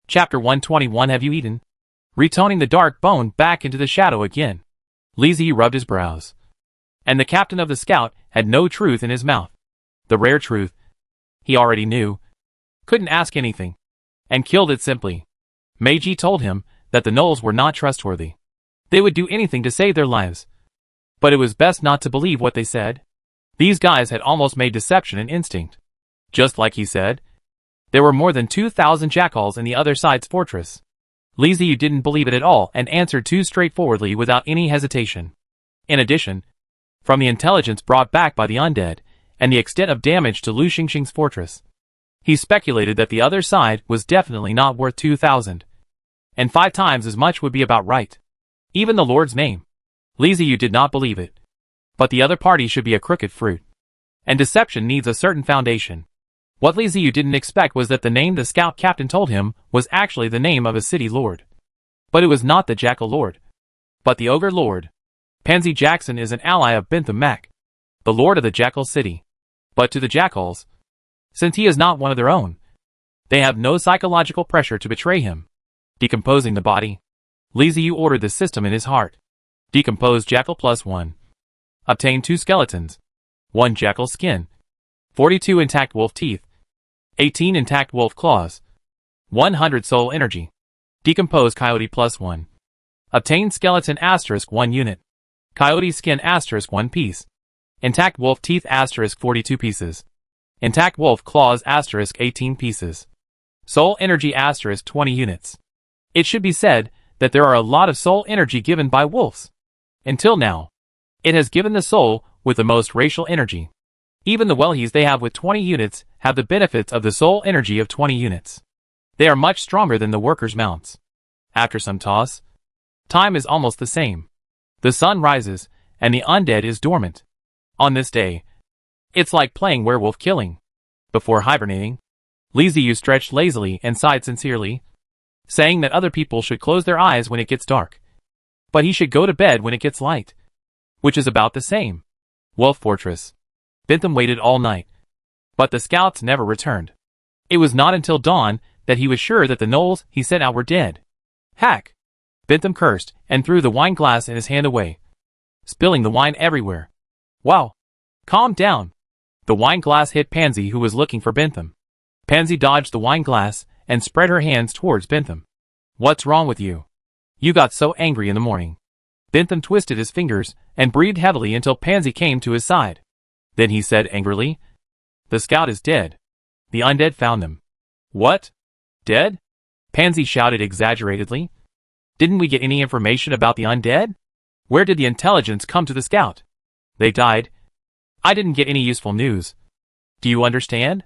Chapter 121 Have you eaten? Retoning the dark bone back into the shadow again. Lizzie rubbed his brows. And the captain of the scout had no truth in his mouth. The rare truth. He already knew. Couldn't ask anything. And killed it simply. Meiji told him that the gnolls were not trustworthy. They would do anything to save their lives. But it was best not to believe what they said. These guys had almost made deception an instinct. Just like he said. There were more than 2,000 jackals in the other side's fortress. Lizzie didn't believe it at all and answered too straightforwardly without any hesitation. In addition, from the intelligence brought back by the undead, and the extent of damage to Lu Xingxing's fortress, he speculated that the other side was definitely not worth 2,000. And 5 times as much would be about right. Even the Lord's name. Lizzie did not believe it. But the other party should be a crooked fruit. And deception needs a certain foundation. What Lizzie didn't expect was that the name the scout captain told him was actually the name of a city lord. But it was not the Jackal Lord, but the Ogre Lord. Pansy Jackson is an ally of Bentham Mac, the lord of the Jackal City. But to the Jackals, since he is not one of their own, they have no psychological pressure to betray him. Decomposing the body. Lizzie ordered the system in his heart. Decompose Jackal +1. Obtain 2 skeletons. 1 Jackal skin. 42 intact wolf teeth. 18 intact wolf claws. 100 soul energy. Decompose Coyote +1. Obtain skeleton *1 unit. Coyote skin *1 piece. Intact wolf teeth *42 pieces. Intact wolf claws *18 pieces. Soul energy *20 units. It should be said that there are a lot of soul energy given by wolves. Until now, it has given the soul with the most racial energy. Even the Wellies they have with 20 units have the benefits of the soul energy of 20 units. They are much stronger than the workers' mounts. After some toss, time is almost the same. The sun rises, and the undead is dormant. On this day, it's like playing werewolf killing. Before hibernating, Lizzie stretched lazily and sighed sincerely, saying that other people should close their eyes when it gets dark. But he should go to bed when it gets light. Which is about the same. Wolf Fortress. Bentham waited all night. But the scouts never returned. It was not until dawn that he was sure that the gnolls he sent out were dead. Hack! Bentham cursed and threw the wine glass in his hand away, spilling the wine everywhere. Wow! Calm down! The wine glass hit Pansy, who was looking for Bentham. Pansy dodged the wine glass and spread her hands towards Bentham. What's wrong with you? You got so angry in the morning. Bentham twisted his fingers and breathed heavily until Pansy came to his side. Then he said angrily, "The scout is dead. The undead found him." "What? Dead?" Pansy shouted exaggeratedly. "Didn't we get any information about the undead? Where did the intelligence come to the scout?" "They died. I didn't get any useful news. Do you understand?"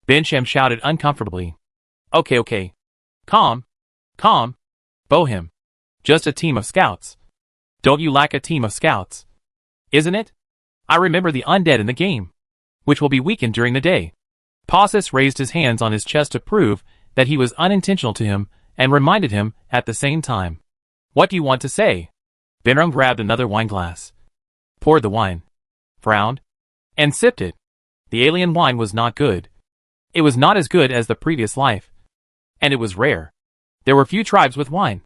Bensham shouted uncomfortably. Okay. Calm. Bow him. Just a team of scouts. Don't you lack a team of scouts? Isn't it? I remember the undead in the game, which will be weakened during the day. Pausus raised his hands on his chest to prove that he was unintentional to him and reminded him at the same time. What do you want to say? Benram grabbed another wineglass, poured the wine, frowned, and sipped it. The alien wine was not good. It was not as good as the previous life. And it was rare. There were few tribes with wine.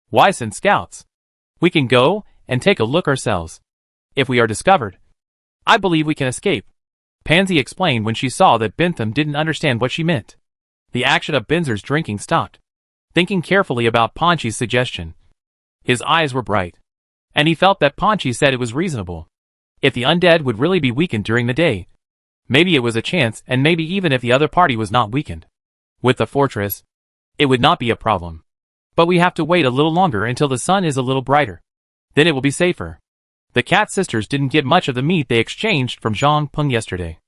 Why send scouts? We can go and take a look ourselves. If we are discovered, I believe we can escape. Pansy explained when she saw that Bentham didn't understand what she meant. The action of Benzer's drinking stopped, thinking carefully about Ponchi's suggestion. His eyes were bright, and he felt that Ponchi said it was reasonable. If the undead would really be weakened during the day, maybe it was a chance, and maybe even if the other party was not weakened. With the fortress, it would not be a problem. But we have to wait a little longer until the sun is a little brighter. Then it will be safer. The Cat sisters didn't get much of the meat they exchanged from Zhang Peng yesterday.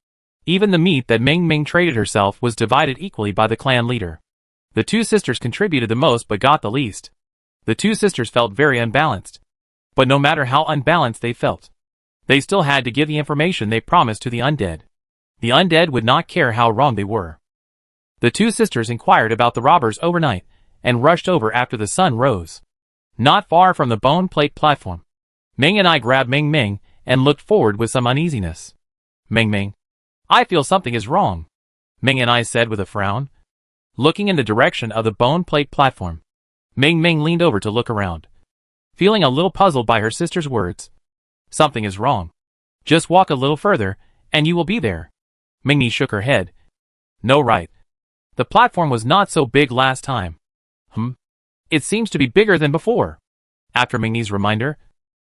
Even the meat that Ming Ming traded herself was divided equally by the clan leader. The 2 sisters contributed the most but got the least. The 2 sisters felt very unbalanced. But no matter how unbalanced they felt, they still had to give the information they promised to the undead. The undead would not care how wrong they were. The 2 sisters inquired about the robbers overnight and rushed over after the sun rose. Not far from the bone plate platform, Ming and I grabbed Ming Ming and looked forward with some uneasiness. Ming Ming, I feel something is wrong, Ming and I said with a frown. looking in the direction of the bone plate platform. Ming Ming leaned over to look around, feeling a little puzzled by her sister's words. Something is wrong. Just walk a little further, and you will be there. Mingni shook her head. No, right. The platform was not so big last time. It seems to be bigger than before. After Mingni's reminder,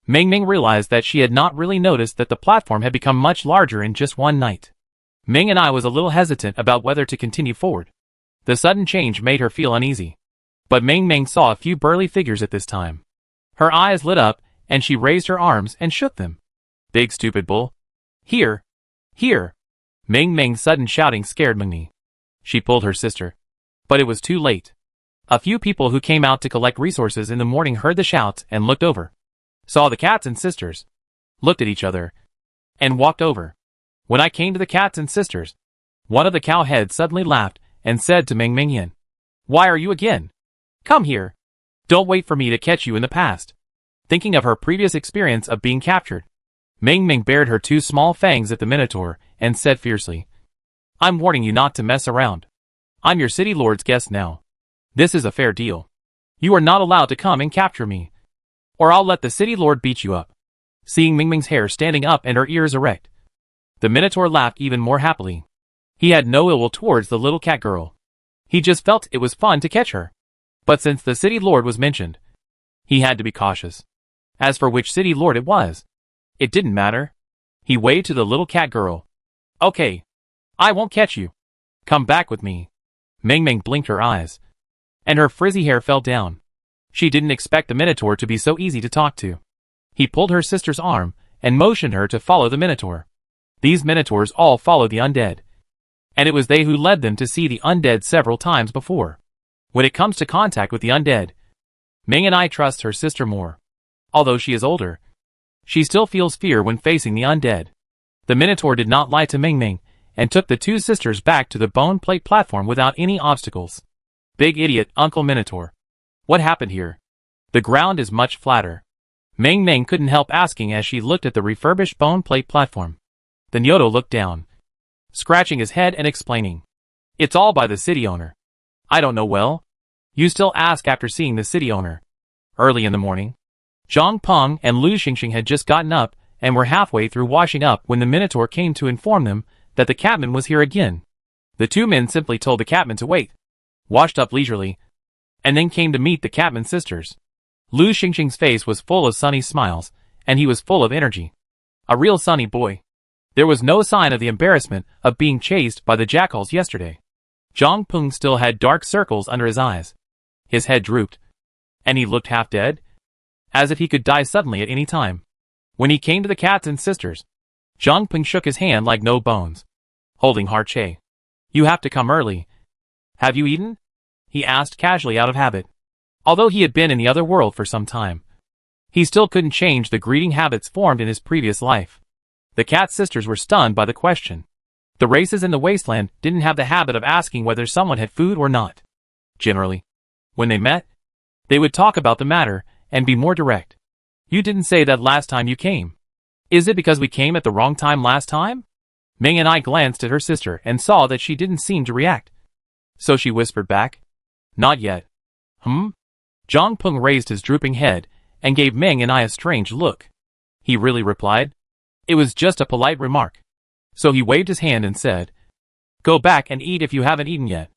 Ming Ming realized that she had not really noticed that the platform had become much larger in just one night. Ming and I was a little hesitant about whether to continue forward. The sudden change made her feel uneasy. But Ming Ming saw a few burly figures at this time. Her eyes lit up, and she raised her arms and shook them. Big stupid bull. Here. Here. Ming Ming's sudden shouting scared Mingni. She pulled her sister. But it was too late. A few people who came out to collect resources in the morning heard the shouts and looked over. Saw the cats and sisters. Looked at each other. And walked over. When I came to the cats and sisters, one of the cow heads suddenly laughed and said to Ming Ming Yin, "Why are you again? Come here. Don't wait for me to catch you in the past." Thinking of her previous experience of being captured, Ming Ming bared her two small fangs at the Minotaur and said fiercely, "I'm warning you not to mess around. I'm your city lord's guest now. This is a fair deal. You are not allowed to come and capture me, or I'll let the city lord beat you up." Seeing Ming Ming's hair standing up and her ears erect, the Minotaur laughed even more happily. He had no ill will towards the little cat girl. He just felt it was fun to catch her. But since the city lord was mentioned, he had to be cautious. As for which city lord it was, it didn't matter. He waved to the little cat girl. "Okay. I won't catch you. Come back with me." Ming Ming blinked her eyes, and her frizzy hair fell down. She didn't expect the Minotaur to be so easy to talk to. He pulled her sister's arm and motioned her to follow the Minotaur. These Minotaurs all follow the undead, and it was they who led them to see the undead several times before. When it comes to contact with the undead, Ming and I trust her sister more. Although she is older, she still feels fear when facing the undead. The Minotaur did not lie to Ming Ming and took the two sisters back to the bone plate platform without any obstacles. Big idiot, Uncle Minotaur. What happened here? The ground is much flatter. Ming Ming couldn't help asking as she looked at the refurbished bone plate platform. The Nyoto looked down, scratching his head and explaining, "It's all by the city owner." "I don't know well." "You still ask after seeing the city owner." Early in the morning, Zhang Peng and Lu Xingxing had just gotten up and were halfway through washing up when the Minotaur came to inform them that the catman was here again. The two men simply told the catman to wait, washed up leisurely, and then came to meet the catman's sisters. Lu Xingxing's face was full of sunny smiles, and he was full of energy. A real sunny boy. There was no sign of the embarrassment of being chased by the jackals yesterday. Zhang Peng still had dark circles under his eyes. His head drooped, and he looked half dead, as if he could die suddenly at any time. When he came to the cats and sisters, Zhang Peng shook his hand like no bones, holding Harche. "You have to come early. Have you eaten?" he asked casually out of habit. Although he had been in the other world for some time, he still couldn't change the greeting habits formed in his previous life. The cat sisters were stunned by the question. The races in the wasteland didn't have the habit of asking whether someone had food or not. Generally, when they met, they would talk about the matter and be more direct. "You didn't say that last time you came. Is it because we came at the wrong time last time?" Ming and I glanced at her sister and saw that she didn't seem to react. So she whispered back, "Not yet." Zhang Peng raised his drooping head and gave Ming and I a strange look. He really replied, "It was just a polite remark." So he waved his hand and said, "Go back and eat if you haven't eaten yet.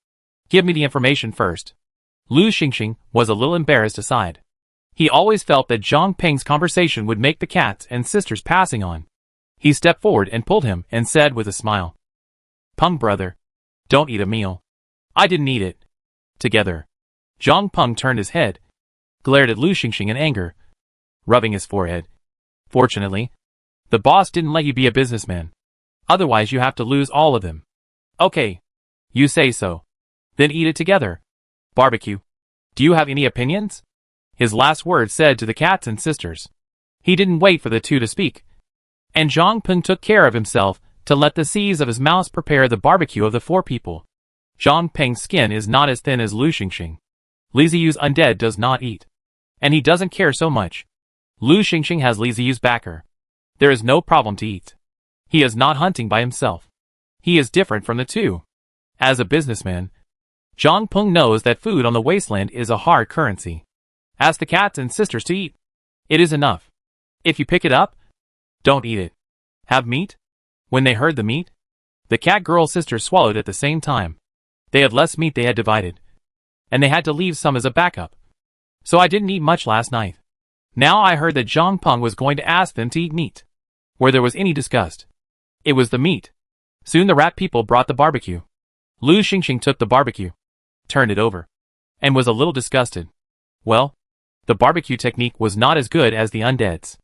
Give me the information first." Lu Xingxing was a little embarrassed aside. He always felt that Zhang Peng's conversation would make the cats and sisters passing on. He stepped forward and pulled him and said with a smile, "Peng brother, don't eat a meal." "I didn't eat it." Together, Zhang Peng turned his head, glared at Lu Xingxing in anger, rubbing his forehead. "Fortunately, the boss didn't let you be a businessman. Otherwise you have to lose all of them." "Okay. You say so. Then eat it together. Barbecue. Do you have any opinions?" His last words said to the cats and sisters. He didn't wait for the two to speak, and Zhang Peng took care of himself to let the seas of his mouth prepare the barbecue of the four people. Zhang Peng's skin is not as thin as Lu Xingxing. Li Ziyu's undead does not eat, and he doesn't care so much. Lu Xingxing has Li Ziyu's backer. There is no problem to eat. He is not hunting by himself. He is different from the two. As a businessman, Zhang Peng knows that food on the wasteland is a hard currency. Ask the cats and sisters to eat. It is enough. If you pick it up, don't eat it. Have meat? When they heard the meat, the cat girl sisters swallowed at the same time. They had less meat they had divided, and they had to leave some as a backup. So I didn't eat much last night. Now I heard that Zhang Peng was going to ask them to eat meat. Where there was any disgust, it was the meat. Soon the rat people brought the barbecue. Lu Xingxing took the barbecue, turned it over, and was a little disgusted. Well, the barbecue technique was not as good as the undead's.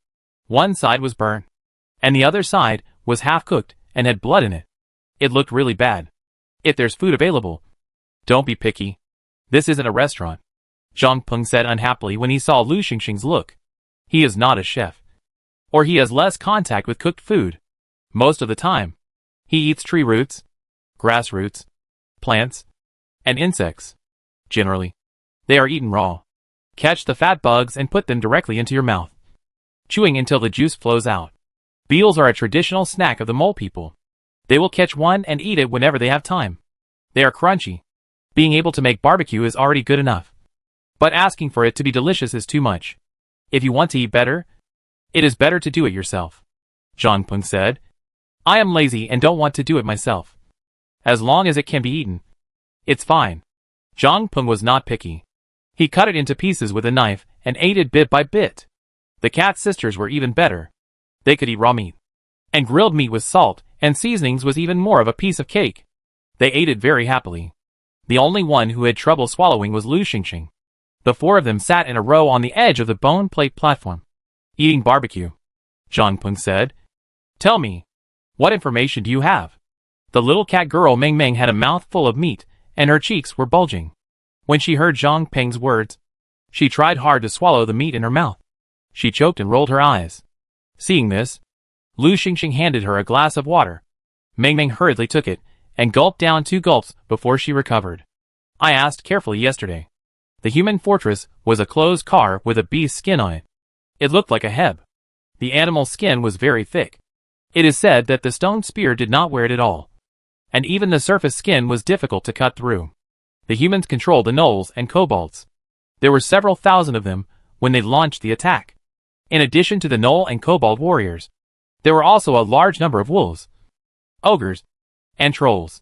One side was burnt, and the other side was half-cooked and had blood in it. It looked really bad. If there's food available, don't be picky. This isn't a restaurant, Zhang Peng said unhappily when he saw Lu Xingxing's look. He is not a chef. Or he has less contact with cooked food. Most of the time, he eats tree roots, grass roots, plants, and insects. Generally, they are eaten raw. Catch the fat bugs and put them directly into your mouth, chewing until the juice flows out. Beetles are a traditional snack of the mole people. They will catch one and eat it whenever they have time. They are crunchy. Being able to make barbecue is already good enough. But asking for it to be delicious is too much. If you want to eat better, it is better to do it yourself, Zhang Peng said. I am lazy and don't want to do it myself. As long as it can be eaten, it's fine. Zhang Peng was not picky. He cut it into pieces with a knife and ate it bit by bit. The cat sisters were even better. They could eat raw meat. And grilled meat with salt and seasonings was even more of a piece of cake. They ate it very happily. The only one who had trouble swallowing was Lu Xingxing. The four of them sat in a row on the edge of the bone plate platform, eating barbecue. Zhang Peng said, Tell me, what information do you have? The little cat girl Meng Meng had a mouth full of meat, and her cheeks were bulging. When she heard Zhang Peng's words, she tried hard to swallow the meat in her mouth. She choked and rolled her eyes. Seeing this, Lu Xingxing handed her a glass of water. Meng Meng hurriedly took it, and gulped down 2 gulps before she recovered. I asked carefully yesterday. The human fortress was a closed car with a beast's skin on it. It looked like a heb. The animal's skin was very thick. It is said that the stone spear did not wear it at all. And even the surface skin was difficult to cut through. The humans controlled the gnolls and kobolds. There were several thousand of them when they launched the attack. In addition to the gnoll and kobold warriors, there were also a large number of wolves, ogres, and trolls.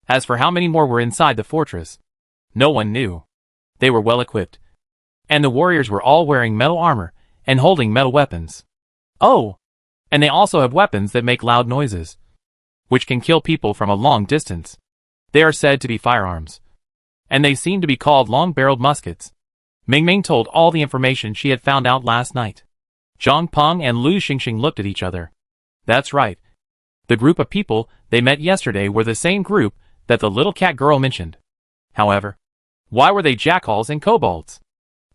As for how many more were inside the fortress, no one knew. They were well equipped, and the warriors were all wearing metal armor and holding metal weapons. Oh! And they also have weapons that make loud noises, which can kill people from a long distance. They are said to be firearms, and they seem to be called long-barreled muskets. Meng Meng told all the information she had found out last night. Zhang Peng and Lu Xingxing looked at each other. That's right. The group of people they met yesterday were the same group that the little cat girl mentioned. However, why were they jackals and kobolds?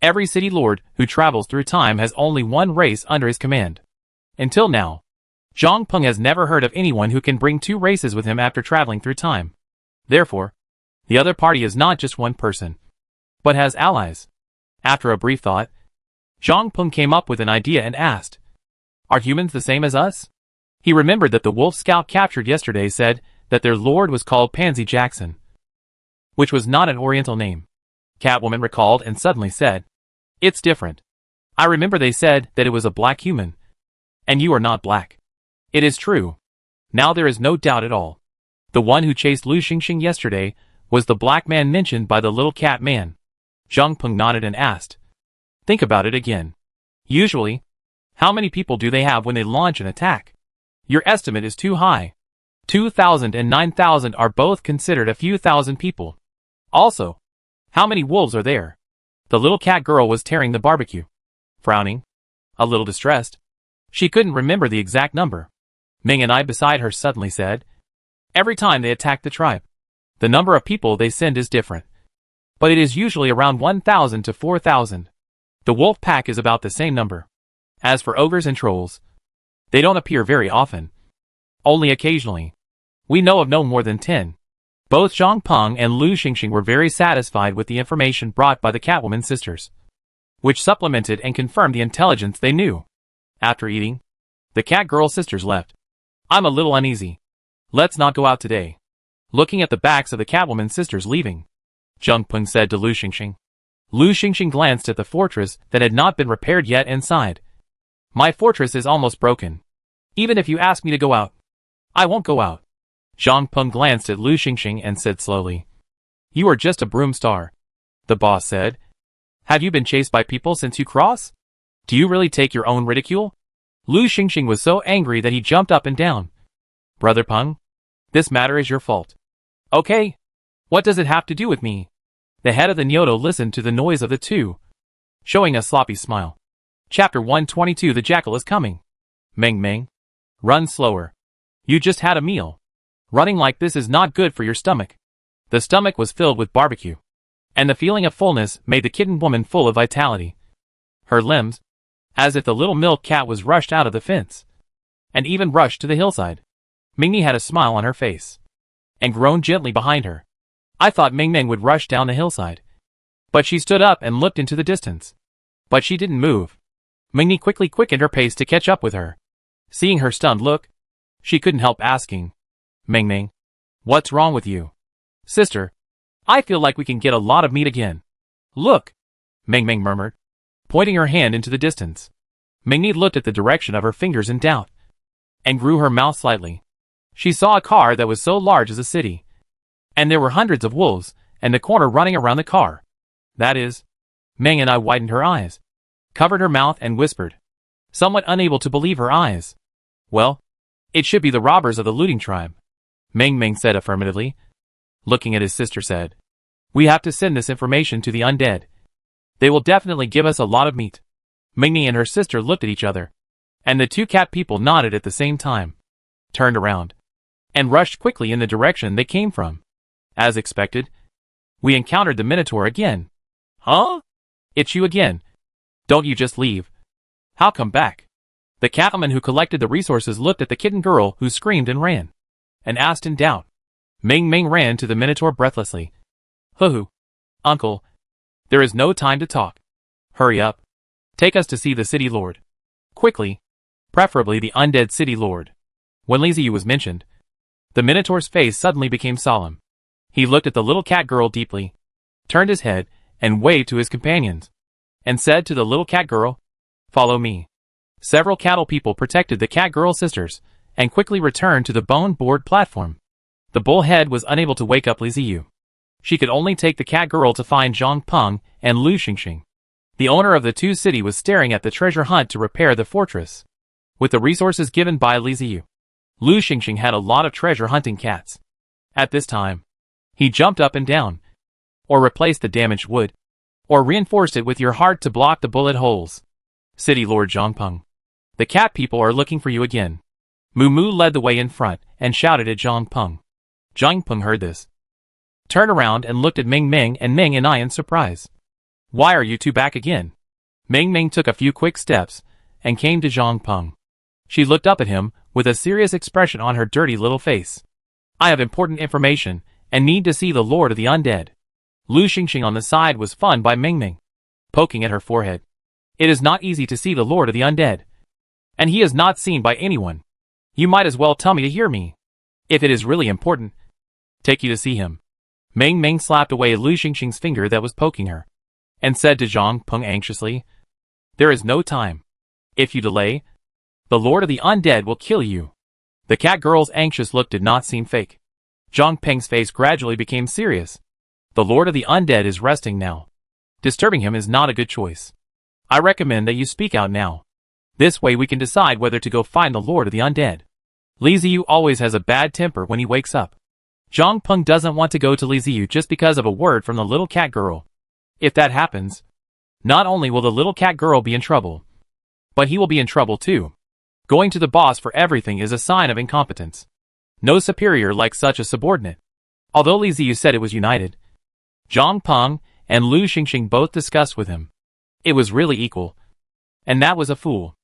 Every city lord who travels through time has only one race under his command. Until now, Zhang Peng has never heard of anyone who can bring 2 races with him after traveling through time. Therefore, the other party is not just one person, but has allies. After a brief thought, Zhang Peng came up with an idea and asked, Are humans the same as us? He remembered that the wolf scout captured yesterday said that their lord was called Pansy Jackson, which was not an oriental name. Catwoman recalled and suddenly said, It's different. I remember they said that it was a black human. And you are not black. It is true. Now there is no doubt at all. The one who chased Lu Xingxing yesterday was the black man mentioned by the little cat man. Zhang Peng nodded and asked, Think about it again. Usually, how many people do they have when they launch an attack? Your estimate is too high. 2,000 and 9,000 are both considered a few thousand people. Also, how many wolves are there? The little cat girl was tearing the barbecue, frowning, a little distressed. She couldn't remember the exact number. Ming and I beside her suddenly said, Every time they attack the tribe, the number of people they send is different. But it is usually around 1,000 to 4,000. The wolf pack is about the same number. As for ogres and trolls, they don't appear very often. Only occasionally. We know of no more than 10. Both Zhang Peng and Lu Xingxing were very satisfied with the information brought by the Catwoman sisters, which supplemented and confirmed the intelligence they knew. After eating, the cat girl sisters left. I'm a little uneasy. Let's not go out today. Looking at the backs of the Catwoman sisters leaving, Zhang Peng said to Lu Xingxing. Lu Xingxing glanced at the fortress that had not been repaired yet and sighed. My fortress is almost broken. Even if you ask me to go out, I won't go out. Zhang Peng glanced at Lu Xingxing and said slowly. You are just a broom star. The boss said. Have you been chased by people since you cross? Do you really take your own ridicule? Lu Xingxing was so angry that he jumped up and down. Brother Peng, this matter is your fault. Okay. What does it have to do with me? The head of the Nyoto listened to the noise of the two, showing a sloppy smile. Chapter 122 The Jackal is coming. Meng Meng. Run slower. You just had a meal. Running like this is not good for your stomach. The stomach was filled with barbecue, and the feeling of fullness made the kitten woman full of vitality. Her limbs, as if the little milk cat was rushed out of the fence, and even rushed to the hillside. Mingni had a smile on her face, and groaned gently behind her. I thought Meng Meng would rush down the hillside, but she stood up and looked into the distance. But she didn't move. Mingni quickly quickened her pace to catch up with her. Seeing her stunned look, she couldn't help asking, Meng Meng, what's wrong with you? Sister, I feel like we can get a lot of meat again. Look, Meng Meng murmured, pointing her hand into the distance. Mingni looked at the direction of her fingers in doubt, and grew her mouth slightly. She saw a car that was so large as a city, and there were hundreds of wolves, and the corner running around the car. That is, Meng and I widened her eyes, covered her mouth and whispered, somewhat unable to believe her eyes. Well, it should be the robbers of the looting tribe. Meng Meng said affirmatively. Looking at his sister said, we have to send this information to the undead. They will definitely give us a lot of meat. Mingni and her sister looked at each other, and the two cat people nodded at the same time, turned around, and rushed quickly in the direction they came from. As expected, we encountered the Minotaur again. Huh? It's you again. Don't you just leave. How come back? The cattleman who collected the resources looked at the kitten girl who screamed and ran, and asked in doubt. Meng Meng ran to the Minotaur breathlessly. Hoo-hoo. Uncle, there is no time to talk. Hurry up. Take us to see the city lord. Quickly. Preferably the undead city lord. When Li Ziyu was mentioned, the Minotaur's face suddenly became solemn. He looked at the little cat girl deeply, turned his head, and waved to his companions, and said to the little cat girl, follow me. Several cattle people protected the cat girl sisters, and quickly returned to the bone-board platform. The bullhead was unable to wake up Li Ziyu. She could only take the cat girl to find Zhang Peng and Lu Xingxing. The owner of the two city was staring at the treasure hunt to repair the fortress, with the resources given by Li Ziyu. Lu Xingxing had a lot of treasure hunting cats. At this time, he jumped up and down, or replaced the damaged wood, or reinforced it with your heart to block the bullet holes. City Lord Zhang Peng, the cat people are looking for you again. Moo Moo led the way in front and shouted at Zhang Peng. Zhang Peng heard this, turned around and looked at Meng Meng and Meng and I in surprise. Why are you two back again? Meng Meng took a few quick steps and came to Zhang Peng. She looked up at him with a serious expression on her dirty little face. I have important information and need to see the Lord of the Undead. Lu Xingxing on the side was fun by Meng Meng, poking at her forehead. It is not easy to see the Lord of the Undead, and he is not seen by anyone. You might as well tell me to hear me. If it is really important, take you to see him. Meng Meng slapped away Lu Xingxing's finger that was poking her, and said to Zhang Peng anxiously, there is no time. If you delay, the Lord of the Undead will kill you. The cat girl's anxious look did not seem fake. Zhang Peng's face gradually became serious. The Lord of the Undead is resting now. Disturbing him is not a good choice. I recommend that you speak out now. This way we can decide whether to go find the Lord of the Undead. Li Ziyu always has a bad temper when he wakes up. Zhang Peng doesn't want to go to Li Ziyu just because of a word from the little cat girl. If that happens, not only will the little cat girl be in trouble, but he will be in trouble too. Going to the boss for everything is a sign of incompetence. No superior likes such a subordinate. Although Li Ziyu said it was united, Zhang Peng and Lu Xingxing both discussed with him. It was really equal. And that was a fool.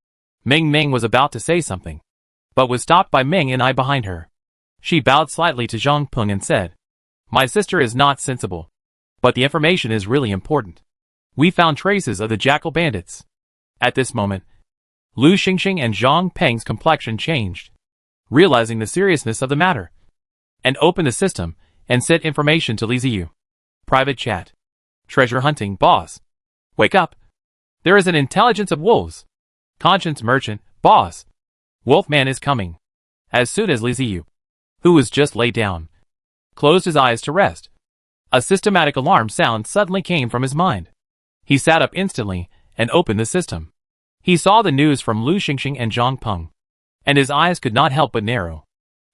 Meng Meng was about to say something, but was stopped by Meng and I behind her. She bowed slightly to Zhang Peng and said, my sister is not sensible, but the information is really important. We found traces of the jackal bandits. At this moment, Lu Xingxing and Zhang Peng's complexion changed, realizing the seriousness of the matter, and opened the system and sent information to Li Ziyu. Private chat. Treasure hunting, boss. Wake up. There is an intelligence of wolves. Conscience merchant, boss. Wolfman is coming. As soon as Liziu, who was just laid down, closed his eyes to rest, a systematic alarm sound suddenly came from his mind. He sat up instantly and opened the system. He saw the news from Lu Xingxing and Zhang Peng, and his eyes could not help but narrow.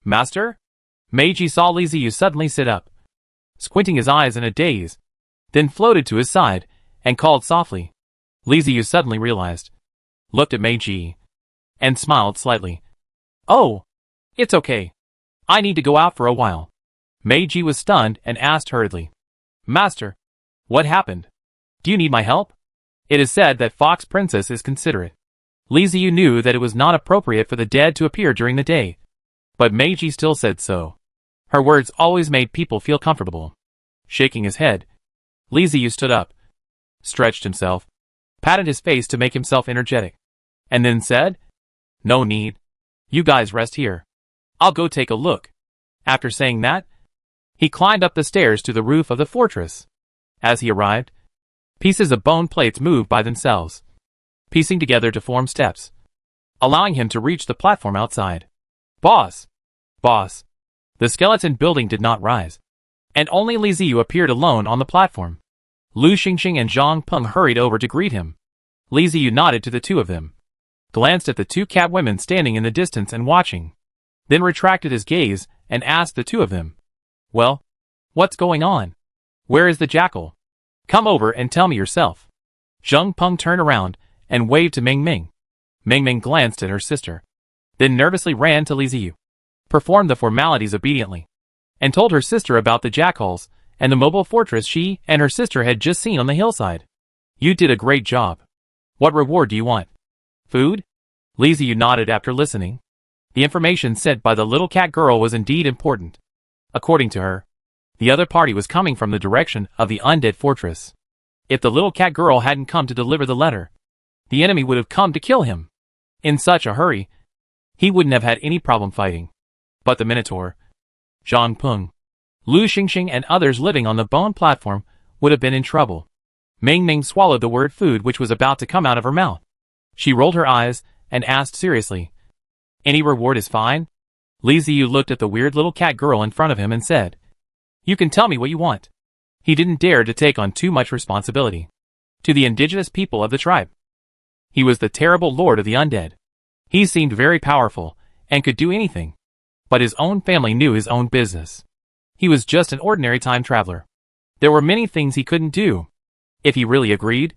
Master? Meiji saw Liziu suddenly sit up, squinting his eyes in a daze, then floated to his side and called softly. Liziu suddenly realized, looked at Meiji, and smiled slightly. Oh, it's okay. I need to go out for a while. Meiji was stunned and asked hurriedly, Master, what happened? Do you need my help? It is said that Fox Princess is considerate. Liziu knew that it was not appropriate for the dead to appear during the day, but Meiji still said so. Her words always made people feel comfortable. Shaking his head, Liziu stood up, stretched himself, patted his face to make himself energetic, and then said, No need. You guys rest here. I'll go take a look. After saying that, he climbed up the stairs to the roof of the fortress. As he arrived, pieces of bone plates moved by themselves, piecing together to form steps, allowing him to reach the platform outside. Boss! Boss! The skeleton building did not rise, and only Liziu appeared alone on the platform. Lu Xingxing and Zhang Peng hurried over to greet him. Liziu nodded to the two of them, glanced at the two cat women standing in the distance and watching, then retracted his gaze and asked the two of them, Well, what's going on? Where is the jackal? Come over and tell me yourself. Zhang Peng turned around and waved to Ming Ming. Ming Ming glanced at her sister, then nervously ran to Liziu, performed the formalities obediently, and told her sister about the jackals and the mobile fortress she and her sister had just seen on the hillside. You did a great job. What reward do you want? Food? Liziu nodded after listening. The information sent by the little cat girl was indeed important. According to her, the other party was coming from the direction of the Undead fortress. If the little cat girl hadn't come to deliver the letter, the enemy would have come to kill him. In such a hurry, he wouldn't have had any problem fighting. But the Minotaur, Zhang Peng, Lu Xingxing and others living on the bone platform would have been in trouble. Ming Ming swallowed the word food which was about to come out of her mouth. She rolled her eyes and asked seriously, Any reward is fine? Liziu looked at the weird little cat girl in front of him and said, You can tell me what you want. He didn't dare to take on too much responsibility. To the indigenous people of the tribe, he was the terrible lord of the undead. He seemed very powerful and could do anything, but his own family knew his own business. He was just an ordinary time traveler. There were many things he couldn't do. If he really agreed,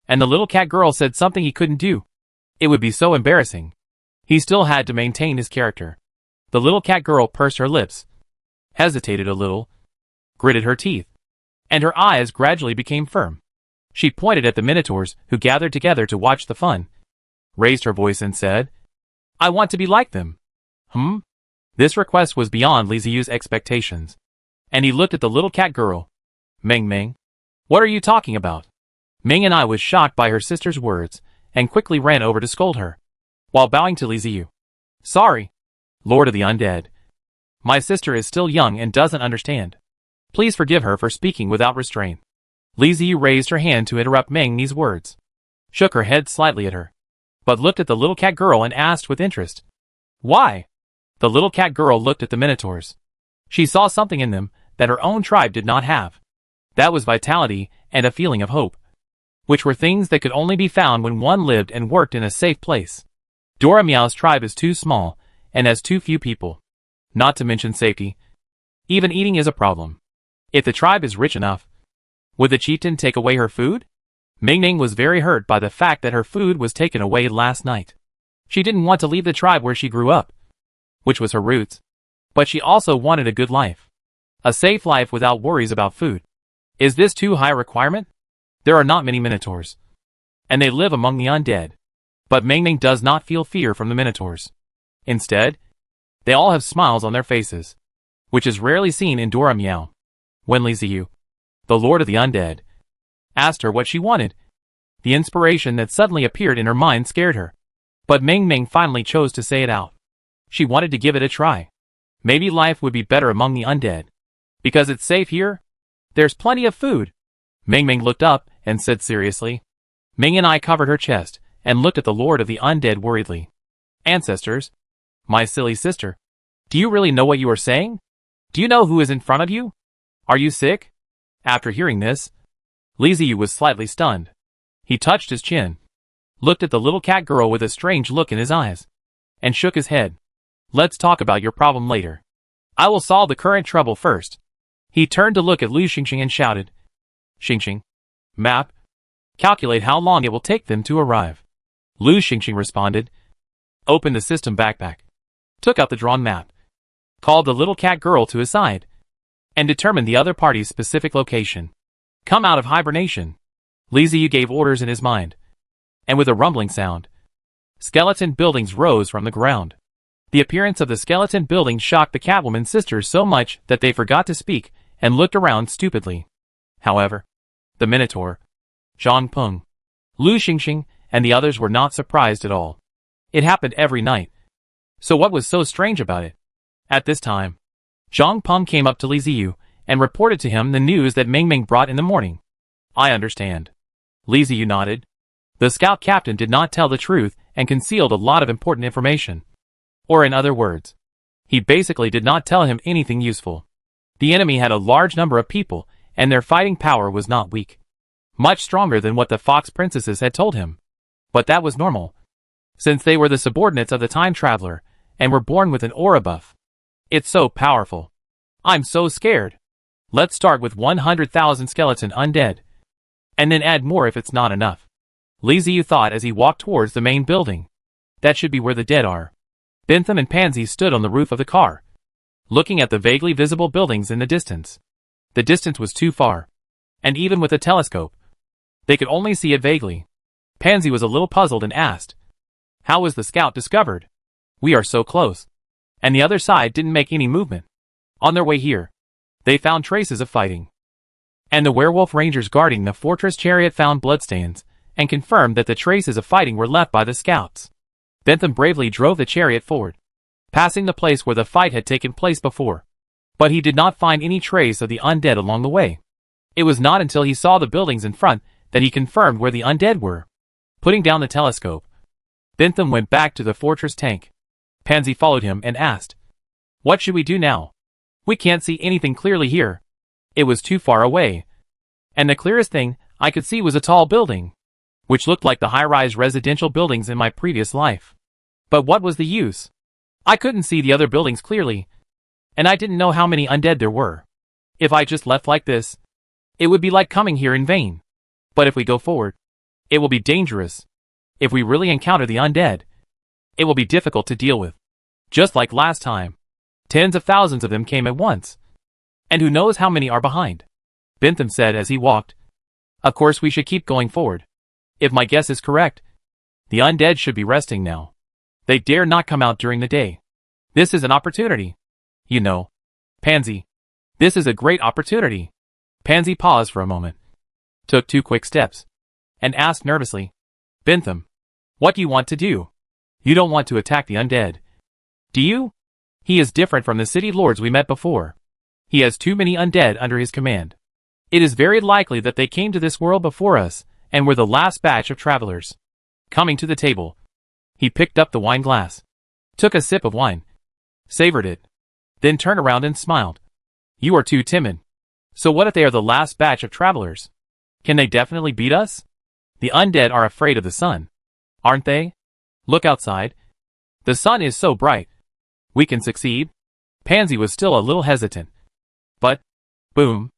and the little cat girl said something he couldn't do, it would be so embarrassing. He still had to maintain his character. The little cat girl pursed her lips, hesitated a little, gritted her teeth, and her eyes gradually became firm. She pointed at the minotaurs who gathered together to watch the fun, raised her voice and said, I want to be like them. This request was beyond Liziu's expectations, and he looked at the little cat girl. Ming Ming, what are you talking about? Ming and I was shocked by her sister's words, and quickly ran over to scold her, while bowing to Liziu. Sorry, Lord of the Undead. My sister is still young and doesn't understand. Please forgive her for speaking without restraint. Liziu raised her hand to interrupt Ming Ming's words, shook her head slightly at her, but looked at the little cat girl and asked with interest, Why? The little cat girl looked at the minotaurs. She saw something in them that her own tribe did not have. That was vitality and a feeling of hope, which were things that could only be found when one lived and worked in a safe place. Dora Meow's tribe is too small and has too few people, not to mention safety. Even eating is a problem. If the tribe is rich enough, would the chieftain take away her food? Ming Ming was very hurt by the fact that her food was taken away last night. She didn't want to leave the tribe where she grew up, which was her roots, but she also wanted a good life. A safe life without worries about food. Is this too high a requirement? There are not many minotaurs, and they live among the undead. But Ming Ming does not feel fear from the minotaurs. Instead, they all have smiles on their faces, which is rarely seen in Dora Meow. When Liziu, the Lord of the Undead, asked her what she wanted, the inspiration that suddenly appeared in her mind scared her. But Ming Ming finally chose to say it out. She wanted to give it a try. Maybe life would be better among the undead. Because it's safe here? There's plenty of food. Ming Ming looked up and said seriously. Ming and I covered her chest and looked at the Lord of the Undead worriedly. Ancestors? My silly sister. Do you really know what you are saying? Do you know who is in front of you? Are you sick? After hearing this, Li Ziyu was slightly stunned. He touched his chin, looked at the little cat girl with a strange look in his eyes, and shook his head. Let's talk about your problem later. I will solve the current trouble first. He turned to look at Lu Xingxing and shouted. Xingxing. Map. Calculate how long it will take them to arrive. Lu Xingxing responded. Opened the system backpack. Took out the drawn map. Called the little cat girl to his side. And determined the other party's specific location. Come out of hibernation. Li Ziyu gave orders in his mind. And with a rumbling sound, skeleton buildings rose from the ground. The appearance of the skeleton buildings shocked the Catwoman sisters so much that they forgot to speak and looked around stupidly. However, the Minotaur, Zhang Peng, Lu Xingxing, and the others were not surprised at all. It happened every night. So what was so strange about it? At this time, Zhang Peng came up to Li Ziyu and reported to him the news that Ming Ming brought in the morning. I understand. Li Ziyu nodded. The scout captain did not tell the truth and concealed a lot of important information. Or in other words, he basically did not tell him anything useful. The enemy had a large number of people, and their fighting power was not weak. Much stronger than what the Fox Princesses had told him. But that was normal, since they were the subordinates of the Time Traveler, and were born with an aura buff. It's so powerful. I'm so scared. Let's start with 100,000 skeleton undead. And then add more if it's not enough. Li Ziyu thought as he walked towards the main building. That should be where the dead are. Bentham and Pansy stood on the roof of the car, looking at the vaguely visible buildings in the distance. The distance was too far, and even with a telescope, they could only see it vaguely. Pansy was a little puzzled and asked, how was the scout discovered? We are so close. And the other side didn't make any movement. On their way here, they found traces of fighting. And the werewolf rangers guarding the fortress chariot found bloodstains, and confirmed that the traces of fighting were left by the scouts. Bentham bravely drove the chariot forward, passing the place where the fight had taken place before. But he did not find any trace of the undead along the way. It was not until he saw the buildings in front that he confirmed where the undead were. Putting down the telescope, Bentham went back to the fortress tank. Pansy followed him and asked, what should we do now? We can't see anything clearly here. It was too far away. And the clearest thing I could see was a tall building, which looked like the high-rise residential buildings in my previous life. But what was the use? I couldn't see the other buildings clearly, and I didn't know how many undead there were. If I just left like this, it would be like coming here in vain. But if we go forward, it will be dangerous. If we really encounter the undead, it will be difficult to deal with. Just like last time, tens of thousands of them came at once. And who knows how many are behind? Bentham said as he walked. Of course we should keep going forward. If my guess is correct, the undead should be resting now. They dare not come out during the day. This is an opportunity. You know, Pansy, this is a great opportunity. Pansy paused for a moment, took 2 quick steps, and asked nervously, Bentham, what do you want to do? You don't want to attack the undead, do you? He is different from the city lords we met before. He has too many undead under his command. It is very likely that they came to this world before us, and were the last batch of travelers. Coming to the table, he picked up the wine glass, took a sip of wine, savored it, then turned around and smiled. You are too timid. So what if they are the last batch of travelers? Can they definitely beat us? The undead are afraid of the sun, aren't they? Look outside. The sun is so bright. We can succeed. Pansy was still a little hesitant. But, boom,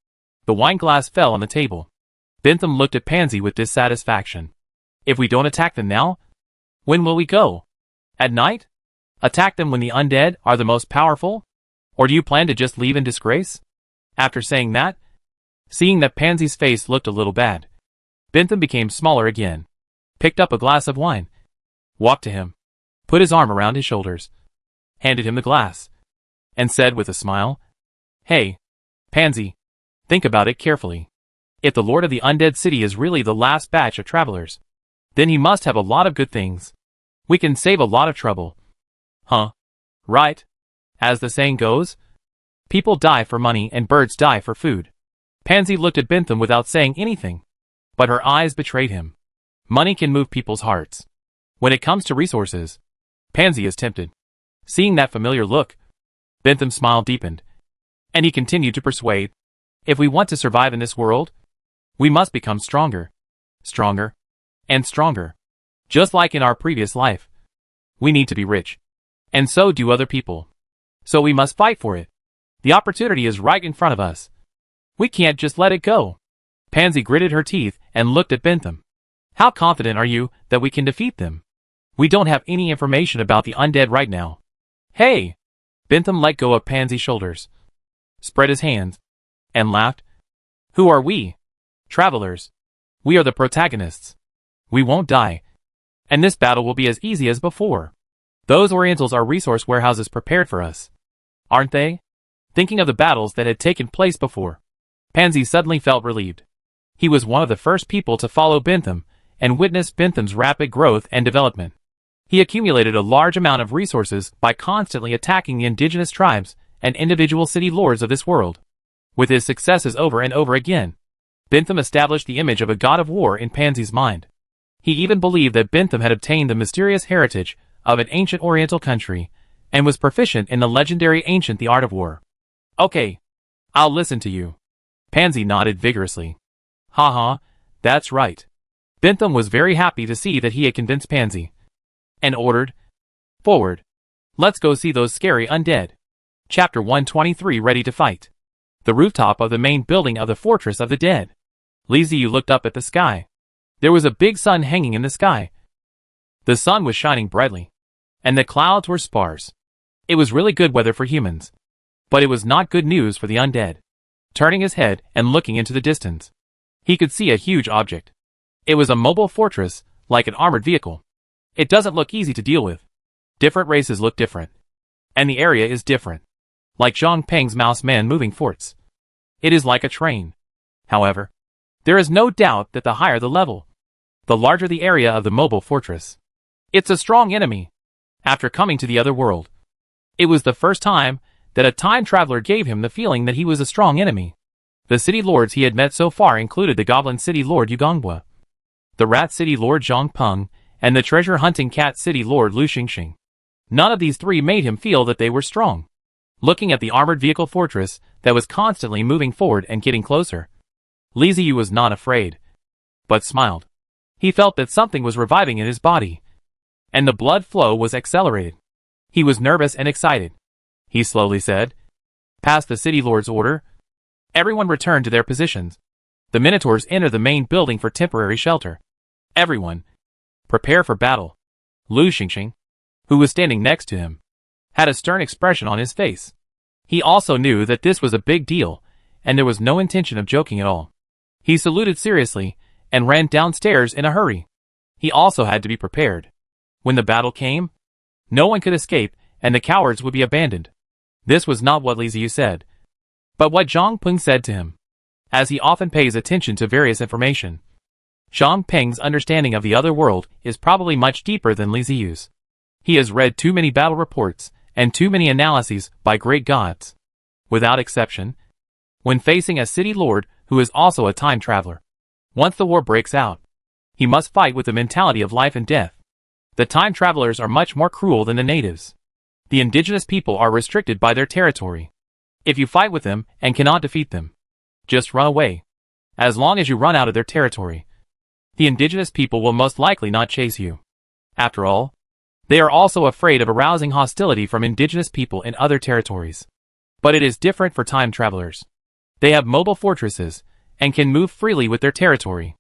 the wine glass fell on the table. Bentham looked at Pansy with dissatisfaction. If we don't attack them now, when will we go? At night? Attack them when the undead are the most powerful? Or do you plan to just leave in disgrace? After saying that, seeing that Pansy's face looked a little bad, Bentham became smaller again, picked up a glass of wine, walked to him, put his arm around his shoulders, handed him the glass, and said with a smile, Hey, Pansy, think about it carefully. If the Lord of the Undead City is really the last batch of travelers, then he must have a lot of good things. We can save a lot of trouble. Huh? Right? As the saying goes, people die for money and birds die for food. Pansy looked at Bentham without saying anything, but her eyes betrayed him. Money can move people's hearts. When it comes to resources, Pansy is tempted. Seeing that familiar look, Bentham's smile deepened, and he continued to persuade. If we want to survive in this world, we must become stronger, stronger, and stronger. Just like in our previous life, we need to be rich. And so do other people. So we must fight for it. The opportunity is right in front of us. We can't just let it go. Pansy gritted her teeth and looked at Bentham. How confident are you that we can defeat them? We don't have any information about the undead right now. Hey! Bentham let go of Pansy's shoulders, spread his hands, and laughed. Who are we? Travelers. We are the protagonists. We won't die. And this battle will be as easy as before. Those Orientals are resource warehouses prepared for us. Aren't they? Thinking of the battles that had taken place before, Pansy suddenly felt relieved. He was one of the first people to follow Bentham and witness Bentham's rapid growth and development. He accumulated a large amount of resources by constantly attacking the indigenous tribes and individual city lords of this world. With his successes over and over again, Bentham established the image of a god of war in Pansy's mind. He even believed that Bentham had obtained the mysterious heritage of an ancient Oriental country and was proficient in the legendary ancient the art of war. Okay, I'll listen to you. Pansy nodded vigorously. Haha, that's right. Bentham was very happy to see that he had convinced Pansy, and ordered, Forward. Let's go see those scary undead. Chapter 123 Ready to Fight. The rooftop of the main building of the Fortress of the Dead. Li Ziyu looked up at the sky. There was a big sun hanging in the sky. The sun was shining brightly, and the clouds were sparse. It was really good weather for humans, but it was not good news for the undead. Turning his head and looking into the distance, he could see a huge object. It was a mobile fortress, like an armored vehicle. It doesn't look easy to deal with. Different races look different, and the area is different. Like Zhang Peng's mouse man moving forts. It is like a train. However, there is no doubt that the higher the level, the larger the area of the mobile fortress. It's a strong enemy. After coming to the other world, it was the first time that a time traveler gave him the feeling that he was a strong enemy. The city lords he had met so far included the Goblin City Lord Yu Gongbua, the Rat City Lord Zhang Peng, and the treasure-hunting Cat City Lord Lu Xingxing. None of these three made him feel that they were strong. Looking at the armored vehicle fortress that was constantly moving forward and getting closer, Li Ziyu was not afraid, but smiled. He felt that something was reviving in his body, and the blood flow was accelerated. He was nervous and excited. He slowly said, Past the city lord's order. Everyone returned to their positions. The Minotaurs entered the main building for temporary shelter. Everyone, prepare for battle. Lu Xingxing, who was standing next to him, had a stern expression on his face. He also knew that this was a big deal, and there was no intention of joking at all. He saluted seriously, and ran downstairs in a hurry. He also had to be prepared. When the battle came, no one could escape, and the cowards would be abandoned. This was not what Li Ziyu said, but what Zhang Peng said to him, as he often pays attention to various information. Zhang Peng's understanding of the other world is probably much deeper than Li Ziyu's. He has read too many battle reports, and too many analyses by great gods. Without exception, when facing a city lord who is also a time traveler, once the war breaks out, he must fight with the mentality of life and death. The time travelers are much more cruel than the natives. The indigenous people are restricted by their territory. If you fight with them and cannot defeat them, just run away. As long as you run out of their territory, the indigenous people will most likely not chase you. After all, they are also afraid of arousing hostility from indigenous people in other territories. But it is different for time travelers. They have mobile fortresses and can move freely with their territory.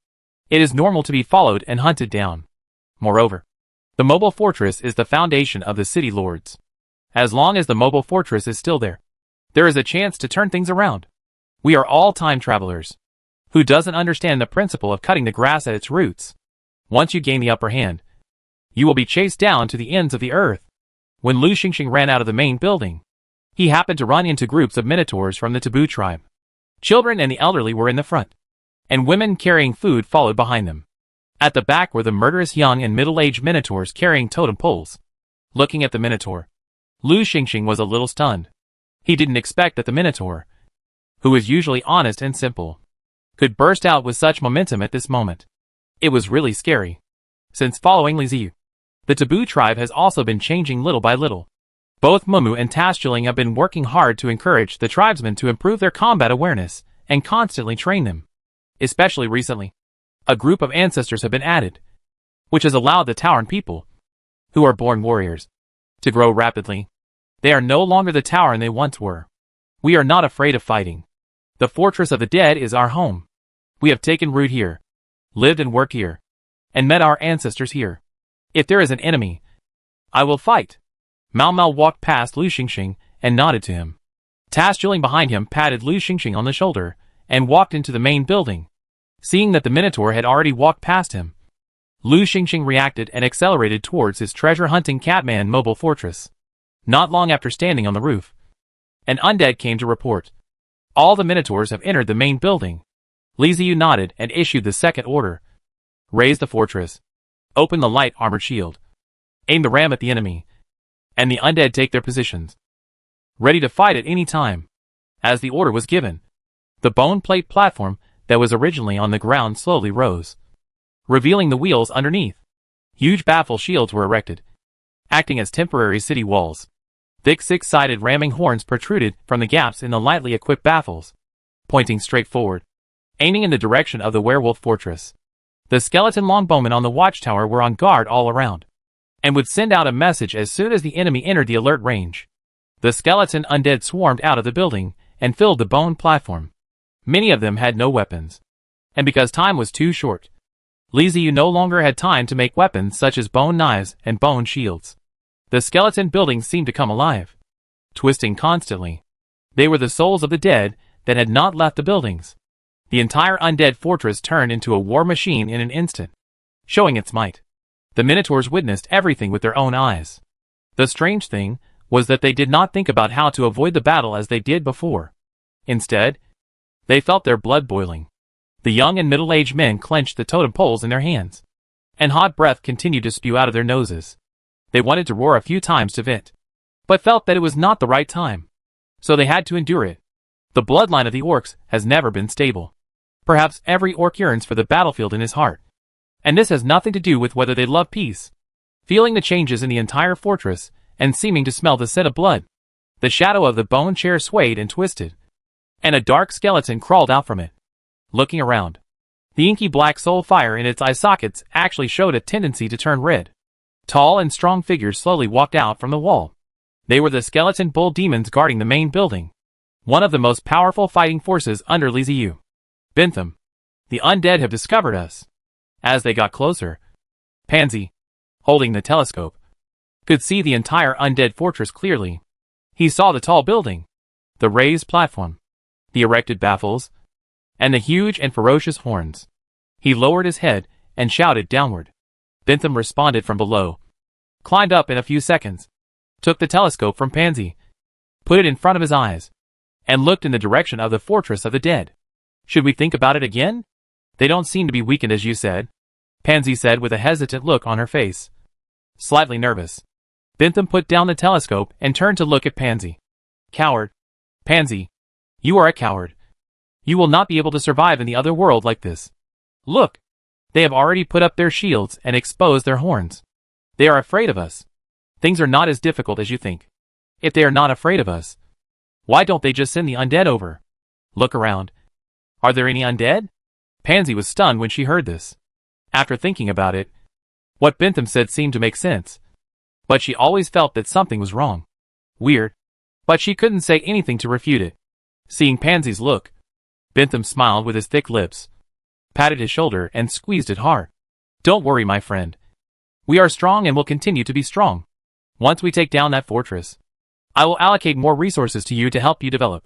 It is normal to be followed and hunted down. Moreover, the mobile fortress is the foundation of the city lords. As long as the mobile fortress is still there, there is a chance to turn things around. We are all time travelers. Who doesn't understand the principle of cutting the grass at its roots? Once you gain the upper hand, you will be chased down to the ends of the earth. When Lu Xingxing ran out of the main building, he happened to run into groups of minotaurs from the Taboo tribe. Children and the elderly were in the front, and women carrying food followed behind them. At the back were the murderous young and middle-aged minotaurs carrying totem poles. Looking at the minotaur, Lu Xingxing was a little stunned. He didn't expect that the minotaur, who is usually honest and simple, could burst out with such momentum at this moment. It was really scary. Since following Liziu, the Taboo tribe has also been changing little by little. Both Mumu and Tasjuling have been working hard to encourage the tribesmen to improve their combat awareness and constantly train them. Especially recently, a group of ancestors have been added, which has allowed the Tauren people, who are born warriors, to grow rapidly. They are no longer the Tauren they once were. We are not afraid of fighting. The Fortress of the Dead is our home. We have taken root here, lived and worked here, and met our ancestors here. If there is an enemy, I will fight. Mao Mao walked past Lu Xingxing and nodded to him. Tasjuling behind him patted Lu Xingxing on the shoulder and walked into the main building. Seeing that the Minotaur had already walked past him, Lu Xingxing reacted and accelerated towards his treasure-hunting Catman mobile fortress. Not long after standing on the roof, an Undead came to report. All the Minotaurs have entered the main building. Liziu nodded and issued the second order. Raise the fortress. Open the light armored shield. Aim the ram at the enemy. And the Undead take their positions, ready to fight at any time. As the order was given, the bone plate platform that was originally on the ground slowly rose, revealing the wheels underneath. Huge baffle shields were erected, acting as temporary city walls. Thick six-sided ramming horns protruded from the gaps in the lightly equipped baffles, pointing straight forward, aiming in the direction of the werewolf fortress. The skeleton longbowmen on the watchtower were on guard all around, and would send out a message as soon as the enemy entered the alert range. The skeleton undead swarmed out of the building and filled the bone platform. Many of them had no weapons, and because time was too short, Liziu no longer had time to make weapons such as bone knives and bone shields. The skeleton buildings seemed to come alive, twisting constantly. They were the souls of the dead that had not left the buildings. The entire undead fortress turned into a war machine in an instant, showing its might. The Minotaurs witnessed everything with their own eyes. The strange thing was that they did not think about how to avoid the battle as they did before. Instead, they felt their blood boiling. The young and middle-aged men clenched the totem poles in their hands, and hot breath continued to spew out of their noses. They wanted to roar a few times to vent, but felt that it was not the right time, so they had to endure it. The bloodline of the orcs has never been stable. Perhaps every orc yearns for the battlefield in his heart, and this has nothing to do with whether they love peace. Feeling the changes in the entire fortress, and seeming to smell the scent of blood, the shadow of the bone chair swayed and twisted, and a dark skeleton crawled out from it. Looking around, the inky black soul fire in its eye sockets actually showed a tendency to turn red. Tall and strong figures slowly walked out from the wall. They were the skeleton bull demons guarding the main building, one of the most powerful fighting forces under Liziu. Bentham, the undead have discovered us. As they got closer, Pansy, holding the telescope, could see the entire undead fortress clearly. He saw the tall building, the raised platform, the erected baffles, and the huge and ferocious horns. He lowered his head and shouted downward. Bentham responded from below, climbed up in a few seconds, took the telescope from Pansy, put it in front of his eyes, and looked in the direction of the Fortress of the Dead. Should we think about it again? They don't seem to be weakened as you said, Pansy said with a hesitant look on her face. Slightly nervous, Bentham put down the telescope and turned to look at Pansy. Coward. Pansy, you are a coward. You will not be able to survive in the other world like this. Look, they have already put up their shields and exposed their horns. They are afraid of us. Things are not as difficult as you think. If they are not afraid of us, why don't they just send the undead over? Look around. Are there any undead? Pansy was stunned when she heard this. After thinking about it, what Bentham said seemed to make sense. But she always felt that something was wrong. Weird. But she couldn't say anything to refute it. Seeing Pansy's look, Bentham smiled with his thick lips, patted his shoulder and squeezed it hard. Don't worry, my friend. We are strong and will continue to be strong. Once we take down that fortress, I will allocate more resources to you to help you develop.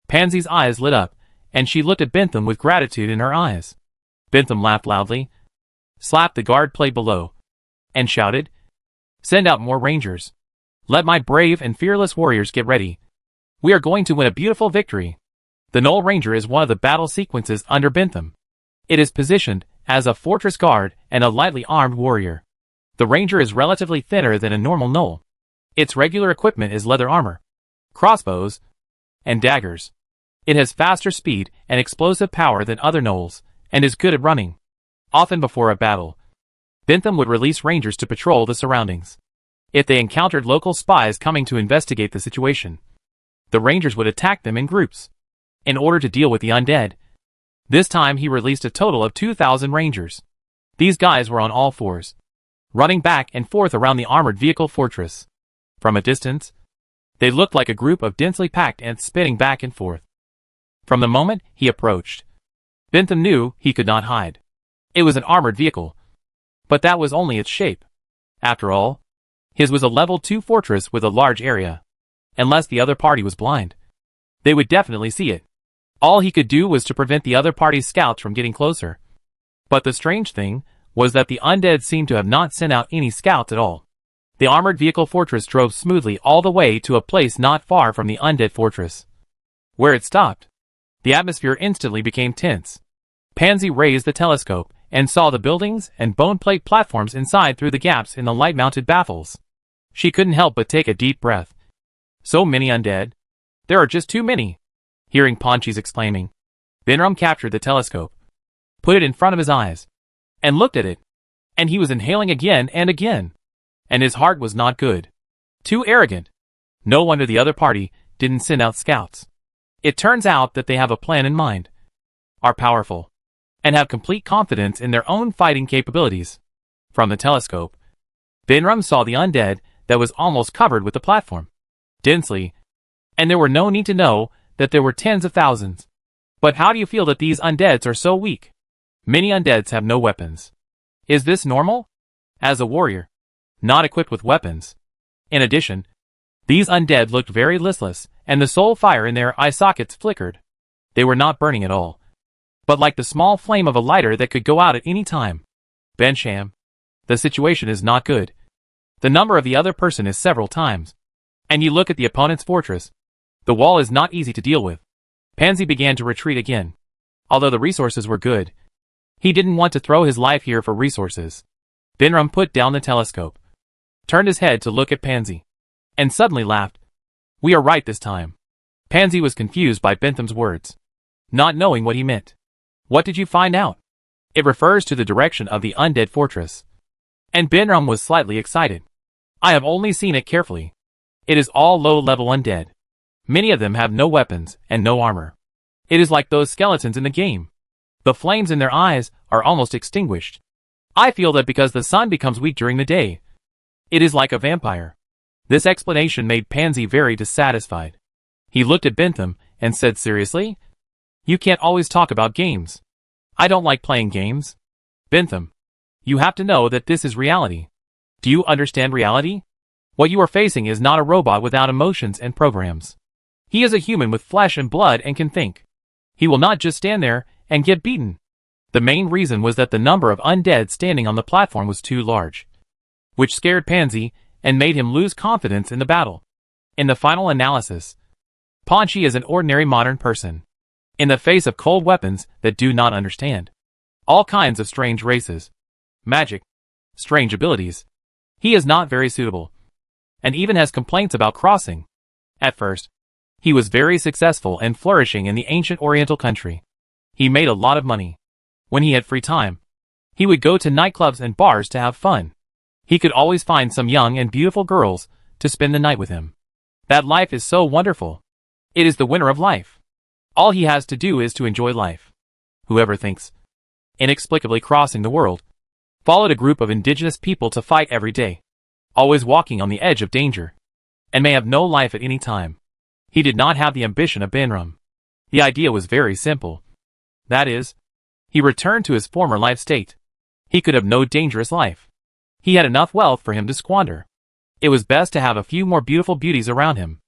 Pansy's eyes lit up, and she looked at Bentham with gratitude in her eyes. Bentham laughed loudly, slapped the guard plate below, and shouted, Send out more rangers. Let my brave and fearless warriors get ready. We are going to win a beautiful victory. The Knoll Ranger is one of the battle sequences under Bentham. It is positioned as a fortress guard and a lightly armed warrior. The Ranger is relatively thinner than a normal Knoll. Its regular equipment is leather armor, crossbows, and daggers. It has faster speed and explosive power than other gnolls, and is good at running. Often before a battle, Bentham would release rangers to patrol the surroundings. If they encountered local spies coming to investigate the situation, the rangers would attack them in groups. In order to deal with the undead, this time he released a total of 2,000 rangers. These guys were on all fours, running back and forth around the armored vehicle fortress. From a distance, they looked like a group of densely packed ants spinning back and forth. From the moment he approached, Bentham knew he could not hide. It was an armored vehicle, but that was only its shape. After all, his was a level 2 fortress with a large area. Unless the other party was blind, they would definitely see it. All he could do was to prevent the other party's scouts from getting closer. But the strange thing was that the undead seemed to have not sent out any scouts at all. The armored vehicle fortress drove smoothly all the way to a place not far from the undead fortress. Where it stopped, the atmosphere instantly became tense. Pansy raised the telescope and saw the buildings and bone plate platforms inside through the gaps in the light-mounted baffles. She couldn't help but take a deep breath. So many undead. There are just too many. Hearing Ponchi's exclaiming, Benram captured the telescope, put it in front of his eyes, and looked at it. And he was inhaling again and again. And his heart was not good. Too arrogant. No wonder the other party didn't send out scouts. It turns out that they have a plan in mind, are powerful, and have complete confidence in their own fighting capabilities. From the telescope, Benram saw the undead that was almost covered with the platform, densely, and there were no need to know that there were tens of thousands. But how do you feel that these undeads are so weak? Many undeads have no weapons. Is this normal? As a warrior, not equipped with weapons. In addition, these undead looked very listless, and the soul fire in their eye sockets flickered. They were not burning at all, but like the small flame of a lighter that could go out at any time. Bensham, the situation is not good. The number of the other person is several times. And you look at the opponent's fortress. The wall is not easy to deal with. Pansy began to retreat again. Although the resources were good, he didn't want to throw his life here for resources. Benram put down the telescope, turned his head to look at Pansy, and suddenly laughed. We are right this time. Pansy was confused by Bentham's words, not knowing what he meant. What did you find out? It refers to the direction of the undead fortress. And Benram was slightly excited. I have only seen it carefully. It is all low-level undead. Many of them have no weapons and no armor. It is like those skeletons in the game. The flames in their eyes are almost extinguished. I feel that because the sun becomes weak during the day, it is like a vampire. This explanation made Pansy very dissatisfied. He looked at Bentham and said seriously, You can't always talk about games. I don't like playing games. Bentham, you have to know that this is reality. Do you understand reality? What you are facing is not a robot without emotions and programs. He is a human with flesh and blood and can think. He will not just stand there and get beaten. The main reason was that the number of undead standing on the platform was too large, which scared Pansy and made him lose confidence in the battle. In the final analysis, Ponchi is an ordinary modern person, in the face of cold weapons that do not understand all kinds of strange races, magic, strange abilities. He is not very suitable, and even has complaints about crossing. At first, he was very successful and flourishing in the ancient Oriental country. He made a lot of money. When he had free time, he would go to nightclubs and bars to have fun. He could always find some young and beautiful girls to spend the night with him. That life is so wonderful. It is the winner of life. All he has to do is to enjoy life. Whoever thinks inexplicably crossing the world followed a group of indigenous people to fight every day, always walking on the edge of danger, and may have no life at any time. He did not have the ambition of Benram. The idea was very simple. That is, he returned to his former life state. He could have no dangerous life. He had enough wealth for him to squander. It was best to have a few more beautiful beauties around him.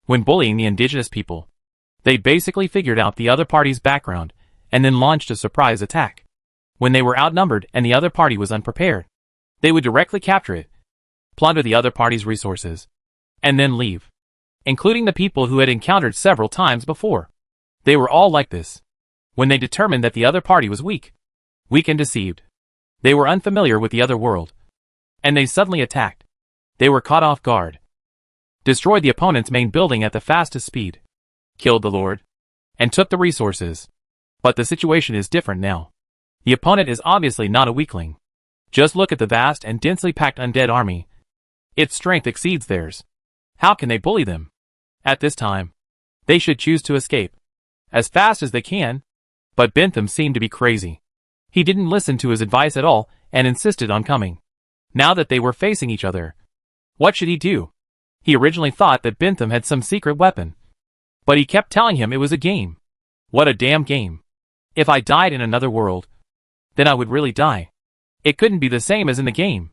When bullying the indigenous people, they basically figured out the other party's background and then launched a surprise attack. When they were outnumbered and the other party was unprepared, they would directly capture it, plunder the other party's resources, and then leave, including the people who had encountered several times before. They were all like this. When they determined that the other party was weak and deceived, they were unfamiliar with the other world, and they suddenly attacked. They were caught off guard, destroyed the opponent's main building at the fastest speed, killed the lord, and took the resources. But the situation is different now. The opponent is obviously not a weakling. Just look at the vast and densely packed undead army. Its strength exceeds theirs. How can they bully them? At this time, they should choose to escape as fast as they can. But Bentham seemed to be crazy. He didn't listen to his advice at all and insisted on coming. Now that they were facing each other, what should he do? He originally thought that Bentham had some secret weapon. But he kept telling him it was a game. What a damn game. If I died in another world, then I would really die. It couldn't be the same as in the game.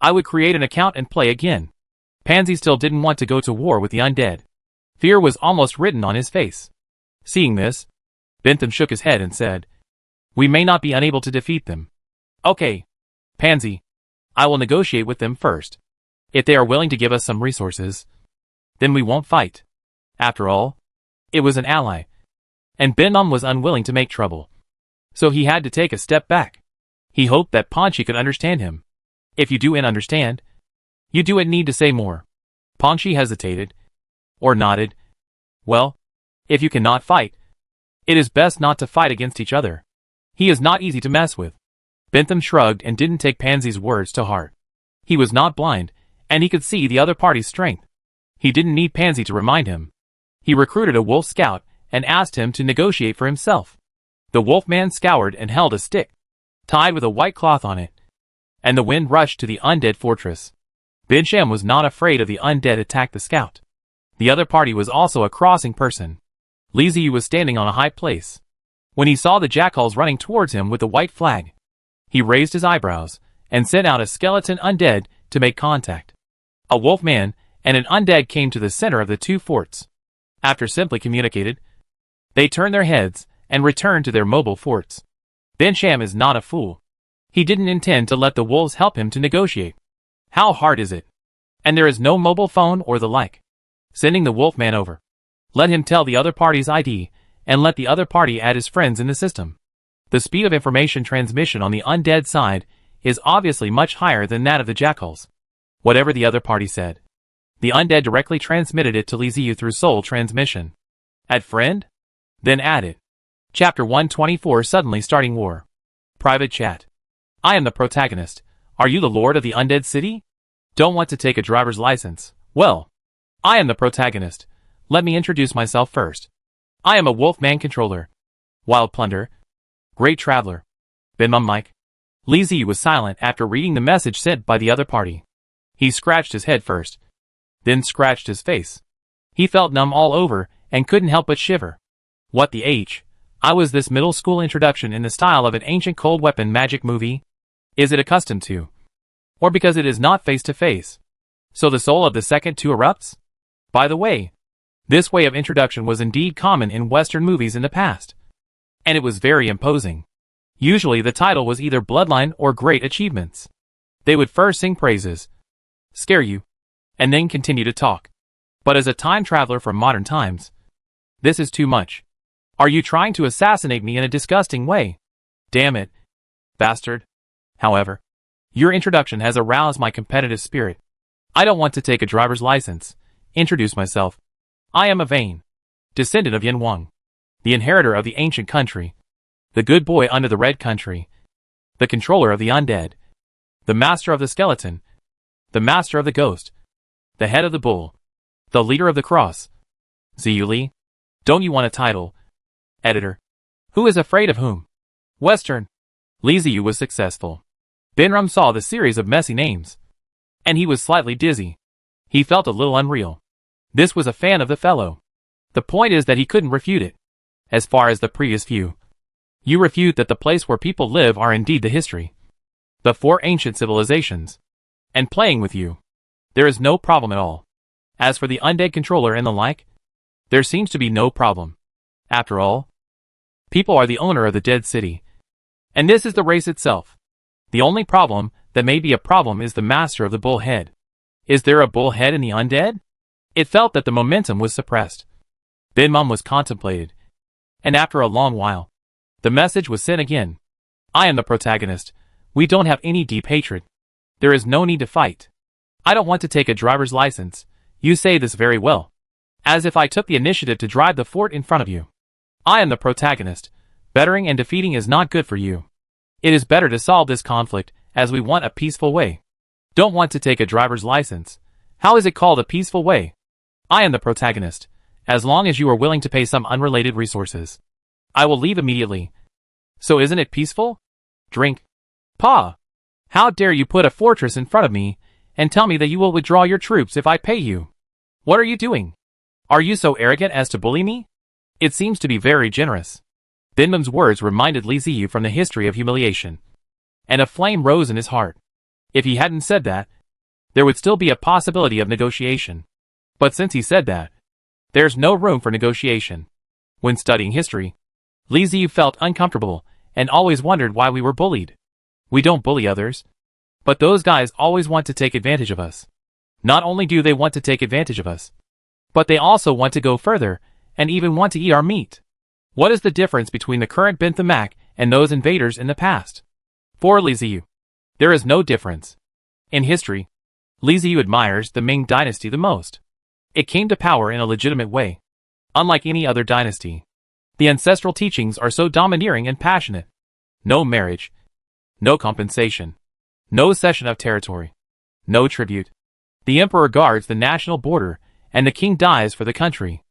I would create an account and play again. Pansy still didn't want to go to war with the undead. Fear was almost written on his face. Seeing this, Bentham shook his head and said, "We may not be unable to defeat them. Okay, Pansy, I will negotiate with them first. If they are willing to give us some resources, then we won't fight." After all, it was an ally, and Bentham was unwilling to make trouble. So he had to take a step back. He hoped that Pansy could understand him. If you do understand, you do need to say more. Pansy hesitated, or nodded. Well, if you cannot fight, it is best not to fight against each other. He is not easy to mess with. Bentham shrugged and didn't take Pansy's words to heart. He was not blind, and he could see the other party's strength. He didn't need Pansy to remind him. He recruited a wolf scout and asked him to negotiate for himself. The wolfman scoured and held a stick, tied with a white cloth on it, and the wind rushed to the undead fortress. Bensham was not afraid of the undead attack the scout. The other party was also a crossing person. Liziu was standing on a high place. When he saw the jackals running towards him with the white flag, he raised his eyebrows and sent out a skeleton undead to make contact. A wolfman and an undead came to the center of the two forts. After simply communicated, they turned their heads and returned to their mobile forts. Bensham is not a fool. He didn't intend to let the wolves help him to negotiate. How hard is it? And there is no mobile phone or the like. Sending the wolfman over. Let him tell the other party's ID, and let the other party add his friends in the system. The speed of information transmission on the undead side is obviously much higher than that of the jackals. Whatever the other party said, the undead directly transmitted it to Liziu through soul transmission. Add friend? Then add it. Chapter 124 Suddenly Starting War. Private chat. I am the protagonist. Are you the lord of the undead city? Don't want to take a driver's license. Well, I am the protagonist. Let me introduce myself first. I am a wolfman controller. Wild plunder. Great traveler. Benmum Mike. Liziu was silent after reading the message sent by the other party. He scratched his head first, then scratched his face. He felt numb all over and couldn't help but shiver. What the H? I was this middle school introduction in the style of an ancient cold weapon magic movie? Is it accustomed to? Or because it is not face to face? So the soul of the second two erupts? By the way, this way of introduction was indeed common in Western movies in the past. And it was very imposing. Usually the title was either Bloodline or Great Achievements. They would first sing praises, scare you, and then continue to talk. But as a time traveler from modern times, this is too much. Are you trying to assassinate me in a disgusting way? Damn it, bastard. However, your introduction has aroused my competitive spirit. I don't want to take a driver's license. Introduce myself. I am a Vane, descendant of Yin Wang, the inheritor of the ancient country, the good boy under the red country, the controller of the undead, the master of the skeleton, the master of the ghost, the head of the bull, the leader of the cross. Ziyu Li, don't you want a title? Editor. Who is afraid of whom? Western. Li Ziyu was successful. Benrum saw the series of messy names, and he was slightly dizzy. He felt a little unreal. This was a fan of the fellow. The point is that he couldn't refute it. As far as the previous few, you refute that the place where people live are indeed the history, the four ancient civilizations, and playing with you, there is no problem at all. As for the undead controller and the like, there seems to be no problem. After all, people are the owner of the dead city, and this is the race itself. The only problem that may be a problem is the master of the bull head. Is there a bull head in the undead? It felt that the momentum was suppressed. Benmum was contemplated, and after a long while, the message was sent again. I am the protagonist. We don't have any deep hatred. There is no need to fight. I don't want to take a driver's license. You say this very well, as if I took the initiative to drive the fort in front of you. I am the protagonist. Bettering and defeating is not good for you. It is better to solve this conflict, as we want a peaceful way. Don't want to take a driver's license. How is it called a peaceful way? I am the protagonist. As long as you are willing to pay some unrelated resources, I will leave immediately. So isn't it peaceful? Drink. Pa! How dare you put a fortress in front of me, and tell me that you will withdraw your troops if I pay you? What are you doing? Are you so arrogant as to bully me? It seems to be very generous. Binbam's words reminded Li Ziyu from the history of humiliation, and a flame rose in his heart. If he hadn't said that, there would still be a possibility of negotiation. But since he said that, there's no room for negotiation. When studying history, Li Ziyu felt uncomfortable and always wondered why we were bullied. We don't bully others, but those guys always want to take advantage of us. Not only do they want to take advantage of us, but they also want to go further and even want to eat our meat. What is the difference between the current Binthamak and those invaders in the past? For Li Ziyu, there is no difference. In history, Li Ziyu admires the Ming dynasty the most. It came to power in a legitimate way. Unlike any other dynasty, the ancestral teachings are so domineering and passionate. No marriage, no compensation, no cession of territory, no tribute. The emperor guards the national border, and the king dies for the country.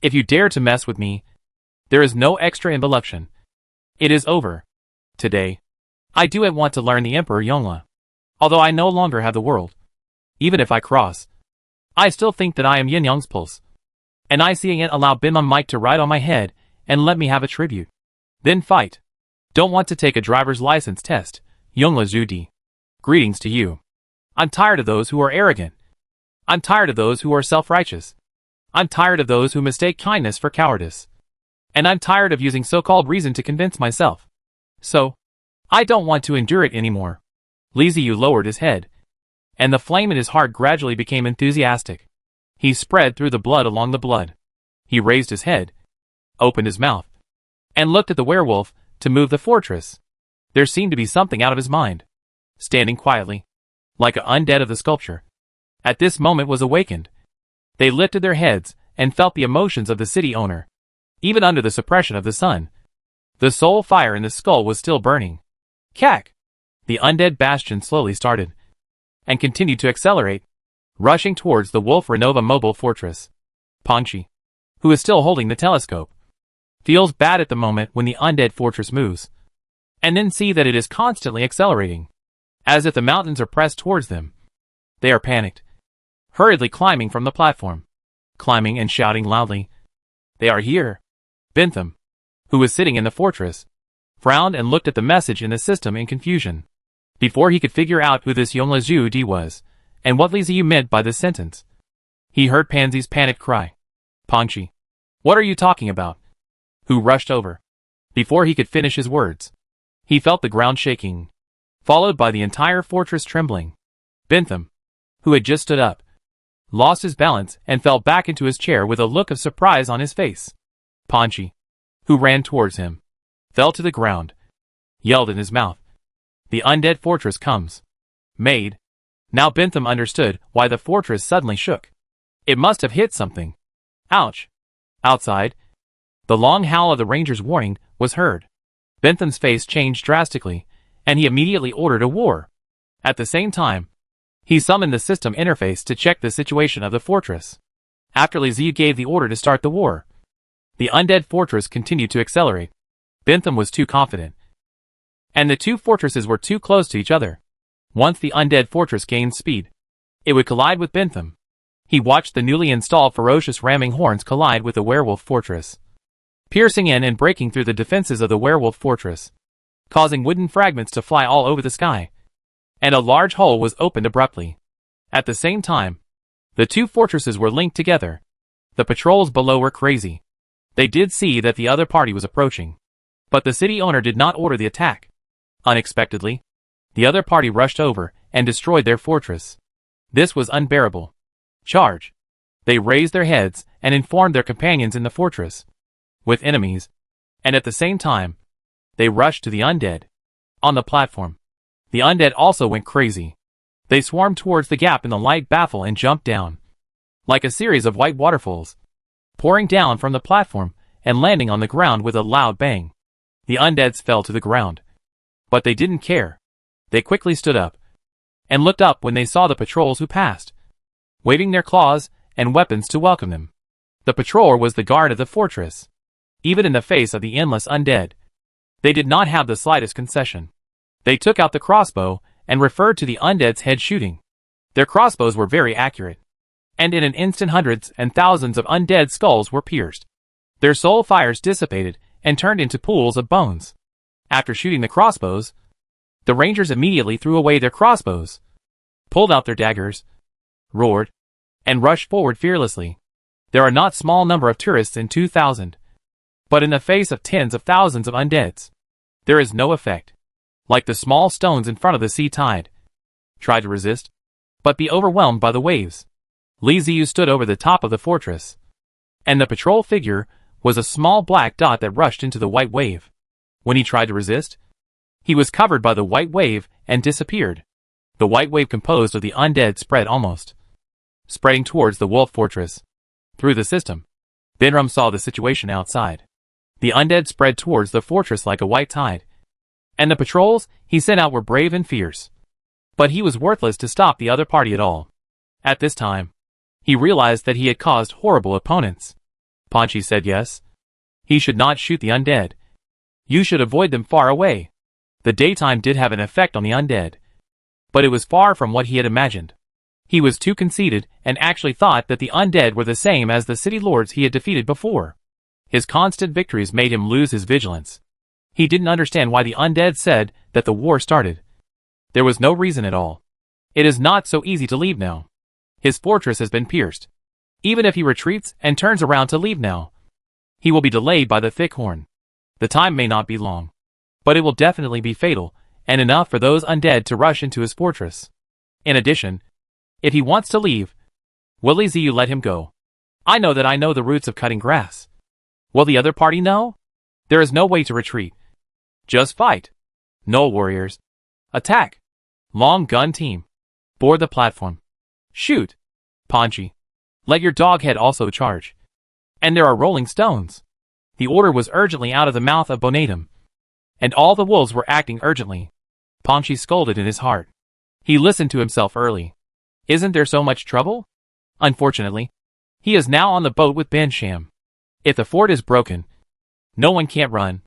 If you dare to mess with me, there is no extra involution. It is over. Today, I do want to learn the Emperor Yongle. Although I no longer have the world. Even if I cross, I still think that I am Yin Yang's pulse. And I see it allow Binmum Mike to ride on my head and let me have a tribute. Then fight. Don't want to take a driver's license test, Yongle Zudi. Greetings to you. I'm tired of those who are arrogant. I'm tired of those who are self-righteous. I'm tired of those who mistake kindness for cowardice. And I'm tired of using so-called reason to convince myself. So, I don't want to endure it anymore. Li Ziyu lowered his head, and the flame in his heart gradually became enthusiastic. He spread through the blood along the blood. He raised his head, opened his mouth, and looked at the werewolf to move the fortress. There seemed to be something out of his mind. Standing quietly, like an undead of the sculpture, at this moment was awakened. They lifted their heads and felt the emotions of the city owner. Even under the suppression of the sun, the soul fire in the skull was still burning. Cack! The undead bastion slowly started, and continued to accelerate, rushing towards the Wolf Renova mobile fortress. Panchi, who is still holding the telescope, feels bad at the moment when the undead fortress moves, and then see that it is constantly accelerating, as if the mountains are pressed towards them. They are panicked, hurriedly climbing from the platform, climbing and shouting loudly. They are here. Bintham, who was sitting in the fortress, frowned and looked at the message in the system in confusion. Before he could figure out who this Yongle Zudi was, and what Li Ziyu meant by this sentence, he heard Pansy's panicked cry. Panchi, what are you talking about? Who rushed over. Before he could finish his words, he felt the ground shaking, followed by the entire fortress trembling. Bintham, who had just stood up, lost his balance and fell back into his chair with a look of surprise on his face. Panchi, who ran towards him, fell to the ground, yelled in his mouth. The undead fortress comes. Maid. Now Bintham understood why the fortress suddenly shook. It must have hit something. Ouch. Outside, the long howl of the ranger's warning was heard. Bentham's face changed drastically, and he immediately ordered a war. At the same time, he summoned the system interface to check the situation of the fortress. After Li Ziyu gave the order to start the war, the undead fortress continued to accelerate. Bintham was too confident, and the two fortresses were too close to each other. Once the undead fortress gained speed, it would collide with Bintham. He watched the newly installed ferocious ramming horns collide with the werewolf fortress, piercing in and breaking through the defenses of the werewolf fortress, causing wooden fragments to fly all over the sky, and a large hole was opened abruptly. At the same time, the two fortresses were linked together. The patrols below were crazy. They did see that the other party was approaching, but the city owner did not order the attack. Unexpectedly, the other party rushed over and destroyed their fortress. This was unbearable. Charge! They raised their heads and informed their companions in the fortress, with enemies, and at the same time, they rushed to the undead. On the platform, the undead also went crazy. They swarmed towards the gap in the light baffle and jumped down, like a series of white waterfalls, pouring down from the platform and landing on the ground with a loud bang. The undeads fell to the ground. But they didn't care. They quickly stood up and looked up when they saw the patrols who passed, waving their claws and weapons to welcome them. The patroller was the guard of the fortress. Even in the face of the endless undead, they did not have the slightest concession. They took out the crossbow and referred to the undead's head shooting. Their crossbows were very accurate, and in an instant hundreds and thousands of undead skulls were pierced. Their soul fires dissipated and turned into pools of bones. After shooting the crossbows, the rangers immediately threw away their crossbows, pulled out their daggers, roared, and rushed forward fearlessly. There are not small number of tourists in 2,000, but in the face of tens of thousands of undeads, there is no effect. Like the small stones in front of the sea tide. Try to resist, but be overwhelmed by the waves. Li Ziyu stood over the top of the fortress, and the patrol figure was a small black dot that rushed into the white wave. When he tried to resist, he was covered by the white wave and disappeared. The white wave composed of the undead spreading towards the wolf fortress. Through the system, Binram saw the situation outside. The undead spread towards the fortress like a white tide, and the patrols he sent out were brave and fierce. But he was worthless to stop the other party at all. At this time, he realized that he had caused horrible opponents. Panchi said yes. He should not shoot the undead. You should avoid them far away. The daytime did have an effect on the undead, but it was far from what he had imagined. He was too conceited and actually thought that the undead were the same as the city lords he had defeated before. His constant victories made him lose his vigilance. He didn't understand why the undead said that the war started. There was no reason at all. It is not so easy to leave now. His fortress has been pierced. Even if he retreats and turns around to leave now, he will be delayed by the thick horn. The time may not be long, but it will definitely be fatal, and enough for those undead to rush into his fortress. In addition, if he wants to leave, will Li Ziyu let him go? I know that I know the roots of cutting grass. Will the other party know? There is no way to retreat. Just fight. No warriors. Attack. Long gun team. Board the platform. Shoot. Panchi. Let your dog head also charge. And there are rolling stones. The order was urgently out of the mouth of Bonatum, and all the wolves were acting urgently. Panchi scolded in his heart. He listened to himself early. Isn't there so much trouble? Unfortunately, he is now on the boat with Bansham. If the fort is broken, no one can't run.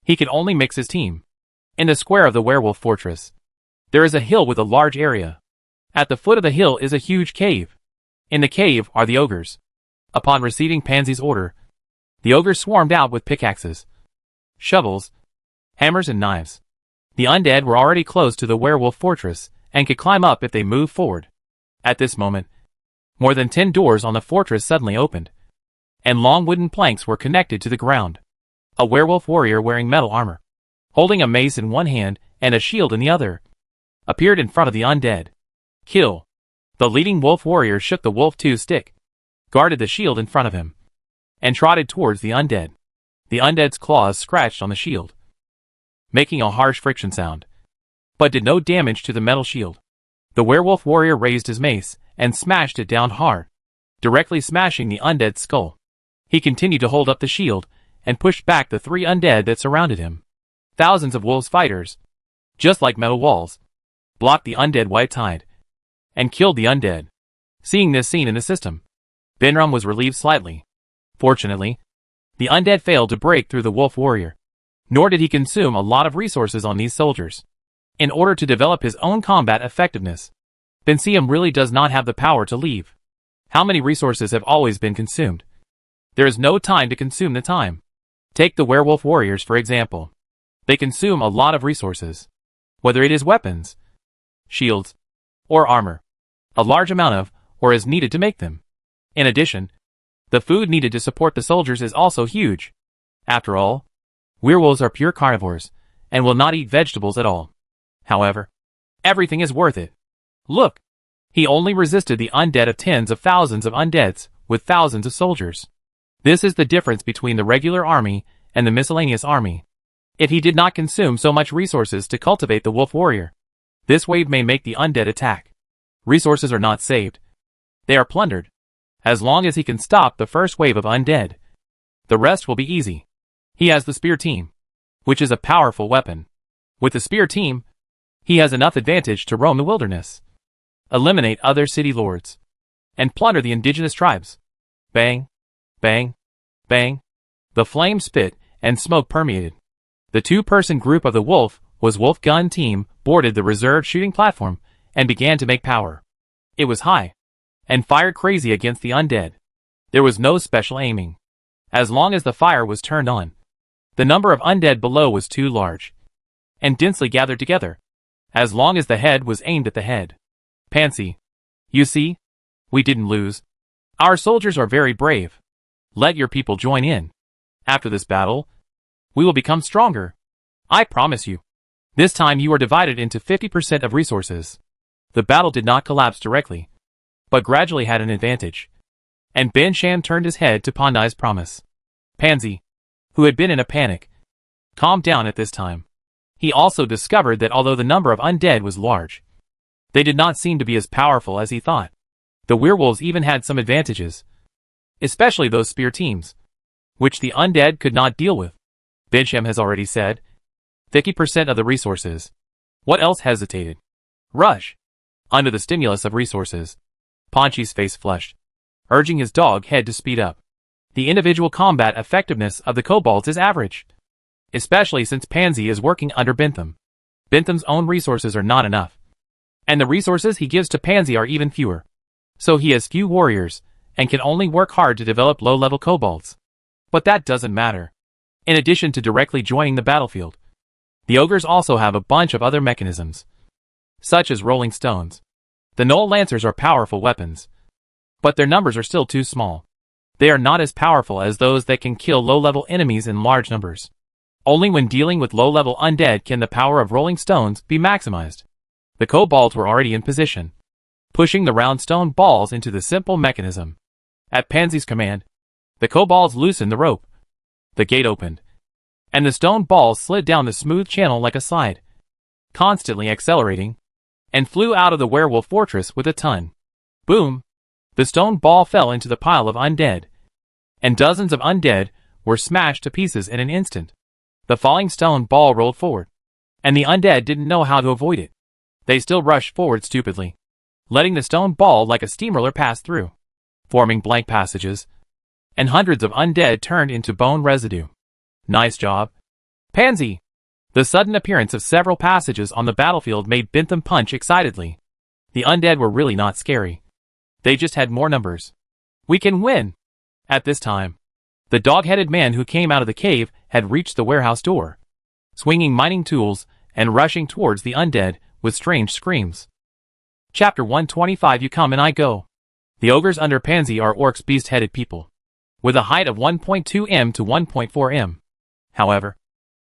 He can only mix his team. In the square of the werewolf fortress, there is a hill with a large area. At the foot of the hill is a huge cave. In the cave are the ogres. Upon receiving Pansy's order, the ogres swarmed out with pickaxes, shovels, hammers and knives. The undead were already close to the werewolf fortress and could climb up if they moved forward. At this moment, more than 10 doors on the fortress suddenly opened, and long wooden planks were connected to the ground. A werewolf warrior wearing metal armor, holding a mace in one hand and a shield in the other, appeared in front of the undead. Kill. The leading wolf warrior shook the wolf 2 stick, guarded the shield in front of him, and trotted towards the undead. The undead's claws scratched on the shield, making a harsh friction sound, but did no damage to the metal shield. The werewolf warrior raised his mace and smashed it down hard, directly smashing the undead's skull. He continued to hold up the shield and pushed back the 3 undead that surrounded him. Thousands of wolves fighters, just like metal walls, blocked the undead white tide and killed the undead. Seeing this scene in the system, Binram was relieved slightly. Fortunately, the undead failed to break through the wolf warrior, nor did he consume a lot of resources on these soldiers. In order to develop his own combat effectiveness, Bensiam really does not have the power to leave. How many resources have always been consumed? There is no time to consume the time. Take the werewolf warriors for example. They consume a lot of resources, whether it is weapons, shields, or armor. A large amount of, or is needed to make them. In addition, the food needed to support the soldiers is also huge. After all, werewolves are pure carnivores, and will not eat vegetables at all. However, everything is worth it. Look! He only resisted the undead of tens of thousands of undeads, with thousands of soldiers. This is the difference between the regular army and the miscellaneous army. If he did not consume so much resources to cultivate the wolf warrior, this wave may make the undead attack. Resources are not saved. They are plundered. As long as he can stop the first wave of undead, The rest will be easy. He has the spear team, which is a powerful weapon. With the spear team, he has enough advantage to roam the wilderness, eliminate other city lords, and plunder the indigenous tribes. Bang, bang, bang. The flame spit and smoke permeated. The two-person group of the Wolf was Wolf Gun team boarded the reserved shooting platform and began to make power. It was high and fired crazy against the undead. There was no special aiming. As long as the fire was turned on, the number of undead below was too large and densely gathered together, as long as the head was aimed at the head. Pansy, you see, we didn't lose. Our soldiers are very brave. Let your people join in. After this battle, we will become stronger. I promise you. This time you are divided into 50% of resources. The battle did not collapse directly, but gradually had an advantage. And Ben Sham turned his head to Pandai's promise. Pansy, who had been in a panic, calmed down at this time. He also discovered that although the number of undead was large, they did not seem to be as powerful as he thought. The werewolves even had some advantages, especially those spear teams, which the undead could not deal with. Bensham has already said, 50% of the resources. What else hesitated? Rush. Under the stimulus of resources, Ponchi's face flushed, urging his dog head to speed up. The individual combat effectiveness of the kobolds is average, especially since Pansy is working under Bentham. Bentham's own resources are not enough, and the resources he gives to Pansy are even fewer. So he has few warriors, and can only work hard to develop low-level kobolds. But that doesn't matter. In addition to directly joining the battlefield, the ogres also have a bunch of other mechanisms, such as rolling stones. The Knoll Lancers are powerful weapons, but their numbers are still too small. They are not as powerful as those that can kill low-level enemies in large numbers. Only when dealing with low-level undead can the power of rolling stones be maximized. The kobolds were already in position, pushing the round stone balls into the simple mechanism. At Pansy's command, the kobolds loosened the rope. The gate opened, and the stone balls slid down the smooth channel like a slide, constantly accelerating, and flew out of the werewolf fortress with a ton. Boom! The stone ball fell into the pile of undead, and dozens of undead were smashed to pieces in an instant. The falling stone ball rolled forward, and the undead didn't know how to avoid it. They still rushed forward stupidly, letting the stone ball like a steamroller pass through, forming blank passages, and hundreds of undead turned into bone residue. Nice job, Pansy! The sudden appearance of several passages on the battlefield made Bentham punch excitedly. The undead were really not scary. They just had more numbers. We can win! At this time, the dog-headed man who came out of the cave had reached the warehouse door, swinging mining tools and rushing towards the undead with strange screams. Chapter 125. You come and I go. The ogres under Pansy are orcs, beast-headed people, with a height of 1.2 m to 1.4 m. However,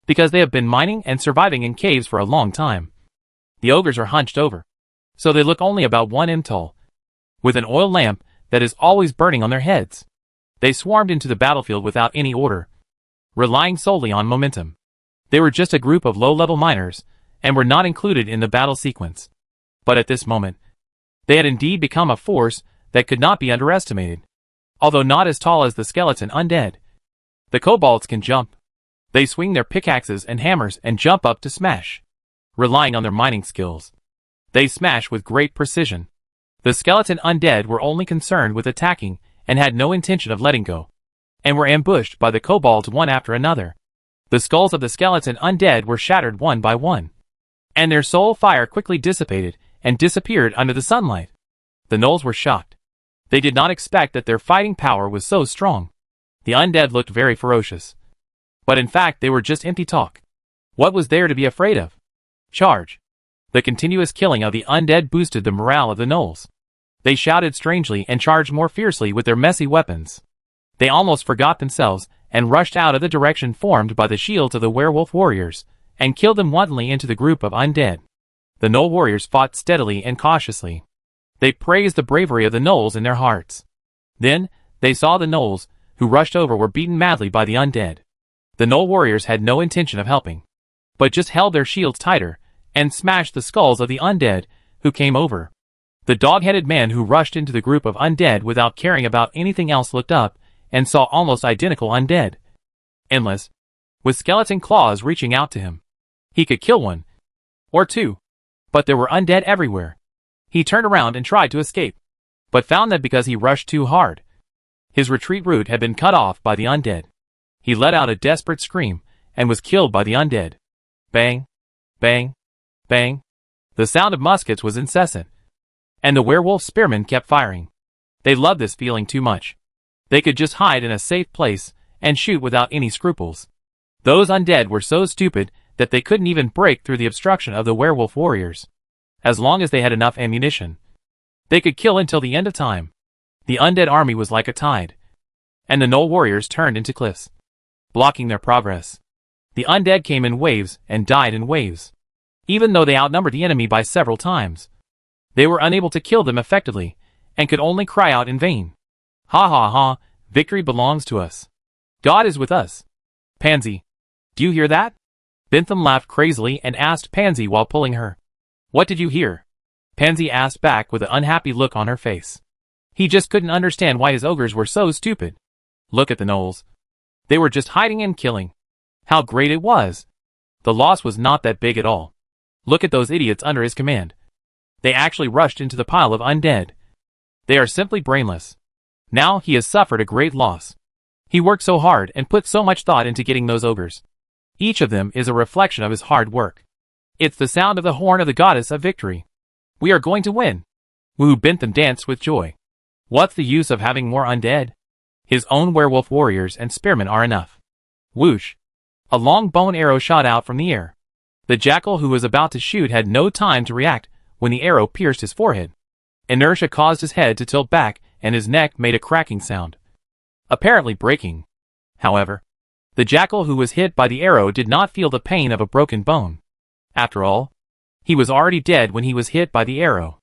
because they have been mining and surviving in caves for a long time, the ogres are hunched over, so they look only about 1 m tall, with an oil lamp that is always burning on their heads. They swarmed into the battlefield without any order, relying solely on momentum. They were just a group of low-level miners, and were not included in the battle sequence. But at this moment, they had indeed become a force that could not be underestimated. Although not as tall as the skeleton undead, the kobolds can jump. They swing their pickaxes and hammers and jump up to smash. Relying on their mining skills, they smash with great precision. The skeleton undead were only concerned with attacking and had no intention of letting go, and were ambushed by the kobolds one after another. The skulls of the skeleton undead were shattered one by one, and their soul fire quickly dissipated and disappeared under the sunlight. The gnolls were shocked. They did not expect that their fighting power was so strong. The undead looked very ferocious, but in fact they were just empty talk. What was there to be afraid of? Charge! The continuous killing of the undead boosted the morale of the gnolls. They shouted strangely and charged more fiercely with their messy weapons. They almost forgot themselves and rushed out of the direction formed by the shields of the werewolf warriors, and killed them wantonly into the group of undead. The gnoll warriors fought steadily and cautiously. They praised the bravery of the gnolls in their hearts. Then, they saw the gnolls, who rushed over, were beaten madly by the undead. The gnoll warriors had no intention of helping, but just held their shields tighter, and smashed the skulls of the undead, who came over. The dog-headed man who rushed into the group of undead without caring about anything else looked up, and saw almost identical undead. Endless. With skeleton claws reaching out to him. He could kill one. Or two. But there were undead everywhere. He turned around and tried to escape. But found that because he rushed too hard, his retreat route had been cut off by the undead. He let out a desperate scream, and was killed by the undead. Bang. Bang. Bang. The sound of muskets was incessant. And the werewolf spearmen kept firing. They loved this feeling too much. They could just hide in a safe place, and shoot without any scruples. Those undead were so stupid that they couldn't even break through the obstruction of the werewolf warriors. As long as they had enough ammunition, they could kill until the end of time. The undead army was like a tide. And the gnoll warriors turned into cliffs, blocking their progress. The undead came in waves and died in waves. Even though they outnumbered the enemy by several times, they were unable to kill them effectively, and could only cry out in vain. Ha ha ha, victory belongs to us. God is with us. Pansy, do you hear that? Bentham laughed crazily and asked Pansy while pulling her. What did you hear? Pansy asked back with an unhappy look on her face. He just couldn't understand why his ogres were so stupid. Look at the gnolls. They were just hiding and killing. How great it was. The loss was not that big at all. Look at those idiots under his command. They actually rushed into the pile of undead. They are simply brainless. Now he has suffered a great loss. He worked so hard and put so much thought into getting those ogres. Each of them is a reflection of his hard work. It's the sound of the horn of the goddess of victory. We are going to win. Woo! Bentham danced with joy. What's the use of having more undead? His own werewolf warriors and spearmen are enough. Whoosh! A long bone arrow shot out from the air. The jackal who was about to shoot had no time to react when the arrow pierced his forehead. Inertia caused his head to tilt back and his neck made a cracking sound, apparently breaking. However, the jackal who was hit by the arrow did not feel the pain of a broken bone. After all, he was already dead when he was hit by the arrow.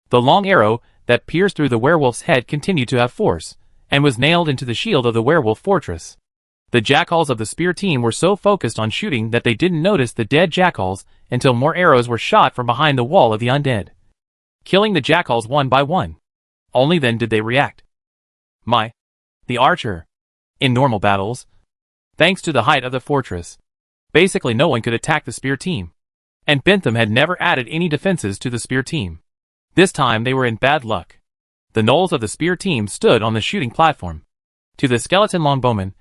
The long arrow that pierced through the werewolf's head continued to have force, and was nailed into the shield of the werewolf fortress. The jackals of the spear team were so focused on shooting that they didn't notice the dead jackals until more arrows were shot from behind the wall of the undead, killing the jackals one by one. Only then did they react. The archer. In normal battles, thanks to the height of the fortress, basically no one could attack the spear team. And Bentham had never added any defenses to the spear team. This time they were in bad luck. The gnolls of the spear team stood on the shooting platform. To the skeleton longbowmen,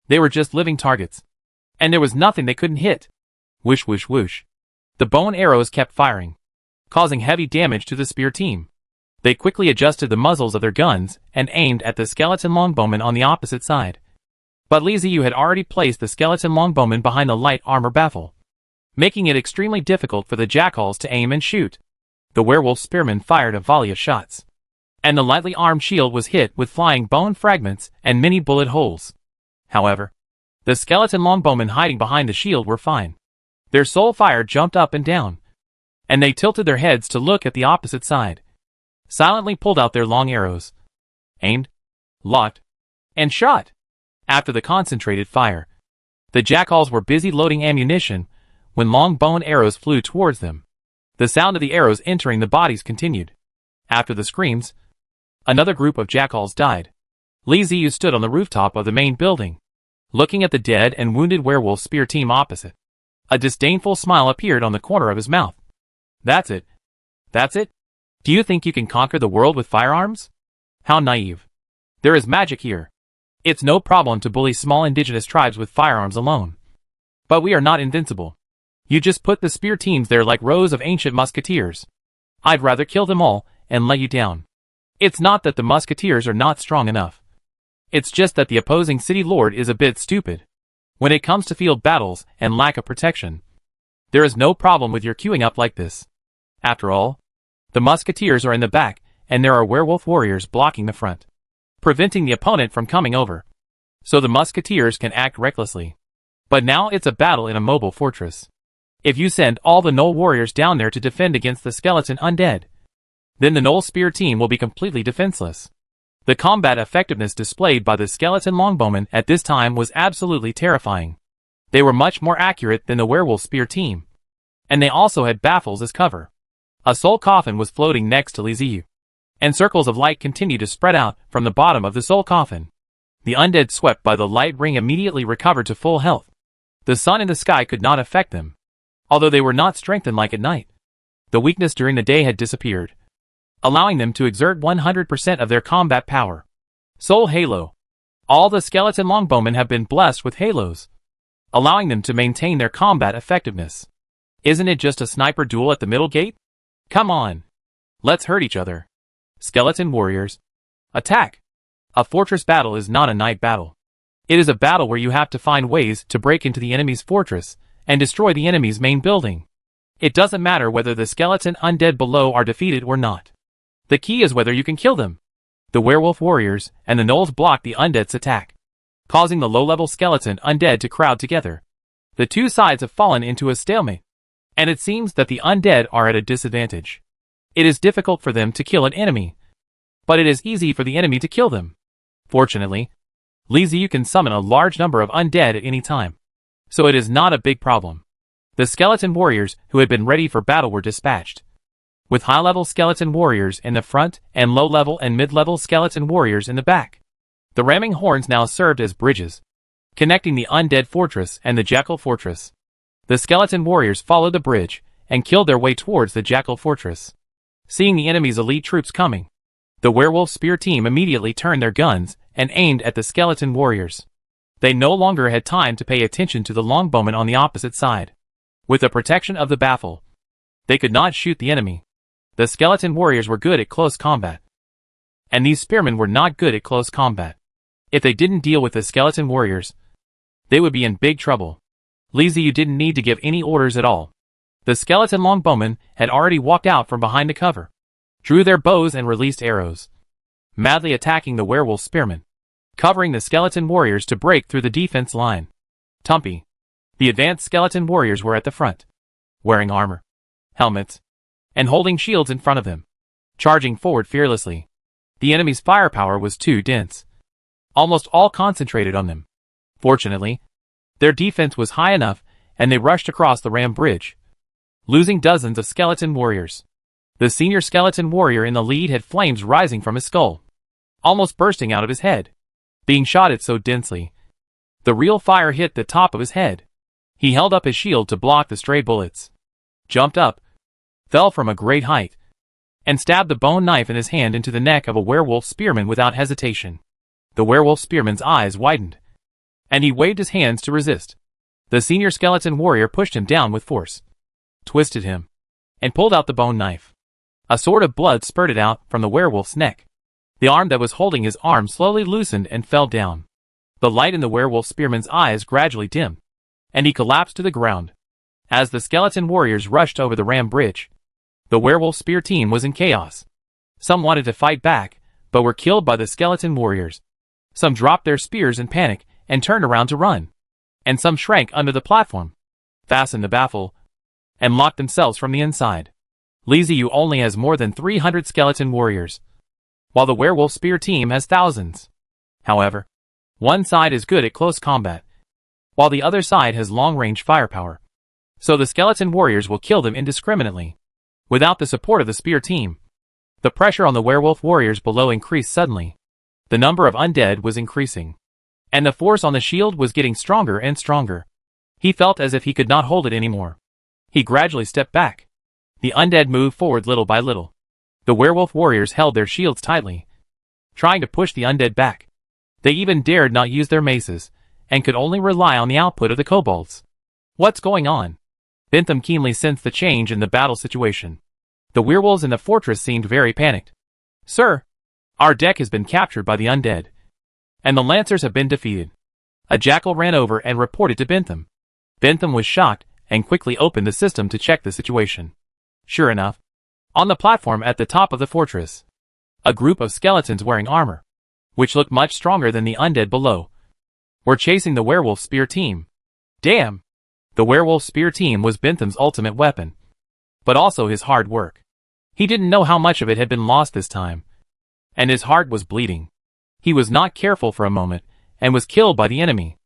they were just living targets. And there was nothing they couldn't hit. Whoosh whoosh whoosh. The bone arrows kept firing, causing heavy damage to the spear team. They quickly adjusted the muzzles of their guns and aimed at the skeleton longbowmen on the opposite side. But Li Ziyu had already placed the skeleton longbowmen behind the light armor baffle, making it extremely difficult for the jackals to aim and shoot. The werewolf spearmen fired a volley of shots, and the lightly armed shield was hit with flying bone fragments and many bullet holes. However, the skeleton longbowmen hiding behind the shield were fine. Their soul fire jumped up and down, and they tilted their heads to look at the opposite side, silently pulled out their long arrows, aimed, locked, and shot. After the concentrated fire, the jackals were busy loading ammunition when long bone arrows flew towards them. The sound of the arrows entering the bodies continued. After the screams, another group of jackals died. Li Ziyu stood on the rooftop of the main building, looking at the dead and wounded werewolf spear team opposite. A disdainful smile appeared on the corner of his mouth. That's it. That's it? Do you think you can conquer the world with firearms? How naive. There is magic here. It's no problem to bully small indigenous tribes with firearms alone. But we are not invincible. You just put the spear teams there like rows of ancient musketeers. I'd rather kill them all and let you down. It's not that the musketeers are not strong enough. It's just that the opposing city lord is a bit stupid. When it comes to field battles and lack of protection, there is no problem with your queuing up like this. After all, the musketeers are in the back, and there are werewolf warriors blocking the front, preventing the opponent from coming over. So the musketeers can act recklessly. But now it's a battle in a mobile fortress. If you send all the gnoll warriors down there to defend against the skeleton undead, then the gnoll spear team will be completely defenseless. The combat effectiveness displayed by the skeleton longbowmen at this time was absolutely terrifying. They were much more accurate than the werewolf spear team. And they also had baffles as cover. A soul coffin was floating next to Li Ziyu, and circles of light continued to spread out from the bottom of the soul coffin. The undead swept by the light ring immediately recovered to full health. The sun in the sky could not affect them, although they were not strengthened like at night. The weakness during the day had disappeared, allowing them to exert 100% of their combat power. Soul Halo. All the skeleton longbowmen have been blessed with halos, allowing them to maintain their combat effectiveness. Isn't it just a sniper duel at the middle gate? Come on. Let's hurt each other. Skeleton warriors. Attack. A fortress battle is not a night battle. It is a battle where you have to find ways to break into the enemy's fortress and destroy the enemy's main building. It doesn't matter whether the skeleton undead below are defeated or not. The key is whether you can kill them. The werewolf warriors and the gnolls blocked the undead's attack, causing the low-level skeleton undead to crowd together. The two sides have fallen into a stalemate, and it seems that the undead are at a disadvantage. It is difficult for them to kill an enemy, but it is easy for the enemy to kill them. Fortunately, Liziu can summon a large number of undead at any time, so it is not a big problem. The skeleton warriors who had been ready for battle were dispatched, with high-level skeleton warriors in the front and low-level and mid-level skeleton warriors in the back. The ramming horns now served as bridges, connecting the undead fortress and the jackal fortress. The skeleton warriors followed the bridge and killed their way towards the jackal fortress. Seeing the enemy's elite troops coming, the werewolf spear team immediately turned their guns and aimed at the skeleton warriors. They no longer had time to pay attention to the longbowmen on the opposite side. With the protection of the baffle, they could not shoot the enemy. The skeleton warriors were good at close combat, and these spearmen were not good at close combat. If they didn't deal with the skeleton warriors, they would be in big trouble. Liziu didn't need to give any orders at all. The skeleton longbowmen had already walked out from behind the cover, drew their bows and released arrows, madly attacking the werewolf spearmen, covering the skeleton warriors to break through the defense line. Tumpy. The advanced skeleton warriors were at the front, wearing armor, helmets, and holding shields in front of them, charging forward fearlessly. The enemy's firepower was too dense, almost all concentrated on them. Fortunately, their defense was high enough, and they rushed across the ram bridge, losing dozens of skeleton warriors. The senior skeleton warrior in the lead had flames rising from his skull, almost bursting out of his head, being shot at so densely. The real fire hit the top of his head. He held up his shield to block the stray bullets, jumped up, fell from a great height, and stabbed the bone knife in his hand into the neck of a werewolf spearman without hesitation. The werewolf spearman's eyes widened, and he waved his hands to resist. The senior skeleton warrior pushed him down with force, twisted him, and pulled out the bone knife. A sword of blood spurted out from the werewolf's neck. The arm that was holding his arm slowly loosened and fell down. The light in the werewolf spearman's eyes gradually dimmed, and he collapsed to the ground. As the skeleton warriors rushed over the ram bridge, the werewolf spear team was in chaos. Some wanted to fight back, but were killed by the skeleton warriors. Some dropped their spears in panic and turned around to run. And some shrank under the platform, fastened the baffle, and locked themselves from the inside. Liziu only has more than 300 skeleton warriors, while the werewolf spear team has thousands. However, one side is good at close combat, while the other side has long-range firepower. So the skeleton warriors will kill them indiscriminately. Without the support of the spear team, the pressure on the werewolf warriors below increased suddenly. The number of undead was increasing, and the force on the shield was getting stronger and stronger. He felt as if he could not hold it anymore. He gradually stepped back. The undead moved forward little by little. The werewolf warriors held their shields tightly, trying to push the undead back. They even dared not use their maces, and could only rely on the output of the kobolds. What's going on? Bentham keenly sensed the change in the battle situation. The werewolves in the fortress seemed very panicked. "Sir, our deck has been captured by the undead, and the lancers have been defeated." A jackal ran over and reported to Bentham. Bentham was shocked and quickly opened the system to check the situation. Sure enough, on the platform at the top of the fortress, a group of skeletons wearing armor, which looked much stronger than the undead below, were chasing the werewolf spear team. Damn! The werewolf spear team was Bentham's ultimate weapon, but also his hard work. He didn't know how much of it had been lost this time, and his heart was bleeding. He was not careful for a moment, and was killed by the enemy.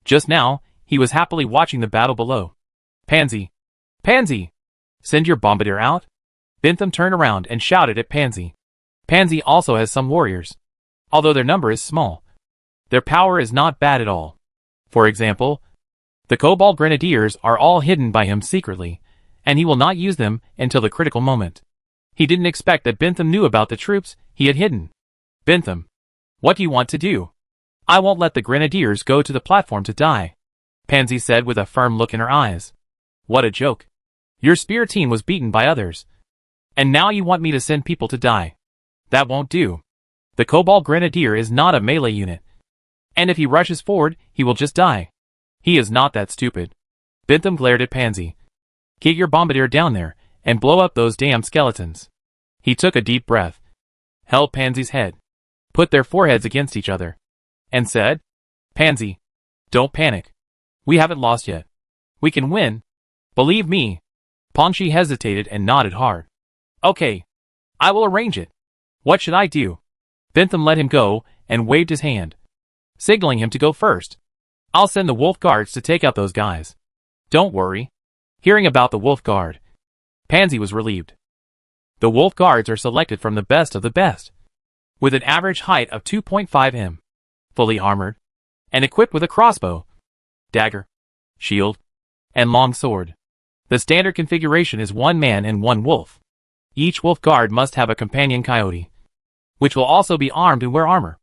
Just now, he was happily watching the battle below. "Pansy! Pansy! Send your bombardier out!" Bentham turned around and shouted at Pansy. Pansy also has some warriors, although their number is small. Their power is not bad at all. For example, the Kobold Grenadiers are all hidden by him secretly, and he will not use them until the critical moment. He didn't expect that Bentham knew about the troops he had hidden. Bentham, what do you want to do? I won't let the Grenadiers go to the platform to die, Pansy said with a firm look in her eyes. What a joke. Your spear team was beaten by others. And now you want me to send people to die. That won't do. The Kobold Grenadier is not a melee unit. And if he rushes forward, he will just die. He is not that stupid. Bentham glared at Pansy. Get your bombardier down there, and blow up those damn skeletons. He took a deep breath, held Pansy's head, put their foreheads against each other, and said, Pansy, don't panic. We haven't lost yet. We can win. Believe me. Pansy hesitated and nodded hard. Okay. I will arrange it. What should I do? Bentham let him go and waved his hand, signaling him to go first. I'll send the Wolf Guards to take out those guys. Don't worry. Hearing about the Wolf Guard, Pansy was relieved. The Wolf Guards are selected from the best of the best, with an average height of 2.5 m, fully armored, and equipped with a crossbow, dagger, shield, and long sword. The standard configuration is 1 man and 1 wolf. Each Wolf Guard must have a companion coyote, which will also be armed and wear armor.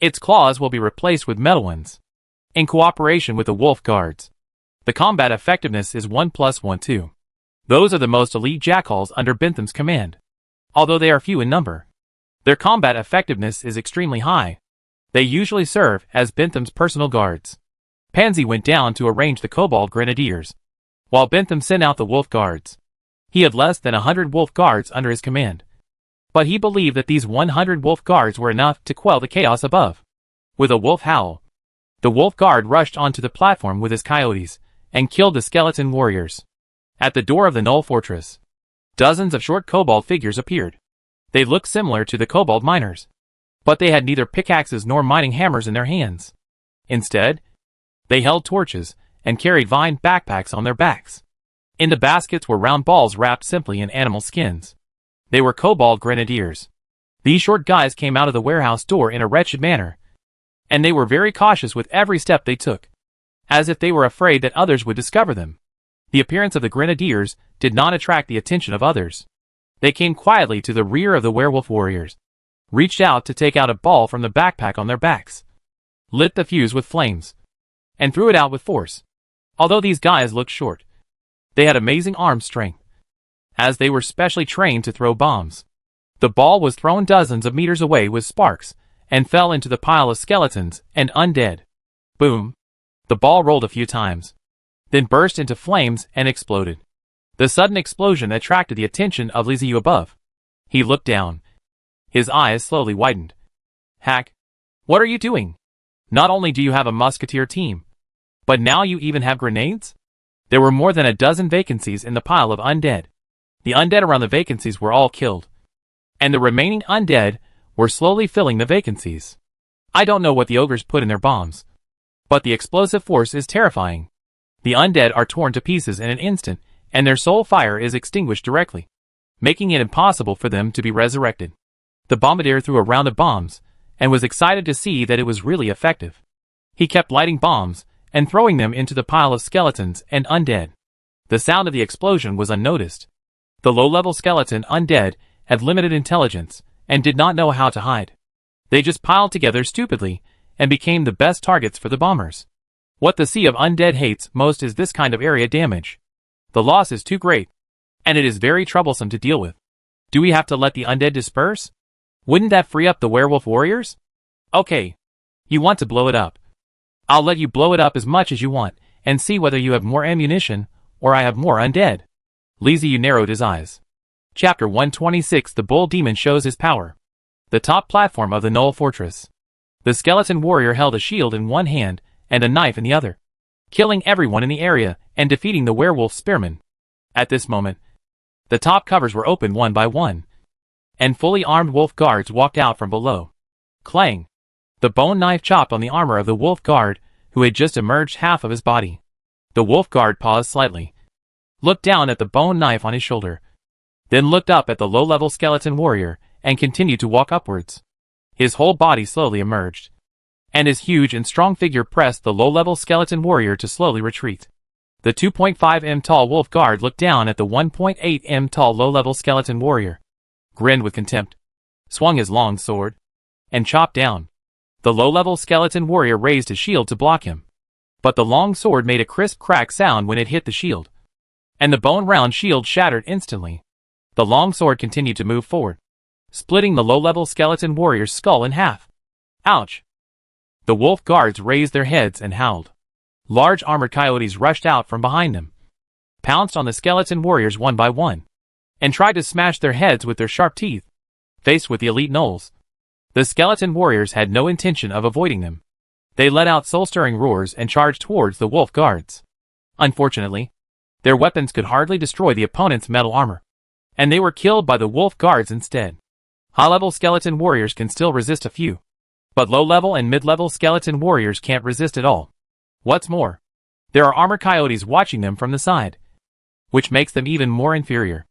Its claws will be replaced with metal ones, in cooperation with the Wolf Guards. The combat effectiveness is 1+1-2. Those are the most elite jackals under Bentham's command. Although they are few in number, their combat effectiveness is extremely high. They usually serve as Bentham's personal guards. Pansy went down to arrange the Kobold Grenadiers, while Bentham sent out the Wolf Guards. He had less than 100 Wolf Guards under his command, but he believed that these 100 Wolf Guards were enough to quell the chaos above. With a wolf howl, the Wolf Guard rushed onto the platform with his coyotes and killed the skeleton warriors. At the door of the Null Fortress, dozens of short kobold figures appeared. They looked similar to the kobold miners, but they had neither pickaxes nor mining hammers in their hands. Instead, they held torches and carried vine backpacks on their backs. In the baskets were round balls wrapped simply in animal skins. They were Kobold Grenadiers. These short guys came out of the warehouse door in a wretched manner, and they were very cautious with every step they took, as if they were afraid that others would discover them. The appearance of the Grenadiers did not attract the attention of others. They came quietly to the rear of the werewolf warriors, reached out to take out a ball from the backpack on their backs, lit the fuse with flames, and threw it out with force. Although these guys looked short, they had amazing arm strength, as they were specially trained to throw bombs. The ball was thrown dozens of meters away with sparks, and fell into the pile of skeletons and undead. Boom! The ball rolled a few times, then burst into flames and exploded. The sudden explosion attracted the attention of Liziu above. He looked down. His eyes slowly widened. Hack, what are you doing? Not only do you have a musketeer team, but now you even have grenades? There were more than a dozen vacancies in the pile of undead. The undead around the vacancies were all killed, and the remaining undead were slowly filling the vacancies. I don't know what the ogres put in their bombs, but the explosive force is terrifying. The undead are torn to pieces in an instant, and their soul fire is extinguished directly, making it impossible for them to be resurrected. The bombardier threw a round of bombs, and was excited to see that it was really effective. He kept lighting bombs, and throwing them into the pile of skeletons and undead. The sound of the explosion was unnoticed. The low-level skeleton undead had limited intelligence, and did not know how to hide. They just piled together stupidly, and became the best targets for the bombers. What the sea of undead hates most is this kind of area damage. The loss is too great, and it is very troublesome to deal with. Do we have to let the undead disperse? Wouldn't that free up the werewolf warriors? Okay. You want to blow it up. I'll let you blow it up as much as you want, and see whether you have more ammunition, or I have more undead. Liziu narrowed his eyes. Chapter 126. The Bull Demon shows his power. The top platform of the Null Fortress. The skeleton warrior held a shield in one hand, and a knife in the other, killing everyone in the area, and defeating the werewolf spearmen. At this moment, the top covers were opened one by one, and fully armed wolf guards walked out from below. Clang! The bone knife chopped on the armor of the wolf guard, who had just emerged half of his body. The wolf guard paused slightly, looked down at the bone knife on his shoulder, then looked up at the low-level skeleton warrior, and continued to walk upwards. His whole body slowly emerged, and his huge and strong figure pressed the low-level skeleton warrior to slowly retreat. The 2.5 m tall wolf guard looked down at the 1.8 m tall low-level skeleton warrior, grinned with contempt, swung his long sword, and chopped down. The low-level skeleton warrior raised his shield to block him, but the long sword made a crisp crack sound when it hit the shield, and the bone-round shield shattered instantly. The long sword continued to move forward, splitting the low-level skeleton warrior's skull in half. Ouch! The wolf guards raised their heads and howled. Large armored coyotes rushed out from behind them, pounced on the skeleton warriors one by one, and tried to smash their heads with their sharp teeth. Faced with the elite gnolls, the skeleton warriors had no intention of avoiding them. They let out soul-stirring roars and charged towards the wolf guards. Unfortunately, their weapons could hardly destroy the opponent's metal armor, and they were killed by the wolf guards instead. High-level skeleton warriors can still resist a few, but low-level and mid-level skeleton warriors can't resist at all. What's more, there are armored coyotes watching them from the side, which makes them even more inferior.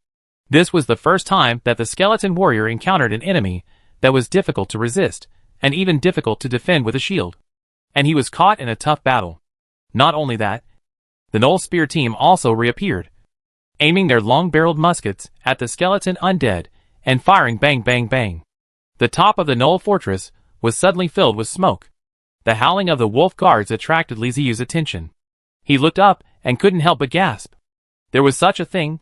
This was the first time that the skeleton warrior encountered an enemy that was difficult to resist, and even difficult to defend with a shield. And he was caught in a tough battle. Not only that, the Gnoll Spear team also reappeared, aiming their long-barreled muskets at the skeleton undead and firing bang bang bang. The top of the Gnoll fortress was suddenly filled with smoke. The howling of the wolf guards attracted Li Ziyu's attention. He looked up and couldn't help but gasp. There was such a thing?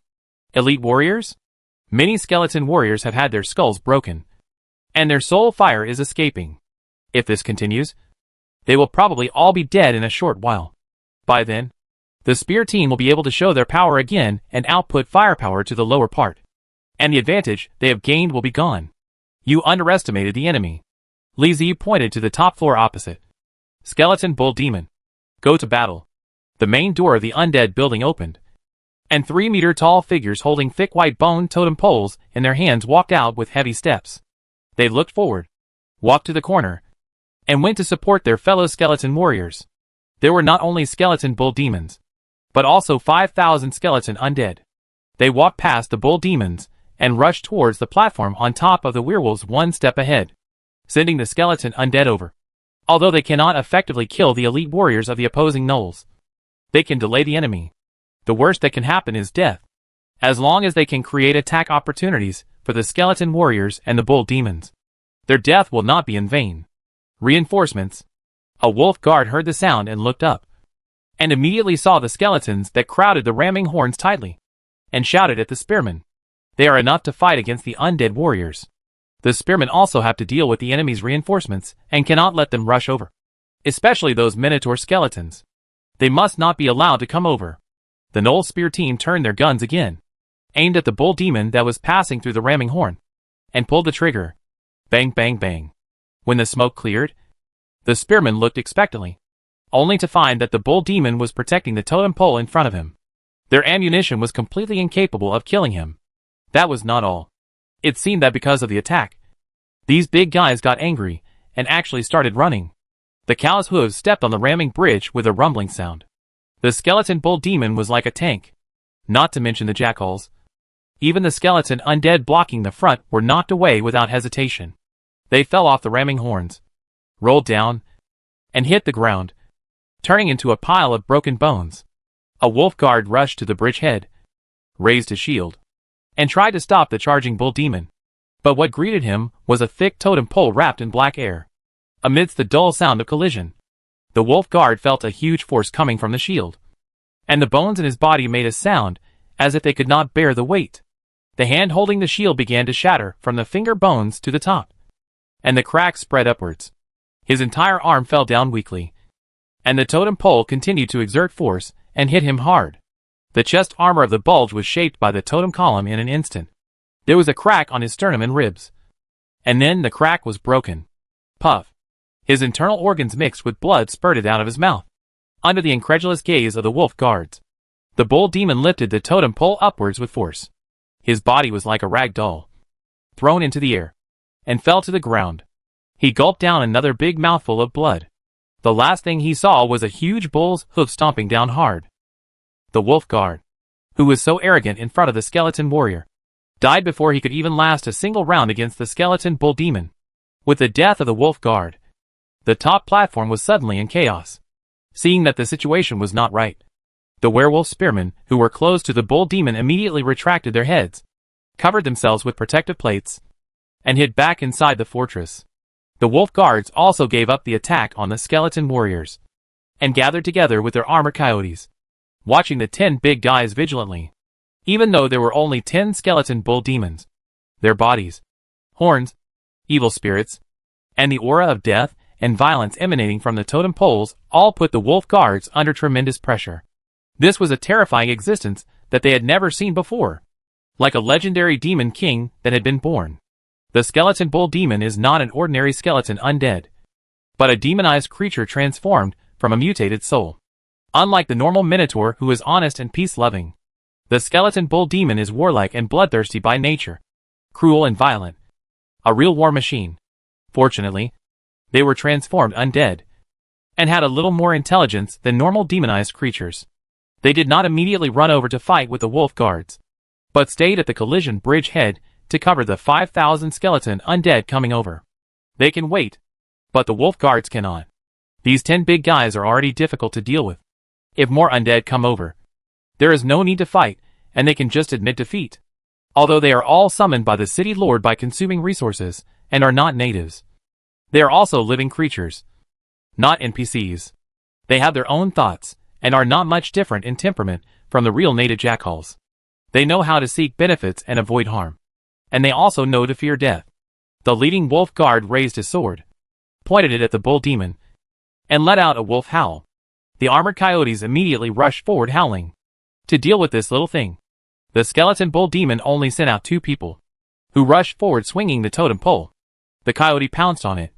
Elite warriors? Many skeleton warriors have had their skulls broken, and their soul fire is escaping. If this continues, they will probably all be dead in a short while. By then, the spear team will be able to show their power again and output firepower to the lower part, and the advantage they have gained will be gone. You underestimated the enemy. Li Ziyu pointed to the top floor opposite. Skeleton Bull Demon, go to battle. The main door of the undead building opened, and 3-meter-tall figures holding thick white bone totem poles in their hands walked out with heavy steps. They looked forward, walked to the corner, and went to support their fellow skeleton warriors. There were not only skeleton bull demons, but also 5,000 skeleton undead. They walked past the bull demons and rushed towards the platform on top of the werewolves one step ahead, sending the skeleton undead over. Although they cannot effectively kill the elite warriors of the opposing gnolls, they can delay the enemy. The worst that can happen is death, as long as they can create attack opportunities for the skeleton warriors and the bull demons. Their death will not be in vain. Reinforcements. A wolf guard heard the sound and looked up, and immediately saw the skeletons that crowded the ramming horns tightly, and shouted at the spearmen. They are enough to fight against the undead warriors. The spearmen also have to deal with the enemy's reinforcements and cannot let them rush over, especially those minotaur skeletons. They must not be allowed to come over. The Gnoll Spear team turned their guns again, aimed at the bull demon that was passing through the ramming horn, and pulled the trigger. Bang bang bang. When the smoke cleared, the spearmen looked expectantly, only to find that the bull demon was protecting the totem pole in front of him. Their ammunition was completely incapable of killing him. That was not all. It seemed that because of the attack, these big guys got angry and actually started running. The cow's hooves stepped on the ramming bridge with a rumbling sound. The skeleton bull demon was like a tank, not to mention the jackals. Even the skeleton undead blocking the front were knocked away without hesitation. They fell off the ramming horns, rolled down, and hit the ground, turning into a pile of broken bones. A wolf guard rushed to the bridgehead, raised his shield, and tried to stop the charging bull demon. But what greeted him was a thick totem pole wrapped in black air. Amidst the dull sound of collision, the wolf guard felt a huge force coming from the shield, and the bones in his body made a sound as if they could not bear the weight. The hand holding the shield began to shatter from the finger bones to the top, and the cracks spread upwards. His entire arm fell down weakly, and the totem pole continued to exert force and hit him hard. The chest armor of the bulge was shaped by the totem column in an instant. There was a crack on his sternum and ribs, and then the crack was broken. Puff. His internal organs mixed with blood spurted out of his mouth. Under the incredulous gaze of the wolf guards, the bull demon lifted the totem pole upwards with force. His body was like a rag doll, thrown into the air, and fell to the ground. He gulped down another big mouthful of blood. The last thing he saw was a huge bull's hoof stomping down hard. The wolf guard, who was so arrogant in front of the skeleton warrior, died before he could even last a single round against the skeleton bull demon. With the death of the wolf guard, The top platform was suddenly in chaos. Seeing that the situation was not right, the werewolf spearmen, who were close to the bull demon, immediately retracted their heads, covered themselves with protective plates, and hid back inside the fortress. The wolf guards also gave up the attack on the skeleton warriors, and gathered together with their armored coyotes, watching the 10 big guys vigilantly. Even though there were only 10 skeleton bull demons, their bodies, horns, evil spirits, and the aura of death and violence emanating from the totem poles all put the wolf guards under tremendous pressure. This was a terrifying existence that they had never seen before, like a legendary demon king that had been born. The skeleton bull demon is not an ordinary skeleton undead, but a demonized creature transformed from a mutated soul. Unlike the normal minotaur, who is honest and peace-loving, the skeleton bull demon is warlike and bloodthirsty by nature, cruel and violent, a real war machine. Fortunately, they were transformed undead, and had a little more intelligence than normal demonized creatures. They did not immediately run over to fight with the wolf guards, but stayed at the collision bridge head to cover the 5,000 skeleton undead coming over. They can wait, but the wolf guards cannot. These 10 big guys are already difficult to deal with. If more undead come over, there is no need to fight, and they can just admit defeat. Although they are all summoned by the city lord by consuming resources, and are not natives, they are also living creatures, not NPCs. They have their own thoughts, and are not much different in temperament from the real native jackals. They know how to seek benefits and avoid harm, and they also know to fear death. The leading wolf guard raised his sword, pointed it at the bull demon, and let out a wolf howl. The armored coyotes immediately rushed forward howling. To deal with this little thing, the skeleton bull demon only sent out 2 people, who rushed forward swinging the totem pole. The coyote pounced on it,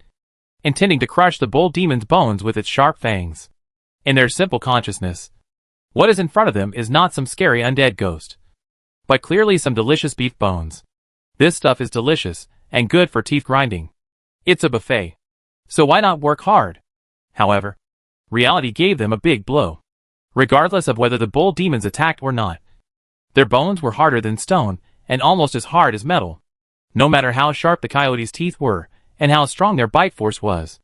intending to crush the bull demon's bones with its sharp fangs. In their simple consciousness, what is in front of them is not some scary undead ghost, but clearly some delicious beef bones. This stuff is delicious and good for teeth grinding. It's a buffet, so why not work hard? However, reality gave them a big blow. Regardless of whether the bull demons attacked or not, their bones were harder than stone and almost as hard as metal. No matter how sharp the coyotes' teeth were and how strong their bite force was,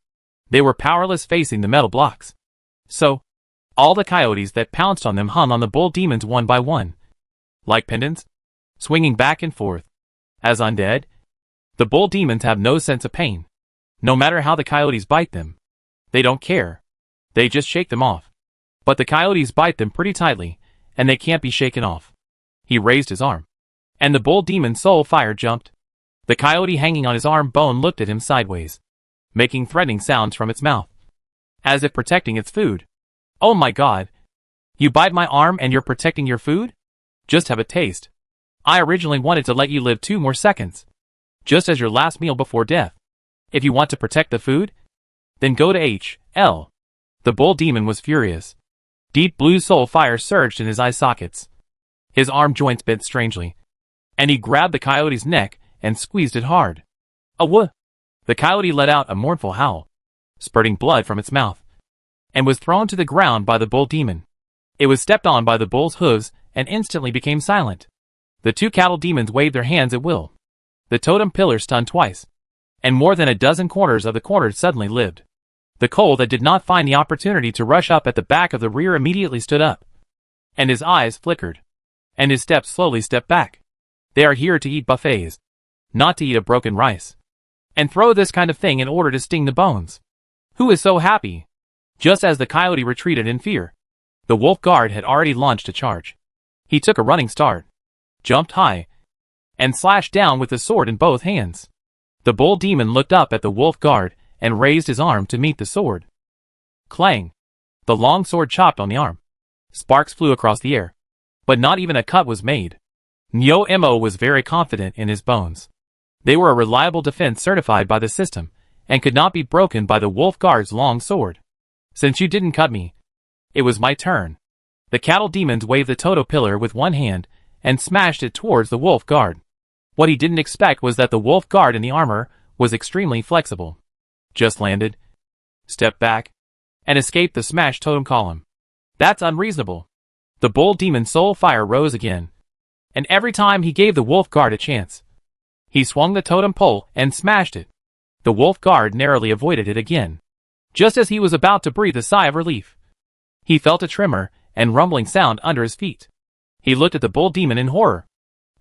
they were powerless facing the metal blocks. So, all the coyotes that pounced on them hung on the bull demons one by one, like pendants, swinging back and forth. As undead, the bull demons have no sense of pain. No matter how the coyotes bite them, they don't care. They just shake them off. But the coyotes bite them pretty tightly, and they can't be shaken off. He raised his arm, and the bull demon's soul fire jumped. The coyote hanging on his arm bone looked at him sideways, making threatening sounds from its mouth, as if protecting its food. Oh my god! You bite my arm and you're protecting your food? Just have a taste. I originally wanted to let you live 2 more seconds, just as your last meal before death. If you want to protect the food, then go to H.L. The bull demon was furious. Deep blue soul fire surged in his eye sockets. His arm joints bent strangely, and he grabbed the coyote's neck and squeezed it hard. Awah! The coyote let out a mournful howl, spurting blood from its mouth, and was thrown to the ground by the bull demon. It was stepped on by the bull's hooves and instantly became silent. The 2 cattle demons waved their hands at will. The totem pillar stunned twice, and more than a dozen corners of the corners suddenly lived. The coal that did not find the opportunity to rush up at the back of the rear immediately stood up, and his eyes flickered, and his steps slowly stepped back. They are here to eat buffets, not to eat a broken rice, and throw this kind of thing in order to sting the bones. Who is so happy? Just as the coyote retreated in fear, the wolf guard had already launched a charge. He took a running start, jumped high, and slashed down with the sword in both hands. The bull demon looked up at the wolf guard and raised his arm to meet the sword. Clang! The long sword chopped on the arm. Sparks flew across the air, but not even a cut was made. Neo-Mo was very confident in his bones. They were a reliable defense certified by the system, and could not be broken by the wolf guard's long sword. Since you didn't cut me, it was my turn. The cattle demons waved the Toto pillar with one hand, and smashed it towards the wolf guard. What he didn't expect was that the wolf guard in the armor was extremely flexible. Just landed, stepped back, and escaped the smashed totem column. That's unreasonable. The bull demon's soul fire rose again, and every time he gave the wolf guard a chance, he swung the totem pole and smashed it. The wolf guard narrowly avoided it again, Just as he was about to breathe a sigh of relief, he felt a tremor and rumbling sound under his feet. He looked at the bull demon in horror,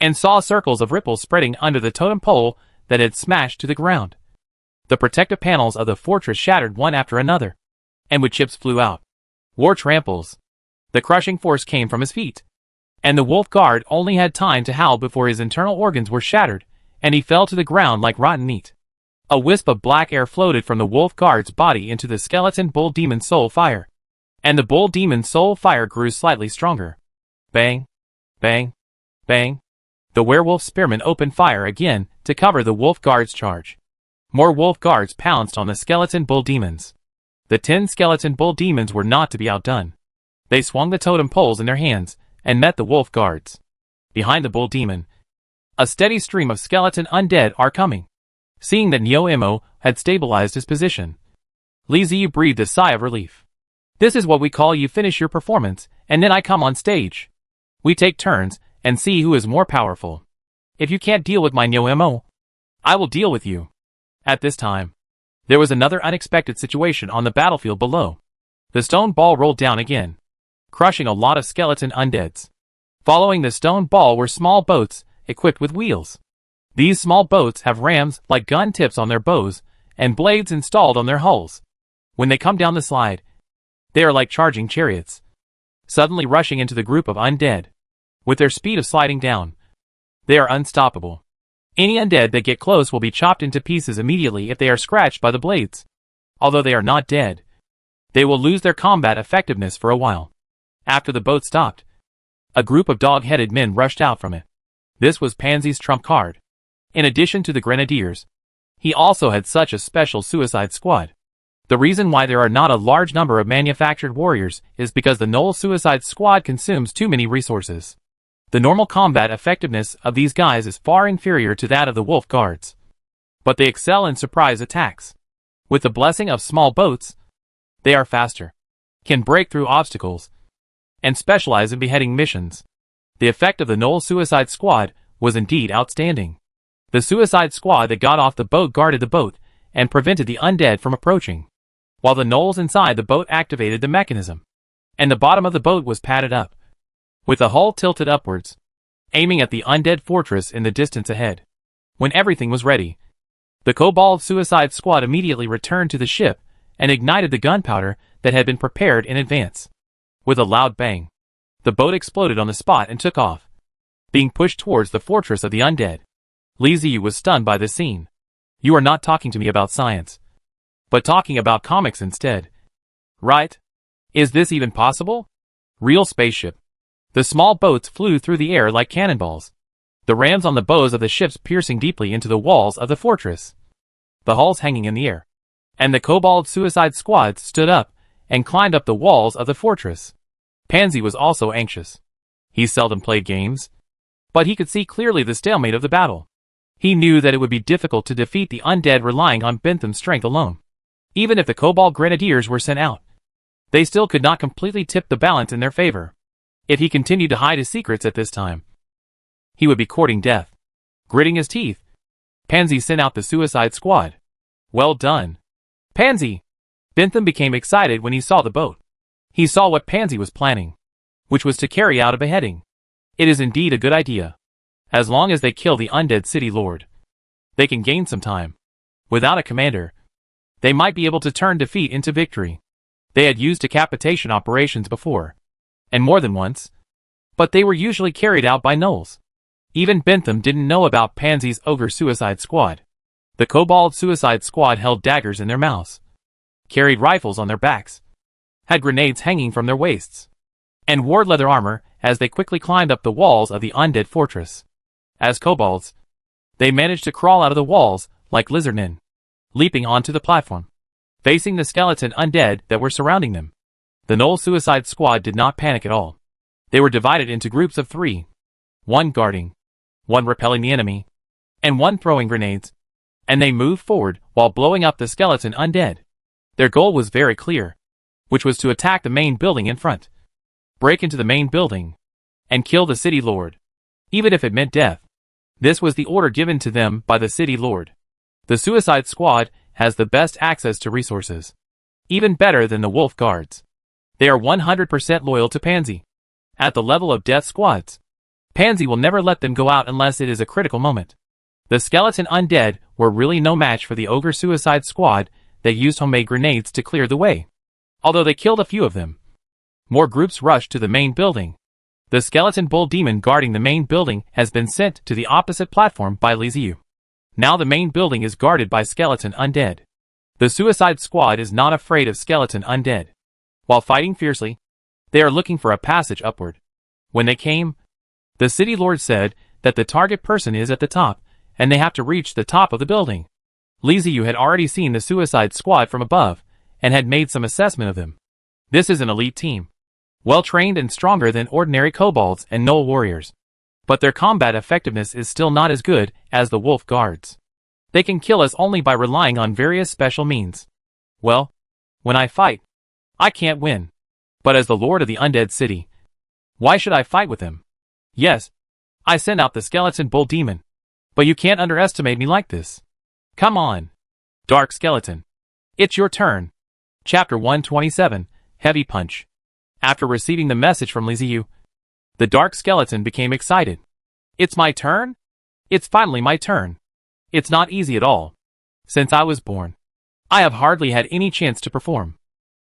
and saw circles of ripples spreading under the totem pole that had smashed to the ground. The protective panels of the fortress shattered one after another, and wood chips flew out. War tramples. The crushing force came from his feet, and the wolf guard only had time to howl before his internal organs were shattered, and he fell to the ground like rotten meat. A wisp of black air floated from the wolf guard's body into the skeleton bull demon's soul fire, and the bull demon's soul fire grew slightly stronger. Bang, bang, bang. The werewolf spearmen opened fire again to cover the wolf guard's charge. More wolf guards pounced on the skeleton bull demons. The 10 skeleton bull demons were not to be outdone. They swung the totem poles in their hands and met the wolf guards. Behind the bull demon, a steady stream of skeleton undead are coming. Seeing that Neo-Imo had stabilized his position, Li Ziyu breathed a sigh of relief. This is what we call you finish your performance, and then I come on stage. We take turns and see who is more powerful. If you can't deal with my Neo-Imo, I will deal with you. At this time, there was another unexpected situation on the battlefield below. The stone ball rolled down again, crushing a lot of skeleton undeads. Following the stone ball were small boats equipped with wheels. These small boats have rams like gun tips on their bows and blades installed on their hulls. When they come down the slide, they are like charging chariots, suddenly rushing into the group of undead. With their speed of sliding down, they are unstoppable. Any undead that get close will be chopped into pieces immediately if they are scratched by the blades. Although they are not dead, they will lose their combat effectiveness for a while. After the boat stopped, a group of dog-headed men rushed out from it. This was Pansy's trump card. In addition to the grenadiers, he also had such a special suicide squad. The reason why there are not a large number of manufactured warriors is because the Knoll suicide squad consumes too many resources. The normal combat effectiveness of these guys is far inferior to that of the wolf guards, but they excel in surprise attacks. With the blessing of small boats, they are faster, can break through obstacles, and specialize in beheading missions. The effect of the Knoll suicide squad was indeed outstanding. The suicide squad that got off the boat guarded the boat and prevented the undead from approaching, while the Knolls inside the boat activated the mechanism, and the bottom of the boat was padded up, with the hull tilted upwards, aiming at the undead fortress in the distance ahead. When everything was ready, the Kobold Suicide Squad immediately returned to the ship and ignited the gunpowder that had been prepared in advance. With a loud bang, the boat exploded on the spot and took off, being pushed towards the fortress of the undead. Li Ziyu was stunned by this scene. You are not talking to me about science, but talking about comics instead. Right? Is this even possible? Real spaceship. The small boats flew through the air like cannonballs, the rams on the bows of the ships piercing deeply into the walls of the fortress, the hulls hanging in the air, and the Kobold Suicide Squad stood up and climbed up the walls of the fortress. Pansy was also anxious. He seldom played games, but he could see clearly the stalemate of the battle. He knew that it would be difficult to defeat the undead relying on Bentham's strength alone. Even if the Kobold Grenadiers were sent out, they still could not completely tip the balance in their favor. If he continued to hide his secrets at this time, he would be courting death. Gritting his teeth, Pansy sent out the suicide squad. Well done, Pansy! Bentham became excited when he saw the boat. He saw what Pansy was planning, which was to carry out a beheading. It is indeed a good idea. As long as they kill the undead city lord, they can gain some time. Without a commander, they might be able to turn defeat into victory. They had used decapitation operations before, and more than once, but they were usually carried out by gnolls. Even Bentham didn't know about Pansy's ogre suicide squad. The Kobold Suicide Squad held daggers in their mouths, carried rifles on their backs, had grenades hanging from their waists, and wore leather armor as they quickly climbed up the walls of the undead fortress. As kobolds, they managed to crawl out of the walls like lizardmen, leaping onto the platform, facing the skeleton undead that were surrounding them. The Knoll Suicide Squad did not panic at all. They were divided into groups of 3, one guarding, one repelling the enemy, and one throwing grenades, and they moved forward while blowing up the skeleton undead. Their goal was very clear, which was to attack the main building in front, break into the main building, and kill the city lord, even if it meant death. This was the order given to them by the city lord. The Suicide Squad has the best access to resources. Even better than the wolf guards. They are 100% loyal to Pansy. At the level of death squads, Pansy will never let them go out unless it is a critical moment. The skeleton undead were really no match for the ogre suicide squad that used homemade grenades to clear the way. Although they killed a few of them. More groups rushed to the main building. The skeleton bull demon guarding the main building has been sent to the opposite platform by Liziu. Now the main building is guarded by skeleton undead. The suicide squad is not afraid of skeleton undead. While fighting fiercely, they are looking for a passage upward. When they came, the city lord said that the target person is at the top, and they have to reach the top of the building. Liziu had already seen the suicide squad from above, and had made some assessment of them. This is an elite team. Well-trained and stronger than ordinary kobolds and gnoll warriors. But their combat effectiveness is still not as good as the wolf guards. They can kill us only by relying on various special means. Well, when I fight, I can't win. But as the lord of the undead city, why should I fight with him? Yes, I send out the skeleton bull demon. But you can't underestimate me like this. Come on. Dark Skeleton. It's your turn. Chapter 127, Heavy Punch. After receiving the message from Liziu, the Dark Skeleton became excited. It's my turn? It's finally my turn. It's not easy at all. Since I was born, I have hardly had any chance to perform.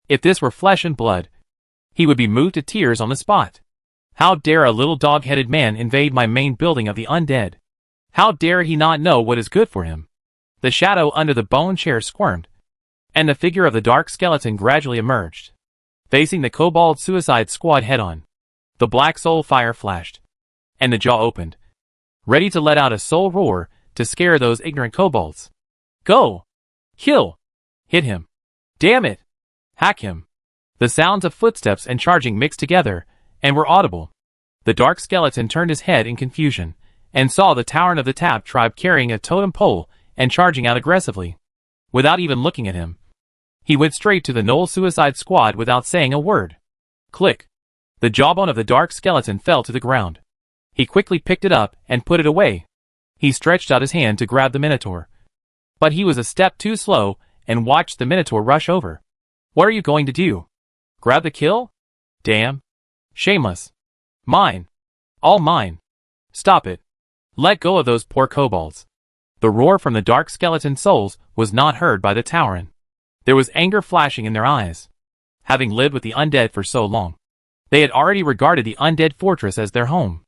If this were flesh and blood, he would be moved to tears on the spot. How dare a little dog-headed man invade my main building of the undead? How dare he not know what is good for him? The shadow under the bone chair squirmed, and the figure of the Dark Skeleton gradually emerged, facing the kobold suicide squad head-on. The black soul fire flashed, and the jaw opened, ready to let out a soul roar to scare those ignorant kobolds. Go! Kill! Hit him! Damn it! Hack him! The sounds of footsteps and charging mixed together, and were audible. The Dark Skeleton turned his head in confusion, and saw the Tauren of the Tap tribe carrying a totem pole and charging out aggressively. Without even looking at him, he went straight to the gnoll suicide squad without saying a word. Click! The jawbone of the Dark Skeleton fell to the ground. He quickly picked it up and put it away. He stretched out his hand to grab the Minotaur. But he was a step too slow and watched the Minotaur rush over. What are you going to do? Grab the kill? Damn. Shameless. Mine. All mine. Stop it. Let go of those poor kobolds. The roar from the Dark Skeleton souls was not heard by the Tauren. There was anger flashing in their eyes. Having lived with the undead for so long, they had already regarded the undead fortress as their home.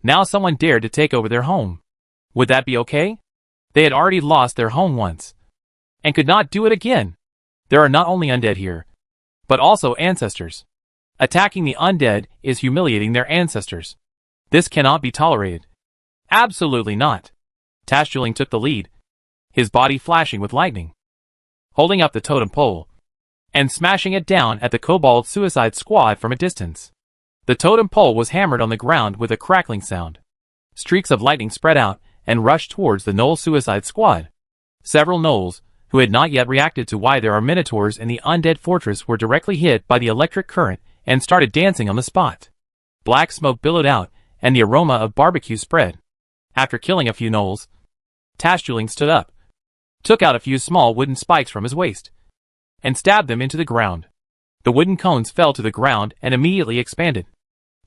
Now someone dared to take over their home. Would that be okay? They had already lost their home once, and could not do it again. There are not only undead here, but also ancestors. Attacking the undead is humiliating their ancestors. This cannot be tolerated. Absolutely not. Tashjuling took the lead, his body flashing with lightning, holding up the totem pole, and smashing it down at the kobold suicide squad from a distance. The totem pole was hammered on the ground with a crackling sound. Streaks of lightning spread out and rushed towards the gnoll suicide squad. Several gnolls, who had not yet reacted to why there are minotaurs in the undead fortress, were directly hit by the electric current and started dancing on the spot. Black smoke billowed out, and the aroma of barbecue spread. After killing a few gnolls, Tashjuling stood up, took out a few small wooden spikes from his waist, and stabbed them into the ground. The wooden cones fell to the ground and immediately expanded,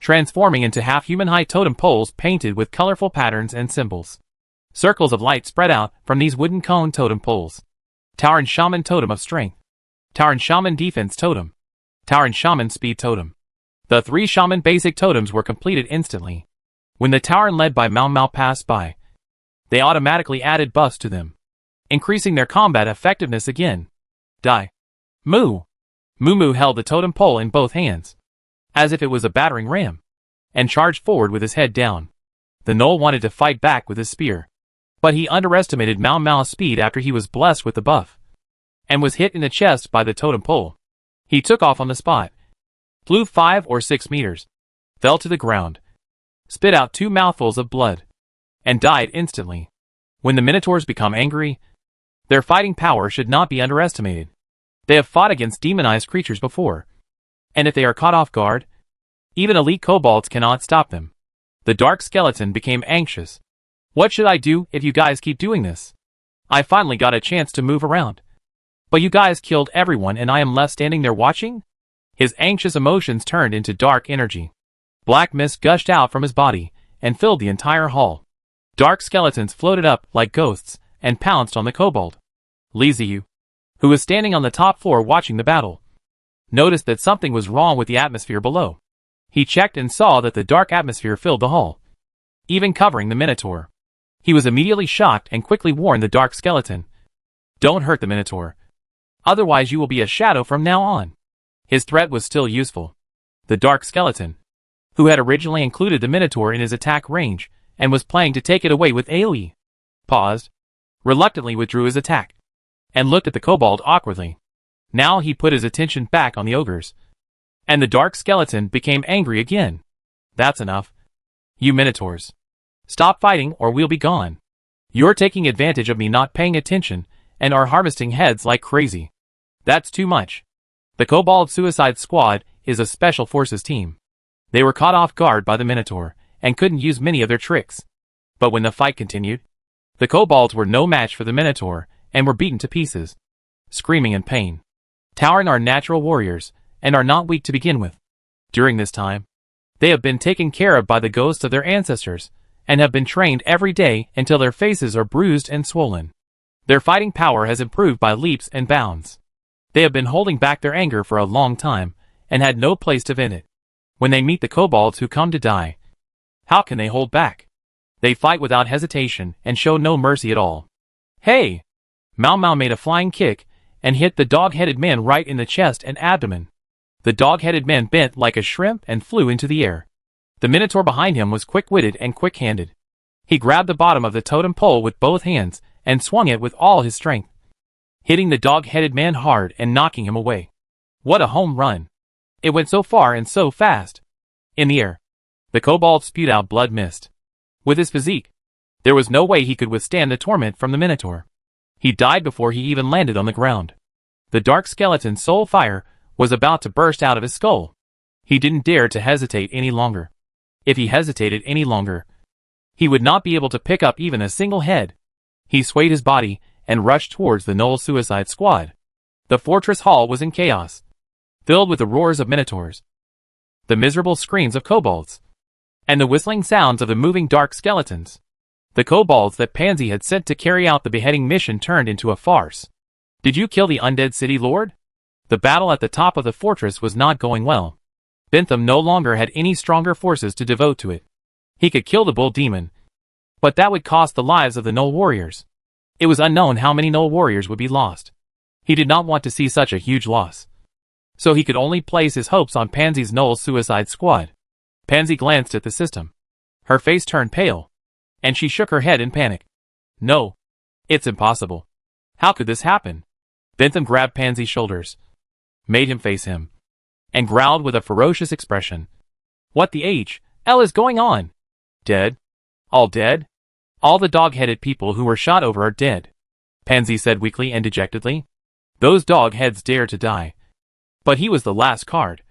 transforming into half-human-high totem poles painted with colorful patterns and symbols. Circles of light spread out from these wooden cone totem poles. Tauren Shaman Totem of Strength, Tauren Shaman Defense Totem, Tauren Shaman Speed Totem. The 3 Shaman basic totems were completed instantly. When the Tauren led by Mau Mau passed by, they automatically added buffs to them, increasing their combat effectiveness again. Die. Moo! Moo Moo held the totem pole in both hands, as if it was a battering ram, and charged forward with his head down. The gnoll wanted to fight back with his spear, but he underestimated Mau Mau's speed after he was blessed with the buff, and was hit in the chest by the totem pole. He took off on the spot, flew 5 or 6 meters, fell to the ground, spit out 2 mouthfuls of blood, and died instantly. When the Minotaurs become angry, their fighting power should not be underestimated. They have fought against demonized creatures before, and if they are caught off guard, even elite kobolds cannot stop them. The Dark Skeleton became anxious. What should I do if you guys keep doing this? I finally got a chance to move around. But you guys killed everyone and I am left standing there watching? His anxious emotions turned into dark energy. Black mist gushed out from his body and filled the entire hall. Dark skeletons floated up like ghosts and pounced on the kobold. Liziu, who was standing on the top floor watching the battle, noticed that something was wrong with the atmosphere below. He checked and saw that the dark atmosphere filled the hall, even covering the Minotaur. He was immediately shocked and quickly warned the dark skeleton, "Don't hurt the Minotaur. Otherwise you will be a shadow from now on." His threat was still useful. The dark skeleton, who had originally included the Minotaur in his attack range and was planning to take it away with AoE, paused, reluctantly withdrew his attack, and looked at the kobold awkwardly. Now he put his attention back on the ogres, and the dark skeleton became angry again. "That's enough. You Minotaurs. Stop fighting or we'll be gone. You're taking advantage of me not paying attention and are harvesting heads like crazy. That's too much." The Kobold Suicide Squad is a special forces team. They were caught off guard by the Minotaur and couldn't use many of their tricks. But when the fight continued, the kobolds were no match for the Minotaur and were beaten to pieces, screaming in pain. Tauren are natural warriors and are not weak to begin with. During this time, they have been taken care of by the ghosts of their ancestors and have been trained every day until their faces are bruised and swollen. Their fighting power has improved by leaps and bounds. They have been holding back their anger for a long time and had no place to vent it. When they meet the kobolds who come to die, how can they hold back? They fight without hesitation and show no mercy at all. "Hey!" Mau Mau made a flying kick and hit the dog-headed man right in the chest and abdomen. The dog-headed man bent like a shrimp and flew into the air. The Minotaur behind him was quick-witted and quick-handed. He grabbed the bottom of the totem pole with both hands and swung it with all his strength, hitting the dog-headed man hard and knocking him away. What a home run! It went so far and so fast. In the air, the kobold spewed out blood mist. With his physique, there was no way he could withstand the torment from the Minotaur. He died before he even landed on the ground. The dark skeleton's soul fire was about to burst out of his skull. He didn't dare to hesitate any longer. If he hesitated any longer, he would not be able to pick up even a single head. He swayed his body and rushed towards the Knoll Suicide Squad. The fortress hall was in chaos, filled with the roars of Minotaurs, the miserable screams of kobolds, and the whistling sounds of the moving dark skeletons. The kobolds that Pansy had sent to carry out the beheading mission turned into a farce. "Did you kill the undead city lord?" The battle at the top of the fortress was not going well. Bentham no longer had any stronger forces to devote to it. He could kill the bull demon, but that would cost the lives of the Knoll warriors. It was unknown how many Knoll warriors would be lost. He did not want to see such a huge loss, so he could only place his hopes on Pansy's Knoll Suicide Squad. Pansy glanced at the system. Her face turned pale, and she shook her head in panic. "No. It's impossible. How could this happen?" Bentham grabbed Pansy's shoulders, made him face him, and growled with a ferocious expression. "What the hell is going on? Dead? All dead? All the dog-headed people who were shot over are dead," Pansy said weakly and dejectedly. "Those dog-heads dared to die. But he was the last card,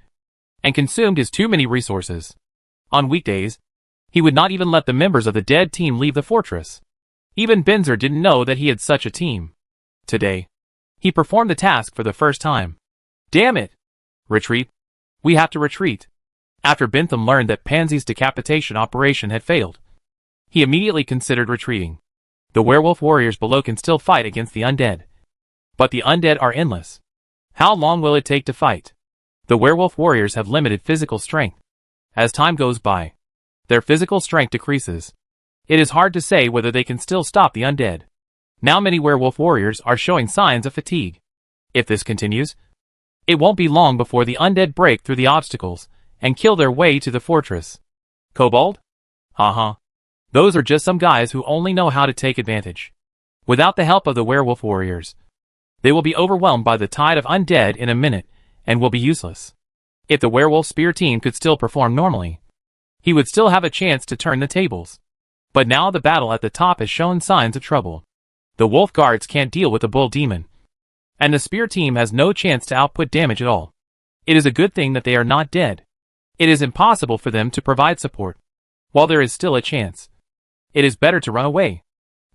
and consumed his too many resources. On weekdays, he would not even let the members of the dead team leave the fortress. Even Benzer didn't know that he had such a team. Today, he performed the task for the first time. Damn it! Retreat. We have to retreat." After Bentham learned that Pansy's decapitation operation had failed, he immediately considered retreating. The werewolf warriors below can still fight against the undead, but the undead are endless. How long will it take to fight? The werewolf warriors have limited physical strength. As time goes by, their physical strength decreases. It is hard to say whether they can still stop the undead. Now many werewolf warriors are showing signs of fatigue. If this continues, it won't be long before the undead break through the obstacles and kill their way to the fortress. Kobold? Those are just some guys who only know how to take advantage. Without the help of the werewolf warriors, they will be overwhelmed by the tide of undead in a minute and will be useless. If the werewolf spear team could still perform normally, he would still have a chance to turn the tables. But now the battle at the top has shown signs of trouble. The wolf guards can't deal with the bull demon, and the spear team has no chance to output damage at all. It is a good thing that they are not dead. It is impossible for them to provide support. While there is still a chance, it is better to run away.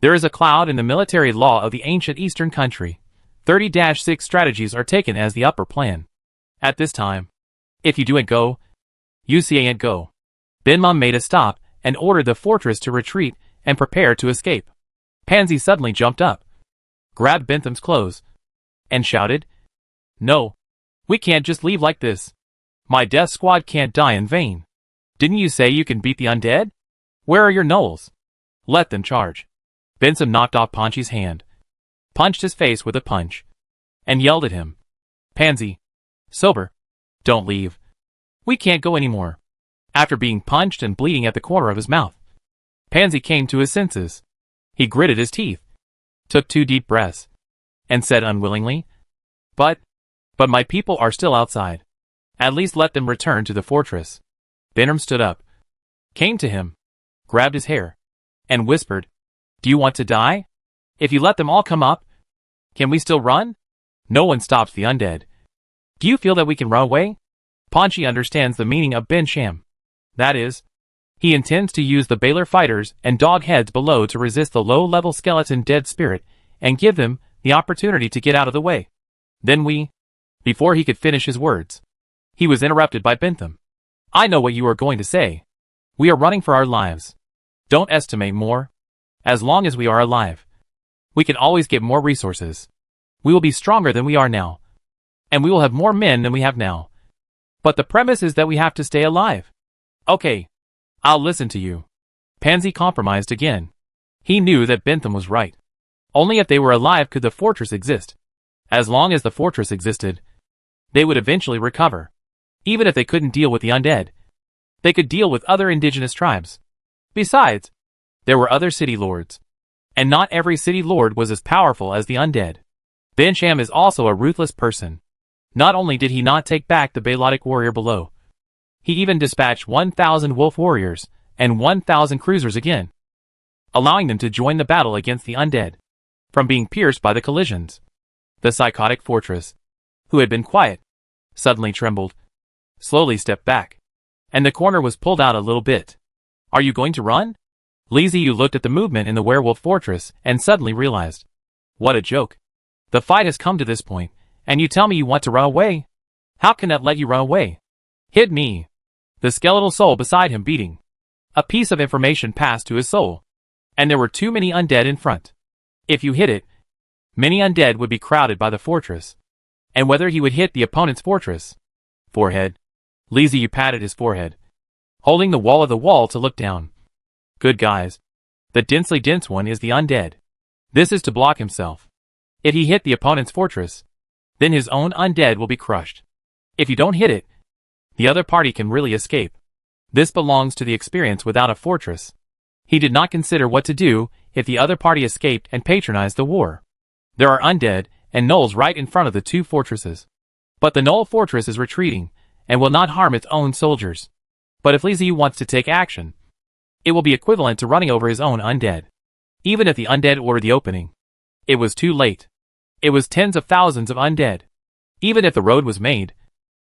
There is a cloud in the military law of the ancient eastern country, 30-6 strategies are taken as the upper plan. At this time, if you do ain't go, you see ain't go. Benmum made a stop and ordered the fortress to retreat and prepare to escape. Pansy suddenly jumped up, grabbed Bentham's clothes, and shouted, "No, we can't just leave like this. My death squad can't die in vain. Didn't you say you can beat the undead? Where are your gnolls? Let them charge." Bentham knocked off Ponchi's hand, punched his face with a punch, and yelled at him, "Pansy, sober, don't leave. We can't go anymore." After being punched and bleeding at the corner of his mouth, Pansy came to his senses. He gritted his teeth, took 2 deep breaths, and said unwillingly, But my people are still outside. At least let them return to the fortress." Bentham stood up, came to him, grabbed his hair, and whispered, "Do you want to die? If you let them all come up, can we still run? No one stops the undead. Do you feel that we can run away?" Ponchi understands the meaning of Ben Sham. That is, he intends to use the Baylor fighters and dog heads below to resist the low-level skeleton dead spirit and give them the opportunity to get out of the way. Then Before he could finish his words, he was interrupted by Bentham. "I know what you are going to say. We are running for our lives. Don't estimate more. As long as we are alive, we can always get more resources. We will be stronger than we are now, and we will have more men than we have now. But the premise is that we have to stay alive." "Okay, I'll listen to you." Pansy compromised again. He knew that Bentham was right. Only if they were alive could the fortress exist. As long as the fortress existed, they would eventually recover. Even if they couldn't deal with the undead, they could deal with other indigenous tribes. Besides, there were other city lords, and not every city lord was as powerful as the undead. Ben Sham is also a ruthless person. Not only did he not take back the Balotic warrior below, he even dispatched 1,000 wolf warriors and 1,000 cruisers again, allowing them to join the battle against the undead, from being pierced by the collisions. The psychotic fortress, who had been quiet, suddenly trembled, slowly stepped back, and the corner was pulled out a little bit. "Are you going to run?" Li Ziyu looked at the movement in the werewolf fortress and suddenly realized, what a joke. The fight has come to this point, and you tell me you want to run away? How can that let you run away? "Hit me." The skeletal soul beside him beating. A piece of information passed to his soul, and there were too many undead in front. If you hit it, many undead would be crowded by the fortress. And whether he would hit the opponent's fortress. Forehead. Li Ziyu patted his forehead, holding the wall of the wall to look down. Good guys. The densely dense one is the undead. This is to block himself. If he hit the opponent's fortress, then his own undead will be crushed. If you don't hit it, the other party can really escape. This belongs to the experience without a fortress. He did not consider what to do if the other party escaped and patronized the war. There are undead and gnolls right in front of the 2 fortresses. But the gnoll fortress is retreating and will not harm its own soldiers. But if Li Ziyu wants to take action, it will be equivalent to running over his own undead. Even if the undead ordered the opening, it was too late. It was tens of thousands of undead. Even if the road was made,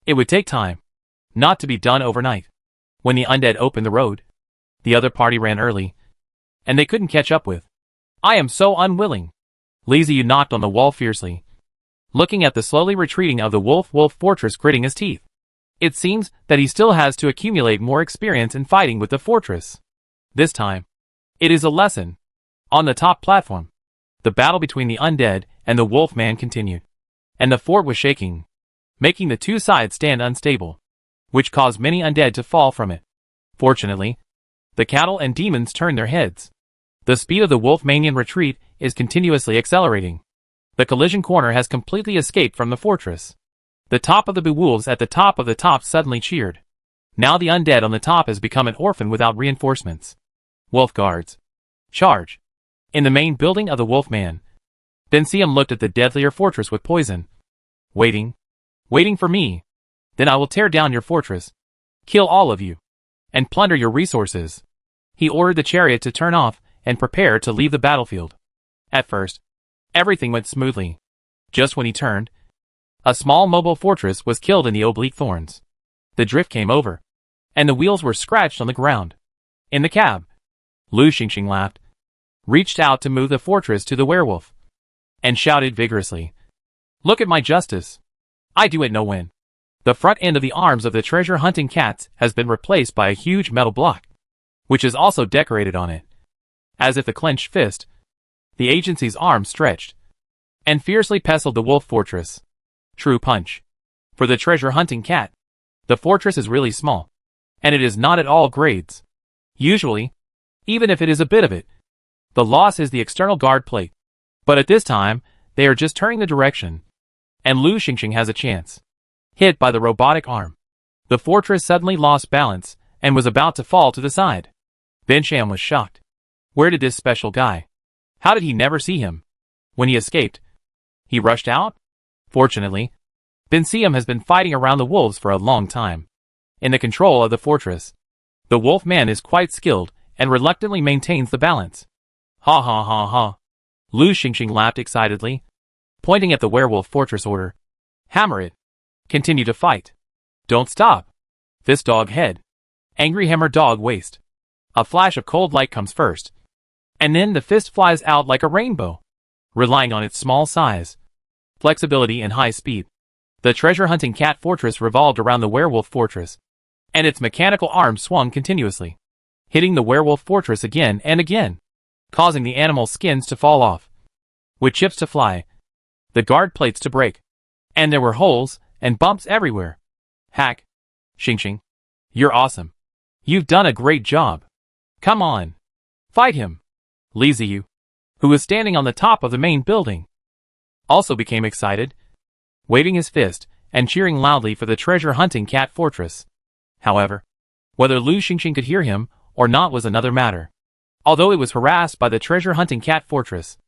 it would take time, not to be done overnight. When the undead opened the road, the other party ran early, and they couldn't catch up with. "I am so unwilling." Li Ziyu knocked on the wall fiercely, looking at the slowly retreating of the wolf fortress, gritting his teeth. It seems that he still has to accumulate more experience in fighting with the fortress. This time, it is a lesson. On the top platform, the battle between the undead and the wolf man continued, and the fort was shaking, making the 2 sides stand unstable, which caused many undead to fall from it. Fortunately, the cattle and demons turned their heads. The speed of the Wolfmanian retreat is continuously accelerating. The collision corner has completely escaped from the fortress. The top of the Beowulfs at the top of the top suddenly cheered. Now the undead on the top has become an orphan without reinforcements. Wolf guards. Charge. In the main building of the Wolfman, Bensiam looked at the deadlier fortress with poison. Waiting. Waiting for me. Then I will tear down your fortress, kill all of you, and plunder your resources. He ordered the chariot to turn off and prepare to leave the battlefield. At first, everything went smoothly. Just when he turned, a small mobile fortress was killed in the oblique thorns. The drift came over, and the wheels were scratched on the ground. In the cab, Lu Xingxing laughed, reached out to move the fortress to the werewolf, and shouted vigorously, Look at my justice. I do it no win. The front end of the arms of the treasure-hunting cats has been replaced by a huge metal block, which is also decorated on it. As if the clenched fist, the agency's arm stretched, and fiercely pestled the wolf fortress. True punch. For the treasure-hunting cat, the fortress is really small, and it is not at all grades. Usually, even if it is a bit of it, the loss is the external guard plate. But at this time, they are just turning the direction, and Lu Xingxing has a chance. Hit by the robotic arm, the fortress suddenly lost balance and was about to fall to the side. Ben Sham was shocked. Where did this special guy? How did he never see him? When he escaped, he rushed out? Fortunately, Ben Siam has been fighting around the wolves for a long time. In the control of the fortress, the wolf man is quite skilled and reluctantly maintains the balance. Ha ha ha ha. Lu Xingxing laughed excitedly, pointing at the werewolf fortress order. Hammer it. Continue to fight. Don't stop. Fist dog head. Angry hammer dog waist. A flash of cold light comes first, and then the fist flies out like a rainbow. Relying on its small size, flexibility and high speed, the treasure-hunting cat fortress revolved around the werewolf fortress, and its mechanical arms swung continuously, hitting the werewolf fortress again and again, causing the animal's skins to fall off, with chips to fly, the guard plates to break, and there were holes and bumps everywhere. Hack. Xingxing. You're awesome. You've done a great job. Come on. Fight him. Li Ziyu, who was standing on the top of the main building, also became excited, waving his fist and cheering loudly for the treasure-hunting cat fortress. However, whether Lu Xingxing could hear him or not was another matter. Although it was harassed by the treasure-hunting cat fortress,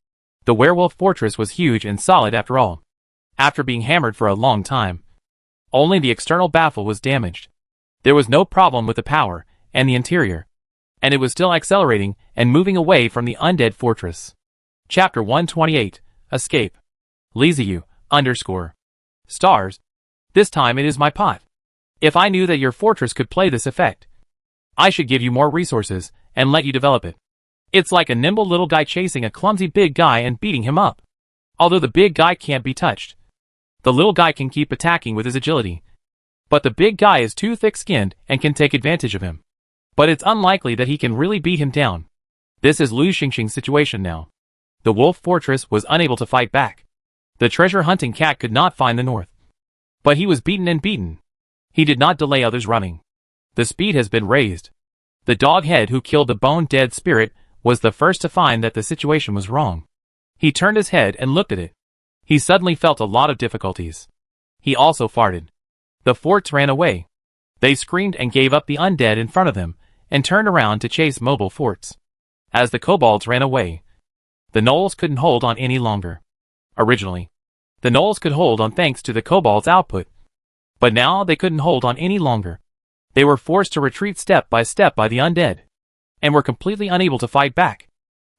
the werewolf fortress was huge and solid after all. After being hammered for a long time, only the external baffle was damaged. There was no problem with the power and the interior, and it was still accelerating and moving away from the undead fortress. Chapter 128, Escape. Li Ziyu, _ Stars. This time it is my pot. If I knew that your fortress could play this effect, I should give you more resources and let you develop it. It's like a nimble little guy chasing a clumsy big guy and beating him up. Although the big guy can't be touched, the little guy can keep attacking with his agility. But the big guy is too thick-skinned and can take advantage of him. But it's unlikely that he can really beat him down. This is Lu Xingxing's situation now. The wolf fortress was unable to fight back. The treasure-hunting cat could not find the north. But he was beaten and beaten. He did not delay others running. The speed has been raised. The dog head who killed the bone-dead spirit was the first to find that the situation was wrong. He turned his head and looked at it. He suddenly felt a lot of difficulties. He also farted. The forts ran away. They screamed and gave up the undead in front of them, and turned around to chase mobile forts. As the kobolds ran away, the gnolls couldn't hold on any longer. Originally, the gnolls could hold on thanks to the kobolds' output. But now they couldn't hold on any longer. They were forced to retreat step by the undead, and were completely unable to fight back.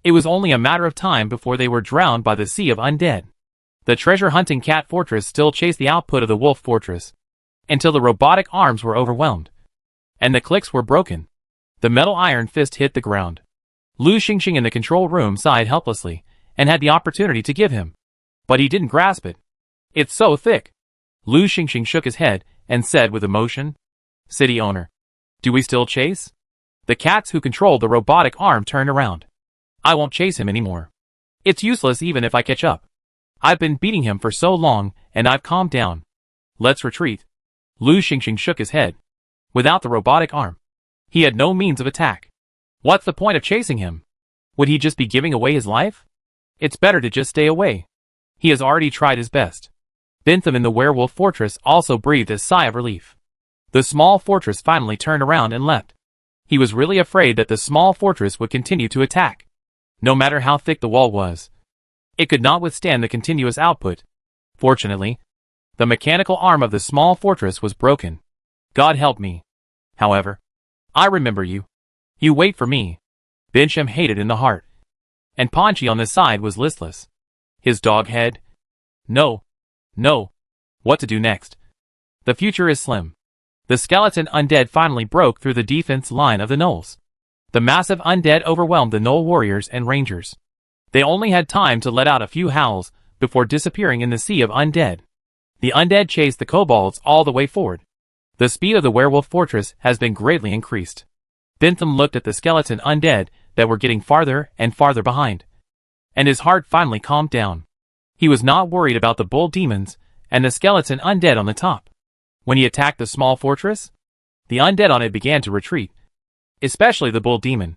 It was only a matter of time before they were drowned by the sea of undead. The treasure-hunting cat fortress still chased the output of the wolf fortress, until the robotic arms were overwhelmed, and the clicks were broken. The metal iron fist hit the ground. Lu Xingxing in the control room sighed helplessly, and had the opportunity to give him. But he didn't grasp it. It's so thick. Lu Xingxing shook his head, and said with emotion, City owner, do we still chase? The cats who controlled the robotic arm turned around. I won't chase him anymore. It's useless even if I catch up. I've been beating him for so long, and I've calmed down. Let's retreat. Lu Xingxing shook his head. Without the robotic arm, he had no means of attack. What's the point of chasing him? Would he just be giving away his life? It's better to just stay away. He has already tried his best. Bentham in the werewolf fortress also breathed a sigh of relief. The small fortress finally turned around and left. He was really afraid that the small fortress would continue to attack. No matter how thick the wall was, it could not withstand the continuous output. Fortunately, the mechanical arm of the small fortress was broken. God help me. However, I remember you. You wait for me. Bensham hated in the heart. And Ponchi on the side was listless. His dog head. No. What to do next? The future is slim. The skeleton undead finally broke through the defense line of the gnolls. The massive undead overwhelmed the gnoll warriors and rangers. They only had time to let out a few howls before disappearing in the sea of undead. The undead chased the kobolds all the way forward. The speed of the werewolf fortress has been greatly increased. Bentham looked at the skeleton undead that were getting farther and farther behind, and his heart finally calmed down. He was not worried about the bull demons and the skeleton undead on the top. When he attacked the small fortress, the undead on it began to retreat, especially the bull demon,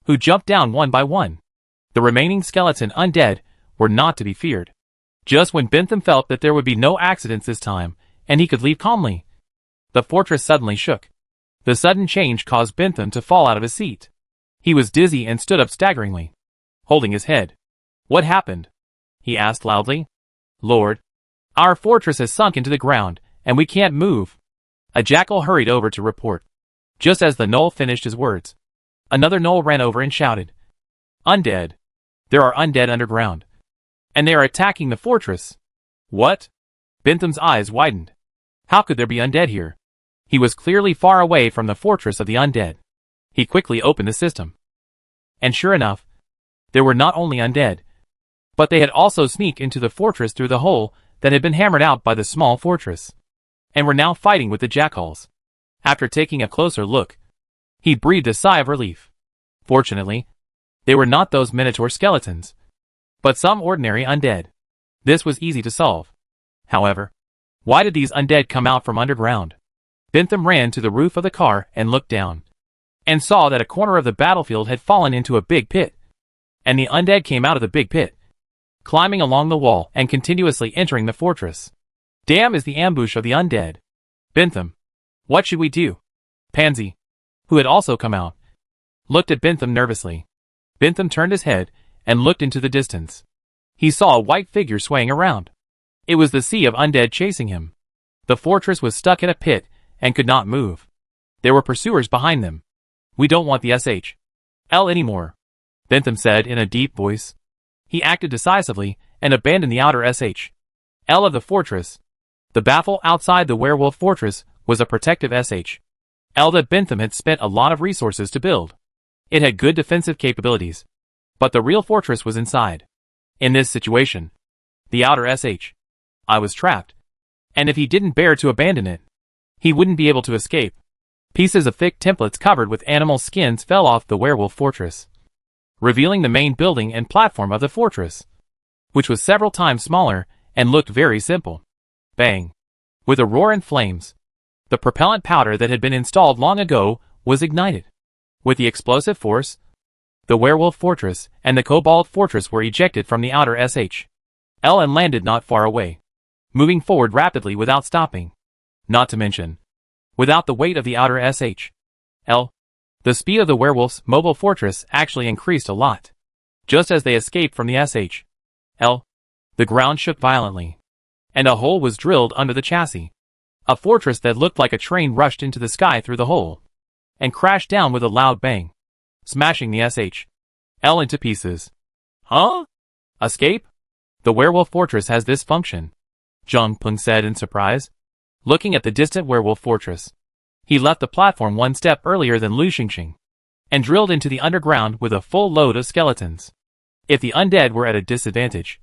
who jumped down one by one. The remaining skeleton undead were not to be feared. Just when Bentham felt that there would be no accidents this time, and he could leave calmly, the fortress suddenly shook. The sudden change caused Bentham to fall out of his seat. He was dizzy and stood up staggeringly, holding his head. "What happened?" he asked loudly. "Lord, our fortress has sunk into the ground, and we can't move." A jackal hurried over to report. Just as the gnoll finished his words, another gnoll ran over and shouted, "Undead! There are undead underground, and they are attacking the fortress." "What?" Bentham's eyes widened. How could there be undead here? He was clearly far away from the fortress of the undead. He quickly opened the system. And sure enough, there were not only undead, but they had also sneaked into the fortress through the hole that had been hammered out by the small fortress, and were now fighting with the jackals. After taking a closer look, he breathed a sigh of relief. Fortunately, they were not those minotaur skeletons, but some ordinary undead. This was easy to solve. However, why did these undead come out from underground? Bentham ran to the roof of the car and looked down, and saw that a corner of the battlefield had fallen into a big pit, and the undead came out of the big pit, climbing along the wall and continuously entering the fortress. Damn is the ambush of the undead. Bentham, what should we do? Pansy, who had also come out, looked at Bentham nervously. Bentham turned his head and looked into the distance. He saw a white figure swaying around. It was the sea of undead chasing him. The fortress was stuck in a pit and could not move. There were pursuers behind them. "We don't want the SHL anymore," Bentham said in a deep voice. He acted decisively and abandoned the outer SHL of the fortress. The baffle outside the werewolf fortress was a protective SHL that Bentham had spent a lot of resources to build. It had good defensive capabilities, but the real fortress was inside. In this situation, the outer SHL was trapped, and if he didn't bear to abandon it, he wouldn't be able to escape. Pieces of thick templates covered with animal skins fell off the werewolf fortress, revealing the main building and platform of the fortress, which was several times smaller and looked very simple. Bang! With a roar and flames, the propellant powder that had been installed long ago was ignited. With the explosive force, the werewolf fortress and the kobold fortress were ejected from the outer SHL and landed not far away, moving forward rapidly without stopping. Not to mention, without the weight of the outer SHL, the speed of the werewolf's mobile fortress actually increased a lot. Just as they escaped from the SHL, the ground shook violently, and a hole was drilled under the chassis. A fortress that looked like a train rushed into the sky through the hole, and crashed down with a loud bang, smashing the SHL into pieces. Huh? Escape? The werewolf fortress has this function, Zhang Peng said in surprise, looking at the distant werewolf fortress. He left the platform one step earlier than Lu Xingxing, and drilled into the underground with a full load of skeletons. If the undead were at a disadvantage,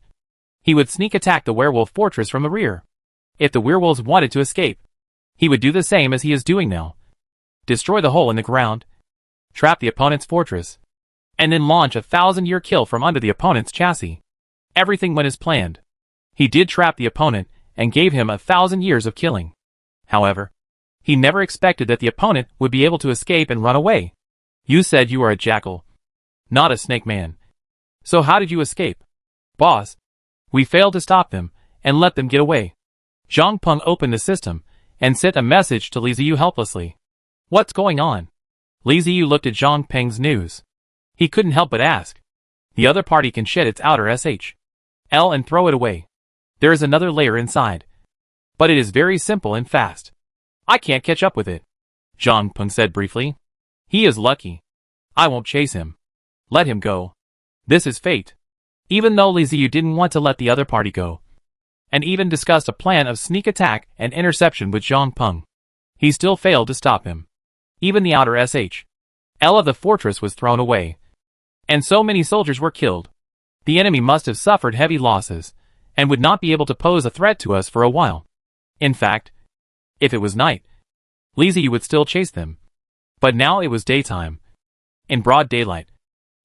he would sneak attack the werewolf fortress from the rear. If the werewolves wanted to escape, he would do the same as he is doing now. Destroy the hole in the ground, trap the opponent's fortress, and then launch a 1,000-year kill from under the opponent's chassis. Everything went as planned. He did trap the opponent and gave him 1,000 years of killing. However, he never expected that the opponent would be able to escape and run away. You said you are a jackal, not a snake man. So how did you escape? Boss, we failed to stop them and let them get away. Zhang Peng opened the system and sent a message to Li Ziyu helplessly. What's going on? Li Ziyu looked at Zhang Peng's news. He couldn't help but ask. The other party can shed its outer SHL and throw it away. There is another layer inside, but it is very simple and fast. I can't catch up with it, Zhang Peng said briefly. He is lucky. I won't chase him. Let him go. This is fate. Even though Li Ziyu didn't want to let the other party go, and even discussed a plan of sneak attack and interception with Zhang Peng, he still failed to stop him. Even the outer SHL of the fortress was thrown away, and so many soldiers were killed. The enemy must have suffered heavy losses, and would not be able to pose a threat to us for a while. In fact, if it was night, Li Ziyu would still chase them. But now it was daytime, in broad daylight,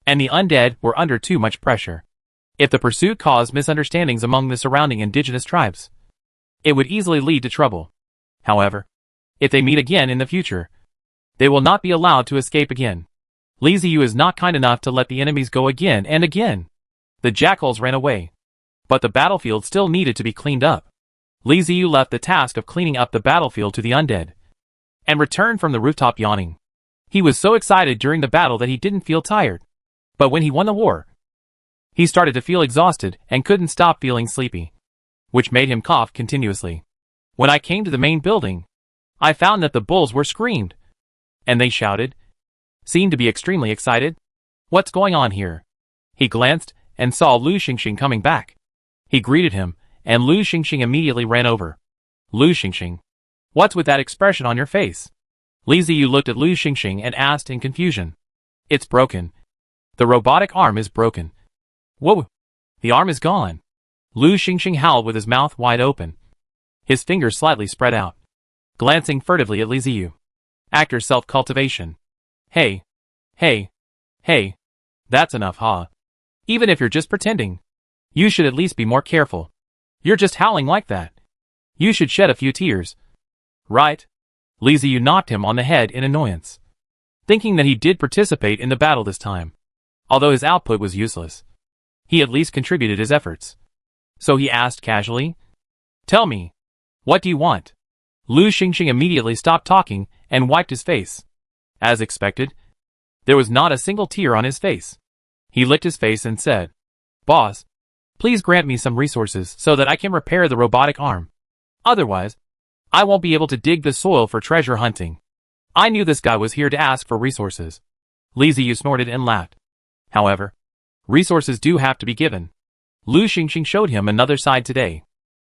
and the undead were under too much pressure. If the pursuit caused misunderstandings among the surrounding indigenous tribes, it would easily lead to trouble. However, if they meet again in the future, they will not be allowed to escape again. Li Ziyu is not kind enough to let the enemies go again and again. The jackals ran away, but the battlefield still needed to be cleaned up. Li Ziyu left the task of cleaning up the battlefield to the undead, and returned from the rooftop yawning. He was so excited during the battle that he didn't feel tired. But when he won the war, he started to feel exhausted and couldn't stop feeling sleepy, which made him cough continuously. When I came to the main building, I found that the bulls were screamed, and they shouted, seemed to be extremely excited. What's going on here? He glanced and saw Lu Xingxing coming back. He greeted him, and Lu Xingxing immediately ran over. Lu Xingxing, what's with that expression on your face? Li Ziyu looked at Lu Xingxing and asked in confusion. It's broken. The robotic arm is broken. Whoa! The arm is gone. Lu Xingxing howled with his mouth wide open, his fingers slightly spread out, glancing furtively at Li Ziyu. Actor self-cultivation. Hey. That's enough, huh? Even if you're just pretending, you should at least be more careful. You're just howling like that. You should shed a few tears. Right? Li Ziyu knocked him on the head in annoyance, thinking that he did participate in the battle this time. Although his output was useless, he at least contributed his efforts. So he asked casually, Tell me, what do you want? Lu Xingxing immediately stopped talking and wiped his face. As expected, there was not a single tear on his face. He licked his face and said, Boss, please grant me some resources so that I can repair the robotic arm. Otherwise, I won't be able to dig the soil for treasure hunting. I knew this guy was here to ask for resources. Li Ziyu snorted and laughed. However, resources do have to be given. Lu Xingxing showed him another side today.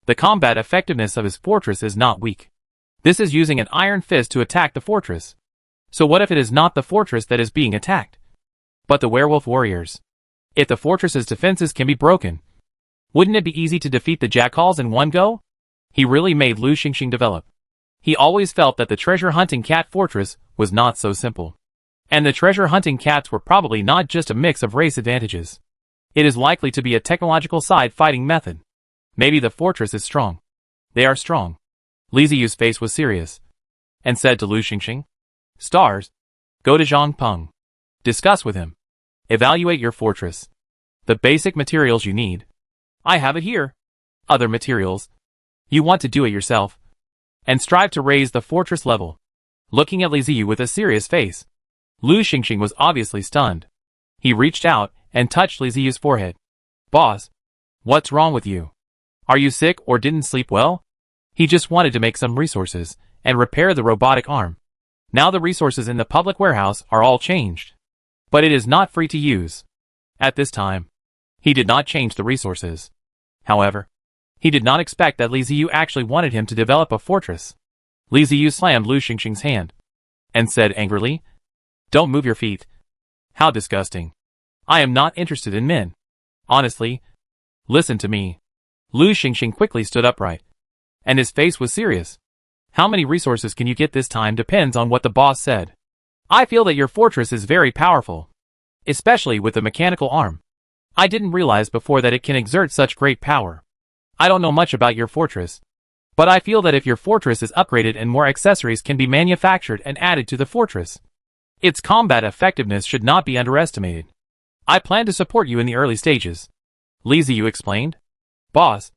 The combat effectiveness of his fortress is not weak. This is using an iron fist to attack the fortress. So what if it is not the fortress that is being attacked, but the werewolf warriors? If the fortress's defenses can be broken, wouldn't it be easy to defeat the jackals in one go? He really made Lu Xingxing develop. He always felt that the treasure-hunting cat fortress was not so simple. And the treasure-hunting cats were probably not just a mix of race advantages. It is likely to be a technological side fighting method. Maybe the fortress is strong. They are strong. Li Ziyu's face was serious, and said to Lu Xingxing, Stars, go to Zhang Peng. Discuss with him. Evaluate your fortress. The basic materials you need. I have it here. Other materials. You want to do it yourself. And strive to raise the fortress level. Looking at Li Ziyu with a serious face, Lu Xingxing was obviously stunned. He reached out and touched Li Ziyu's forehead. Boss, what's wrong with you? Are you sick or didn't sleep well? He just wanted to make some resources and repair the robotic arm. Now the resources in the public warehouse are all changed. But it is not free to use. At this time, he did not change the resources. However, he did not expect that Li Ziyu actually wanted him to develop a fortress. Li Ziyu slammed Lu Xingxing's hand and said angrily, Don't move your feet. How disgusting. I am not interested in men. Honestly, listen to me. Lu Xingxing quickly stood upright, and his face was serious. How many resources can you get this time depends on what the boss said. I feel that your fortress is very powerful, especially with the mechanical arm. I didn't realize before that it can exert such great power. I don't know much about your fortress, but I feel that if your fortress is upgraded and more accessories can be manufactured and added to the fortress, its combat effectiveness should not be underestimated. I plan to support you in the early stages. Li Ziyu explained. Boss,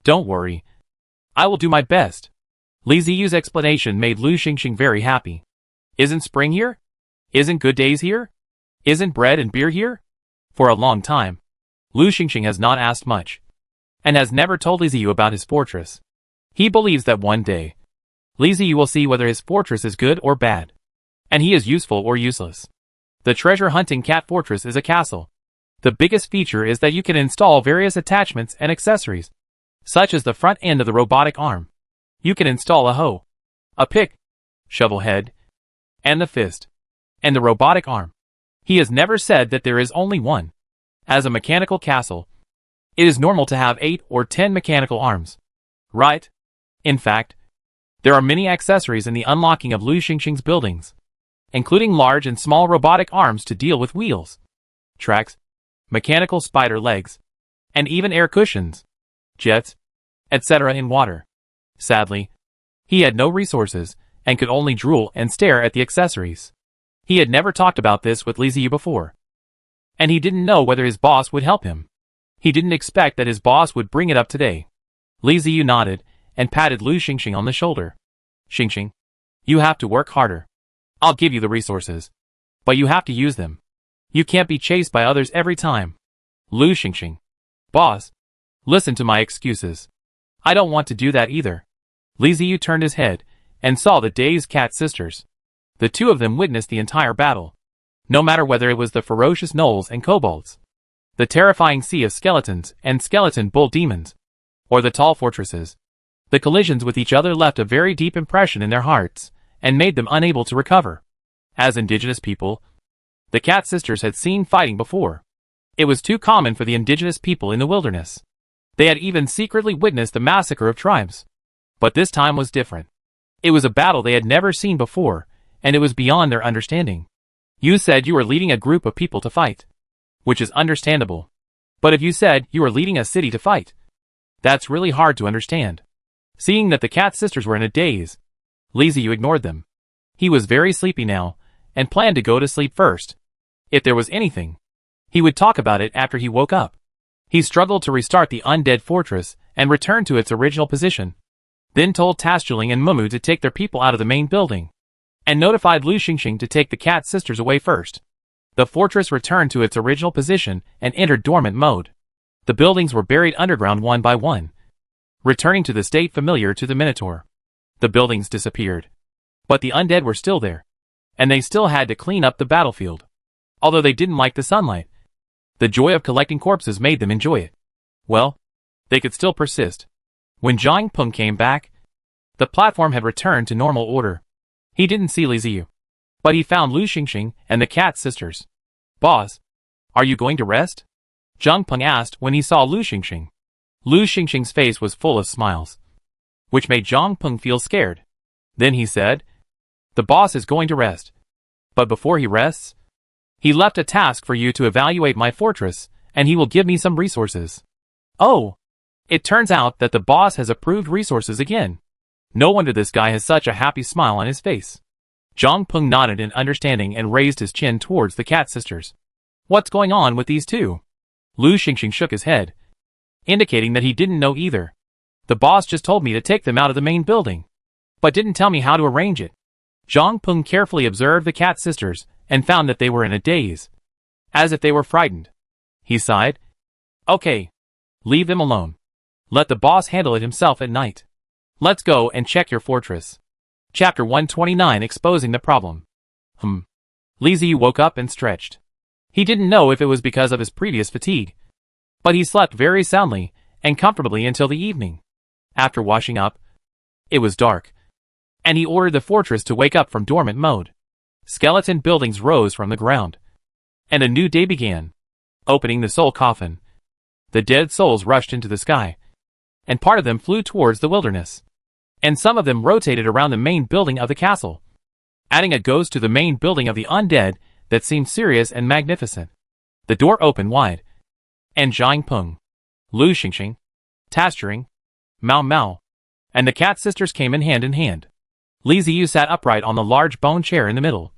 don't worry. I will do my best. Li Ziyu's explanation made Lu Xingxing very happy. Isn't spring here? Isn't good days here? Isn't bread and beer here? For a long time, Lu Xingxing has not asked much, and has never told Li Ziyu about his fortress. He believes that one day, Li Ziyu will see whether his fortress is good or bad, and he is useful or useless. The treasure-hunting cat fortress is a castle. The biggest feature is that you can install various attachments and accessories, such as the front end of the robotic arm. You can install a hoe, a pick, shovel head, and the fist, and the robotic arm. He has never said that there is only one. As a mechanical castle, It is normal to have 8 or 10 mechanical arms. Right? In fact, there are many accessories in the unlocking of Lu Xingxing's buildings, including large and small robotic arms to deal with wheels, tracks, mechanical spider legs, and even air cushions, jets, etc. in water. Sadly, he had no resources and could only drool and stare at the accessories. He had never talked about this with Li Ziyu before, and he didn't know whether his boss would help him. He didn't expect that his boss would bring it up today. Li Ziyu nodded and patted Lu Xingxing on the shoulder. Xingxing, you have to work harder. I'll give you the resources, but you have to use them. You can't be chased by others every time. Lu Xingxing, boss, listen to my excuses. I don't want to do that either. Li Ziyu turned his head and saw the dazed cat sisters. The two of them witnessed the entire battle. No matter whether it was the ferocious gnolls and kobolds, the terrifying sea of skeletons and skeleton bull demons, or the tall fortresses, the collisions with each other left a very deep impression in their hearts and made them unable to recover. As indigenous people, the cat sisters had seen fighting before. It was too common for the indigenous people in the wilderness. They had even secretly witnessed the massacre of tribes. But this time was different. It was a battle they had never seen before, and it was beyond their understanding. You said you were leading a group of people to fight, which is understandable. But if you said you were leading a city to fight, that's really hard to understand. Seeing that the cat sisters were in a daze, Li Ziyu ignored them. He was very sleepy now, and planned to go to sleep first. If there was anything, he would talk about it after he woke up. He struggled to restart the undead fortress and return to its original position, then told Tasjuling and Mumu to take their people out of the main building, and notified Lu Xingxing to take the cat sisters away first. The fortress returned to its original position and entered dormant mode. The buildings were buried underground one by one, returning to the state familiar to the Minotaur. The buildings disappeared, but the undead were still there, and they still had to clean up the battlefield. Although they didn't like the sunlight, the joy of collecting corpses made them enjoy it. Well, they could still persist. When Zhang Peng came back, the platform had returned to normal order. He didn't see Li Ziyu, but he found Lu Xingxing and the cat sisters. Boss, are you going to rest? Zhang Peng asked when he saw Lu Xingxing. Lu Xingxing's face was full of smiles, which made Zhang Peng feel scared. Then he said, the boss is going to rest. But before he rests, he left a task for you to evaluate my fortress, and he will give me some resources. Oh, it turns out that the boss has approved resources again. No wonder this guy has such a happy smile on his face. Zhang Peng nodded in understanding and raised his chin towards the cat sisters. What's going on with these two? Lu Xingxing shook his head, indicating that he didn't know either. The boss just told me to take them out of the main building, but didn't tell me how to arrange it. Zhang Peng carefully observed the cat sisters and found that they were in a daze, as if they were frightened. He sighed. Okay, leave them alone. Let the boss handle it himself at night. Let's go and check your fortress. Chapter 129, Exposing the Problem. Li Ziyu woke up and stretched. He didn't know if it was because of his previous fatigue, but he slept very soundly and comfortably until the evening. After washing up, it was dark, and he ordered the fortress to wake up from dormant mode. Skeleton buildings rose from the ground, and a new day began. Opening the soul coffin, the dead souls rushed into the sky, and part of them flew towards the wilderness, and some of them rotated around the main building of the castle, adding a ghost to the main building of the undead that seemed serious and magnificent. The door opened wide, and Zhang Peng, Lu Xingxing, Tasjuling, Mao Mao, and the cat sisters came in hand. Li Ziyu sat upright on the large bone chair in the middle,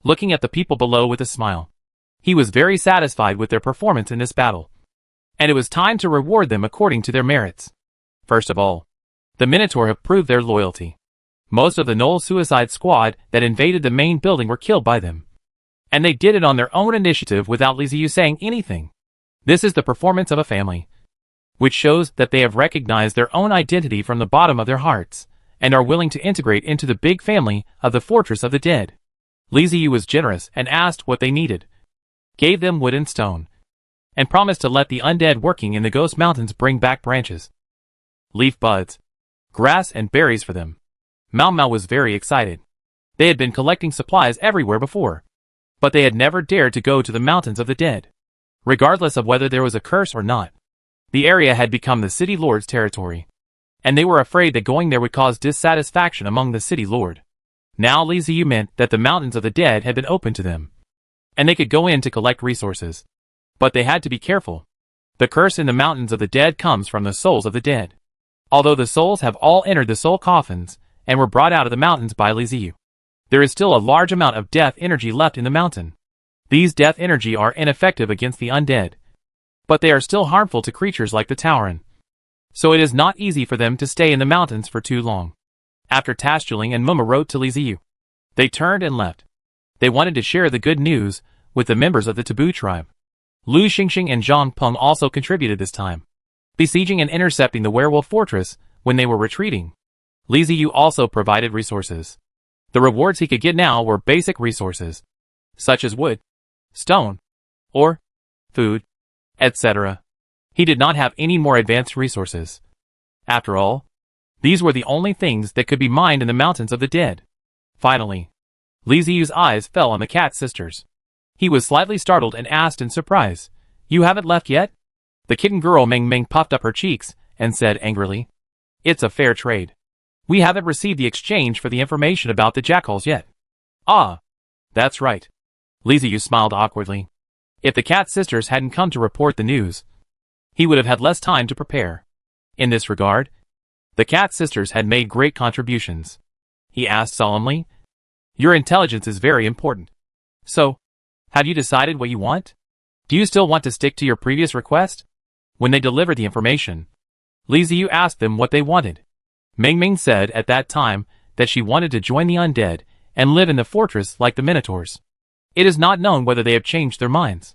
looking at the people below with a smile. He was very satisfied with their performance in this battle, and it was time to reward them according to their merits. First of all, the Minotaur have proved their loyalty. Most of the Gnoll suicide squad that invaded the main building were killed by them, and they did it on their own initiative without Li Ziyu saying anything. This is the performance of a family, which shows that they have recognized their own identity from the bottom of their hearts, and are willing to integrate into the big family of the Fortress of the Dead. Li Ziyu was generous and asked what they needed, gave them wood and stone, and promised to let the undead working in the Ghost Mountains bring back branches, leaf buds, grass and berries for them. Mao Mao was very excited. They had been collecting supplies everywhere before, but they had never dared to go to the Mountains of the Dead, regardless of whether there was a curse or not. The area had become the city lord's territory, and they were afraid that going there would cause dissatisfaction among the city lord. Now Li Ziyu meant that the mountains of the dead had been opened to them, and they could go in to collect resources. But they had to be careful. The curse in the mountains of the dead comes from the souls of the dead. Although the souls have all entered the soul coffins and were brought out of the mountains by Li Ziyu, there is still a large amount of death energy left in the mountain. These death energy are ineffective against the undead, but they are still harmful to creatures like the Tauren. So it is not easy for them to stay in the mountains for too long. After Tasjuling and Muma wrote to Li Ziyu, they turned and left. They wanted to share the good news with the members of the Taboo tribe. Lu Xingxing and Zhang Peng also contributed this time, besieging and intercepting the werewolf fortress when they were retreating. Li Ziyu also provided resources. The rewards he could get now were basic resources, such as wood, stone, ore, food, etc. He did not have any more advanced resources. After all, these were the only things that could be mined in the mountains of the dead. Finally, Li Ziyu's eyes fell on the cat sisters. He was slightly startled and asked in surprise, "You haven't left yet?" The kitten girl Meng Meng puffed up her cheeks and said angrily, "It's a fair trade. We haven't received the exchange for the information about the jackals yet." "Ah, that's right." Li Ziyu smiled awkwardly. If the cat sisters hadn't come to report the news, he would have had less time to prepare. In this regard, the cat sisters had made great contributions. He asked solemnly, "Your intelligence is very important. So, have you decided what you want? Do you still want to stick to your previous request?" When they delivered the information, Li Ziyu asked them what they wanted. Meng Meng said at that time that she wanted to join the undead and live in the fortress like the Minotaurs. It is not known whether they have changed their minds.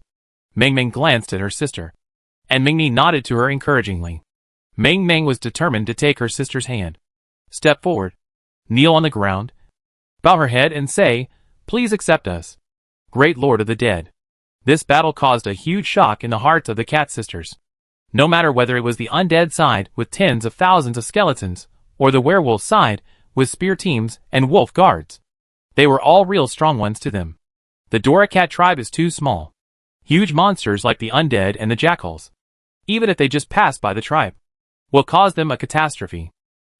Meng Meng glanced at her sister, and Ming Ni nodded to her encouragingly. Meng Meng was determined to take her sister's hand. Step forward, kneel on the ground, bow her head and say, "Please accept us, great lord of the dead." This battle caused a huge shock in the hearts of the cat sisters. No matter whether it was the undead side with tens of thousands of skeletons, or the werewolf side with spear teams and wolf guards, they were all real strong ones to them. The Dora cat tribe is too small. Huge monsters like the undead and the jackals, even if they just pass by the tribe, will cause them a catastrophe.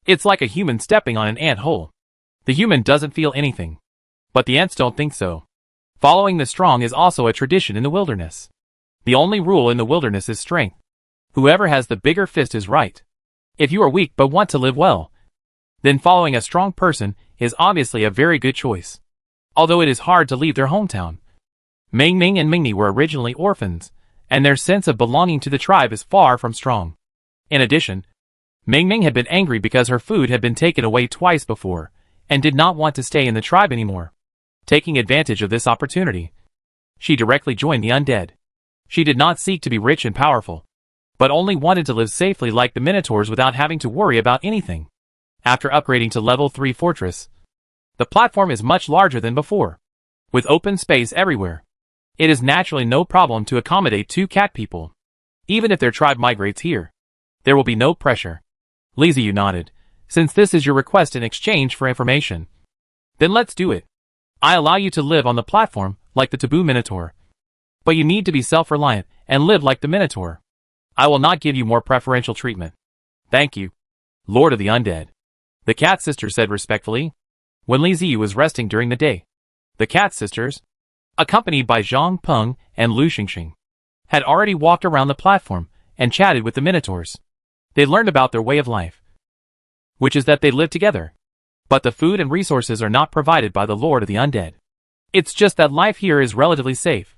It's like a human stepping on an ant hole. The human doesn't feel anything, but the ants don't think so. Following the strong is also a tradition in the wilderness. The only rule in the wilderness is strength. Whoever has the bigger fist is right. If you are weak but want to live well, then following a strong person is obviously a very good choice. Although it is hard to leave their hometown. Meng Meng and Ming Ni were originally orphans, and their sense of belonging to the tribe is far from strong. In addition, Meng Meng had been angry because her food had been taken away twice before, and did not want to stay in the tribe anymore. Taking advantage of this opportunity, she directly joined the undead. She did not seek to be rich and powerful, but only wanted to live safely like the Minotaurs without having to worry about anything. After upgrading to level 3 fortress, the platform is much larger than before, with open space everywhere. It is naturally no problem to accommodate 2 cat people. Even if their tribe migrates here, there will be no pressure. Li Ziyu nodded. "Since this is your request in exchange for information, then let's do it. I allow you to live on the platform like the Taboo Minotaur. But you need to be self-reliant and live like the Minotaur. I will not give you more preferential treatment." "Thank you, Lord of the Undead," the cat sister said respectfully. When Li Ziyu was resting during the day, the cat sisters, accompanied by Zhang Peng and Lu Xingxing, had already walked around the platform and chatted with the Minotaurs. They learned about their way of life, which is that they live together. But the food and resources are not provided by the Lord of the Undead. It's just that life here is relatively safe.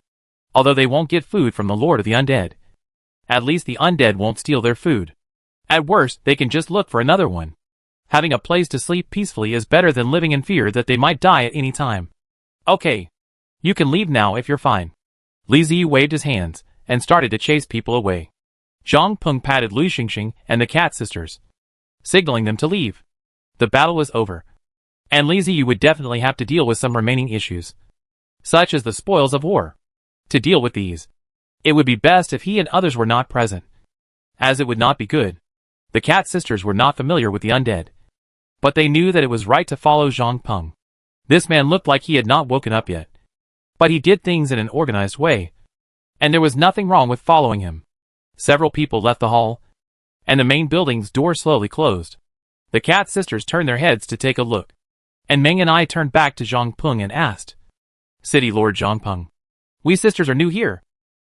Although they won't get food from the Lord of the Undead, at least the undead won't steal their food. At worst, they can just look for another one. Having a place to sleep peacefully is better than living in fear that they might die at any time. "Okay. You can leave now if you're fine." Li Ziyu waved his hands and started to chase people away. Zhang Peng patted Lu Xingxing and the cat sisters, signaling them to leave. The battle was over, and Li Ziyu would definitely have to deal with some remaining issues, such as the spoils of war. To deal with these, it would be best if he and others were not present, as it would not be good. The cat sisters were not familiar with the undead, but they knew that it was right to follow Zhang Peng. This man looked like he had not woken up yet, but he did things in an organized way, and there was nothing wrong with following him. Several people left the hall, and the main building's door slowly closed. The cat sisters turned their heads to take a look, and Meng and I turned back to Zhang Peng and asked, City Lord Zhang Peng, we sisters are new here,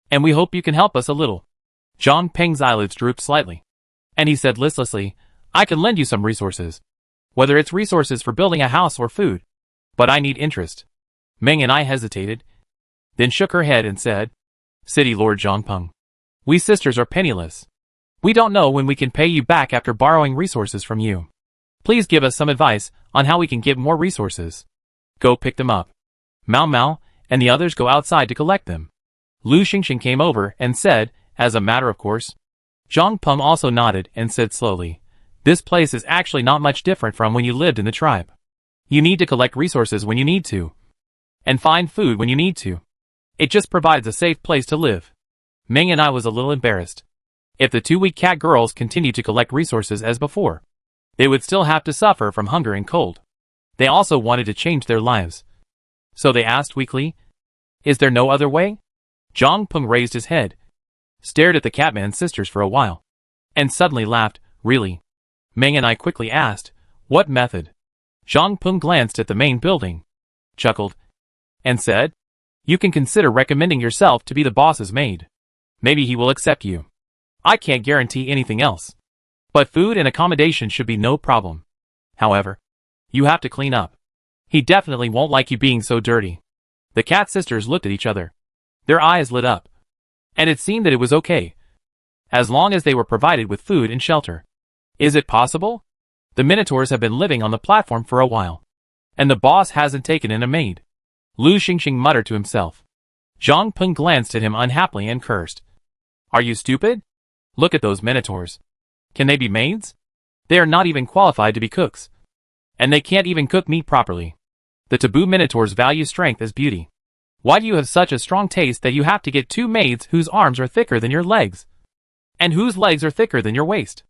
and we hope you can help us a little. Zhang Peng's eyelids drooped slightly, and he said listlessly, I can lend you some resources. Whether it's resources for building a house or food. But I need interest. Meng and I hesitated, then shook her head and said, City Lord Zhang Peng, we sisters are penniless. We don't know when we can pay you back after borrowing resources from you. Please give us some advice on how we can get more resources. Go pick them up. Mao Mao and the others go outside to collect them. Lu Xingxing came over and said, as a matter of course. Zhang Peng also nodded and said slowly, this place is actually not much different from when you lived in the tribe. You need to collect resources when you need to, and find food when you need to. It just provides a safe place to live. Meng and I was a little embarrassed. If the two weak cat girls continued to collect resources as before, they would still have to suffer from hunger and cold. They also wanted to change their lives. So they asked weakly, is there no other way? Zhang Peng raised his head, stared at the Catman sisters for a while, and suddenly laughed, really? Meng and I quickly asked, what method? Zhang Peng glanced at the main building, chuckled, and said, you can consider recommending yourself to be the boss's maid. Maybe he will accept you. I can't guarantee anything else. But food and accommodation should be no problem. However, you have to clean up. He definitely won't like you being so dirty. The cat sisters looked at each other. Their eyes lit up. And it seemed that it was okay, as long as they were provided with food and shelter. Is it possible? The Minotaurs have been living on the platform for a while, and the boss hasn't taken in a maid. Lu Xingxing muttered to himself. Zhang Peng glanced at him unhappily and cursed. Are you stupid? Look at those Minotaurs. Can they be maids? They are not even qualified to be cooks. And they can't even cook meat properly. The taboo Minotaurs value strength as beauty. Why do you have such a strong taste that you have to get two maids whose arms are thicker than your legs? And whose legs are thicker than your waist?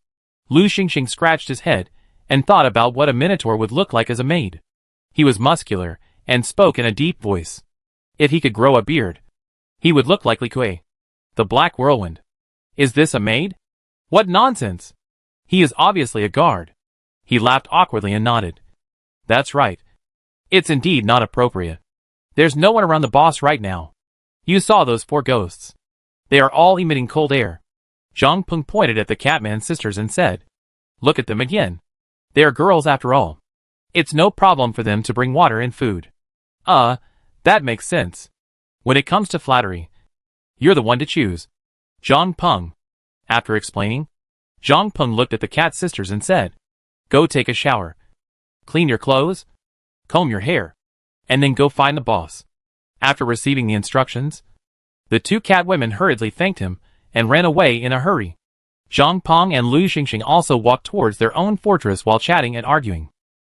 Lu Xingxing scratched his head and thought about what a Minotaur would look like as a maid. He was muscular and spoke in a deep voice. If he could grow a beard, he would look like Li Kui, the Black Whirlwind. Is this a maid? What nonsense! He is obviously a guard. He laughed awkwardly and nodded. That's right. It's indeed not appropriate. There's no one around the boss right now. You saw those four ghosts. They are all emitting cold air. Zhang Peng pointed at the Catman sisters and said, look at them again. They are girls after all. It's no problem for them to bring water and food. That makes sense. When it comes to flattery, you're the one to choose. Zhang Peng. After explaining, Zhang Peng looked at the cat sisters and said, go take a shower. Clean your clothes. Comb your hair. And then go find the boss. After receiving the instructions, the two cat women hurriedly thanked him and ran away in a hurry. Zhang Peng and Lu Xingxing also walked towards their own fortress while chatting and arguing.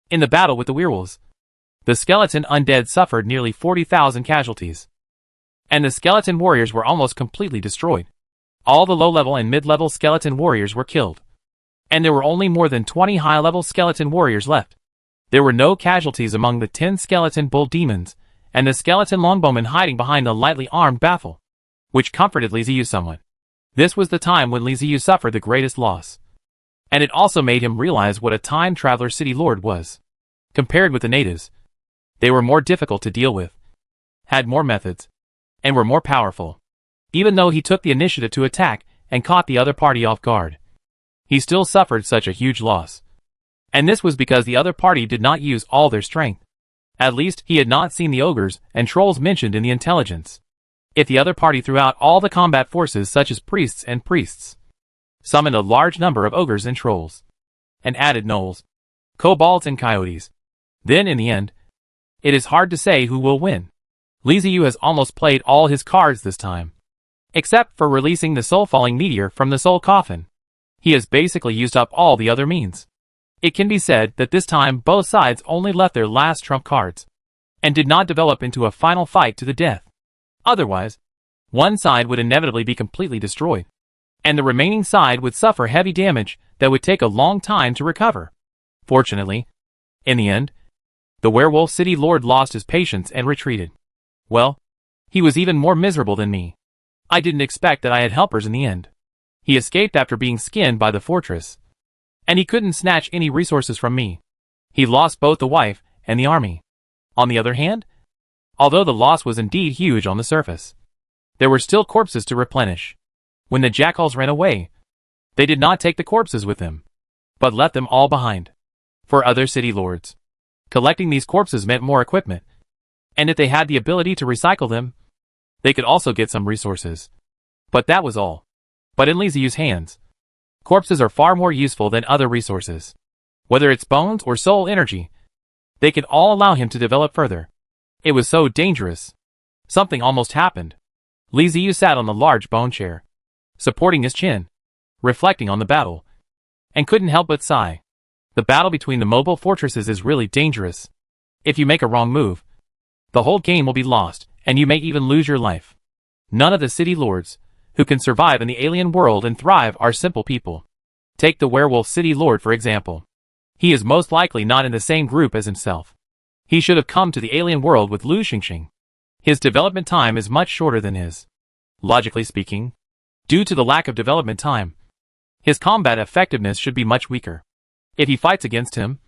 In the battle with the werewolves, the skeleton undead suffered nearly 40,000 casualties. And the skeleton warriors were almost completely destroyed. All the low-level and mid-level skeleton warriors were killed. And there were only more than 20 high-level skeleton warriors left. There were no casualties among the 10 skeleton bull demons, and the skeleton longbowmen hiding behind the lightly armed baffle, which comforted Li Ziyu somewhat. This was the time when Li Ziyu suffered the greatest loss. And it also made him realize what a time traveler city lord was. Compared with the natives, they were more difficult to deal with, had more methods, and were more powerful. Even though he took the initiative to attack and caught the other party off guard, he still suffered such a huge loss. And this was because the other party did not use all their strength. At least, he had not seen the ogres and trolls mentioned in the intelligence. If the other party threw out all the combat forces such as priests, summoned a large number of ogres and trolls, and added gnolls, kobolds and coyotes, then in the end, it is hard to say who will win. Li Ziyu has almost played all his cards this time. Except for releasing the soul-falling meteor from the soul coffin. He has basically used up all the other means. It can be said that this time both sides only left their last trump cards, and did not develop into a final fight to the death. Otherwise, one side would inevitably be completely destroyed, and the remaining side would suffer heavy damage that would take a long time to recover. Fortunately, in the end, the werewolf city lord lost his patience and retreated. Well, he was even more miserable than me. I didn't expect that I had helpers in the end. He escaped after being skinned by the fortress. And he couldn't snatch any resources from me. He lost both the wife and the army. On the other hand, although the loss was indeed huge on the surface, there were still corpses to replenish. When the jackals ran away, they did not take the corpses with them, but left them all behind for other city lords. Collecting these corpses meant more equipment, and if they had the ability to recycle them, they could also get some resources. But that was all. But in Li Ziyu's hands, corpses are far more useful than other resources. Whether it's bones or soul energy, they could all allow him to develop further. It was so dangerous. Something almost happened. Li Ziyu sat on the large bone chair, supporting his chin, reflecting on the battle, and couldn't help but sigh. The battle between the mobile fortresses is really dangerous. If you make a wrong move, the whole game will be lost, and you may even lose your life. None of the city lords, who can survive in the alien world and thrive, are simple people. Take the werewolf city lord for example. He is most likely not in the same group as himself. He should have come to the alien world with Lu Xingxing. His development time is much shorter than his. Logically speaking, due to the lack of development time, his combat effectiveness should be much weaker. If he fights against him,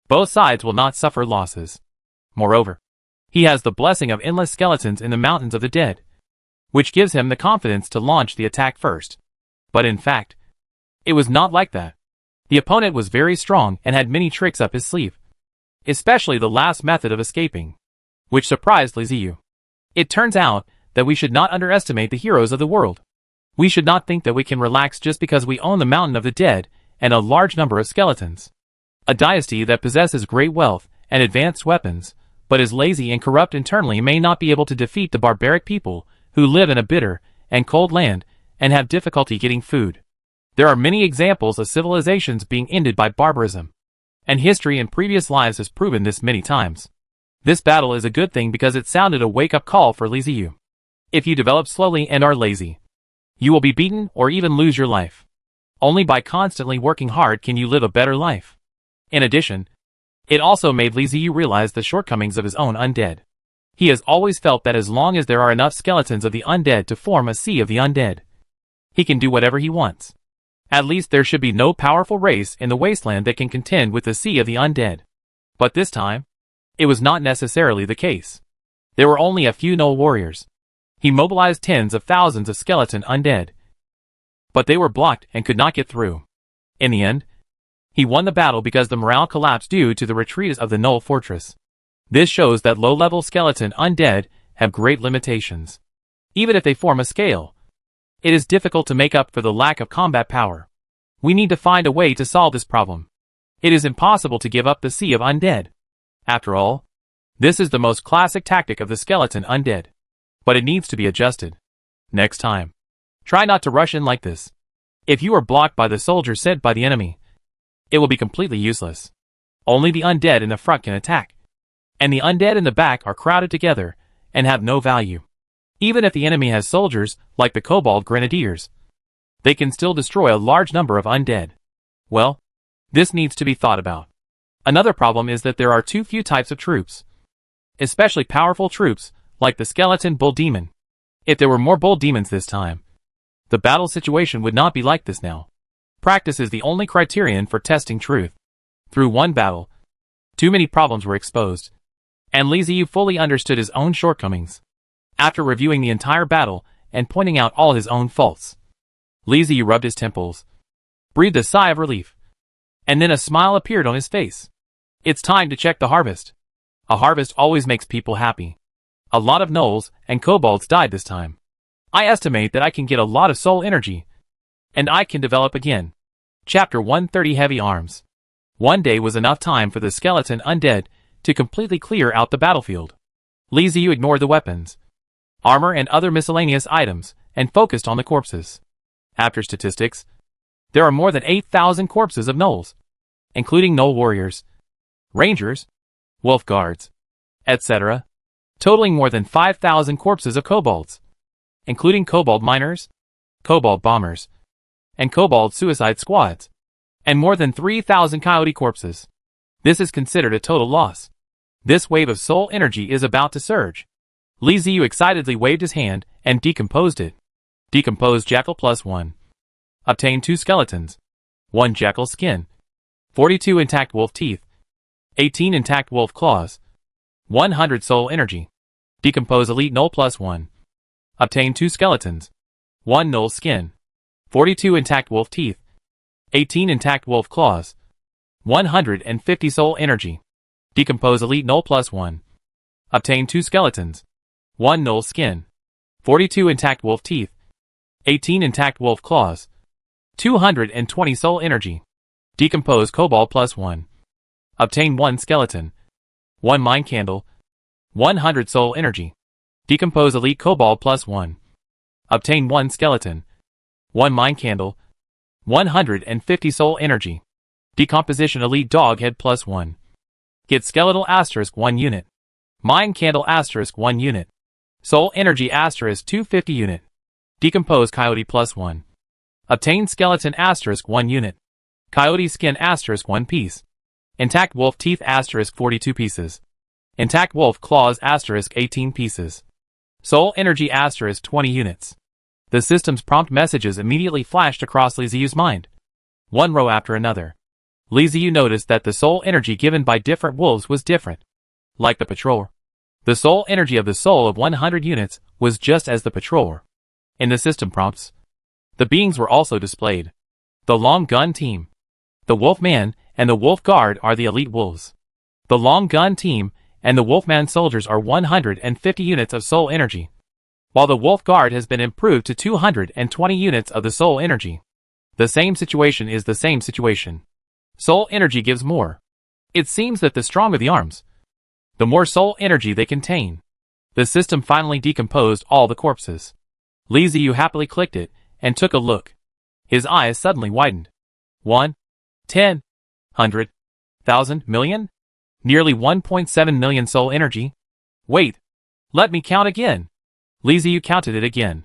both sides will not suffer losses. Moreover, he has the blessing of endless skeletons in the mountains of the dead, which gives him the confidence to launch the attack first. But in fact, it was not like that. The opponent was very strong and had many tricks up his sleeve, especially the last method of escaping, which surprised Li Ziyu. It turns out that we should not underestimate the heroes of the world. We should not think that we can relax just because we own the mountain of the dead and a large number of skeletons. A dynasty that possesses great wealth and advanced weapons, but is lazy and corrupt internally, may not be able to defeat the barbaric people who live in a bitter and cold land and have difficulty getting food. There are many examples of civilizations being ended by barbarism, and history in previous lives has proven this many times. This battle is a good thing because it sounded a wake-up call for Li Ziyu. If you develop slowly and are lazy, you will be beaten or even lose your life. Only by constantly working hard can you live a better life. In addition, it also made Li Ziyu realize the shortcomings of his own undead. He has always felt that as long as there are enough skeletons of the undead to form a sea of the undead, he can do whatever he wants. At least there should be no powerful race in the wasteland that can contend with the sea of the undead. But this time, it was not necessarily the case. There were only a few Null warriors. He mobilized tens of thousands of skeleton undead, but they were blocked and could not get through. In the end, he won the battle because the morale collapsed due to the retreat of the Null fortress. This shows that low-level skeleton undead have great limitations. Even if they form a scale, it is difficult to make up for the lack of combat power. We need to find a way to solve this problem. It is impossible to give up the sea of undead. After all, this is the most classic tactic of the skeleton undead. But it needs to be adjusted. Next time, try not to rush in like this. If you are blocked by the soldiers sent by the enemy, it will be completely useless. Only the undead in the front can attack, and the undead in the back are crowded together and have no value. Even if the enemy has soldiers, like the Kobold Grenadiers, they can still destroy a large number of undead. Well, this needs to be thought about. Another problem is that there are too few types of troops, especially powerful troops, like the skeleton bull demon. If there were more bull demons this time, the battle situation would not be like this now. Practice is the only criterion for testing truth. Through one battle, too many problems were exposed, and Li Ziyu fully understood his own shortcomings. After reviewing the entire battle and pointing out all his own faults, Li Ziyu rubbed his temples, breathed a sigh of relief, and then a smile appeared on his face. It's time to check the harvest. A harvest always makes people happy. A lot of gnolls and kobolds died this time. I estimate that I can get a lot of soul energy, and I can develop again. Chapter 130 Heavy Arms. One day was enough time for the skeleton undead to completely clear out the battlefield. Li Ziyu ignored the weapons, armor and other miscellaneous items, and focused on the corpses. After statistics, there are more than 8,000 corpses of gnolls, including gnoll warriors, rangers, wolf guards, etc., totaling more than 5,000 corpses of kobolds, including kobold miners, kobold bombers, and kobold suicide squads, and more than 3,000 coyote corpses. This is considered a total loss. This wave of soul energy is about to surge. Li Ziyu excitedly waved his hand and decomposed it. Decomposed jackal +1. Obtain 2 skeletons. 1 jackal skin. 42 intact wolf teeth. 18 intact wolf claws. 100 soul energy. Decompose elite null +1. Obtain 2 skeletons. 1 null skin. 42 intact wolf teeth. 18 intact wolf claws. 150 soul energy. Decompose elite null +1. Obtain 2 skeletons. 1 null skin. 42 intact wolf teeth. 18 intact wolf claws. 220 soul energy. Decompose cobalt +1. Obtain 1 skeleton. 1 mine candle. 100 soul energy. Decompose elite cobalt +1. Obtain 1 skeleton. 1 mine candle. 150 soul energy. Decomposition elite dog head +1. Get skeletal *1 unit. Mine candle *1 unit. Soul energy *250 unit. Decompose coyote +1. Obtain skeleton *1 unit. Coyote skin *1 piece. Intact wolf teeth *42 pieces. Intact wolf claws *18 pieces. Soul energy *20 units. The system's prompt messages immediately flashed across Li Ziyu's mind. One row after another. Li Ziyu noticed that the soul energy given by different wolves was different. Like the patroller. The soul energy of the soul of 100 units was just as the patroller. In the system prompts, the beings were also displayed. The long gun team. The Wolfman and the Wolf Guard are the elite wolves. The long gun team and the Wolfman soldiers are 150 units of soul energy, while the Wolf Guard has been improved to 220 units of the soul energy. The same situation is the same situation. Soul energy gives more. It seems that the stronger the arms, the more soul energy they contain. The system finally decomposed all the corpses. Li Ziyu happily clicked it and took a look. His eyes suddenly widened. 1, 10, 100, 1,000, million? Nearly 1.7 million soul energy? Wait, let me count again. Li Ziyu counted it again.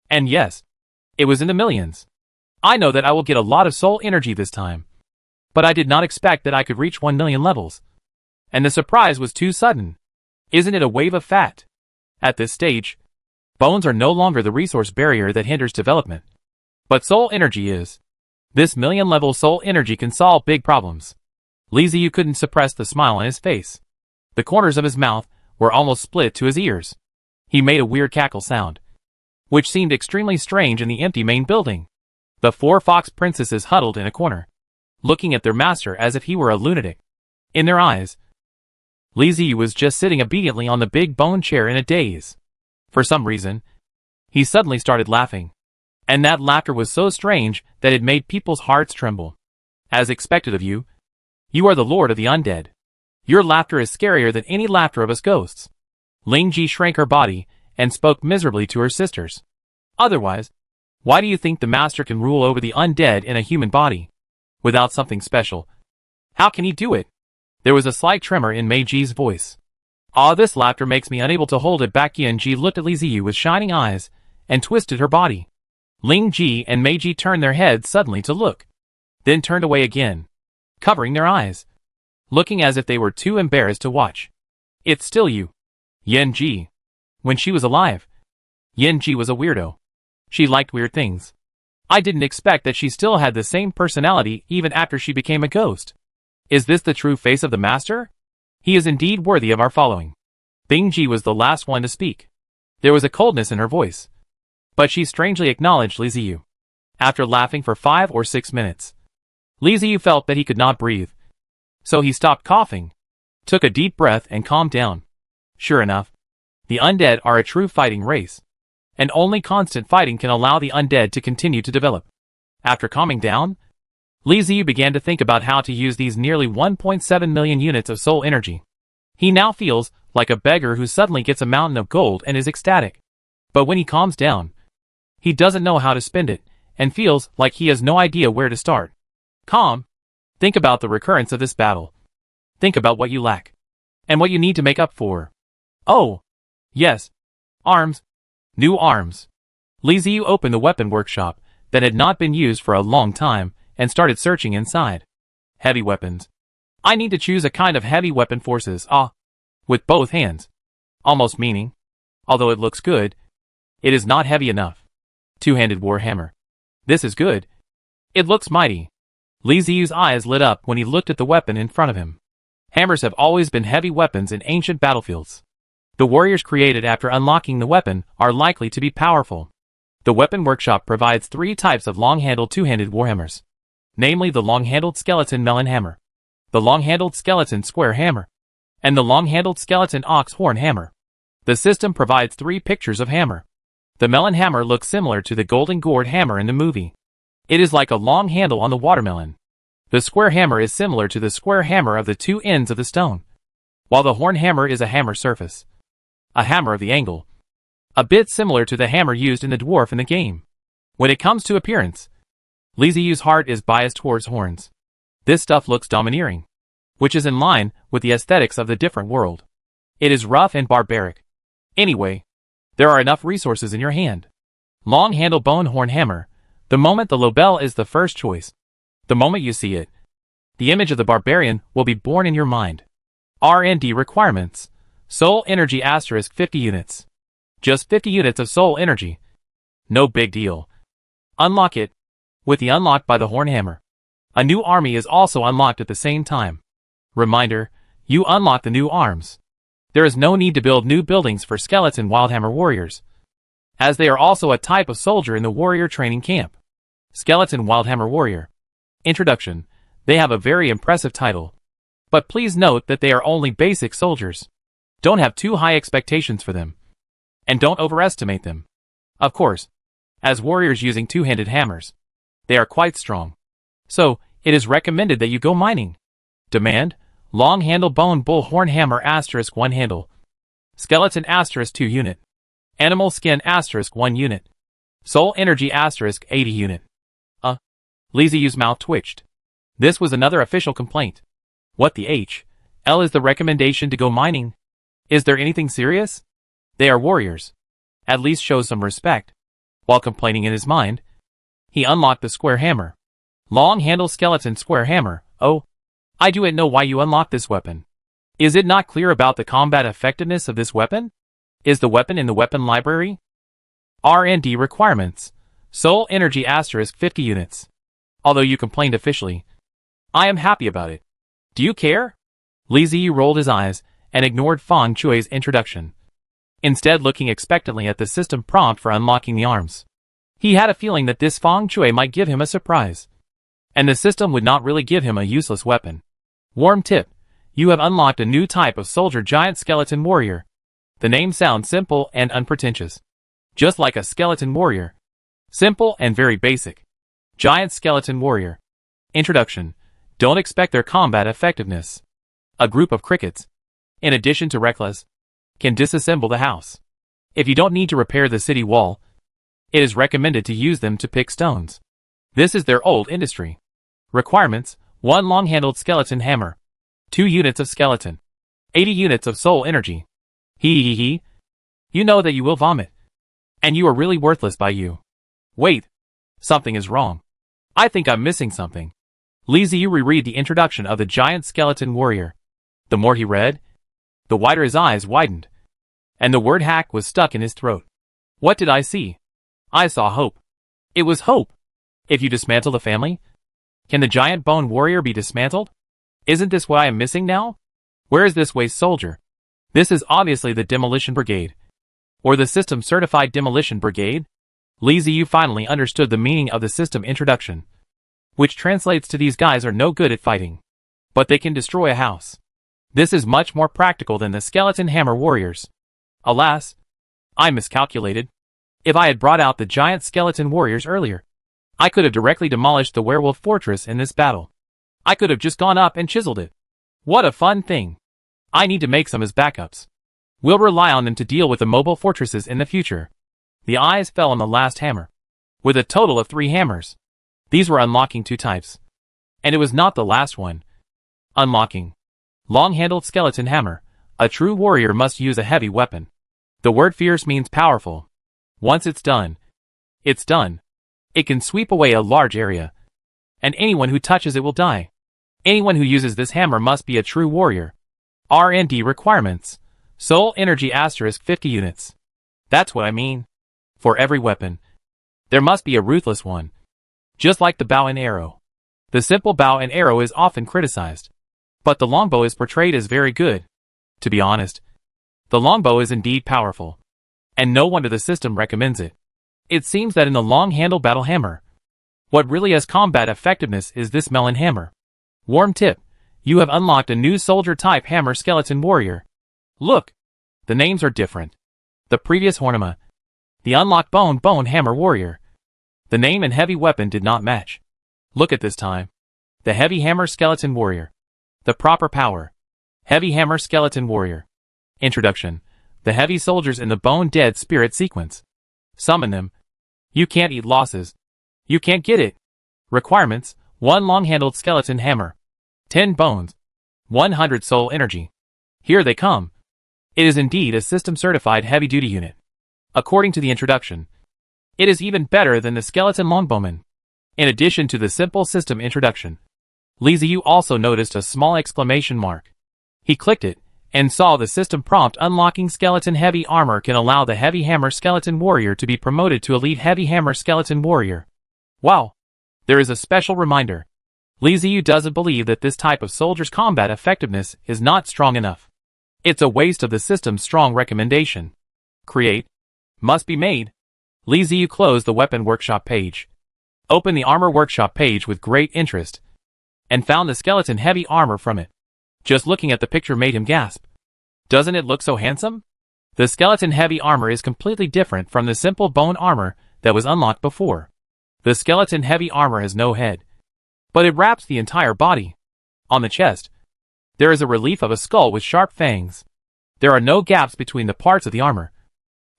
And yes, it was in the millions. I know that I will get a lot of soul energy this time. But I did not expect that I could reach 1 million levels. And the surprise was too sudden. Isn't it a wave of fat? At this stage, bones are no longer the resource barrier that hinders development. But soul energy is. This million-level soul energy can solve big problems. Li Ziyu couldn't suppress the smile on his face. The corners of his mouth were almost split to his ears. He made a weird cackle sound, which seemed extremely strange in the empty main building. The 4 fox princesses huddled in a corner, looking at their master as if he were a lunatic. In their eyes, Li Ziyu was just sitting obediently on the big bone chair in a daze. For some reason, he suddenly started laughing. And that laughter was so strange that it made people's hearts tremble. As expected of you, you are the lord of the undead. Your laughter is scarier than any laughter of us ghosts. Ling Ji shrank her body and spoke miserably to her sisters. Otherwise, why do you think the master can rule over the undead in a human body? Without something special. How can he do it? There was a slight tremor in Mei Ji's voice. This laughter makes me unable to hold it back. Yan Ji looked at Li Ziyu with shining eyes and twisted her body. Ling Ji and Mei Ji turned their heads suddenly to look, then turned away again, covering their eyes, looking as if they were too embarrassed to watch. It's still you. Yan Ji. When she was alive, Yan Ji was a weirdo. She liked weird things. I didn't expect that she still had the same personality even after she became a ghost. Is this the true face of the master? He is indeed worthy of our following. Bing Ji was the last one to speak. There was a coldness in her voice, but she strangely acknowledged Li Ziyu. After laughing for 5 or 6 minutes, Li Ziyu felt that he could not breathe. So he stopped coughing, took a deep breath and calmed down. Sure enough, the undead are a true fighting race, and only constant fighting can allow the undead to continue to develop. After calming down, Li Ziyu began to think about how to use these nearly 1.7 million units of soul energy. He now feels like a beggar who suddenly gets a mountain of gold and is ecstatic. But when he calms down, he doesn't know how to spend it, and feels like he has no idea where to start. Calm. Think about the recurrence of this battle. Think about what you lack, and what you need to make up for. Oh, yes. Arms. New arms. Li Ziyu opened the weapon workshop that had not been used for a long time and started searching inside. Heavy weapons. I need to choose a kind of heavy weapon forces, with both hands. Almost meaning, although it looks good, it is not heavy enough. Two-handed warhammer. This is good, It looks mighty. Li Ziyu's eyes lit up when he looked at the weapon in front of him. Hammers have always been heavy weapons in ancient battlefields. The warriors created after unlocking the weapon are likely to be powerful. The Weapon Workshop provides 3 types of long-handled two-handed warhammers, namely the long-handled skeleton melon hammer, the long-handled skeleton square hammer, and the long-handled skeleton ox horn hammer. The system provides 3 pictures of hammer. The melon hammer looks similar to the golden gourd hammer in the movie. It is like a long handle on the watermelon. The square hammer is similar to the square hammer of the 2 ends of the stone, while the horn hammer is a hammer surface, a hammer of the angle, a bit similar to the hammer used in the dwarf in the game. When it comes to appearance, Li Ziyu's heart is biased towards horns. This stuff looks domineering, which is in line with the aesthetics of the different world. It is rough and barbaric. Anyway, there are enough resources in your hand. Long handle bone horn hammer. The moment the Lobel is the first choice. The moment you see it, the image of the barbarian will be born in your mind. R&D requirements. Soul energy * 50 units. Just 50 units of soul energy. No big deal. Unlock it. With the unlock by the horn hammer, a new army is also unlocked at the same time. Reminder, you unlock the new arms. There is no need to build new buildings for skeleton wildhammer warriors, as they are also a type of soldier in the warrior training camp. Skeleton wildhammer warrior. Introduction. They have a very impressive title, but please note that they are only basic soldiers. Don't have too high expectations for them, and don't overestimate them. Of course, as warriors using two-handed hammers, they are quite strong. So, it is recommended that you go mining. Demand, long handle bone bull horn hammer * 1 handle. Skeleton * 2 unit. Animal skin * 1 unit. Soul energy * 80 unit. Li Ziyu's mouth twitched. This was another official complaint. What the H.L. is the recommendation to go mining? Is there anything serious? They are warriors. At least show some respect. While complaining in his mind, he unlocked the square hammer. Long handle skeleton square hammer. Oh, I do know why you unlocked this weapon. Is it not clear about the combat effectiveness of this weapon? Is the weapon in the weapon library? R&D requirements. Soul energy * 50 units. Although you complained officially, I am happy about it. Do you care? Li Ziyu rolled his eyes and ignored Feng Chui's introduction, instead looking expectantly at the system prompt for unlocking the arms. He had a feeling that this Feng Chui might give him a surprise, and the system would not really give him a useless weapon. Warm tip. You have unlocked a new type of soldier giant skeleton warrior. The name sounds simple and unpretentious, just like a skeleton warrior. Simple and very basic. Giant skeleton warrior. Introduction. Don't expect their combat effectiveness. A group of crickets, in addition to reckless, can disassemble the house. If you don't need to repair the city wall, it is recommended to use them to pick stones. This is their old industry. Requirements. 1 long-handled skeleton hammer. 2 units of skeleton. 80 units of soul energy. He. You know that you will vomit. And you are really worthless by you. Wait. Something is wrong. I think I'm missing something. Li Ziyu reread the introduction of the giant skeleton warrior. The more he read, the wider his eyes widened, and the word hack was stuck in his throat. What did I see? I saw hope. It was hope. If you dismantle the family, can the giant bone warrior be dismantled? Isn't this what I am missing now? Where is this waste soldier? This is obviously the demolition brigade, or the system certified demolition brigade. Li Ziyu finally understood the meaning of the system introduction, which translates to these guys are no good at fighting, but they can destroy a house. This is much more practical than the skeleton hammer warriors. Alas, I miscalculated. If I had brought out the giant skeleton warriors earlier, I could have directly demolished the werewolf fortress in this battle. I could have just gone up and chiseled it. What a fun thing. I need to make some as backups. We'll rely on them to deal with the mobile fortresses in the future. The eyes fell on the last hammer, with a total of 3 hammers. These were unlocking 2 types, and it was not the last one. Unlocking. Long-handled skeleton hammer. A true warrior must use a heavy weapon. The word fierce means powerful. Once it's done, it's done. It can sweep away a large area, and anyone who touches it will die. Anyone who uses this hammer must be a true warrior. R&D requirements. Soul energy * 50 units. That's what I mean. For every weapon, there must be a ruthless one. Just like the bow and arrow. The simple bow and arrow is often criticized. But the longbow is portrayed as very good. To be honest, the longbow is indeed powerful. And no wonder the system recommends it. It seems that in the long-handle battle hammer, what really has combat effectiveness is this melon hammer. Warm tip, you have unlocked a new soldier-type hammer skeleton warrior. Look, the names are different. The previous Hornima, the unlocked bone hammer warrior. The name and heavy weapon did not match. Look at this time. The heavy hammer skeleton warrior. The proper power. Heavy hammer skeleton warrior. Introduction. The heavy soldiers in the bone dead spirit sequence. Summon them. You can't eat losses. You can't get it. Requirements. 1 long-handled skeleton hammer. 10 bones. 100 soul energy. Here they come. It is indeed a system-certified heavy-duty unit. According to the introduction, it is even better than the skeleton longbowman. In addition to the simple system introduction, Li Ziyu also noticed a small exclamation mark. He clicked it, and saw the system prompt unlocking skeleton heavy armor can allow the heavy hammer skeleton warrior to be promoted to elite heavy hammer skeleton warrior. Wow! There is a special reminder. Li Ziyu doesn't believe that this type of soldier's combat effectiveness is not strong enough. It's a waste of the system's strong recommendation. Create. Must be made. Li Ziyu closed the weapon workshop page. Opened the armor workshop page with great interest. And found the skeleton heavy armor from it. Just looking at the picture made him gasp. Doesn't it look so handsome? The skeleton heavy armor is completely different from the simple bone armor that was unlocked before. The skeleton heavy armor has no head, but it wraps the entire body. On the chest, there is a relief of a skull with sharp fangs. There are no gaps between the parts of the armor,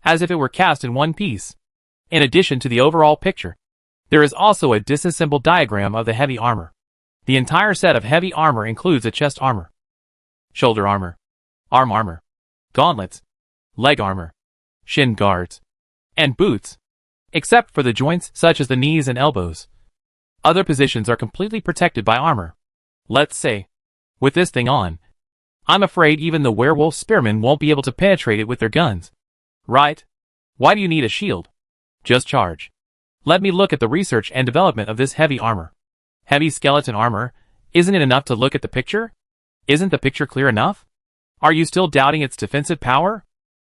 as if it were cast in one piece. In addition to the overall picture, there is also a disassembled diagram of the heavy armor. The entire set of heavy armor includes a chest armor, shoulder armor, arm armor, gauntlets, leg armor, shin guards, and boots, except for the joints such as the knees and elbows. Other positions are completely protected by armor. Let's say, with this thing on, I'm afraid even the werewolf spearmen won't be able to penetrate it with their guns. Right? Why do you need a shield? Just charge. Let me look at the research and development of this heavy armor. Heavy skeleton armor, isn't it enough to look at the picture? Isn't the picture clear enough? Are you still doubting its defensive power?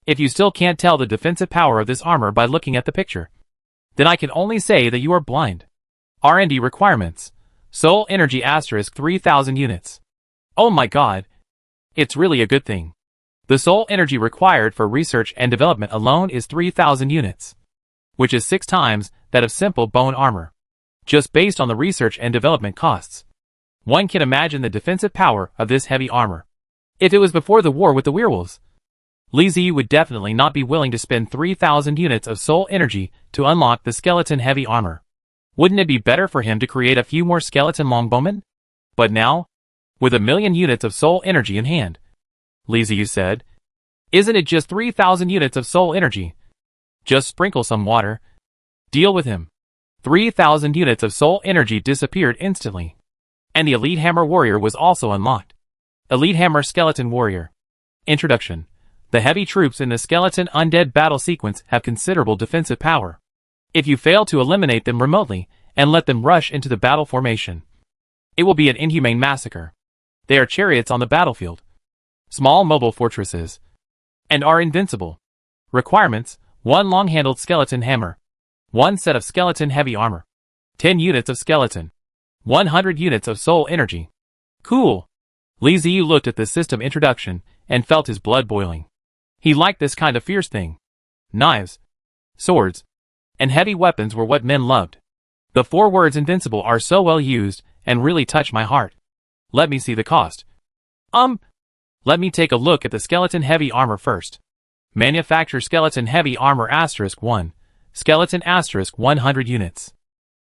If you still can't tell the defensive power of this armor by looking at the picture, then I can only say that you are blind. R&D requirements. Soul energy asterisk 3000 units. Oh my god. It's really a good thing. The soul energy required for research and development alone is 3000 units, which is 6 times that of simple bone armor. Just based on the research and development costs, one can imagine the defensive power of this heavy armor. If it was before the war with the werewolves, Li Ziyu would definitely not be willing to spend 3000 units of soul energy to unlock the skeleton heavy armor. Wouldn't it be better for him to create a few more skeleton longbowmen? But now, with 1,000,000 units of soul energy in hand, Li Ziyu said, isn't it just 3000 units of soul energy? Just sprinkle some water. Deal with him. 3000 units of soul energy disappeared instantly. And the Elite Hammer Warrior was also unlocked. Elite Hammer Skeleton Warrior. Introduction. The heavy troops in the Skeleton Undead battle sequence have considerable defensive power. If you fail to eliminate them remotely and let them rush into the battle formation, it will be an inhumane massacre. They are chariots on the battlefield, small mobile fortresses, and are invincible. Requirements: 1 long-handled skeleton hammer, 1 set of skeleton heavy armor, 10 units of skeleton, 100 units of soul energy. Cool. Li Ziyu looked at the system introduction and felt his blood boiling. He liked this kind of fierce thing. Knives, swords, and heavy weapons were what men loved. The 4 words invincible are so well used and really touch my heart. Let me see the cost. Let me take a look at the skeleton heavy armor first. Manufacture skeleton heavy armor asterisk 1. Skeleton asterisk 100 units.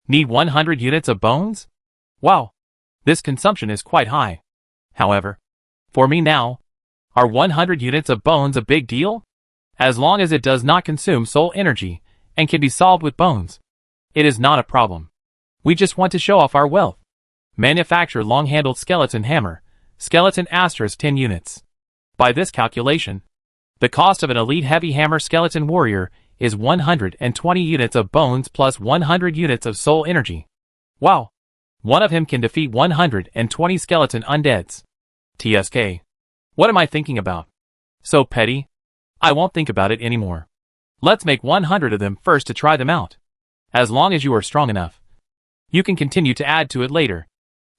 Need 100 units of bones? Wow. This consumption is quite high. However, for me now, are 100 units of bones a big deal? As long as it does not consume soul energy and can be solved with bones, it is not a problem. We just want to show off our wealth. Manufacture long-handled skeleton hammer, skeleton asterisk 10 units. By this calculation, the cost of an elite heavy hammer skeleton warrior is 120 units of bones plus 100 units of soul energy. Wow. One of him can defeat 120 skeleton undeads. TSK. What am I thinking about? So petty? I won't think about it anymore. Let's make 100 of them first to try them out. As long as you are strong enough. You can continue to add to it later.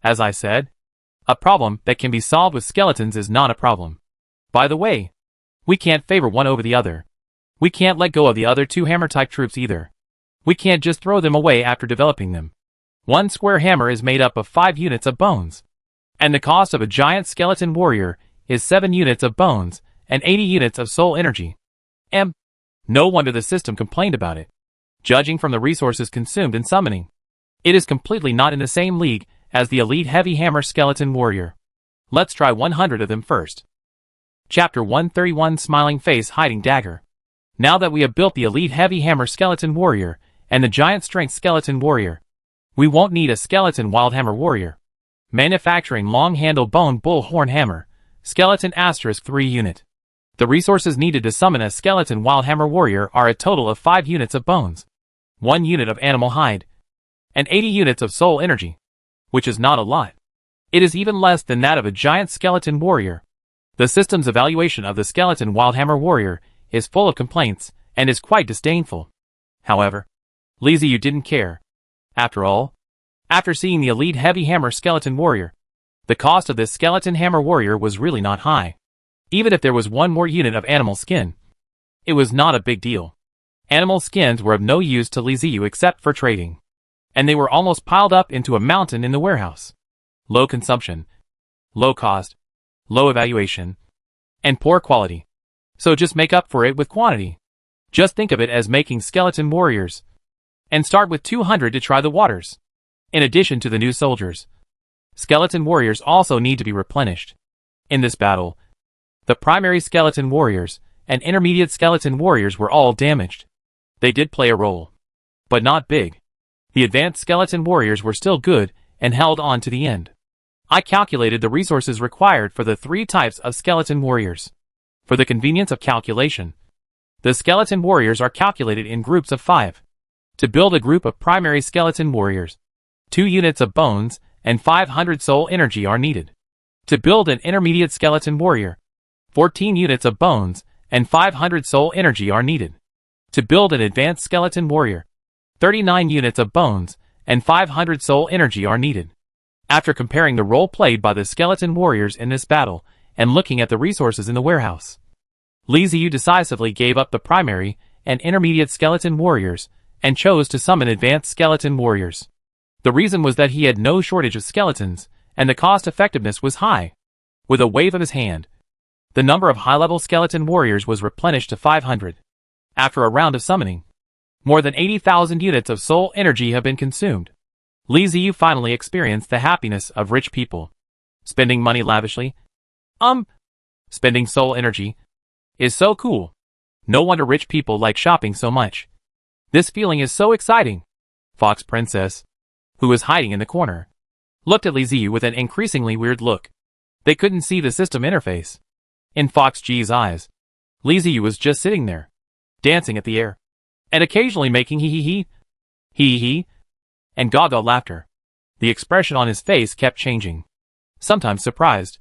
As I said, a problem that can be solved with skeletons is not a problem. By the way, we can't favor one over the other. We can't let go of the other two hammer-type troops either. We can't just throw them away after developing them. One square hammer is made up of 5 units of bones. And the cost of a giant skeleton warrior is 7 units of bones and 80 units of soul energy. No wonder the system complained about it. Judging from the resources consumed in summoning, it is completely not in the same league as the elite heavy hammer skeleton warrior. Let's try 100 of them first. Chapter 131 Smiling Face Hiding Dagger. Now that we have built the elite heavy hammer skeleton warrior and the giant strength skeleton warrior, we won't need a skeleton wild hammer warrior. Manufacturing long handle bone bull horn hammer, skeleton * 3 unit. The resources needed to summon a skeleton wild hammer warrior are a total of 5 units of bones, 1 unit of animal hide, and 80 units of soul energy. Which is not a lot. It is even less than that of a giant skeleton warrior. The system's evaluation of the skeleton wild hammer warrior is full of complaints and is quite disdainful. However, Liziu didn't care. After all, after seeing the elite heavy hammer skeleton warrior, the cost of this skeleton hammer warrior was really not high. Even if there was 1 more unit of animal skin, it was not a big deal. Animal skins were of no use to Liziu except for trading. And they were almost piled up into a mountain in the warehouse. Low consumption, low cost, low evaluation, and poor quality. So just make up for it with quantity. Just think of it as making skeleton warriors. And start with 200 to try the waters. In addition to the new soldiers, skeleton warriors also need to be replenished. In this battle, the primary skeleton warriors and intermediate skeleton warriors were all damaged. They did play a role, but not big. The advanced skeleton warriors were still good and held on to the end. I calculated the resources required for the 3 types of skeleton warriors. For the convenience of calculation, the skeleton warriors are calculated in groups of 5. To build a group of primary skeleton warriors, 2 units of bones and 500 soul energy are needed. To build an intermediate skeleton warrior, 14 units of bones and 500 soul energy are needed. To build an advanced skeleton warrior, 39 units of bones and 500 soul energy are needed. After comparing the role played by the skeleton warriors in this battle and looking at the resources in the warehouse, Liziu decisively gave up the primary and intermediate skeleton warriors and chose to summon advanced skeleton warriors. The reason was that he had no shortage of skeletons and the cost effectiveness was high. With a wave of his hand, the number of high-level skeleton warriors was replenished to 500. After a round of summoning, more than 80,000 units of soul energy have been consumed. Liziu finally experienced the happiness of rich people. Spending money lavishly? Spending soul energy is so cool. No wonder rich people like shopping so much. This feeling is so exciting. Fox Princess, who was hiding in the corner, looked at Liziu with an increasingly weird look. They couldn't see the system interface. In Fox G's eyes, Liziu was just sitting there, dancing at the air, and occasionally making hee-hee, and gaga laughter. The expression on his face kept changing. Sometimes surprised,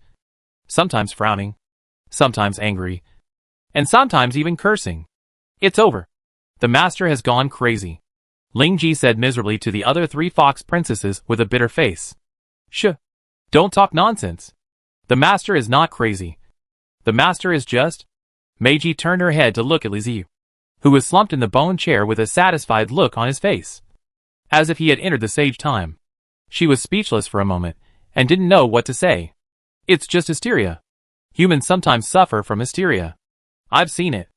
sometimes frowning, sometimes angry, and sometimes even cursing. It's over. The master has gone crazy, Lingji said miserably to the other 3 fox princesses with a bitter face. Shh. Don't talk nonsense. The master is not crazy. The master is just... Meiji turned her head to look at Liziu, who was slumped in the bone chair with a satisfied look on his face, as if he had entered the sage time. She was speechless for a moment, and didn't know what to say. It's just hysteria. Humans sometimes suffer from hysteria. I've seen it.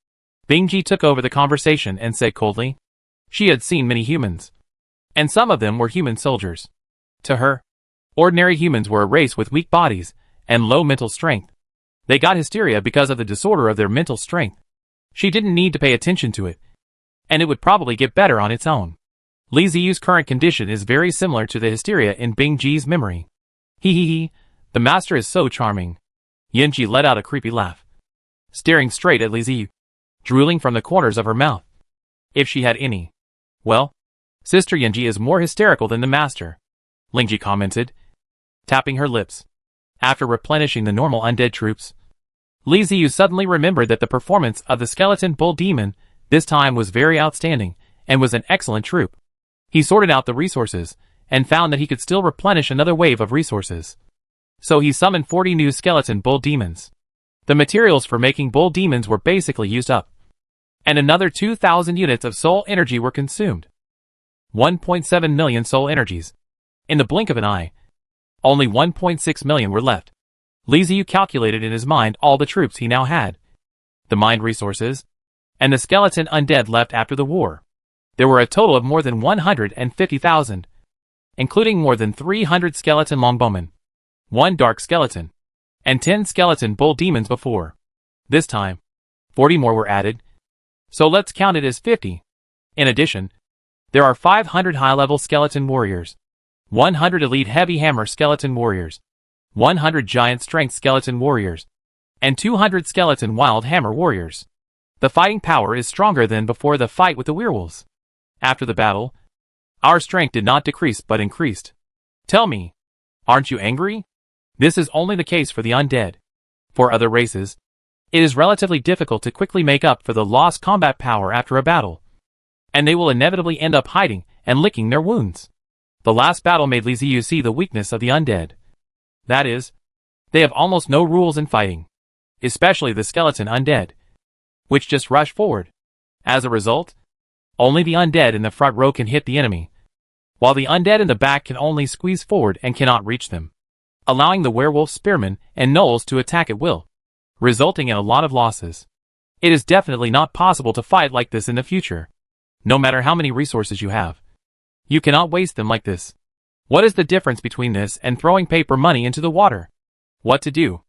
Bingji took over the conversation and said coldly. She had seen many humans, and some of them were human soldiers. To her, ordinary humans were a race with weak bodies and low mental strength. They got hysteria because of the disorder of their mental strength. She didn't need to pay attention to it, and it would probably get better on its own. Liziu's current condition is very similar to the hysteria in Bingji's memory. Hee, the master is so charming. Yenji let out a creepy laugh, staring straight at Liziu, drooling from the corners of her mouth. If she had any. Well, Sister Yenji is more hysterical than the master. Lingji commented, tapping her lips. After replenishing the normal undead troops, Li Ziyu suddenly remembered that the performance of the skeleton bull demon this time was very outstanding and was an excellent troop. He sorted out the resources and found that he could still replenish another wave of resources. So he summoned 40 new skeleton bull demons. The materials for making bull demons were basically used up, and another 2,000 units of soul energy were consumed. 1.7 million soul energies. In the blink of an eye, only 1.6 million were left. Li Ziyu calculated in his mind all the troops he now had, the mined resources, and the skeleton undead left after the war. There were a total of more than 150,000, including more than 300 skeleton longbowmen, 1 dark skeleton, and 10 skeleton bull demons before. This time, 40 more were added, so let's count it as 50. In addition, there are 500 high-level skeleton warriors, 100 elite heavy hammer skeleton warriors, 100 giant strength skeleton warriors, and 200 skeleton wild hammer warriors. The fighting power is stronger than before the fight with the werewolves. After the battle, our strength did not decrease but increased. Tell me, aren't you angry? This is only the case for the undead. For other races, it is relatively difficult to quickly make up for the lost combat power after a battle, and they will inevitably end up hiding and licking their wounds. The last battle made Li Ziyu see the weakness of the undead. That is, they have almost no rules in fighting, especially the skeleton undead, which just rush forward. As a result, only the undead in the front row can hit the enemy, while the undead in the back can only squeeze forward and cannot reach them, allowing the werewolf spearmen and gnolls to attack at will, resulting in a lot of losses. It is definitely not possible to fight like this in the future. No matter how many resources you have, you cannot waste them like this. What is the difference between this and throwing paper money into the water? What to do?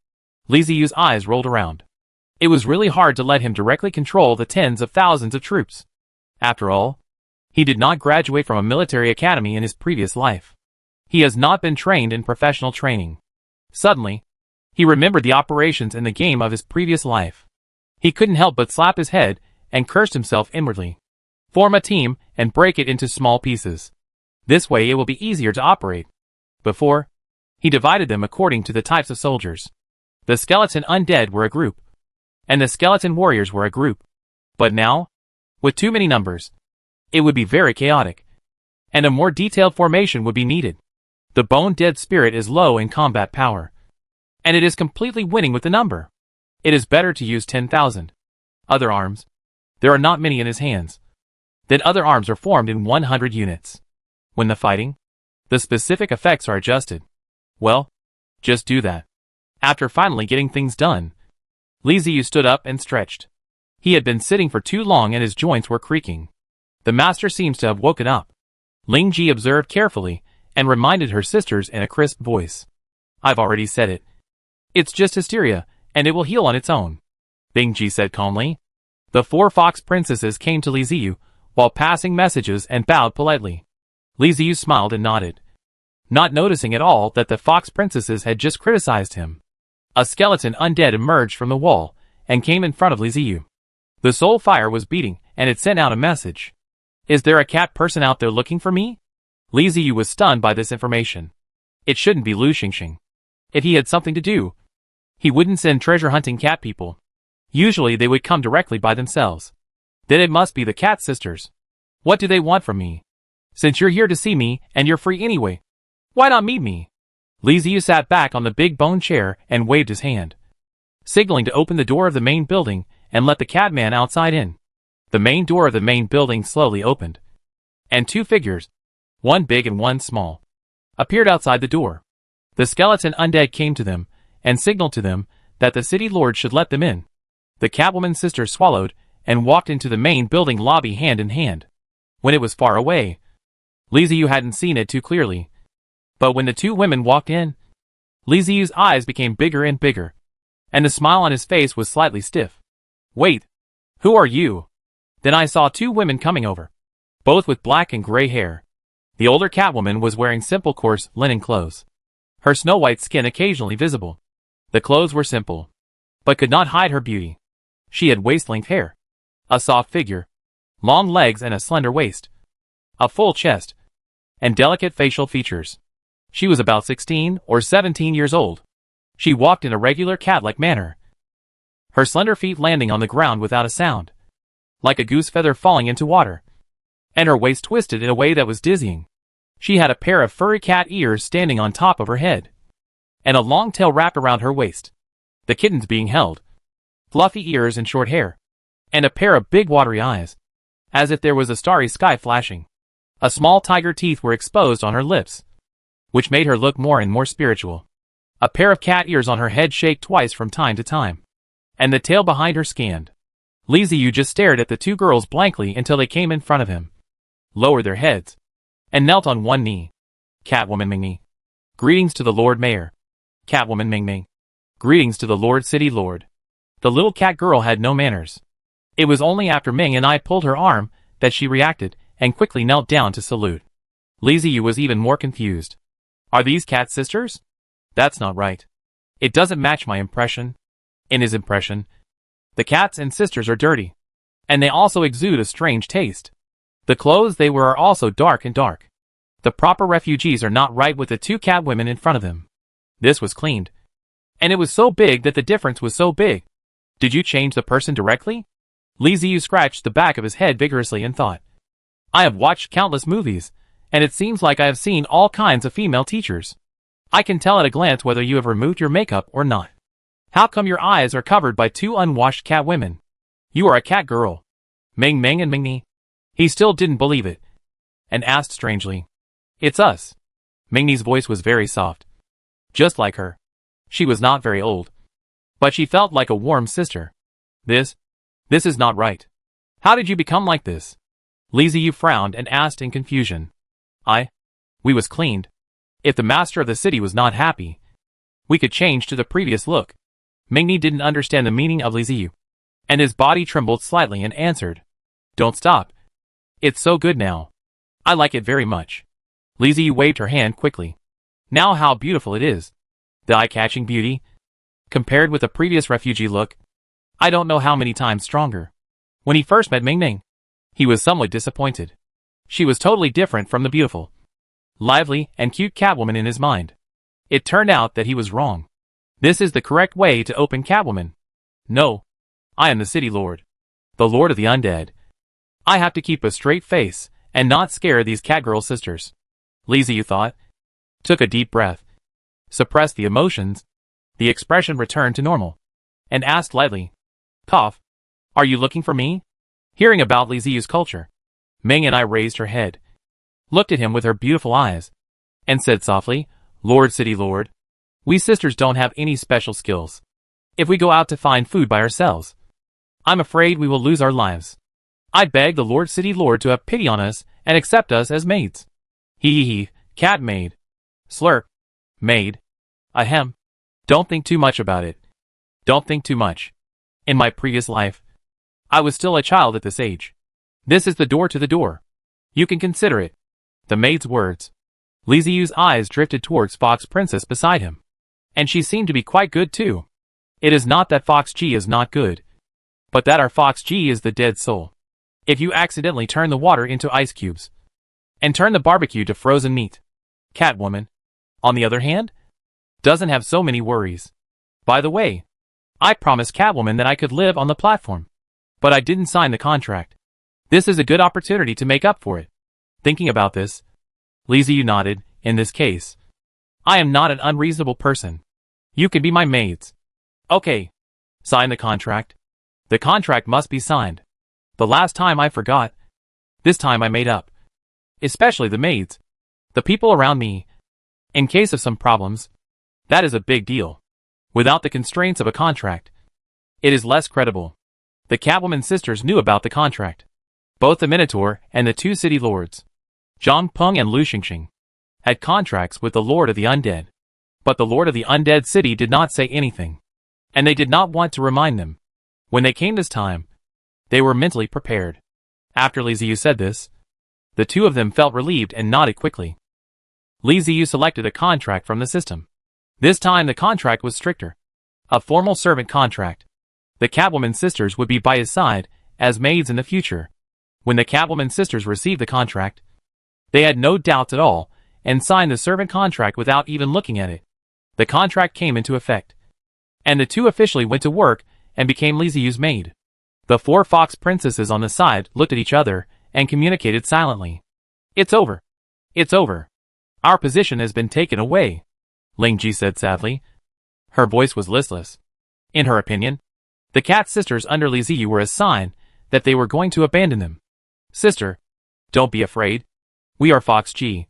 Li Ziyu's eyes rolled around. It was really hard to let him directly control the tens of thousands of troops. After all, he did not graduate from a military academy in his previous life. He has not been trained in professional training. Suddenly, he remembered the operations in the game of his previous life. He couldn't help but slap his head and cursed himself inwardly. Form a team and break it into small pieces. This way it will be easier to operate. Before, he divided them according to the types of soldiers. The skeleton undead were a group, and the skeleton warriors were a group. But now, with too many numbers, it would be very chaotic, and a more detailed formation would be needed. The bone dead spirit is low in combat power, and it is completely winning with the number. It is better to use 10,000. Other arms, there are not many in his hands. Then other arms are formed in 100 units. When the fighting, the specific effects are adjusted. Well, just do that. After finally getting things done, Li Ziyu stood up and stretched. He had been sitting for too long and his joints were creaking. The master seems to have woken up. Ling Ji observed carefully and reminded her sisters in a crisp voice. I've already said it. It's just hysteria, and it will heal on its own. Bing Ji said calmly. The 4 fox princesses came to Li Ziyu while passing messages and bowed politely. Li Ziyu smiled and nodded, not noticing at all that the fox princesses had just criticized him. A skeleton undead emerged from the wall and came in front of Li Ziyu. The soul fire was beating and it sent out a message. Is there a cat person out there looking for me? Li Ziyu was stunned by this information. It shouldn't be Lu Xingxing. If he had something to do, he wouldn't send treasure-hunting cat people. Usually they would come directly by themselves. Then it must be the cat sisters. What do they want from me? Since you're here to see me and you're free anyway, why not meet me? Li Ziyu sat back on the big bone chair and waved his hand, signaling to open the door of the main building and let the catman outside in. The main door of the main building slowly opened, and 2 figures, one big and one small, appeared outside the door. The skeleton undead came to them and signaled to them that the city lord should let them in. The Catwoman's sister swallowed and walked into the main building lobby hand in hand. When it was far away, Li Ziyu hadn't seen it too clearly. But when the 2 women walked in, Li Ziyu's eyes became bigger and bigger, and the smile on his face was slightly stiff. Wait, who are you? Then I saw 2 women coming over, both with black and gray hair. The older Catwoman was wearing simple coarse linen clothes, her snow-white skin occasionally visible. The clothes were simple, but could not hide her beauty. She had waist-length hair, a soft figure, long legs and a slender waist, a full chest, and delicate facial features. She was about 16 or 17 years old. She walked in a regular cat-like manner, her slender feet landing on the ground without a sound, like a goose feather falling into water, and her waist twisted in a way that was dizzying. She had a pair of furry cat ears standing on top of her head, and a long tail wrapped around her waist, the kittens being held, fluffy ears and short hair, and a pair of big watery eyes, as if there was a starry sky flashing. A small tiger teeth were exposed on her lips, which made her look more and more spiritual. A pair of cat ears on her head shake twice from time to time, and the tail behind her scanned. Li Ziyu just stared at the two girls blankly until they came in front of him, lowered their heads, and knelt on one knee. Catwoman Ming Ming. Greetings to the Lord Mayor. Catwoman Ming Ming. Greetings to the Lord City Lord. The little cat girl had no manners. It was only after Ming and I pulled her arm that she reacted and quickly knelt down to salute. Li Ziyu was even more confused. Are these cat sisters? That's not right. It doesn't match my impression. In his impression, the cats and sisters are dirty, and they also exude a strange taste. The clothes they wear are also dark and dark. The proper refugees are not right with the two cat women in front of them. This was cleaned, and it was so big that the difference was so big. Did you change the person directly? Li Ziyu scratched the back of his head vigorously and thought. I have watched countless movies, and it seems like I have seen all kinds of female teachers. I can tell at a glance whether you have removed your makeup or not. How come your eyes are covered by two unwashed cat women? You are a cat girl. Ming Ming and Ming Ni. He still didn't believe it, and asked strangely. It's us. Ming Ni's voice was very soft. Just like her. She was not very old, but she felt like a warm sister. This is not right. How did you become like this? Li Ziyu frowned and asked in confusion. We was cleaned. If the master of the city was not happy, we could change to the previous look. Ming Ni didn't understand the meaning of Li Ziyu, and his body trembled slightly and answered. Don't stop. It's so good now. I like it very much. Li Ziyu waved her hand quickly. Now how beautiful it is. The eye-catching beauty. Compared with the previous refugee look, I don't know how many times stronger. When he first met Ming Ming, he was somewhat disappointed. She was totally different from the beautiful, lively, and cute Catwoman in his mind. It turned out that he was wrong. This is the correct way to open Catwoman. No. I am the City Lord. The Lord of the Undead. I have to keep a straight face and not scare these catgirl sisters. Li Ziyu thought. Took a deep breath. Suppressed the emotions. The expression returned to normal. And asked lightly. Cough. Are you looking for me? Hearing about Li Ziyu's culture, Ming and I raised her head, looked at him with her beautiful eyes, and said softly, Lord City Lord, we sisters don't have any special skills. If we go out to find food by ourselves, I'm afraid we will lose our lives. I beg the Lord City Lord to have pity on us and accept us as maids. Hee, cat maid. Slurp. Maid. Ahem. Don't think too much about it. Don't think too much. In my previous life, I was still a child at this age. This is the door to the door. You can consider it. The maid's words. Li Ziyu's eyes drifted towards Fox Princess beside him. And she seemed to be quite good too. It is not that Fox G is not good, but that our Fox G is the dead soul. If you accidentally turn the water into ice cubes, and turn the barbecue to frozen meat. Catwoman, on the other hand, doesn't have so many worries. By the way, I promised Catwoman that I could live on the platform, but I didn't sign the contract. This is a good opportunity to make up for it. Thinking about this, Li Ziyu nodded. In this case, I am not an unreasonable person. You can be my maids. Okay. Sign the contract. The contract must be signed. The last time I forgot. This time I made up. Especially the maids. The people around me. In case of some problems, that is a big deal. Without the constraints of a contract, it is less credible. The Catwoman sisters knew about the contract. Both the Minotaur and the two city lords, Zhang Peng and Lu Xingxing, had contracts with the Lord of the Undead. But the Lord of the Undead City did not say anything, and they did not want to remind them. When they came this time, they were mentally prepared. After Li Ziyu said this, the two of them felt relieved and nodded quickly. Li Ziyu selected a contract from the system. This time the contract was stricter. A formal servant contract. The Catwoman sisters would be by his side as maids in the future. When the Catwoman sisters received the contract, they had no doubts at all and signed the servant contract without even looking at it. The contract came into effect, and the two officially went to work and became Li Ziyu's maid. The four fox princesses on the side looked at each other and communicated silently. It's over. It's over. Our position has been taken away, Ling Ji said sadly. Her voice was listless. In her opinion, the cat sisters under Li Ziyu were a sign that they were going to abandon them. Sister, don't be afraid. We are Fox Ji.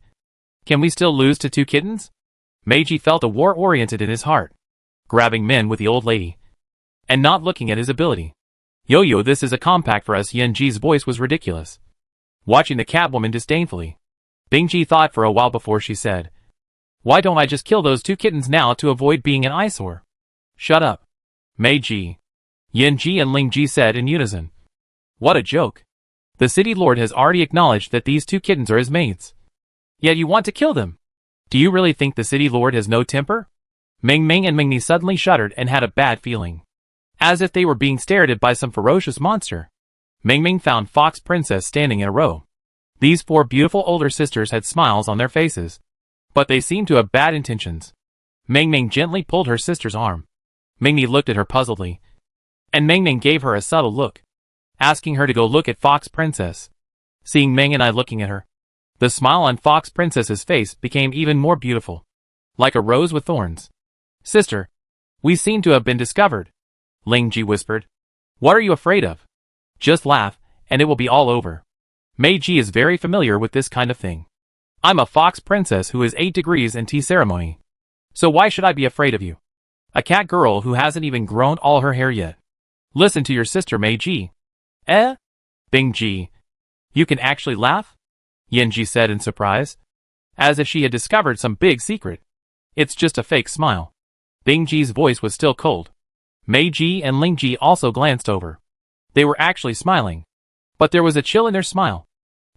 Can we still lose to two kittens? Meiji felt a war-oriented in his heart, grabbing men with the old lady, and not looking at his ability. Yo-yo, this is a compact for us. Yan Ji's voice was ridiculous. Watching the catwoman disdainfully, Bing Ji thought for a while before she said, why don't I just kill those two kittens now to avoid being an eyesore? Shut up. Meiji. Yan Ji and Ling Ji said in unison. What a joke. The city lord has already acknowledged that these two kittens are his maids. Yet you want to kill them. Do you really think the city lord has no temper? Ming Ming and Ming Ni suddenly shuddered and had a bad feeling, as if they were being stared at by some ferocious monster. Ming Ming found Fox Princess standing in a row. These four beautiful older sisters had smiles on their faces, but they seemed to have bad intentions. Ming Ming gently pulled her sister's arm. Ming Ni looked at her puzzledly, and Ming Ming gave her a subtle look, asking her to go look at Fox Princess. Seeing Ming and I looking at her, the smile on Fox Princess's face became even more beautiful, like a rose with thorns. Sister, we seem to have been discovered, Ling Ji whispered. What are you afraid of? Just laugh, and it will be all over. Meiji is very familiar with this kind of thing. I'm a fox princess who is 8 degrees in tea ceremony. So why should I be afraid of you? A cat girl who hasn't even grown all her hair yet. Listen to your sister Meiji. Bing Ji. You can actually laugh? Yin Ji said in surprise, as if she had discovered some big secret. It's just a fake smile. Bing Ji's voice was still cold. Meiji and Ling Ji also glanced over. They were actually smiling, but there was a chill in their smile,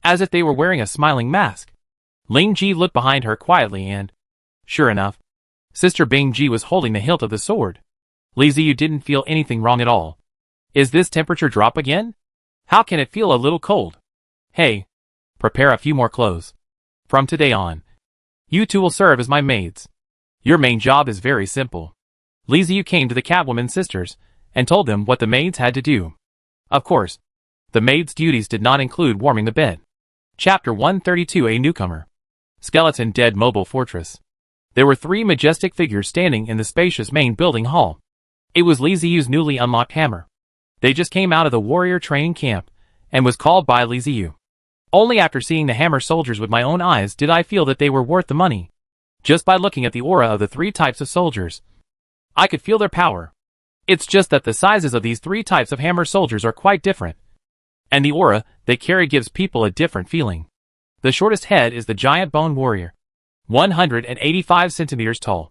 as if they were wearing a smiling mask. Ling Ji looked behind her quietly and, sure enough, Sister Bing Ji was holding the hilt of the sword. Li Ziyu didn't feel anything wrong at all. Is this temperature drop again? How can it feel a little cold? Hey, prepare a few more clothes. From today on, you two will serve as my maids. Your main job is very simple. Li Ziyu came to the Catwoman sisters and told them what the maids had to do. Of course, the maids' duties did not include warming the bed. Chapter 132, A Newcomer. Skeleton Dead Mobile Fortress. There were 3 majestic figures standing in the spacious main building hall. It was Li Ziyu's newly unlocked hammer. They just came out of the warrior training camp and was called by Li Ziyu. Only after seeing the hammer soldiers with my own eyes did I feel that they were worth the money. Just by looking at the aura of the 3 types of soldiers, I could feel their power. It's just that the sizes of these 3 types of hammer soldiers are quite different, and the aura they carry gives people a different feeling. The shortest head is the giant bone warrior, 185 centimeters tall,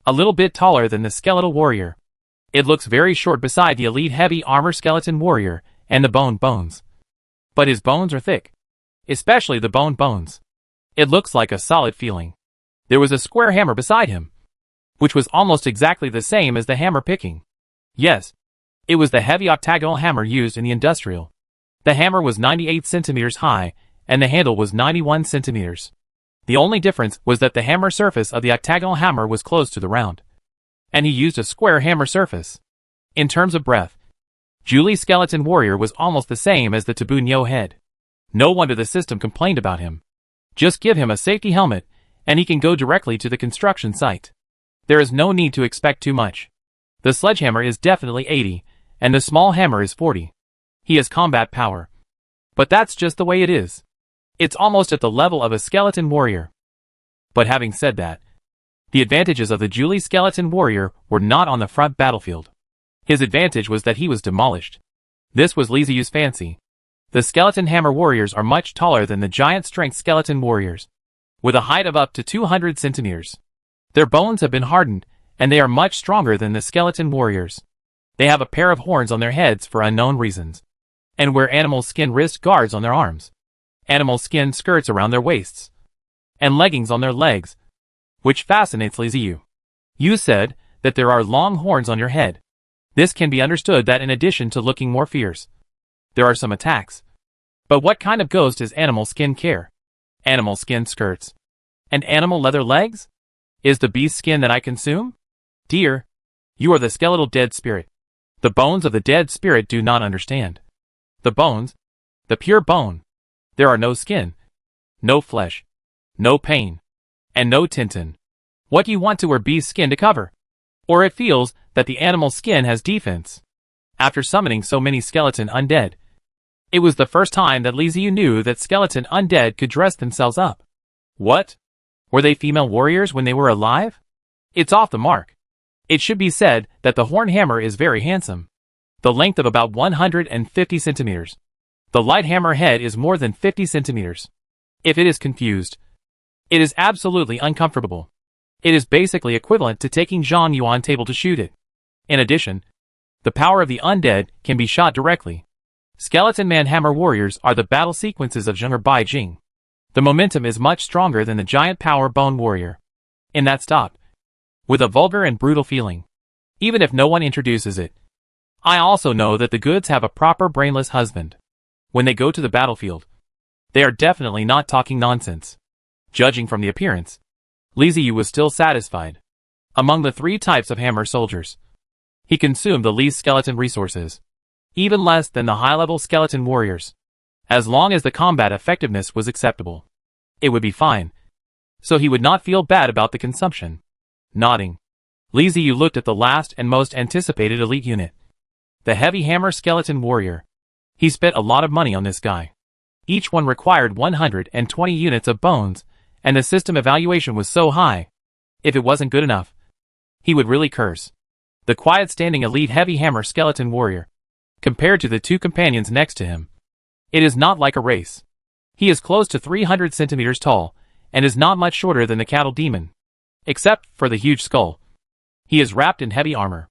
a little bit taller than the skeletal warrior. It looks very short beside the elite heavy armor skeleton warrior and the bones. But his bones are thick, especially the bones. It looks like a solid feeling. There was a square hammer beside him, which was almost exactly the same as the hammer picking. Yes, it was the heavy octagonal hammer used in the industrial. The hammer was 98 centimeters high, and the handle was 91 centimeters. The only difference was that the hammer surface of the octagonal hammer was close to the round, and he used a square hammer surface. In terms of breadth, Julie's skeleton warrior was almost the same as the Taboo Nyo head. No wonder the system complained about him. Just give him a safety helmet, and he can go directly to the construction site. There is no need to expect too much. The sledgehammer is definitely 80, and the small hammer is 40. He has combat power. But that's just the way it is. It's almost at the level of a skeleton warrior. But having said that, the advantages of the Julie skeleton warrior were not on the front battlefield. His advantage was that he was demolished. This was Li Ziyu's fancy. The skeleton hammer warriors are much taller than the giant strength skeleton warriors, with a height of up to 200 centimeters. Their bones have been hardened, and they are much stronger than the skeleton warriors. They have a pair of horns on their heads for unknown reasons, and wear animal skin wrist guards on their arms, animal skin skirts around their waists, and leggings on their legs, which fascinates Li Ziyu. You said that there are long horns on your head. This can be understood that in addition to looking more fierce, there are some attacks. But what kind of ghost is animal skin care? Animal skin skirts. And animal leather legs? Is the beast skin that I consume? Dear, you are the skeletal dead spirit. The bones of the dead spirit do not understand. The bones, the pure bone. There are no skin, no flesh, no pain, and no tintin. What do you want to wear beast skin to cover? Or it feels that the animal skin has defense. After summoning so many skeleton undead, it was the first time that Liziu knew that skeleton undead could dress themselves up. What? Were they female warriors when they were alive? It's off the mark. It should be said that the horn hammer is very handsome. The length of about 150 centimeters. The light hammer head is more than 50 centimeters. If it is confused, it is absolutely uncomfortable. It is basically equivalent to taking Zhang Yuan table to shoot it. In addition, the power of the undead can be shot directly. Skeleton Man Hammer Warriors are the battle sequences of Zheng or Bai Jing. The momentum is much stronger than the Giant Power Bone Warrior. In that stop, with a vulgar and brutal feeling, even if no one introduces it. I also know that the goods have a proper brainless husband. When they go to the battlefield, they are definitely not talking nonsense. Judging from the appearance, Liziu was still satisfied. Among the 3 types of hammer soldiers, he consumed the least skeleton resources, even less than the high-level skeleton warriors. As long as the combat effectiveness was acceptable, it would be fine, so he would not feel bad about the consumption. Nodding, Liziu looked at the last and most anticipated elite unit, the heavy hammer skeleton warrior. He spent a lot of money on this guy. Each one required 120 units of bones, and the system evaluation was so high. If it wasn't good enough, he would really curse. The quiet standing elite heavy hammer skeleton warrior, compared to the 2 companions next to him, it is not like a race. He is close to 300 centimeters tall, and is not much shorter than the cattle demon. Except for the huge skull. He is wrapped in heavy armor.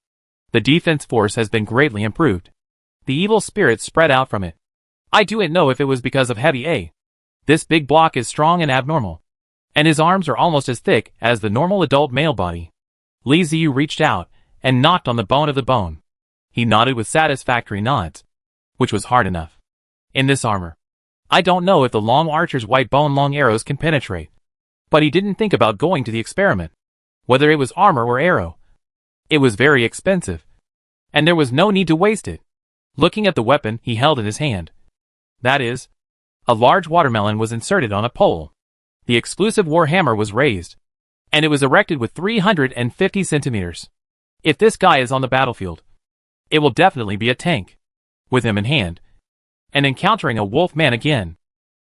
The defense force has been greatly improved. The evil spirits spread out from it. I don't know if it was because of heavy A. This big block is strong and abnormal. And his arms are almost as thick as the normal adult male body. Liziu reached out and knocked on the bone of the bone. He nodded with satisfactory nods, which was hard enough. In this armor, I don't know if the long archer's white bone long arrows can penetrate. But he didn't think about going to the experiment. Whether it was armor or arrow. It was very expensive. And there was no need to waste it. Looking at the weapon he held in his hand. That is, a large watermelon was inserted on a pole. The exclusive war hammer was raised. And it was erected with 350 centimeters. If this guy is on the battlefield, it will definitely be a tank. With him in hand, and encountering a wolf man again,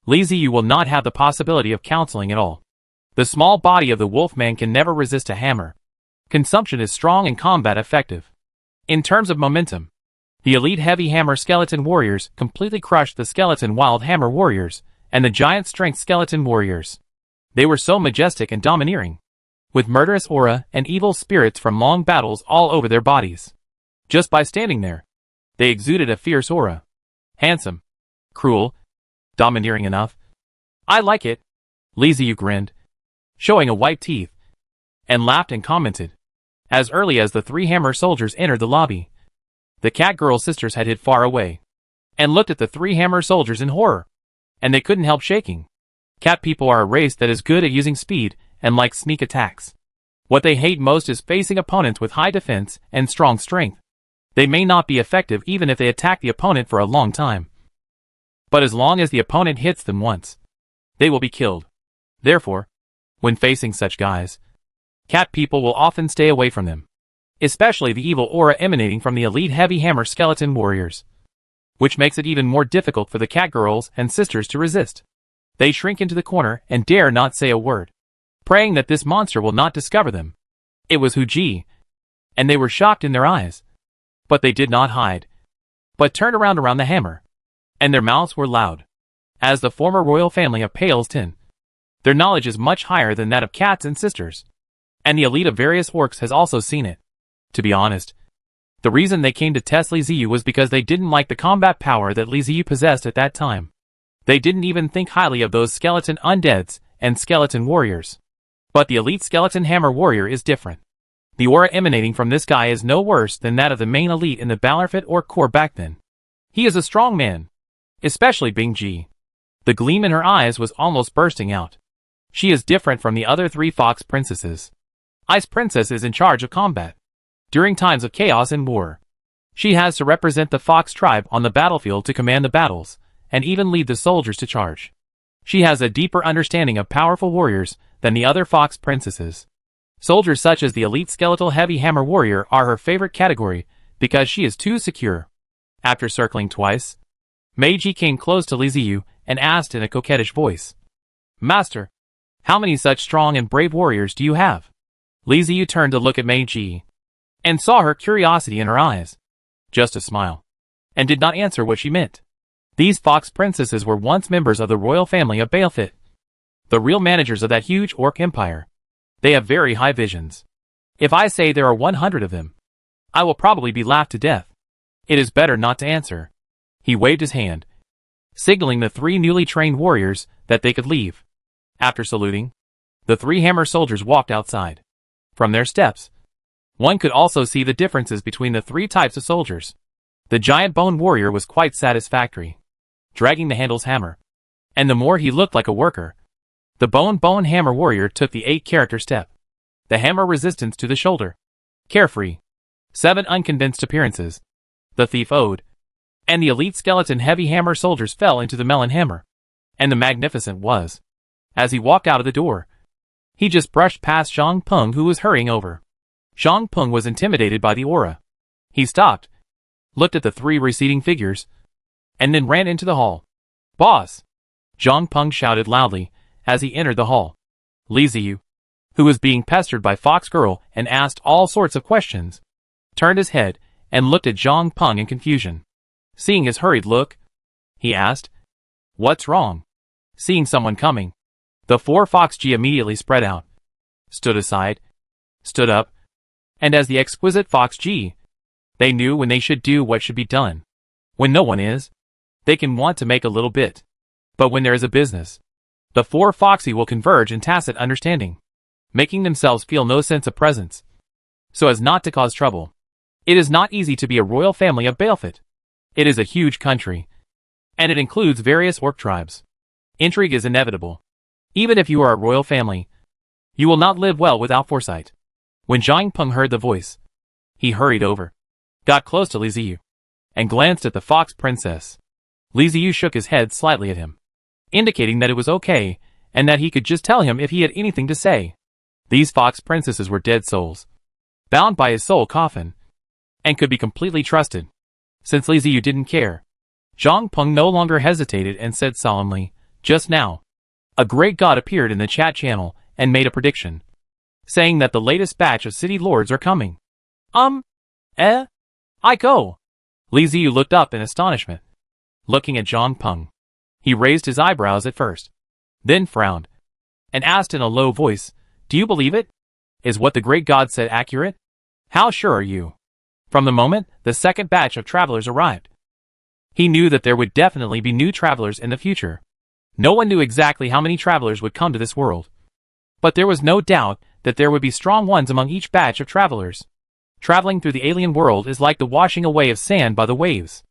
Liziu will not have the possibility of counseling at all. The small body of the wolfman can never resist a hammer. Consumption is strong and combat effective. In terms of momentum, the elite heavy hammer skeleton warriors completely crushed the skeleton wild hammer warriors and the giant strength skeleton warriors. They were so majestic and domineering, with murderous aura and evil spirits from long battles all over their bodies. Just by standing there, they exuded a fierce aura. Handsome, cruel, domineering enough. I like it. Liziu grinned, showing a white teeth, and laughed and commented. As early as the 3 hammer soldiers entered the lobby, the cat girl sisters had hid far away, and looked at the 3 hammer soldiers in horror, and they couldn't help shaking. Cat people are a race that is good at using speed and likes sneak attacks. What they hate most is facing opponents with high defense and strong strength. They may not be effective even if they attack the opponent for a long time. But as long as the opponent hits them once, they will be killed. Therefore, when facing such guys, cat people will often stay away from them. Especially the evil aura emanating from the elite heavy hammer skeleton warriors. Which makes it even more difficult for the cat girls and sisters to resist. They shrink into the corner and dare not say a word, praying that this monster will not discover them. It was Hu Ji, and they were shocked in their eyes. But they did not hide, but turned around the hammer, and their mouths were loud. As the former royal family of Pales Tin, their knowledge is much higher than that of cats and sisters, and the elite of various orcs has also seen it. To be honest, the reason they came to test Liziu was because they didn't like the combat power that Liziu possessed at that time. They didn't even think highly of those skeleton undeads and skeleton warriors. But the elite skeleton hammer warrior is different. The aura emanating from this guy is no worse than that of the main elite in the Balorfit Orc Corps back then. He is a strong man, especially Bing Ji. The gleam in her eyes was almost bursting out. She is different from the other 3 fox princesses. Ice Princess is in charge of combat. During times of chaos and war, she has to represent the fox tribe on the battlefield to command the battles, and even lead the soldiers to charge. She has a deeper understanding of powerful warriors than the other fox princesses. Soldiers such as the elite skeletal heavy hammer warrior are her favorite category because she is too secure. After circling twice, Meiji came close to Li Ziyu and asked in a coquettish voice, "Master, how many such strong and brave warriors do you have?" Li Ziyu turned to look at Meiji and saw her curiosity in her eyes. Just a smile, and did not answer what she meant. These fox princesses were once members of the royal family of Balefit, the real managers of that huge orc empire. They have very high visions. If I say there are 100 of them, I will probably be laughed to death. It is better not to answer. He waved his hand, signaling the 3 newly trained warriors that they could leave. After saluting, the 3 hammer soldiers walked outside. From their steps, one could also see the differences between the 3 types of soldiers. The giant bone warrior was quite satisfactory, dragging the handle's hammer, and the more he looked like a worker. The bone hammer warrior took the 8-character step. The hammer resistance to the shoulder. Carefree. 7 unconvinced appearances. The thief owed. And the elite skeleton heavy hammer soldiers fell into the melon hammer. And the magnificent was, as he walked out of the door, he just brushed past Zhang Peng, who was hurrying over. Zhang Peng was intimidated by the aura. He stopped, looked at the 3 receding figures, and then ran into the hall. "Boss!" Zhang Peng shouted loudly as he entered the hall. Li Ziyu, who was being pestered by Fox Girl and asked all sorts of questions, turned his head and looked at Zhang Peng in confusion. Seeing his hurried look, he asked, "What's wrong?" Seeing someone coming, the 4 Fox G immediately spread out, stood aside, stood up, and as the exquisite Fox G, they knew when they should do what should be done. When no one is, they can want to make a little bit. But when there is a business, the 4 Foxy will converge in tacit understanding, making themselves feel no sense of presence, so as not to cause trouble. It is not easy to be a royal family of Balefit. It is a huge country, and it includes various orc tribes. Intrigue is inevitable. Even if you are a royal family, you will not live well without foresight. When Zhang Peng heard the voice, he hurried over, got close to Li Ziyu, and glanced at the fox princess. Li Ziyu shook his head slightly at him, indicating that it was okay, and that he could just tell him if he had anything to say. These fox princesses were dead souls, bound by his soul coffin, and could be completely trusted. Since Li Ziyu didn't care, Zhang Peng no longer hesitated and said solemnly, "Just now, a great god appeared in the chat channel and made a prediction, saying that the latest batch of city lords are coming." I go. Li Ziyu looked up in astonishment, looking at Zhang Peng. He raised his eyebrows at first, then frowned, and asked in a low voice, "Do you believe it? Is what the great god said accurate? How sure are you?" From the moment the second batch of travelers arrived, he knew that there would definitely be new travelers in the future. No one knew exactly how many travelers would come to this world, but there was no doubt that there would be strong ones among each batch of travelers. Traveling through the alien world is like the washing away of sand by the waves.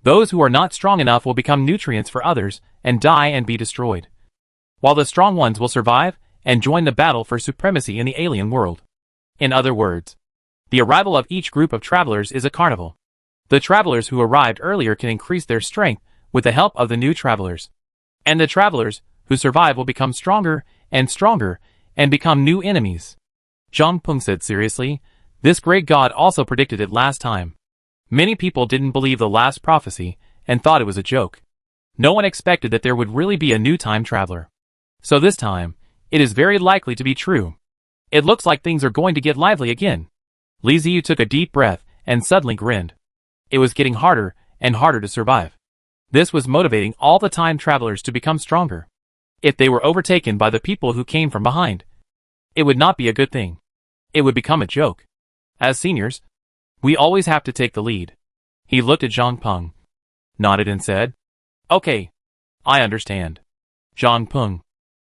Those who are not strong enough will become nutrients for others and die and be destroyed, while the strong ones will survive and join the battle for supremacy in the alien world. In other words, the arrival of each group of travelers is a carnival. The travelers who arrived earlier can increase their strength with the help of the new travelers, and the travelers who survive will become stronger and become new enemies. Zhang Peng said seriously, "This great god also predicted it last time." Many people didn't believe the last prophecy and thought it was a joke. No one expected that there would really be a new time traveler. So this time, it is very likely to be true. It looks like things are going to get lively again. Li Ziyu took a deep breath and suddenly grinned. It was getting harder and harder to survive. This was motivating all the time travelers to become stronger. If they were overtaken by the people who came from behind, it would not be a good thing. It would become a joke. As seniors, we always have to take the lead. He looked at Zhang Peng, nodded and said, "Okay, I understand. Zhang Peng,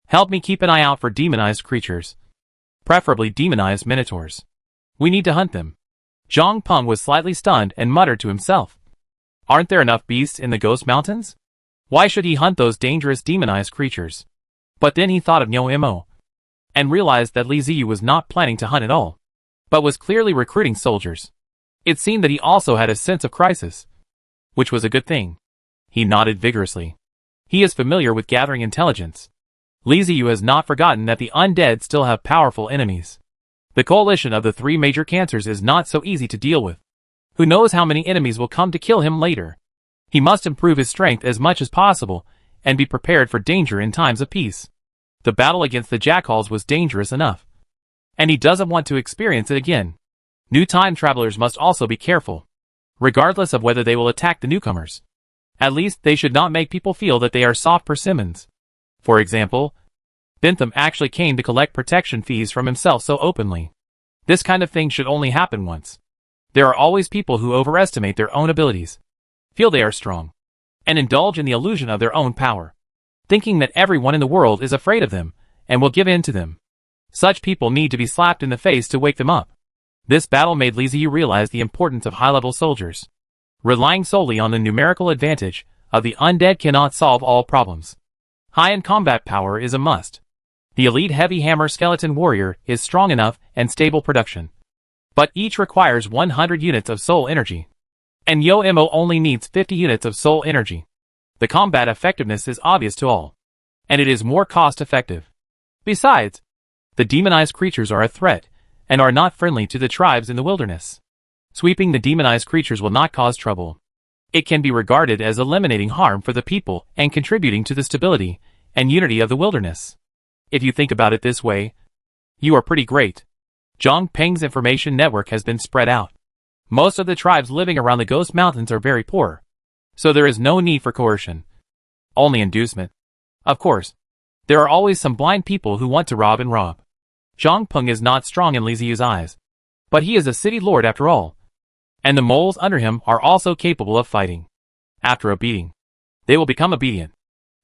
help me keep an eye out for demonized creatures. Preferably demonized minotaurs. We need to hunt them." Zhang Peng was slightly stunned and muttered to himself, "Aren't there enough beasts in the Ghost Mountains? Why should he hunt those dangerous demonized creatures?" But then he thought of Nyo and realized that Li Ziyu was not planning to hunt at all, but was clearly recruiting soldiers. It seemed that he also had a sense of crisis, which was a good thing. He nodded vigorously. He is familiar with gathering intelligence. Li Ziyu has not forgotten that the undead still have powerful enemies. The coalition of the three major cancers is not so easy to deal with. Who knows how many enemies will come to kill him later? He must improve his strength as much as possible and be prepared for danger in times of peace. The battle against the jackals was dangerous enough, and he doesn't want to experience it again. New time travelers must also be careful, regardless of whether they will attack the newcomers. At least they should not make people feel that they are soft persimmons. For example, Bentham actually came to collect protection fees from himself so openly. This kind of thing should only happen once. There are always people who overestimate their own abilities, feel they are strong, and indulge in the illusion of their own power, thinking that everyone in the world is afraid of them and will give in to them. Such people need to be slapped in the face to wake them up. This battle made Li Ziyu realize the importance of high-level soldiers. Relying solely on the numerical advantage of the undead cannot solve all problems. High-end combat power is a must. The elite heavy hammer skeleton warrior is strong enough and stable production, but each requires 100 units of soul energy, and Yo-Mo only needs 50 units of soul energy. The combat effectiveness is obvious to all, and it is more cost-effective. Besides, the demonized creatures are a threat and are not friendly to the tribes in the wilderness. Sweeping the demonized creatures will not cause trouble. It can be regarded as eliminating harm for the people and contributing to the stability and unity of the wilderness. If you think about it this way, you are pretty great. Zhang Peng's information network has been spread out. Most of the tribes living around the Ghost Mountains are very poor, so there is no need for coercion. Only inducement. Of course, there are always some blind people who want to rob and rob. Zhang Peng is not strong in Li Ziyu's eyes, but he is a city lord after all, and the moles under him are also capable of fighting. After a beating, they will become obedient.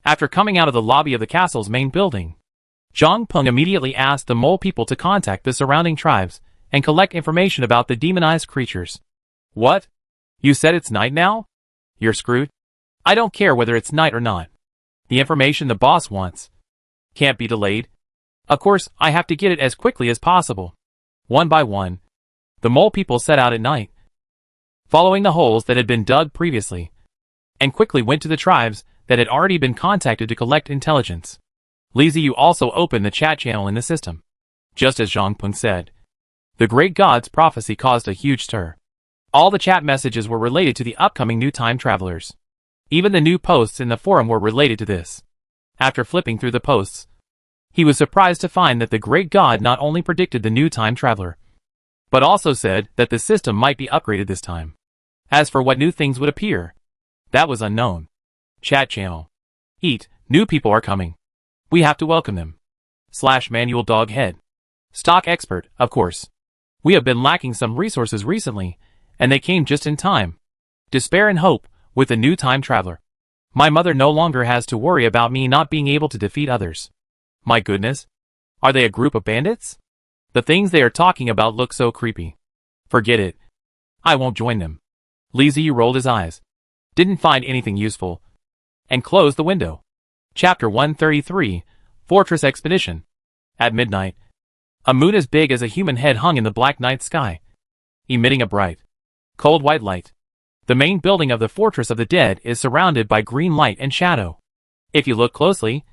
After coming out of the lobby of the castle's main building, Zhang Peng immediately asked the mole people to contact the surrounding tribes and collect information about the demonized creatures. What? You said it's night now? You're screwed? I don't care whether it's night or not. The information the boss wants can't be delayed. Of course, I have to get it as quickly as possible. One by one, the mole people set out at night, following the holes that had been dug previously, and quickly went to the tribes that had already been contacted to collect intelligence. Li Ziyu also opened the chat channel in the system. Just as Zhang Peng said, the great god's prophecy caused a huge stir. All the chat messages were related to the upcoming new time travelers. Even the new posts in the forum were related to this. After flipping through the posts, he was surprised to find that the great god not only predicted the new time traveler, but also said that the system might be upgraded this time. As for what new things would appear, that was unknown. Chat channel. Eat, new people are coming. We have to welcome them. /manual dog head. Stock expert, of course. We have been lacking some resources recently, and they came just in time. Despair and hope, with the new time traveler. My mother no longer has to worry about me not being able to defeat others. My goodness. Are they a group of bandits? The things they are talking about look so creepy. Forget it. I won't join them. Li Ziyu rolled his eyes, didn't find anything useful, and closed the window. Chapter 133, Fortress Expedition. At midnight, a moon as big as a human head hung in the black night sky, emitting a bright, cold white light. The main building of the Fortress of the Dead is surrounded by green light and shadow. If you look closely,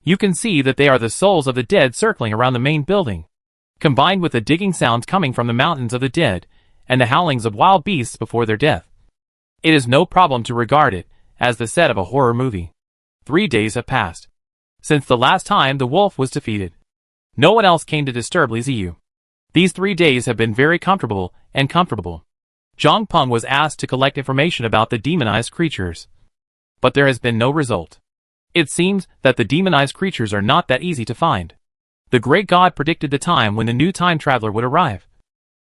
you can see that they are the souls of the dead circling around the main building, combined with the digging sounds coming from the mountains of the dead and the howlings of wild beasts before their death. It is no problem to regard it as the set of a horror movie. 3 days have passed since the last time the wolf was defeated. No one else came to disturb Li Ziyu. These 3 days have been very comfortable. Zhang Peng was asked to collect information about the demonized creatures, but there has been no result. It seems that the demonized creatures are not that easy to find. The great god predicted the time when the new time traveler would arrive,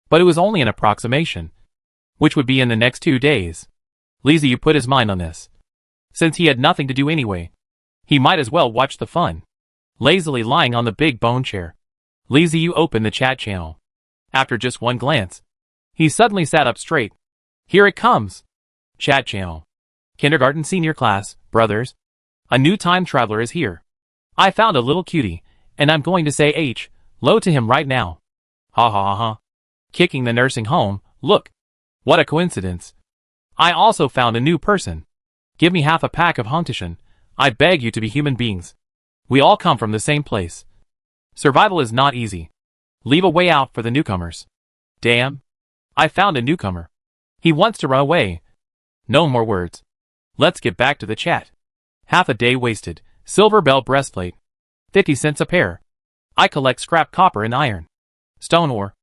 but it was only an approximation, which would be in the next 2 days. Li Ziyu put his mind on this. Since he had nothing to do anyway, he might as well watch the fun. Lazily lying on the big bone chair, Li Ziyu opened the chat channel. After just one glance, he suddenly sat up straight. Here it comes. Chat channel. Kindergarten senior class, brothers. A new time traveler is here. I found a little cutie, and I'm going to say hello to him right now. Ha ha ha ha. Kicking the nursing home, look. What a coincidence. I also found a new person. Give me half a pack of Huntishan. I beg you to be human beings. We all come from the same place. Survival is not easy. Leave a way out for the newcomers. Damn. I found a newcomer. He wants to run away. No more words. Let's get back to the chat. Half a day wasted. Silver bell breastplate. 50 cents a pair. I collect scrap copper and iron. Stone ore.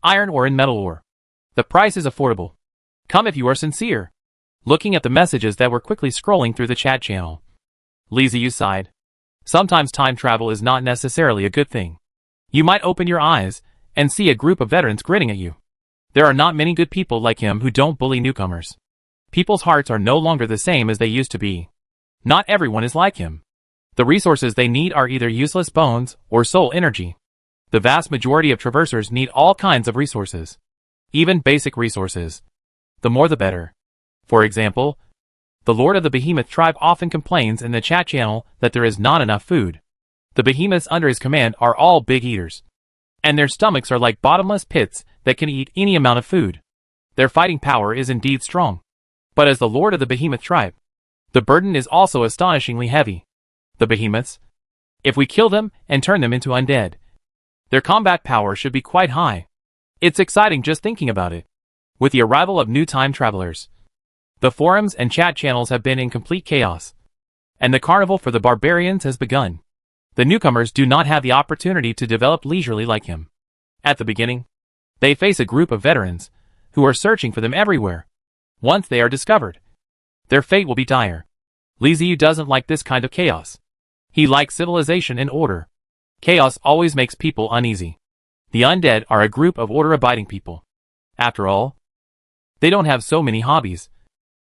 Iron ore and metal ore. The price is affordable. Come if you are sincere. Looking at the messages that were quickly scrolling through the chat channel. Liziu sighed. Sometimes time travel is not necessarily a good thing. You might open your eyes and see a group of veterans grinning at you. There are not many good people like him who don't bully newcomers. People's hearts are no longer the same as they used to be. Not everyone is like him. The resources they need are either useless bones or soul energy. The vast majority of traversers need all kinds of resources. Even basic resources. The more the better. For example, the Lord of the Behemoth tribe often complains in the chat channel that there is not enough food. The behemoths under his command are all big eaters. And their stomachs are like bottomless pits that can eat any amount of food. Their fighting power is indeed strong. But as the Lord of the Behemoth tribe, the burden is also astonishingly heavy. The behemoths, if we kill them and turn them into undead, their combat power should be quite high. It's exciting just thinking about it. With the arrival of new time travelers, the forums and chat channels have been in complete chaos. And the carnival for the barbarians has begun. The newcomers do not have the opportunity to develop leisurely like him. At the beginning, they face a group of veterans who are searching for them everywhere. Once they are discovered, their fate will be dire. Liziu doesn't like this kind of chaos. He likes civilization and order. Chaos always makes people uneasy. The undead are a group of order-abiding people. After all, they don't have so many hobbies,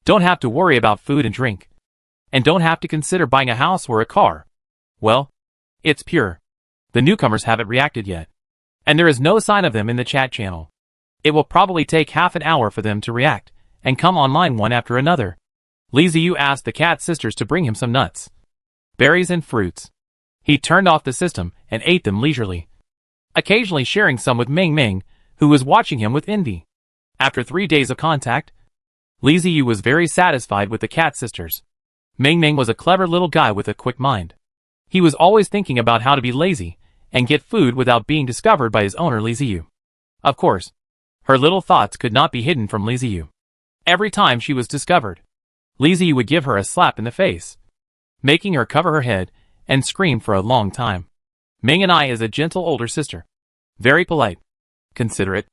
don't have to worry about food and drink, and don't have to consider buying a house or a car. Well, it's pure. The newcomers haven't reacted yet. And there is no sign of them in the chat channel. It will probably take half an hour for them to react and come online one after another. Liziu asked the cat sisters to bring him some nuts, berries and fruits. He turned off the system and ate them leisurely, occasionally sharing some with Ming Ming, who was watching him with envy. After 3 days of contact, Liziu was very satisfied with the cat sisters. Ming Ming was a clever little guy with a quick mind. He was always thinking about how to be lazy and get food without being discovered by his owner Liziu. Of course, her little thoughts could not be hidden from Liziu. Every time she was discovered, Liziu would give her a slap in the face, making her cover her head and scream for a long time. Ming and I is a gentle older sister. Very polite, considerate,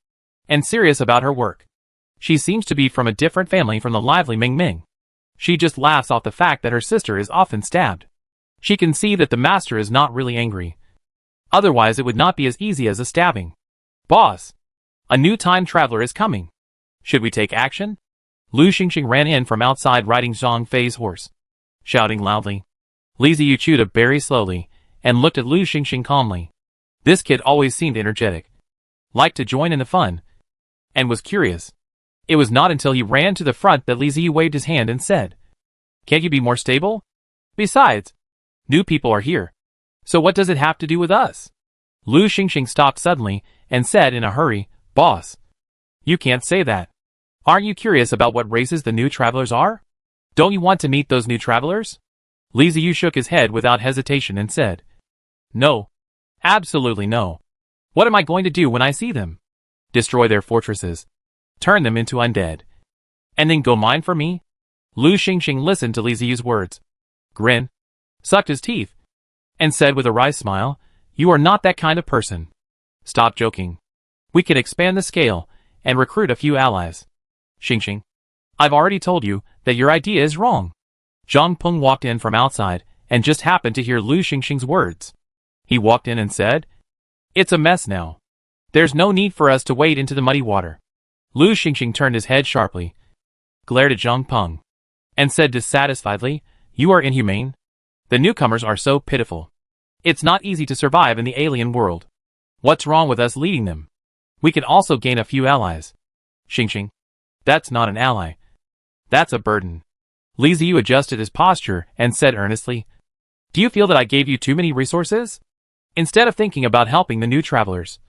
and serious about her work. She seems to be from a different family from the lively Ming Ming. She just laughs off the fact that her sister is often stabbed. She can see that the master is not really angry. Otherwise it would not be as easy as a stabbing. Boss! A new time traveler is coming. Should we take action? Lu Xingxing ran in from outside riding Zhang Fei's horse, shouting loudly. Liziu chewed a berry slowly and looked at Lu Xingxing calmly. This kid always seemed energetic, liked to join in the fun, and was curious. It was not until he ran to the front that Liziu waved his hand and said, "Can't you be more stable? Besides, new people are here. So what does it have to do with us?" Lu Xingxing stopped suddenly and said in a hurry, "Boss, you can't say that. Aren't you curious about what races the new travelers are? Don't you want to meet those new travelers?" Liziu shook his head without hesitation and said, "No. Absolutely no. What am I going to do when I see them? Destroy their fortresses, turn them into undead, and then go mine for me?" Lu Xingxing listened to Liziu's words, grinned, sucked his teeth, and said with a wry smile, "You are not that kind of person. Stop joking. We can expand the scale and recruit a few allies." Xingxing, I've already told you that your idea is wrong. Zhang Peng walked in from outside and just happened to hear Lu Xingxing's words. He walked in and said, "It's a mess now. There's no need for us to wade into the muddy water." Lu Xingxing turned his head sharply, glared at Zhang Peng, and said dissatisfiedly, "You are inhumane. The newcomers are so pitiful. It's not easy to survive in the alien world. What's wrong with us leading them? We can also gain a few allies." Xingxing, that's not an ally. That's a burden. Liziu adjusted his posture and said earnestly, Do you feel that I gave you too many resources? Instead of thinking about helping the new travelers,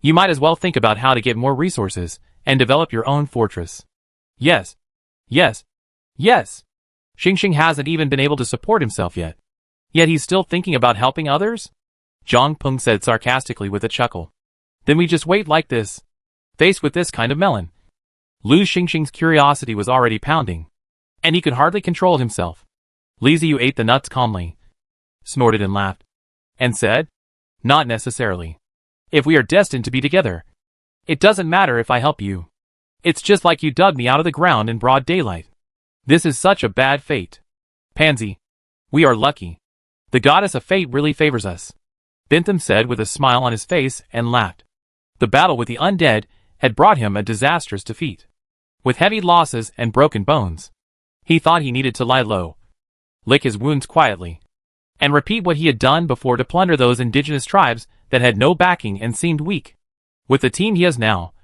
you might as well think about how to get more resources and develop your own fortress. Yes. Yes. Yes. Xingxing hasn't even been able to support himself yet. Yet he's still thinking about helping others? Zhang Peng said sarcastically with a chuckle. Then we just wait like this, faced with this kind of melon. Lu Xingxing's curiosity was already pounding, and he could hardly control himself. Li Ziyu ate the nuts calmly, snorted and laughed, and said, "Not necessarily. If we are destined to be together, it doesn't matter if I help you. It's just like you dug me out of the ground in broad daylight. This is such a bad fate. Pansy, we are lucky. The goddess of fate really favors us," Bentham said with a smile on his face and laughed. The battle with the undead had brought him a disastrous defeat. With heavy losses and broken bones, he thought he needed to lie low, lick his wounds quietly, and repeat what he had done before to plunder those indigenous tribes that had no backing and seemed weak. With the team he has now,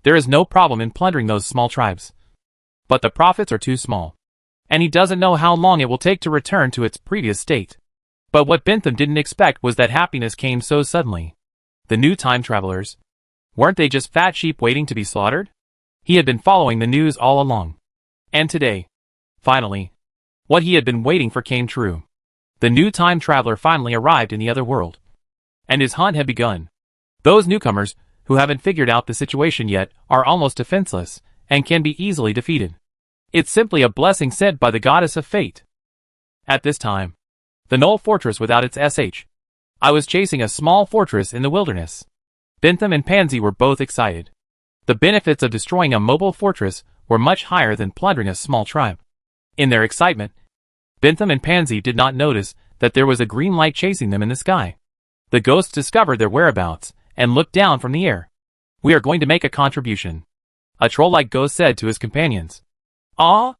there is no problem in plundering those small tribes. But the profits are too small, and he doesn't know how long it will take to return to its previous state. But what Bentham didn't expect was that happiness came so suddenly. The new time travelers, weren't they just fat sheep waiting to be slaughtered? He had been following the news all along. And today, finally, what he had been waiting for came true. The new time traveler finally arrived in the other world, and his hunt had begun. Those newcomers, who haven't figured out the situation yet, are almost defenseless, and can be easily defeated. It's simply a blessing sent by the goddess of fate. At this time, the Knoll Fortress without its SH. I was chasing a small fortress in the wilderness. Bentham and Pansy were both excited. The benefits of destroying a mobile fortress were much higher than plundering a small tribe. In their excitement, Bentham and Pansy did not notice that there was a green light chasing them in the sky. The ghosts discovered their whereabouts and looked down from the air. "We are going to make a contribution," a troll-like ghost said to his companions. "Ah?"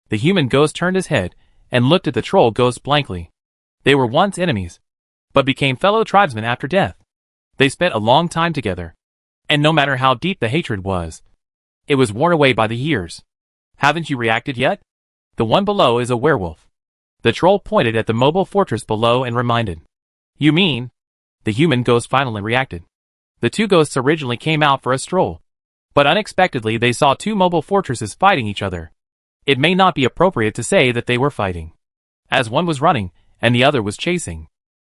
The human ghost turned his head and looked at the troll ghost blankly. They were once enemies, but became fellow tribesmen after death. They spent a long time together, and no matter how deep the hatred was, it was worn away by the years. "Haven't you reacted yet? The one below is a werewolf." The troll pointed at the mobile fortress below and reminded. "You mean?" The human ghost finally reacted. The two ghosts originally came out for a stroll, but unexpectedly they saw two mobile fortresses fighting each other. It may not be appropriate to say that they were fighting, as one was running and the other was chasing.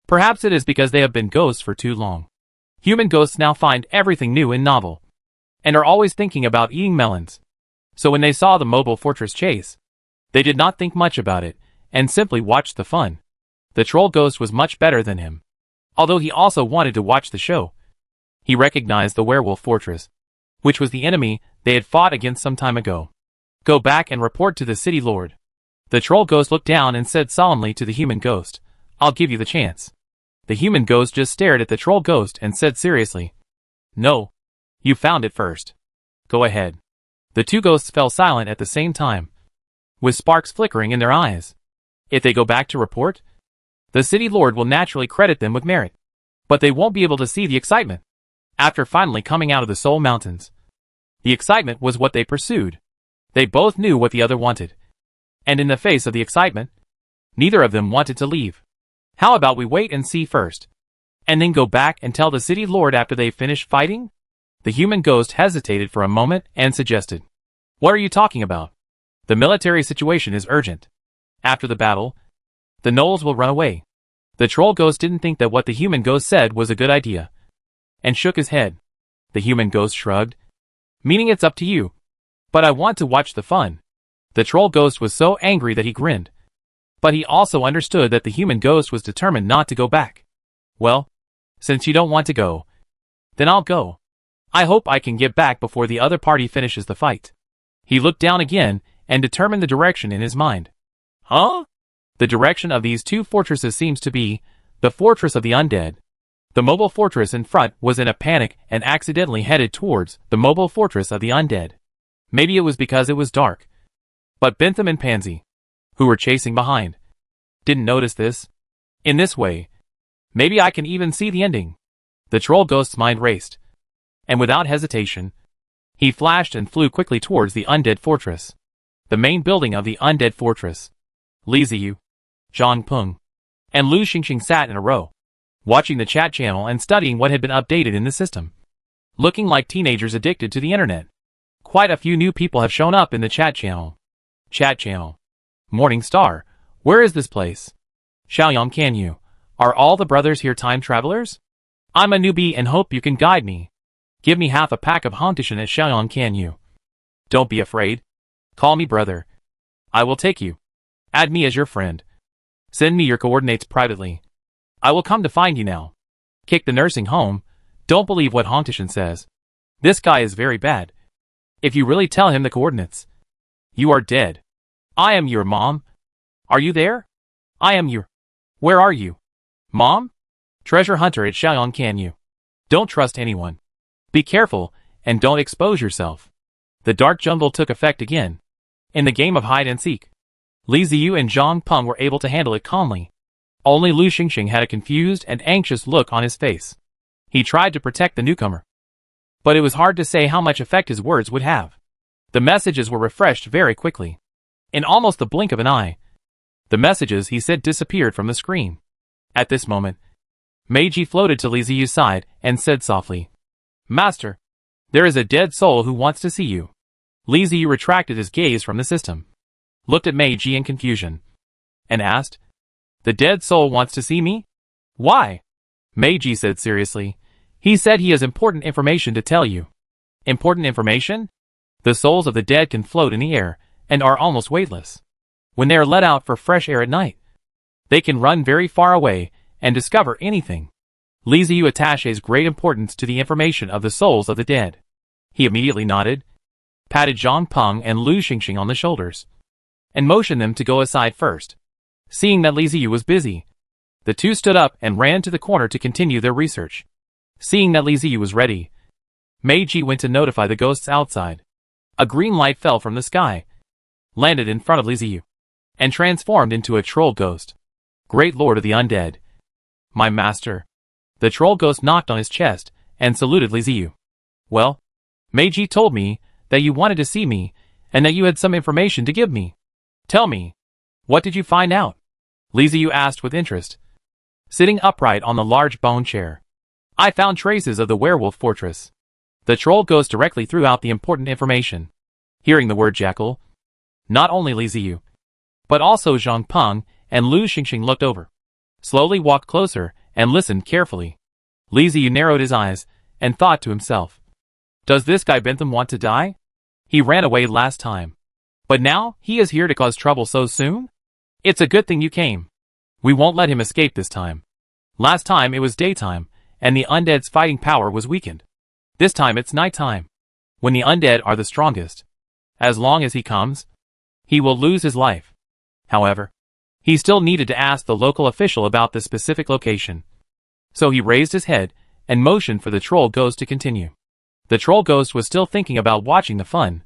Perhaps it is because they have been ghosts for too long. Human ghosts now find everything new and novel, and are always thinking about eating melons. So when they saw the mobile fortress chase, they did not think much about it, and simply watched the fun. The troll ghost was much better than him, although he also wanted to watch the show. He recognized the werewolf fortress, which was the enemy they had fought against some time ago. "Go back and report to the city lord." The troll ghost looked down and said solemnly to the human ghost, "I'll give you the chance." The human ghost just stared at the troll ghost and said seriously, "No. You found it first. Go ahead." The two ghosts fell silent at the same time, with sparks flickering in their eyes. If they go back to report, the city lord will naturally credit them with merit, but they won't be able to see the excitement. After finally coming out of the Soul Mountains, the excitement was what they pursued. They both knew what the other wanted, and in the face of the excitement, neither of them wanted to leave. "How about we wait and see first, and then go back and tell the city lord after they've finished fighting?" The human ghost hesitated for a moment and suggested. "What are you talking about? The military situation is urgent. After the battle, the gnolls will run away." The troll ghost didn't think that what the human ghost said was a good idea, and shook his head. The human ghost shrugged, meaning it's up to you. "But I want to watch the fun." The troll ghost was so angry that he grinned, but he also understood that the human ghost was determined not to go back. "Well, since you don't want to go, then I'll go. I hope I can get back before the other party finishes the fight." He looked down again and determined the direction in his mind. "Huh?" The direction of these two fortresses seems to be the fortress of the undead. The mobile fortress in front was in a panic and accidentally headed towards the mobile fortress of the undead. Maybe it was because it was dark, but Bentham and Pansy, who were chasing behind, didn't notice this. In this way, maybe I can even see the ending. The troll ghost's mind raced, and without hesitation, he flashed and flew quickly towards the undead fortress, the main building of the undead fortress. Li Ziyu, Zhang Peng, and Lu Xingxing sat in a row, watching the chat channel and studying what had been updated in the system. Looking like teenagers addicted to the internet. Quite a few new people have shown up in the chat channel. Chat channel. Morning Star, where is this place? Xiaoyang, can you? Are all the brothers here time travelers? I'm a newbie and hope you can guide me. Give me half a pack of Hontishan at Xiaoyang, can you? Don't be afraid. Call me brother. I will take you. Add me as your friend. Send me your coordinates privately. I will come to find you now. Kick the nursing home. Don't believe what Hontishan says. This guy is very bad. If you really tell him the coordinates, you are dead. I am your mom. Are you there? I am your... Where are you? Mom? Treasure hunter at Xiaoyang, can you? Don't trust anyone. Be careful, and don't expose yourself. The dark jungle took effect again. In the game of hide and seek, Li Ziyu and Zhang Peng were able to handle it calmly. Only Lu Xingxing had a confused and anxious look on his face. He tried to protect the newcomer, but it was hard to say how much effect his words would have. The messages were refreshed very quickly. In almost the blink of an eye, the messages he said disappeared from the screen. At this moment, Meiji floated to Li Ziyu's side and said softly, Master, there is a dead soul who wants to see you. Li Ziyu retracted his gaze from the system, looked at Meiji in confusion, and asked, The dead soul wants to see me? Why? Meiji said seriously, He said he has important information to tell you. Important information? The souls of the dead can float in the air and are almost weightless. When they are let out for fresh air at night, they can run very far away and discover anything. Li Ziyu attaches great importance to the information of the souls of the dead. He immediately nodded, patted Zhang Peng and Lu Xingxing on the shoulders, and motioned them to go aside first. Seeing that Li Ziyu was busy, the two stood up and ran to the corner to continue their research. Seeing that Li Ziyu was ready, Meiji went to notify the ghosts outside. A green light fell from the sky, landed in front of Li Ziyu, and transformed into a troll ghost. Great Lord of the Undead. My master. The troll ghost knocked on his chest and saluted Li Ziyu. Well, Meiji told me that you wanted to see me and that you had some information to give me. Tell me, what did you find out? Li Ziyu asked with interest, sitting upright on the large bone chair. I found traces of the werewolf fortress. The troll ghost directly threw out the important information. Hearing the word jackal, not only Li Ziyu, but also Zhang Peng and Lu Xingxing looked over, slowly walked closer, and listened carefully. Li Ziyu narrowed his eyes and thought to himself, Does this guy Bentham want to die? He ran away last time, but now he is here to cause trouble so soon? It's a good thing you came. We won't let him escape this time. Last time it was daytime, and the undead's fighting power was weakened. This time it's nighttime, when the undead are the strongest. As long as he comes, he will lose his life. However, he still needed to ask the local official about the specific location. So he raised his head and motioned for the troll ghost to continue. The troll ghost was still thinking about watching the fun,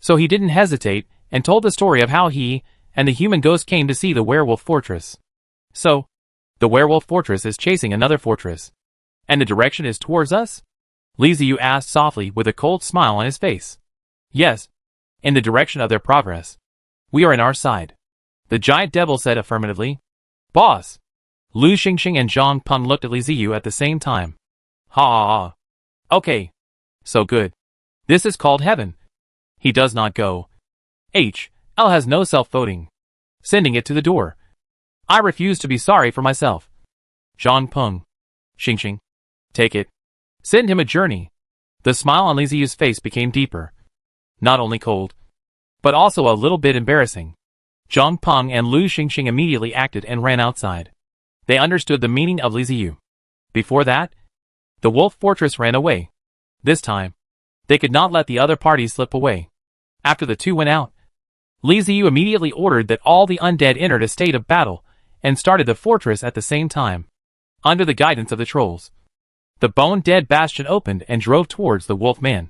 so he didn't hesitate and told the story of how he and the human ghost came to see the werewolf fortress. So, the werewolf fortress is chasing another fortress, and the direction is towards us? Li Ziyu asked softly with a cold smile on his face. Yes, in the direction of their progress. We are in our side. The giant devil said affirmatively. Boss! Lu Xingxing and Zhang Peng looked at Li Ziyu at the same time. Ha ha ha. Okay. So good. This is called heaven. He does not go. L has no self-voting. Sending it to the door. I refuse to be sorry for myself. Zhang Peng. Xingxing. Take it. Send him a journey. The smile on Li Ziyu's face became deeper. Not only cold, but also a little bit embarrassing. Zhang Peng and Lu Xingxing immediately acted and ran outside. They understood the meaning of Li Ziyu. Before that, the wolf fortress ran away. This time, they could not let the other parties slip away. After the two went out, Li Ziyu immediately ordered that all the undead entered a state of battle and started the fortress at the same time. Under the guidance of the trolls, the bone-dead bastion opened and drove towards the wolf man.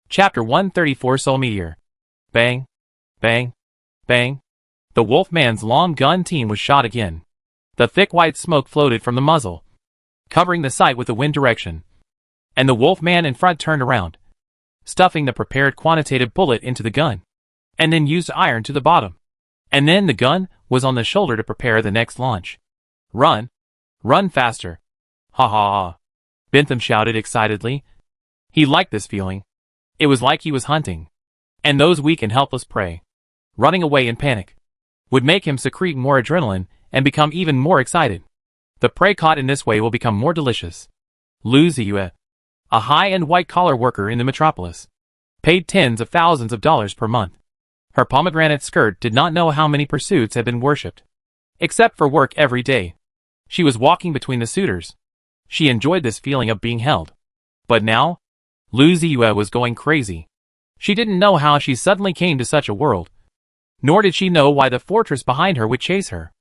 Chapter 134 Soul Meteor. Bang, bang, bang. The wolf man's long gun team was shot again. The thick white smoke floated from the muzzle, covering the sight with the wind direction. And the wolf man in front turned around, stuffing the prepared quantitative bullet into the gun, and then used iron to the bottom. And then the gun was on the shoulder to prepare the next launch. Run! Run faster! Ha ha ha! Bentham shouted excitedly. He liked this feeling. It was like he was hunting. And those weak and helpless prey, running away in panic, would make him secrete more adrenaline and become even more excited. The prey caught in this way will become more delicious. Lu Ziyue, a high-end white-collar worker in the metropolis, paid tens of thousands of dollars per month. Her pomegranate skirt did not know how many pursuits had been worshipped. Except for work every day. She was walking between the suitors. She enjoyed this feeling of being held. But now, Lu Ziyue was going crazy. She didn't know how she suddenly came to such a world. Nor did she know why the fortress behind her would chase her.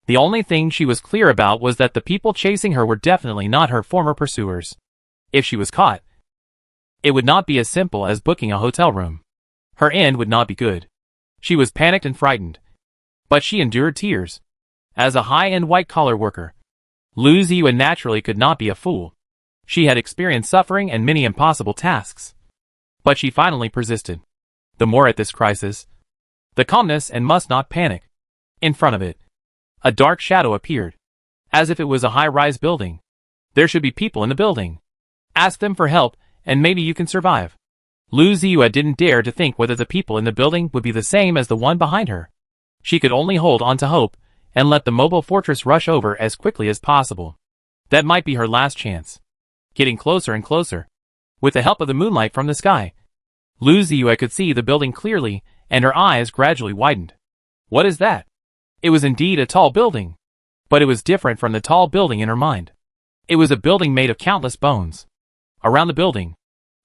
The only thing she was clear about was that the people chasing her were definitely not her former pursuers. If she was caught, it would not be as simple as booking a hotel room. Her end would not be good. She was panicked and frightened. But she endured tears. As a high-end white-collar worker, Lu Ziyue naturally could not be a fool. She had experienced suffering and many impossible tasks. But she finally persisted. The more at this crisis, the calmness and must not panic. In front of it, a dark shadow appeared. As if it was a high-rise building. There should be people in the building. Ask them for help, and maybe you can survive. Lu Ziyue didn't dare to think whether the people in the building would be the same as the one behind her. She could only hold on to hope, and let the mobile fortress rush over as quickly as possible. That might be her last chance. Getting closer and closer. With the help of the moonlight from the sky, Lu Ziyue could see the building clearly, and her eyes gradually widened. What is that? It was indeed a tall building. But it was different from the tall building in her mind. It was a building made of countless bones. Around the building,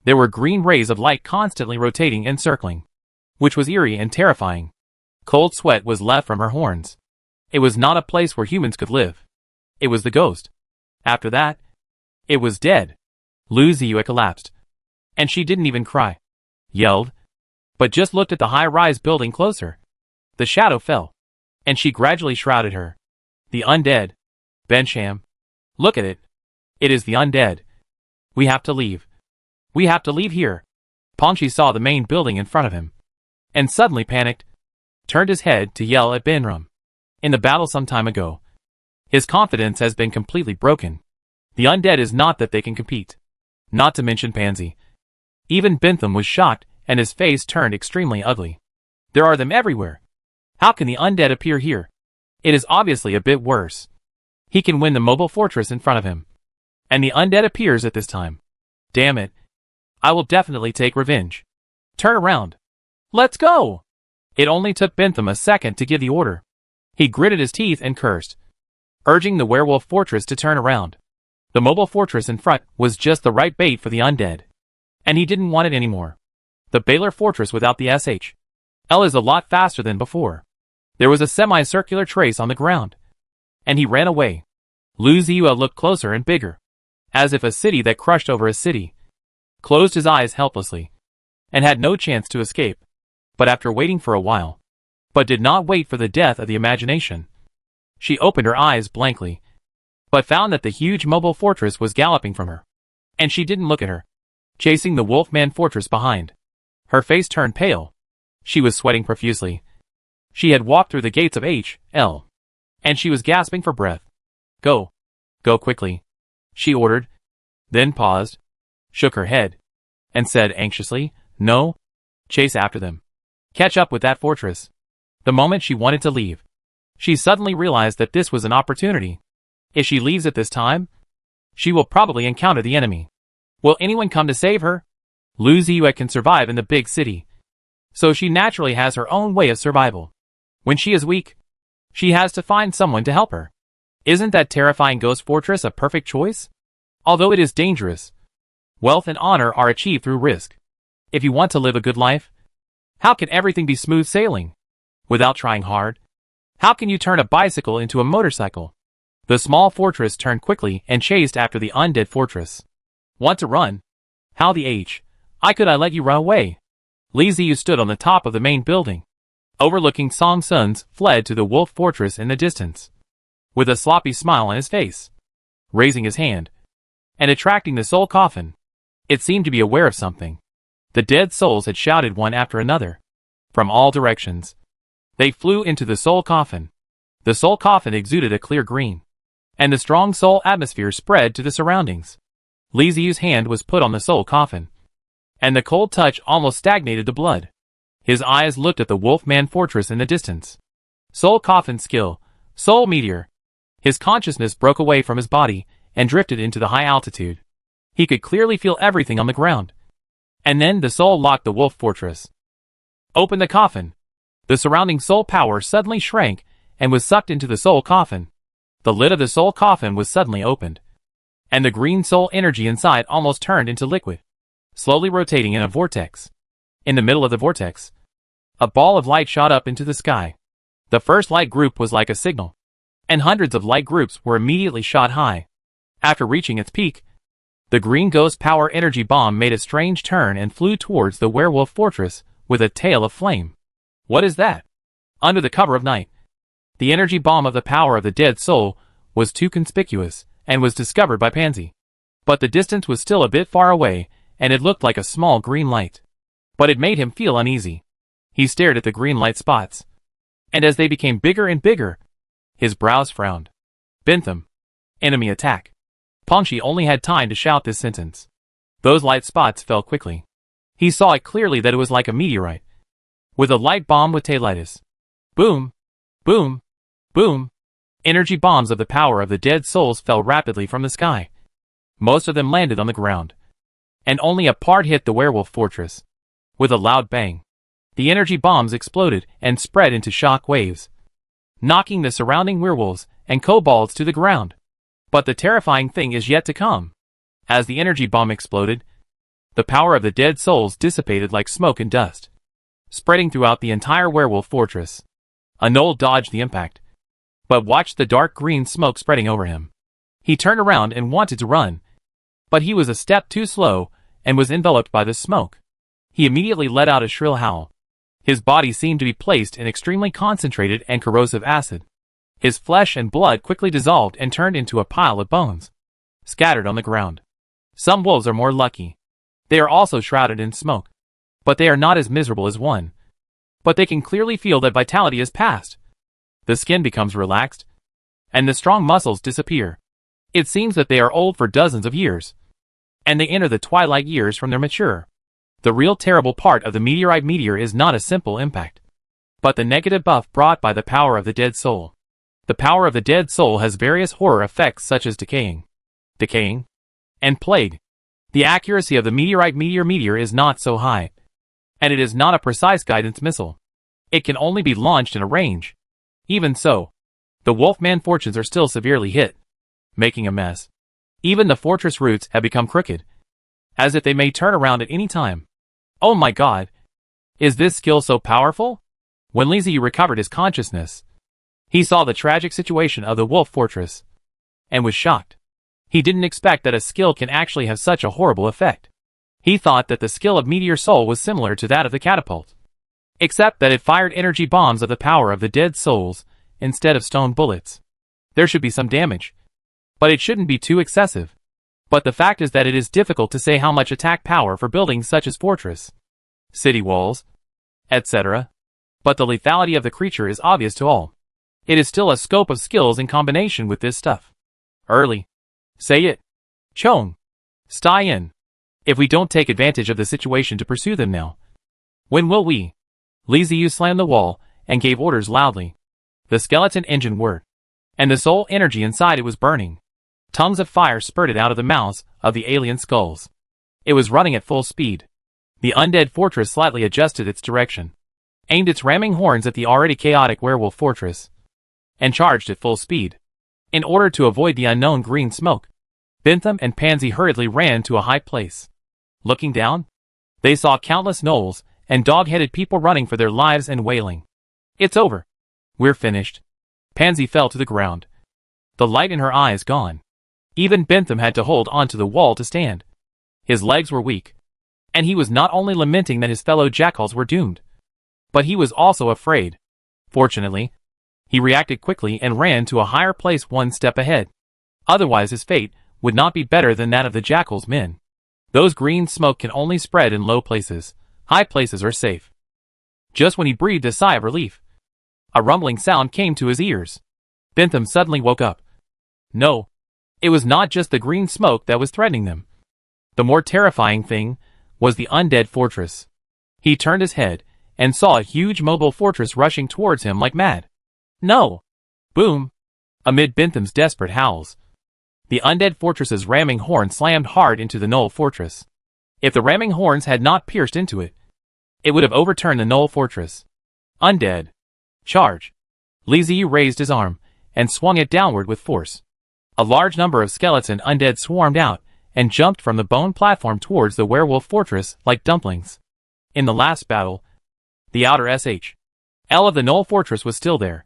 there were green rays of light constantly rotating and circling, which was eerie and terrifying. Cold sweat was left from her horns. It was not a place where humans could live. It was the ghost. After that, it was dead. Lu Ziyue collapsed. And she didn't even cry. Yelled. But just looked at the high-rise building closer. The shadow fell. And she gradually shrouded her. The undead. Bensham. Look at it. It is the undead. We have to leave. We have to leave here. Ponchi saw the main building in front of him. And suddenly panicked. Turned his head to yell at Benram. In the battle some time ago, his confidence has been completely broken. The undead is not that they can compete. Not to mention Pansy. Even Bentham was shocked, and his face turned extremely ugly. There are them everywhere. How can the undead appear here? It is obviously a bit worse. He can win the mobile fortress in front of him. And the undead appears at this time. Damn it. I will definitely take revenge. Turn around. Let's go! It only took Bentham a second to give the order. He gritted his teeth and cursed, urging the werewolf fortress to turn around. The mobile fortress in front was just the right bait for the undead. And he didn't want it anymore. The Baylor fortress without the SHL is a lot faster than before. There was a semicircular trace on the ground. And he ran away. Lu Ziyue looked closer and bigger. As if a city that crushed over a city. Closed his eyes helplessly. And had no chance to escape. But after waiting for a while. But did not wait for the death of the imagination. She opened her eyes blankly. But found that the huge mobile fortress was galloping from her. And she didn't look at her. Chasing the Wolfman fortress behind. Her face turned pale. She was sweating profusely. She had walked through the gates of H.L. And she was gasping for breath. Go. Go quickly. She ordered. Then paused. Shook her head. And said anxiously, no. Chase after them. Catch up with that fortress. The moment she wanted to leave, she suddenly realized that this was an opportunity. If she leaves at this time, she will probably encounter the enemy. Will anyone come to save her? Lu Ziyue can survive in the big city. So she naturally has her own way of survival. When she is weak, she has to find someone to help her. Isn't that terrifying ghost fortress a perfect choice? Although it is dangerous, wealth and honor are achieved through risk. If you want to live a good life, how can everything be smooth sailing? Without trying hard? How can you turn a bicycle into a motorcycle? The small fortress turned quickly and chased after the undead fortress. Want to run? How the H? I let you run away. Li Ziyu stood on the top of the main building, overlooking Song Sun's fled to the wolf fortress in the distance, with a sloppy smile on his face, raising his hand, and attracting the soul coffin. It seemed to be aware of something. The dead souls had shouted one after another. From all directions. They flew into the soul coffin. The soul coffin exuded a clear green. and the strong soul atmosphere spread to the surroundings. Li Ziyu's hand was put on the soul coffin, and the cold touch almost stagnated the blood. His eyes looked at the Wolfman Fortress in the distance. Soul coffin skill, soul meteor. His consciousness broke away from his body and drifted into the high altitude. He could clearly feel everything on the ground. And then the soul locked the wolf fortress. Open the coffin. The surrounding soul power suddenly shrank and was sucked into the soul coffin. The lid of the soul coffin was suddenly opened, and the green soul energy inside almost turned into liquid, slowly rotating in a vortex. In the middle of the vortex, a ball of light shot up into the sky. The first light group was like a signal, and hundreds of light groups were immediately shot high. After reaching its peak, the green ghost power energy bomb made a strange turn and flew towards the werewolf fortress with a tail of flame. What is that? Under the cover of night, the energy bomb of the power of the dead soul was too conspicuous and was discovered by Pansy. But the distance was still a bit far away, and it looked like a small green light. But it made him feel uneasy. He stared at the green light spots, and as they became bigger and bigger, his brows frowned. Bentham. Enemy attack. Pongshi only had time to shout this sentence. Those light spots fell quickly. He saw it clearly that it was like a meteorite, with a light bomb with tailitis. Boom! Boom! Boom! Energy bombs of the power of the dead souls fell rapidly from the sky. Most of them landed on the ground, and only a part hit the werewolf fortress. With a loud bang, the energy bombs exploded and spread into shock waves, knocking the surrounding werewolves and kobolds to the ground. But the terrifying thing is yet to come. As the energy bomb exploded, the power of the dead souls dissipated like smoke and dust, spreading throughout the entire werewolf fortress. Anole dodged the impact, but watched the dark green smoke spreading over him. He turned around and wanted to run, but he was a step too slow and was enveloped by the smoke. He immediately let out a shrill howl. His body seemed to be placed in extremely concentrated and corrosive acid. His flesh and blood quickly dissolved and turned into a pile of bones, scattered on the ground. Some wolves are more lucky. They are also shrouded in smoke, but they are not as miserable as one. But they can clearly feel that vitality is past. The skin becomes relaxed, and the strong muscles disappear. It seems that they are old for dozens of years, and they enter the twilight years from their mature. The real terrible part of the meteorite meteor is not a simple impact, but the negative buff brought by the power of the dead soul. The power of the dead soul has various horror effects such as decaying, and plague. The accuracy of the meteorite meteor is not so high, and it is not a precise guidance missile. It can only be launched in a range. Even so, the Wolfman fortunes are still severely hit, making a mess. Even the fortress roots have become crooked, as if they may turn around at any time. Oh my god! Is this skill so powerful? When Li Ziyu recovered his consciousness, he saw the tragic situation of the wolf fortress, and was shocked. He didn't expect that a skill can actually have such a horrible effect. He thought that the skill of Meteor Soul was similar to that of the catapult, except that it fired energy bombs of the power of the dead souls instead of stone bullets. There should be some damage, but it shouldn't be too excessive. But the fact is that it is difficult to say how much attack power for buildings such as fortress, city walls, etc. But the lethality of the creature is obvious to all. It is still a scope of skills in combination with this stuff. Early. Say it. Chong. Stay in. If we don't take advantage of the situation to pursue them now, when will we? Li Ziyu slammed the wall and gave orders loudly. The skeleton engine whirred, and the soul energy inside it was burning. Tongues of fire spurted out of the mouths of the alien skulls. It was running at full speed. The undead fortress slightly adjusted its direction, aimed its ramming horns at the already chaotic werewolf fortress, and charged at full speed. In order to avoid the unknown green smoke, Bentham and Pansy hurriedly ran to a high place. Looking down, they saw countless gnolls and dog-headed people running for their lives and wailing. It's over. We're finished. Pansy fell to the ground, the light in her eyes gone. Even Bentham had to hold onto the wall to stand. His legs were weak, and he was not only lamenting that his fellow jackals were doomed, but he was also afraid. Fortunately, he reacted quickly and ran to a higher place one step ahead. Otherwise his fate would not be better than that of the jackal's men. Those green smoke can only spread in low places. High places are safe. Just when he breathed a sigh of relief, a rumbling sound came to his ears. Bentham suddenly woke up. No, it was not just the green smoke that was threatening them. The more terrifying thing was the undead fortress. He turned his head and saw a huge mobile fortress rushing towards him like mad. No! Boom! Amid Bentham's desperate howls, the undead fortress's ramming horn slammed hard into the Gnoll fortress. If the ramming horns had not pierced into it, it would have overturned the Gnoll fortress. Undead. Charge! Li Ziyu raised his arm and swung it downward with force. A large number of skeleton undead swarmed out and jumped from the bone platform towards the werewolf fortress like dumplings. In the last battle, the outer SHL of the Gnoll fortress was still there,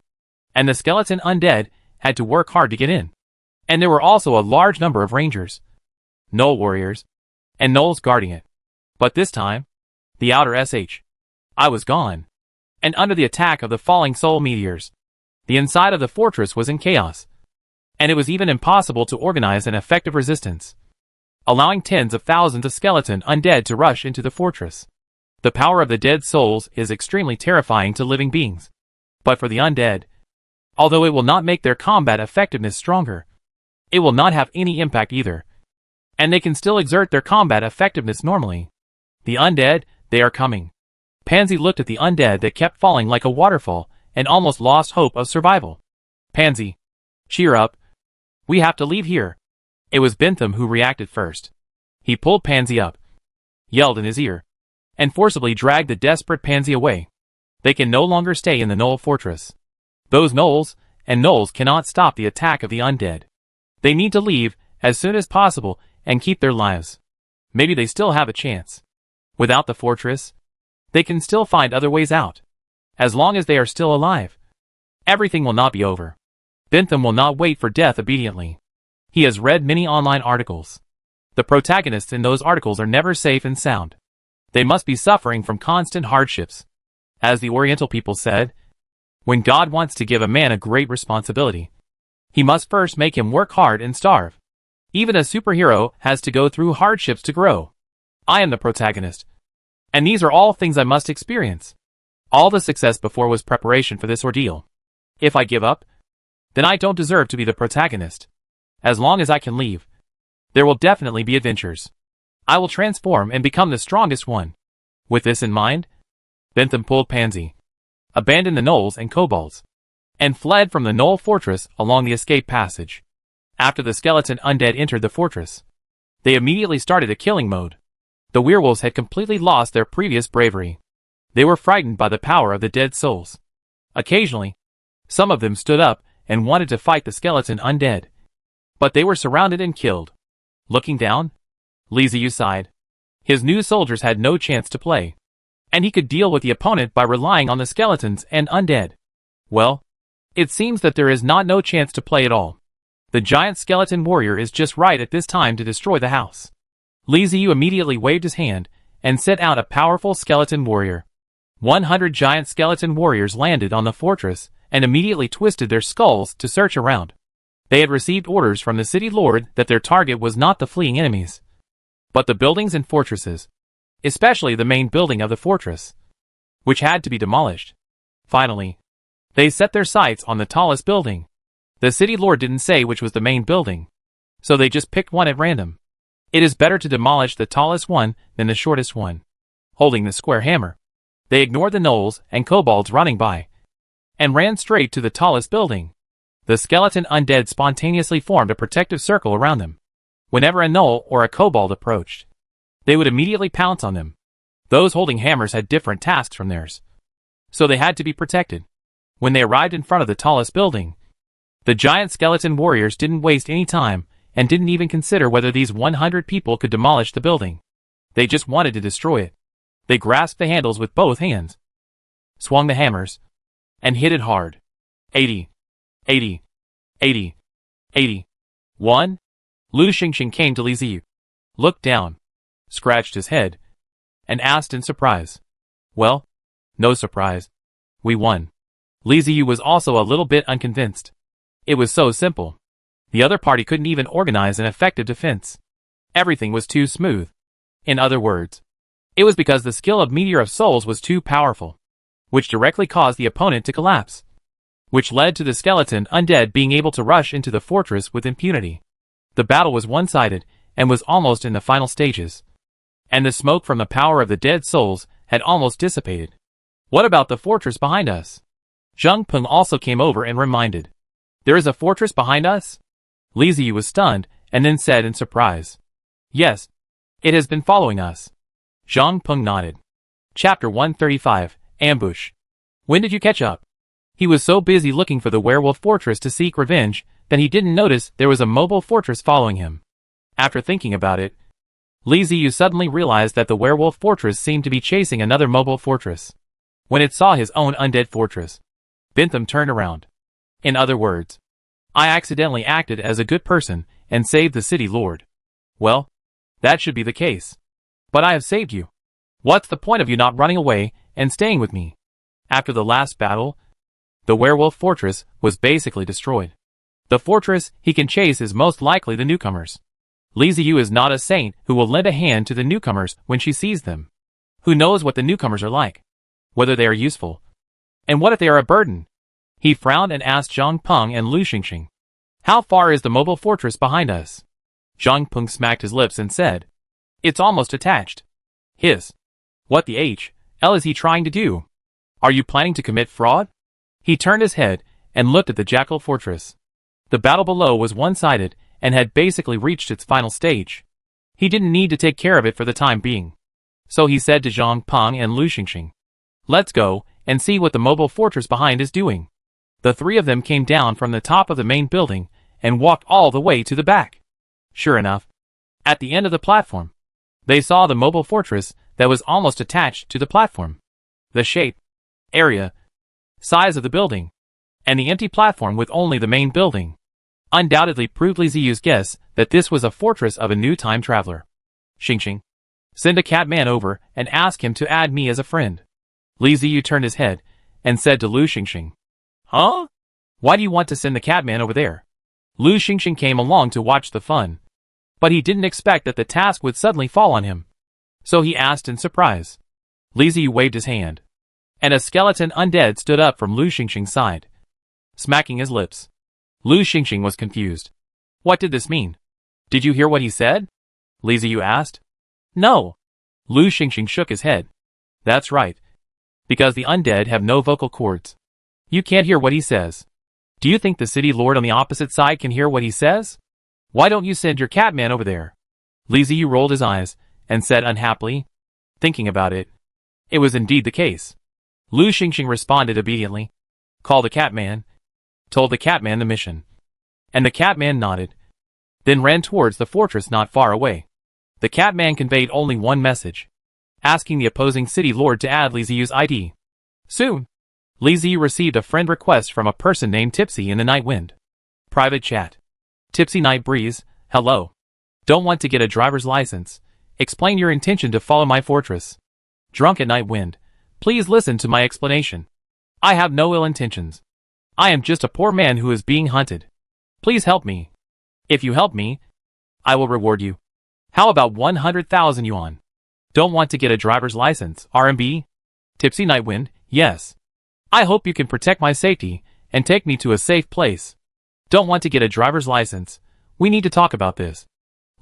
and the skeleton undead had to work hard to get in. And there were also a large number of rangers, Gnoll warriors, and Gnolls guarding it. But this time, the outer I was gone, and under the attack of the falling soul meteors, the inside of the fortress was in chaos, and it was even impossible to organize an effective resistance, allowing tens of thousands of skeleton undead to rush into the fortress. The power of the dead souls is extremely terrifying to living beings. But for the undead, although it will not make their combat effectiveness stronger, it will not have any impact either, and they can still exert their combat effectiveness normally. The undead, they are coming. Pansy looked at the undead that kept falling like a waterfall and almost lost hope of survival. Pansy, cheer up. We have to leave here. It was Bentham who reacted first. He pulled Pansy up, yelled in his ear, and forcibly dragged the desperate Pansy away. They can no longer stay in the Gnoll fortress. Those Gnolls and Gnolls cannot stop the attack of the undead. They need to leave as soon as possible and keep their lives. Maybe they still have a chance. Without the fortress, they can still find other ways out. As long as they are still alive, everything will not be over. Bentham will not wait for death obediently. He has read many online articles. The protagonists in those articles are never safe and sound. They must be suffering from constant hardships. As the Oriental people said, when God wants to give a man a great responsibility, he must first make him work hard and starve. Even a superhero has to go through hardships to grow. I am the protagonist, and these are all things I must experience. All the success before was preparation for this ordeal. If I give up, then I don't deserve to be the protagonist. As long as I can leave, there will definitely be adventures. I will transform and become the strongest one. With this in mind, Bentham pulled Pansy, abandoned the Gnolls and Kobolds, and fled from the Gnoll fortress along the escape passage. After the skeleton undead entered the fortress, they immediately started a killing mode. The werewolves had completely lost their previous bravery. They were frightened by the power of the dead souls. Occasionally, some of them stood up and wanted to fight the skeleton undead, but they were surrounded and killed. Looking down, Li Ziyu sighed. His new soldiers had no chance to play, and he could deal with the opponent by relying on the skeletons and undead. Well, it seems that there is no chance to play at all. The giant skeleton warrior is just right at this time to destroy the house. Li Ziyu immediately waved his hand and sent out a powerful skeleton warrior. 100 giant skeleton warriors landed on the fortress and immediately twisted their skulls to search around. They had received orders from the city lord that their target was not the fleeing enemies, but the buildings and fortresses, especially the main building of the fortress, which had to be demolished. Finally, they set their sights on the tallest building. The city lord didn't say which was the main building, so they just picked one at random. It is better to demolish the tallest one than the shortest one. Holding the square hammer, they ignored the Gnolls and Kobolds running by, and ran straight to the tallest building. The skeleton undead spontaneously formed a protective circle around them. Whenever a Gnoll or a Kobold approached, they would immediately pounce on them. Those holding hammers had different tasks from theirs, so they had to be protected. When they arrived in front of the tallest building, the giant skeleton warriors didn't waste any time and didn't even consider whether these 100 people could demolish the building. They just wanted to destroy it. They grasped the handles with both hands, swung the hammers, and hit it hard. 80. 80. 80. 80. 1. Lu Xingxing came to Li Ziyu, looked down, scratched his head, and asked in surprise. Well, no surprise. We won. Li Ziyu was also a little bit unconvinced. It was so simple. The other party couldn't even organize an effective defense. Everything was too smooth. In other words, it was because the skill of Meteor of Souls was too powerful, which directly caused the opponent to collapse. which led to the skeleton undead being able to rush into the fortress with impunity. The battle was one-sided and was almost in the final stages, and the smoke from the power of the dead souls had almost dissipated. What about the fortress behind us? Zhang Peng also came over and reminded. There is a fortress behind us? Li Ziyu was stunned and then said in surprise. Yes, it has been following us. Zhang Peng nodded. Chapter 135, Ambush. When did you catch up? He was so busy looking for the werewolf fortress to seek revenge that he didn't notice there was a mobile fortress following him. After thinking about it, Li Ziyu suddenly realized that the werewolf fortress seemed to be chasing another mobile fortress. When it saw his own undead fortress, Bentham turned around. In other words, I accidentally acted as a good person and saved the city lord. Well, that should be the case. But I have saved you. What's the point of you not running away and staying with me? After the last battle, the werewolf fortress was basically destroyed. The fortress he can chase is most likely the newcomers. Li Ziyu is not a saint who will lend a hand to the newcomers when she sees them. Who knows what the newcomers are like? Whether they are useful? And what if they are a burden? He frowned and asked Zhang Peng and Lu Xingxing. How far is the mobile fortress behind us? Zhang Peng smacked his lips and said, It's almost attached. Hiss. What the H.L. is he trying to do? Are you planning to commit fraud? He turned his head and looked at the Jackal Fortress. The battle below was one-sided and had basically reached its final stage. He didn't need to take care of it for the time being. So he said to Zhang Peng and Lu Xingxing, Let's go and see what the mobile fortress behind is doing. The three of them came down from the top of the main building and walked all the way to the back. Sure enough, at the end of the platform, they saw the mobile fortress that was almost attached to the platform. The shape, area, size of the building, and the empty platform with only the main building undoubtedly proved Li Ziyu's guess that this was a fortress of a new time traveler. Xingxing, send a Catman over and ask him to add me as a friend. Li Ziyu turned his head and said to Lu Xingxing, Huh? Why do you want to send the Catman over there? Lu Xingxing came along to watch the fun, but he didn't expect that the task would suddenly fall on him. So he asked in surprise. Li Ziyu waved his hand, and a skeleton undead stood up from Lu Xingxing's side, smacking his lips. Lu Xingxing was confused. What did this mean? Did you hear what he said? Li Ziyu asked. No. Lu Xingxing shook his head. That's right. Because the undead have no vocal cords. You can't hear what he says. Do you think the city lord on the opposite side can hear what he says? Why don't you send your Catman over there? Li Ziyu rolled his eyes and said unhappily. Thinking about it, it was indeed the case. Lu Xingxing responded obediently. Call the Catman. Told the Catman the mission. And the Catman nodded, then ran towards the fortress not far away. The Catman conveyed only one message, asking the opposing city lord to add Li Ziyu's ID. Soon, Li Ziyu received a friend request from a person named Tipsy in the Night Wind. Private chat. Tipsy Night Breeze, hello. Don't want to get a driver's license. Explain your intention to follow my fortress. Drunk at Night Wind, please listen to my explanation. I have no ill intentions. I am just a poor man who is being hunted. Please help me. If you help me, I will reward you. How about 100,000 yuan? Don't want to get a driver's license, RMB? Tipsy Nightwind, yes. I hope you can protect my safety and take me to a safe place. Don't want to get a driver's license. We need to talk about this.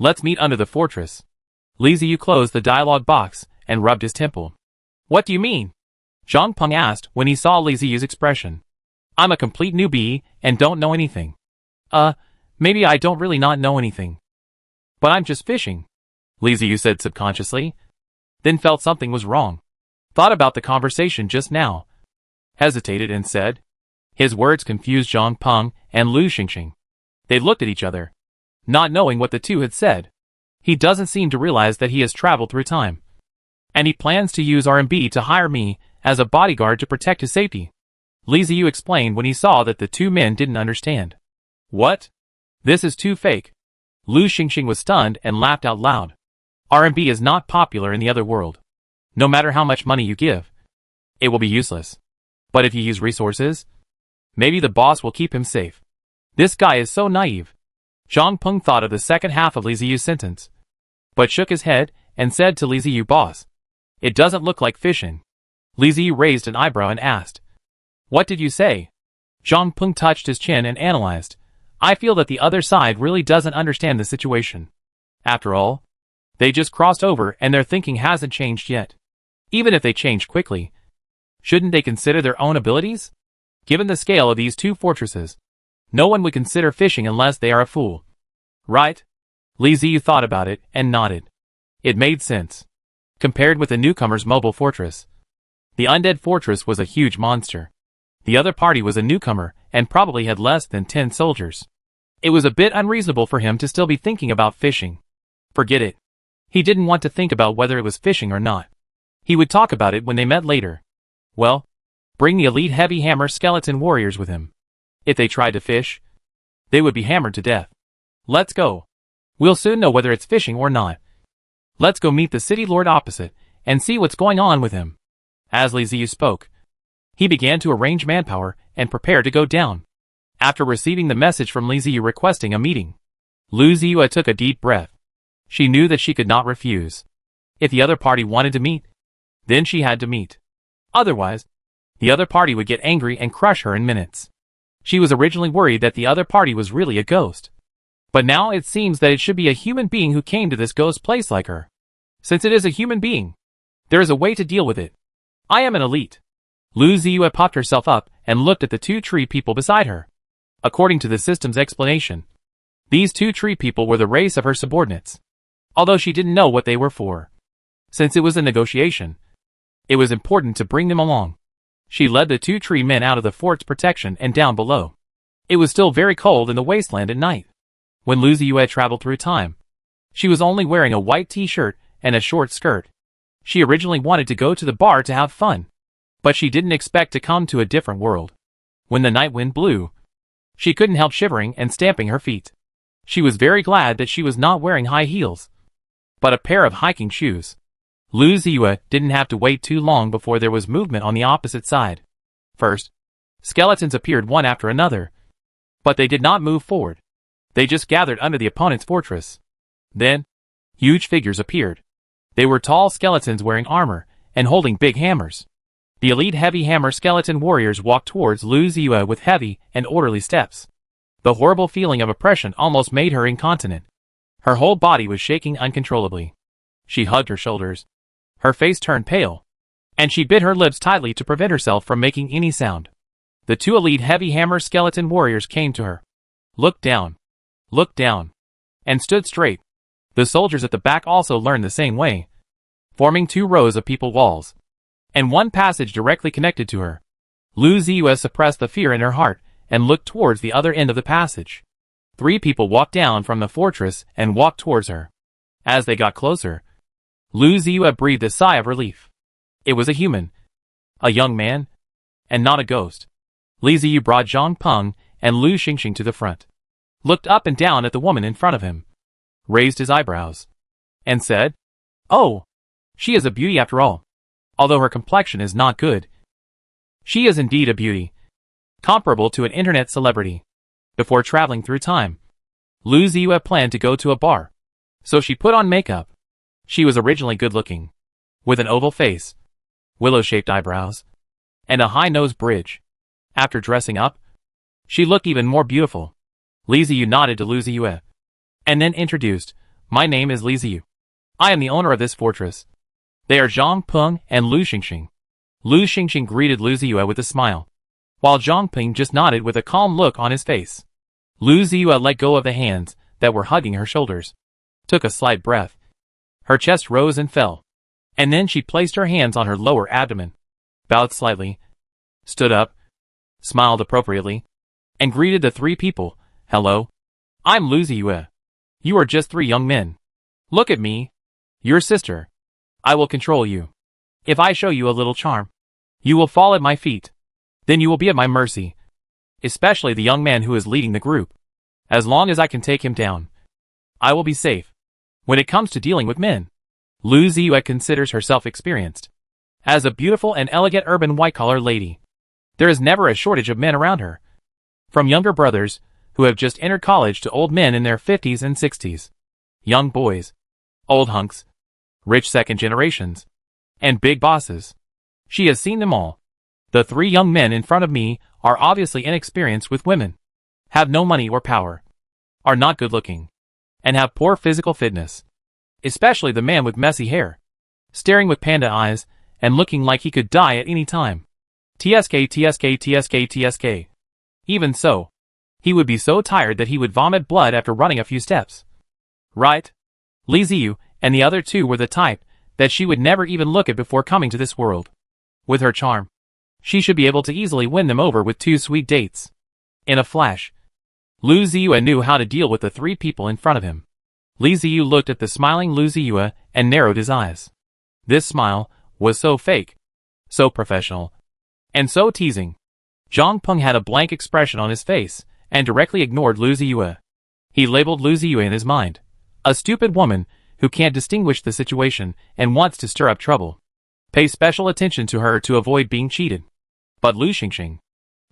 Let's meet under the fortress. Li Ziyu closed the dialogue box and rubbed his temple. What do you mean? Zhang Peng asked when he saw Li Ziyu's expression. I'm a complete newbie and don't know anything. Maybe I don't really not know anything. But I'm just fishing, Li Ziyu said subconsciously. Then felt something was wrong. Thought about the conversation just now. Hesitated and said. His words confused Zhang Peng and Lu Xingxing. They looked at each other, not knowing what the two had said. He doesn't seem to realize that he has traveled through time. And he plans to use RMB to hire me as a bodyguard to protect his safety. Li Ziyu explained when he saw that the two men didn't understand. What? This is too fake. Lu Xingxing was stunned and laughed out loud. RMB is not popular in the other world. No matter how much money you give, it will be useless. But if you use resources, maybe the boss will keep him safe. This guy is so naive. Zhang Peng thought of the second half of Li Ziyu's sentence, but shook his head and said to Li Ziyu, boss, it doesn't look like fishing. Li Ziyu raised an eyebrow and asked, what did you say? Zhang Peng touched his chin and analyzed. I feel that the other side really doesn't understand the situation. After all, they just crossed over and their thinking hasn't changed yet. Even if they change quickly, shouldn't they consider their own abilities? Given the scale of these two fortresses, no one would consider fishing unless they are a fool. Right? Li Ziyu thought about it and nodded. It made sense. Compared with the newcomer's mobile fortress, the Undead fortress was a huge monster. The other party was a newcomer and probably had less than 10 soldiers. It was a bit unreasonable for him to still be thinking about fishing. Forget it. He didn't want to think about whether it was fishing or not. He would talk about it when they met later. Well, bring the elite heavy hammer skeleton warriors with him. If they tried to fish, they would be hammered to death. Let's go. We'll soon know whether it's fishing or not. Let's go meet the city lord opposite and see what's going on with him. As Li Ziyu spoke, he began to arrange manpower and prepare to go down. After receiving the message from Li Ziyu requesting a meeting, Lu Ziyue took a deep breath. She knew that she could not refuse. If the other party wanted to meet, then she had to meet. Otherwise, the other party would get angry and crush her in minutes. She was originally worried that the other party was really a ghost. But now it seems that it should be a human being who came to this ghost place like her. Since it is a human being, there is a way to deal with it. I am an elite. Lu Ziyue popped herself up and looked at the two tree people beside her. According to the system's explanation, these two tree people were the race of her subordinates. Although she didn't know what they were for. Since it was a negotiation, it was important to bring them along. She led the two tree men out of the fort's protection and down below. It was still very cold in the wasteland at night. When Lu Ziyue traveled through time, she was only wearing a white t-shirt and a short skirt. She originally wanted to go to the bar to have fun, but she didn't expect to come to a different world. When the night wind blew, she couldn't help shivering and stamping her feet. She was very glad that she was not wearing high heels, but a pair of hiking shoes. Lu Ziyue didn't have to wait too long before there was movement on the opposite side. First, skeletons appeared one after another, but they did not move forward. They just gathered under the opponent's fortress. Then, huge figures appeared. They were tall skeletons wearing armor and holding big hammers. The elite heavy hammer skeleton warriors walked towards Lu Ziyue with heavy and orderly steps. The horrible feeling of oppression almost made her incontinent. Her whole body was shaking uncontrollably. She hugged her shoulders. Her face turned pale, and she bit her lips tightly to prevent herself from making any sound. The two elite heavy hammer skeleton warriors came to her. Looked down, and stood straight. The soldiers at the back also learned the same way, forming two rows of people walls, and one passage directly connected to her. Lu Ziyue suppressed the fear in her heart and looked towards the other end of the passage. 3 people walked down from the fortress and walked towards her. As they got closer, Lu Ziyue breathed a sigh of relief. It was a human, a young man, and not a ghost. Li Ziyu brought Zhang Peng and Lu Xingxing to the front, looked up and down at the woman in front of him, raised his eyebrows, and said, "Oh, she is a beauty after all. Although her complexion is not good, she is indeed a beauty, comparable to an internet celebrity." Before traveling through time, Lu Ziyue planned to go to a bar, so she put on makeup. She was originally good-looking, with an oval face, willow-shaped eyebrows, and a high nose bridge. After dressing up, she looked even more beautiful. Li Ziyu nodded to Lu Ziyue, and then introduced, "My name is Li Ziyu. I am the owner of this fortress. They are Zhang Peng and Lu Xingxing." Lu Xingxing greeted Lu Ziyue with a smile, while Zhang Peng just nodded with a calm look on his face. Lu Ziyue let go of the hands that were hugging her shoulders, took a slight breath. Her chest rose and fell, and then she placed her hands on her lower abdomen, bowed slightly, stood up, smiled appropriately, and greeted the 3 people. "Hello. I'm Lu Ziyue. You are just 3 young men. Look at me. Your sister. I will control you. If I show you a little charm, you will fall at my feet. Then you will be at my mercy. Especially the young man who is leading the group. As long as I can take him down, I will be safe. When it comes to dealing with men, Lu Ziyue considers herself experienced. As a beautiful and elegant urban white-collar lady, there is never a shortage of men around her. From younger brothers, who have just entered college, to old men in their 50s and 60s. Young boys, old hunks, rich second generations, and big bosses. She has seen them all. The 3 young men in front of me are obviously inexperienced with women, have no money or power, are not good looking, and have poor physical fitness. Especially the man with messy hair, staring with panda eyes, and looking like he could die at any time. TSK TSK TSK TSK. Even so, he would be so tired that he would vomit blood after running a few steps. Right? Li Ziyu and the other two were the type that she would never even look at before coming to this world. With her charm, she should be able to easily win them over with 2 sweet dates. In a flash, Lu Ziyue knew how to deal with the 3 people in front of him. Li Ziyu looked at the smiling Lu Ziyue and narrowed his eyes. This smile was so fake, so professional, and so teasing. Zhang Peng had a blank expression on his face and directly ignored Lu Ziyue. He labeled Lu Ziyue in his mind a stupid woman who can't distinguish the situation and wants to stir up trouble. Pay special attention to her to avoid being cheated. But Lu Xingxing,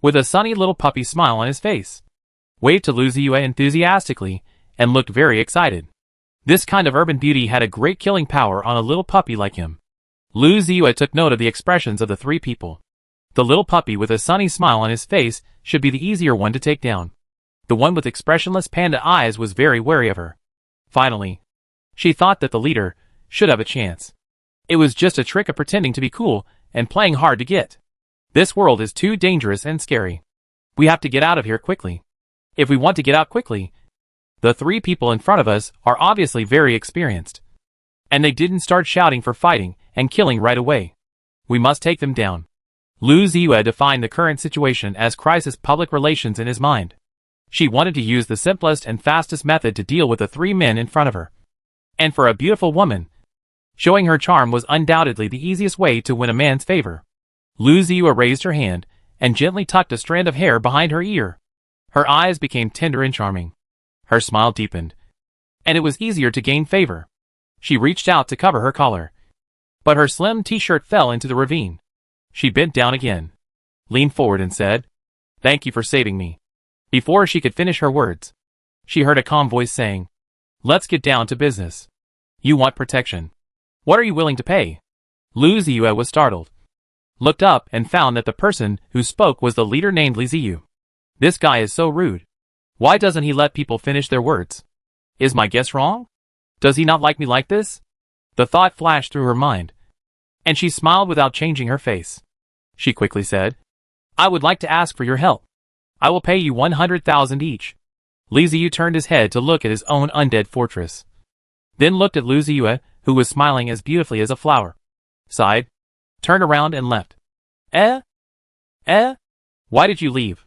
with a sunny little puppy smile on his face, waved to Lu Ziyue enthusiastically and looked very excited. This kind of urban beauty had a great killing power on a little puppy like him. Lu Ziyue took note of the expressions of the 3 people. The little puppy with a sunny smile on his face should be the easier one to take down. The one with expressionless panda eyes was very wary of her. Finally, she thought that the leader should have a chance. It was just a trick of pretending to be cool and playing hard to get. This world is too dangerous and scary. We have to get out of here quickly. If we want to get out quickly, the 3 people in front of us are obviously very experienced. And they didn't start shouting for fighting and killing right away. We must take them down. Lu Ziyue defined the current situation as crisis public relations in his mind. She wanted to use the simplest and fastest method to deal with the 3 men in front of her. And for a beautiful woman, showing her charm was undoubtedly the easiest way to win a man's favor. Lu Ziyue raised her hand and gently tucked a strand of hair behind her ear. Her eyes became tender and charming. Her smile deepened, and it was easier to gain favor. She reached out to cover her collar, but her slim t-shirt fell into the ravine. She bent down again, leaned forward and said, "Thank you for saving me." Before she could finish her words, she heard a calm voice saying, "Let's get down to business. You want protection. What are you willing to pay?" Lu Ziyue was startled, looked up and found that the person who spoke was the leader named Li Ziyu. This guy is so rude. Why doesn't he let people finish their words? Is my guess wrong? Does he not like me like this? The thought flashed through her mind, and she smiled without changing her face. She quickly said, "I would like to ask for your help. I will pay you 100,000 each." Li Ziyu turned his head to look at his own undead fortress, then looked at Lu Ziyue, who was smiling as beautifully as a flower, sighed, turned around and left. Why did you leave?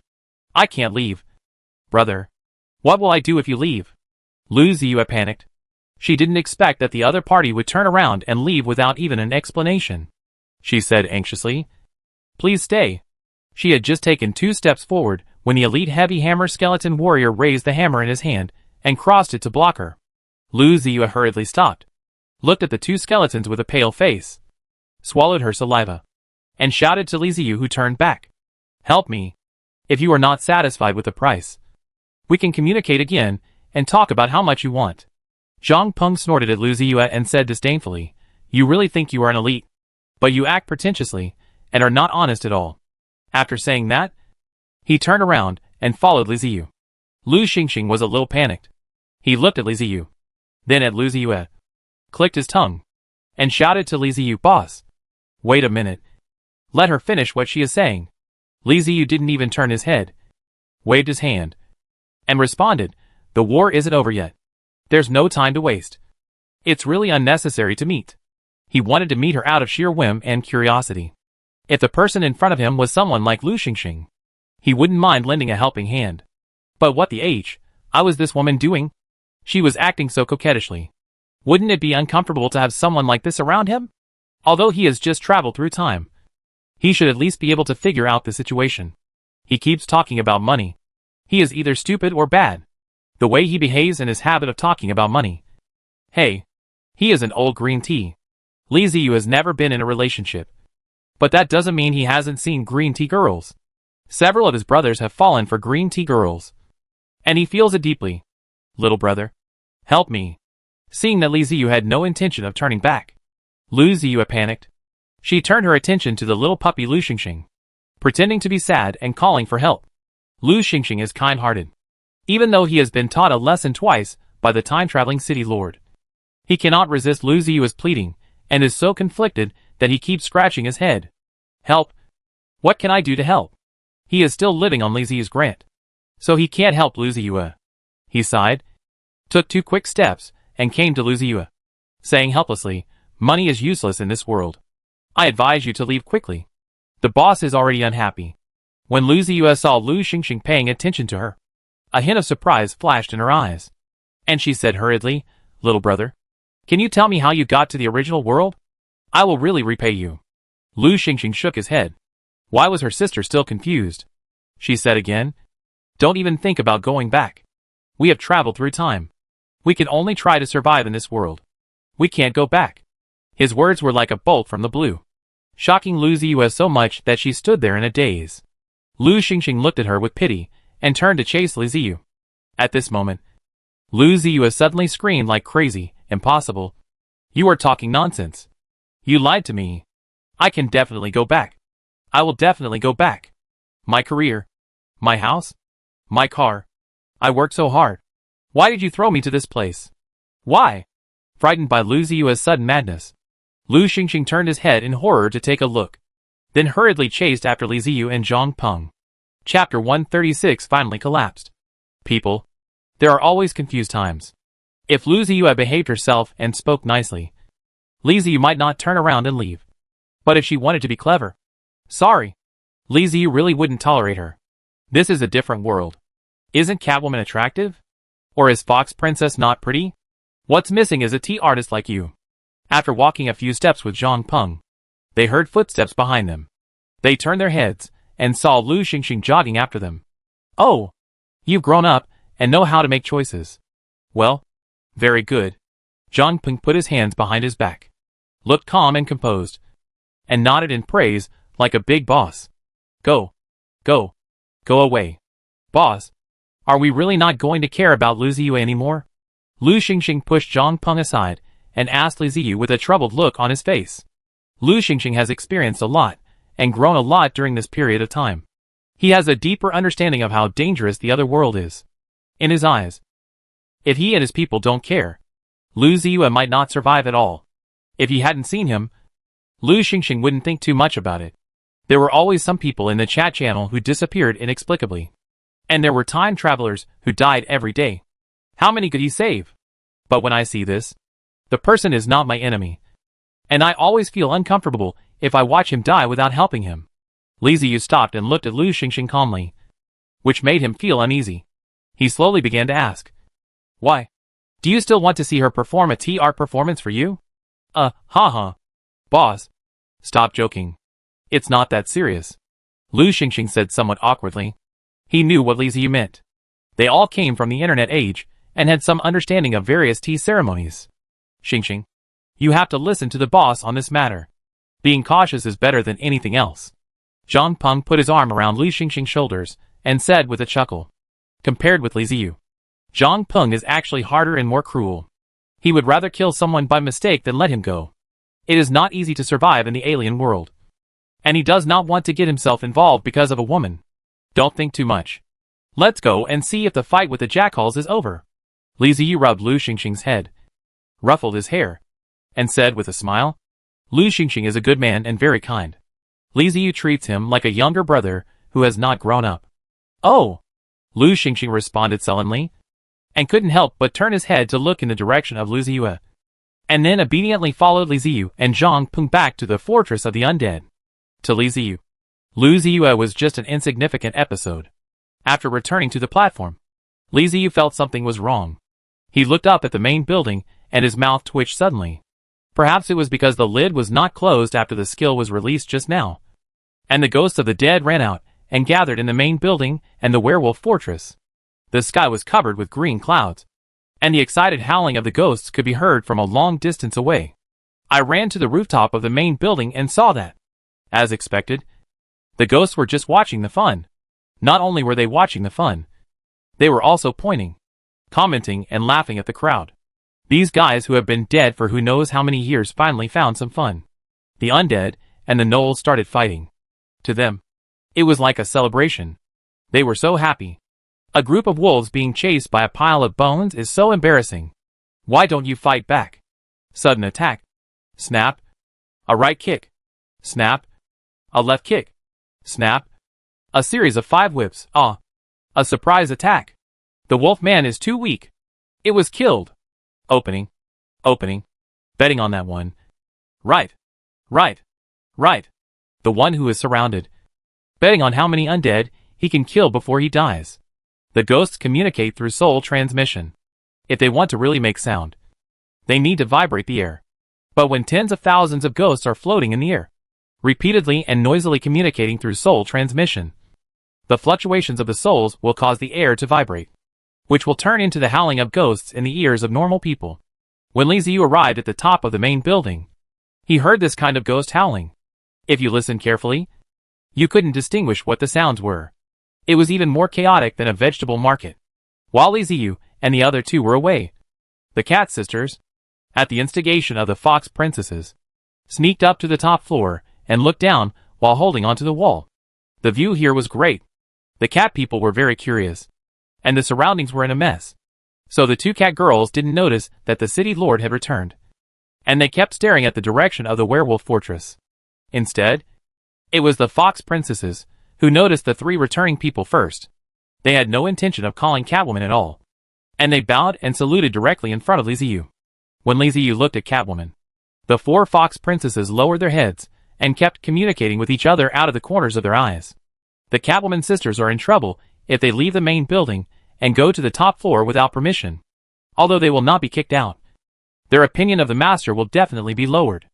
I can't leave. Brother, what will I do if you leave? Lu Ziyue panicked. She didn't expect that the other party would turn around and leave without even an explanation. She said anxiously, "Please stay." She had just taken 2 steps forward when the elite heavy hammer skeleton warrior raised the hammer in his hand and crossed it to block her. Lu Ziyue hurriedly stopped, looked at the 2 skeletons with a pale face, swallowed her saliva, and shouted to Li Ziyu, who turned back, "Help me. If you are not satisfied with the price, we can communicate again and talk about how much you want." Zhang Peng snorted at Lu Ziyue and said disdainfully, "You really think you are an elite, but you act pretentiously and are not honest at all." After saying that, he turned around and followed Li Ziyu. Lu Xingxing was a little panicked. He looked at Li Ziyu, then at Lu Ziyue, clicked his tongue, and shouted to Li Ziyu, "Boss, wait a minute. Let her finish what she is saying." Li Ziyu didn't even turn his head, waved his hand, and responded, "The war isn't over yet. There's no time to waste. It's really unnecessary to meet." He wanted to meet her out of sheer whim and curiosity. If the person in front of him was someone like Lu Xingxing, he wouldn't mind lending a helping hand. But what the I was this woman doing? She was acting so coquettishly. Wouldn't it be uncomfortable to have someone like this around him? Although he has just traveled through time, he should at least be able to figure out the situation. He keeps talking about money. He is either stupid or bad. The way he behaves and his habit of talking about money. Hey, he is an old green tea. Li Ziyu has never been in a relationship. But that doesn't mean he hasn't seen green tea girls. Several of his brothers have fallen for green tea girls, and he feels it deeply. "Little brother, help me." Seeing that Li Ziyu had no intention of turning back, Lu Ziyue panicked. She turned her attention to the little puppy Lu Xingxing. pretending to be sad and calling for help. Lu Xingxing is kind-hearted. Even though he has been taught a lesson twice by the time-traveling city lord, he cannot resist Lu Ziyue's pleading, and is so conflicted that he keeps scratching his head. Help? What can I do to help? He is still living on Li Ziyue's grant, so he can't help Lu Ziyue. He sighed, took 2 quick steps, and came to Lu Ziyue, saying helplessly, money is useless in this world. I advise you to leave quickly. The boss is already unhappy. When Lu Ziyue saw Lu Xingxing paying attention to her, a hint of surprise flashed in her eyes, and she said hurriedly, little brother, can you tell me how you got to the original world? I will really repay you. Lu Xingxing shook his head. Why was her sister still confused? She said again, don't even think about going back. We have traveled through time. We can only try to survive in this world. We can't go back. His words were like a bolt from the blue, shocking Lu Ziyue so much that she stood there in a daze. Lu Xingxing looked at her with pity, and turned to chase Li Ziyu. At this moment, Lu Ziyue suddenly screamed like crazy, impossible. You are talking nonsense. You lied to me. I can definitely go back. I will definitely go back. My career. My house. My car. I worked so hard. Why did you throw me to this place? Why? Frightened by Lu Ziyue's sudden madness, Lu Xingxing turned his head in horror to take a look, then hurriedly chased after Li Ziyu and Zhang Peng. Chapter 136 finally collapsed. People. There are always confused times. If Lu Ziyu had behaved herself and spoke nicely, Li Ziyu might not turn around and leave. But if she wanted to be clever, sorry, Li Ziyu really wouldn't tolerate her. This is a different world. Isn't Catwoman attractive? Or is Fox Princess not pretty? What's missing is a tea artist like you. After walking a few steps with Zhang Peng, they heard footsteps behind them. They turned their heads, and saw Lu Xingxing jogging after them. Oh! You've grown up, and know how to make choices. Well, very good. Zhang Peng put his hands behind his back, looked calm and composed, and nodded in praise, like a big boss. Go. Go. Go away. Boss, are we really not going to care about Lu Ziyu anymore? Lu Xingxing pushed Zhang Peng aside, and asked Li Ziyu with a troubled look on his face. Lu Xingxing has experienced a lot, and grown a lot during this period of time. He has a deeper understanding of how dangerous the other world is. In his eyes, if he and his people don't care, Lu Ziyu might not survive at all. If he hadn't seen him, Lu Xingxing wouldn't think too much about it. There were always some people in the chat channel who disappeared inexplicably. And there were time travelers who died every day. How many could he save? But when I see this, the person is not my enemy. And I always feel uncomfortable if I watch him die without helping him. Li Ziyu stopped and looked at Lu Xingxing calmly, which made him feel uneasy. He slowly began to ask, why? Do you still want to see her perform a tea art performance for you? Haha. Boss, stop joking. It's not that serious. Lu Xingxing said somewhat awkwardly. He knew what Li Ziyu meant. They all came from the internet age, and had some understanding of various tea ceremonies. Xingxing, you have to listen to the boss on this matter. Being cautious is better than anything else. Zhang Peng put his arm around Lu Xingxing's shoulders, and said with a chuckle. Compared with Li Ziyu, Zhang Peng is actually harder and more cruel. He would rather kill someone by mistake than let him go. It is not easy to survive in the alien world. And he does not want to get himself involved because of a woman. Don't think too much. Let's go and see if the fight with the jackals is over. Li Ziyu rubbed Lu Xingxing's head, ruffled his hair, and said with a smile, Lu Xingxing is a good man and very kind. Li Ziyu treats him like a younger brother who has not grown up. Oh! Lu Xingxing responded sullenly, and couldn't help but turn his head to look in the direction of Lu Ziyu, and then obediently followed Li Ziyu and Zhang Peng back to the fortress of the Undead. To Li Ziyu, Lu Ziyu was just an insignificant episode. After returning to the platform, Li Ziyu felt something was wrong. He looked up at the main building, and his mouth twitched suddenly. Perhaps it was because the lid was not closed after the skill was released just now, and the ghosts of the dead ran out and gathered in the main building and the werewolf fortress. The sky was covered with green clouds, and the excited howling of the ghosts could be heard from a long distance away. I ran to the rooftop of the main building and saw that, as expected, the ghosts were just watching the fun. Not only were they watching the fun, they were also pointing, commenting, and laughing at the crowd. These guys who have been dead for who knows how many years finally found some fun. The undead and the gnolls started fighting. To them, It was like a celebration. They were so happy. A group of wolves being chased by a pile of bones is so embarrassing. Why don't you fight back? Sudden attack. Snap. A right kick. Snap. A left kick. Snap. A series of 5 whips. Ah. A surprise attack. The wolf man is too weak. It was killed. Opening. Opening. Betting on that one. Right. Right. Right. The one who is surrounded. Betting on how many undead he can kill before he dies. The ghosts communicate through soul transmission. If they want to really make sound, they need to vibrate the air. But when tens of thousands of ghosts are floating in the air, repeatedly and noisily communicating through soul transmission, the fluctuations of the souls will cause the air to vibrate, which will turn into the howling of ghosts in the ears of normal people. When Li Ziyu arrived at the top of the main building, he heard this kind of ghost howling. If you listened carefully, you couldn't distinguish what the sounds were. It was even more chaotic than a vegetable market. While Li Ziyu and the other two were away, the cat sisters, at the instigation of the fox princesses, sneaked up to the top floor and looked down while holding onto the wall. The view here was great. The cat people were very curious, and the surroundings were in a mess. So the 2 cat girls didn't notice that the city lord had returned, and they kept staring at the direction of the werewolf fortress. Instead, it was the fox princesses who noticed the 3 returning people first. They had no intention of calling Catwoman at all, and they bowed and saluted directly in front of Li Ziyu. When Li Ziyu looked at Catwoman, the 4 fox princesses lowered their heads and kept communicating with each other out of the corners of their eyes. The Catwoman sisters are in trouble if they leave the main building and go to the top floor without permission. Although they will not be kicked out, their opinion of the master will definitely be lowered.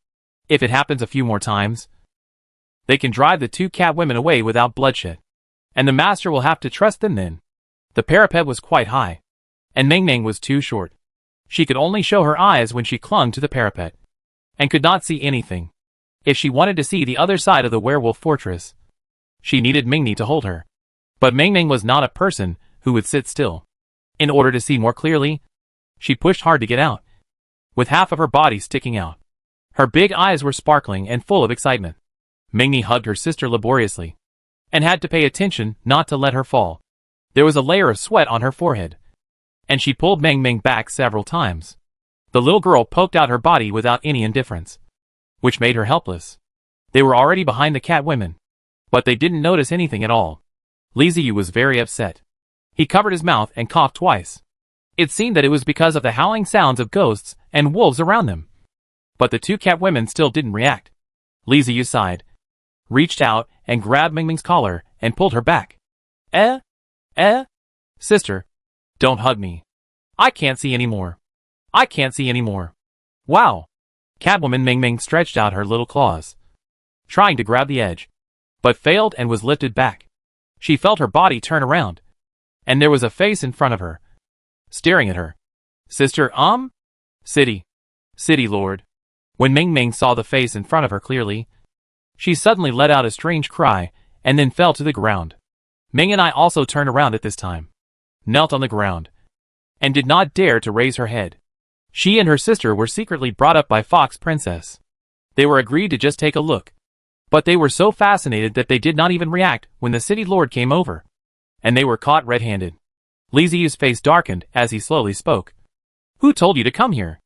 If it happens a few more times, they can drive the 2 cat women away without bloodshed, and the master will have to trust them then. The parapet was quite high, and Meng Meng was too short. She could only show her eyes when she clung to the parapet, and could not see anything. If she wanted to see the other side of the werewolf fortress, she needed Mingni to hold her. But Meng Meng was not a person who would sit still. In order to see more clearly, she pushed hard to get out, with half of her body sticking out. Her big eyes were sparkling and full of excitement. Mingni hugged her sister laboriously, and had to pay attention not to let her fall. There was a layer of sweat on her forehead, and she pulled Meng Meng back several times. The little girl poked out her body without any indifference, which made her helpless. They were already behind the cat women, but they didn't notice anything at all. Li Ziyu was very upset. He covered his mouth and coughed twice. It seemed that it was because of the howling sounds of ghosts and wolves around them. But the 2 cat women still didn't react. Li Ziyu sighed, reached out and grabbed Meng Meng's collar and pulled her back. Sister, don't hug me. I can't see anymore. I can't see anymore. Wow. Catwoman Meng Meng stretched out her little claws, trying to grab the edge, but failed and was lifted back. She felt her body turn around, and there was a face in front of her, staring at her. Sister, City Lord. When Meng Meng saw the face in front of her clearly, she suddenly let out a strange cry and then fell to the ground. Meng and I also turned around at this time, knelt on the ground, and did not dare to raise her head. She and her sister were secretly brought up by Fox Princess. They were agreed to just take a look, but they were so fascinated that they did not even react when the city lord came over, and they were caught red-handed. Li Ziyu's face darkened as he slowly spoke. Who told you to come here?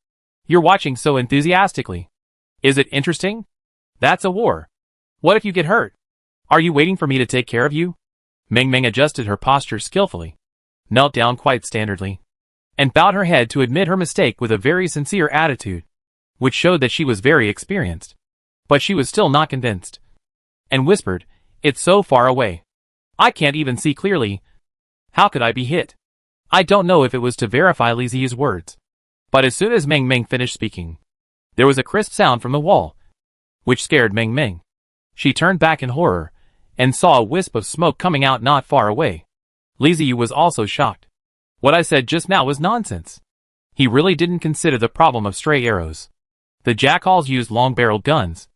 You're watching so enthusiastically. Is it interesting? That's a war. What if you get hurt? Are you waiting for me to take care of you? Meng Meng adjusted her posture skillfully, knelt down quite standardly, and bowed her head to admit her mistake with a very sincere attitude, which showed that she was very experienced. But she was still not convinced, and whispered, It's so far away. I can't even see clearly. How could I be hit? I don't know if it was to verify Li Ziyu's words, but as soon as Meng Meng finished speaking, there was a crisp sound from the wall, which scared Meng Meng. She turned back in horror, and saw a wisp of smoke coming out not far away. Li Ziyu was also shocked. What I said just now was nonsense. He really didn't consider the problem of stray arrows. The jackals used long-barreled guns.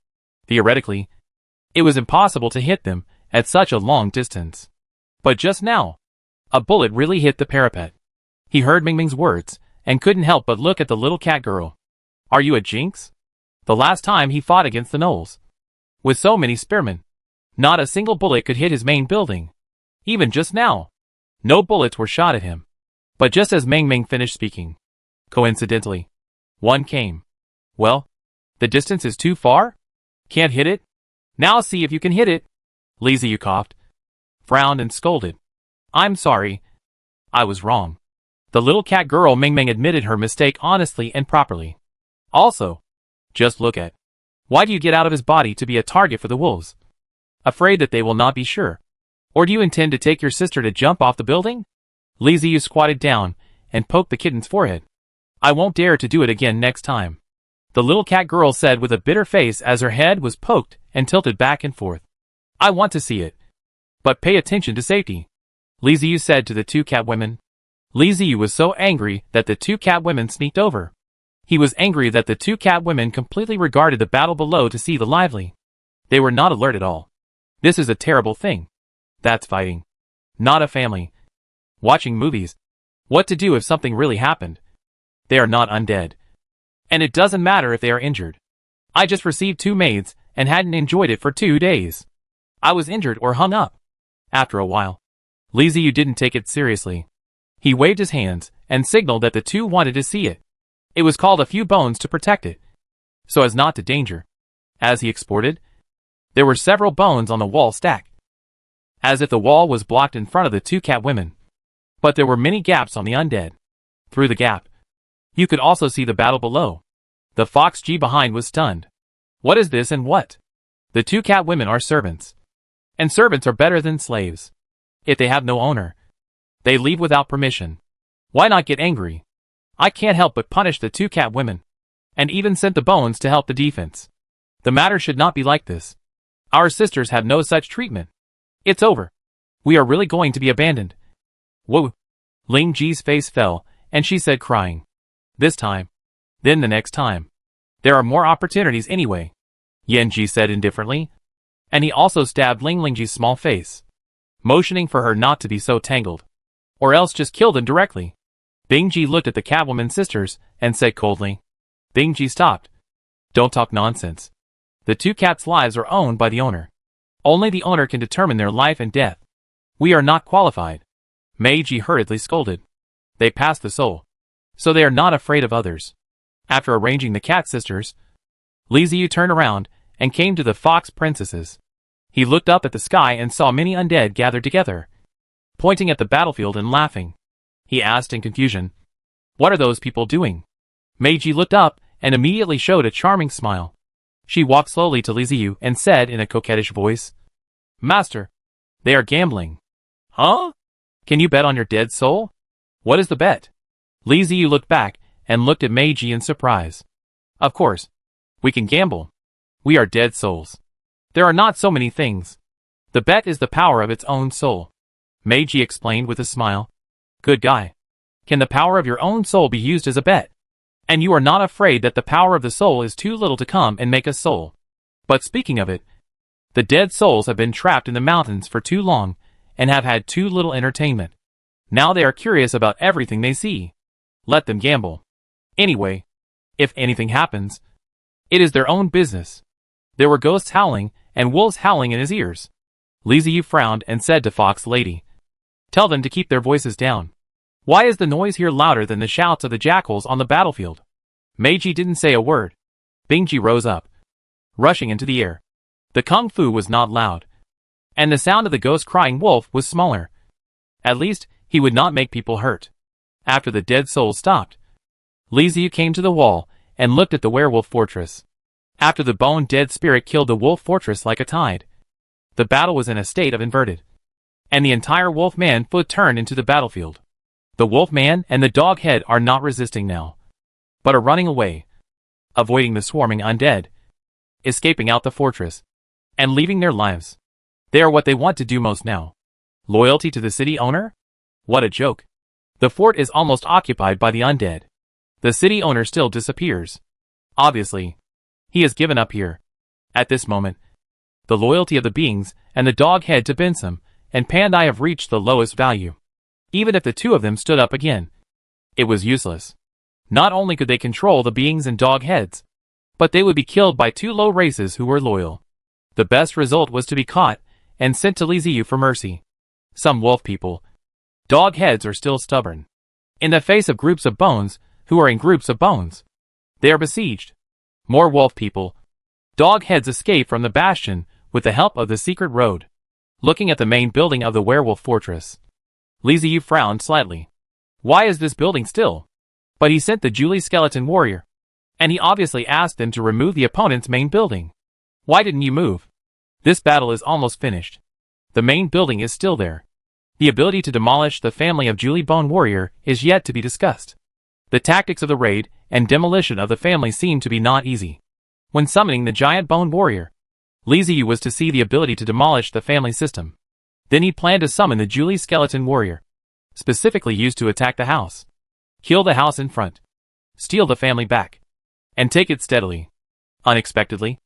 Theoretically, it was impossible to hit them at such a long distance. But just now, a bullet really hit the parapet. He heard Meng Meng's words, and couldn't help but look at the little cat girl. Are you a jinx? The last time he fought against the gnolls, with so many spearmen, Not a single bullet could hit his main building. Even just now, no bullets were shot at him. But just as Meng Meng finished speaking, coincidentally, one came. Well, the distance is too far? Can't hit it? Now see if you can hit it. Li Ziyu coughed, frowned and scolded. I'm sorry. I was wrong. The little cat girl Meng Meng admitted her mistake honestly and properly. Also, just look at. Why do you get out of his body to be a target for the wolves? Afraid that they will not be sure? Or do you intend to take your sister to jump off the building? Li Ziyu squatted down and poked the kitten's forehead. I won't dare to do it again next time. The little cat girl said with a bitter face as her head was poked and tilted back and forth. I want to see it. But pay attention to safety, Li Ziyu said to the two cat women. Li Ziyu was so angry that the two cat women sneaked over. He was angry that the two cat women completely regarded the battle below to see the lively. They were not alert at all. This is a terrible thing. That's fighting. Not a family. Watching movies. What to do if something really happened? They are not undead. And it doesn't matter if they are injured. I just received 2 maids and hadn't enjoyed it for 2 days. I was injured or hung up. After a while, Li Ziyu didn't take it seriously. He waved his hands and signaled that the two wanted to see it. It was called a few bones to protect it, so as not to danger. As he exported, there were several bones on the wall stack, as if the wall was blocked in front of the two cat women. But there were many gaps on the undead. Through the gap, you could also see the battle below. The fox G behind was stunned. What is this and what? The two cat women are servants. And servants are better than slaves. If they have no owner, they leave without permission. Why not get angry? I can't help but punish the two cat women. And even sent the bones to help the defense. The matter should not be like this. Our sisters have no such treatment. It's over. We are really going to be abandoned. Whoa. Ling Ji's face fell, and she said crying. This time. Then the next time. There are more opportunities anyway, Yan Ji said indifferently. And he also stabbed Ling Lingji's small face, motioning for her not to be so tangled. Or else just kill them directly. Bing Ji looked at the Catwoman sisters and said coldly. Bing Ji stopped. Don't talk nonsense. The two cats' lives are owned by the owner. Only the owner can determine their life and death. We are not qualified. Mei Ji hurriedly scolded. They pass the soul, so they are not afraid of others. After arranging the cat sisters, Li Ziyu turned around and came to the fox princesses. He looked up at the sky and saw many undead gathered together, pointing at the battlefield and laughing. He asked in confusion, What are those people doing? Meiji looked up and immediately showed a charming smile. She walked slowly to Li Ziyu and said in a coquettish voice, Master, they are gambling. Huh? Can you bet on your dead soul? What is the bet? Li Ziyu looked back and looked at Meiji in surprise. Of course, we can gamble. We are dead souls. There are not so many things. The bet is the power of its own soul. Meiji explained with a smile. Good guy. Can the power of your own soul be used as a bet? And you are not afraid that the power of the soul is too little to come and make a soul. But speaking of it, the dead souls have been trapped in the mountains for too long and have had too little entertainment. Now they are curious about everything they see. Let them gamble. Anyway, if anything happens, it is their own business. There were ghosts howling and wolves howling in his ears. Li Ziyu frowned and said to Fox Lady, Tell them to keep their voices down. Why is the noise here louder than the shouts of the jackals on the battlefield? Meiji didn't say a word. Bingji rose up, rushing into the air. The kung fu was not loud, and the sound of the ghost crying wolf was smaller. At least, he would not make people hurt. After the dead souls stopped, Li Ziyu came to the wall and looked at the werewolf fortress. After the bone-dead spirit killed the wolf fortress like a tide, the battle was in a state of inverted, and the entire wolf-man foot turned into the battlefield. The wolf-man and the dog-head are not resisting now, but are running away, avoiding the swarming undead, escaping out the fortress, and leaving their lives. They are what they want to do most now. Loyalty to the city owner? What a joke. The fort is almost occupied by the undead. The city owner still disappears. Obviously, he has given up here. At this moment, the loyalty of the beings and the dog-head to Bensum and Pandai have reached the lowest value. Even if the two of them stood up again, it was useless. Not only could they control the beings and dog-heads, but they would be killed by two low races who were loyal. The best result was to be caught and sent to Li Ziyu for mercy. Some wolf people, dog heads, are still stubborn. In the face of groups of bones, who are in groups of bones, they are besieged. More wolf people, dog heads, escape from the bastion with the help of the secret road. Looking at the main building of the werewolf fortress, Li Ziyu frowned slightly. Why is this building still? But he sent the Julie skeleton warrior, and he obviously asked them to remove the opponent's main building. Why didn't you move? This battle is almost finished. The main building is still there. The ability to demolish the family of Julie Bone Warrior is yet to be discussed. The tactics of the raid and demolition of the family seem to be not easy. When summoning the giant Bone Warrior, Li Ziyu was to see the ability to demolish the family system. Then he planned to summon the Julie Skeleton Warrior, specifically used to attack the house. Kill the house in front, steal the family back, and take it steadily. Unexpectedly,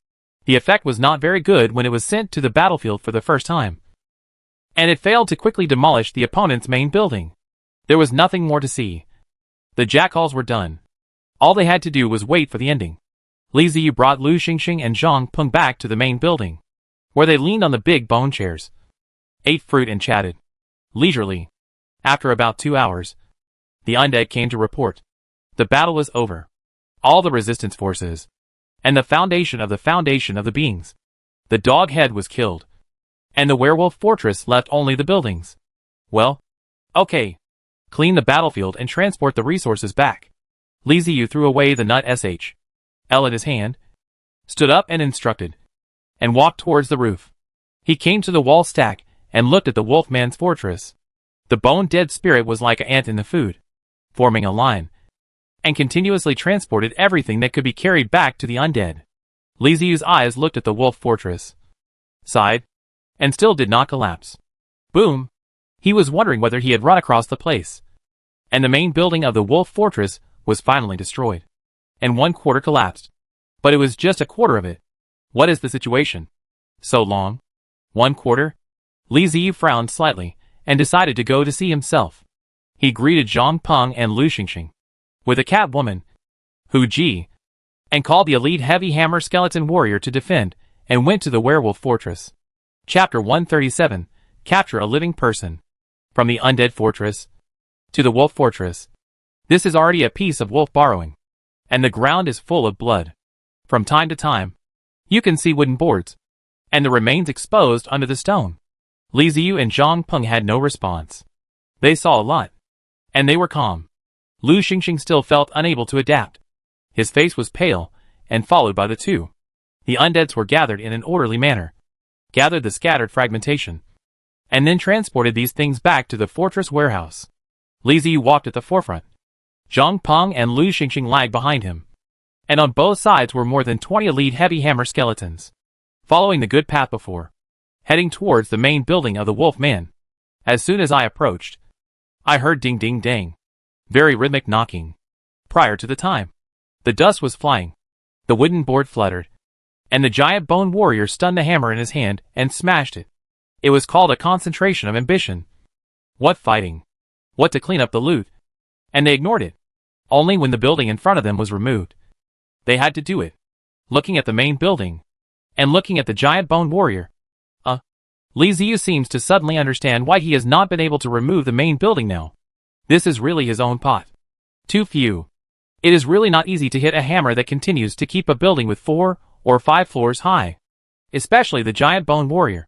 the effect was not very good when it was sent to the battlefield for the first time, and it failed to quickly demolish the opponent's main building. There was nothing more to see. The jackals were done. All they had to do was wait for the ending. Li Ziyu brought Lu Xingxing and Zhang Peng back to the main building, where they leaned on the big bone chairs, ate fruit and chatted leisurely. After about 2 hours, the Undead came to report. The battle was over. All the resistance forces, and the foundation of the beings. The dog head was killed, and the werewolf fortress left only the buildings. Well, okay. Clean the battlefield and transport the resources back. Li Ziyu threw away the nut SHL in his hand, stood up and instructed, and walked towards the roof. He came to the wall stack and looked at the wolfman's fortress. The bone-dead spirit was like an ant in the food, forming a line, and continuously transported everything that could be carried back to the undead. Li Ziyu's eyes looked at the wolf fortress, sighed, and still did not collapse. Boom! He was wondering whether he had run across the place, and the main building of the wolf fortress was finally destroyed, and 1/4 collapsed. But it was just a quarter of it. What is the situation? So long? 1/4? Li Ziyu frowned slightly, and decided to go to see himself. He greeted Zhang Peng and Lu Xingxing with a cat woman, Hu Ji, and called the elite heavy hammer skeleton warrior to defend, and went to the werewolf fortress. Chapter 137, Capture a Living Person. From the undead fortress to the wolf fortress. This is already a piece of wolf borrowing, and the ground is full of blood. From time to time, you can see wooden boards, and the remains exposed under the stone. Li Ziyu and Zhang Peng had no response. They saw a lot, and they were calm. Lu Xingxing still felt unable to adapt. His face was pale, and followed by the two. The undeads were gathered in an orderly manner, gathered the scattered fragmentation, and then transported these things back to the fortress warehouse. Li Ziyu walked at the forefront. Zhang Peng and Lu Xingxing lagged behind him, and on both sides were more than 20 elite heavy hammer skeletons, following the good path before, heading towards the main building of the wolf man. As soon as I approached, I heard ding ding dang, very rhythmic knocking. Prior to the time, the dust was flying, the wooden board fluttered, and the giant bone warrior stunned the hammer in his hand and smashed it. It was called a concentration of ambition. What fighting? What to clean up the loot? And they ignored it. Only when the building in front of them was removed, they had to do it. Looking at the main building, and looking at the giant bone warrior, Li Ziyu seems to suddenly understand why he has not been able to remove the main building now. This is really his own pot. Too few. It is really not easy to hit a hammer that continues to keep a building with 4 or 5 floors high. Especially the giant bone warrior.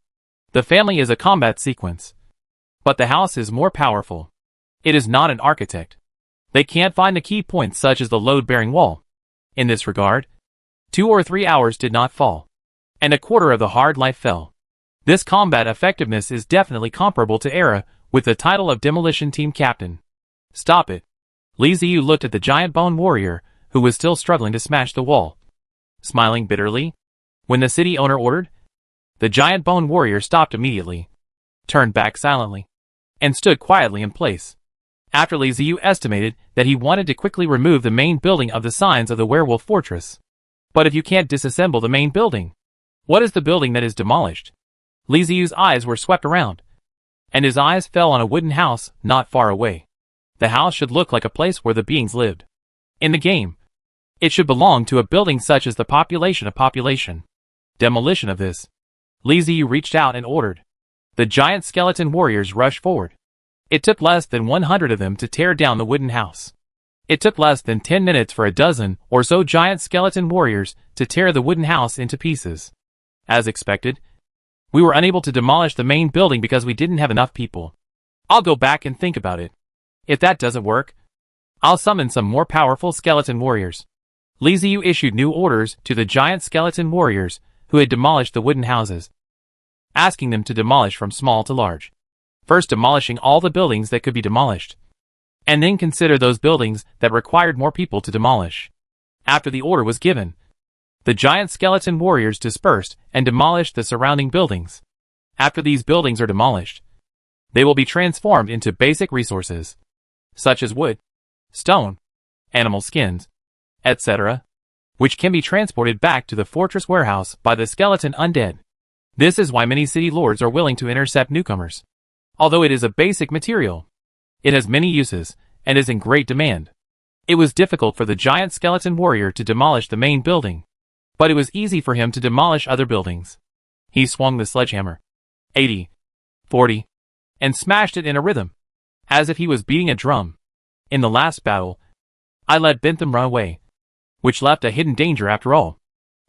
The family is a combat sequence, but the house is more powerful. It is not an architect. They can't find the key points such as the load-bearing wall. In this regard, 2 or 3 hours did not fall, and 1/4 of the hard life fell. This combat effectiveness is definitely comparable to Era, with the title of Demolition Team Captain. Stop it. Li Ziyu looked at the giant bone warrior, who was still struggling to smash the wall, smiling bitterly. When the city owner ordered, the giant bone warrior stopped immediately, turned back silently, and stood quietly in place. After Li Ziyu estimated that he wanted to quickly remove the main building of the signs of the werewolf fortress. But if you can't disassemble the main building, what is the building that is demolished? Li Ziyu's eyes were swept around, and his eyes fell on a wooden house not far away. The house should look like a place where the beings lived. In the game, it should belong to a building such as the population of population. Demolition of this. Li Ziyu reached out and ordered. The giant skeleton warriors rushed forward. It took less than 100 of them to tear down the wooden house. It took less than 10 minutes for a dozen or so giant skeleton warriors to tear the wooden house into pieces. As expected, we were unable to demolish the main building because we didn't have enough people. I'll go back and think about it. If that doesn't work, I'll summon some more powerful skeleton warriors. Li Ziyu issued new orders to the giant skeleton warriors who had demolished the wooden houses, asking them to demolish from small to large. First demolishing all the buildings that could be demolished, and then consider those buildings that required more people to demolish. After the order was given, the giant skeleton warriors dispersed and demolished the surrounding buildings. After these buildings are demolished, they will be transformed into basic resources, such as wood, stone, animal skins, etc., which can be transported back to the fortress warehouse by the skeleton undead. This is why many city lords are willing to intercept newcomers. Although it is a basic material, it has many uses and is in great demand. It was difficult for the giant skeleton warrior to demolish the main building, but it was easy for him to demolish other buildings. He swung the sledgehammer 80, 40, and smashed it in a rhythm, as if he was beating a drum. In the last battle, I let Bentham run away, which left a hidden danger after all.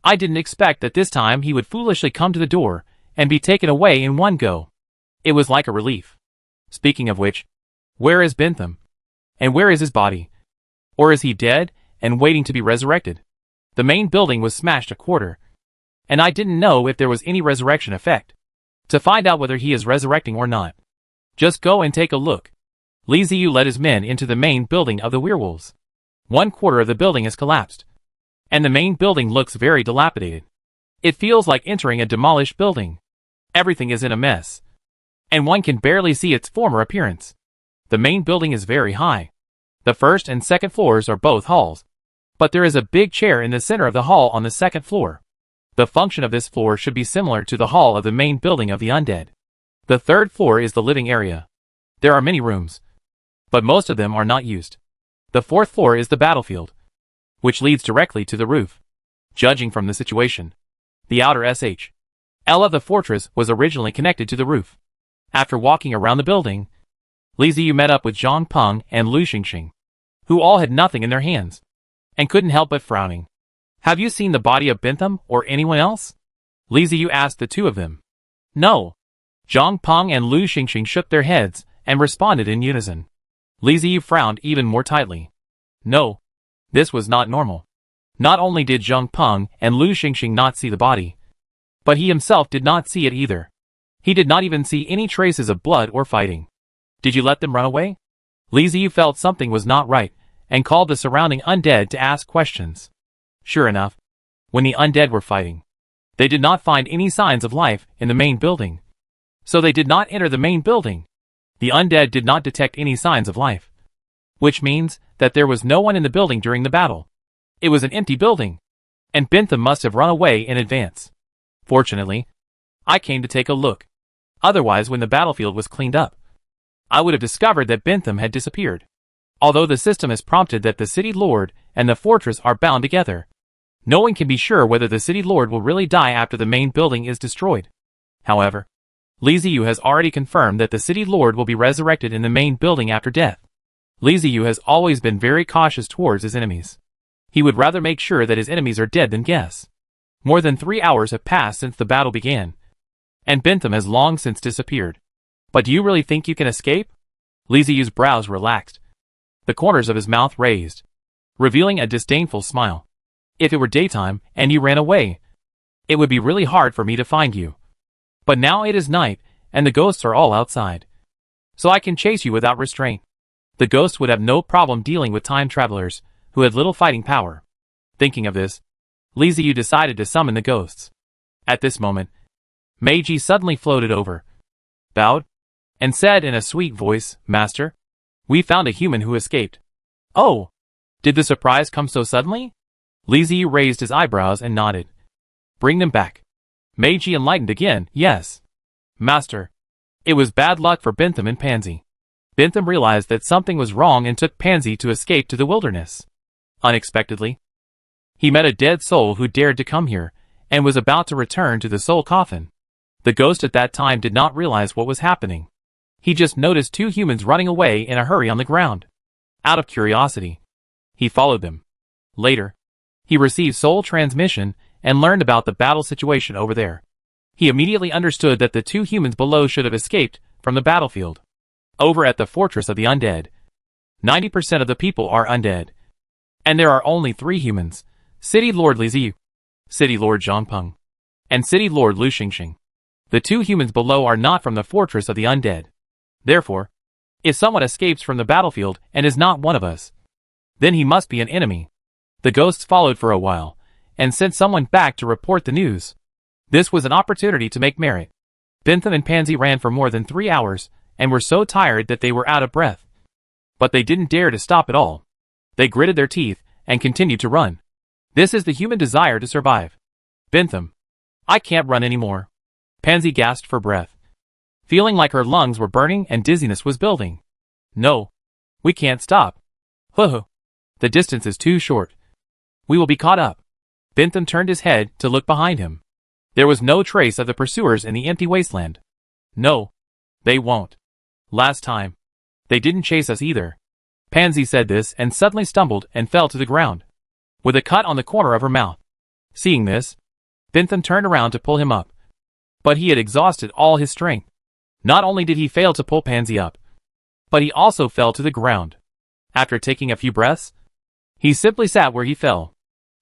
I didn't expect that this time he would foolishly come to the door and be taken away in one go. It was like a relief. Speaking of which, where is Bentham? And where is his body? Or is he dead and waiting to be resurrected? The main building was smashed a quarter, and I didn't know if there was any resurrection effect. To find out whether he is resurrecting or not, just go and take a look. Li Ziyu led his men into the main building of the werewolves. One quarter of the building has collapsed, and the main building looks very dilapidated. It feels like entering a demolished building. Everything is in a mess, and one can barely see its former appearance. The main building is very high. The first and second floors are both halls, but there is a big chair in the center of the hall on the second floor. The function of this floor should be similar to the hall of the main building of the undead. The third floor is the living area. There are many rooms, but most of them are not used. The fourth floor is the battlefield, which leads directly to the roof. Judging from the situation, the outer SHL of the fortress was originally connected to the roof. After walking around the building, Li Ziyu met up with Zhang Peng and Lu Xingxing, who all had nothing in their hands, and couldn't help but frowning. Have you seen the body of Bentham or anyone else? Li Ziyu asked the two of them. No. Zhang Peng and Lu Xingxing shook their heads and responded in unison. Li Ziyu frowned even more tightly. No. This was not normal. Not only did Zhang Peng and Lu Xingxing not see the body, but he himself did not see it either. He did not even see any traces of blood or fighting. Did you let them run away? Li Ziyu felt something was not right, and called the surrounding undead to ask questions. Sure enough, when the undead were fighting, they did not find any signs of life in the main building. So they did not enter the main building. The undead did not detect any signs of life, which means that there was no one in the building during the battle. It was an empty building, and Bentham must have run away in advance. Fortunately, I came to take a look. Otherwise, when the battlefield was cleaned up, I would have discovered that Bentham had disappeared. Although the system has prompted that the city lord and the fortress are bound together, no one can be sure whether the city lord will really die after the main building is destroyed. However, Li Ziyu has already confirmed that the city lord will be resurrected in the main building after death. Li Ziyu has always been very cautious towards his enemies. He would rather make sure that his enemies are dead than guess. More than 3 hours have passed since the battle began, and Bentham has long since disappeared. But do you really think you can escape? Li Ziyu's brows relaxed, the corners of his mouth raised, revealing a disdainful smile. If it were daytime and you ran away, it would be really hard for me to find you. But now it is night, and the ghosts are all outside, so I can chase you without restraint. The ghosts would have no problem dealing with time travelers who had little fighting power. Thinking of this, Li Ziyu decided to summon the ghosts. At this moment, Meiji suddenly floated over, bowed, and said in a sweet voice, "Master, we found a human who escaped." Oh, did the surprise come so suddenly? Li Ziyu raised his eyebrows and nodded. Bring them back. Meiji enlightened again. Yes. Master, it was bad luck for Bentham and Pansy. Bentham realized that something was wrong and took Pansy to escape to the wilderness. Unexpectedly, he met a dead soul who dared to come here, and was about to return to the soul coffin. The ghost at that time did not realize what was happening. He just noticed two humans running away in a hurry on the ground. Out of curiosity, he followed them. Later, he received soul transmission and learned about the battle situation over there. He immediately understood that the two humans below should have escaped from the battlefield. Over at the fortress of the undead, 90% of the people are undead. And there are only 3 humans: City Lord Li Ziyu, City Lord Zhangpeng, and City Lord Lu Xingxing. The 2 humans below are not from the fortress of the undead. Therefore, if someone escapes from the battlefield and is not one of us, then he must be an enemy. The ghosts followed for a while, and sent someone back to report the news. This was an opportunity to make merit. Bentham and Pansy ran for more than 3 hours, and were so tired that they were out of breath. But they didn't dare to stop at all. They gritted their teeth, and continued to run. This is the human desire to survive. Bentham: I can't run anymore. Pansy gasped for breath, feeling like her lungs were burning and dizziness was building. No. We can't stop. Huh. The distance is too short. We will be caught up. Bentham turned his head to look behind him. There was no trace of the pursuers in the empty wasteland. No. They won't. Last time, they didn't chase us either. Pansy said this and suddenly stumbled and fell to the ground, with a cut on the corner of her mouth. Seeing this, Bentham turned around to pull him up. But he had exhausted all his strength. Not only did he fail to pull Pansy up, but he also fell to the ground. After taking a few breaths, he simply sat where he fell.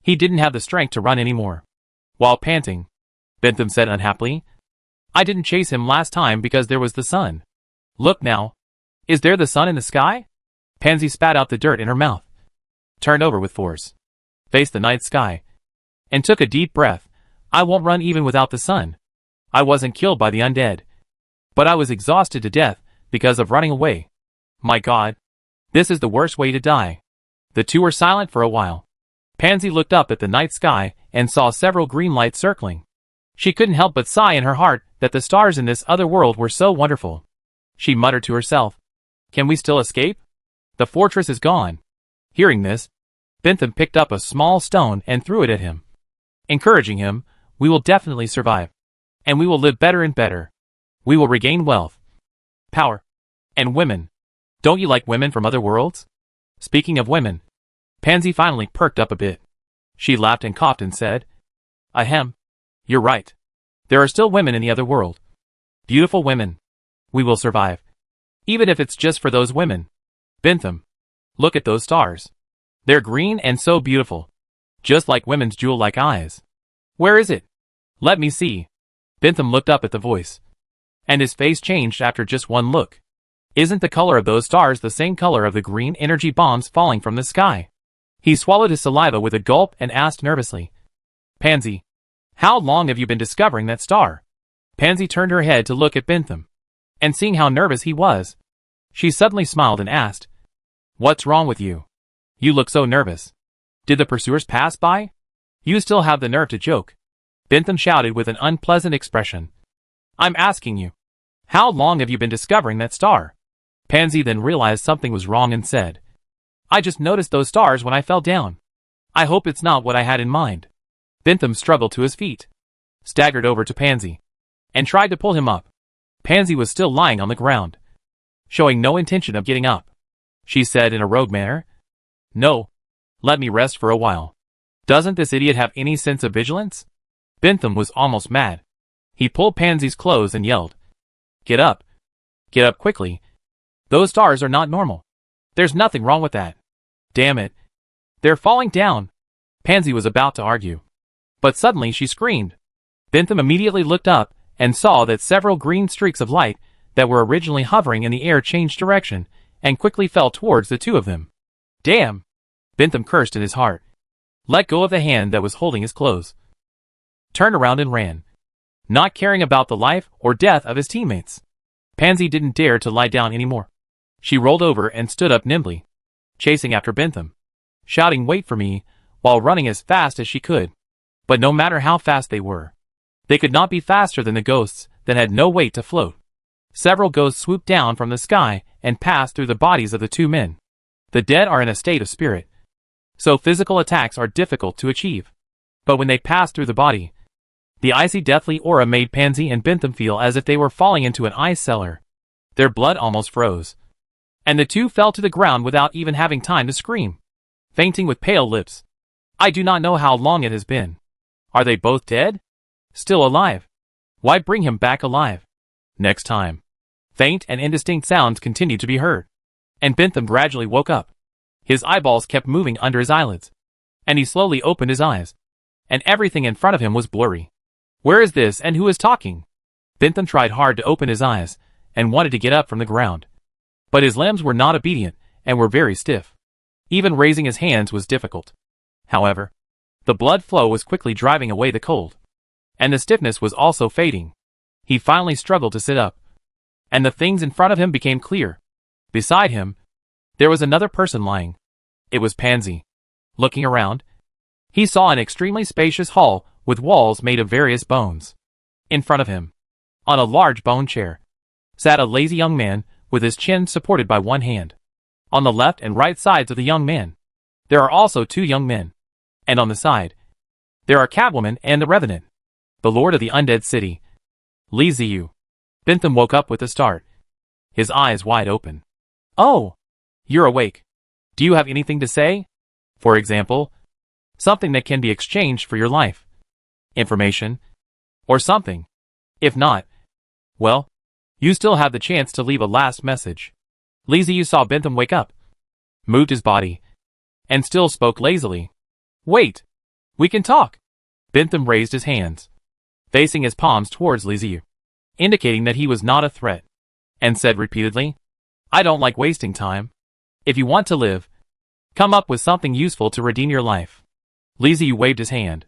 He didn't have the strength to run anymore. While panting, Bentham said unhappily, I didn't chase him last time because there was the sun. Look now. Is there the sun in the sky? Pansy spat out the dirt in her mouth, turned over with force, faced the night sky, and took a deep breath. I won't run even without the sun. I wasn't killed by the undead, but I was exhausted to death because of running away. My God, this is the worst way to die. The two were silent for a while. Pansy looked up at the night sky and saw several green lights circling. She couldn't help but sigh in her heart that the stars in this other world were so wonderful. She muttered to herself, Can we still escape? The fortress is gone. Hearing this, Bentham picked up a small stone and threw it at him, encouraging him, We will definitely survive. And we will live better and better. We will regain wealth, power, and women. Don't you like women from other worlds? Speaking of women, Pansy finally perked up a bit. She laughed and coughed and said, Ahem. You're right. There are still women in the other world. Beautiful women. We will survive. Even if it's just for those women. Bentham, look at those stars. They're green and so beautiful. Just like women's jewel-like eyes. Where is it? Let me see. Bentham looked up at the voice, and his face changed after just one look. Isn't the color of those stars the same color of the green energy bombs falling from the sky? He swallowed his saliva with a gulp and asked nervously, Pansy, how long have you been discovering that star? Pansy turned her head to look at Bentham, and seeing how nervous he was, she suddenly smiled and asked, What's wrong with you? You look so nervous. Did the pursuers pass by? You still have the nerve to joke. Bentham shouted with an unpleasant expression. I'm asking you, how long have you been discovering that star? Pansy then realized something was wrong and said, I just noticed those stars when I fell down. I hope it's not what I had in mind. Bentham struggled to his feet, staggered over to Pansy, and tried to pull him up. Pansy was still lying on the ground, showing no intention of getting up. She said in a rogue manner, No, let me rest for a while. Doesn't this idiot have any sense of vigilance? Bentham was almost mad. He pulled Pansy's clothes and yelled, Get up. Get up quickly. Those stars are not normal. There's nothing wrong with that. Damn it. They're falling down. Pansy was about to argue, but suddenly she screamed. Bentham immediately looked up and saw that several green streaks of light that were originally hovering in the air changed direction and quickly fell towards the two of them. Damn! Bentham cursed in his heart, let go of the hand that was holding his clothes, turned around and ran, not caring about the life or death of his teammates. Pansy didn't dare to lie down anymore. She rolled over and stood up nimbly, chasing after Bentham, shouting Wait for me, while running as fast as she could. But no matter how fast they were, they could not be faster than the ghosts that had no weight to float. Several ghosts swooped down from the sky and passed through the bodies of the two men. The dead are in a state of spirit, so physical attacks are difficult to achieve. But when they pass through the body, The icy deathly aura made Pansy and Bentham feel as if they were falling into an ice cellar. Their blood almost froze. And the two fell to the ground without even having time to scream, fainting with pale lips. I do not know how long it has been. Are they both dead? Still alive? Why bring him back alive? Next time. Faint and indistinct sounds continued to be heard. And Bentham gradually woke up. His eyeballs kept moving under his eyelids. And he slowly opened his eyes. And everything in front of him was blurry. Where is this and who is talking? Bentham tried hard to open his eyes, and wanted to get up from the ground. But his limbs were not obedient, and were very stiff. Even raising his hands was difficult. However, the blood flow was quickly driving away the cold. And the stiffness was also fading. He finally struggled to sit up. And the things in front of him became clear. Beside him, there was another person lying. It was Pansy. Looking around, he saw an extremely spacious hall with walls made of various bones. In front of him, on a large bone chair, sat a lazy young man with his chin supported by one hand. On the left and right sides of the young man, there are also two young men. And on the side, there are Catwoman and the Revenant, the Lord of the Undead City. Li Ziyu. Bentham woke up with a start, his eyes wide open. Oh! You're awake. Do you have anything to say? For example, something that can be exchanged for your life. Information? Or something. If not, well, you still have the chance to leave a last message. Li Ziyu saw Bentham wake up, moved his body, and still spoke lazily. Wait! We can talk! Bentham raised his hands, facing his palms towards Li Ziyu, indicating that he was not a threat, and said repeatedly, I don't like wasting time. If you want to live, come up with something useful to redeem your life. Li Ziyu waved his hand,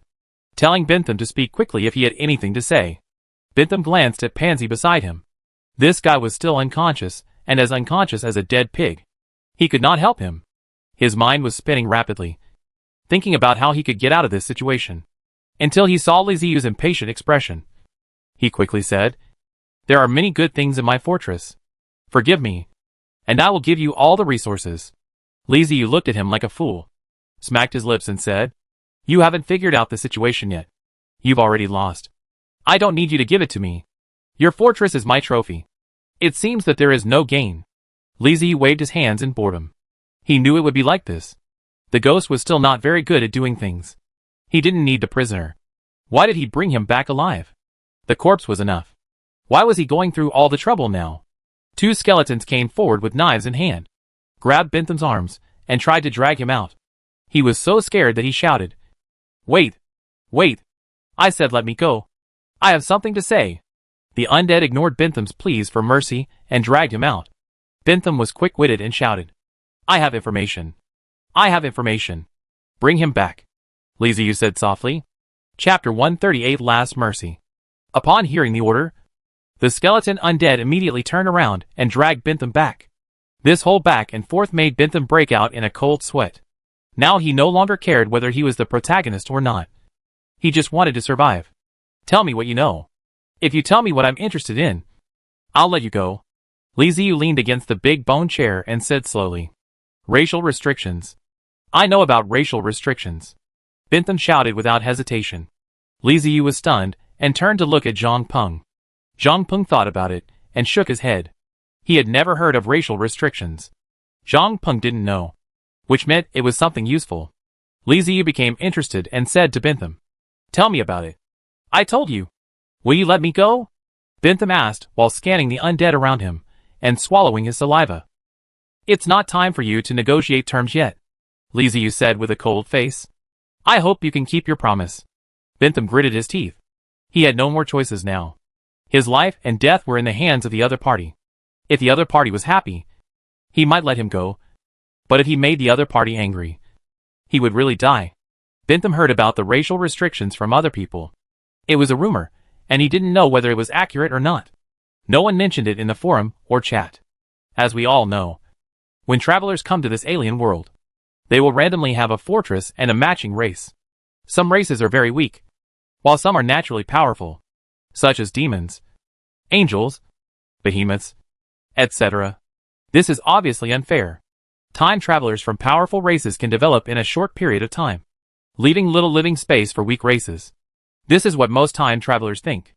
telling Bentham to speak quickly if he had anything to say. Bentham glanced at Pansy beside him. This guy was still unconscious, and as unconscious as a dead pig. He could not help him. His mind was spinning rapidly, thinking about how he could get out of this situation, until he saw Li Ziyu's impatient expression. He quickly said, There are many good things in my fortress. Forgive me, and I will give you all the resources. Li Ziyu looked at him like a fool, smacked his lips and said, You haven't figured out the situation yet. You've already lost. I don't need you to give it to me. Your fortress is my trophy. It seems that there is no gain. Li Ziyu waved his hands in boredom. He knew it would be like this. The ghost was still not very good at doing things. He didn't need the prisoner. Why did he bring him back alive? The corpse was enough. Why was he going through all the trouble now? Two skeletons came forward with knives in hand, grabbed Bentham's arms, and tried to drag him out. He was so scared that he shouted, Wait! Wait! I said let me go. I have something to say. The undead ignored Bentham's pleas for mercy and dragged him out. Bentham was quick-witted and shouted, I have information. I have information. Bring him back. Li Ziyu said softly. Chapter 138 Last Mercy. Upon hearing the order, the skeleton undead immediately turned around and dragged Bentham back. This whole back and forth made Bentham break out in a cold sweat. Now he no longer cared whether he was the protagonist or not. He just wanted to survive. Tell me what you know. If you tell me what I'm interested in, I'll let you go. Li Ziyu leaned against the big bone chair and said slowly, Racial restrictions. I know about racial restrictions. Bentham shouted without hesitation. Li Ziyu was stunned and turned to look at Zhang Peng. Zhang Peng thought about it and shook his head. He had never heard of racial restrictions. Zhang Peng didn't know, which meant it was something useful. Li Ziyu became interested and said to Bentham, Tell me about it. I told you. Will you let me go? Bentham asked while scanning the undead around him and swallowing his saliva. It's not time for you to negotiate terms yet, Li Ziyu said with a cold face. I hope you can keep your promise. Bentham gritted his teeth. He had no more choices now. His life and death were in the hands of the other party. If the other party was happy, he might let him go. But if he made the other party angry, he would really die. Bentham heard about the racial restrictions from other people. It was a rumor, and he didn't know whether it was accurate or not. No one mentioned it in the forum or chat. As we all know, when travelers come to this alien world, they will randomly have a fortress and a matching race. Some races are very weak, while some are naturally powerful, such as demons, angels, behemoths, etc. This is obviously unfair. Time travelers from powerful races can develop in a short period of time, leaving little living space for weak races. This is what most time travelers think.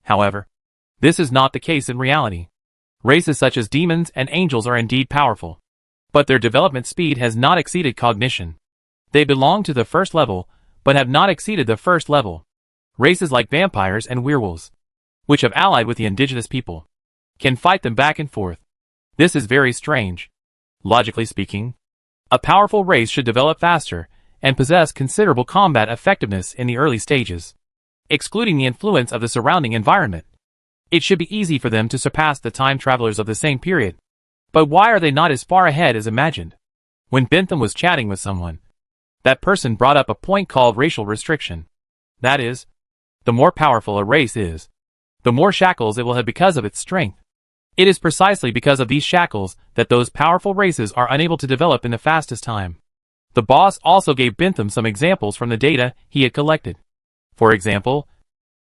However, this is not the case in reality. Races such as demons and angels are indeed powerful, but their development speed has not exceeded cognition. They belong to the first level, but have not exceeded the first level. Races like vampires and werewolves, which have allied with the indigenous people, can fight them back and forth. This is very strange. Logically speaking, a powerful race should develop faster and possess considerable combat effectiveness in the early stages, excluding the influence of the surrounding environment. It should be easy for them to surpass the time travelers of the same period. But why are they not as far ahead as imagined? When Bentham was chatting with someone, that person brought up a point called racial restriction. That is, the more powerful a race is, the more shackles it will have because of its strength. It is precisely because of these shackles that those powerful races are unable to develop in the fastest time. The boss also gave Bentham some examples from the data he had collected. For example,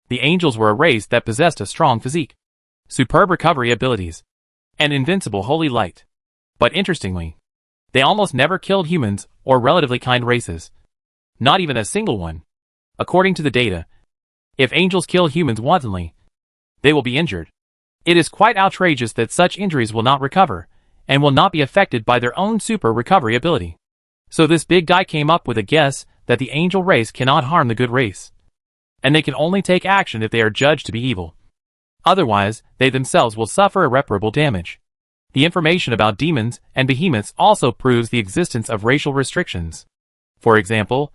the angels were a race that possessed a strong physique, superb recovery abilities, and invincible holy light. But interestingly, they almost never killed humans or relatively kind races. Not even a single one. According to the data, if angels kill humans wantonly, they will be injured. It is quite outrageous that such injuries will not recover, and will not be affected by their own super recovery ability. So this big guy came up with a guess that the angel race cannot harm the good race, and they can only take action if they are judged to be evil. Otherwise, they themselves will suffer irreparable damage. The information about demons and behemoths also proves the existence of racial restrictions. For example,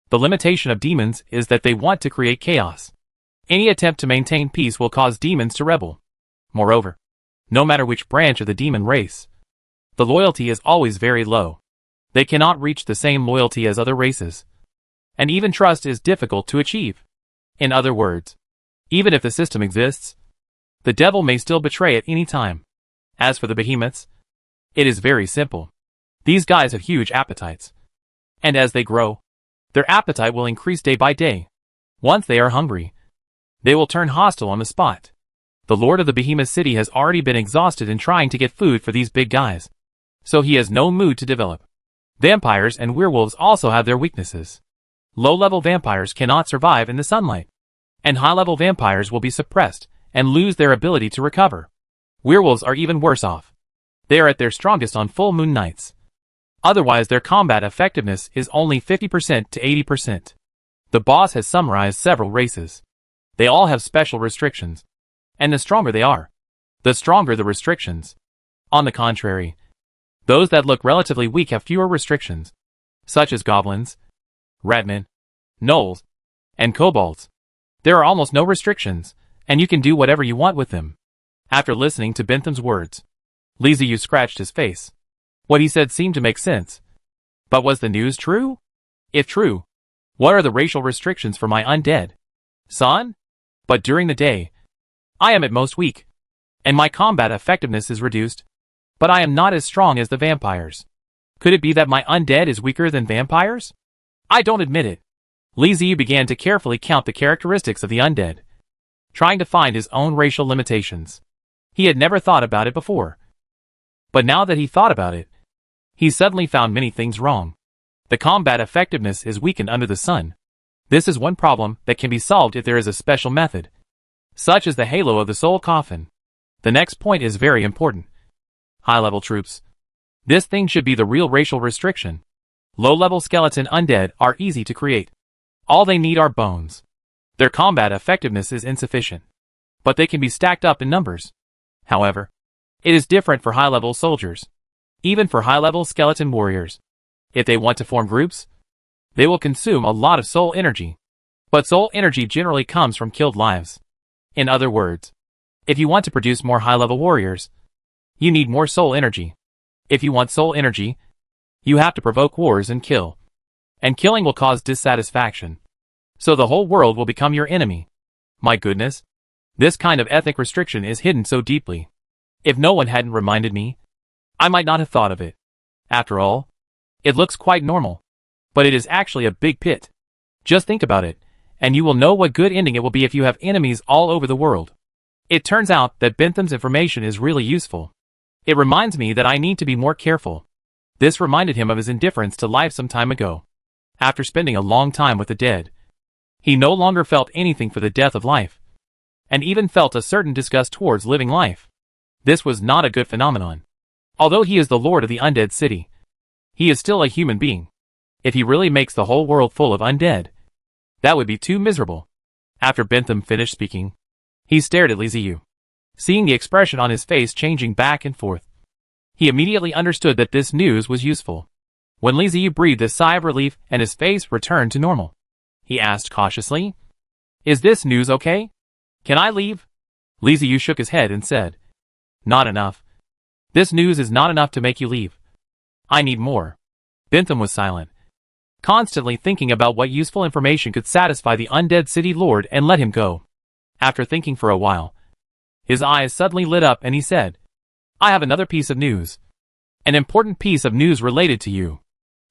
the limitation of demons is that they want to create chaos. Any attempt to maintain peace will cause demons to rebel. Moreover, no matter which branch of the demon race, the loyalty is always very low. They cannot reach the same loyalty as other races. And even trust is difficult to achieve. In other words, even if the system exists, the devil may still betray at any time. As for the behemoths, it is very simple. These guys have huge appetites. And as they grow, their appetite will increase day by day. Once they are hungry, they will turn hostile on the spot. The lord of the behemoth city has already been exhausted in trying to get food for these big guys, so he has no mood to develop. Vampires and werewolves also have their weaknesses. Low-level vampires cannot survive in the sunlight, and high-level vampires will be suppressed and lose their ability to recover. Werewolves are even worse off. They are at their strongest on full moon nights. Otherwise, their combat effectiveness is only 50% to 80%. The boss has summarized several races. They all have special restrictions. And the stronger they are, the stronger the restrictions. On the contrary, those that look relatively weak have fewer restrictions, such as goblins, ratmen, gnolls, and kobolds. There are almost no restrictions, and you can do whatever you want with them. After listening to Bentham's words, Liziu scratched his face. What he said seemed to make sense. But was the news true? If true, what are the racial restrictions for my undead son? But during the day, I am at most weak, and my combat effectiveness is reduced, but I am not as strong as the vampires. Could it be that my undead is weaker than vampires? I don't admit it. Liziu began to carefully count the characteristics of the undead, trying to find his own racial limitations. He had never thought about it before. But now that he thought about it, he suddenly found many things wrong. The combat effectiveness is weakened under the sun. This is one problem that can be solved if there is a special method, such as the halo of the soul coffin. The next point is very important. High-level troops. This thing should be the real racial restriction. Low-level skeleton undead are easy to create. All they need are bones. Their combat effectiveness is insufficient, but they can be stacked up in numbers. However, it is different for high-level soldiers. Even for high-level skeleton warriors, if they want to form groups, they will consume a lot of soul energy. But soul energy generally comes from killed lives. In other words, if you want to produce more high-level warriors, you need more soul energy. If you want soul energy, you have to provoke wars and kill. And killing will cause dissatisfaction. So the whole world will become your enemy. My goodness, this kind of ethnic restriction is hidden so deeply. If no one hadn't reminded me, I might not have thought of it. After all, it looks quite normal. But it is actually a big pit. Just think about it, and you will know what good ending it will be if you have enemies all over the world. It turns out that Bentham's information is really useful. It reminds me that I need to be more careful. This reminded him of his indifference to life some time ago. After spending a long time with the dead, He no longer felt anything for the death of life, and even felt a certain disgust towards living life. This was not a good phenomenon. Although he is the lord of the undead city, he is still a human being. If he really makes the whole world full of undead, that would be too miserable. After Bentham finished speaking, he stared at Li Ziyu, seeing the expression on his face changing back and forth. He immediately understood that this news was useful. When Li Ziyu breathed a sigh of relief and his face returned to normal, he asked cautiously, "Is this news okay? Can I leave?" Li Ziyu shook his head and said, "Not enough. This news is not enough to make you leave. I need more." Bentham was silent, constantly thinking about what useful information could satisfy the undead city lord and let him go. After thinking for a while, his eyes suddenly lit up and he said, "I have another piece of news. An important piece of news related to you."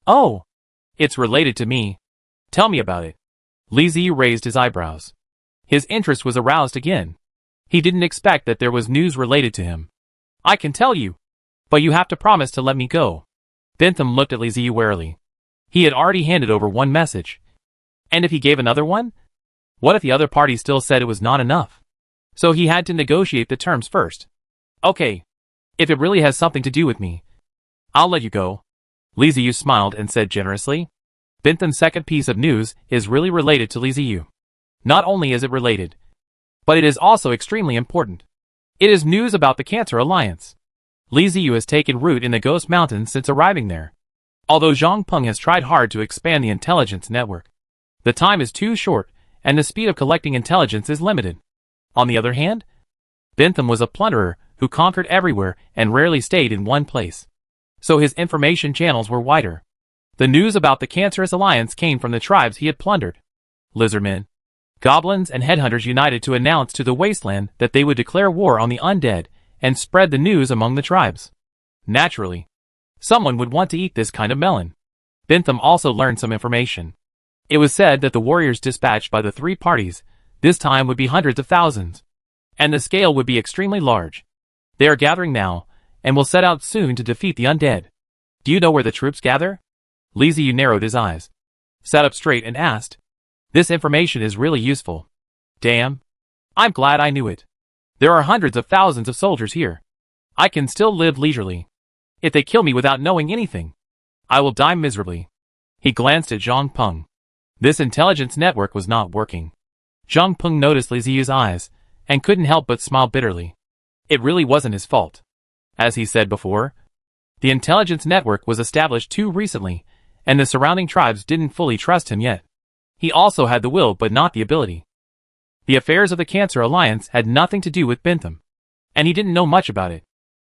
"Oh, it's related to me. Tell me about it." Li Ziyu raised his eyebrows. His interest was aroused again. He didn't expect that there was news related to him. "I can tell you, but you have to promise to let me go." Bentham looked at Li Ziyu warily. He had already handed over one message. And if he gave another one? What if the other party still said it was not enough? So he had to negotiate the terms first. "Okay. If it really has something to do with me, I'll let you go." Li Ziyu smiled and said generously, "Bentham's second piece of news is really related to Li Ziyu. Not only is it related, but it is also extremely important. It is news about the Cancer Alliance. Li Ziyu has taken root in the Ghost Mountains since arriving there. Although Zhang Peng has tried hard to expand the intelligence network, the time is too short and the speed of collecting intelligence is limited. On the other hand, Bentham was a plunderer who conquered everywhere and rarely stayed in one place. So his information channels were wider. The news about the Cancerous Alliance came from the tribes he had plundered. Lizardmen, goblins and headhunters united to announce to the wasteland that they would declare war on the undead and spread the news among the tribes. Naturally, someone would want to eat this kind of melon. Bentham also learned some information. It was said that the warriors dispatched by the three parties this time would be hundreds of thousands, and the scale would be extremely large. They are gathering now, and will set out soon to defeat the undead. Do you know where the troops gather? Li Ziyu narrowed his eyes, sat up straight and asked, "This information is really useful. Damn. I'm glad I knew it. There are hundreds of thousands of soldiers here. I can still live leisurely. If they kill me without knowing anything, I will die miserably." He glanced at Zhang Peng. This intelligence network was not working. Zhang Peng noticed Li Ziyu's eyes, and couldn't help but smile bitterly. It really wasn't his fault. As he said before, the intelligence network was established too recently, and the surrounding tribes didn't fully trust him yet. He also had the will but not the ability. The affairs of the Cancer Alliance had nothing to do with Bentham, and he didn't know much about it.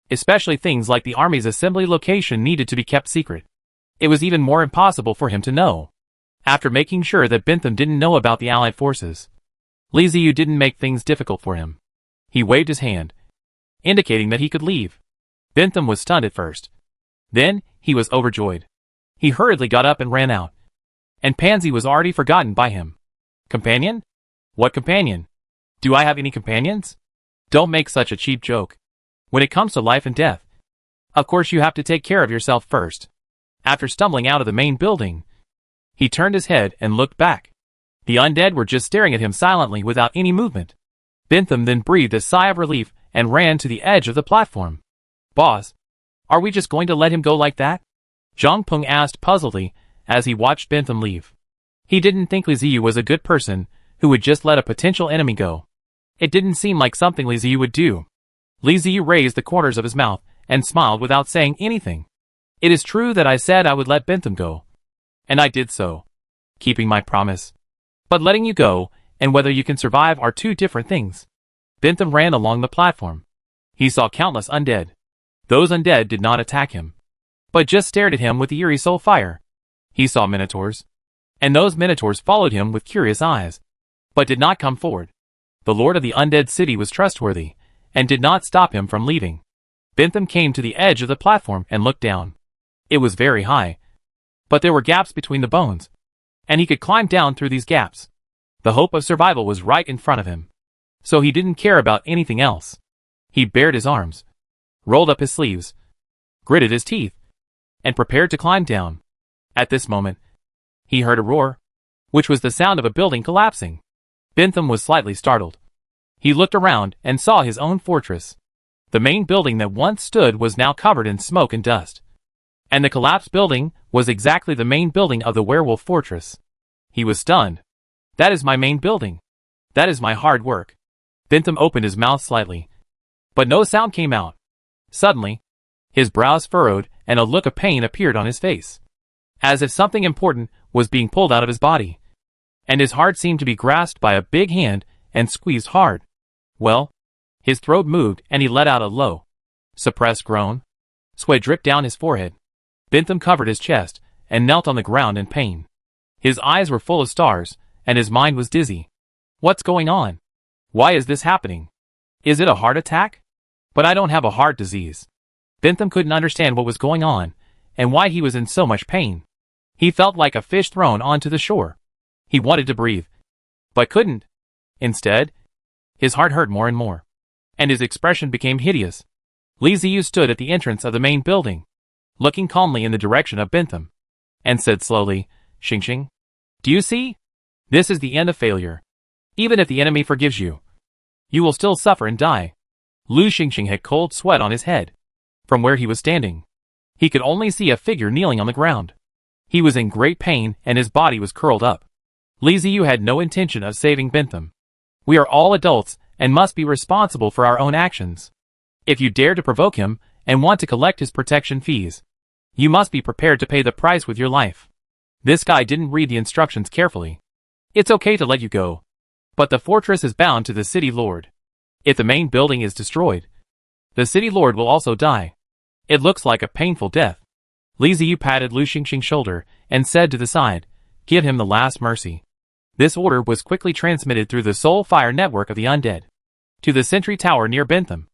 Especially things like the army's assembly location needed to be kept secret. It was even more impossible for him to know. After making sure that Bentham didn't know about the allied forces, Li Ziyu didn't make things difficult for him. He waved his hand, indicating that he could leave. Bentham was stunned at first. Then, he was overjoyed. He hurriedly got up and ran out. And Pansy was already forgotten by him. Companion? What companion? Do I have any companions? Don't make such a cheap joke. When it comes to life and death, of course you have to take care of yourself first. After stumbling out of the main building, he turned his head and looked back. The undead were just staring at him silently without any movement. Bentham then breathed a sigh of relief and ran to the edge of the platform. "Boss, are we just going to let him go like that?" Zhang Peng asked puzzledly as he watched Bentham leave. He didn't think Li Ziyu was a good person who would just let a potential enemy go. It didn't seem like something Li Ziyu would do. Li Ziyu raised the corners of his mouth and smiled without saying anything. "It is true that I said I would let Bentham go. And I did so, keeping my promise. But letting you go, and whether you can survive are two different things." Bentham ran along the platform. He saw countless undead. Those undead did not attack him, but just stared at him with eerie soul fire. He saw minotaurs, and those minotaurs followed him with curious eyes, but did not come forward. The lord of the undead city was trustworthy, and did not stop him from leaving. Bentham came to the edge of the platform and looked down. It was very high, but there were gaps between the bones, and he could climb down through these gaps. The hope of survival was right in front of him, so he didn't care about anything else. He bared his arms, rolled up his sleeves, gritted his teeth, and prepared to climb down. At this moment, he heard a roar. which was the sound of a building collapsing. Bentham was slightly startled. He looked around and saw his own fortress. The main building that once stood was now covered in smoke and dust. And the collapsed building was exactly the main building of the werewolf fortress. He was stunned. That is my main building. That is my hard work. Bentham opened his mouth slightly. But no sound came out. Suddenly, his brows furrowed and a look of pain appeared on his face. As if something important was being pulled out of his body. And his heart seemed to be grasped by a big hand and squeezed hard. Well, his throat moved and he let out a low, suppressed groan. Sweat dripped down his forehead. Bentham covered his chest and knelt on the ground in pain. His eyes were full of stars and his mind was dizzy. What's going on? Why is this happening? Is it a heart attack? But I don't have a heart disease. Bentham couldn't understand what was going on and why he was in so much pain. He felt like a fish thrown onto the shore. He wanted to breathe, but couldn't. Instead, his heart hurt more and more, and his expression became hideous. Li Ziyu stood at the entrance of the main building, looking calmly in the direction of Bentham, and said slowly, "Xingxing, do you see? This is the end of failure. Even if the enemy forgives you, you will still suffer and die." Lu Xingxing had cold sweat on his head. From where he was standing, he could only see a figure kneeling on the ground. He was in great pain and his body was curled up. Li Ziyu had no intention of saving Bentham. We are all adults and must be responsible for our own actions. If you dare to provoke him and want to collect his protection fees, you must be prepared to pay the price with your life. This guy didn't read the instructions carefully. It's okay to let you go. But the fortress is bound to the city lord. If the main building is destroyed, the city lord will also die. It looks like a painful death. Li Ziyu patted Lu Xingxing's shoulder and said to the side, "Give him the last mercy." This order was quickly transmitted through the soul fire network of the undead to the sentry tower near Bentham.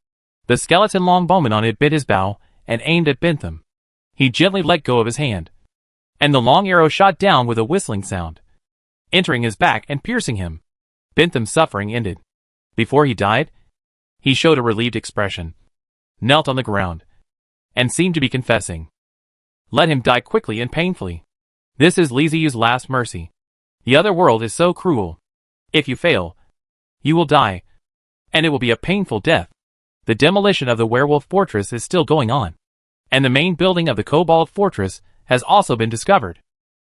The skeleton longbowman on it bit his bow and aimed at Bentham. He gently let go of his hand, and the long arrow shot down with a whistling sound, entering his back and piercing him. Bentham's suffering ended. Before he died, he showed a relieved expression, knelt on the ground, and seemed to be confessing. Let him die quickly and painfully. This is Li Ziyu's last mercy. The other world is so cruel. If you fail, you will die, and it will be a painful death. The demolition of the werewolf fortress is still going on, and the main building of the kobold fortress has also been discovered.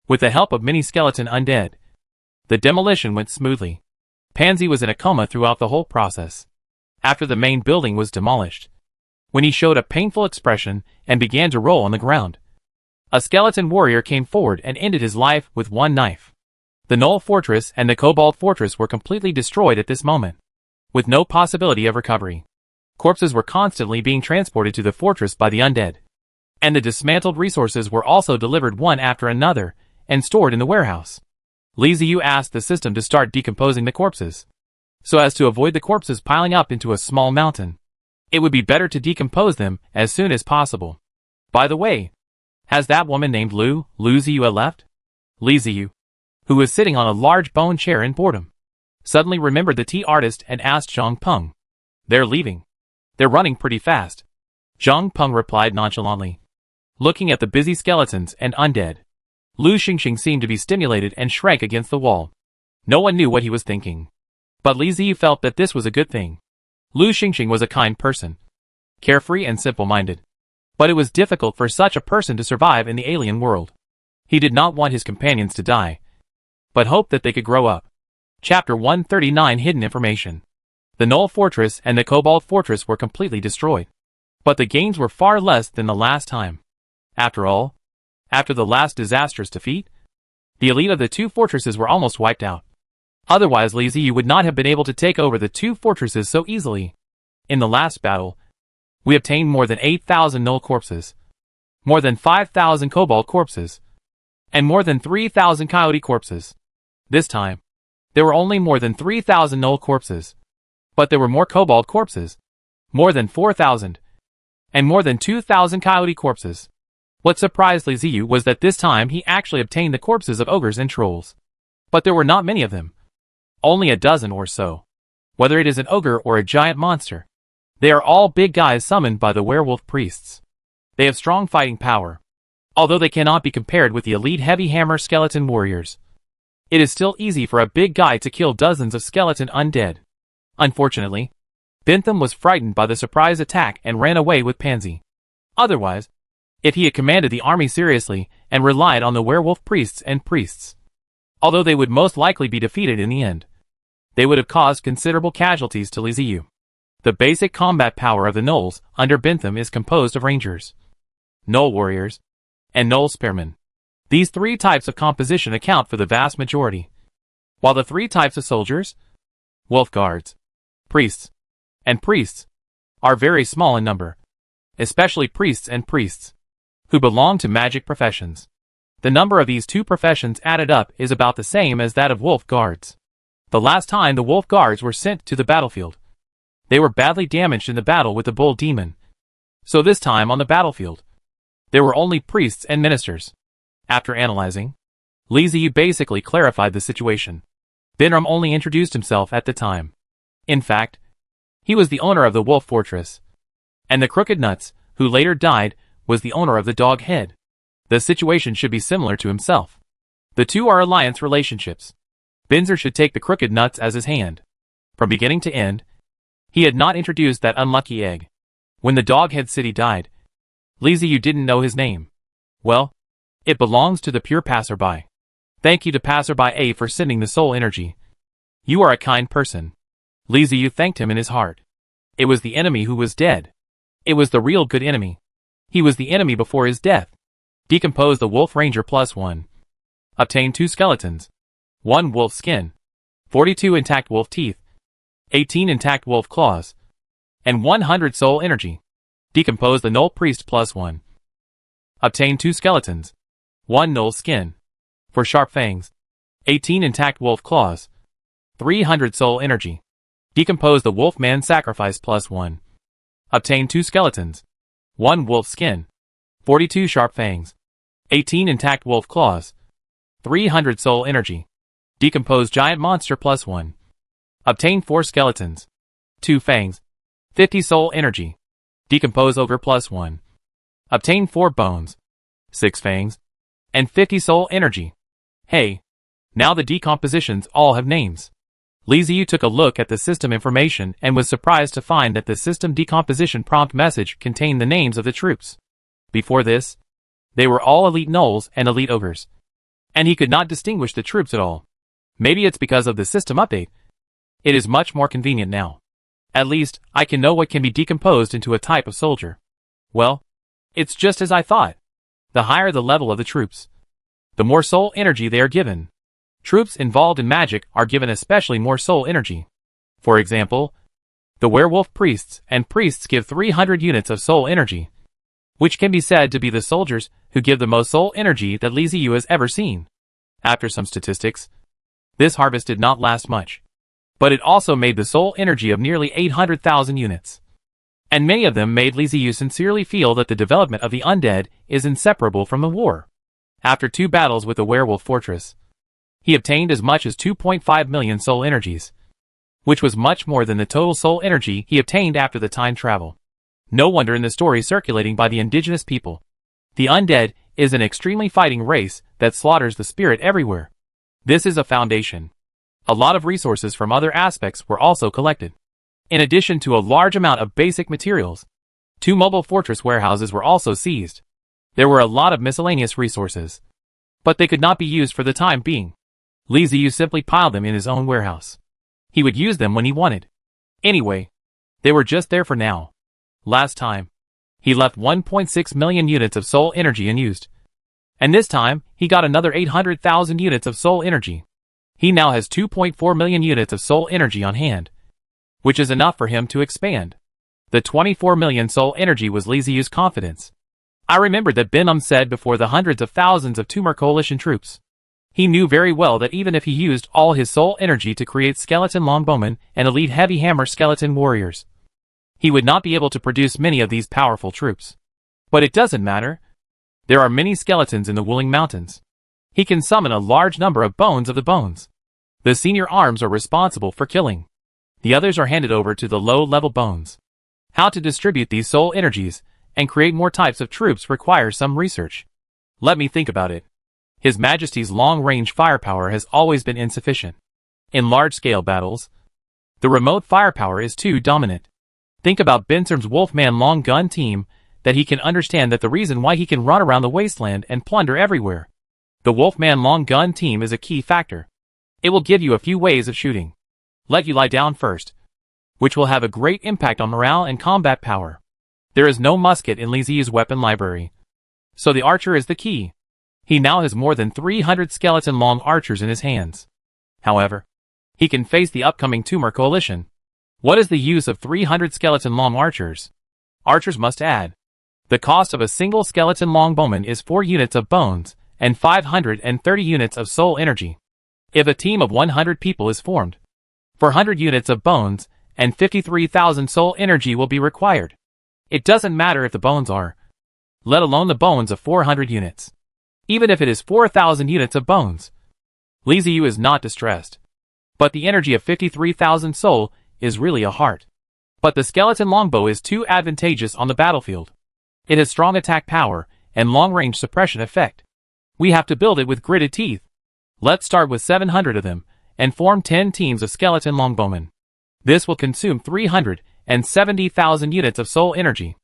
With the help of many skeleton undead, the demolition went smoothly. Pansy was in a coma throughout the whole process. After the main building was demolished, when he showed a painful expression and began to roll on the ground, a skeleton warrior came forward and ended his life with one knife. The Null Fortress and the Kobold Fortress were completely destroyed at this moment, with no possibility of recovery. Corpses were constantly being transported to the fortress by the undead, and the dismantled resources were also delivered one after another and stored in the warehouse. Li Ziyu asked the system to start decomposing the corpses, so as to avoid the corpses piling up into a small mountain. It would be better to decompose them as soon as possible. By the way, has that woman named Lu Ziyu left? Li Ziyu, who was sitting on a large bone chair in boredom, suddenly remembered the tea artist and asked Zhang Peng. They're leaving. They're running pretty fast. Zhang Peng replied nonchalantly, looking at the busy skeletons and undead. Lu Xingxing seemed to be stimulated and shrank against the wall. No one knew what he was thinking, but Li Ziyu felt that this was a good thing. Lu Xingxing was a kind person, carefree and simple-minded, but it was difficult for such a person to survive in the alien world. He did not want his companions to die, but hoped that they could grow up. Chapter 139 Hidden Information. The Null Fortress and the Kobold Fortress were completely destroyed, but the gains were far less than the last time. After all, after the last disastrous defeat, the elite of the two fortresses were almost wiped out. Otherwise Li Ziyu would not have been able to take over the two fortresses so easily. In the last battle, we obtained more than 8,000 Null corpses, more than 5,000 Kobold corpses, and more than 3,000 Coyote corpses. This time, there were only more than 3,000 Null corpses, but there were more Kobold corpses, more than 4,000, and more than 2,000 Coyote corpses. What surprised Li Ziyu was that this time he actually obtained the corpses of ogres and trolls. But there were not many of them. Only a dozen or so. Whether it is an ogre or a giant monster, they are all big guys summoned by the werewolf priests. They have strong fighting power, although they cannot be compared with the elite heavy hammer skeleton warriors. It is still easy for a big guy to kill dozens of skeleton undead. Unfortunately, Bentham was frightened by the surprise attack and ran away with Pansy. Otherwise, if he had commanded the army seriously and relied on the werewolf priests, although they would most likely be defeated in the end, they would have caused considerable casualties to Liziu. The basic combat power of the gnolls under Bentham is composed of rangers, gnoll warriors, and gnoll spearmen. These three types of composition account for the vast majority, while the three types of soldiers, wolf guards, priests, and priests, are very small in number, especially priests, who belong to magic professions. The number of these two professions added up is about the same as that of wolf guards. The last time the wolf guards were sent to the battlefield, they were badly damaged in the battle with the bull demon. So this time on the battlefield, there were only priests and ministers. After analyzing, Liziu basically clarified the situation. Benram only introduced himself at the time. In fact, he was the owner of the wolf fortress, and the Crooked Nuts, who later died, was the owner of the dog head. The situation should be similar to himself. The two are alliance relationships. Binzer should take the Crooked Nuts as his hand. From beginning to end, he had not introduced that unlucky egg. When the Doghead City died, Liziu didn't know his name. Well, it belongs to the pure passerby. Thank you to passerby A for sending the soul energy. You are a kind person. Liziu thanked him in his heart. It was the enemy who was dead. It was the real good enemy. He was the enemy before his death. Decompose the Wolf Ranger +1. Obtain 2 skeletons, 1 wolf skin, 42 intact wolf teeth, 18 intact wolf claws, and 100 soul energy. Decompose the Gnoll Priest +1. Obtain 2 skeletons, 1 gnoll skin, 4 sharp fangs, 18 intact wolf claws, 300 soul energy. Decompose the Wolfman Sacrifice +1. Obtain 2 skeletons, 1 wolf skin, 42 sharp fangs, 18 intact wolf claws, 300 soul energy. Decompose Giant Monster +1. Obtain 4 skeletons, 2 fangs, 50 soul energy. Decompose Ogre +1. Obtain 4 bones, 6 fangs, and 50 soul energy. Hey, now the decompositions all have names. Liziu took a look at the system information and was surprised to find that the system decomposition prompt message contained the names of the troops. Before this, they were all elite gnolls and elite ogres, and he could not distinguish the troops at all. Maybe it's because of the system update. It is much more convenient now. At least, I can know what can be decomposed into a type of soldier. Well, it's just as I thought. The higher the level of the troops, the more soul energy they are given. Troops involved in magic are given especially more soul energy. For example, the werewolf priests and priests give 300 units of soul energy, which can be said to be the soldiers who give the most soul energy that Liziu has ever seen. After some statistics, this harvest did not last much, but it also made the soul energy of nearly 800,000 units. And many of them made Liziu sincerely feel that the development of the undead is inseparable from the war. After 2 battles with the werewolf fortress, he obtained as much as 2.5 million soul energies, which was much more than the total soul energy he obtained after the time travel. No wonder in the story circulating by the indigenous people, the undead is an extremely fighting race that slaughters the spirit everywhere. This is a foundation. A lot of resources from other aspects were also collected. In addition to a large amount of basic materials, 2 mobile fortress warehouses were also seized. There were a lot of miscellaneous resources, but they could not be used for the time being. Liziu simply piled them in his own warehouse. He would use them when he wanted. Anyway, they were just there for now. Last time, he left 1.6 million units of soul energy unused. And this time, he got another 800,000 units of soul energy. He now has 2.4 million units of soul energy on hand, which is enough for him to expand. The 24 million soul energy was Liziu's confidence. I remembered that Benham said before the hundreds of thousands of Tumor Coalition troops. He knew very well that even if he used all his soul energy to create skeleton longbowmen and elite heavy hammer skeleton warriors, he would not be able to produce many of these powerful troops. But it doesn't matter. There are many skeletons in the Wooling Mountains. He can summon a large number of bones of the bones. The senior arms are responsible for killing. The others are handed over to the low-level bones. How to distribute these soul energies and create more types of troops requires some research. Let me think about it. His Majesty's long-range firepower has always been insufficient. In large-scale battles, the remote firepower is too dominant. Think about Benson's Wolfman long gun team, that he can understand that the reason why he can run around the wasteland and plunder everywhere. The Wolfman long gun team is a key factor. It will give you a few ways of shooting. Let you lie down first, which will have a great impact on morale and combat power. There is no musket in Li Ziyu's weapon library, so the archer is the key. He now has more than 300 skeleton-long archers in his hands. However, he can face the upcoming Tumor coalition. What is the use of 300 skeleton-long archers? Archers must add. The cost of a single skeleton-long bowman is 4 units of bones and 530 units of soul energy. If a team of 100 people is formed, 400 units of bones and 53,000 soul energy will be required. It doesn't matter if the bones are, let alone the bones of 400 units. Even if it is 4,000 units of bones, Li Ziyu is not distressed. But the energy of 53,000 soul is really a heart. But the skeleton longbow is too advantageous on the battlefield. It has strong attack power and long-range suppression effect. We have to build it with gritted teeth. Let's start with 700 of them and form 10 teams of skeleton longbowmen. This will consume 370,000 units of soul energy.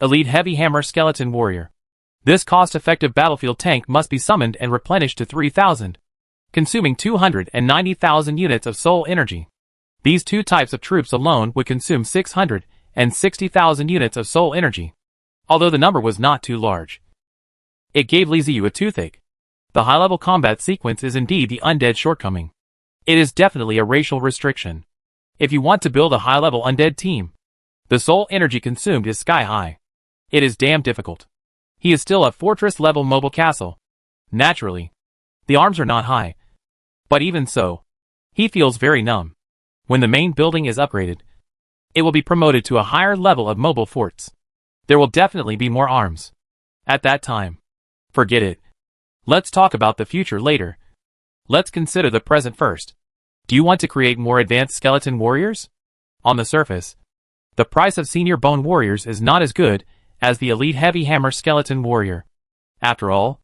Elite Heavy Hammer Skeleton Warrior. This cost-effective battlefield tank must be summoned and replenished to 3,000, consuming 290,000 units of soul energy. These two types of troops alone would consume 660,000 units of soul energy. Although the number was not too large, it gave Li Ziyu a toothache. The high-level combat sequence is indeed the Undead shortcoming. It is definitely a racial restriction. If you want to build a high-level Undead team, the soul energy consumed is sky-high. It is damn difficult. He is still a fortress-level mobile castle. Naturally, the arms are not high. But even so, he feels very numb. When the main building is upgraded, it will be promoted to a higher level of mobile forts. There will definitely be more arms. At that time, forget it. Let's talk about the future later. Let's consider the present first. Do you want to create more advanced skeleton warriors? On the surface, the price of senior bone warriors is not as good as the elite heavy hammer skeleton warrior. After all,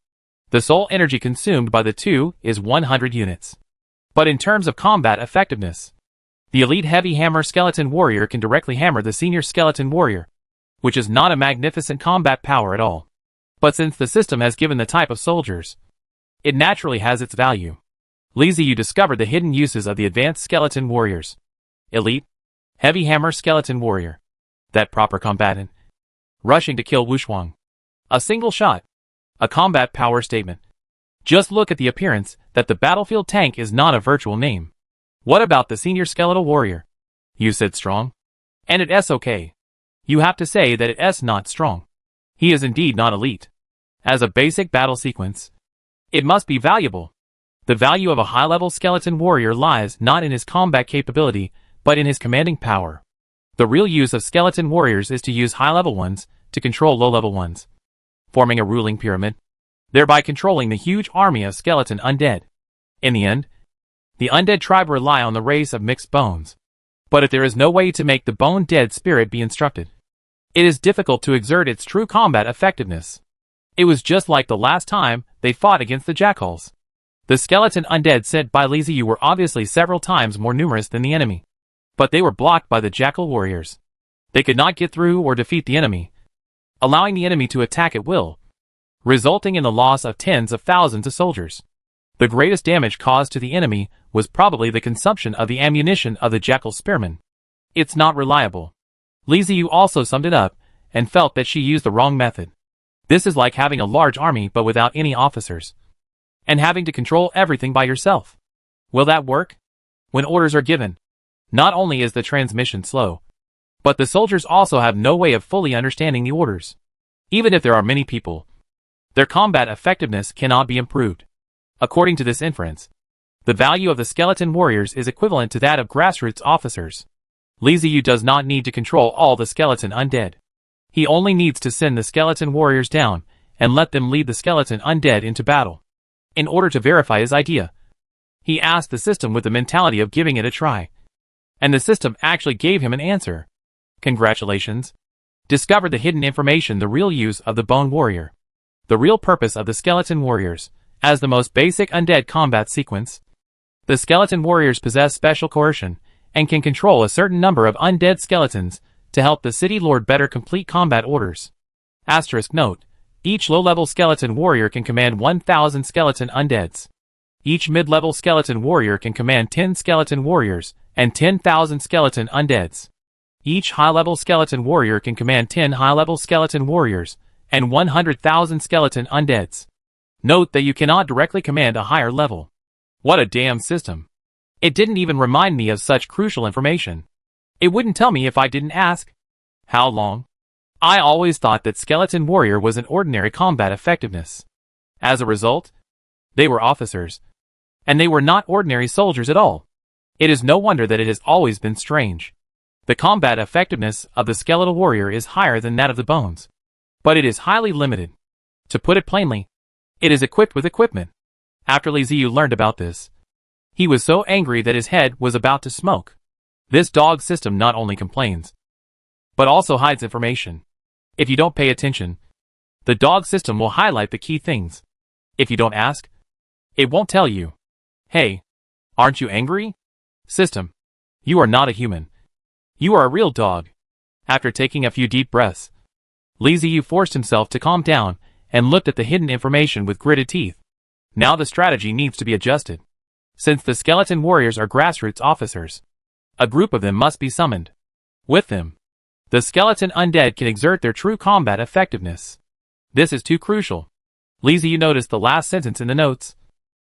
the soul energy consumed by the two is 100 units. But in terms of combat effectiveness, the elite heavy hammer skeleton warrior can directly hammer the senior skeleton warrior, which is not a magnificent combat power at all. But since the system has given the type of soldiers, it naturally has its value. Li Ziyu discovered the hidden uses of the advanced skeleton warriors. Elite heavy hammer skeleton warrior. That proper combatant. Rushing to kill Wushuang. A single shot. A combat power statement. Just look at the appearance that the battlefield tank is not a virtual name. What about the senior skeletal warrior? You said strong? And it's okay. You have to say that it's not strong. He is indeed not elite. As a basic battle sequence, it must be valuable. The value of a high-level skeleton warrior lies not in his combat capability, but in his commanding power. The real use of skeleton warriors is to use high-level ones to control low-level ones, forming a ruling pyramid, thereby controlling the huge army of skeleton undead. In the end, the undead tribe rely on the race of mixed bones. But if there is no way to make the bone-dead spirit be instructed, it is difficult to exert its true combat effectiveness. It was just like the last time they fought against the jackals. The skeleton undead sent by Li Ziyu were obviously several times more numerous than the enemy. But they were blocked by the jackal warriors. They could not get through or defeat the enemy, allowing the enemy to attack at will, resulting in the loss of tens of thousands of soldiers. The greatest damage caused to the enemy was probably the consumption of the ammunition of the jackal spearmen. It's not reliable. Li Ziyu also summed it up and felt that she used the wrong method. This is like having a large army but without any officers, and having to control everything by yourself. Will that work? When orders are given, not only is the transmission slow, but the soldiers also have no way of fully understanding the orders. Even if there are many people, their combat effectiveness cannot be improved. According to this inference, the value of the skeleton warriors is equivalent to that of grassroots officers. Li Ziyu does not need to control all the skeleton undead. He only needs to send the skeleton warriors down and let them lead the skeleton undead into battle. In order to verify his idea, he asked the system with the mentality of giving it a try. And the system actually gave him an answer. Congratulations. Discovered the hidden information, the real use of the bone warrior. The real purpose of the skeleton warriors, As the most basic undead combat sequence, the skeleton warriors possess special coercion and can control a certain number of undead skeletons to help the city lord better complete combat orders. Asterisk note: each low-level skeleton warrior can command 1,000 skeleton undeads. Each mid-level skeleton warrior can command 10 skeleton warriors and 10,000 skeleton undeads. Each high-level skeleton warrior can command 10 high-level skeleton warriors and 100,000 skeleton undeads. Note that you cannot directly command a higher level. What a damn system. It didn't even remind me of such crucial information. It wouldn't tell me if I didn't ask. How long? I always thought that skeleton warrior was an ordinary combat effectiveness. As a result, they were officers. And they were not ordinary soldiers at all. It is no wonder that it has always been strange. The combat effectiveness of the skeletal warrior is higher than that of the bones. But it is highly limited. To put it plainly, it is equipped with equipment. After Li Ziyu learned about this, he was so angry that his head was about to smoke. This dog system not only complains, but also hides information. If you don't pay attention, the dog system will highlight the key things. If you don't ask, it won't tell you. Hey, aren't you angry? System, you are not a human. You are a real dog. After taking a few deep breaths, Li Ziyu forced himself to calm down and looked at the hidden information with gritted teeth. Now the strategy needs to be adjusted. Since the skeleton warriors are grassroots officers, a group of them must be summoned. With them, the skeleton undead can exert their true combat effectiveness. This is too crucial. Li Ziyu noticed the last sentence in the notes.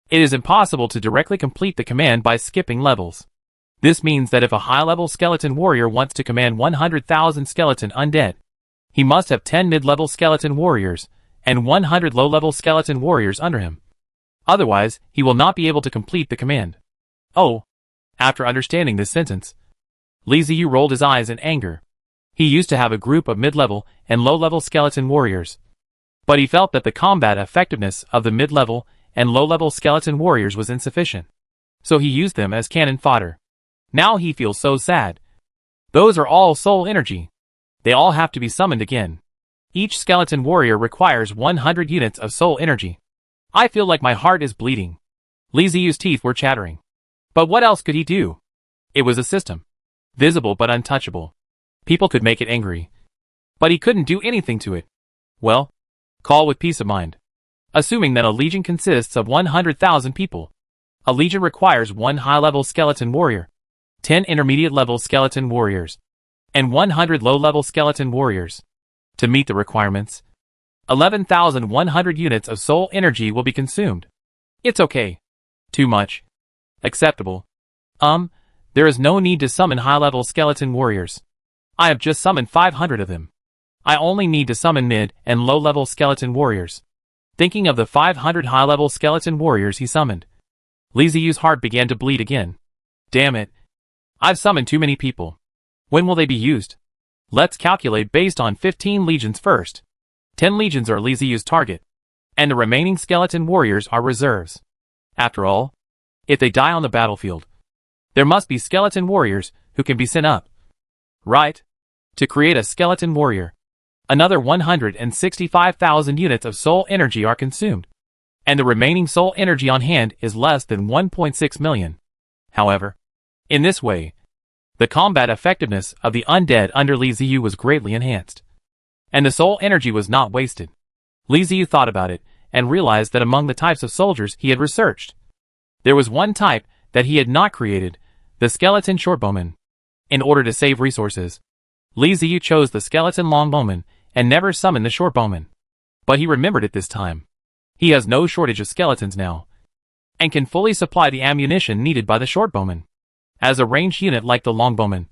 It is impossible to directly complete the command by skipping levels. This means that if a high-level skeleton warrior wants to command 100,000 skeleton undead, he must have 10 mid-level skeleton warriors and 100 low-level skeleton warriors under him. Otherwise, he will not be able to complete the command. Oh! After understanding this sentence, Li Ziyu rolled his eyes in anger. He used to have a group of mid-level and low-level skeleton warriors, but he felt that the combat effectiveness of the mid-level and low-level skeleton warriors was insufficient, so he used them as cannon fodder. Now he feels so sad. Those are all soul energy. They all have to be summoned again. Each skeleton warrior requires 100 units of soul energy. I feel like my heart is bleeding. Li Ziyu's teeth were chattering. But what else could he do? It was a system. Visible but untouchable. People could make it angry. But he couldn't do anything to it. Well, call with peace of mind. Assuming that a legion consists of 100,000 people, a legion requires 1 high-level skeleton warrior, 10 intermediate-level skeleton warriors, and 100 low-level skeleton warriors. To meet the requirements, 11,100 units of soul energy will be consumed. It's okay. Too much. Acceptable. There is no need to summon high-level skeleton warriors. I have just summoned 500 of them. I only need to summon mid and low-level skeleton warriors. Thinking of the 500 high-level skeleton warriors he summoned, Li Ziyu's heart began to bleed again. Damn it. I've summoned too many people. When will they be used? Let's calculate based on 15 legions first. 10 legions are Li Ziyu's target, and the remaining skeleton warriors are reserves. After all, if they die on the battlefield, there must be skeleton warriors who can be sent up. Right? To create a skeleton warrior, another 165,000 units of soul energy are consumed, and the remaining soul energy on hand is less than 1.6 million. However, in this way, the combat effectiveness of the undead under Li Ziyu was greatly enhanced, and the soul energy was not wasted. Li Ziyu thought about it and realized that among the types of soldiers he had researched, there was one type that he had not created, the skeleton shortbowman. In order to save resources, Li Ziyu chose the skeleton longbowman and never summoned the shortbowman. But he remembered it this time. He has no shortage of skeletons now, and can fully supply the ammunition needed by the shortbowman. As a ranged unit like the longbowman,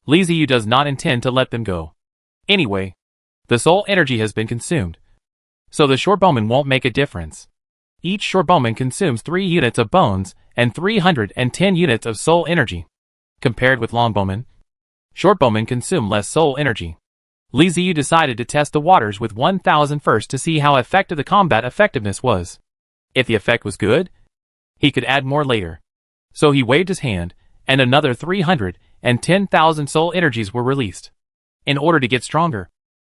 Li Ziyu does not intend to let them go. Anyway, the soul energy has been consumed, so the shortbowman won't make a difference. Each shortbowman consumes 3 units of bones and 310 units of soul energy. Compared with longbowmen, shortbowmen consume less soul energy. Li Ziyu decided to test the waters with 1,000 first to see how effective the combat effectiveness was. If the effect was good, he could add more later. So he waved his hand, and another 310,000 soul energies were released. In order to get stronger,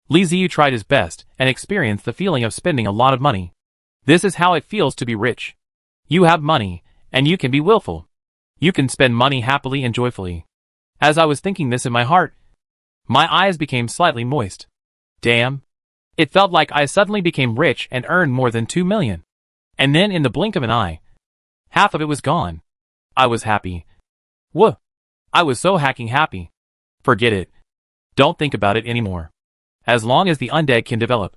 Li Ziyu tried his best and experienced the feeling of spending a lot of money. This is how it feels to be rich. You have money, and you can be willful. You can spend money happily and joyfully. As I was thinking this in my heart, my eyes became slightly moist. Damn. It felt like I suddenly became rich and earned more than 2 million. And then in the blink of an eye, half of it was gone. I was happy. Whoa. I was so hacking happy. Forget it. Don't think about it anymore. As long as the undead can develop,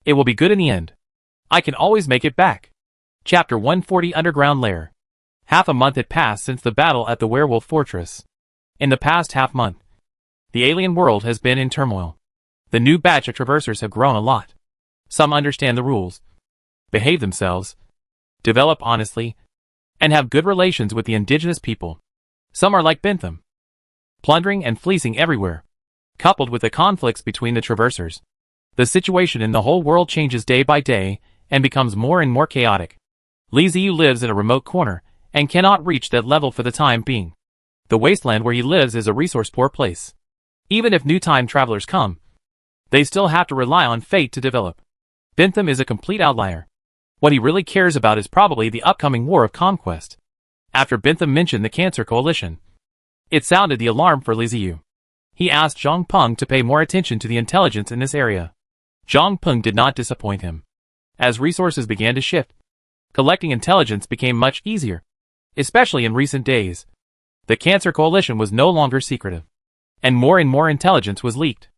it will be good in the end. I can always make it back. Chapter 140 Underground Lair. Half a month had passed since the battle at the werewolf fortress. In the past half month, the alien world has been in turmoil. The new batch of traversers have grown a lot. Some understand the rules, behave themselves, develop honestly, and have good relations with the indigenous people. Some are like Bentham, plundering and fleecing everywhere. Coupled with the conflicts between the traversers, the situation in the whole world changes day by day and becomes more and more chaotic. Li Ziyu lives in a remote corner and cannot reach that level for the time being. The wasteland where he lives is a resource-poor place. Even if new time travelers come, they still have to rely on fate to develop. Bentham is a complete outlier. What he really cares about is probably the upcoming war of conquest. After Bentham mentioned the Cancer Coalition, it sounded the alarm for Li Ziyu. He asked Zhang Peng to pay more attention to the intelligence in this area. Zhang Peng did not disappoint him. As resources began to shift, collecting intelligence became much easier, especially in recent days. The Cancer Coalition was no longer secretive, and more intelligence was leaked.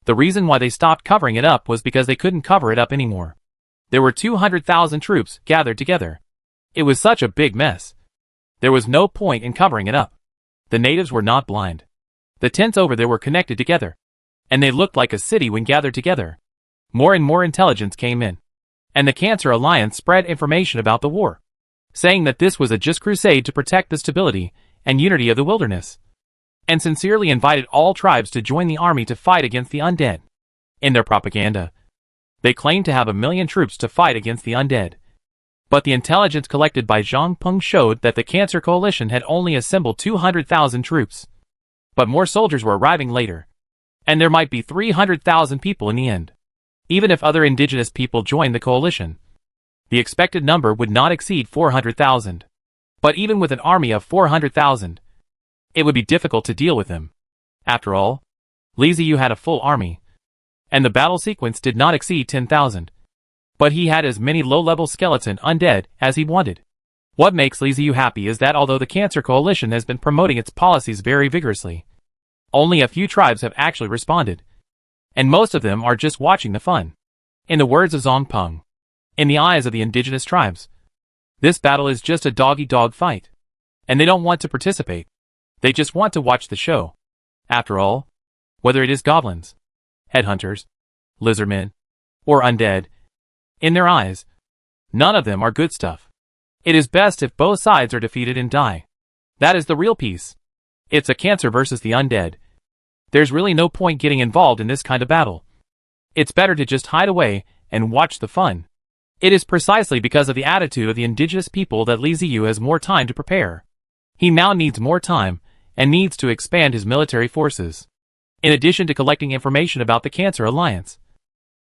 The reason why they stopped covering it up was because they couldn't cover it up anymore. There were 200,000 troops gathered together. It was such a big mess. There was no point in covering it up. The natives were not blind. The tents over there were connected together, and they looked like a city when gathered together. More and more intelligence came in, and the Cancer Alliance spread information about the war, saying that this was a just crusade to protect the stability and unity of the wilderness, and sincerely invited all tribes to join the army to fight against the undead. In their propaganda, they claimed to have 1 million troops to fight against the undead. But the intelligence collected by Zhang Peng showed that the Cancer Coalition had only assembled 200,000 troops. But more soldiers were arriving later, and there might be 300,000 people in the end. Even if other indigenous people joined the coalition, the expected number would not exceed 400,000. But even with an army of 400,000, it would be difficult to deal with them. After all, Li Ziyu had a full army, and the battle sequence did not exceed 10,000. But he had as many low-level skeleton undead as he wanted. What makes Li Ziyu happy is that although the Cancer Coalition has been promoting its policies very vigorously, only a few tribes have actually responded, and most of them are just watching the fun. In the words of Zhang Peng, in the eyes of the indigenous tribes, this battle is just a dog-eat-dog fight, and they don't want to participate. They just want to watch the show. After all, whether it is goblins, headhunters, lizardmen, or undead, in their eyes, none of them are good stuff. It is best if both sides are defeated and die. That is the real peace. It's a cancer versus the undead. There's really no point getting involved in this kind of battle. It's better to just hide away and watch the fun. It is precisely because of the attitude of the indigenous people that Li Ziyu has more time to prepare. He now needs more time and needs to expand his military forces. In addition to collecting information about the Cancer Alliance,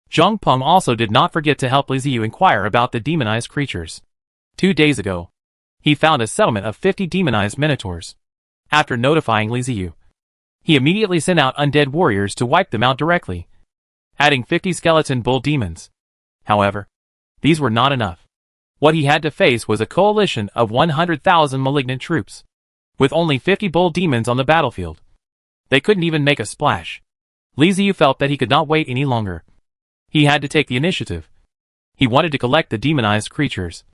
Zhang Peng also did not forget to help Li Ziyu inquire about the demonized creatures. 2 days ago, he found a settlement of 50 demonized minotaurs. After notifying Li Ziyu, he immediately sent out undead warriors to wipe them out directly, adding 50 skeleton bull demons. However, these were not enough. What he had to face was a coalition of 100,000 malignant troops, with only 50 bull demons on the battlefield. They couldn't even make a splash. Li Ziyu felt that he could not wait any longer. He had to take the initiative. He wanted to collect the demonized creatures,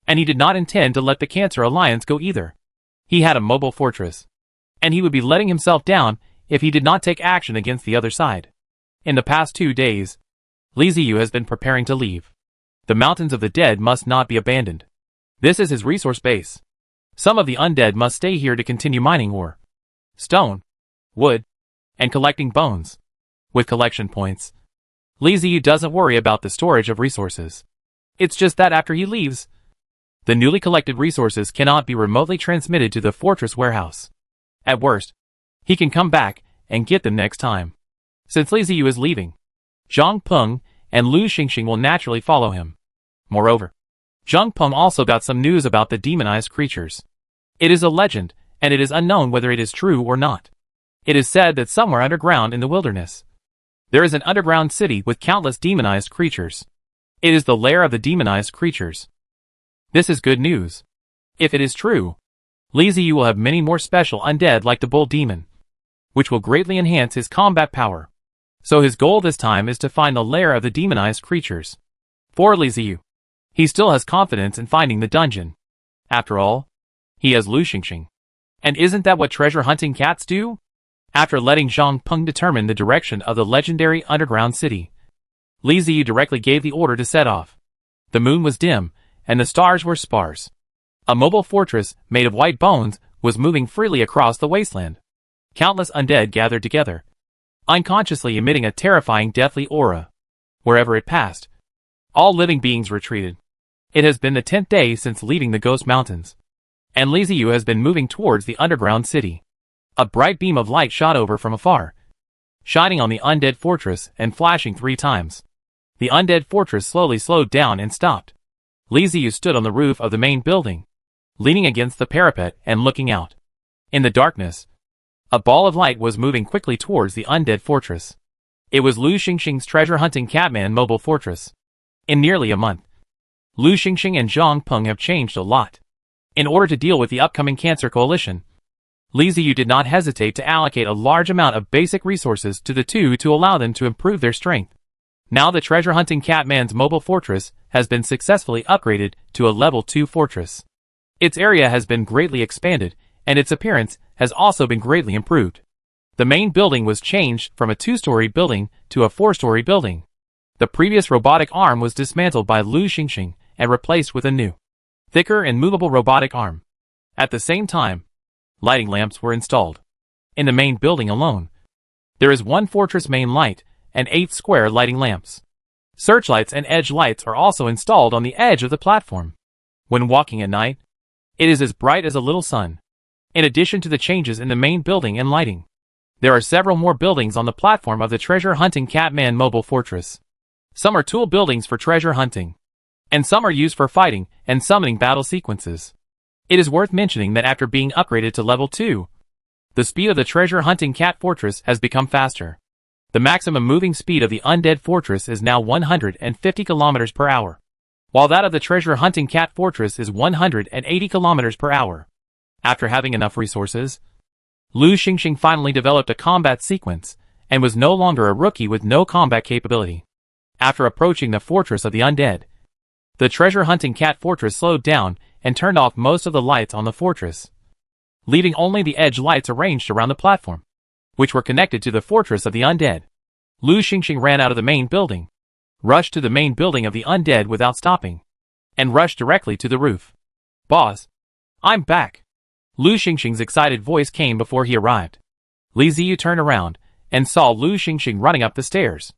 and he did not intend to let the Cancer Alliance go either. He had a mobile fortress, and he would be letting himself down if he did not take action against the other side. In the past 2 days, Li Ziyu has been preparing to leave. The mountains of the dead must not be abandoned. This is his resource base. Some of the undead must stay here to continue mining ore, stone, wood, and collecting bones. With collection points, Li Ziyu doesn't worry about the storage of resources. It's just that after he leaves, the newly collected resources cannot be remotely transmitted to the fortress warehouse. At worst, he can come back and get them next time. Since Li Ziyu is leaving, Zhang Peng and Lu Xingxing will naturally follow him. Moreover, Zhang Peng also got some news about the demonized creatures. It is a legend, and it is unknown whether it is true or not. It is said that somewhere underground in the wilderness, there is an underground city with countless demonized creatures. It is the lair of the demonized creatures. This is good news. If it is true, Li Ziyu will have many more special undead like the bull demon, which will greatly enhance his combat power. So his goal this time is to find the lair of the demonized creatures. For Li Ziyu, he still has confidence in finding the dungeon. After all, he has Lu Xingxing. And isn't that what treasure hunting cats do? After letting Zhang Peng determine the direction of the legendary underground city, Li Ziyu directly gave the order to set off. The moon was dim, and the stars were sparse. A mobile fortress made of white bones was moving freely across the wasteland. Countless undead gathered together, unconsciously emitting a terrifying deathly aura. Wherever it passed, all living beings retreated. It has been the 10th day since leaving the Ghost Mountains, and Li Ziyu has been moving towards the underground city. A bright beam of light shot over from afar, shining on the undead fortress and flashing 3 times. The undead fortress slowly slowed down and stopped. Li Ziyu stood on the roof of the main building, leaning against the parapet and looking out. In the darkness, a ball of light was moving quickly towards the undead fortress. It was Lu Xingxing's treasure-hunting Catman mobile fortress. In nearly a month, Lu Xingxing and Zhang Peng have changed a lot. In order to deal with the upcoming Cancer Coalition, Li Ziyu did not hesitate to allocate a large amount of basic resources to the two to allow them to improve their strength. Now the treasure-hunting Catman's mobile fortress has been successfully upgraded to a level 2 fortress. Its area has been greatly expanded, and its appearance has also been greatly improved. The main building was changed from a 2-story building to a 4-story building. The previous robotic arm was dismantled by Lu Xingxing and replaced with a new, thicker and movable robotic arm. At the same time, lighting lamps were installed. In the main building alone, there is 1 fortress main light and 8 square lighting lamps. Searchlights and edge lights are also installed on the edge of the platform. When walking at night, it is as bright as a little sun. In addition to the changes in the main building and lighting, there are several more buildings on the platform of the treasure-hunting Catman mobile fortress. Some are tool buildings for treasure hunting, and some are used for fighting and summoning battle sequences. It is worth mentioning that after being upgraded to level 2, the speed of the treasure-hunting cat fortress has become faster. The maximum moving speed of the undead fortress is now 150 km per hour, while that of the treasure-hunting cat fortress is 180 km per hour. After having enough resources, Lu Xingxing finally developed a combat sequence, and was no longer a rookie with no combat capability. After approaching the fortress of the undead, the treasure-hunting cat fortress slowed down and turned off most of the lights on the fortress, leaving only the edge lights arranged around the platform, which were connected to the fortress of the undead. Lu Xingxing ran out of the main building, rushed to the main building of the undead without stopping, and rushed directly to the roof. "Boss, I'm back!" Lu Xingxing's excited voice came before he arrived. Li Ziyu turned around and saw Lu Xingxing running up the stairs.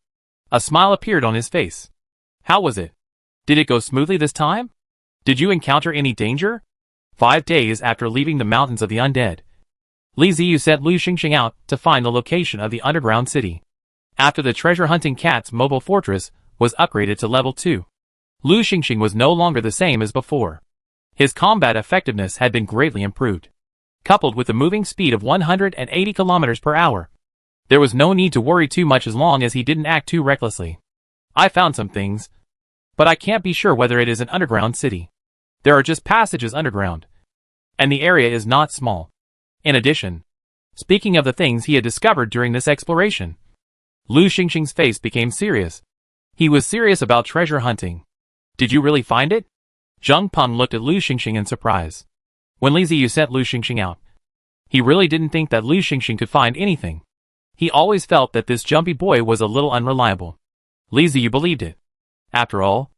A smile appeared on his face. "How was it? Did it go smoothly this time? Did you encounter any danger?" 5 days after leaving the mountains of the undead, Li Ziyu sent Lu Xingxing out to find the location of the underground city. After the treasure-hunting cat's mobile fortress was upgraded to level 2, Lu Xingxing was no longer the same as before. His combat effectiveness had been greatly improved. Coupled with the moving speed of 180 km per hour, there was no need to worry too much as long as he didn't act too recklessly. "I found some things, but I can't be sure whether it is an underground city. There are just passages underground, and the area is not small." In addition, speaking of the things he had discovered during this exploration, Lu Xingxing's face became serious. He was serious about treasure hunting. "Did you really find it?" Zhang Peng looked at Lu Xingxing in surprise. When Li Ziyu sent Lu Xingxing out, he really didn't think that Lu Xingxing could find anything. He always felt that this jumpy boy was a little unreliable. Li Ziyu believed it. After all,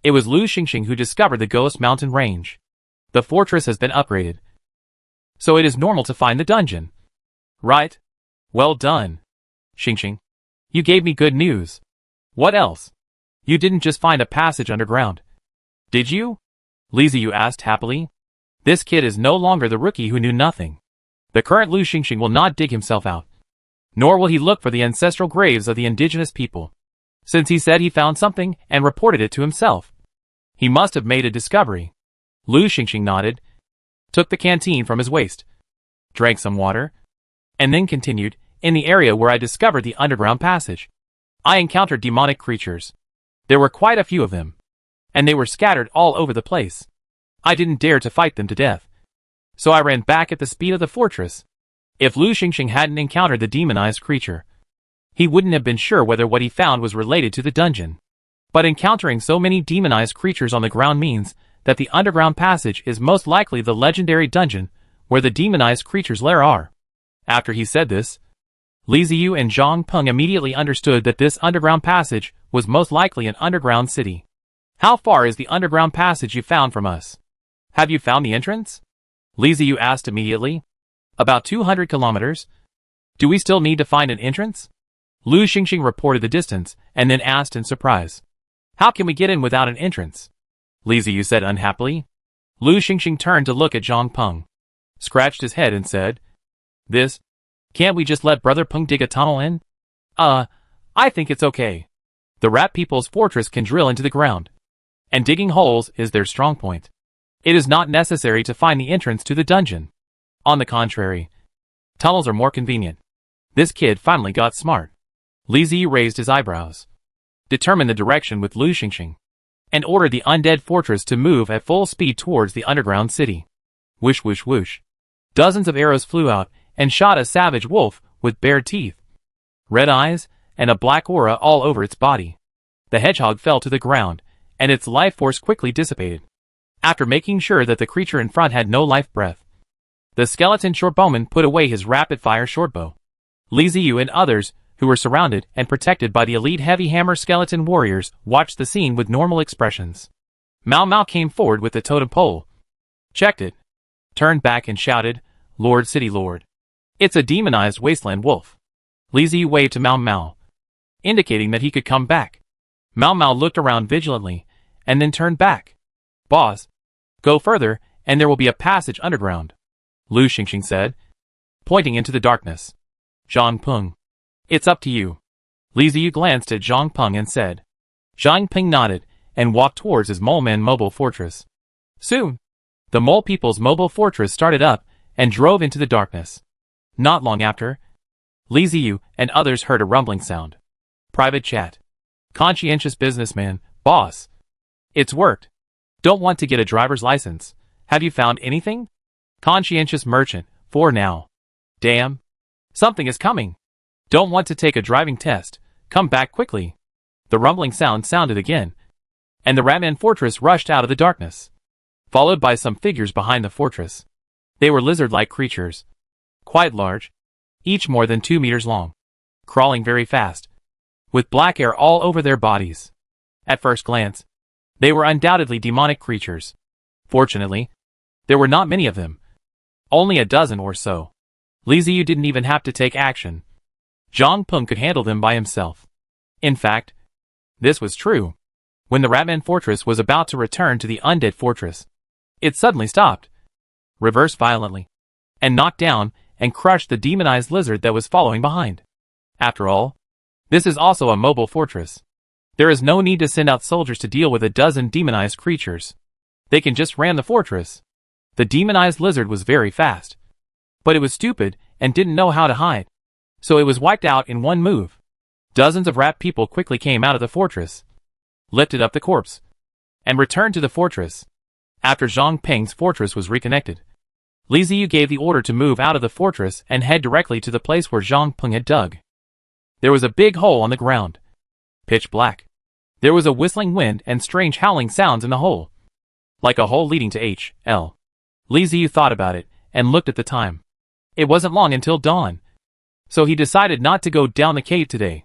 it was Lu Xingxing who discovered the Ghost Mountain Range. The fortress has been upgraded, so it is normal to find the dungeon. Right? Well done, Xingxing. You gave me good news. What else? You didn't just find a passage underground, did you? Li Ziyu asked happily. This kid is no longer the rookie who knew nothing. The current Lu Xingxing will not dig himself out, nor will he look for the ancestral graves of the indigenous people, since he said he found something and reported it to himself. He must have made a discovery. Lu Xingxing nodded, took the canteen from his waist, drank some water, and then continued, in the area where I discovered the underground passage. I encountered demonic creatures. There were quite a few of them, and they were scattered all over the place. I didn't dare to fight them to death, so I ran back at the speed of the fortress. If Lu Xingxing hadn't encountered the demonized creature, he wouldn't have been sure whether what he found was related to the dungeon. But encountering so many demonized creatures on the ground means that the underground passage is most likely the legendary dungeon where the demonized creatures' lair are. After he said this, Li Ziyu and Zhang Peng immediately understood that this underground passage was most likely an underground city. How far is the underground passage you found from us? Have you found the entrance? Li Ziyu asked immediately. About 200 kilometers. Do we still need to find an entrance? Lu Xingxing reported the distance, and then asked in surprise. How can we get in without an entrance? Li Ziyu said unhappily. Lu Xingxing turned to look at Zhang Peng, scratched his head and said, Can't we just let Brother Peng dig a tunnel in? I think it's okay. The rat people's fortress can drill into the ground, and digging holes is their strong point. It is not necessary to find the entrance to the dungeon. On the contrary, tunnels are more convenient. This kid finally got smart. Li Ziyu raised his eyebrows, determined the direction with Lu Xingxing, and ordered the undead fortress to move at full speed towards the underground city. Whoosh whoosh whoosh. Dozens of arrows flew out and shot a savage wolf with bared teeth, red eyes, and a black aura all over its body. The hedgehog fell to the ground, and its life force quickly dissipated. After making sure that the creature in front had no life breath, the skeleton shortbowman put away his rapid-fire shortbow. Li Ziyu and others, who were surrounded and protected by the elite heavy hammer skeleton warriors, watched the scene with normal expressions. Mao Mao came forward with the totem pole, checked it, turned back and shouted, Lord City Lord. It's a demonized wasteland wolf. Li Ziyu waved to Mao Mao, indicating that he could come back. Mao Mao looked around vigilantly, and then turned back. Boss, go further, and there will be a passage underground, Lu Xingxing said, pointing into the darkness. Zhang Peng. It's up to you. Li Ziyu glanced at Zhang Peng and said. Zhang Peng nodded, and walked towards his Mole Man mobile fortress. Soon, the Mole People's mobile fortress started up, and drove into the darkness. Not long after, Li Ziyu and others heard a rumbling sound. Private chat. Conscientious businessman, boss. It's worked. Don't want to get a driver's license. Have you found anything? Conscientious merchant, for now. Damn. Something is coming. Don't want to take a driving test. Come back quickly. The rumbling sound sounded again, and the Ratman fortress rushed out of the darkness, followed by some figures behind the fortress. They were lizard-like creatures, quite large, each more than 2 meters long, crawling very fast, with black hair all over their bodies. At first glance, they were undoubtedly demonic creatures. Fortunately, there were not many of them, only a dozen or so. Li Ziyu didn't even have to take action. Zhang Peng could handle them by himself. In fact, this was true. When the Ratman fortress was about to return to the Undead fortress, it suddenly stopped, reversed violently, and knocked down and crushed the demonized lizard that was following behind. After all, this is also a mobile fortress. There is no need to send out soldiers to deal with a dozen demonized creatures. They can just ram the fortress. The demonized lizard was very fast, but it was stupid and didn't know how to hide, so it was wiped out in one move. Dozens of rat people quickly came out of the fortress, lifted up the corpse, and returned to the fortress. After Zhang Peng's fortress was reconnected, Li Ziyu gave the order to move out of the fortress and head directly to the place where Zhang Peng had dug. There was a big hole on the ground, pitch black. There was a whistling wind and strange howling sounds in the hole, like a hole leading to H.L. Li Ziyu thought about it and looked at the time. It wasn't long until dawn, so he decided not to go down the cave today.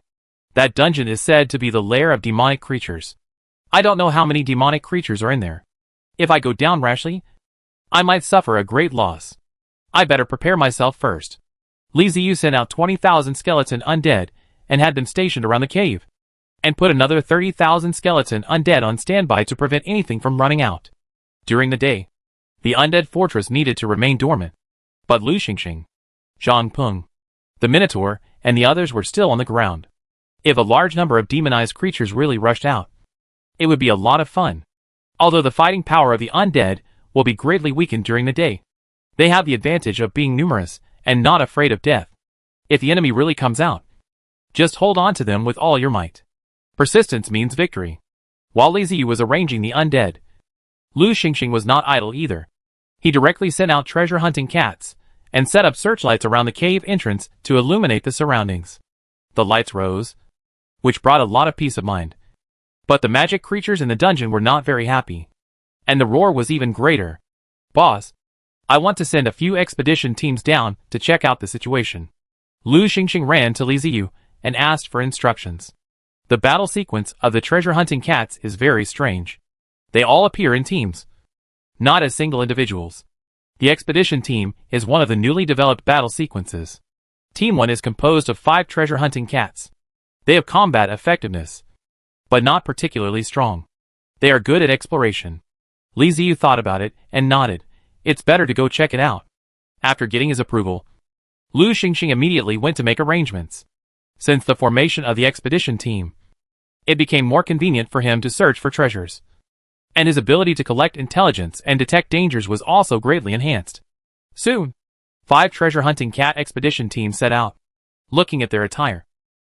That dungeon is said to be the lair of demonic creatures. I don't know how many demonic creatures are in there. If I go down rashly, I might suffer a great loss. I better prepare myself first. Li Ziyu sent out 20,000 skeleton undead and had them stationed around the cave, and put another 30,000 skeleton undead on standby to prevent anything from running out. During the day, the undead fortress needed to remain dormant, but Lu Xingxing, Zhang Peng, the Minotaur, and the others were still on the ground. If a large number of demonized creatures really rushed out, it would be a lot of fun. Although the fighting power of the undead will be greatly weakened during the day, they have the advantage of being numerous and not afraid of death. If the enemy really comes out, just hold on to them with all your might. Persistence means victory. While Li Ziyu was arranging the undead, Lu Xingxing was not idle either. He directly sent out treasure-hunting cats and set up searchlights around the cave entrance to illuminate the surroundings. The lights rose, which brought a lot of peace of mind. But the magic creatures in the dungeon were not very happy. And the roar was even greater. "Boss, I want to send a few expedition teams down to check out the situation." Lu Xingxing ran to Li Ziyu and asked for instructions. The battle sequence of the treasure-hunting cats is very strange. They all appear in teams, not as single individuals. The expedition team is one of the newly developed battle sequences. Team 1 is composed of 5 treasure-hunting cats. They have combat effectiveness, but not particularly strong. They are good at exploration. Li Ziyu thought about it and nodded. It's better to go check it out. After getting his approval, Lu Xingxing immediately went to make arrangements. Since the formation of the expedition team, it became more convenient for him to search for treasures. And his ability to collect intelligence and detect dangers was also greatly enhanced. Soon, 5 treasure-hunting cat expedition teams set out. Looking at their attire,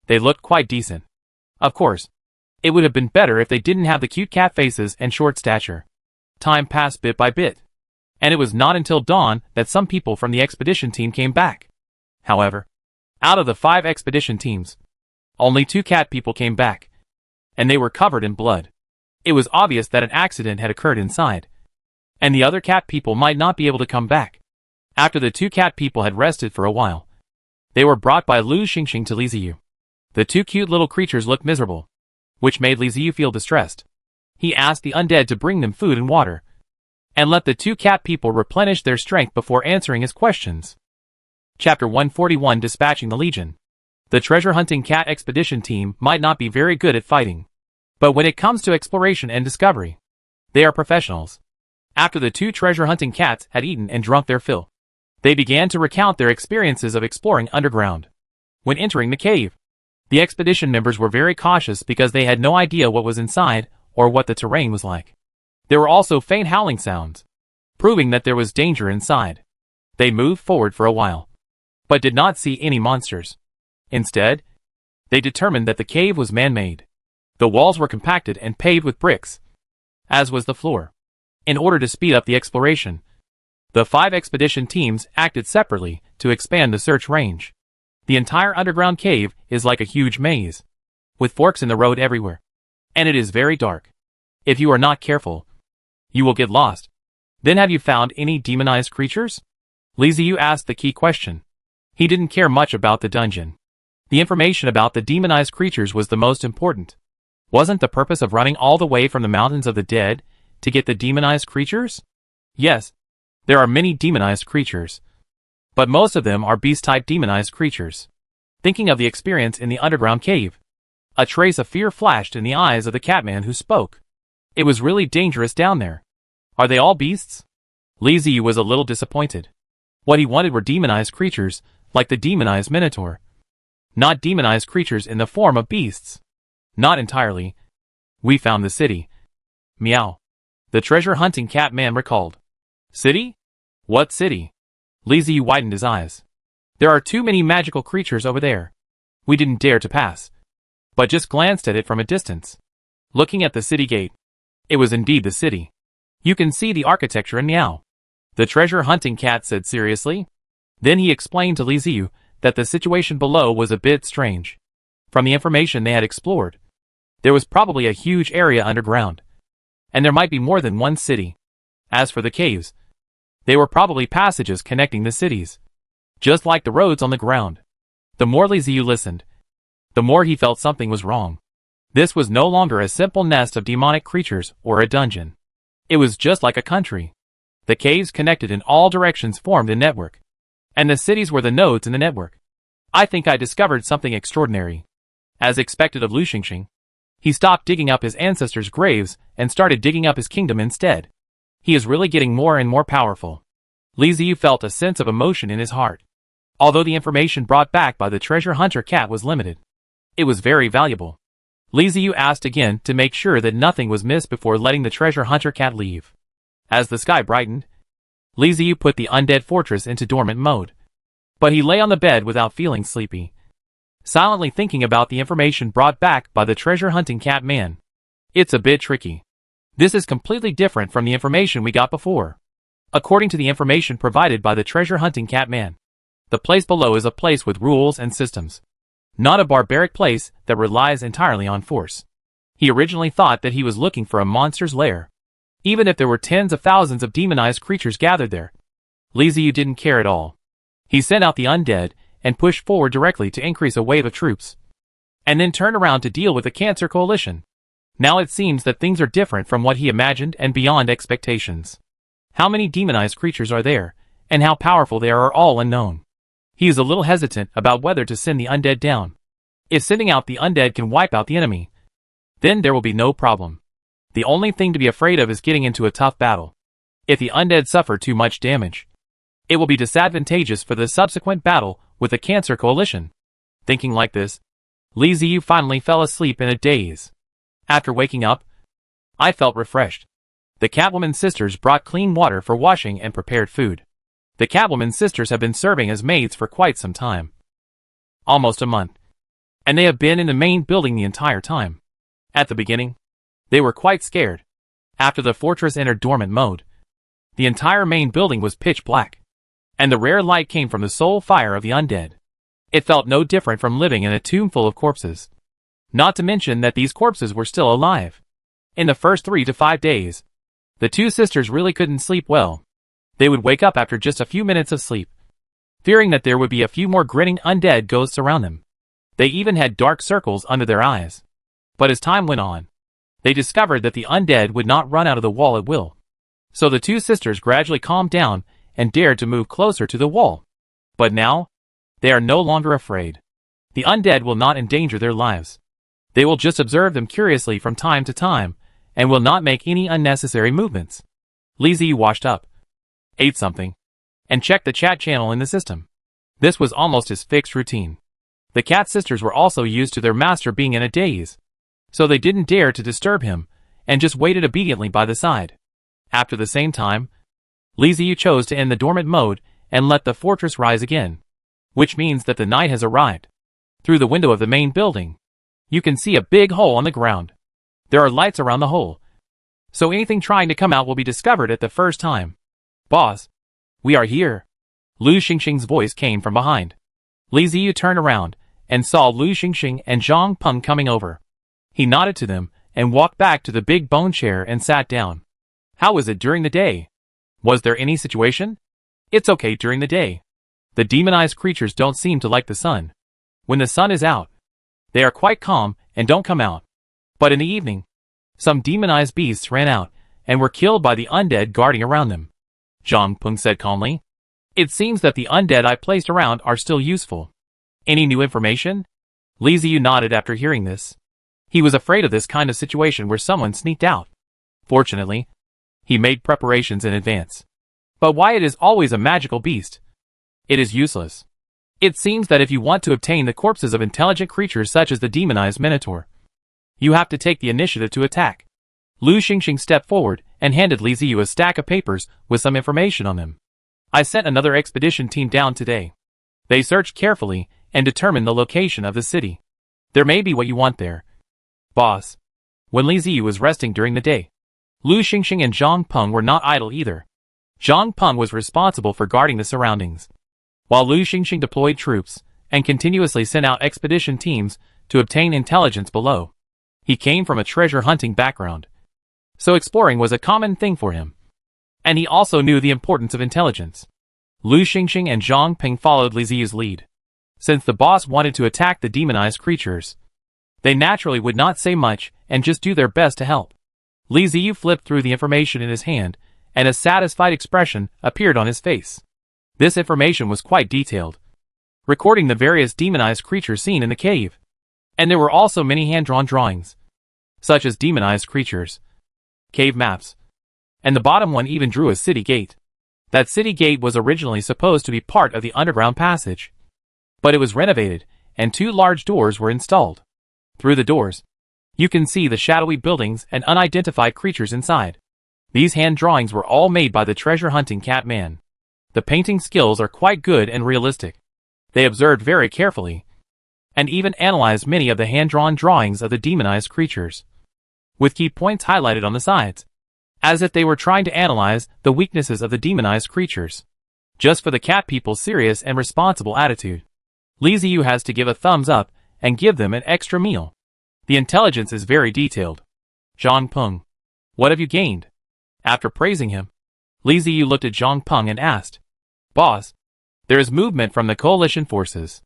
they looked quite decent. Of course, it would have been better if they didn't have the cute cat faces and short stature. Time passed bit by bit, and it was not until dawn that some people from the expedition team came back. However, out of the 5 expedition teams, only 2 cat people came back, and they were covered in blood. It was obvious that an accident had occurred inside, and the other cat people might not be able to come back. After the 2 cat people had rested for a while, they were brought by Lu Xingxing to Li Ziyu. The 2 cute little creatures looked miserable, which made Li Ziyu feel distressed. He asked the undead to bring them food and water, and let the 2 cat people replenish their strength before answering his questions. Chapter 141 Dispatching the Legion. The treasure-hunting cat expedition team might not be very good at fighting, but when it comes to exploration and discovery, they are professionals. After the 2 treasure-hunting cats had eaten and drunk their fill, they began to recount their experiences of exploring underground. When entering the cave, the expedition members were very cautious because they had no idea what was inside or what the terrain was like. There were also faint howling sounds, proving that there was danger inside. They moved forward for a while, but did not see any monsters. Instead, they determined that the cave was man-made. The walls were compacted and paved with bricks, as was the floor. In order to speed up the exploration, the 5 expedition teams acted separately to expand the search range. The entire underground cave is like a huge maze, with forks in the road everywhere, and it is very dark. If you are not careful, you will get lost. Then have you found any demonized creatures? Li Ziyu asked the key question. He didn't care much about the dungeon. The information about the demonized creatures was the most important. Wasn't the purpose of running all the way from the mountains of the dead to get the demonized creatures? Yes, there are many demonized creatures, but most of them are beast-type demonized creatures. Thinking of the experience in the underground cave, a trace of fear flashed in the eyes of the catman who spoke. It was really dangerous down there. Are they all beasts? Li Ziyu was a little disappointed. What he wanted were demonized creatures, like the demonized minotaur. Not demonized creatures in the form of beasts. Not entirely. We found the city. Meow. The treasure-hunting cat man recalled. City? What city? Li Ziyu widened his eyes. There are too many magical creatures over there. We didn't dare to pass, but just glanced at it from a distance. Looking at the city gate, it was indeed the city. You can see the architecture and meow. The treasure-hunting cat said seriously. Then he explained to Li Ziyu that the situation below was a bit strange. From the information they had explored, there was probably a huge area underground, and there might be more than one city. As for the caves, they were probably passages connecting the cities, just like the roads on the ground. The more Li Ziyu listened, the more he felt something was wrong. This was no longer a simple nest of demonic creatures or a dungeon. It was just like a country. The caves connected in all directions formed a network, and the cities were the nodes in the network. I think I discovered something extraordinary. As expected of Lu Xingxing, he stopped digging up his ancestors' graves and started digging up his kingdom instead. He is really getting more and more powerful. Li Ziyu felt a sense of emotion in his heart. Although the information brought back by the treasure hunter cat was limited, it was very valuable. Li Ziyu asked again to make sure that nothing was missed before letting the treasure hunter cat leave. As the sky brightened, Li Ziyu put the undead fortress into dormant mode. But he lay on the bed without feeling sleepy, silently thinking about the information brought back by the treasure hunting cat man. It's a bit tricky. This is completely different from the information we got before. According to the information provided by the treasure hunting cat man, the place below is a place with rules and systems, not a barbaric place that relies entirely on force. He originally thought that he was looking for a monster's lair, even if there were tens of thousands of demonized creatures gathered there. Li Ziyu didn't care at all. He sent out the undead and pushed forward directly to increase a wave of troops, and then turned around to deal with the Cancer Coalition. Now it seems that things are different from what he imagined and beyond expectations. How many demonized creatures are there, and how powerful they are all unknown. He is a little hesitant about whether to send the undead down. If sending out the undead can wipe out the enemy, then there will be no problem. The only thing to be afraid of is getting into a tough battle. If the undead suffer too much damage, it will be disadvantageous for the subsequent battle with the Cancer Coalition. Thinking like this, Li Ziyu finally fell asleep in a daze. After waking up, I felt refreshed. The Catwoman sisters brought clean water for washing and prepared food. The Catwoman sisters have been serving as maids for quite some time. Almost a month. And they have been in the main building the entire time. At the beginning, they were quite scared. After the fortress entered dormant mode, the entire main building was pitch black, and the rare light came from the soul fire of the undead. It felt no different from living in a tomb full of corpses. Not to mention that these corpses were still alive. In the first 3 to 5 days, the two sisters really couldn't sleep well. They would wake up after just a few minutes of sleep, fearing that there would be a few more grinning undead ghosts around them. They even had dark circles under their eyes. But as time went on, they discovered that the undead would not run out of the wall at will. So the two sisters gradually calmed down and dared to move closer to the wall. But now, they are no longer afraid. The undead will not endanger their lives. They will just observe them curiously from time to time, and will not make any unnecessary movements. Li Ziyu washed up, ate something, and checked the chat channel in the system. This was almost his fixed routine. The cat sisters were also used to their master being in a daze, so they didn't dare to disturb him, and just waited obediently by the side. After the same time, Li Ziyu chose to end the dormant mode and let the fortress rise again, which means that the night has arrived. Through the window of the main building, you can see a big hole on the ground. There are lights around the hole, so anything trying to come out will be discovered at the first time. Boss, we are here. Lu Xingxing's voice came from behind. Li Ziyu turned around and saw Lu Xingxing and Zhang Peng coming over. He nodded to them and walked back to the big bone chair and sat down. How was it during the day? Was there any situation? It's okay during the day. The demonized creatures don't seem to like the sun. When the sun is out, they are quite calm and don't come out. But in the evening, some demonized beasts ran out and were killed by the undead guarding around them. Zhang Peng said calmly. It seems that the undead I placed around are still useful. Any new information? Li Ziyu nodded after hearing this. He was afraid of this kind of situation where someone sneaked out. Fortunately, he made preparations in advance. But why it is always a magical beast? It is useless. It seems that if you want to obtain the corpses of intelligent creatures such as the demonized Minotaur, you have to take the initiative to attack. Lu Xingxing stepped forward and handed Li Ziyu a stack of papers with some information on them. I sent another expedition team down today. They searched carefully and determined the location of the city. There may be what you want there. Boss. When Li Ziyu was resting during the day, Lu Xingxing and Zhang Peng were not idle either. Zhang Peng was responsible for guarding the surroundings, while Lu Xingxing deployed troops and continuously sent out expedition teams to obtain intelligence below. He came from a treasure hunting background, so exploring was a common thing for him. And he also knew the importance of intelligence. Lu Xingxing and Zhang Peng followed Li Ziyu's lead. Since the boss wanted to attack the demonized creatures, they naturally would not say much and just do their best to help. Li Ziyu flipped through the information in his hand, and a satisfied expression appeared on his face. This information was quite detailed, recording the various demonized creatures seen in the cave. And there were also many hand-drawn drawings, such as demonized creatures, cave maps, and the bottom one even drew a city gate. That city gate was originally supposed to be part of the underground passage, but it was renovated, and 2 large doors were installed. Through the doors, You can see the shadowy buildings and unidentified creatures inside. These hand drawings were all made by the treasure-hunting cat man. The painting skills are quite good and realistic. They observed very carefully, and even analyzed many of the hand-drawn drawings of the demonized creatures, with key points highlighted on the sides, as if they were trying to analyze the weaknesses of the demonized creatures, just for the cat people's serious and responsible attitude. Li Ziyu has to give a thumbs up and give them an extra meal. The intelligence is very detailed. Zhang Peng, what have you gained? After praising him, Li Ziyu looked at Zhang Peng and asked, Boss, there is movement from the coalition forces,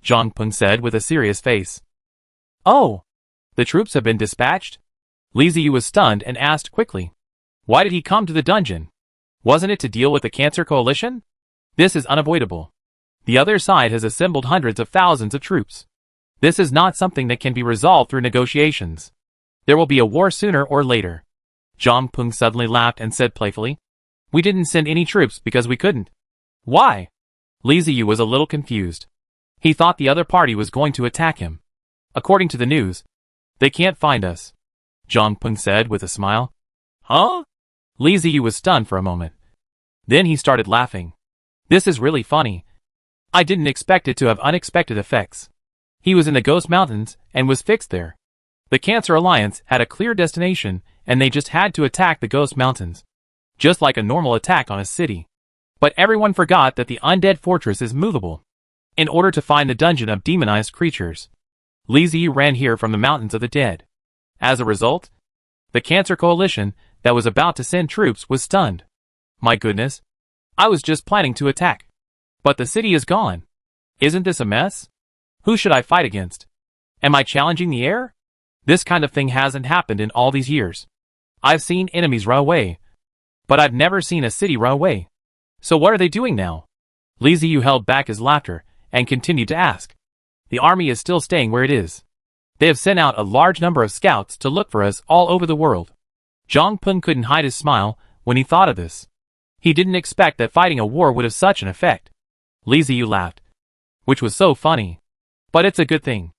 Zhang Peng said with a serious face. Oh, the troops have been dispatched? Li Ziyu was stunned and asked quickly, why did he come to the dungeon? Wasn't it to deal with the Cancer Coalition? This is unavoidable. The other side has assembled hundreds of thousands of troops. This is not something that can be resolved through negotiations. There will be a war sooner or later. Zhang Peng suddenly laughed and said playfully, we didn't send any troops because we couldn't. Why? Li Ziyu was a little confused. He thought the other party was going to attack him. According to the news, they can't find us, Zhang Peng said with a smile. Huh? Li Ziyu was stunned for a moment. Then he started laughing. This is really funny. I didn't expect it to have unexpected effects. He was in the Ghost Mountains and was fixed there. The Cancer Alliance had a clear destination and they just had to attack the Ghost Mountains, just like a normal attack on a city. But everyone forgot that the Undead Fortress is movable. In order to find the dungeon of demonized creatures, Li Ziyu ran here from the Mountains of the Dead. As a result, the Cancer Coalition that was about to send troops was stunned. My goodness, I was just planning to attack. But the city is gone. Isn't this a mess? Who should I fight against? Am I challenging the air? This kind of thing hasn't happened in all these years. I've seen enemies run away, but I've never seen a city run away. So what are they doing now? Li Ziyu held back his laughter and continued to ask. The army is still staying where it is. They have sent out a large number of scouts to look for us all over the world. Zhang Peng couldn't hide his smile when he thought of this. He didn't expect that fighting a war would have such an effect. Li Ziyu laughed, which was so funny. But it's a good thing.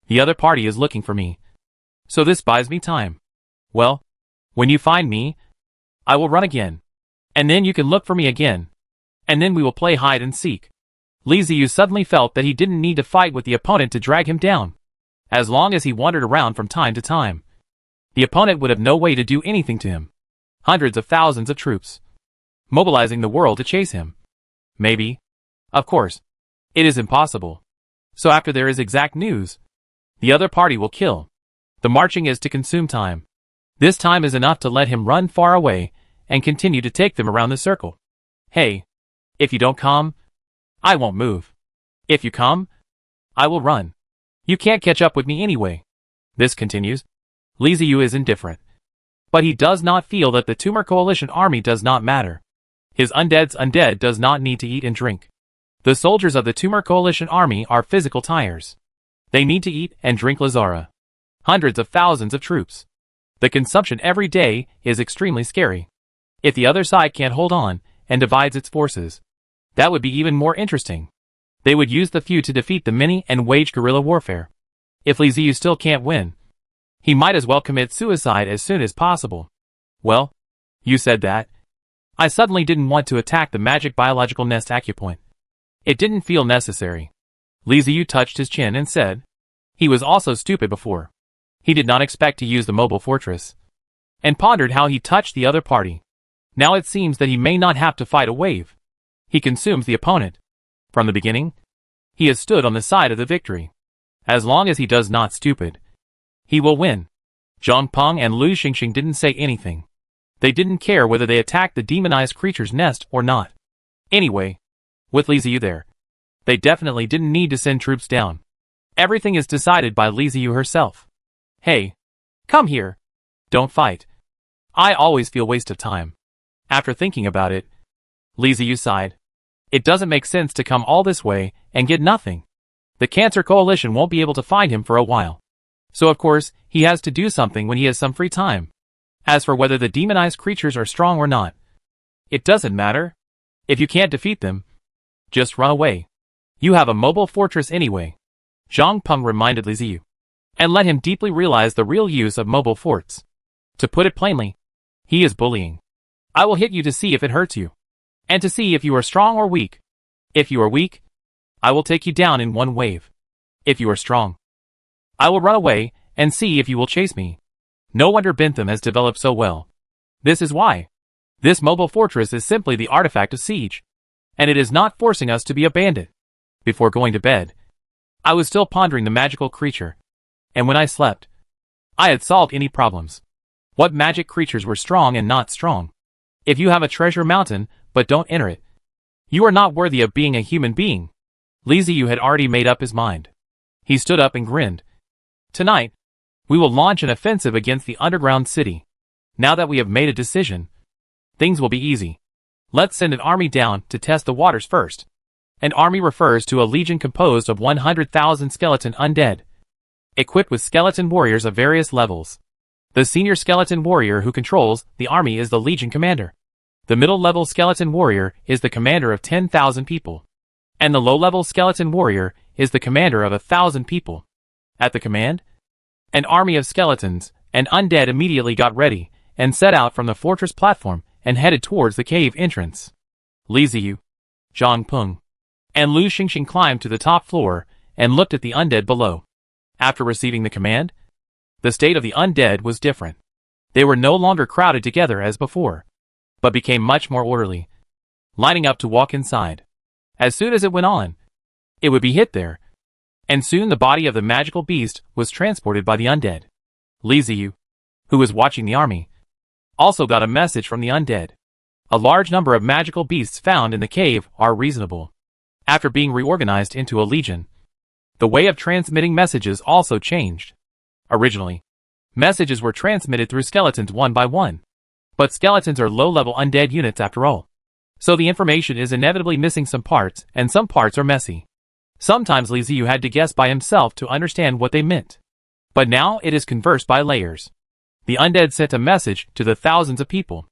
The other party is looking for me, so this buys me time. Well, when you find me, I will run again. And then you can look for me again. And then we will play hide and seek. Li Ziyu suddenly felt that he didn't need to fight with the opponent to drag him down. As long as he wandered around from time to time, the opponent would have no way to do anything to him. Hundreds of thousands of troops, mobilizing the world to chase him. Maybe. Of course. It is impossible. So after there is exact news, the other party will kill. The marching is to consume time. This time is enough to let him run far away and continue to take them around the circle. Hey, if you don't come, I won't move. If you come, I will run. You can't catch up with me anyway. This continues. Li Ziyu is indifferent. But he does not feel that the Tumor Coalition army does not matter. His undead does not need to eat and drink. The soldiers of the Tumor Coalition army are physical tires. They need to eat and drink Lazara. Hundreds of thousands of troops. The consumption every day is extremely scary. If the other side can't hold on and divides its forces, that would be even more interesting. They would use the few to defeat the many and wage guerrilla warfare. If Li Ziyu still can't win, he might as well commit suicide as soon as possible. Well, you said that. I suddenly didn't want to attack the magic biological nest acupoint. It didn't feel necessary. Li Ziyu touched his chin and said, he was also stupid before. He did not expect to use the mobile fortress, and pondered how he touched the other party. Now it seems that he may not have to fight a wave. He consumes the opponent. From the beginning, he has stood on the side of the victory. As long as he does not stupid, he will win. Zhang Peng and Lu Xingxing didn't say anything. They didn't care whether they attacked the demonized creature's nest or not. Anyway, with Li Ziyu there, they definitely didn't need to send troops down. Everything is decided by Li Ziyu herself. Hey, come here. Don't fight. I always feel waste of time. After thinking about it, Li Ziyu sighed. It doesn't make sense to come all this way and get nothing. The Cancer Coalition won't be able to find him for a while. So of course, he has to do something when he has some free time. As for whether the demonized creatures are strong or not, it doesn't matter. If you can't defeat them, just run away. You have a mobile fortress anyway. Zhang Peng reminded Li Ziyu. and let him deeply realize the real use of mobile forts. To put it plainly, he is bullying. I will hit you to see if it hurts you, and to see if you are strong or weak. If you are weak, I will take you down in one wave. If you are strong, I will run away and see if you will chase me. No wonder Bentham has developed so well. This is why. This mobile fortress is simply the artifact of siege, and it is not forcing us to be a bandit. Before going to bed, I was still pondering the magical creature, and when I slept, I had solved any problems. What magic creatures were strong and not strong? If you have a treasure mountain, but don't enter it, you are not worthy of being a human being. Li Ziyu had already made up his mind. He stood up and grinned. Tonight, we will launch an offensive against the underground city. Now that we have made a decision, things will be easy. Let's send an army down to test the waters first. An army refers to a legion composed of 100,000 skeleton undead, equipped with skeleton warriors of various levels. The senior skeleton warrior who controls the army is the legion commander. The middle-level skeleton warrior is the commander of 10,000 people, and the low-level skeleton warrior is the commander of 1,000 people. At the command, an army of skeletons and undead immediately got ready and set out from the fortress platform and headed towards the cave entrance. Li Ziyu, Zhang Peng, and Lu Xingxing climbed to the top floor and looked at the undead below. After receiving the command, the state of the undead was different. They were no longer crowded together as before, but became much more orderly, lining up to walk inside. As soon as it went on, it would be hit there, and soon the body of the magical beast was transported by the undead. Li Ziyu, who was watching the army, also got a message from the undead. A large number of magical beasts found in the cave are reasonable. After being reorganized into a legion, the way of transmitting messages also changed. Originally, messages were transmitted through skeletons one by one. But skeletons are low-level undead units after all. So the information is inevitably missing some parts, and some parts are messy. Sometimes Li Ziyu had to guess by himself to understand what they meant. But now it is conversed by layers. The undead sent a message to the thousands of people.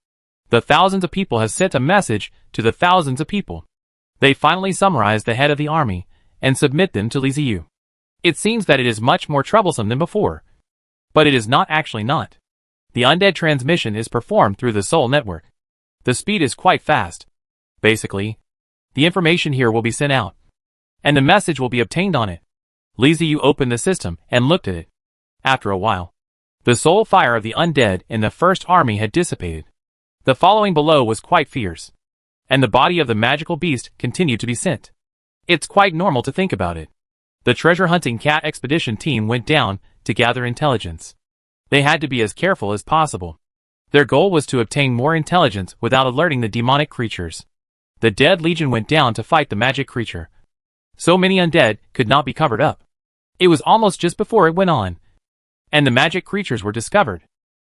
The thousands of people have sent a message to the thousands of people. They finally summarize the head of the army and submit them to Li Ziyu. It seems that it is much more troublesome than before. But it is actually not. The undead transmission is performed through the soul network. The speed is quite fast. Basically, the information here will be sent out, and the message will be obtained on it. Li Ziyu opened the system and looked at it. After a while, the soul fire of the undead in the first army had dissipated. The following below was quite fierce, and the body of the magical beast continued to be sent. It's quite normal to think about it. The treasure-hunting cat expedition team went down to gather intelligence. They had to be as careful as possible. Their goal was to obtain more intelligence without alerting the demonic creatures. The Dead Legion went down to fight the magic creature. So many undead could not be covered up. It was almost just before it went on, and the magic creatures were discovered.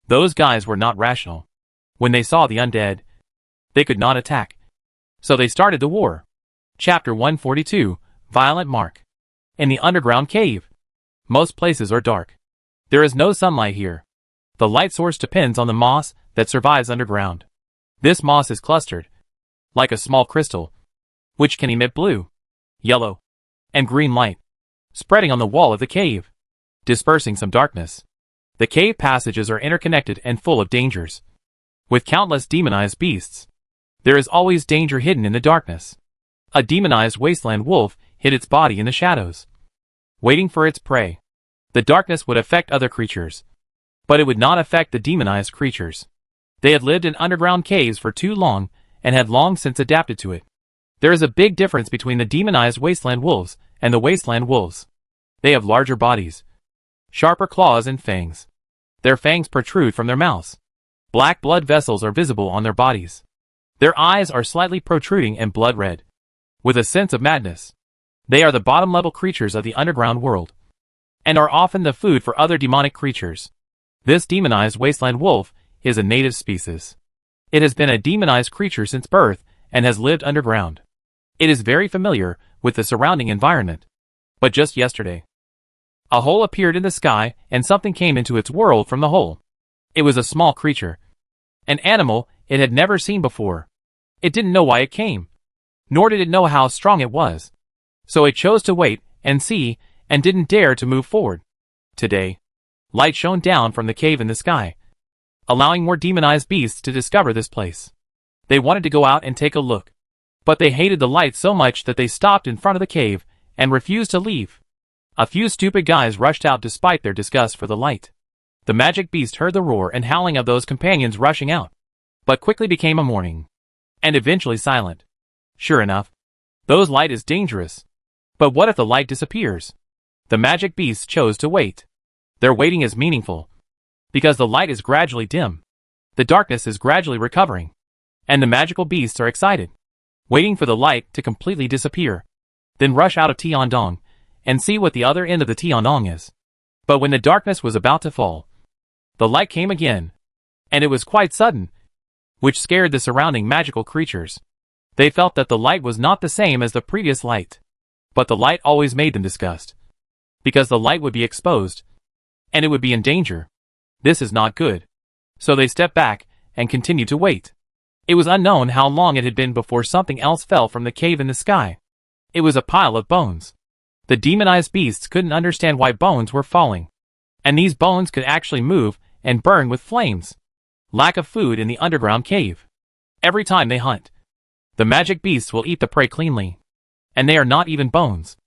Those guys were not rational. When they saw the undead, they could not attack. So they started the war. Chapter 142, Violent Mark. In the underground cave. Most places are dark. There is no sunlight here. The light source depends on the moss that survives underground. This moss is clustered, like a small crystal, which can emit blue, yellow, and green light, spreading on the wall of the cave, dispersing some darkness. The cave passages are interconnected and full of dangers. With countless demonized beasts, there is always danger hidden in the darkness. A demonized wasteland wolf hid its body in the shadows, waiting for its prey. The darkness would affect other creatures, but it would not affect the demonized creatures. They had lived in underground caves for too long and had long since adapted to it. There is a big difference between the demonized wasteland wolves and the wasteland wolves. They have larger bodies, sharper claws and fangs. Their fangs protrude from their mouths. Black blood vessels are visible on their bodies. Their eyes are slightly protruding and blood red, with a sense of madness. They are the bottom-level creatures of the underground world, and are often the food for other demonic creatures. This demonized wasteland wolf is a native species. It has been a demonized creature since birth and has lived underground. It is very familiar with the surrounding environment. But just yesterday, a hole appeared in the sky and something came into its world from the hole. It was a small creature, an animal it had never seen before. It didn't know why it came, nor did it know how strong it was. So it chose to wait and see and didn't dare to move forward. Today, light shone down from the cave in the sky, allowing more demonized beasts to discover this place. They wanted to go out and take a look, but they hated the light so much that they stopped in front of the cave and refused to leave. A few stupid guys rushed out despite their disgust for the light. The magic beast heard the roar and howling of those companions rushing out, but quickly became a mourning, and eventually silent. Sure enough, those light is dangerous. But what if the light disappears? The magic beasts chose to wait. Their waiting is meaningful, because the light is gradually dim. The darkness is gradually recovering, and the magical beasts are excited, waiting for the light to completely disappear, then rush out of Tiandong and see what the other end of the Tiandong is. But when the darkness was about to fall, the light came again, and it was quite sudden, which scared the surrounding magical creatures. They felt that the light was not the same as the previous light, but the light always made them disgust, because the light would be exposed, and it would be in danger. This is not good. So they stepped back and continued to wait. It was unknown how long it had been before something else fell from the cave in the sky. It was a pile of bones. The demonized beasts couldn't understand why bones were falling, and these bones could actually move and burn with flames. Lack of food in the underground cave. Every time they hunt, the magic beasts will eat the prey cleanly, and they are not even bones.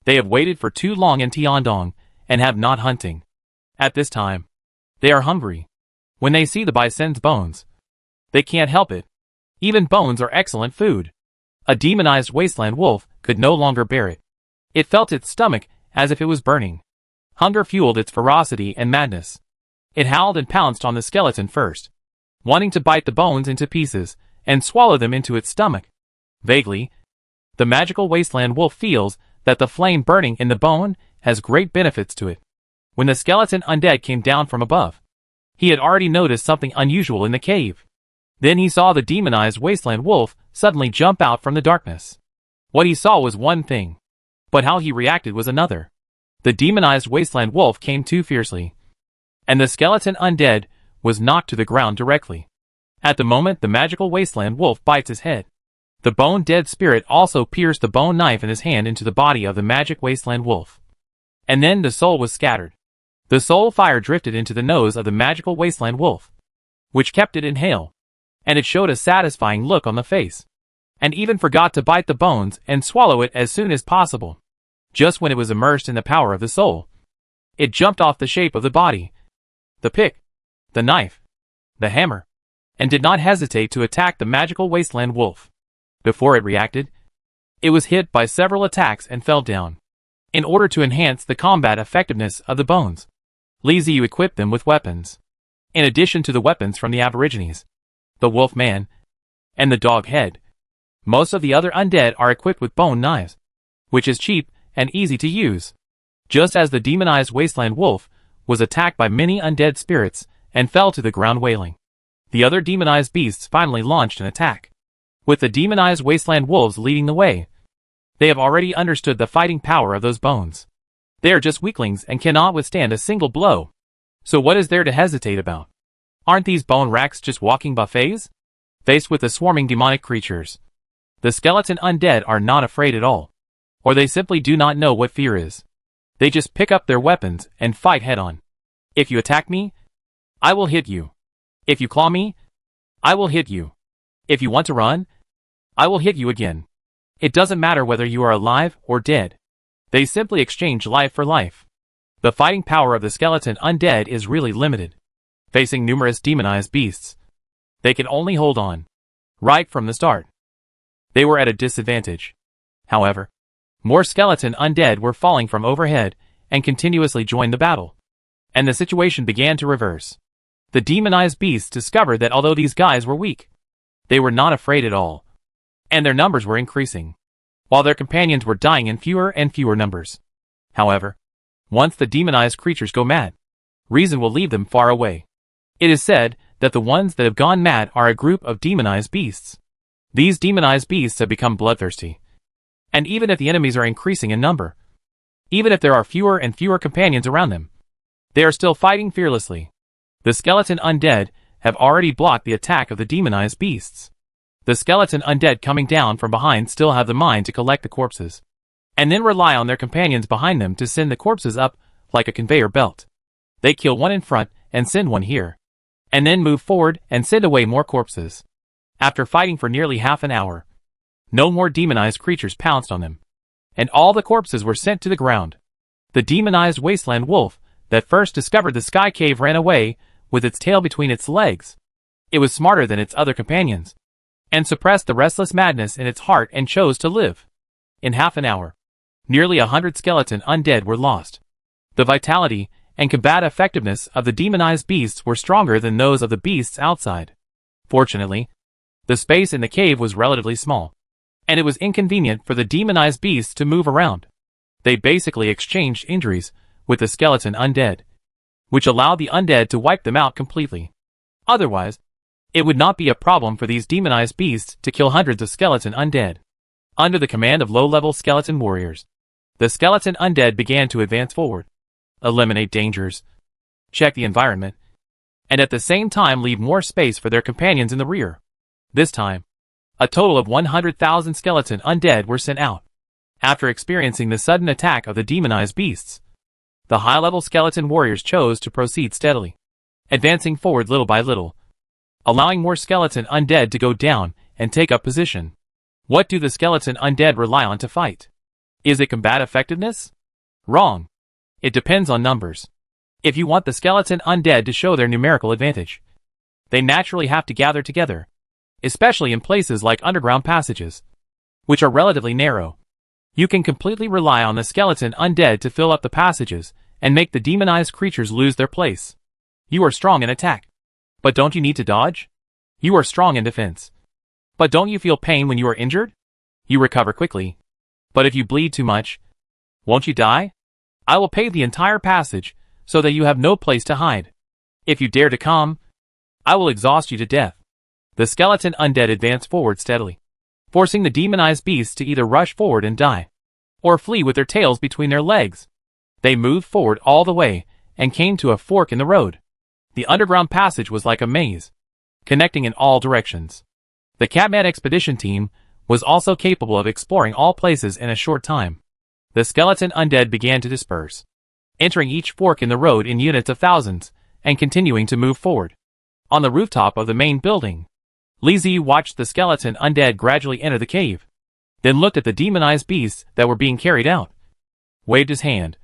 They have waited for too long in Tiandong and have not hunting. At this time, they are hungry. When they see the bison's bones, they can't help it. Even bones are excellent food. A demonized wasteland wolf could no longer bear it. It felt its stomach as if it was burning. Hunger fueled its ferocity and madness. It howled and pounced on the skeleton first, wanting to bite the bones into pieces and swallow them into its stomach. Vaguely, the magical wasteland wolf feels that the flame burning in the bone has great benefits to it. When the skeleton undead came down from above, he had already noticed something unusual in the cave. Then he saw the demonized wasteland wolf suddenly jump out from the darkness. What he saw was one thing, but how he reacted was another. The demonized wasteland wolf came too fiercely, and the skeleton undead was knocked to the ground directly. At the moment the magical wasteland wolf bites his head, the bone dead spirit also pierced the bone knife in his hand into the body of the magic wasteland wolf. And then the soul was scattered. The soul fire drifted into the nose of the magical wasteland wolf, which kept it inhale, and it showed a satisfying look on the face, and even forgot to bite the bones and swallow it as soon as possible. Just when it was immersed in the power of the soul, it jumped off the shape of the body, the pick, the knife, the hammer, and did not hesitate to attack the magical wasteland wolf. Before it reacted, it was hit by several attacks and fell down. In order to enhance the combat effectiveness of the bones, Li Ziyu equipped them with weapons. In addition to the weapons from the Aborigines, the wolf man, and the dog head, most of the other undead are equipped with bone knives, which is cheap and easy to use. Just as the demonized wasteland wolf was attacked by many undead spirits and fell to the ground wailing, the other demonized beasts finally launched an attack. With the demonized wasteland wolves leading the way, they have already understood the fighting power of those bones. They are just weaklings and cannot withstand a single blow. So what is there to hesitate about? Aren't these bone racks just walking buffets? Faced with the swarming demonic creatures, the skeleton undead are not afraid at all. Or they simply do not know what fear is. They just pick up their weapons and fight head-on. If you attack me, I will hit you. If you claw me, I will hit you. If you want to run, I will hit you again. It doesn't matter whether you are alive or dead. They simply exchange life for life. The fighting power of the skeleton undead is really limited. Facing numerous demonized beasts, they can only hold on. Right from the start, they were at a disadvantage. However, more skeleton undead were falling from overhead and continuously joined the battle, and the situation began to reverse. The demonized beasts discovered that although these guys were weak, they were not afraid at all, and their numbers were increasing, while their companions were dying in fewer and fewer numbers. However, once the demonized creatures go mad, reason will leave them far away. It is said that the ones that have gone mad are a group of demonized beasts. These demonized beasts have become bloodthirsty, and even if the enemies are increasing in number, even if there are fewer and fewer companions around them, they are still fighting fearlessly. The skeleton undead have already blocked the attack of the demonized beasts. The skeleton undead coming down from behind still have the mind to collect the corpses, and then rely on their companions behind them to send the corpses up like a conveyor belt. They kill one in front and send one here, and then move forward and send away more corpses. After fighting for nearly half an hour, no more demonized creatures pounced on them, and all the corpses were sent to the ground. The demonized wasteland wolf that first discovered the sky cave ran away with its tail between its legs. It was smarter than its other companions, and suppressed the restless madness in its heart and chose to live. In half an hour, nearly 100 skeleton undead were lost. The vitality and combat effectiveness of the demonized beasts were stronger than those of the beasts outside. Fortunately, the space in the cave was relatively small, and it was inconvenient for the demonized beasts to move around. They basically exchanged injuries with the skeleton undead, which allowed the undead to wipe them out completely. Otherwise, it would not be a problem for these demonized beasts to kill hundreds of skeleton undead. Under the command of low-level skeleton warriors, the skeleton undead began to advance forward, eliminate dangers, check the environment, and at the same time leave more space for their companions in the rear. This time, a total of 100,000 skeleton undead were sent out. After experiencing the sudden attack of the demonized beasts, the high-level skeleton warriors chose to proceed steadily, advancing forward little by little, allowing more skeleton undead to go down and take up position. What do the skeleton undead rely on to fight? Is it combat effectiveness? Wrong. It depends on numbers. If you want the skeleton undead to show their numerical advantage, they naturally have to gather together, especially in places like underground passages, which are relatively narrow. You can completely rely on the skeleton undead to fill up the passages and make the demonized creatures lose their place. You are strong in attack, but don't you need to dodge? You are strong in defense, but don't you feel pain when you are injured? You recover quickly, but if you bleed too much, won't you die? I will pave the entire passage so that you have no place to hide. If you dare to come, I will exhaust you to death. The skeleton undead advanced forward steadily, forcing the demonized beasts to either rush forward and die, or flee with their tails between their legs. They moved forward all the way and came to a fork in the road. The underground passage was like a maze, connecting in all directions. The Catman expedition team was also capable of exploring all places in a short time. The skeleton undead began to disperse, entering each fork in the road in units of thousands, and continuing to move forward. On the rooftop of the main building, Lizzie watched the skeleton undead gradually enter the cave, then looked at the demonized beasts that were being carried out, waved his hand,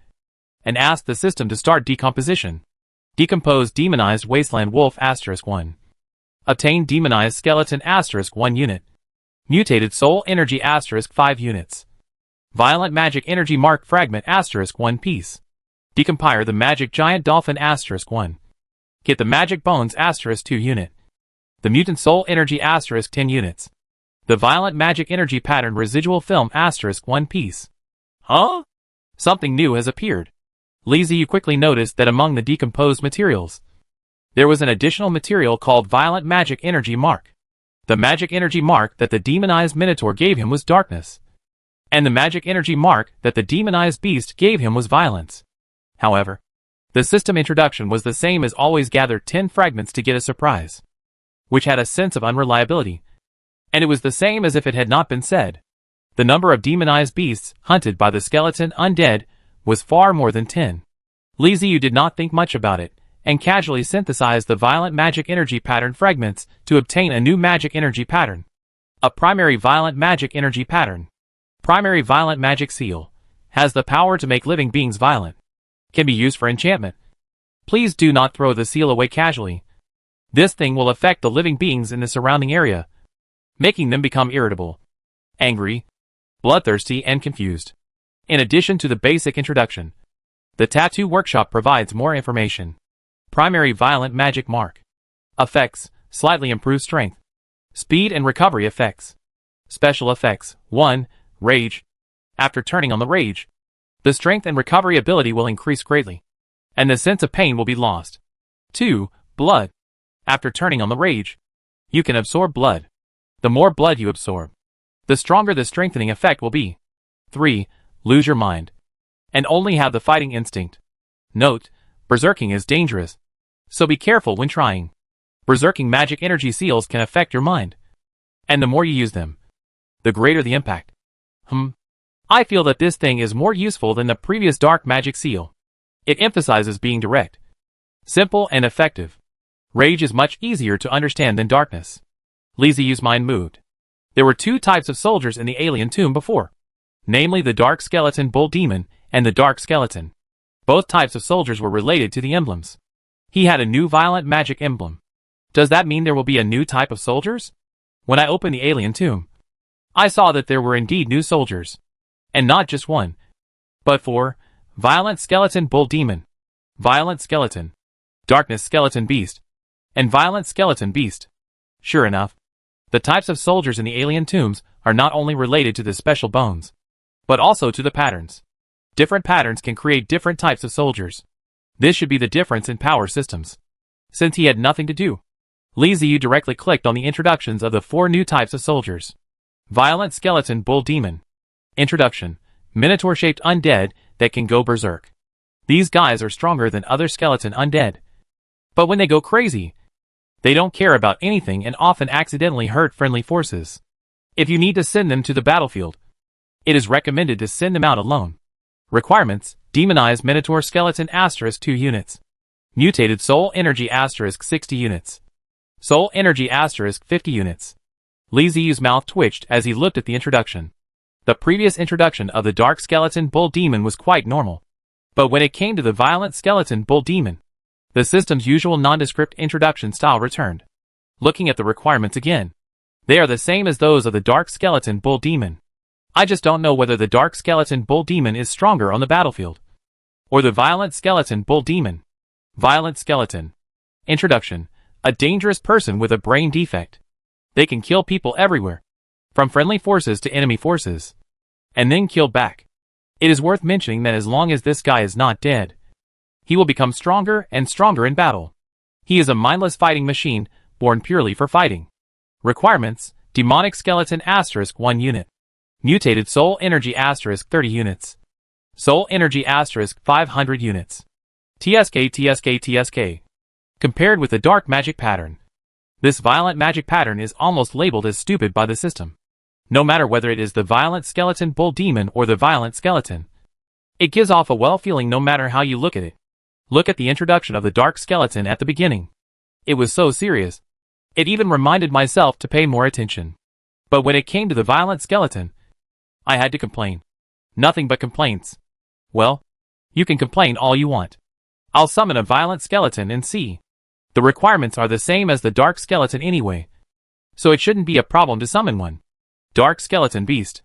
and asked the system to start decomposition. Decomposed demonized wasteland wolf *1. Obtained demonized skeleton *1 unit. Mutated soul energy *5 units. Violent magic energy mark fragment *1 piece. Decompire the magic giant dolphin *1. Get the magic bones *2 unit. The mutant soul energy *10 units. The violent magic energy pattern residual film *1 piece. Huh? Something new has appeared. Lizzie quickly noticed that among the decomposed materials, there was an additional material called violent magic energy mark. The magic energy mark that the demonized minotaur gave him was darkness, and the magic energy mark that the demonized beast gave him was violence. However, the system introduction was the same as always: gather 10 fragments to get a surprise, which had a sense of unreliability, and it was the same as if it had not been said. The number of demonized beasts hunted by the skeleton undead was far more than 10. Lizzie did not think much about it, and casually synthesized the violent magic energy pattern fragments to obtain a new magic energy pattern. A primary violent magic energy pattern. Primary violent magic seal. Has the power to make living beings violent. Can be used for enchantment. Please do not throw the seal away casually. This thing will affect the living beings in the surrounding area, making them become irritable, angry, bloodthirsty, and confused. In addition to the basic introduction, the Tattoo Workshop provides more information. Primary violent magic mark. Effects: slightly improved strength, speed and recovery effects. Special effects: 1. Rage. After turning on the rage, the strength and recovery ability will increase greatly, and the sense of pain will be lost. 2. Blood. After turning on the rage, you can absorb blood. The more blood you absorb, the stronger the strengthening effect will be. 3. Lose your mind, and only have the fighting instinct. Note: berserking is dangerous, so be careful when trying. Berserking magic energy seals can affect your mind, and the more you use them, the greater the impact. I feel that this thing is more useful than the previous dark magic seal. It emphasizes being direct, simple, and effective. Rage is much easier to understand than darkness. Li Ziyu's mind moved. There were two types of soldiers in the alien tomb before, namely the Dark Skeleton Bull Demon and the Dark Skeleton. Both types of soldiers were related to the emblems. He had a new violent magic emblem. Does that mean there will be a new type of soldiers? When I opened the alien tomb, I saw that there were indeed new soldiers. And not just one, but four: Violent Skeleton Bull Demon, Violent Skeleton, Darkness Skeleton Beast, and Violent Skeleton Beast. Sure enough, the types of soldiers in the alien tombs are not only related to the special bones, but also to the patterns. Different patterns can create different types of soldiers. This should be the difference in power systems. Since he had nothing to do, Li Ziyu directly clicked on the introductions of the four new types of soldiers. Violent Skeleton Bull Demon. Introduction: Minotaur-shaped undead that can go berserk. These guys are stronger than other skeleton undead. But when they go crazy, they don't care about anything and often accidentally hurt friendly forces. If you need to send them to the battlefield, it is recommended to send them out alone. Requirements: Demonized Minotaur Skeleton * 2 units. Mutated Soul Energy * 60 units. Soul Energy * 50 units. Li Ziyu's mouth twitched as he looked at the introduction. The previous introduction of the Dark Skeleton Bull Demon was quite normal. But when it came to the Violent Skeleton Bull Demon, the system's usual nondescript introduction style returned. Looking at the requirements again, they are the same as those of the Dark Skeleton Bull Demon. I just don't know whether the Dark Skeleton Bull Demon is stronger on the battlefield, or the Violent Skeleton Bull Demon. Violent Skeleton. Introduction: A dangerous person with a brain defect. They can kill people everywhere, from friendly forces to enemy forces, and then kill back. It is worth mentioning that as long as this guy is not dead, he will become stronger and stronger in battle. He is a mindless fighting machine, born purely for fighting. Requirements: Demonic Skeleton * 1 unit. Mutated Soul Energy * 30 units. Soul Energy * 500 units. TSK. Compared with the Dark Magic pattern, this Violent Magic pattern is almost labeled as stupid by the system. No matter whether it is the Violent Skeleton Bull Demon or the Violent Skeleton, it gives off a well feeling no matter how you look at it. Look at the introduction of the Dark Skeleton at the beginning. It was so serious. It even reminded myself to pay more attention. But when it came to the Violent Skeleton, I had to complain. Nothing but complaints. Well, you can complain all you want. I'll summon a Violent Skeleton and see. The requirements are the same as the Dark Skeleton anyway, so it shouldn't be a problem to summon one. Dark Skeleton Beast.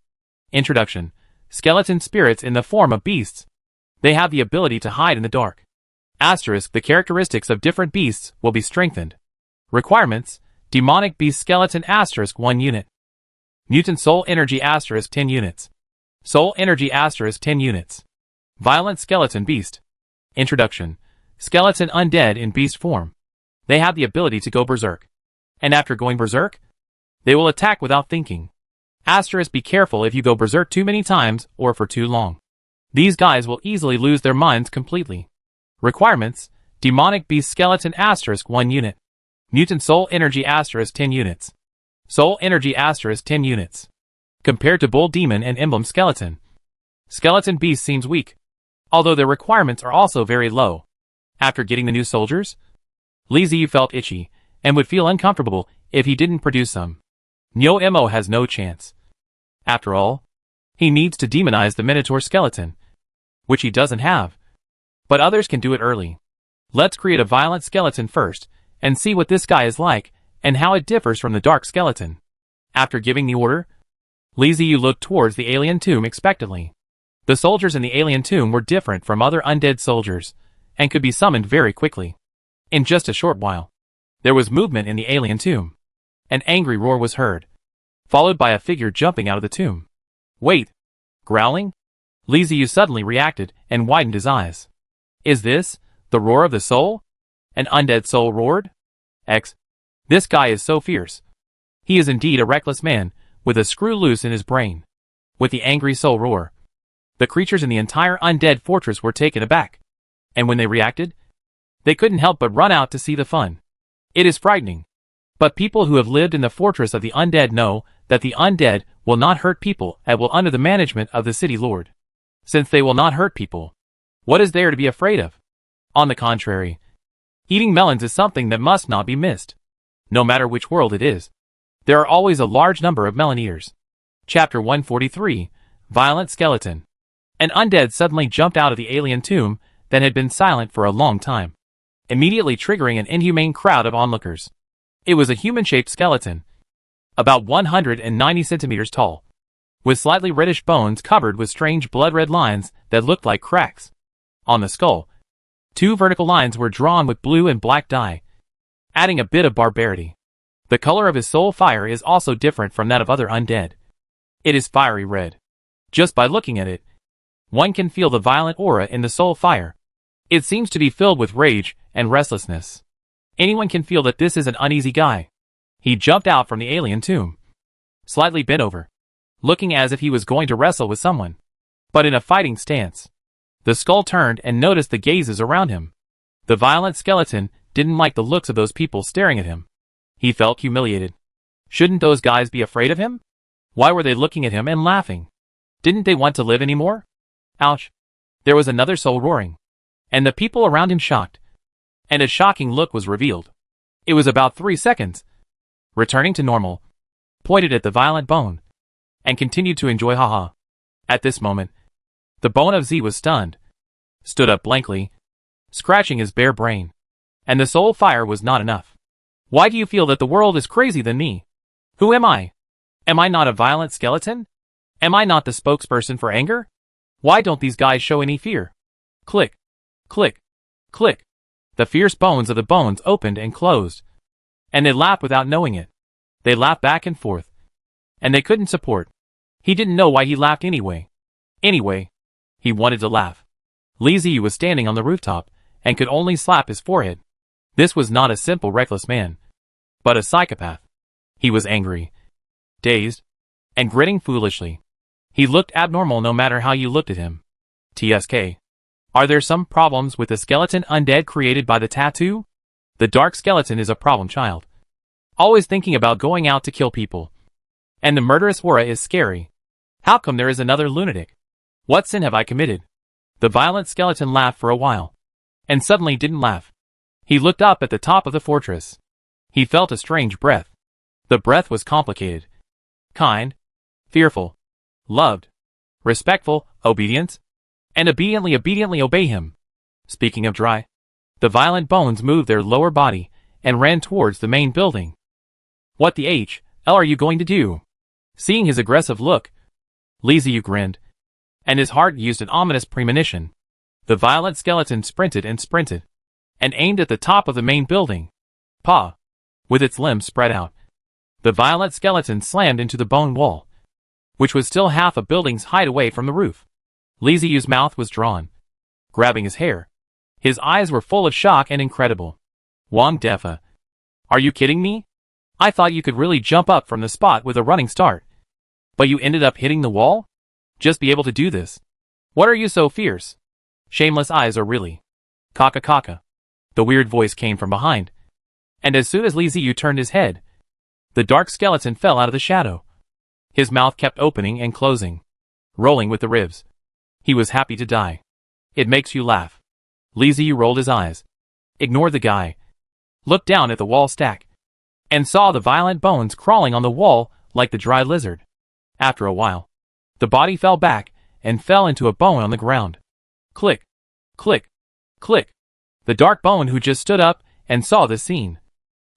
Introduction: Skeleton spirits in the form of beasts. They have the ability to hide in the dark. * The characteristics of different beasts will be strengthened. Requirements: Demonic Beast Skeleton * 1 unit. Mutant Soul Energy * 10 units. Soul Energy * 10 units. Violent Skeleton Beast. Introduction: Skeleton undead in beast form. They have the ability to go berserk. And after going berserk, they will attack without thinking. * Be careful if you go berserk too many times or for too long. These guys will easily lose their minds completely. Requirements: Demonic Beast Skeleton * 1 unit. Mutant Soul Energy * 10 units. Soul Energy * 10 units. Compared to Bull Demon and Emblem Skeleton, Skeleton Beast seems weak, although their requirements are also very low. After getting the new soldiers, Li Ziyu felt itchy, and would feel uncomfortable if he didn't produce some. Nyo-Mo has no chance. After all, he needs to demonize the Minotaur Skeleton, which he doesn't have. But others can do it early. Let's create a Violent Skeleton first, and see what this guy is like, and how it differs from the Dark Skeleton. After giving the order, Li Ziyu looked towards the alien tomb expectantly. The soldiers in the alien tomb were different from other undead soldiers, and could be summoned very quickly. In just a short while, there was movement in the alien tomb. An angry roar was heard, followed by a figure jumping out of the tomb. Wait! Growling? Li Ziyu suddenly reacted and widened his eyes. Is this the roar of the soul? An undead soul roared? This guy is so fierce. He is indeed a reckless man, with a screw loose in his brain. With the angry soul roar, the creatures in the entire undead fortress were taken aback. And when they reacted, they couldn't help but run out to see the fun. It is frightening. But people who have lived in the fortress of the undead know that the undead will not hurt people and will under the management of the city lord. Since they will not hurt people, What is there to be afraid of? On the contrary, eating melons is something that must not be missed. No matter which world it is, there are always a large number of melon eaters. Chapter 143, Violent Skeleton. An undead suddenly jumped out of the alien tomb that had been silent for a long time, immediately triggering an inhumane crowd of onlookers. It was a human-shaped skeleton, about 190 centimeters tall, with slightly reddish bones covered with strange blood-red lines that looked like cracks. On the skull, 2 vertical lines were drawn with blue and black dye, adding a bit of barbarity. The color of his soul fire is also different from that of other undead. It is fiery red. Just by looking at it, one can feel the violent aura in the soul fire. It seems to be filled with rage and restlessness. Anyone can feel that this is an uneasy guy. He jumped out from the alien tomb, slightly bent over, looking as if he was going to wrestle with someone, but in a fighting stance. The skull turned and noticed the gazes around him. The violent skeleton didn't like the looks of those people staring at him. He felt humiliated. Shouldn't those guys be afraid of him? Why were they looking at him and laughing? Didn't they want to live anymore? Ouch. There was another soul roaring, and the people around him shocked. And a shocking look was revealed. It was about 3 seconds, returning to normal, pointed at the violent bone, and continued to enjoy haha. At this moment, the bone of Z was stunned, stood up blankly, scratching his bare brain. And the soul fire was not enough. Why do you feel that the world is crazy than me? Who am I? Am I not a violent skeleton? Am I not the spokesperson for anger? Why don't these guys show any fear? Click, click, click. The fierce bones of the bones opened and closed, and they laughed without knowing it. They laughed back and forth, and they couldn't support. He didn't know why he laughed anyway. Anyway, he wanted to laugh. Lizzie was standing on the rooftop and could only slap his forehead. This was not a simple reckless man, but a psychopath. He was angry, dazed, and grinning foolishly. He looked abnormal no matter how you looked at him. TSK. Are there some problems with the skeleton undead created by the tattoo? The dark skeleton is a problem child, always thinking about going out to kill people. And the murderous aura is scary. How come there is another lunatic? What sin have I committed? The violent skeleton laughed for a while, and suddenly didn't laugh. He looked up at the top of the fortress. He felt a strange breath. The breath was complicated, kind, fearful, loved, respectful, obedience, and obediently obey him. Speaking of dry, the violent bones moved their lower body and ran towards the main building. What the hell are you going to do? Seeing his aggressive look, Liziu grinned, and his heart used an ominous premonition. The violent skeleton sprinted and aimed at the top of the main building. Paw! With its limbs spread out, the violent skeleton slammed into the bone wall, which was still half a building's height away from the roof. Liziu's mouth was drawn, grabbing his hair. His eyes were full of shock and incredible. Wang Defa. Are you kidding me? I thought you could really jump up from the spot with a running start. But you ended up hitting the wall? Just be able to do this. What are you so fierce? Shameless eyes are really. Kaka kaka. The weird voice came from behind. And as soon as Liziu turned his head, the dark skeleton fell out of the shadow. His mouth kept opening and closing, rolling with the ribs. He was happy to die. It makes you laugh. Liziu rolled his eyes, ignored the guy, looked down at the wall stack, and saw the violent bones crawling on the wall like the dry lizard. After a while, the body fell back and fell into a bone on the ground. Click, click, click. The dark bone who just stood up and saw this scene,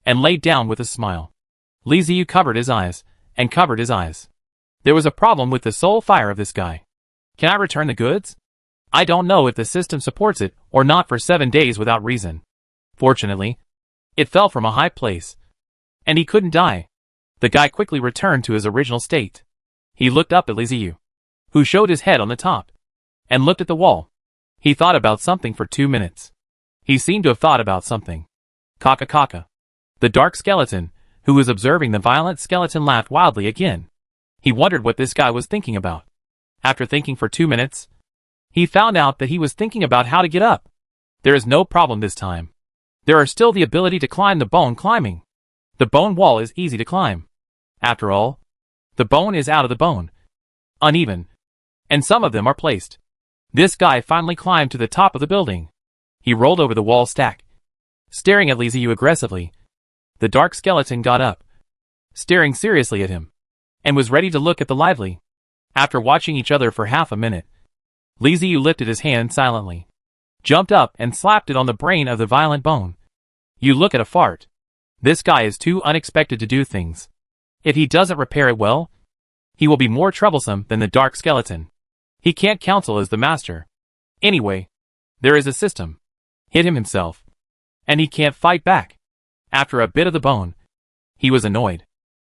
and laid down with a smile. Liziu covered his eyes, and covered his eyes. There was a problem with the soul fire of this guy. Can I return the goods? I don't know if the system supports it or not for 7 days without reason. Fortunately, it fell from a high place, and he couldn't die. The guy quickly returned to his original state. He looked up at Liziu, who showed his head on the top, and looked at the wall. He thought about something for 2 minutes. He seemed to have thought about something. Kaka kaka. The dark skeleton, who was observing the violent skeleton, laughed wildly again. He wondered what this guy was thinking about. After thinking for 2 minutes, he found out that he was thinking about how to get up. There is no problem this time. There are still the ability to climb the bone climbing. The bone wall is easy to climb. After all, the bone is out of the bone, uneven, and some of them are placed This guy finally climbed to the top of the building. He rolled over the wall stack, staring at Liziu aggressively. The dark skeleton got up, staring seriously at him, and was ready to look at the lively. After watching each other for half a minute, Liziu lifted his hand silently, jumped up and slapped it on the brain of the violent bone. You look at a fart. This guy is too unexpected to do things. If he doesn't repair it well, he will be more troublesome than the dark skeleton. He can't counsel as the master. Anyway, there is a system. Hit him himself, and he can't fight back. After a bit of the bone, he was annoyed.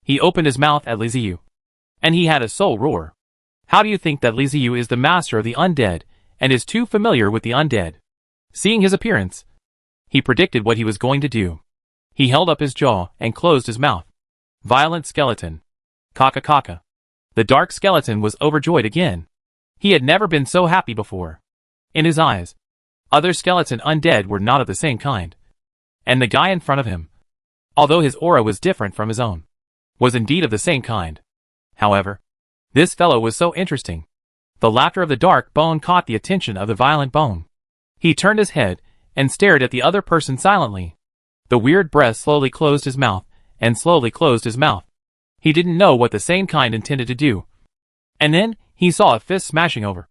He opened his mouth at Liziu, and he had a soul roar. How do you think that Liziu is the master of the undead, and is too familiar with the undead? Seeing his appearance, he predicted what he was going to do. He held up his jaw and closed his mouth. Violent skeleton. Kaka kaka. The dark skeleton was overjoyed again. He had never been so happy before. In his eyes, other skeleton undead were not of the same kind. And the guy in front of him, although his aura was different from his own, was indeed of the same kind. However, this fellow was so interesting. The laughter of the dark bone caught the attention of the violent bone. He turned his head and stared at the other person silently. The weird breath slowly closed his mouth, and slowly closed his mouth. He didn't know what the same kind intended to do. And then, he saw a fist smashing over,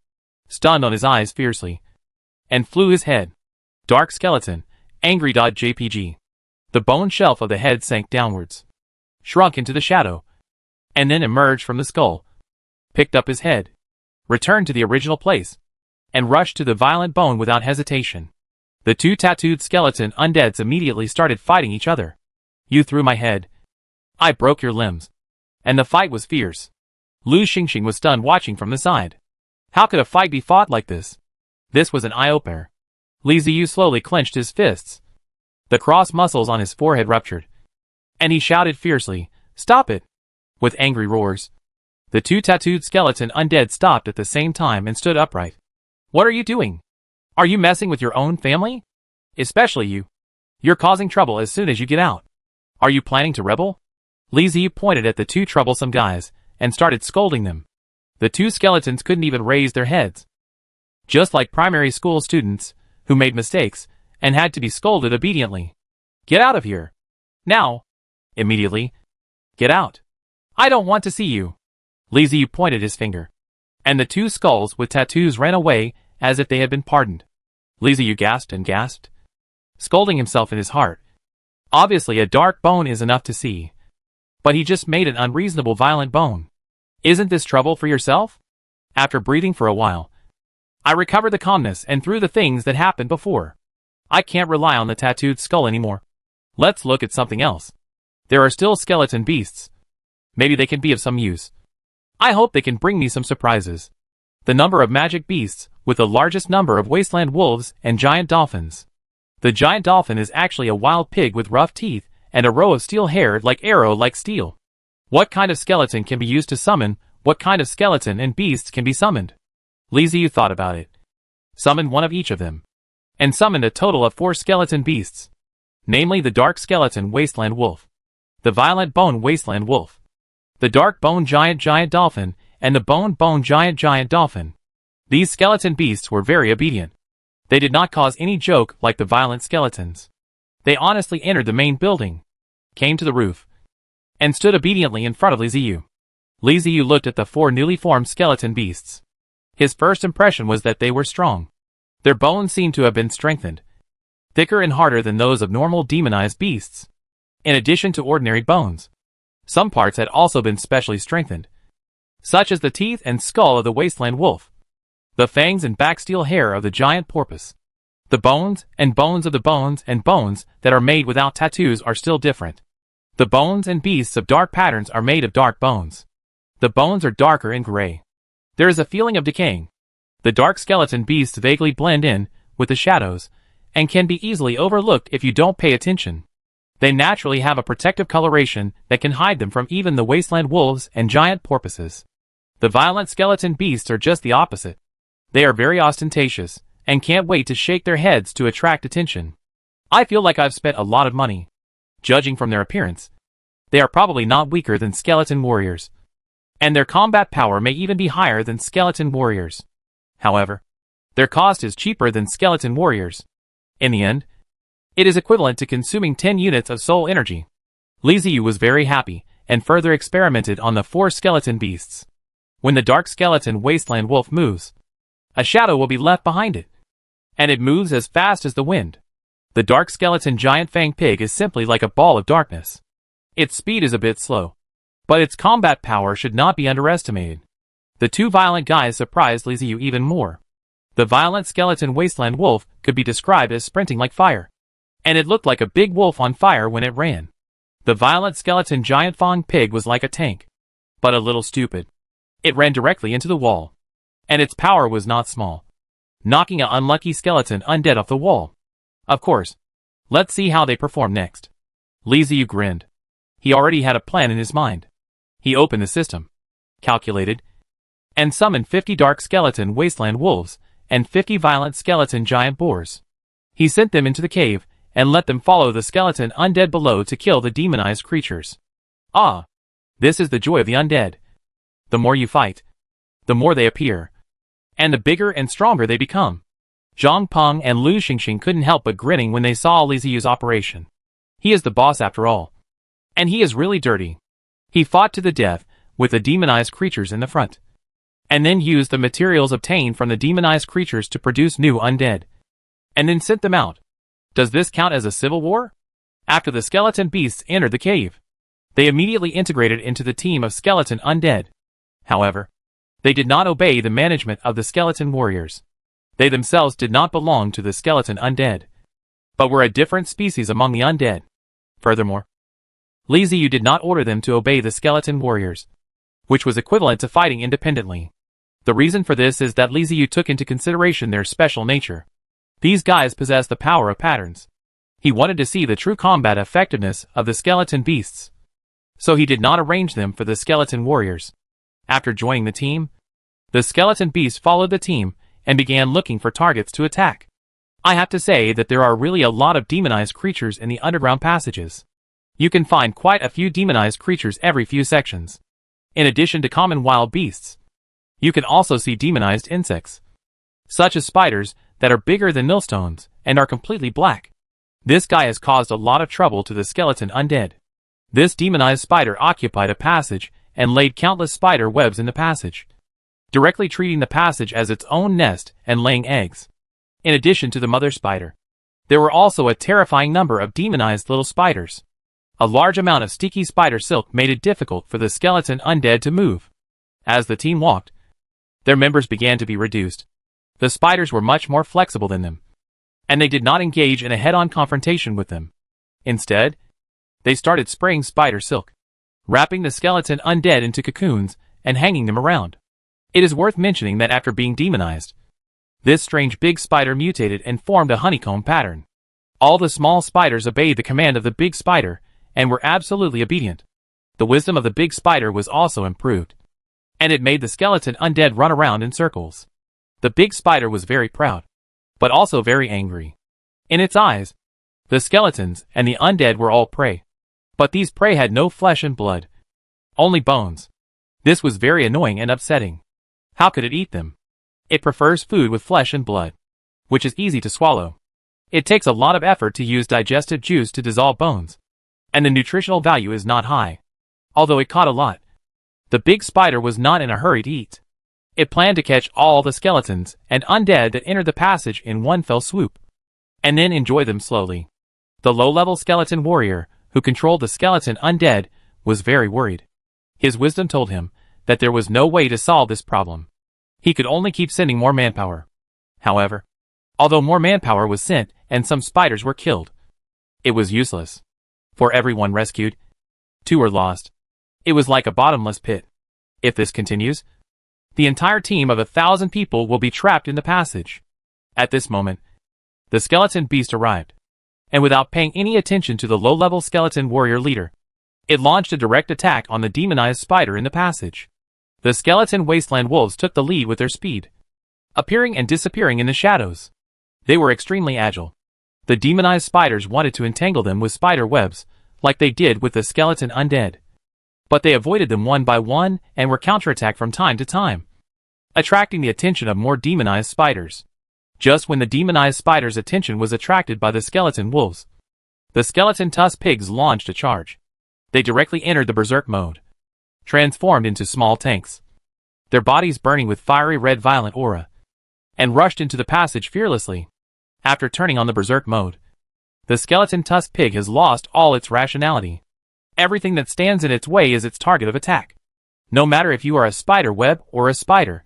stunned on his eyes fiercely, and flew his head. Dark skeleton, angry.jpg. The bone shelf of the head sank downwards, shrunk into the shadow, and then emerged from the skull, picked up his head, returned to the original place, and rushed to the violent bone without hesitation. The two tattooed skeleton undeads immediately started fighting each other. You threw my head. I broke your limbs. And the fight was fierce. Lu Xingxing was stunned watching from the side. How could a fight be fought like this? This was an eye-opener. Li Ziyu slowly clenched his fists. The cross muscles on his forehead ruptured, and he shouted fiercely, "Stop it!" with angry roars. The two tattooed skeleton undead stopped at the same time and stood upright. What are you doing? Are you messing with your own family? Especially you. You're causing trouble as soon as you get out. Are you planning to rebel? Li Ziyu pointed at the two troublesome guys and started scolding them. The two skeletons couldn't even raise their heads. Just like primary school students who made mistakes and had to be scolded obediently. Get out of here. Now. Immediately. Get out. I don't want to see you. Li Ziyu pointed his finger, and the two skulls with tattoos ran away as if they had been pardoned. Li Ziyu gasped and gasped, scolding himself in his heart. Obviously a dark bone is enough to see, but he just made an unreasonable violent bone. Isn't this trouble for yourself? After breathing for a while, I recovered the calmness and through the things that happened before. I can't rely on the tattooed skull anymore. Let's look at something else. There are still skeleton beasts. Maybe they can be of some use. I hope they can bring me some surprises. The number of magic beasts, with the largest number of wasteland wolves and giant dolphins. The giant dolphin is actually a wild pig with rough teeth and a row of steel hair like arrow like steel. What kind of skeleton can be used to summon? What kind of skeleton and beasts can be summoned? Li Ziyu thought about it. Summoned one of each of them, and summoned a total of 4 skeleton beasts. Namely the dark skeleton wasteland wolf, the violent bone wasteland wolf, the dark bone giant dolphin, and the bone giant dolphin. These skeleton beasts were very obedient. They did not cause any joke like the violent skeletons. They honestly entered the main building, came to the roof, and stood obediently in front of Li Ziyu. Li Ziyu looked at the 4 newly formed skeleton beasts. His first impression was that they were strong. Their bones seemed to have been strengthened, thicker and harder than those of normal demonized beasts. In addition to ordinary bones, some parts had also been specially strengthened, such as the teeth and skull of the wasteland wolf, the fangs and back steel hair of the giant porpoise. The bones and bones of the bones and bones that are made without tattoos are still different. The bones and beasts of dark patterns are made of dark bones. The bones are darker and gray. There is a feeling of decaying. The dark skeleton beasts vaguely blend in with the shadows and can be easily overlooked if you don't pay attention. They naturally have a protective coloration that can hide them from even the wasteland wolves and giant porpoises. The violent skeleton beasts are just the opposite. They are very ostentatious and can't wait to shake their heads to attract attention. I feel like I've spent a lot of money. Judging from their appearance, they are probably not weaker than skeleton warriors, and their combat power may even be higher than skeleton warriors. However, Their cost is cheaper than skeleton warriors. In the end, it is equivalent to consuming 10 units of soul energy. Li Ziyu was very happy, and further experimented on the 4 skeleton beasts. When the dark skeleton wasteland wolf moves, a shadow will be left behind it. And it moves as fast as the wind. The dark skeleton giant fang pig is simply like a ball of darkness. Its speed is a bit slow, but its combat power should not be underestimated. The 2 violent guys surprised Li Ziyu even more. The violent skeleton wasteland wolf could be described as sprinting like fire, and it looked like a big wolf on fire when it ran. The violent skeleton giant fang pig was like a tank, but a little stupid. It ran directly into the wall, and its power was not small, knocking an unlucky skeleton undead off the wall. Of course, let's see how they perform next. Li Ziyu grinned. He already had a plan in his mind. He opened the system, calculated, and summoned 50 dark skeleton wasteland wolves and 50 violent skeleton giant boars. He sent them into the cave and let them follow the skeleton undead below to kill the demonized creatures. Ah! This is the joy of the undead. The more you fight, the more they appear, and the bigger and stronger they become. Zhang Peng and Lu Xingxing couldn't help but grinning when they saw Li Ziyu's operation. He is the boss after all. And he is really dirty. He fought to the death with the demonized creatures in the front, and then used the materials obtained from the demonized creatures to produce new undead, and then sent them out. Does this count as a civil war? After the skeleton beasts entered the cave, they immediately integrated into the team of skeleton undead. However, they did not obey the management of the skeleton warriors. They themselves did not belong to the skeleton undead, but were a different species among the undead. Furthermore, Li Ziyu did not order them to obey the skeleton warriors, which was equivalent to fighting independently. The reason for this is that Li Ziyu took into consideration their special nature. These guys possess the power of patterns. He wanted to see the true combat effectiveness of the skeleton beasts, so he did not arrange them for the skeleton warriors. After joining the team, the skeleton beasts followed the team and began looking for targets to attack. I have to say that there are really a lot of demonized creatures in the underground passages. You can find quite a few demonized creatures every few sections. In addition to common wild beasts, you can also see demonized insects, such as spiders that are bigger than millstones and are completely black. This guy has caused a lot of trouble to the skeleton undead. This demonized spider occupied a passage and laid countless spider webs in the passage, directly treating the passage as its own nest and laying eggs. In addition to the mother spider, there were also a terrifying number of demonized little spiders. A large amount of sticky spider silk made it difficult for the skeleton undead to move. As the team walked, their members began to be reduced. The spiders were much more flexible than them, and they did not engage in a head-on confrontation with them. Instead, they started spraying spider silk, wrapping the skeleton undead into cocoons and hanging them around. It is worth mentioning that after being demonized, this strange big spider mutated and formed a honeycomb pattern. All the small spiders obeyed the command of the big spider and were absolutely obedient. The wisdom of the big spider was also improved, and it made the skeleton undead run around in circles. The big spider was very proud, but also very angry. In its eyes, the skeletons and the undead were all prey. But these prey had no flesh and blood, only bones. This was very annoying and upsetting. How could it eat them? It prefers food with flesh and blood, which is easy to swallow. It takes a lot of effort to use digestive juice to dissolve bones, and the nutritional value is not high. Although it caught a lot, the big spider was not in a hurry to eat. It planned to catch all the skeletons and undead that entered the passage in one fell swoop, and then enjoy them slowly. The low-level skeleton warrior, who controlled the skeleton undead, was very worried. His wisdom told him that there was no way to solve this problem. He could only keep sending more manpower. However, although more manpower was sent and some spiders were killed, it was useless. For everyone rescued, 2 were lost. It was like a bottomless pit. If this continues, the entire team of 1,000 people will be trapped in the passage. At this moment, the skeleton beast arrived, and without paying any attention to the low-level skeleton warrior leader, it launched a direct attack on the demonized spider in the passage. The skeleton wasteland wolves took the lead with their speed, appearing and disappearing in the shadows. They were extremely agile. The demonized spiders wanted to entangle them with spider webs, like they did with the skeleton undead. But they avoided them one by one and were counterattacked from time to time, attracting the attention of more demonized spiders. just when the demonized spider's attention was attracted by the skeleton wolves. The skeleton tusk pigs launched a charge. They directly entered the berserk mode, transformed into small tanks, their bodies burning with fiery red violent aura, and rushed into the passage fearlessly. After turning on the berserk mode, the skeleton tusk pig has lost all its rationality. Everything that stands in its way is its target of attack. No matter if you are a spider web or a spider,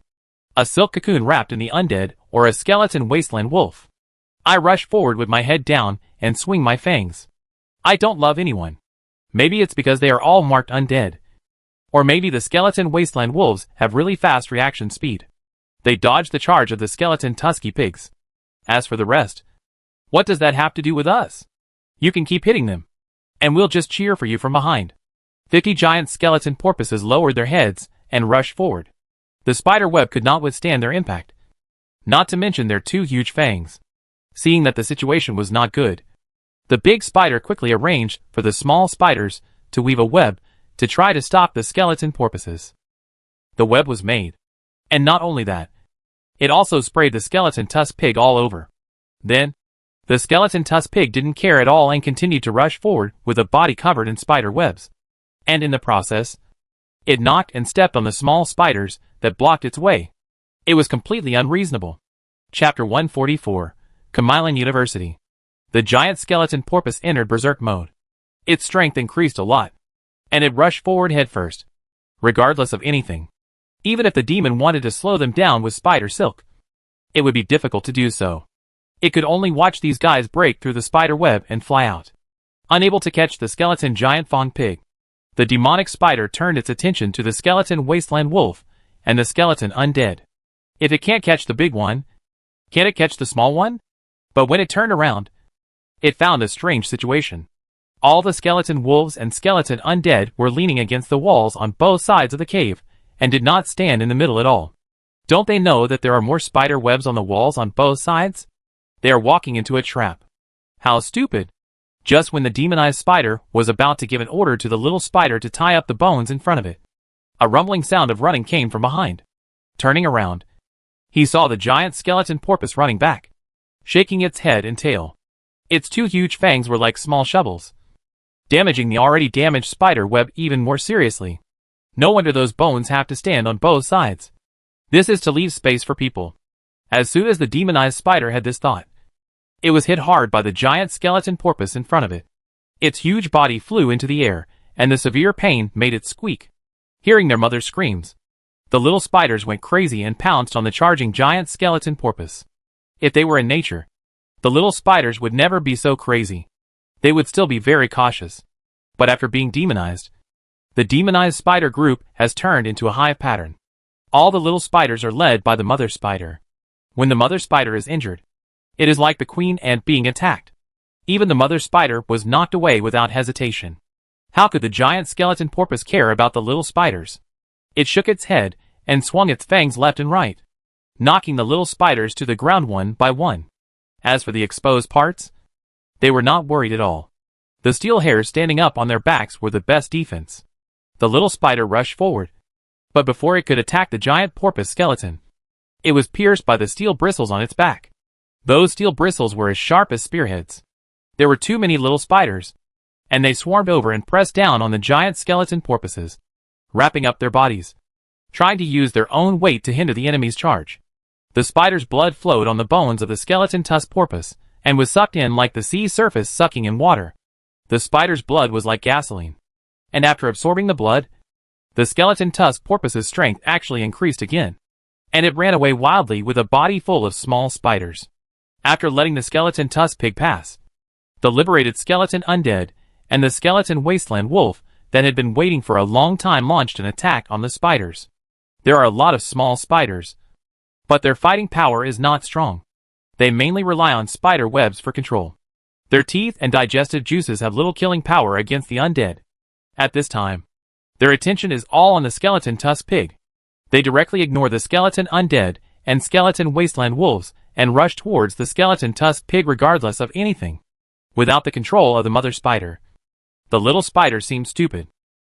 a silk cocoon wrapped in the undead, or a skeleton wasteland wolf. I rush forward with my head down and swing my fangs. I don't love anyone. Maybe it's because they are all marked undead. Or maybe the skeleton wasteland wolves have really fast reaction speed. They dodge the charge of the skeleton tusky pigs. As for the rest, what does that have to do with us? You can keep hitting them, and we'll just cheer for you from behind. 50 giant skeleton porpoises lowered their heads and rushed forward. The spider web could not withstand their impact, not to mention their 2 huge fangs. Seeing that the situation was not good, the big spider quickly arranged for the small spiders to weave a web to try to stop the skeleton porpoises. The web was made, and not only that, it also sprayed the skeleton tusk pig all over. Then, the skeleton tusk pig didn't care at all and continued to rush forward with a body covered in spider webs. And in the process, it knocked and stepped on the small spiders that blocked its way. It was completely unreasonable. Chapter 144, Kamailan University. The giant skeleton porpoise entered berserk mode. Its strength increased a lot, and it rushed forward headfirst, regardless of anything. Even if the demon wanted to slow them down with spider silk, it would be difficult to do so. It could only watch these guys break through the spider web and fly out. Unable to catch the skeleton giant fawn pig, the demonic spider turned its attention to the skeleton wasteland wolf and the skeleton undead. If it can't catch the big one, can't it catch the small one? But when it turned around, it found a strange situation. All the skeleton wolves and skeleton undead were leaning against the walls on both sides of the cave, and did not stand in the middle at all. Don't they know that there are more spider webs on the walls on both sides? They are walking into a trap. How stupid! Just when the demonized spider was about to give an order to the little spider to tie up the bones in front of it, a rumbling sound of running came from behind. Turning around, he saw the giant skeleton porpoise running back, shaking its head and tail. Its 2 huge fangs were like small shovels, damaging the already damaged spider web even more seriously. No wonder those bones have to stand on both sides. This is to leave space for people. As soon as the demonized spider had this thought, it was hit hard by the giant skeleton porpoise in front of it. Its huge body flew into the air, and the severe pain made it squeak. Hearing their mother's screams, the little spiders went crazy and pounced on the charging giant skeleton porpoise. If they were in nature, the little spiders would never be so crazy. They would still be very cautious. But after being demonized, the demonized spider group has turned into a hive pattern. All the little spiders are led by the mother spider. When the mother spider is injured, it is like the queen ant being attacked. Even the mother spider was knocked away without hesitation. How could the giant skeleton porpoise care about the little spiders? It shook its head and swung its fangs left and right, knocking the little spiders to the ground one by one. As for the exposed parts, they were not worried at all. The steel hairs standing up on their backs were the best defense. The little spider rushed forward, but before it could attack the giant porpoise skeleton, it was pierced by the steel bristles on its back. Those steel bristles were as sharp as spearheads. There were too many little spiders, and they swarmed over and pressed down on the giant skeleton porpoises, wrapping up their bodies, trying to use their own weight to hinder the enemy's charge. The spider's blood flowed on the bones of the skeleton tusk porpoise, and was sucked in like the sea surface sucking in water. The spider's blood was like gasoline, and after absorbing the blood, the skeleton tusk porpoise's strength actually increased again, and it ran away wildly with a body full of small spiders. After letting the skeleton tusk pig pass, the liberated skeleton undead and the skeleton wasteland wolf that had been waiting for a long time launched an attack on the spiders. There are a lot of small spiders, but their fighting power is not strong. They mainly rely on spider webs for control. Their teeth and digestive juices have little killing power against the undead. At this time, their attention is all on the skeleton tusk pig. They directly ignore the skeleton undead and skeleton wasteland wolves and rush towards the skeleton tusk pig regardless of anything. Without the control of the mother spider, the little spiders seem stupid.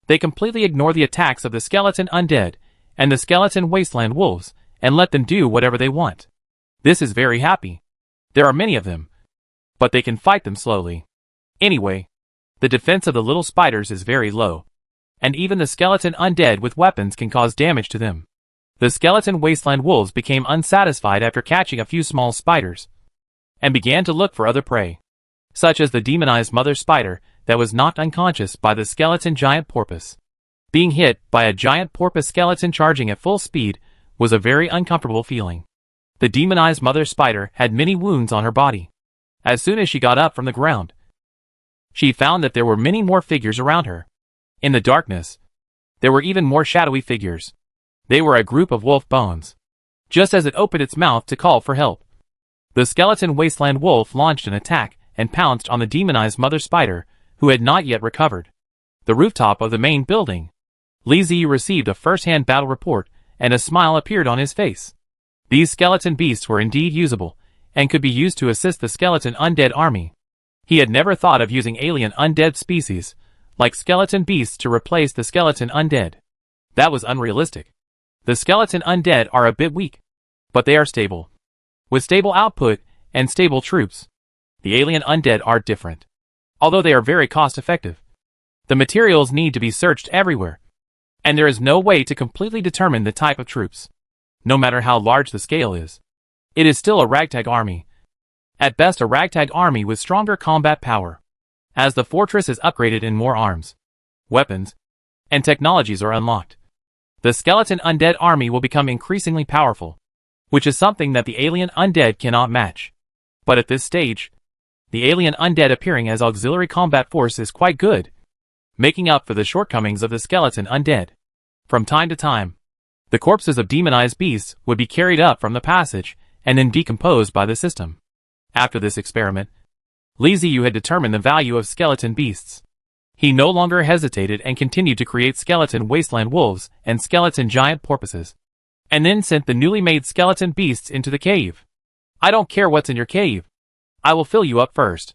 They completely ignore the attacks of the skeleton undead and the skeleton wasteland wolves and let them do whatever they want. This is very happy. There are many of them, but they can fight them slowly. Anyway, the defense of the little spiders is very low, and even the skeleton undead with weapons can cause damage to them. The skeleton wasteland wolves became unsatisfied after catching a few small spiders, and began to look for other prey, such as the demonized mother spider that was knocked unconscious by the skeleton giant porpoise. Being hit by a giant porpoise skeleton charging at full speed was a very uncomfortable feeling. The demonized mother spider had many wounds on her body. As soon as she got up from the ground, she found that there were many more figures around her. In the darkness, there were even more shadowy figures. They were a group of wolf bones. Just as it opened its mouth to call for help, the skeleton wasteland wolf launched an attack and pounced on the demonized mother spider, who had not yet recovered. The rooftop of the main building. Li Ziyu received a first-hand battle report, and a smile appeared on his face. These skeleton beasts were indeed usable, and could be used to assist the skeleton undead army. He had never thought of using alien undead species, like skeleton beasts, to replace the skeleton undead. That was unrealistic. The skeleton undead are a bit weak, but they are stable, with stable output and stable troops. The alien undead are different. Although they are very cost-effective, the materials need to be searched everywhere, and there is no way to completely determine the type of troops. No matter how large the scale is, it is still a ragtag army. At best, a ragtag army with stronger combat power, as the fortress is upgraded and more arms, weapons, and technologies are unlocked. The skeleton undead army will become increasingly powerful, which is something that the alien undead cannot match. But at this stage, the alien undead appearing as auxiliary combat force is quite good, making up for the shortcomings of the skeleton undead. From time to time, the corpses of demonized beasts would be carried up from the passage and then decomposed by the system. After this experiment, Li Ziyu had determined the value of skeleton beasts. He no longer hesitated and continued to create skeleton wasteland wolves and skeleton giant porpoises, and then sent the newly made skeleton beasts into the cave. I don't care what's in your cave. I will fill you up first.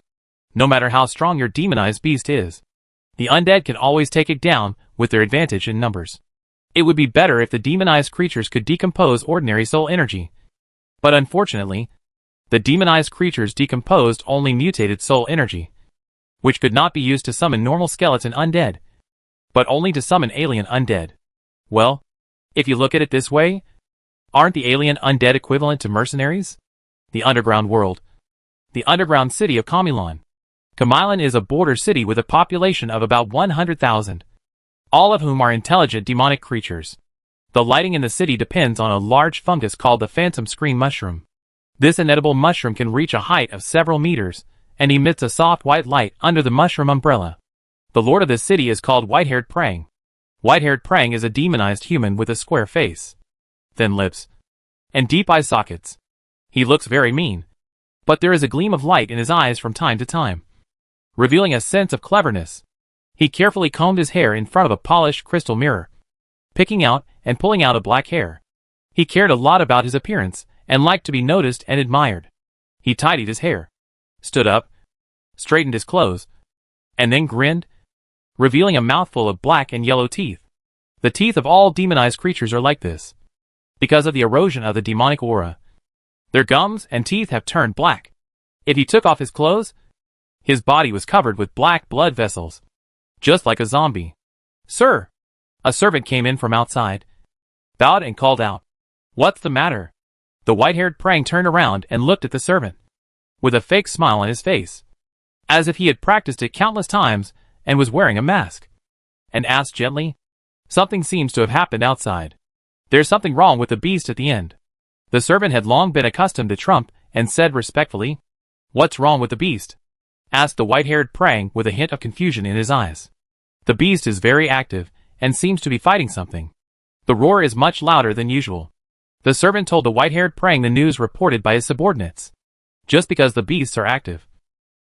No matter how strong your demonized beast is, the undead can always take it down with their advantage in numbers. It would be better if the demonized creatures could decompose ordinary soul energy. But unfortunately, the demonized creatures decomposed only mutated soul energy, which could not be used to summon normal skeleton undead, but only to summon alien undead. Well, if you look at it this way, aren't the alien undead equivalent to mercenaries? The underground world. The underground city of Kamilon. Kamilon is a border city with a population of about 100,000, all of whom are intelligent demonic creatures. The lighting in the city depends on a large fungus called the phantom screen mushroom. This inedible mushroom can reach a height of several meters, and emits a soft white light under the mushroom umbrella. The lord of this city is called White-Haired Prang. White-Haired Prang is a demonized human with a square face, thin lips, and deep eye sockets. He looks very mean, but there is a gleam of light in his eyes from time to time, revealing a sense of cleverness. He carefully combed his hair in front of a polished crystal mirror, picking out and pulling out a black hair. He cared a lot about his appearance and liked to be noticed and admired. He tidied his hair, stood up, straightened his clothes, and then grinned, revealing a mouthful of black and yellow teeth. The teeth of all demonized creatures are like this, because of the erosion of the demonic aura. Their gums and teeth have turned black. If he took off his clothes, his body was covered with black blood vessels, just like a zombie. "Sir!" A servant came in from outside, bowed and called out, "What's the matter?" The white-haired Prang turned around and looked at the servant, with a fake smile on his face, as if he had practiced it countless times and was wearing a mask, and asked gently, "Something seems to have happened outside. There's something wrong with the beast at the end." The servant had long been accustomed to trump and said respectfully, "What's wrong with the beast?" asked the white-haired Prang with a hint of confusion in his eyes. "The beast is very active and seems to be fighting something. The roar is much louder than usual." The servant told the white-haired Prang the news reported by his subordinates. "Just because the beasts are active,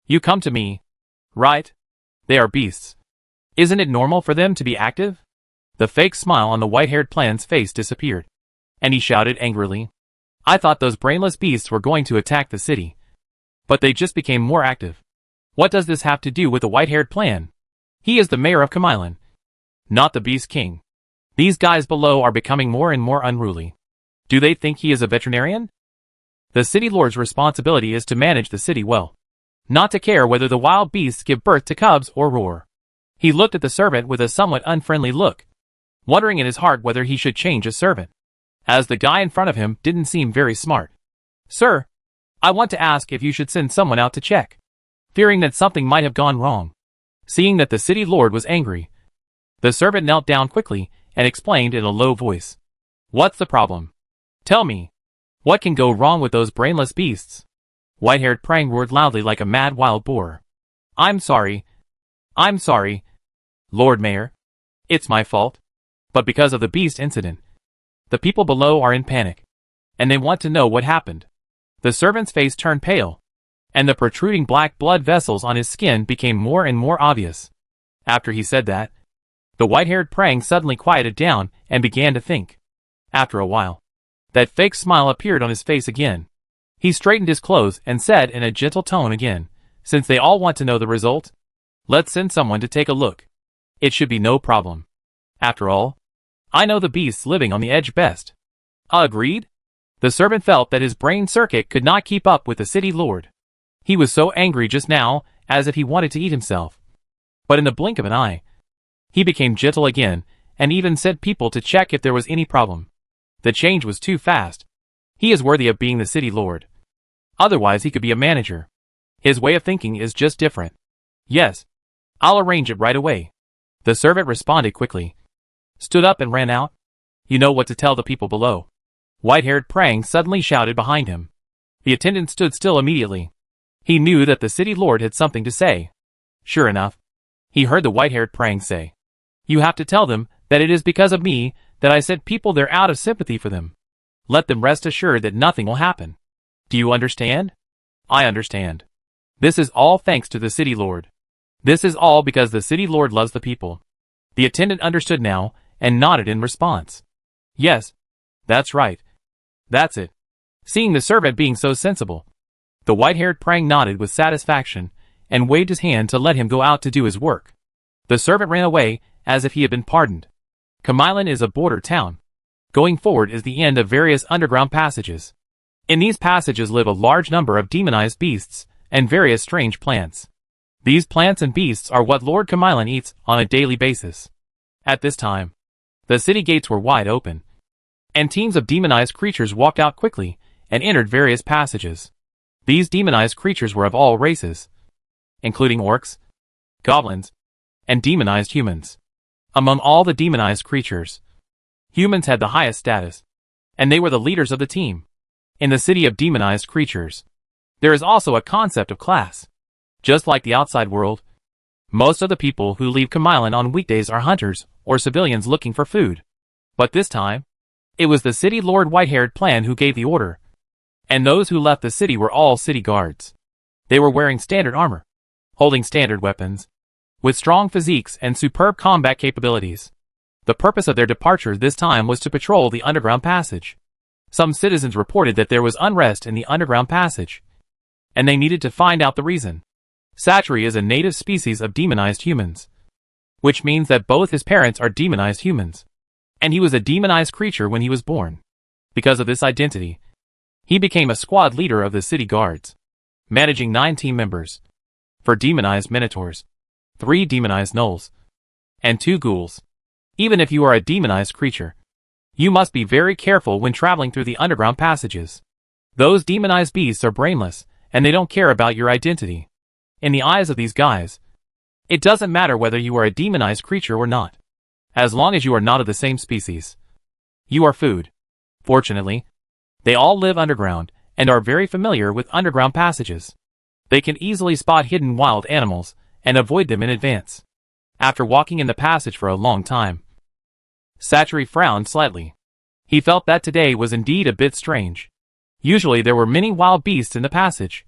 you come to me, right? They are beasts. Isn't it normal for them to be active?" The fake smile on the white-haired Prang's face disappeared, and he shouted angrily, "I thought those brainless beasts were going to attack the city, but they just became more active. What does this have to do with the white-haired Prang? He is the mayor of Kamilon, not the Beast King. These guys below are becoming more and more unruly. Do they think he is a veterinarian?" The city lord's responsibility is to manage the city well, not to care whether the wild beasts give birth to cubs or roar. He looked at the servant with a somewhat unfriendly look, wondering in his heart whether he should change his servant, as the guy in front of him didn't seem very smart. "Sir, I want to ask if you should send someone out to check," fearing that something might have gone wrong. Seeing that the city lord was angry, the servant knelt down quickly and explained in a low voice. "What's the problem? Tell me. What can go wrong with those brainless beasts?" White-haired Prang roared loudly like a mad wild boar. I'm sorry, Lord Mayor. It's my fault. But because of the beast incident, the people below are in panic, and they want to know what happened." The servant's face turned pale, and the protruding black blood vessels on his skin became more and more obvious. After he said that, the white-haired Prang suddenly quieted down and began to think. After a while, that fake smile appeared on his face again. He straightened his clothes and said in a gentle tone again, "Since they all want to know the result, let's send someone to take a look. It should be no problem. After all, I know the beasts living on the edge best." Agreed? The servant felt that his brain circuit could not keep up with the city lord. He was so angry just now, as if he wanted to eat himself. But in the blink of an eye, he became gentle again, and even sent people to check if there was any problem. The change was too fast. He is worthy of being the city lord. Otherwise he could be a manager. His way of thinking is just different. "Yes, I'll arrange it right away." The servant responded quickly, stood up and ran out. "You know what to tell the people below." White-haired Prang suddenly shouted behind him. The attendant stood still immediately. He knew that the city lord had something to say. Sure enough, he heard the white-haired Prang say, "You have to tell them that it is because of me that I sent people there out of sympathy for them. Let them rest assured that nothing will happen. Do you understand?" "I understand. This is all thanks to the city lord. This is all because the city lord loves the people." The attendant understood now and nodded in response. "Yes, that's right. That's it." Seeing the servant being so sensible, the white-haired Prang nodded with satisfaction and waved his hand to let him go out to do his work. The servant ran away as if he had been pardoned. Kamailan is a border town. Going forward is the end of various underground passages. In these passages live a large number of demonized beasts and various strange plants. These plants and beasts are what Lord Kamailan eats on a daily basis. At this time, the city gates were wide open, and teams of demonized creatures walked out quickly and entered various passages. These demonized creatures were of all races, including orcs, goblins, and demonized humans. Among all the demonized creatures, humans had the highest status, and they were the leaders of the team. In the city of demonized creatures, there is also a concept of class. Just like the outside world, most of the people who leave Kamailan on weekdays are hunters or civilians looking for food. But this time, it was the city lord white-haired Plan who gave the order, and those who left the city were all city guards. They were wearing standard armor, holding standard weapons, with strong physiques and superb combat capabilities. The purpose of their departure this time was to patrol the underground passage. Some citizens reported that there was unrest in the underground passage, and they needed to find out the reason. Satri is a native species of demonized humans, which means that both his parents are demonized humans, and he was a demonized creature when he was born. Because of this identity, he became a squad leader of the city guards, managing 9 team members, 4 demonized minotaurs, 3 demonized gnolls, and 2 ghouls. Even if you are a demonized creature, you must be very careful when traveling through the underground passages. Those demonized beasts are brainless, and they don't care about your identity. In the eyes of these guys, it doesn't matter whether you are a demonized creature or not, as long as you are not of the same species. You are food. Fortunately, they all live underground and are very familiar with underground passages. They can easily spot hidden wild animals and avoid them in advance. After walking in the passage for a long time, Satri frowned slightly. He felt that today was indeed a bit strange. Usually there were many wild beasts in the passage,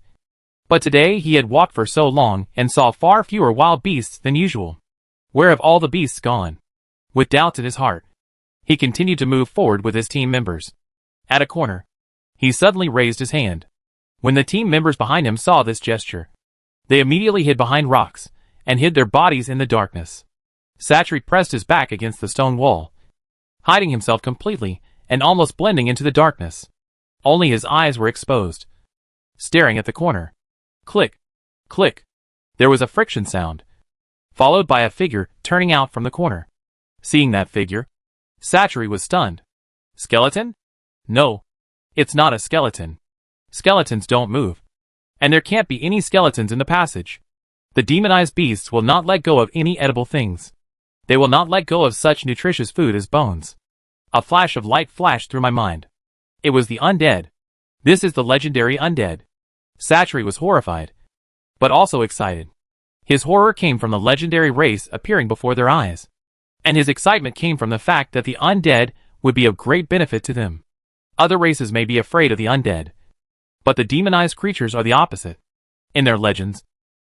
but today he had walked for so long and saw far fewer wild beasts than usual. Where have all the beasts gone? With doubts in his heart, he continued to move forward with his team members. At a corner, he suddenly raised his hand. When the team members behind him saw this gesture, they immediately hid behind rocks and hid their bodies in the darkness. Satri pressed his back against the stone wall, hiding himself completely and almost blending into the darkness. Only his eyes were exposed, staring at the corner. Click, click. There was a friction sound, followed by a figure turning out from the corner. Seeing that figure, Satchery was stunned. Skeleton? No, it's not a skeleton. Skeletons don't move. And there can't be any skeletons in the passage. The demonized beasts will not let go of any edible things. They will not let go of such nutritious food as bones. A flash of light flashed through my mind. It was the undead. This is the legendary undead. Satchery was horrified, but also excited. His horror came from the legendary race appearing before their eyes, and his excitement came from the fact that the undead would be of great benefit to them. Other races may be afraid of the undead, but the demonized creatures are the opposite. In their legends,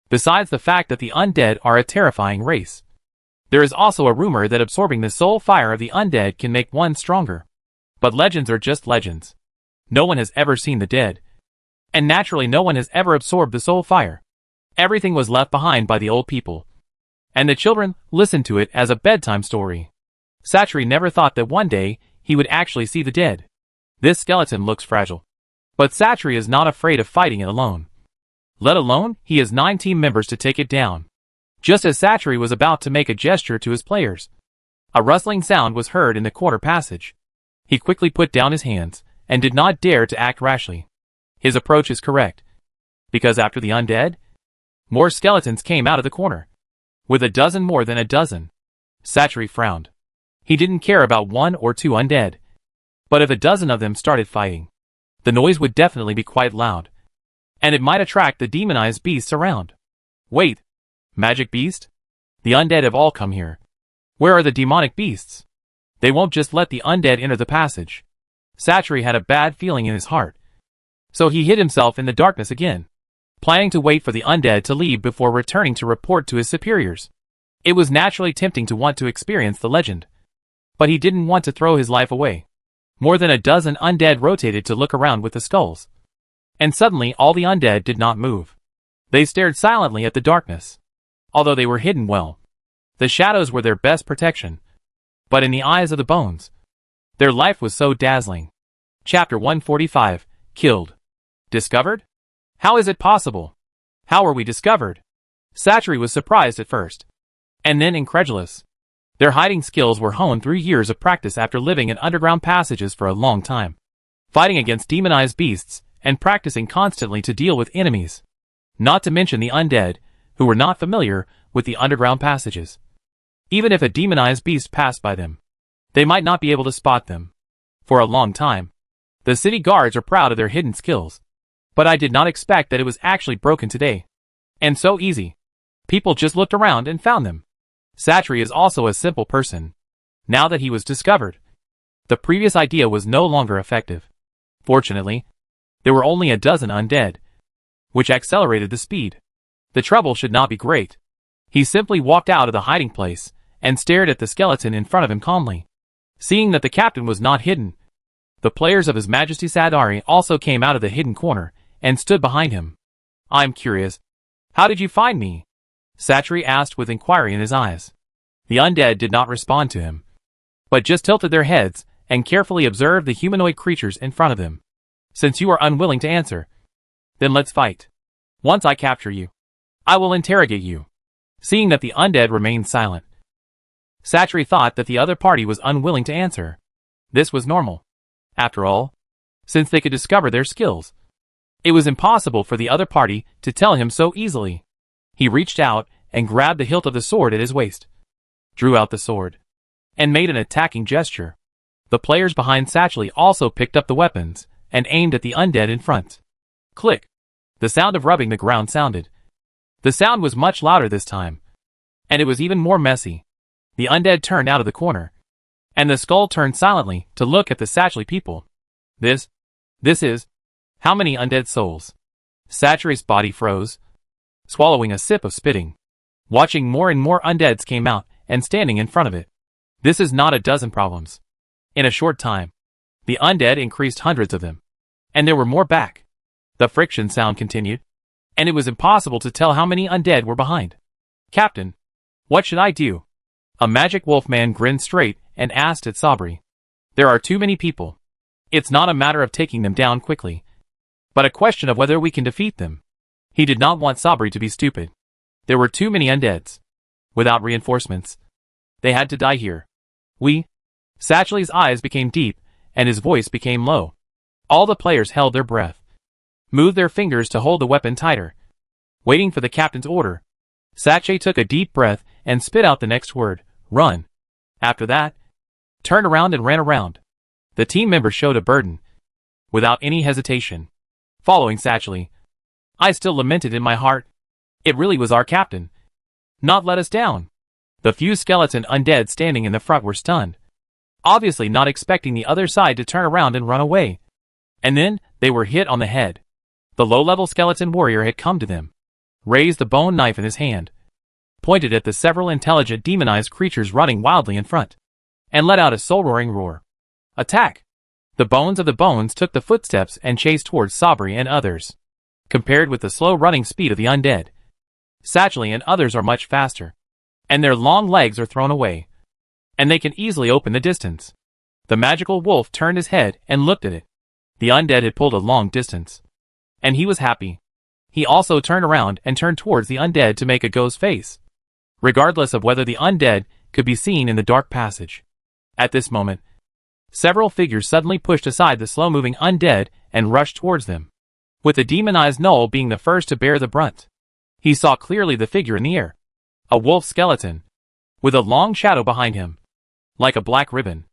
besides the fact that the undead are a terrifying race, there is also a rumor that absorbing the soul fire of the undead can make one stronger. But legends are just legends. No one has ever seen the dead, and naturally no one has ever absorbed the soul fire. Everything was left behind by the old people, and the children listened to it as a bedtime story. Satchery never thought that one day he would actually see the dead. This skeleton looks fragile, but Satchery is not afraid of fighting it alone. Let alone, he has 9 team members to take it down. Just as Satchery was about to make a gesture to his players, a rustling sound was heard in the corner passage. He quickly put down his hands, and did not dare to act rashly. His approach is correct, because after the undead, more skeletons came out of the corner, with a dozen more than a dozen. Satchery frowned. He didn't care about 1 or 2 undead, but if a dozen of them started fighting, the noise would definitely be quite loud, and it might attract the demonized beasts around. Wait, magic beast? The undead have all come here. Where are the demonic beasts? They won't just let the undead enter the passage. Satchery had a bad feeling in his heart, so he hid himself in the darkness again, planning to wait for the undead to leave before returning to report to his superiors. It was naturally tempting to want to experience the legend, but he didn't want to throw his life away. More than a dozen undead rotated to look around with the skulls, and suddenly all the undead did not move. They stared silently at the darkness. Although they were hidden well, the shadows were their best protection, but in the eyes of the bones, their life was so dazzling. Chapter 145, Killed. Discovered? How is it possible? How were we discovered? Satchery was surprised at first, and then incredulous. Their hiding skills were honed through years of practice after living in underground passages for a long time, fighting against demonized beasts, and practicing constantly to deal with enemies. Not to mention the undead, who were not familiar with the underground passages. Even if a demonized beast passed by them, they might not be able to spot them. For a long time, the city guards are proud of their hidden skills. But I did not expect that it was actually broken today. And so easy. People just looked around and found them. Satchery is also a simple person. Now that he was discovered, the previous idea was no longer effective. Fortunately, there were only a dozen undead, which accelerated the speed. The trouble should not be great. He simply walked out of the hiding place and stared at the skeleton in front of him calmly. Seeing that the captain was not hidden, the players of His Majesty Sadari also came out of the hidden corner and stood behind him. I'm curious. How did you find me? Satchery asked with inquiry in his eyes. The undead did not respond to him, but just tilted their heads and carefully observed the humanoid creatures in front of them. Since you are unwilling to answer, then let's fight. Once I capture you, I will interrogate you. Seeing that the undead remained silent, Satchery thought that the other party was unwilling to answer. This was normal. After all, since they could discover their skills, it was impossible for the other party to tell him so easily. He reached out and grabbed the hilt of the sword at his waist, drew out the sword, and made an attacking gesture. The players behind Satchery also picked up the weapons and aimed at the undead in front. Click! The sound of rubbing the ground sounded. The sound was much louder this time, and it was even more messy. The undead turned out of the corner, and the skull turned silently to look at the Satchery people. This is... How many undead souls? Satchery's body froze, swallowing a sip of spitting, watching more and more undeads came out and standing in front of it. This is not a dozen problems. In a short time, the undead increased hundreds of them, and there were more back. The friction sound continued, and it was impossible to tell how many undead were behind. Captain, what should I do? A magic wolf man grinned straight and asked at Sabri. There are too many people. It's not a matter of taking them down quickly, but a question of whether we can defeat them. He did not want Sabri to be stupid. There were too many undeads. Without reinforcements, they had to die here. Satchelly's eyes became deep, and his voice became low. All the players held their breath, moved their fingers to hold the weapon tighter, waiting for the captain's order. Satchay took a deep breath and spit out the next word, run. After that, turned around and ran around. The team member showed a burden, without any hesitation, following Satchelly. I still lamented in my heart. It really was our captain. Not let us down. The few skeleton undead standing in the front were stunned, obviously not expecting the other side to turn around and run away. And then, they were hit on the head. The low-level skeleton warrior had come to them, raised the bone knife in his hand, pointed at the several intelligent demonized creatures running wildly in front, and let out a soul-roaring roar. Attack! The bones of the bones took the footsteps and chased towards Sabri and others. Compared with the slow running speed of the undead, Satchelly and others are much faster, and their long legs are thrown away, and they can easily open the distance. The magical wolf turned his head and looked at it. The undead had pulled a long distance, and he was happy. He also turned around and turned towards the undead to make a ghost face, regardless of whether the undead could be seen in the dark passage. At this moment, several figures suddenly pushed aside the slow-moving undead and rushed towards them, with the demonized Knoll being the first to bear the brunt. He saw clearly the figure in the air, a wolf skeleton, with a long shadow behind him, like a black ribbon,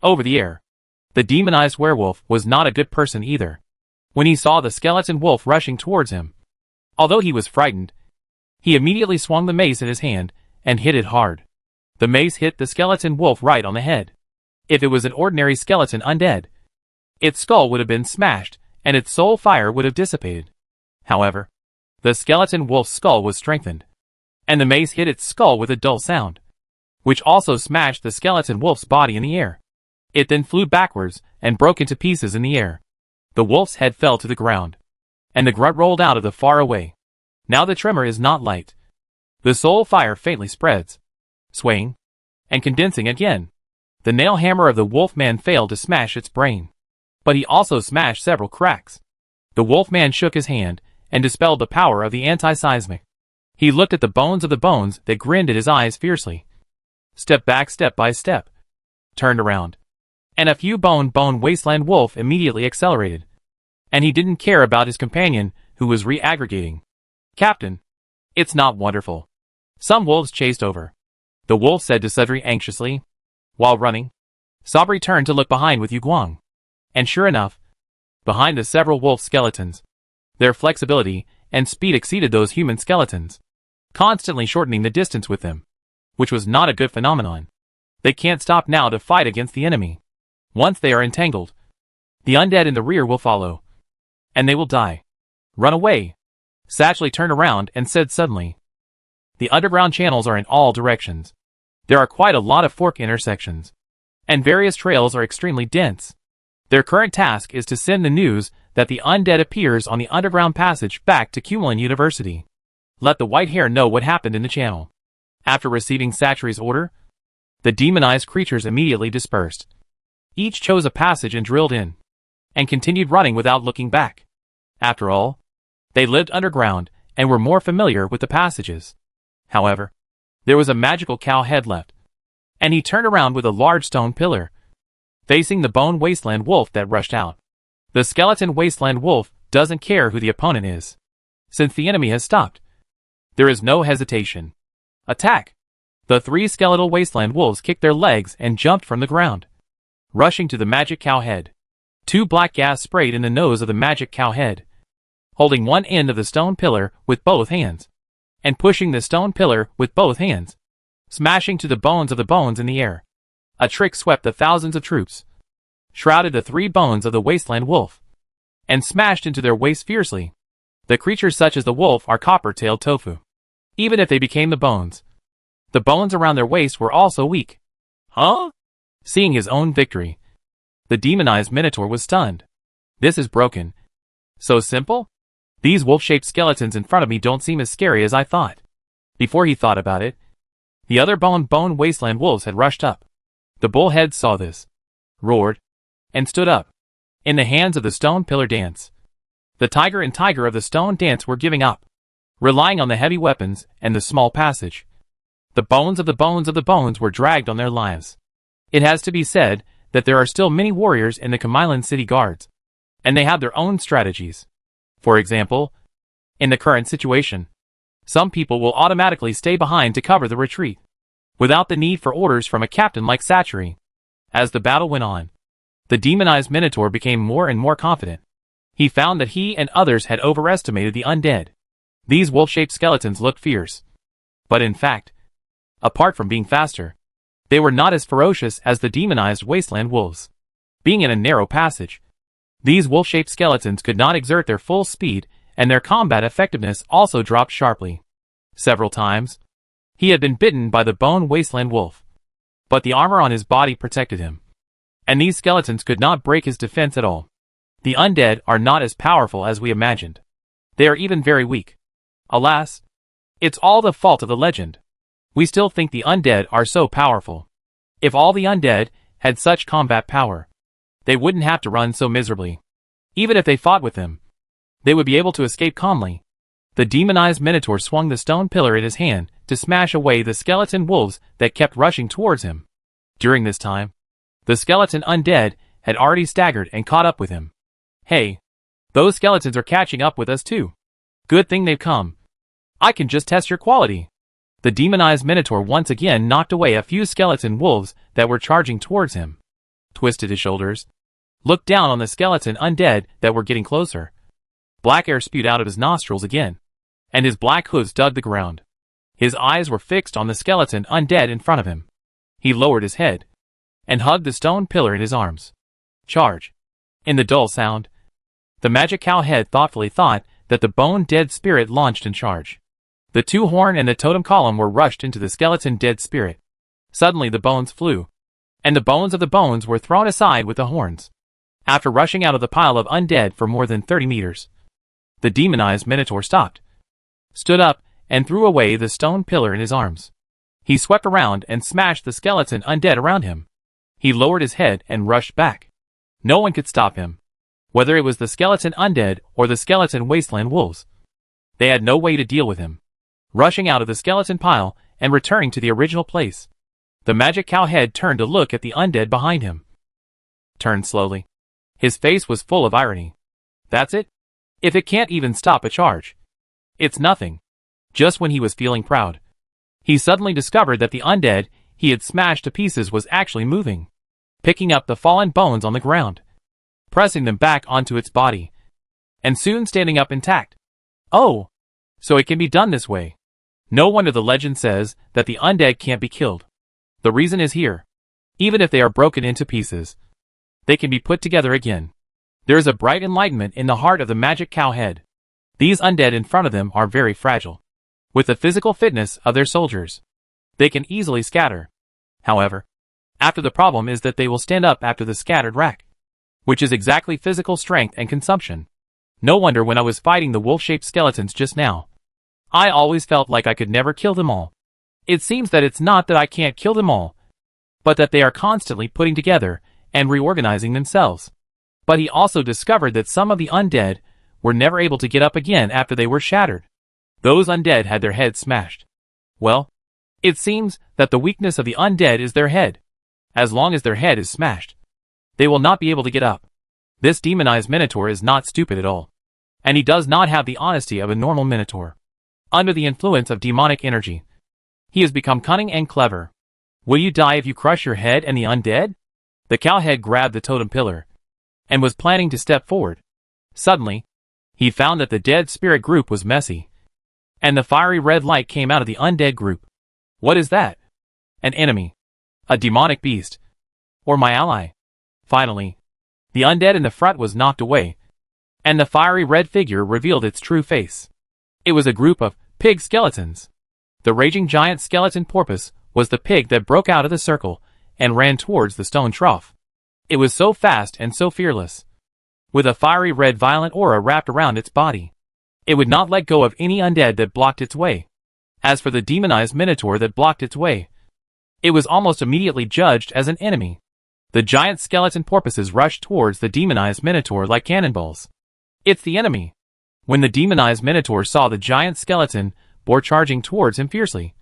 over the air. The demonized werewolf was not a good person either. When he saw the skeleton wolf rushing towards him, although he was frightened, he immediately swung the mace in his hand and hit it hard. The mace hit the skeleton wolf right on the head. If it was an ordinary skeleton undead, its skull would have been smashed and its soul fire would have dissipated. However, the skeleton wolf's skull was strengthened, and the mace hit its skull with a dull sound, which also smashed the skeleton wolf's body in the air. It then flew backwards and broke into pieces in the air. The wolf's head fell to the ground, and the grunt rolled out of the far away. Now the tremor is not light. The soul fire faintly spreads, swaying, and condensing again. The nail hammer of the wolfman failed to smash its brain, but he also smashed several cracks. The wolfman shook his hand and dispelled the power of the anti-seismic. He looked at the bones of the bones that grinned at his eyes fiercely. Step back step by step. Turned around. And a few bone wasteland wolf immediately accelerated. And he didn't care about his companion, who was re-aggregating. Captain, it's not wonderful. Some wolves chased over, the wolf said to Sudri anxiously. While running, Sabri turned to look behind with Yuguang. And sure enough, behind the several wolf skeletons, their flexibility and speed exceeded those human skeletons, constantly shortening the distance with them, which was not a good phenomenon. They can't stop now to fight against the enemy. Once they are entangled, the undead in the rear will follow, and they will die. Run away. Satchelly turned around and said suddenly. The underground channels are in all directions. There are quite a lot of fork intersections, and various trails are extremely dense. Their current task is to send the news that the undead appears on the underground passage back to Cumulin University. Let the white hair know what happened in the channel. After receiving Satchery's order, the demonized creatures immediately dispersed. Each chose a passage and drilled in, and continued running without looking back. After all, they lived underground and were more familiar with the passages. However, there was a magical cow head left, and he turned around with a large stone pillar, facing the bone wasteland wolf that rushed out. The skeleton wasteland wolf doesn't care who the opponent is. Since the enemy has stopped, there is no hesitation. Attack! The three skeletal wasteland wolves kicked their legs and jumped from the ground, rushing to the magic cow head. Two black gas sprayed in the nose of the magic cow head, holding one end of the stone pillar with both hands, and pushing the stone pillar with both hands, smashing to the bones in the air. A trick swept the thousands of troops, shrouded the three bones of the wasteland wolf, and smashed into their waist fiercely. The creatures such as the wolf are copper-tailed tofu. Even if they became the bones around their waist were also weak. Huh? Seeing his own victory, the demonized minotaur was stunned. This is broken. So simple? These wolf-shaped skeletons in front of me don't seem as scary as I thought. Before he thought about it, the other bone wasteland wolves had rushed up. The bullheads saw this, roared, and stood up. in the hands of the stone pillar dance. The tiger and tiger of the stone dance were giving up, relying on the heavy weapons and the small passage. The bones of the bones of the bones were dragged on their lives. It has to be said that there are still many warriors in the Kamilan city guards, and they have their own strategies. For example, in the current situation, some people will automatically stay behind to cover the retreat, without the need for orders from a captain like Satchery. As the battle went on, the demonized Minotaur became more and more confident. He found that he and others had overestimated the undead. These wolf-shaped skeletons looked fierce, but in fact, apart from being faster, they were not as ferocious as the demonized wasteland wolves. Being in a narrow passage, these wolf-shaped skeletons could not exert their full speed, and their combat effectiveness also dropped sharply. Several times, he had been bitten by the bone wasteland wolf, but the armor on his body protected him, and these skeletons could not break his defense at all. The undead are not as powerful as we imagined. They are even very weak. Alas, it's all the fault of the legend. We still think the undead are so powerful. If all the undead had such combat power, they wouldn't have to run so miserably. Even if they fought with them, they would be able to escape calmly. The demonized Minotaur swung the stone pillar in his hand to smash away the skeleton wolves that kept rushing towards him. During this time, the skeleton undead had already staggered and caught up with him. Hey, those skeletons are catching up with us too. Good thing they've come. I can just test your quality. The demonized Minotaur once again knocked away a few skeleton wolves that were charging towards him, twisted his shoulders, looked down on the skeleton undead that were getting closer. Black air spewed out of his nostrils again, and his black hooves dug the ground. His eyes were fixed on the skeleton undead in front of him. He lowered his head and hugged the stone pillar in his arms. Charge. In the dull sound, the magic cow head thoughtfully thought that the bone-dead spirit launched in charge. The two horn and the totem column were rushed into the skeleton dead spirit. Suddenly the bones flew, and the bones of the bones were thrown aside with the horns. After rushing out of the pile of undead for more than 30 meters, the demonized Minotaur stopped, stood up, and threw away the stone pillar in his arms. He swept around and smashed the skeleton undead around him. He lowered his head and rushed back. No one could stop him, whether it was the skeleton undead or the skeleton wasteland wolves. They had no way to deal with him. Rushing out of the skeleton pile and returning to the original place, the magic cow head turned to look at the undead behind him. Turned slowly. His face was full of irony. That's it? If it can't even stop a charge, it's nothing. Just when he was feeling proud, he suddenly discovered that the undead he had smashed to pieces was actually moving, picking up the fallen bones on the ground, pressing them back onto its body, and soon standing up intact. Oh, so it can be done this way. No wonder the legend says that the undead can't be killed. The reason is here. Even if they are broken into pieces, they can be put together again. There is a bright enlightenment in the heart of the magic cow head. These undead in front of them are very fragile. With the physical fitness of their soldiers, they can easily scatter. However, after the problem is that they will stand up after the scattered rack, which is exactly physical strength and consumption. No wonder when I was fighting the wolf-shaped skeletons just now, I always felt like I could never kill them all. It seems that it's not that I can't kill them all, but that they are constantly putting together and reorganizing themselves. But he also discovered that some of the undead were never able to get up again after they were shattered. Those undead had their heads smashed. Well, it seems that the weakness of the undead is their head. As long as their head is smashed, they will not be able to get up. This demonized Minotaur is not stupid at all, and he does not have the honesty of a normal Minotaur. Under the influence of demonic energy, he has become cunning and clever. Will you die if you crush your head and the undead? The cowhead grabbed the totem pillar and was planning to step forward. Suddenly, he found that the dead spirit group was messy, and the fiery red light came out of the undead group. What is that? An enemy? A demonic beast? Or my ally? Finally, the undead in the front was knocked away, and the fiery red figure revealed its true face. It was a group of pig skeletons. The raging giant skeleton porpoise was the pig that broke out of the circle and ran towards the stone trough. It was so fast and so fearless, with a fiery red violent aura wrapped around its body. It would not let go of any undead that blocked its way. As for the demonized Minotaur that blocked its way, it was almost immediately judged as an enemy. The giant skeleton porpoises rushed towards the demonized minotaur like cannonballs. It's the enemy! When the demonized minotaur saw the giant skeleton boar charging towards him fiercely,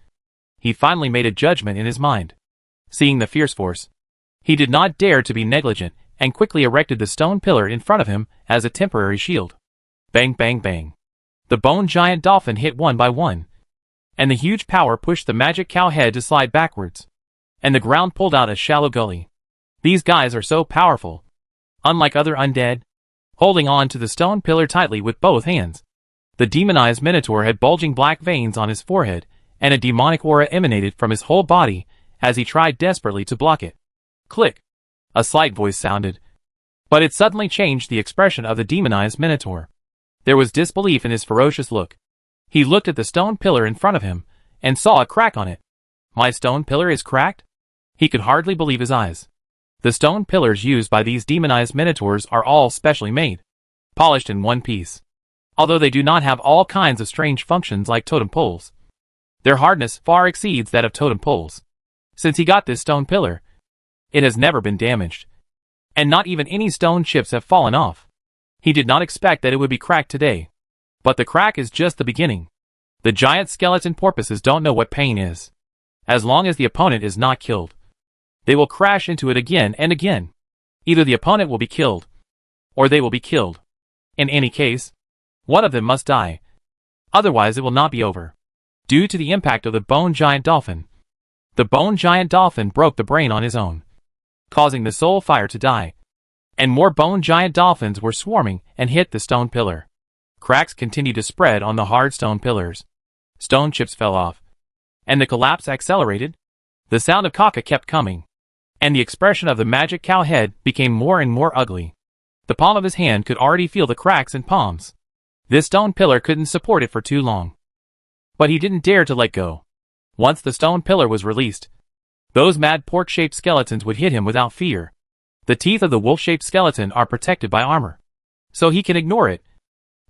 he finally made a judgment in his mind. Seeing the fierce force, he did not dare to be negligent and quickly erected the stone pillar in front of him as a temporary shield. Bang, bang, bang. The bone giant dolphin hit one by one, and the huge power pushed the magic cow head to slide backwards, and the ground pulled out a shallow gully. These guys are so powerful. Unlike other undead, holding on to the stone pillar tightly with both hands, the demonized minotaur had bulging black veins on his forehead, and a demonic aura emanated from his whole body as he tried desperately to block it. Click! A slight voice sounded, but it suddenly changed the expression of the demonized minotaur. There was disbelief in his ferocious look. He looked at the stone pillar in front of him, and saw a crack on it. My stone pillar is cracked? He could hardly believe his eyes. The stone pillars used by these demonized minotaurs are all specially made, polished in one piece. Although they do not have all kinds of strange functions like totem poles, their hardness far exceeds that of totem poles. Since he got this stone pillar, it has never been damaged, and not even any stone chips have fallen off. He did not expect that it would be cracked today. But the crack is just the beginning. The giant skeleton porpoises don't know what pain is. As long as the opponent is not killed, they will crash into it again and again. Either the opponent will be killed, or they will be killed. In any case, one of them must die. Otherwise it will not be over. Due to the impact of the bone giant dolphin, the bone giant dolphin broke the brain on his own, causing the soul fire to die. And more bone giant dolphins were swarming and hit the stone pillar. Cracks continued to spread on the hard stone pillars. Stone chips fell off, and the collapse accelerated. The sound of caca kept coming, and the expression of the magic cow head became more and more ugly. The palm of his hand could already feel the cracks in palms. This stone pillar couldn't support it for too long. But he didn't dare to let go. Once the stone pillar was released, those mad pork-shaped skeletons would hit him without fear. The teeth of the wolf-shaped skeleton are protected by armor, so he can ignore it.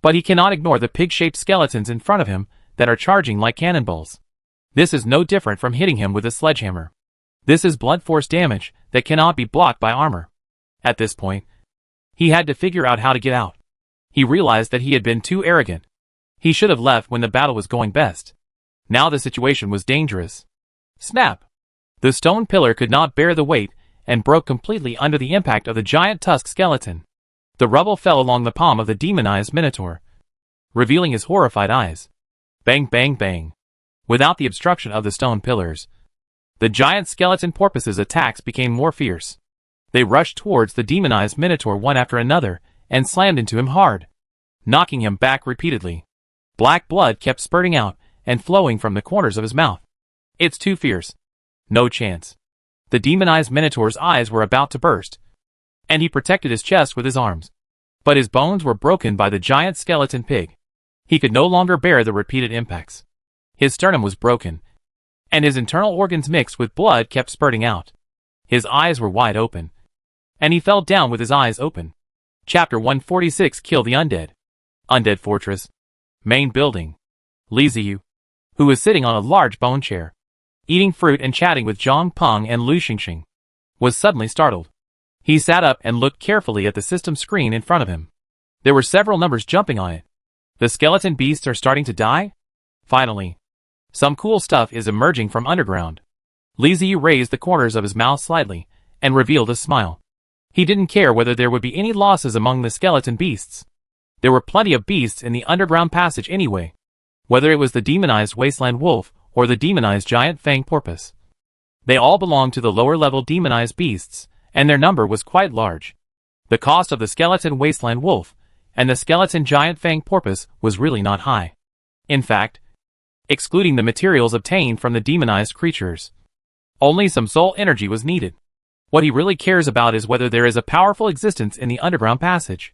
But he cannot ignore the pig-shaped skeletons in front of him that are charging like cannonballs. This is no different from hitting him with a sledgehammer. This is blunt force damage that cannot be blocked by armor. At this point, he had to figure out how to get out. He realized that he had been too arrogant. He should have left when the battle was going best. Now the situation was dangerous. Snap! The stone pillar could not bear the weight and broke completely under the impact of the giant tusk skeleton. The rubble fell along the palm of the demonized minotaur, revealing his horrified eyes. Bang, bang, bang. Without the obstruction of the stone pillars, the giant skeleton porpoises' attacks became more fierce. They rushed towards the demonized minotaur one after another and slammed into him hard, knocking him back repeatedly. Black blood kept spurting out and flowing from the corners of his mouth. It's too fierce. No chance. The demonized minotaur's eyes were about to burst, and he protected his chest with his arms. But his bones were broken by the giant skeleton pig. He could no longer bear the repeated impacts. His sternum was broken, and his internal organs mixed with blood kept spurting out. His eyes were wide open, and he fell down with his eyes open. Chapter 146 Kill the Undead. Undead Fortress. Main building. Li Ziyu, who was sitting on a large bone chair, eating fruit and chatting with Zhang Peng and Lu Xingxing, was suddenly startled. He sat up and looked carefully at the system screen in front of him. There were several numbers jumping on it. The skeleton beasts are starting to die? Finally, some cool stuff is emerging from underground. Li Ziyu raised the corners of his mouth slightly and revealed a smile. He didn't care whether there would be any losses among the skeleton beasts. There were plenty of beasts in the underground passage anyway, whether it was the demonized wasteland wolf or the demonized giant fang porpoise. They all belonged to the lower-level demonized beasts, and their number was quite large. The cost of the skeleton wasteland wolf and the skeleton giant fang porpoise was really not high. In fact, excluding the materials obtained from the demonized creatures, only some soul energy was needed. What he really cares about is whether there is a powerful existence in the underground passage,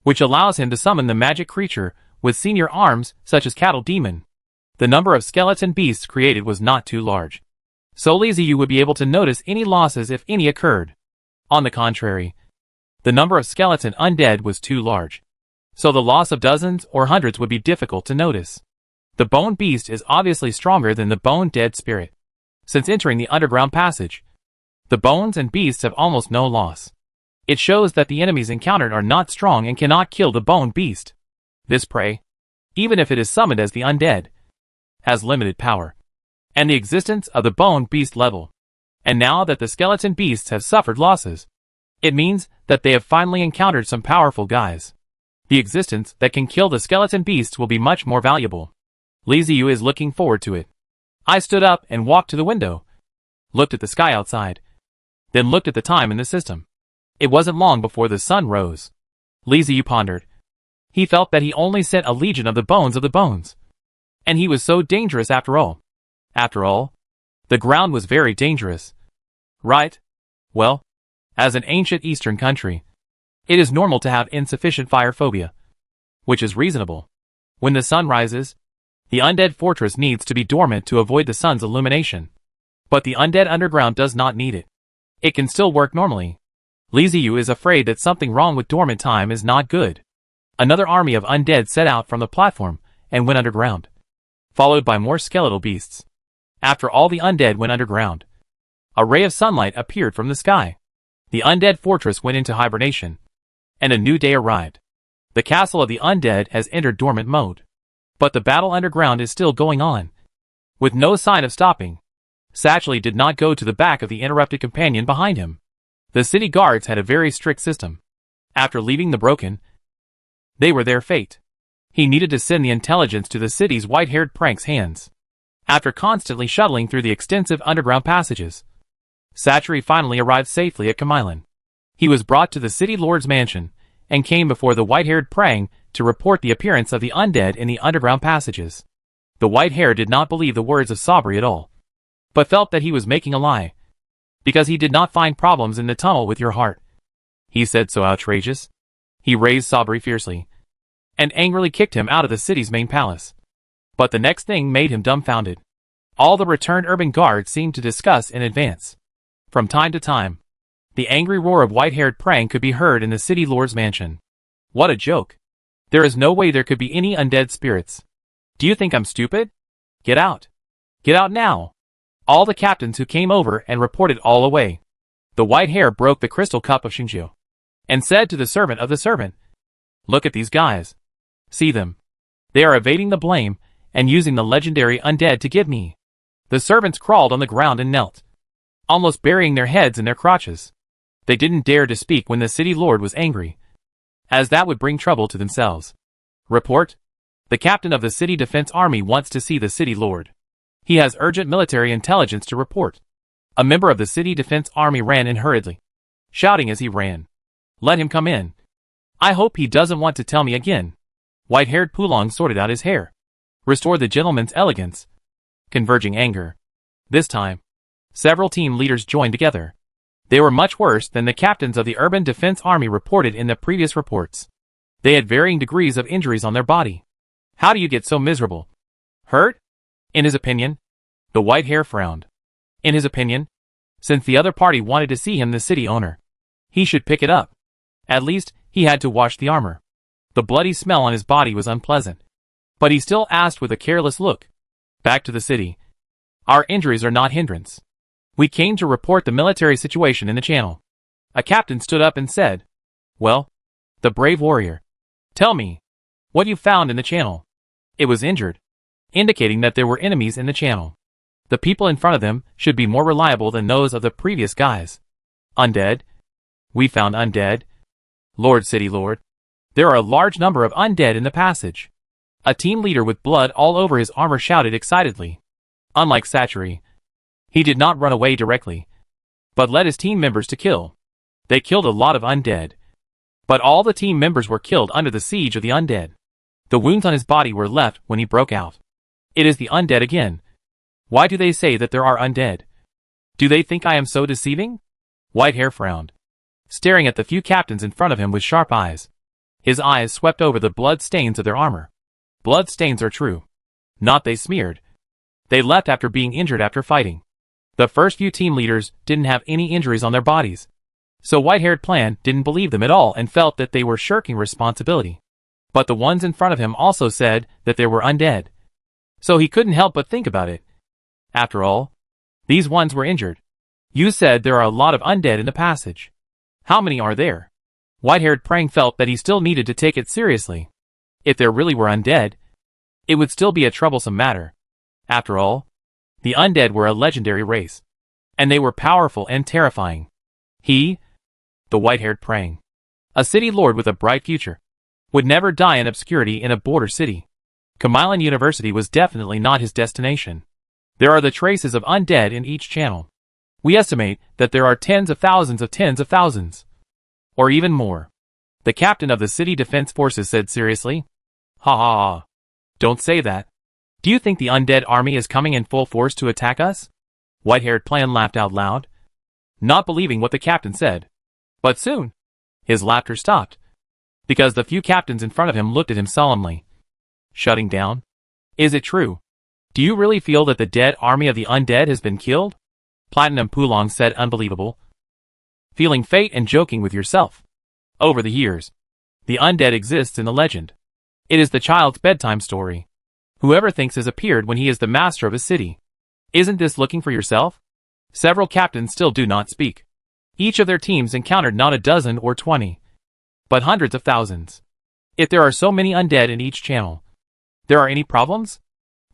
which allows him to summon the magic creature with senior arms such as Cattle Demon. The number of skeleton beasts created was not too large, so Li Ziyu would be able to notice any losses if any occurred. On the contrary, the number of skeleton undead was too large, so the loss of dozens or hundreds would be difficult to notice. The bone beast is obviously stronger than the bone dead spirit. Since entering the underground passage, The bones and beasts have almost no loss. It shows that the enemies encountered are not strong and cannot kill the bone beast. This prey, even if it is summoned as the undead, has limited power, and the existence of the bone beast level. And now that the skeleton beasts have suffered losses, it means that they have finally encountered some powerful guys. The existence that can kill the skeleton beasts will be much more valuable. Li Ziyu is looking forward to it. I stood up and walked to the window, looked at the sky outside, then looked at the time in the system. It wasn't long before the sun rose. Li Ziyu pondered. He felt that he only sent a legion of the bones. And he was so dangerous after all. After all, the ground was very dangerous. Right? Well, as an ancient Eastern country, it is normal to have insufficient fire phobia, which is reasonable. When the sun rises, the undead fortress needs to be dormant to avoid the sun's illumination. But the undead underground does not need it. It can still work normally. Li Ziyu is afraid that something wrong with dormant time is not good. Another army of undead set out from the platform and went underground, followed by more skeletal beasts. After all the undead went underground, a ray of sunlight appeared from the sky. The undead fortress went into hibernation, and a new day arrived. The castle of the undead has entered dormant mode. But the battle underground is still going on, with no sign of stopping. Satchely did not go to the back of the interrupted companion behind him. The city guards had a very strict system. After leaving the broken, they were their fate. He needed to send the intelligence to the city's white-haired prank's hands. After constantly shuttling through the extensive underground passages, Satchery finally arrived safely at Kamailan. He was brought to the city lord's mansion, and came before the white-haired prang to report the appearance of the undead in the underground passages. The white hair did not believe the words of Sabri at all, but felt that he was making a lie, because he did not find problems in the tunnel with your heart. He said so outrageous. He raised Sabri fiercely, and angrily kicked him out of the city's main palace. But the next thing made him dumbfounded. All the returned urban guards seemed to discuss in advance. From time to time, the angry roar of white-haired prang could be heard in the city lord's mansion. What a joke. There is no way there could be any undead spirits. Do you think I'm stupid? Get out. Get out now. All the captains who came over and reported all away. The white hair broke the crystal cup of Shinjo, and said to the servant of the servant, "Look at these guys. See them. They are evading the blame, and using the legendary undead to give me." The servants crawled on the ground and knelt, almost burying their heads in their crotches. They didn't dare to speak when the city lord was angry, as that would bring trouble to themselves. Report. The captain of the city defense army wants to see the city lord. He has urgent military intelligence to report. A member of the city defense army ran in hurriedly, shouting as he ran, "Let him come in. I hope he doesn't want to tell me again." White-haired Pulong sorted out his hair, restored the gentleman's elegance, converging anger. This time, several team leaders joined together. They were much worse than the captains of the urban defense army reported in the previous reports. They had varying degrees of injuries on their body. How do you get so miserable? Hurt? In his opinion, the white hair frowned. In his opinion, since the other party wanted to see him the city owner, he should pick it up. At least, he had to wash the armor. The bloody smell on his body was unpleasant. But he still asked with a careless look, "Back to the city. Our injuries are not hindrance. We came to report the military situation in the channel." A captain stood up and said, "Well, the brave warrior. Tell me, what you found in the channel." It was injured, indicating that there were enemies in the channel. The people in front of them should be more reliable than those of the previous guys. Undead? We found undead. Lord City Lord. There are a large number of undead in the passage. A team leader with blood all over his armor shouted excitedly. Unlike Satchery, he did not run away directly, but led his team members to kill. They killed a lot of undead, but all the team members were killed under the siege of the undead. The wounds on his body were left when he broke out. It is the undead again. Why do they say that there are undead? Do they think I am so deceiving? Whitehair frowned, staring at the few captains in front of him with sharp eyes. His eyes swept over the blood stains of their armor. Blood stains are true. Not they smeared. They left after being injured after fighting. The first few team leaders didn't have any injuries on their bodies, so white-haired Plan didn't believe them at all and felt that they were shirking responsibility. But the ones in front of him also said that there were undead, so he couldn't help but think about it. After all, these ones were injured. You said there are a lot of undead in the passage. How many are there? White-haired Prang felt that he still needed to take it seriously. If there really were undead, it would still be a troublesome matter. After all, the undead were a legendary race, and they were powerful and terrifying. He, the white-haired Prang, a city lord with a bright future, would never die in obscurity in a border city. Kamilan University was definitely not his destination. There are the traces of undead in each channel. We estimate that there are tens of thousands, or even more. The captain of the city defense forces said seriously. Ha ha ha. Don't say that. Do you think the undead army is coming in full force to attack us? White-haired Plan laughed out loud, not believing what the captain said. But soon, his laughter stopped, because the few captains in front of him looked at him solemnly. Shutting down? Is it true? Do you really feel that the dead army of the undead has been killed? Platinum Pulong said, unbelievable. Feeling fate and joking with yourself. Over the years, the undead exists in the legend. It is the child's bedtime story. Whoever thinks has appeared when he is the master of a city. Isn't this looking for yourself? Several captains still do not speak. Each of their teams encountered not a dozen or 20, but hundreds of thousands. If there are so many undead in each channel, there are any problems?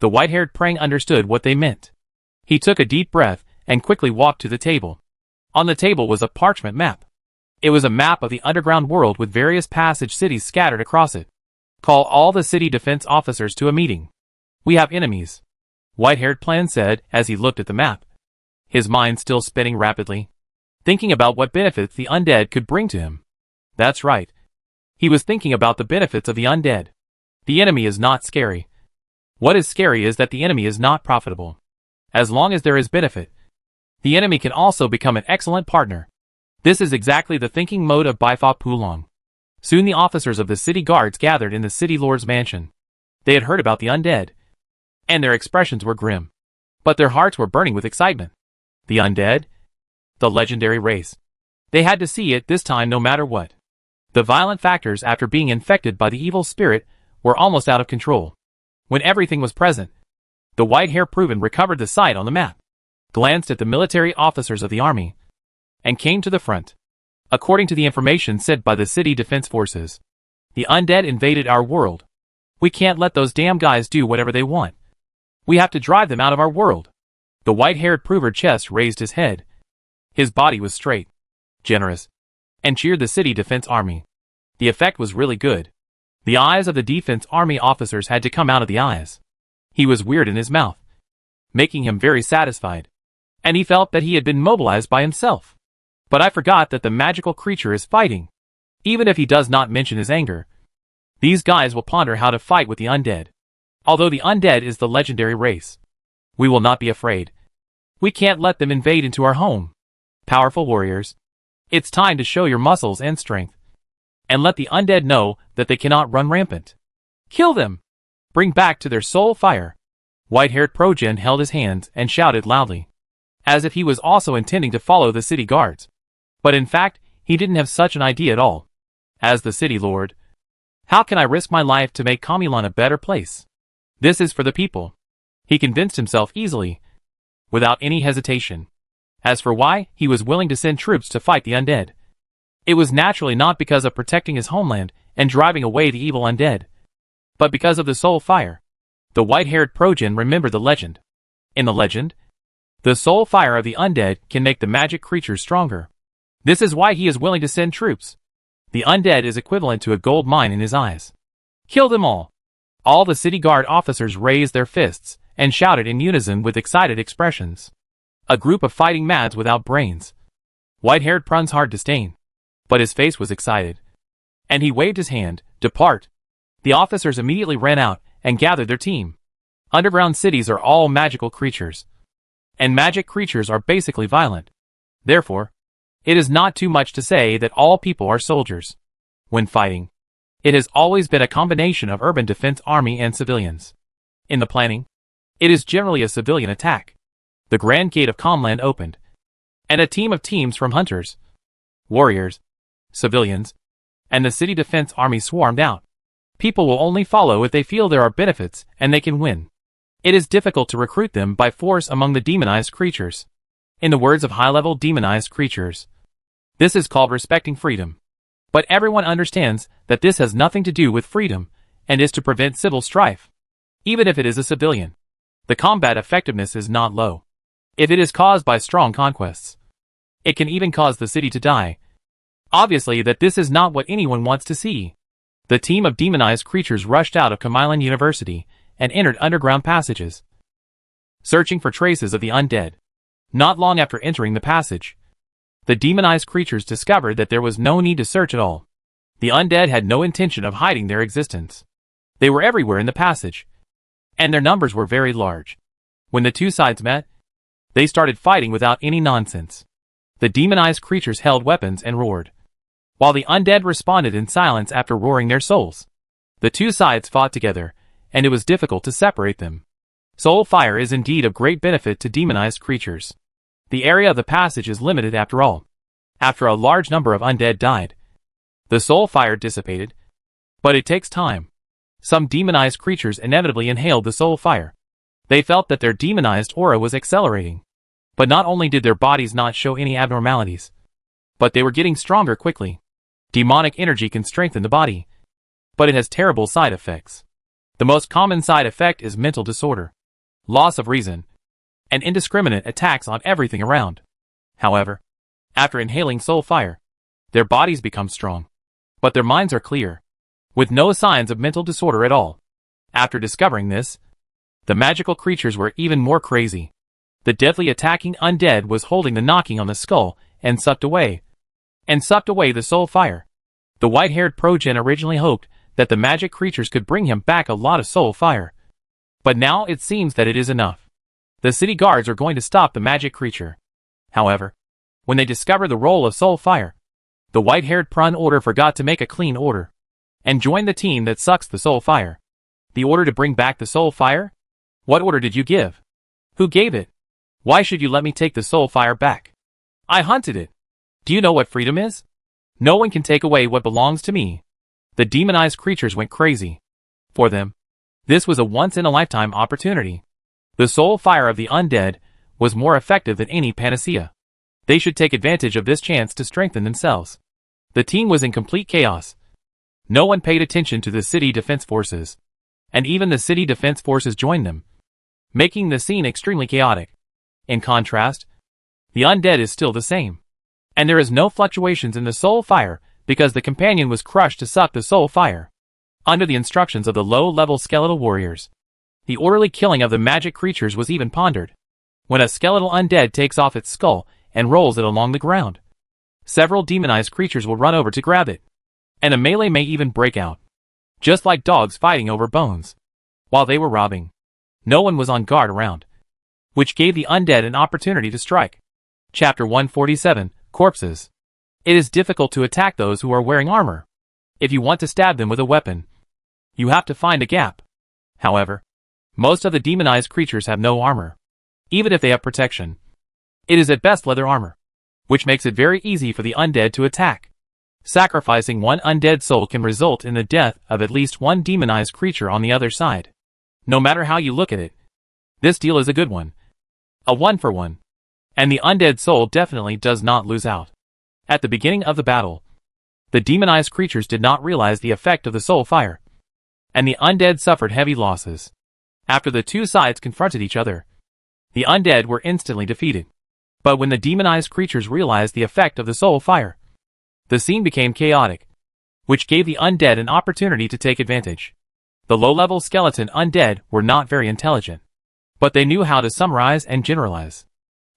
The white-haired Prang understood what they meant. He took a deep breath and quickly walked to the table. On the table was a parchment map. It was a map of the underground world with various passage cities scattered across it. Call all the city defense officers to a meeting. We have enemies, White-haired Plan said as he looked at the map, his mind still spinning rapidly, thinking about what benefits the undead could bring to him. That's right. He was thinking about the benefits of the undead. The enemy is not scary. What is scary is that the enemy is not profitable. As long as there is benefit, the enemy can also become an excellent partner. This is exactly the thinking mode of Baifa Pulong. Soon the officers of the city guards gathered in the city lord's mansion. They had heard about the undead, and their expressions were grim, but their hearts were burning with excitement. The undead? The legendary race. They had to see it this time no matter what. The violent factors after being infected by the evil spirit were almost out of control. When everything was present, the white-hair proven recovered the sight on the map, glanced at the military officers of the army, and came to the front. According to the information said by the city defense forces, the undead invaded our world. We can't let those damn guys do whatever they want. We have to drive them out of our world. The white-haired prover chest raised his head. His body was straight, generous, and cheered the city defense army. The effect was really good. The eyes of the defense army officers had to come out of the eyes. He was weird in his mouth, making him very satisfied, and he felt that he had been mobilized by himself. But I forgot that the magical creature is fighting. Even if he does not mention his anger, these guys will ponder how to fight with the undead. Although the undead is the legendary race, we will not be afraid. We can't let them invade into our home. Powerful warriors, it's time to show your muscles and strength, and let the undead know that they cannot run rampant. Kill them! Bring back to their soul fire. White-haired Progen held his hands and shouted loudly, as if he was also intending to follow the city guards. But in fact, he didn't have such an idea at all. As the city lord, how can I risk my life to make Kamilan a better place? This is for the people. He convinced himself easily, without any hesitation. As for why he was willing to send troops to fight the undead, it was naturally not because of protecting his homeland and driving away the evil undead, but because of the soul fire. The white-haired Progen remembered the legend. In the legend, the soul fire of the undead can make the magic creatures stronger. This is why he is willing to send troops. The undead is equivalent to a gold mine in his eyes. Kill them all! All the city guard officers raised their fists and shouted in unison with excited expressions. A group of fighting mads without brains. White-haired Prun's hard to stain, but his face was excited, and he waved his hand. Depart! The officers immediately ran out and gathered their team. Underground cities are all magical creatures, and magic creatures are basically violent. Therefore, it is not too much to say that all people are soldiers. When fighting, it has always been a combination of urban defense army and civilians. In the planning, it is generally a civilian attack. The grand gate of Comland opened, and a team of teams from hunters, warriors, civilians, and the city defense army swarmed out. People will only follow if they feel there are benefits and they can win. It is difficult to recruit them by force among the demonized creatures. In the words of high-level demonized creatures, this is called respecting freedom. But everyone understands that this has nothing to do with freedom, and is to prevent civil strife. Even if it is a civilian, the combat effectiveness is not low. If it is caused by strong conquests, it can even cause the city to die. Obviously that this is not what anyone wants to see. The team of demonized creatures rushed out of Kamilan University and entered underground passages, searching for traces of the undead. Not long after entering the passage, the demonized creatures discovered that there was no need to search at all. The undead had no intention of hiding their existence. They were everywhere in the passage, and their numbers were very large. When the two sides met, they started fighting without any nonsense. The demonized creatures held weapons and roared, while the undead responded in silence after roaring their souls. The two sides fought together, and it was difficult to separate them. Soul fire is indeed of great benefit to demonized creatures. The area of the passage is limited after all. After a large number of undead died, the soul fire dissipated. But it takes time. Some demonized creatures inevitably inhaled the soul fire. They felt that their demonized aura was accelerating. But not only did their bodies not show any abnormalities, but they were getting stronger quickly. Demonic energy can strengthen the body, but it has terrible side effects. The most common side effect is mental disorder, loss of reason, and indiscriminate attacks on everything around. However, after inhaling soul fire, their bodies become strong, but their minds are clear, with no signs of mental disorder at all. After discovering this, the magical creatures were even more crazy. The deadly attacking undead was holding the knocking on the skull and sucked away the soul fire. The white-haired progen originally hoped that the magic creatures could bring him back a lot of soul fire. But now it seems that it is enough. The city guards are going to stop the magic creature. However, when they discover the role of soul fire, the white-haired prun order forgot to make a clean order and joined the team that sucks the soul fire. The order to bring back the soul fire? What order did you give? Who gave it? Why should you let me take the soul fire back? I hunted it. Do you know what freedom is? No one can take away what belongs to me. The demonized creatures went crazy. For them, this was a once-in-a-lifetime opportunity. The soul fire of the undead was more effective than any panacea. They should take advantage of this chance to strengthen themselves. The team was in complete chaos. No one paid attention to the city defense forces, and even the city defense forces joined them, making the scene extremely chaotic. In contrast, the undead is still the same, and there is no fluctuations in the soul fire because the companion was crushed to suck the soul fire. Under the instructions of the low-level skeletal warriors, the orderly killing of the magic creatures was even pondered. When a skeletal undead takes off its skull and rolls it along the ground, several demonized creatures will run over to grab it, and a melee may even break out, just like dogs fighting over bones. While they were robbing, no one was on guard around, which gave the undead an opportunity to strike. Chapter 147, Corpses. It is difficult to attack those who are wearing armor. If you want to stab them with a weapon, you have to find a gap. However, most of the demonized creatures have no armor. Even if they have protection, it is at best leather armor, which makes it very easy for the undead to attack. Sacrificing one undead soul can result in the death of at least one demonized creature on the other side. No matter how you look at it, this deal is a good one. A 1-for-1. And the undead soul definitely does not lose out. At the beginning of the battle, the demonized creatures did not realize the effect of the soul fire, and the undead suffered heavy losses. After the two sides confronted each other, the undead were instantly defeated. But when the demonized creatures realized the effect of the soul fire, the scene became chaotic, which gave the undead an opportunity to take advantage. The low-level skeleton undead were not very intelligent, but they knew how to summarize and generalize.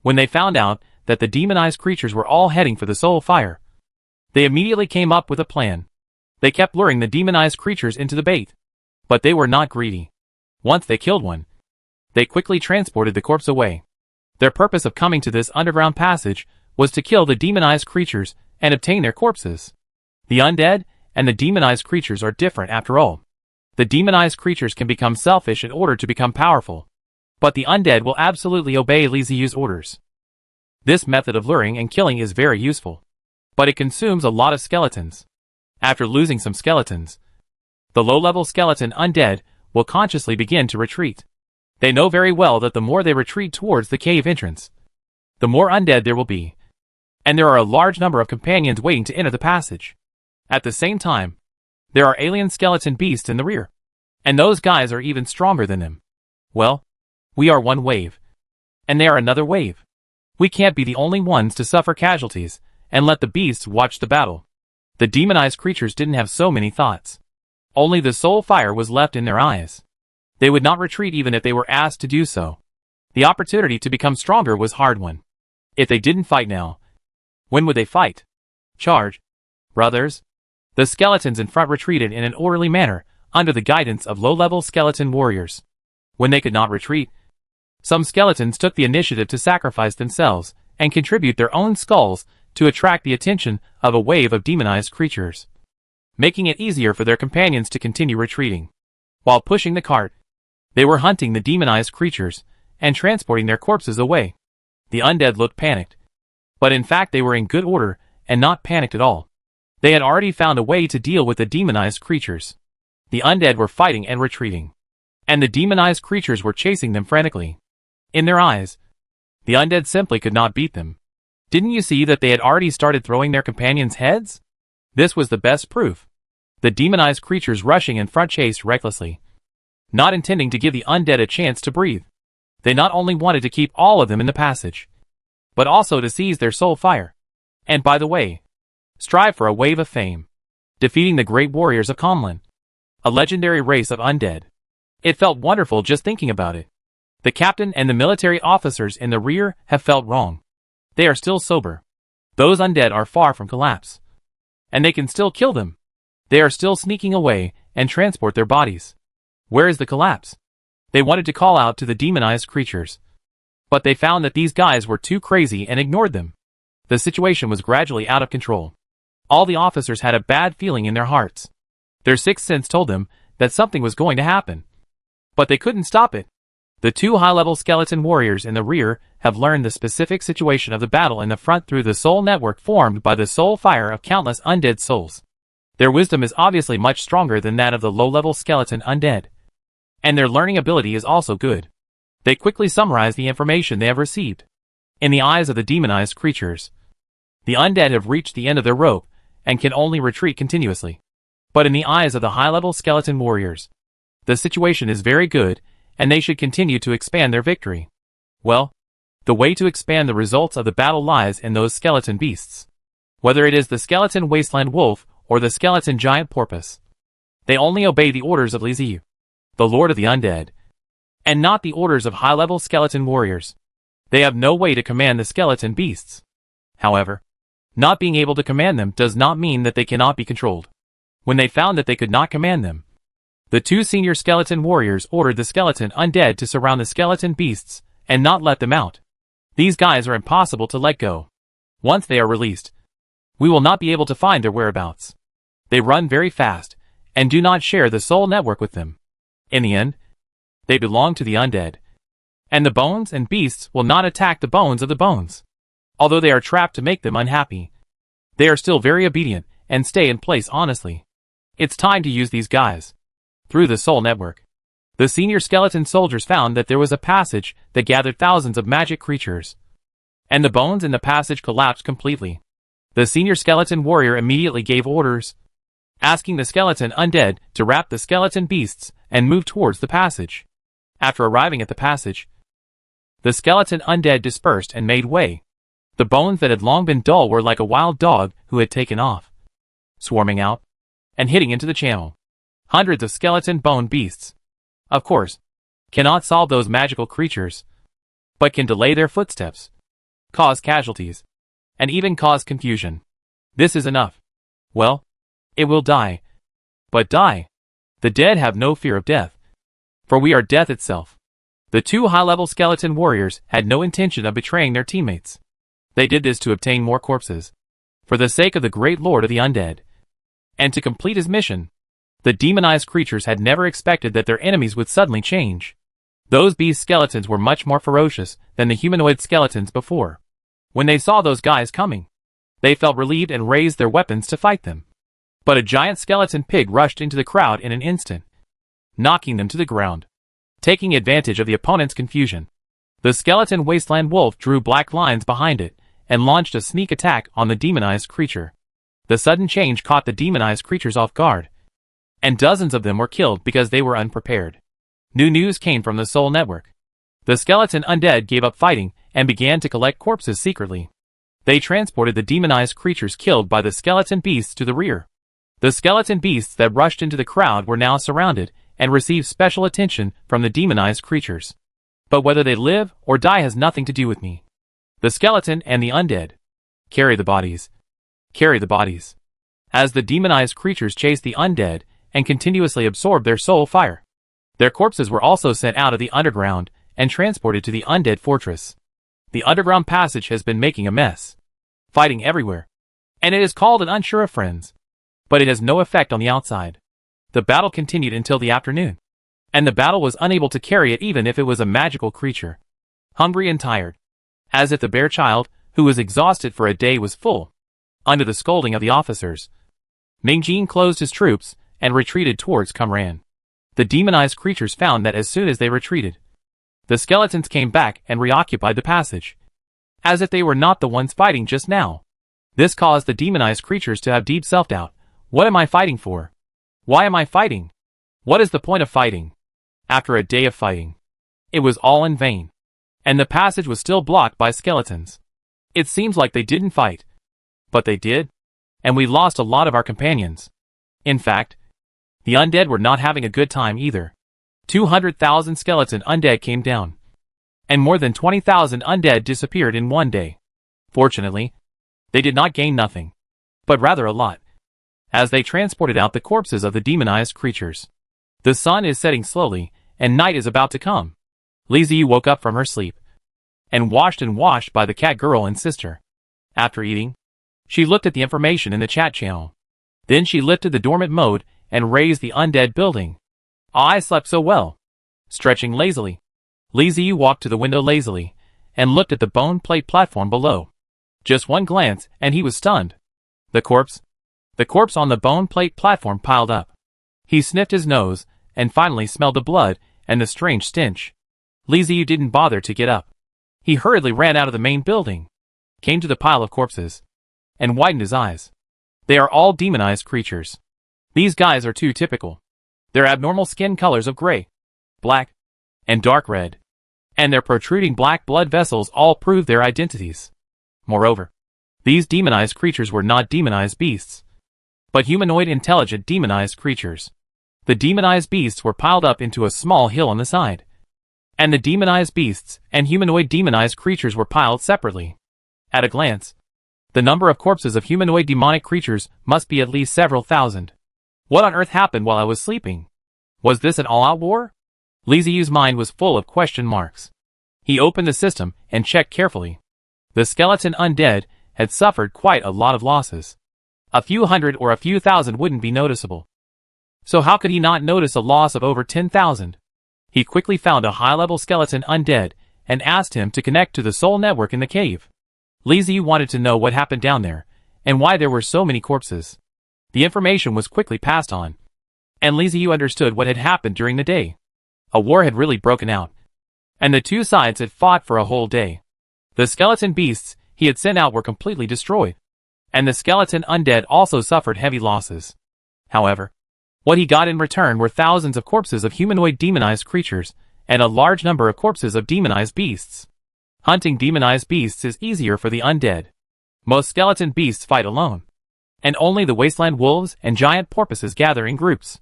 When they found out that the demonized creatures were all heading for the soul fire, they immediately came up with a plan. They kept luring the demonized creatures into the bait, but they were not greedy. Once they killed one, they quickly transported the corpse away. Their purpose of coming to this underground passage was to kill the demonized creatures and obtain their corpses. The undead and the demonized creatures are different after all. The demonized creatures can become selfish in order to become powerful, but the undead will absolutely obey Li Ziyu's orders. This method of luring and killing is very useful, but it consumes a lot of skeletons. After losing some skeletons, the low-level skeleton undead will consciously begin to retreat. They know very well that the more they retreat towards the cave entrance, the more undead there will be. And there are a large number of companions waiting to enter the passage. At the same time, there are alien skeleton beasts in the rear. And those guys are even stronger than them. Well, we are one wave. And they are another wave. We can't be the only ones to suffer casualties, and let the beasts watch the battle. The demonized creatures didn't have so many thoughts. Only the soul fire was left in their eyes. They would not retreat even if they were asked to do so. The opportunity to become stronger was hard won. If they didn't fight now, when would they fight? Charge, brothers. The skeletons in front retreated in an orderly manner, under the guidance of low-level skeleton warriors. When they could not retreat, some skeletons took the initiative to sacrifice themselves and contribute their own skulls to attract the attention of a wave of demonized creatures, making it easier for their companions to continue retreating. While pushing the cart, they were hunting the demonized creatures and transporting their corpses away. The undead looked panicked, but in fact they were in good order and not panicked at all. They had already found a way to deal with the demonized creatures. The undead were fighting and retreating, and the demonized creatures were chasing them frantically. In their eyes, the undead simply could not beat them. Didn't you see that they had already started throwing their companions' heads? This was the best proof. The demonized creatures rushing in front chased recklessly, not intending to give the undead a chance to breathe. They not only wanted to keep all of them in the passage, but also to seize their soul fire. And by the way, strive for a wave of fame, defeating the great warriors of Comlin, a legendary race of undead. It felt wonderful just thinking about it. The captain and the military officers in the rear have felt wrong. They are still sober. Those undead are far from collapse. And they can still kill them. They are still sneaking away and transport their bodies. Where is the collapse? They wanted to call out to the demonized creatures, but they found that these guys were too crazy and ignored them. The situation was gradually out of control. All the officers had a bad feeling in their hearts. Their sixth sense told them that something was going to happen. But they couldn't stop it. The two high-level skeleton warriors in the rear have learned the specific situation of the battle in the front through the soul network formed by the soul fire of countless undead souls. Their wisdom is obviously much stronger than that of the low-level skeleton undead. And their learning ability is also good. They quickly summarize the information they have received. In the eyes of the demonized creatures, the undead have reached the end of their rope and can only retreat continuously. But in the eyes of the high-level skeleton warriors, the situation is very good, and they should continue to expand their victory. Well, the way to expand the results of the battle lies in those skeleton beasts. Whether it is the skeleton wasteland wolf or the skeleton giant porpoise, they only obey the orders of Liziu, the lord of the undead, and not the orders of high-level skeleton warriors. They have no way to command the skeleton beasts. However, not being able to command them does not mean that they cannot be controlled. When they found that they could not command them, the two senior skeleton warriors ordered the skeleton undead to surround the skeleton beasts and not let them out. These guys are impossible to let go. Once they are released, we will not be able to find their whereabouts. They run very fast and do not share the soul network with them. In the end, they belong to the undead. And the bones and beasts will not attack the bones of the bones. Although they are trapped to make them unhappy, they are still very obedient and stay in place honestly. It's time to use these guys. Through the soul network, the senior skeleton soldiers found that there was a passage that gathered thousands of magic creatures. And the bones in the passage collapsed completely. The senior skeleton warrior immediately gave orders, asking the skeleton undead to wrap the skeleton beasts and move towards the passage. After arriving at the passage, the skeleton undead dispersed and made way. The bones that had long been dull were like a wild dog who had taken off, swarming out and hitting into the channel. Hundreds of skeleton bone beasts, of course, cannot solve those magical creatures, but can delay their footsteps, cause casualties, and even cause confusion. This is enough. Well, it will die. But die. The dead have no fear of death, for we are death itself. The two high-level skeleton warriors had no intention of betraying their teammates. They did this to obtain more corpses, for the sake of the great lord of the undead, and to complete his mission. The demonized creatures had never expected that their enemies would suddenly change. Those beast skeletons were much more ferocious than the humanoid skeletons before. When they saw those guys coming, they felt relieved and raised their weapons to fight them. But a giant skeleton pig rushed into the crowd in an instant, knocking them to the ground. Taking advantage of the opponent's confusion, The skeleton wasteland wolf drew black lines behind it and launched a sneak attack on the demonized creature. The sudden change caught the demonized creatures off guard, and dozens of them were killed because they were unprepared. New news came from the Soul Network. The skeleton undead gave up fighting and began to collect corpses secretly. They transported the demonized creatures killed by the skeleton beasts to the rear. The skeleton beasts that rushed into the crowd were now surrounded and received special attention from the demonized creatures. But whether they live or die has nothing to do with me. The skeleton and the undead. Carry the bodies. Carry the bodies. As the demonized creatures chased the undead and continuously absorbed their soul fire, their corpses were also sent out of the underground and transported to the undead fortress. The underground passage has been making a mess. Fighting everywhere. And it is called an unsure of friends. But it has no effect on the outside. The battle continued until the afternoon. And the battle was unable to carry it even if it was a magical creature. Hungry and tired. As if the bear child, who was exhausted for a day, was full. Under the scolding of the officers, Mingjin closed his troops and retreated towards Qumran. The demonized creatures found that as soon as they retreated, the skeletons came back and reoccupied the passage, as if they were not the ones fighting just now. This caused the demonized creatures to have deep self-doubt. What am I fighting for? Why am I fighting? What is the point of fighting? After a day of fighting, it was all in vain, and the passage was still blocked by skeletons. It seems like they didn't fight, but they did, and we lost a lot of our companions. In fact, the undead were not having a good time either. 200,000 skeleton undead came down, and more than 20,000 undead disappeared in one day. Fortunately, they did not gain nothing, but rather a lot, as they transported out the corpses of the demonized creatures. The sun is setting slowly, and night is about to come. Lizzie woke up from her sleep, and washed by the cat girl and sister. After eating, she looked at the information in the chat channel. Then she lifted the dormant mode and raised the undead building. I slept so well. Stretching lazily, Lizzie walked to the window lazily, and looked at the bone plate platform below. Just one glance, and he was stunned. The corpse on the bone plate platform piled up. He sniffed his nose, and finally smelled the blood and the strange stench. Lizzie didn't bother to get up. He hurriedly ran out of the main building, came to the pile of corpses, and widened his eyes. They are all demonized creatures. These guys are too typical. Their abnormal skin colors of gray, black, and dark red, and their protruding black blood vessels all prove their identities. Moreover, these demonized creatures were not demonized beasts, but humanoid intelligent demonized creatures. The demonized beasts were piled up into a small hill on the side, and the demonized beasts and humanoid demonized creatures were piled separately. At a glance, the number of corpses of humanoid demonic creatures must be at least several thousand. What on earth happened while I was sleeping? Was this an all-out war? Lizzie's mind was full of question marks. He opened the system and checked carefully. The skeleton undead had suffered quite a lot of losses. A few hundred or a few thousand wouldn't be noticeable. So how could he not notice a loss of over 10,000? He quickly found a high-level skeleton undead and asked him to connect to the soul network in the cave. Lizzie wanted to know what happened down there and why there were so many corpses. The information was quickly passed on, and Lizzie understood what had happened during the day. A war had really broken out, and the two sides had fought for a whole day. The skeleton beasts he had sent out were completely destroyed, and the skeleton undead also suffered heavy losses. However, what he got in return were thousands of corpses of humanoid demonized creatures, and a large number of corpses of demonized beasts. Hunting demonized beasts is easier for the undead. Most skeleton beasts fight alone, and only the wasteland wolves and giant porpoises gather in groups.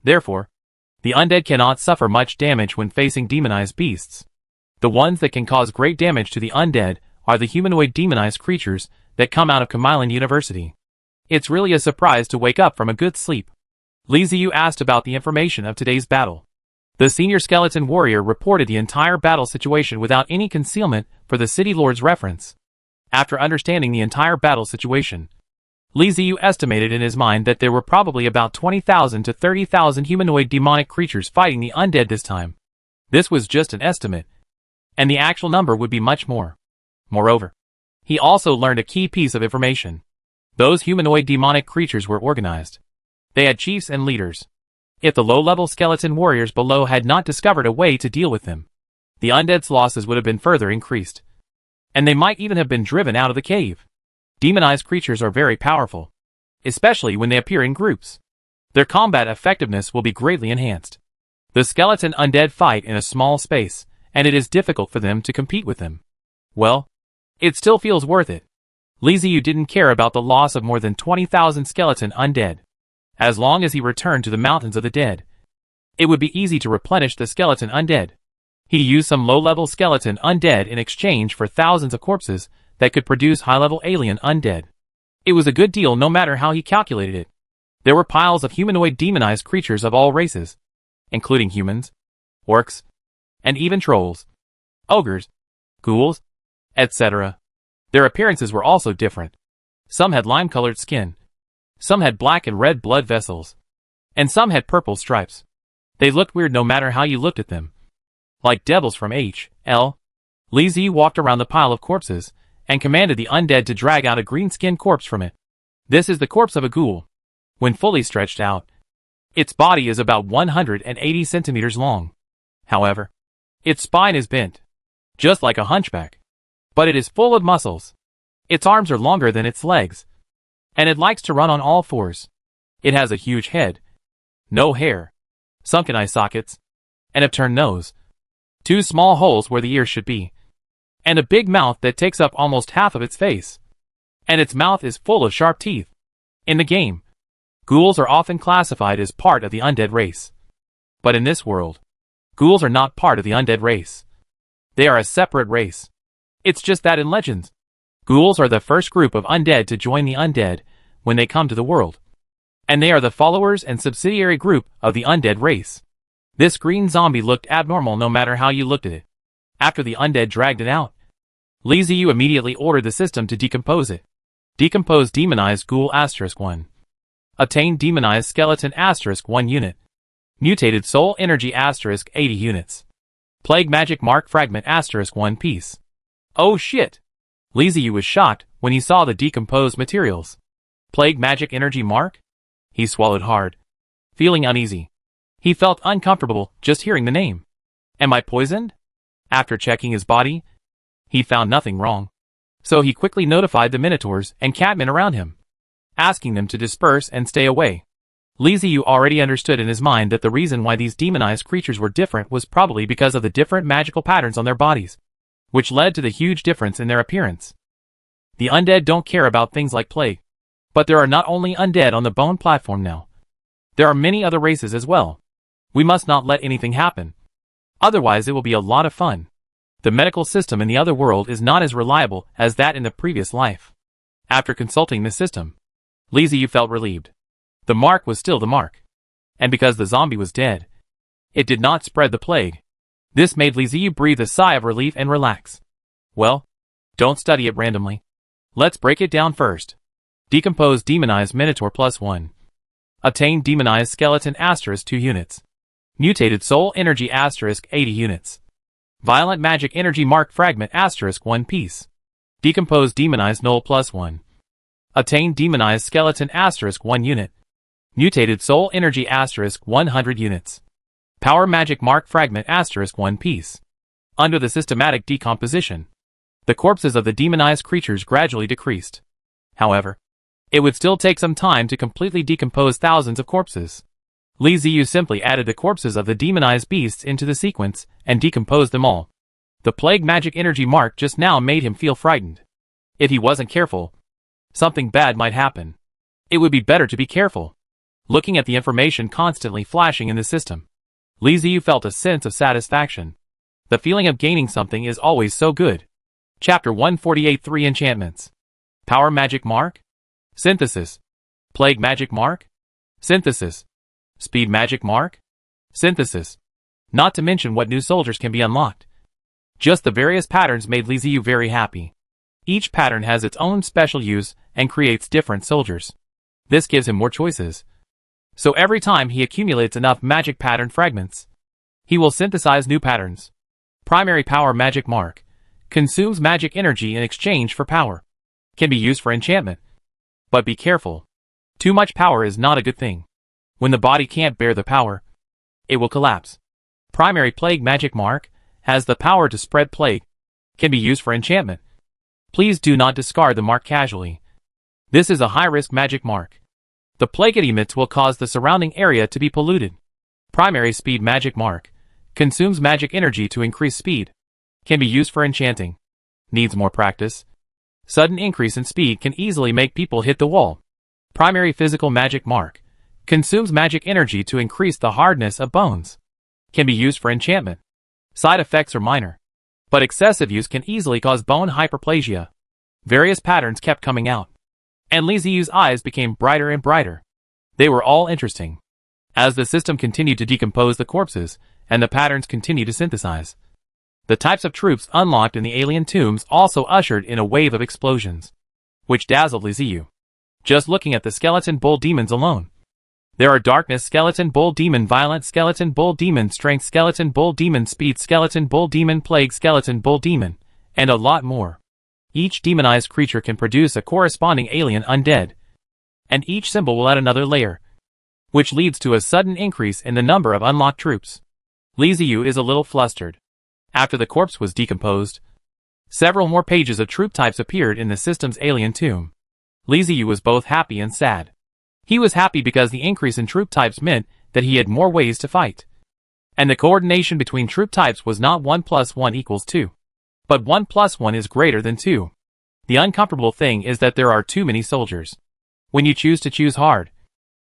Therefore, the undead cannot suffer much damage when facing demonized beasts. The ones that can cause great damage to the undead are the humanoid demonized creatures that come out of Qumran University. It's really a surprise to wake up from a good sleep. Li Ziyu asked about the information of today's battle. The senior skeleton warrior reported the entire battle situation without any concealment for the city lord's reference. After understanding the entire battle situation, Li Ziyu estimated in his mind that there were probably about 20,000 to 30,000 humanoid demonic creatures fighting the undead this time. This was just an estimate, and the actual number would be much more. Moreover, he also learned a key piece of information. Those humanoid demonic creatures were organized. They had chiefs and leaders. If the low-level skeleton warriors below had not discovered a way to deal with them, the undead's losses would have been further increased. And they might even have been driven out of the cave. Demonized creatures are very powerful, especially when they appear in groups. Their combat effectiveness will be greatly enhanced. The skeleton undead fight in a small space, and it is difficult for them to compete with them. Well, it still feels worth it. Li Ziyu didn't care about the loss of more than 20,000 skeleton undead. As long as he returned to the mountains of the dead, it would be easy to replenish the skeleton undead. He used some low-level skeleton undead in exchange for thousands of corpses that could produce high-level alien undead. It was a good deal no matter how he calculated it. There were piles of humanoid demonized creatures of all races, including humans, orcs, and even trolls, ogres, ghouls, etc. Their appearances were also different. Some had lime-colored skin, some had black and red blood vessels, and some had purple stripes. They looked weird no matter how you looked at them. Like devils from H.L. Li Ziyu walked around the pile of corpses and commanded the undead to drag out a green-skinned corpse from it. This is the corpse of a ghoul. When fully stretched out, its body is about 180 centimeters long. However, its spine is bent, just like a hunchback. But it is full of muscles. Its arms are longer than its legs, and it likes to run on all fours. It has a huge head, no hair, sunken eye sockets, and upturned nose, 2 small holes where the ears should be, and a big mouth that takes up almost half of its face. And its mouth is full of sharp teeth. In the game, ghouls are often classified as part of the undead race. But in this world, ghouls are not part of the undead race. They are a separate race. It's just that in Legends, ghouls are the first group of undead to join the undead when they come to the world. And they are the followers and subsidiary group of the undead race. This green zombie looked abnormal no matter how you looked at it. After the undead dragged it out, Li Ziyu immediately ordered the system to decompose it. Decompose demonized ghoul *1. Obtain demonized skeleton *1 unit. Mutated soul energy *80 units. Plague magic mark fragment *1 piece. Oh shit! Li Ziyu was shocked when he saw the decomposed materials. Plague magic energy mark? He swallowed hard, feeling uneasy. He felt uncomfortable just hearing the name. Am I poisoned? After checking his body, he found nothing wrong. So he quickly notified the minotaurs and catmen around him, asking them to disperse and stay away. Li Ziyu already understood in his mind that the reason why these demonized creatures were different was probably because of the different magical patterns on their bodies, which led to the huge difference in their appearance. The undead don't care about things like plague. But there are not only undead on the bone platform now. There are many other races as well. We must not let anything happen. Otherwise it will be a lot of fun. The medical system in the other world is not as reliable as that in the previous life. After consulting the system, Li Ziyu felt relieved. The mark was still the mark. And because the zombie was dead, it did not spread the plague. This made Li Ziyu breathe a sigh of relief and relax. Well, don't study it randomly. Let's break it down first. Decompose demonized minotaur +1. Obtain demonized skeleton *2 units. Mutated soul energy *80 units. Violent magic energy mark fragment *1 piece. Decompose demonized null +1. Obtain demonized skeleton *1 unit. Mutated soul energy *100 units. Power magic mark fragment *1 piece. Under the systematic decomposition, the corpses of the demonized creatures gradually decreased. However, it would still take some time to completely decompose thousands of corpses. Li Ziyu simply added the corpses of the demonized beasts into the sequence and decomposed them all. The plague magic energy mark just now made him feel frightened. If he wasn't careful, something bad might happen. It would be better to be careful. Looking at the information constantly flashing in the system, Li Ziyu felt a sense of satisfaction. The feeling of gaining something is always so good. Chapter 148 3 Enchantments. Power magic mark? Synthesis. Plague magic mark? Synthesis. Speed magic mark? Synthesis. Not to mention what new soldiers can be unlocked. Just the various patterns made Li Ziyu very happy. Each pattern has its own special use and creates different soldiers. This gives him more choices. So every time he accumulates enough magic pattern fragments, he will synthesize new patterns. Primary power magic mark. Consumes magic energy in exchange for power. Can be used for enchantment. But be careful. Too much power is not a good thing. When the body can't bear the power, it will collapse. Primary plague magic mark Has the power to spread plague. Can be used for enchantment. Please do not discard the mark casually. This is a high-risk magic mark. The plague it emits will cause the surrounding area to be polluted. Primary speed magic mark. Consumes magic energy to increase speed. Can be used for enchanting. Needs more practice. Sudden increase in speed can easily make people hit the wall. Primary physical magic mark. Consumes magic energy to increase the hardness of bones. Can be used for enchantment. Side effects are minor, but excessive use can easily cause bone hyperplasia. Various patterns kept coming out, and Li Ziyu's eyes became brighter and brighter. They were all interesting. As the system continued to decompose the corpses, and the patterns continued to synthesize, the types of troops unlocked in the alien tombs also ushered in a wave of explosions, which dazzled Li Ziyu. Just looking at the skeleton bull demons alone. There are darkness skeleton bull demon, violent skeleton bull demon, strength skeleton bull demon, speed skeleton bull demon, plague skeleton bull demon, and a lot more. Each demonized creature can produce a corresponding alien undead, and each symbol will add another layer, which leads to a sudden increase in the number of unlocked troops. Li Ziyu is a little flustered. After the corpse was decomposed, several more pages of troop types appeared in the system's alien tomb. Li Ziyu was both happy and sad. He was happy because the increase in troop types meant that he had more ways to fight. And the coordination between troop types was not 1 + 1 = 2. But 1 + 1 is greater than 2. The uncomfortable thing is that there are too many soldiers. When you choose hard,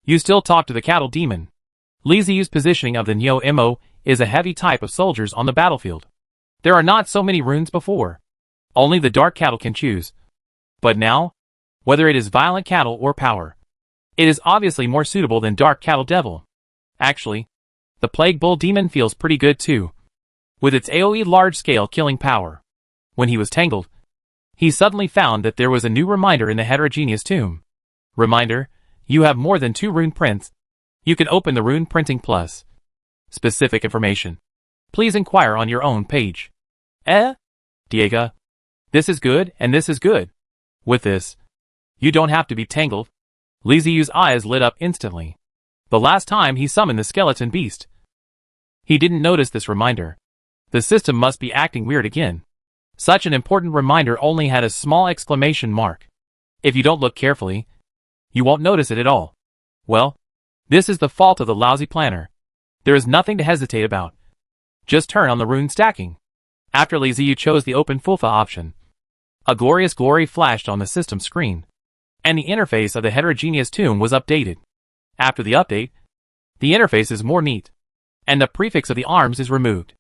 you still talk to the cattle demon. Li Ziyu's positioning of the Nyo Mo is a heavy type of soldiers on the battlefield. There are not so many runes before. Only the dark cattle can choose. But now, whether it is violent cattle or power, it is obviously more suitable than Dark Cattle Devil. Actually, the Plague Bull Demon feels pretty good too, with its AoE large-scale killing power. When he was tangled, he suddenly found that there was a new reminder in the heterogeneous tomb. Reminder, you have more than 2 rune prints. You can open the rune printing plus. Specific information. Please inquire on your own page. Diego. This is good and this is good. With this, you don't have to be tangled. Li Ziyu's eyes lit up instantly. The last time he summoned the skeleton beast, he didn't notice this reminder. The system must be acting weird again. Such an important reminder only had a small exclamation mark. If you don't look carefully, you won't notice it at all. Well, this is the fault of the lousy planner. There is nothing to hesitate about. Just turn on the rune stacking. After Li Ziyu chose the open Fulfa option, a glorious glory flashed on the system screen, and the interface of the heterogeneous tomb was updated. After the update, the interface is more neat, and the prefix of the arms is removed.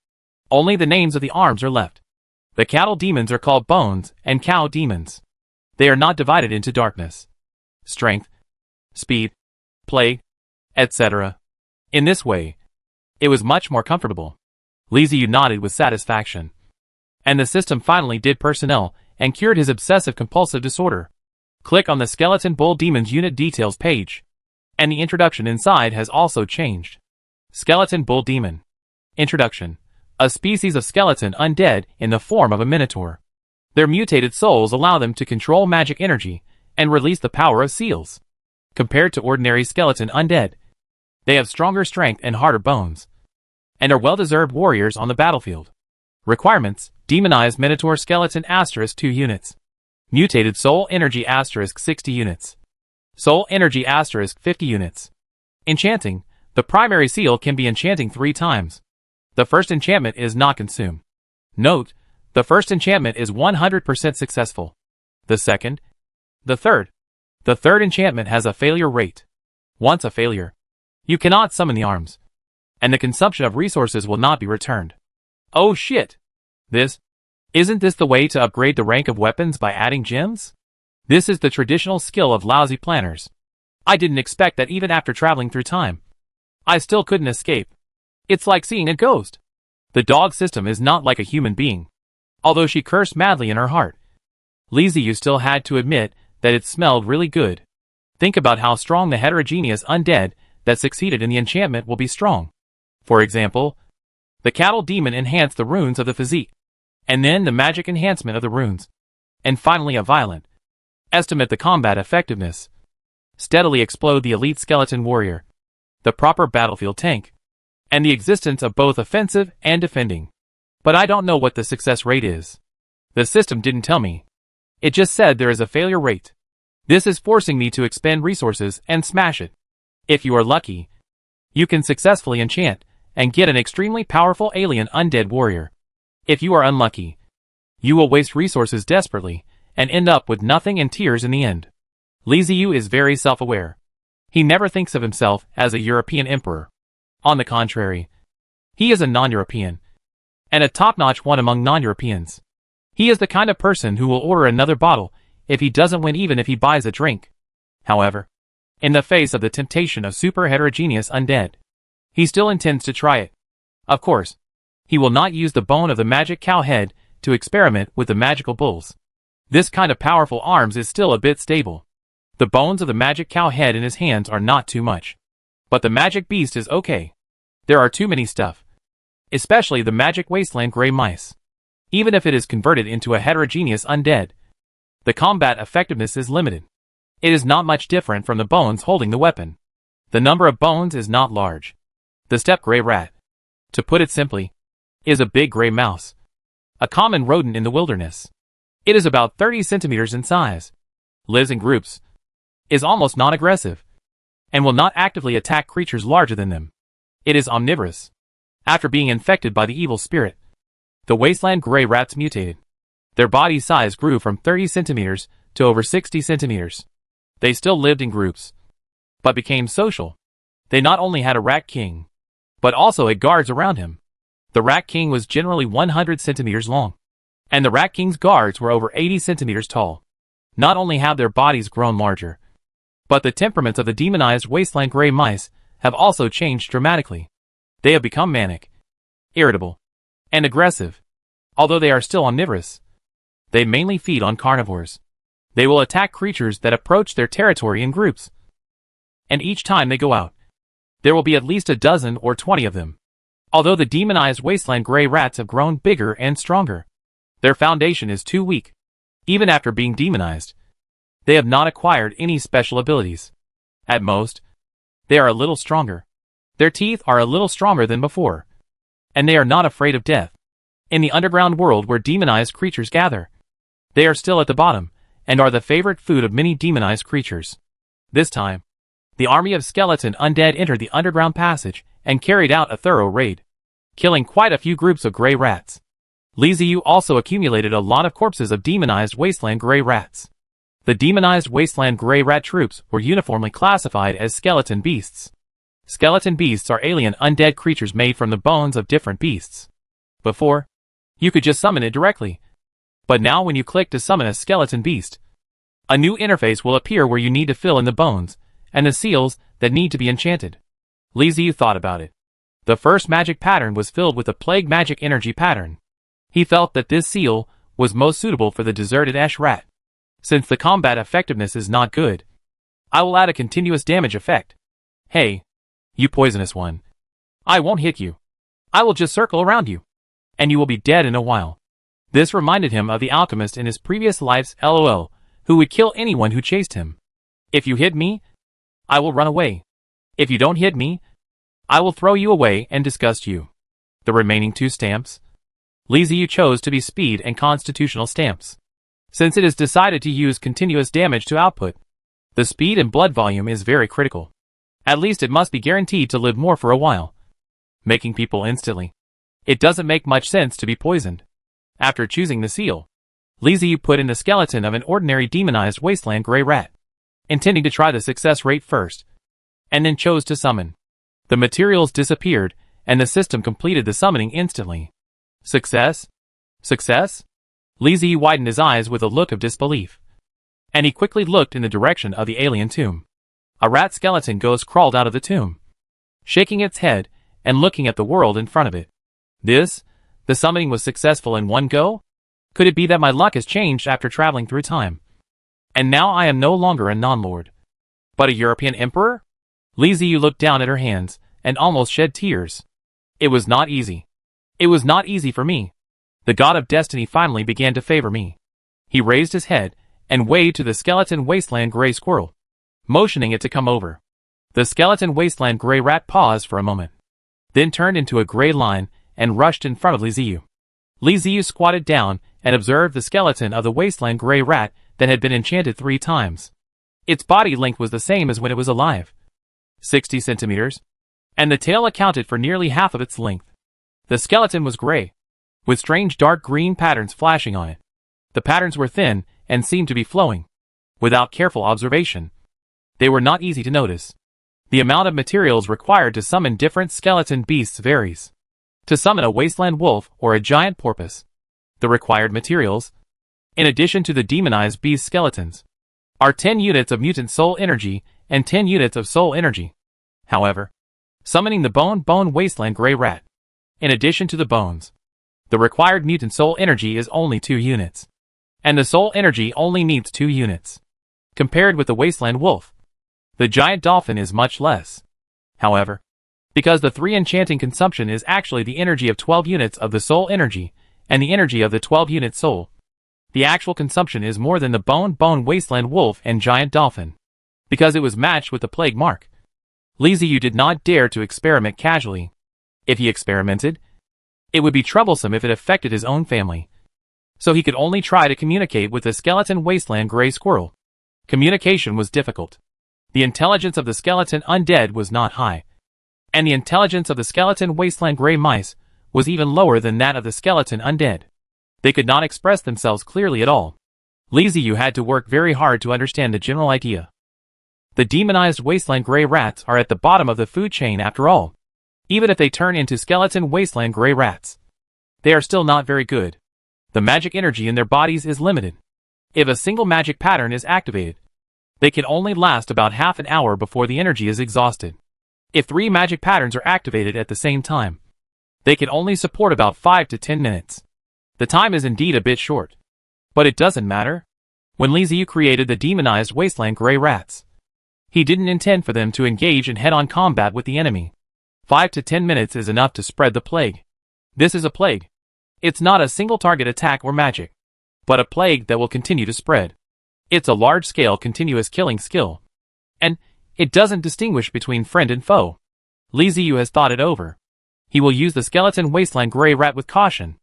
Only the names of the arms are left. The cattle demons are called bones and cow demons. They are not divided into darkness, strength, speed, plague, etc. In this way, it was much more comfortable. Li Ziyu nodded with satisfaction. And the system finally did personnel and cured his obsessive-compulsive disorder. Click on the Skeleton Bull Demon's unit details page, and the introduction inside has also changed. Skeleton Bull Demon. Introduction. A species of skeleton undead in the form of a minotaur. Their mutated souls allow them to control magic energy and release the power of seals. Compared to ordinary skeleton undead, they have stronger strength and harder bones, and are well-deserved warriors on the battlefield. Requirements: Demonized Minotaur Skeleton * 2 units. Mutated Soul Energy * 60 units. Soul Energy * 50 units. Enchanting. The primary seal can be enchanting 3 times. The first enchantment is not consumed. Note, the first enchantment is 100% successful. The second, the third. The third enchantment has a failure rate. Once a failure, you cannot summon the arms, and the consumption of resources will not be returned. Oh shit! Isn't this the way to upgrade the rank of weapons by adding gems? This is the traditional skill of lousy planners. I didn't expect that even after traveling through time, I still couldn't escape. It's like seeing a ghost. The dog system is not like a human being. Although she cursed madly in her heart, Li Ziyu still had to admit that it smelled really good. Think about how strong the heterogeneous undead that succeeded in the enchantment will be strong. For example, the cattle demon enhanced the runes of the physique, and then the magic enhancement of the runes, and finally a violent. Estimate the combat effectiveness. Steadily explode the elite skeleton warrior, the proper battlefield tank, and the existence of both offensive and defending. But I don't know what the success rate is. The system didn't tell me. It just said there is a failure rate. This is forcing me to expend resources and smash it. If you are lucky, you can successfully enchant and get an extremely powerful alien undead warrior. If you are unlucky, you will waste resources desperately and end up with nothing and tears in the end. Li Ziyu is very self-aware. He never thinks of himself as a European emperor. On the contrary, he is a non-European, and a top-notch one among non-Europeans. He is the kind of person who will order another bottle if he doesn't win even if he buys a drink. However, in the face of the temptation of super heterogeneous undead, he still intends to try it. Of course, he will not use the bone of the magic cow head to experiment with the magical bulls. This kind of powerful arms is still a bit stable. The bones of the magic cow head in his hands are not too much. But the magic beast is okay. There are too many stuff. Especially the magic wasteland gray mice. Even if it is converted into a heterogeneous undead, the combat effectiveness is limited. It is not much different from the bones holding the weapon. The number of bones is not large. The steppe gray rat, to put it simply, is a big gray mouse. A common rodent in the wilderness. It is about 30 centimeters in size. Lives in groups. Is almost non-aggressive. And will not actively attack creatures larger than them. It is omnivorous. After being infected by the evil spirit, the wasteland gray rats mutated. Their body size grew from 30 centimeters to over 60 centimeters. They still lived in groups, but became social. They not only had a rat king, but also had guards around him. The rat king was generally 100 centimeters long, and the rat king's guards were over 80 centimeters tall. Not only have their bodies grown larger, but the temperaments of the demonized wasteland gray mice have also changed dramatically. They have become manic, irritable, and aggressive. Although they are still omnivorous, they mainly feed on carnivores. They will attack creatures that approach their territory in groups. And each time they go out, there will be at least a dozen or 20 of them. Although the demonized wasteland gray rats have grown bigger and stronger, their foundation is too weak. Even after being demonized, they have not acquired any special abilities. At most, they are a little stronger. Their teeth are a little stronger than before. And they are not afraid of death. In the underground world where demonized creatures gather, they are still at the bottom, and are the favorite food of many demonized creatures. This time, the army of skeleton undead entered the underground passage and carried out a thorough raid, killing quite a few groups of gray rats. Li Ziyu also accumulated a lot of corpses of demonized wasteland gray rats. The demonized wasteland gray rat troops were uniformly classified as skeleton beasts. Skeleton beasts are alien undead creatures made from the bones of different beasts. Before, you could just summon it directly. But now when you click to summon a skeleton beast, a new interface will appear where you need to fill in the bones and the seals that need to be enchanted. Li Ziyu thought about it. The first magic pattern was filled with a plague magic energy pattern. He felt that this seal was most suitable for the deserted ash rat. Since the combat effectiveness is not good, I will add a continuous damage effect. Hey, you poisonous one. I won't hit you. I will just circle around you, and you will be dead in a while. This reminded him of the alchemist in his previous lives, LOL, who would kill anyone who chased him. If you hit me, I will run away. If you don't hit me, I will throw you away and disgust you. The remaining two stamps, Li Ziyu chose to be speed and constitutional stamps. Since it is decided to use continuous damage to output, the speed and blood volume is very critical. At least it must be guaranteed to live more for a while, making people instantly. It doesn't make much sense to be poisoned. After choosing the seal, Li Ziyu put in the skeleton of an ordinary demonized wasteland gray rat, intending to try the success rate first, and then chose to summon. The materials disappeared, and the system completed the summoning instantly. Success? Success? Li Ziyu widened his eyes with a look of disbelief, and he quickly looked in the direction of the alien tomb. A rat skeleton ghost crawled out of the tomb, shaking its head and looking at the world in front of it. The summoning was successful in one go? Could it be that my luck has changed after traveling through time? And now I am no longer a non-lord, but a European emperor? Li Ziyu looked down at her hands and almost shed tears. It was not easy. It was not easy for me. The god of destiny finally began to favor me. He raised his head and waved to the skeleton wasteland gray squirrel, motioning it to come over. The skeleton wasteland gray rat paused for a moment, then turned into a gray line and rushed in front of Li Ziyu. Li Ziyu squatted down and observed the skeleton of the wasteland gray rat that had been enchanted 3 times. Its body length was the same as when it was alive, 60 centimeters, and the tail accounted for nearly half of its length. The skeleton was gray, with strange dark green patterns flashing on it. The patterns were thin and seemed to be flowing. Without careful observation, they were not easy to notice. The amount of materials required to summon different skeleton beasts varies. To summon a wasteland wolf or a giant porpoise, the required materials, in addition to the demonized beast skeletons, are 10 units of mutant soul energy and 10 units of soul energy. However, summoning the bone wasteland gray rat, in addition to the bones, the required mutant soul energy is only 2 units. And the soul energy only needs 2 units. Compared with the wasteland wolf, the giant dolphin is much less. However, because the 3 enchanting consumption is actually the energy of 12 units of the soul energy and the energy of the 12-unit soul, the actual consumption is more than the bone wasteland wolf and giant dolphin. Because it was matched with the plague mark, Li Ziyu did not dare to experiment casually. If he experimented, it would be troublesome if it affected his own family. So he could only try to communicate with the skeleton wasteland gray squirrel. Communication was difficult. The intelligence of the skeleton undead was not high, and the intelligence of the skeleton wasteland gray mice was even lower than that of the skeleton undead. They could not express themselves clearly at all. Li Ziyu had to work very hard to understand the general idea. The demonized wasteland gray rats are at the bottom of the food chain after all. Even if they turn into skeleton wasteland gray rats, they are still not very good. The magic energy in their bodies is limited. If a single magic pattern is activated, they can only last about half an hour before the energy is exhausted. If 3 magic patterns are activated at the same time, they can only support about 5 to 10 minutes. The time is indeed a bit short. But it doesn't matter. When Li Ziyu created the demonized wasteland gray rats, he didn't intend for them to engage in head-on combat with the enemy. 5 to 10 minutes is enough to spread the plague. This is a plague. It's not a single target attack or magic, but a plague that will continue to spread. It's a large-scale continuous killing skill. And it doesn't distinguish between friend and foe. Li Ziyu has thought it over. He will use the skeleton wasteland gray rat with caution.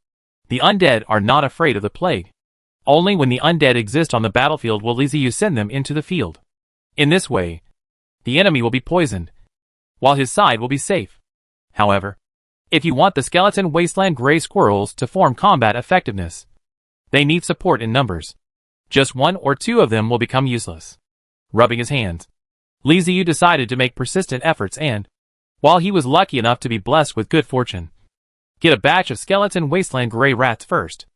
The undead are not afraid of the plague. Only when the undead exist on the battlefield will Li Ziyu send them into the field. In this way, the enemy will be poisoned, while his side will be safe. However, if you want the skeleton wasteland gray squirrels to form combat effectiveness, they need support in numbers. Just 1 or 2 of them will become useless. Rubbing his hands, Li Ziyu decided to make persistent efforts and, while he was lucky enough to be blessed with good fortune, get a batch of skeleton wasteland gray rats first.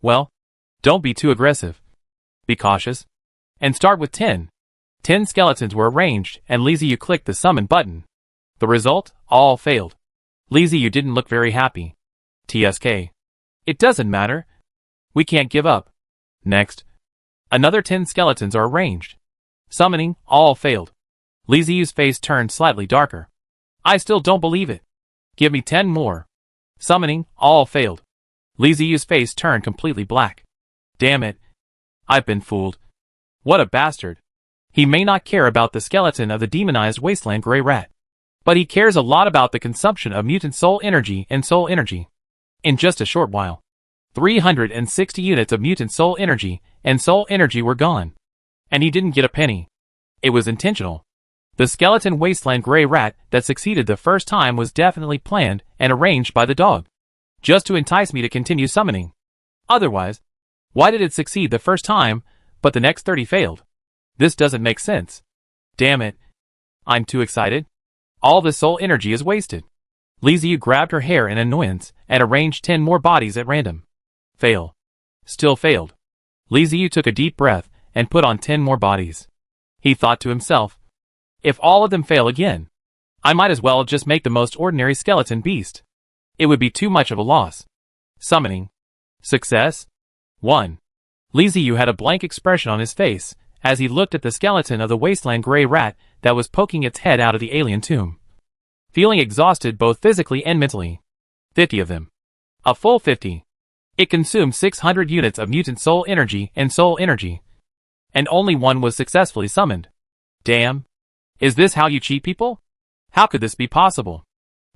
Well, don't be too aggressive. Be cautious. And start with 10. 10 skeletons were arranged and Li Ziyu clicked the summon button. The result? All failed. Li Ziyu didn't look very happy. TSK. It doesn't matter. We can't give up. Next. Another 10 skeletons are arranged. Summoning, all failed. Li Ziyu's face turned slightly darker. I still don't believe it. Give me 10 more. Summoning, all failed. Li Ziyu's face turned completely black. Damn it. I've been fooled. What a bastard. He may not care about the skeleton of the demonized wasteland gray rat, but he cares a lot about the consumption of mutant soul energy and soul energy. In just a short while, 360 units of mutant soul energy and soul energy were gone. And he didn't get a penny. It was intentional. The skeleton wasteland gray rat that succeeded the first time was definitely planned and arranged by the dog, just to entice me to continue summoning. Otherwise, why did it succeed the first time, but the next 30 failed? This doesn't make sense. Damn it. I'm too excited. All the soul energy is wasted. Li Ziyu grabbed her hair in annoyance and arranged 10 more bodies at random. Fail. Still failed. Li Ziyu took a deep breath and put on 10 more bodies. He thought to himself, if all of them fail again, I might as well just make the most ordinary skeleton beast. It would be too much of a loss. Summoning. Success. 1. Li Ziyu had a blank expression on his face as he looked at the skeleton of the wasteland gray rat that was poking its head out of the alien tomb. Feeling exhausted both physically and mentally. 50 of them. A full 50. It consumed 600 units of mutant soul energy and soul energy. And only 1 was successfully summoned. Damn. Is this how you cheat people? How could this be possible?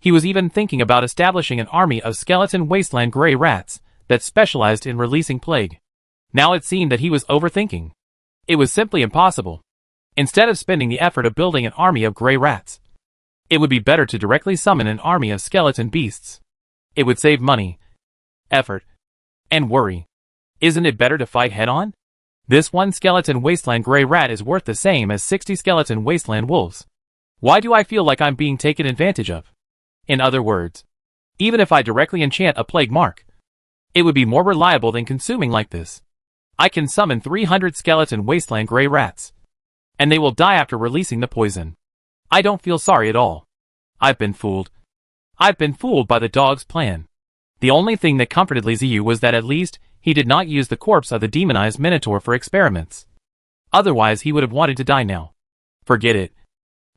He was even thinking about establishing an army of skeleton wasteland gray rats that specialized in releasing plague. Now it seemed that he was overthinking. It was simply impossible. Instead of spending the effort of building an army of gray rats, it would be better to directly summon an army of skeleton beasts. It would save money, effort, and worry. Isn't it better to fight head-on? This one skeleton wasteland gray rat is worth the same as 60 skeleton wasteland wolves. Why do I feel like I'm being taken advantage of? In other words, even if I directly enchant a plague mark, it would be more reliable than consuming like this. I can summon 300 skeleton wasteland gray rats, and they will die after releasing the poison. I don't feel sorry at all. I've been fooled. I've been fooled by the dog's plan. The only thing that comforted Liziu was that at least he did not use the corpse of the demonized Minotaur for experiments. Otherwise he would have wanted to die now. Forget it.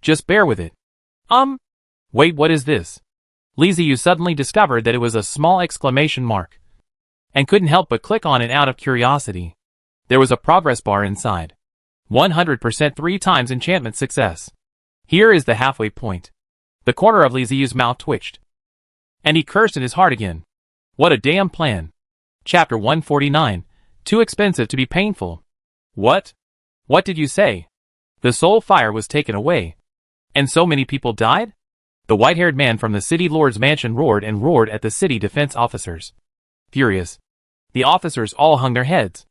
Just bear with it. Wait, what is this? Liziu suddenly discovered that it was a small exclamation mark, and couldn't help but click on it out of curiosity. There was a progress bar inside. 100% 3 times enchantment success. Here is the halfway point. The corner of Liziu's mouth twitched, and he cursed in his heart again. What a damn plan. Chapter 149. Too expensive to be painful. What? What did you say? The soul fire was taken away, and so many people died? The white-haired man from the city lord's mansion roared and roared at the city defense officers. Furious, the officers all hung their heads.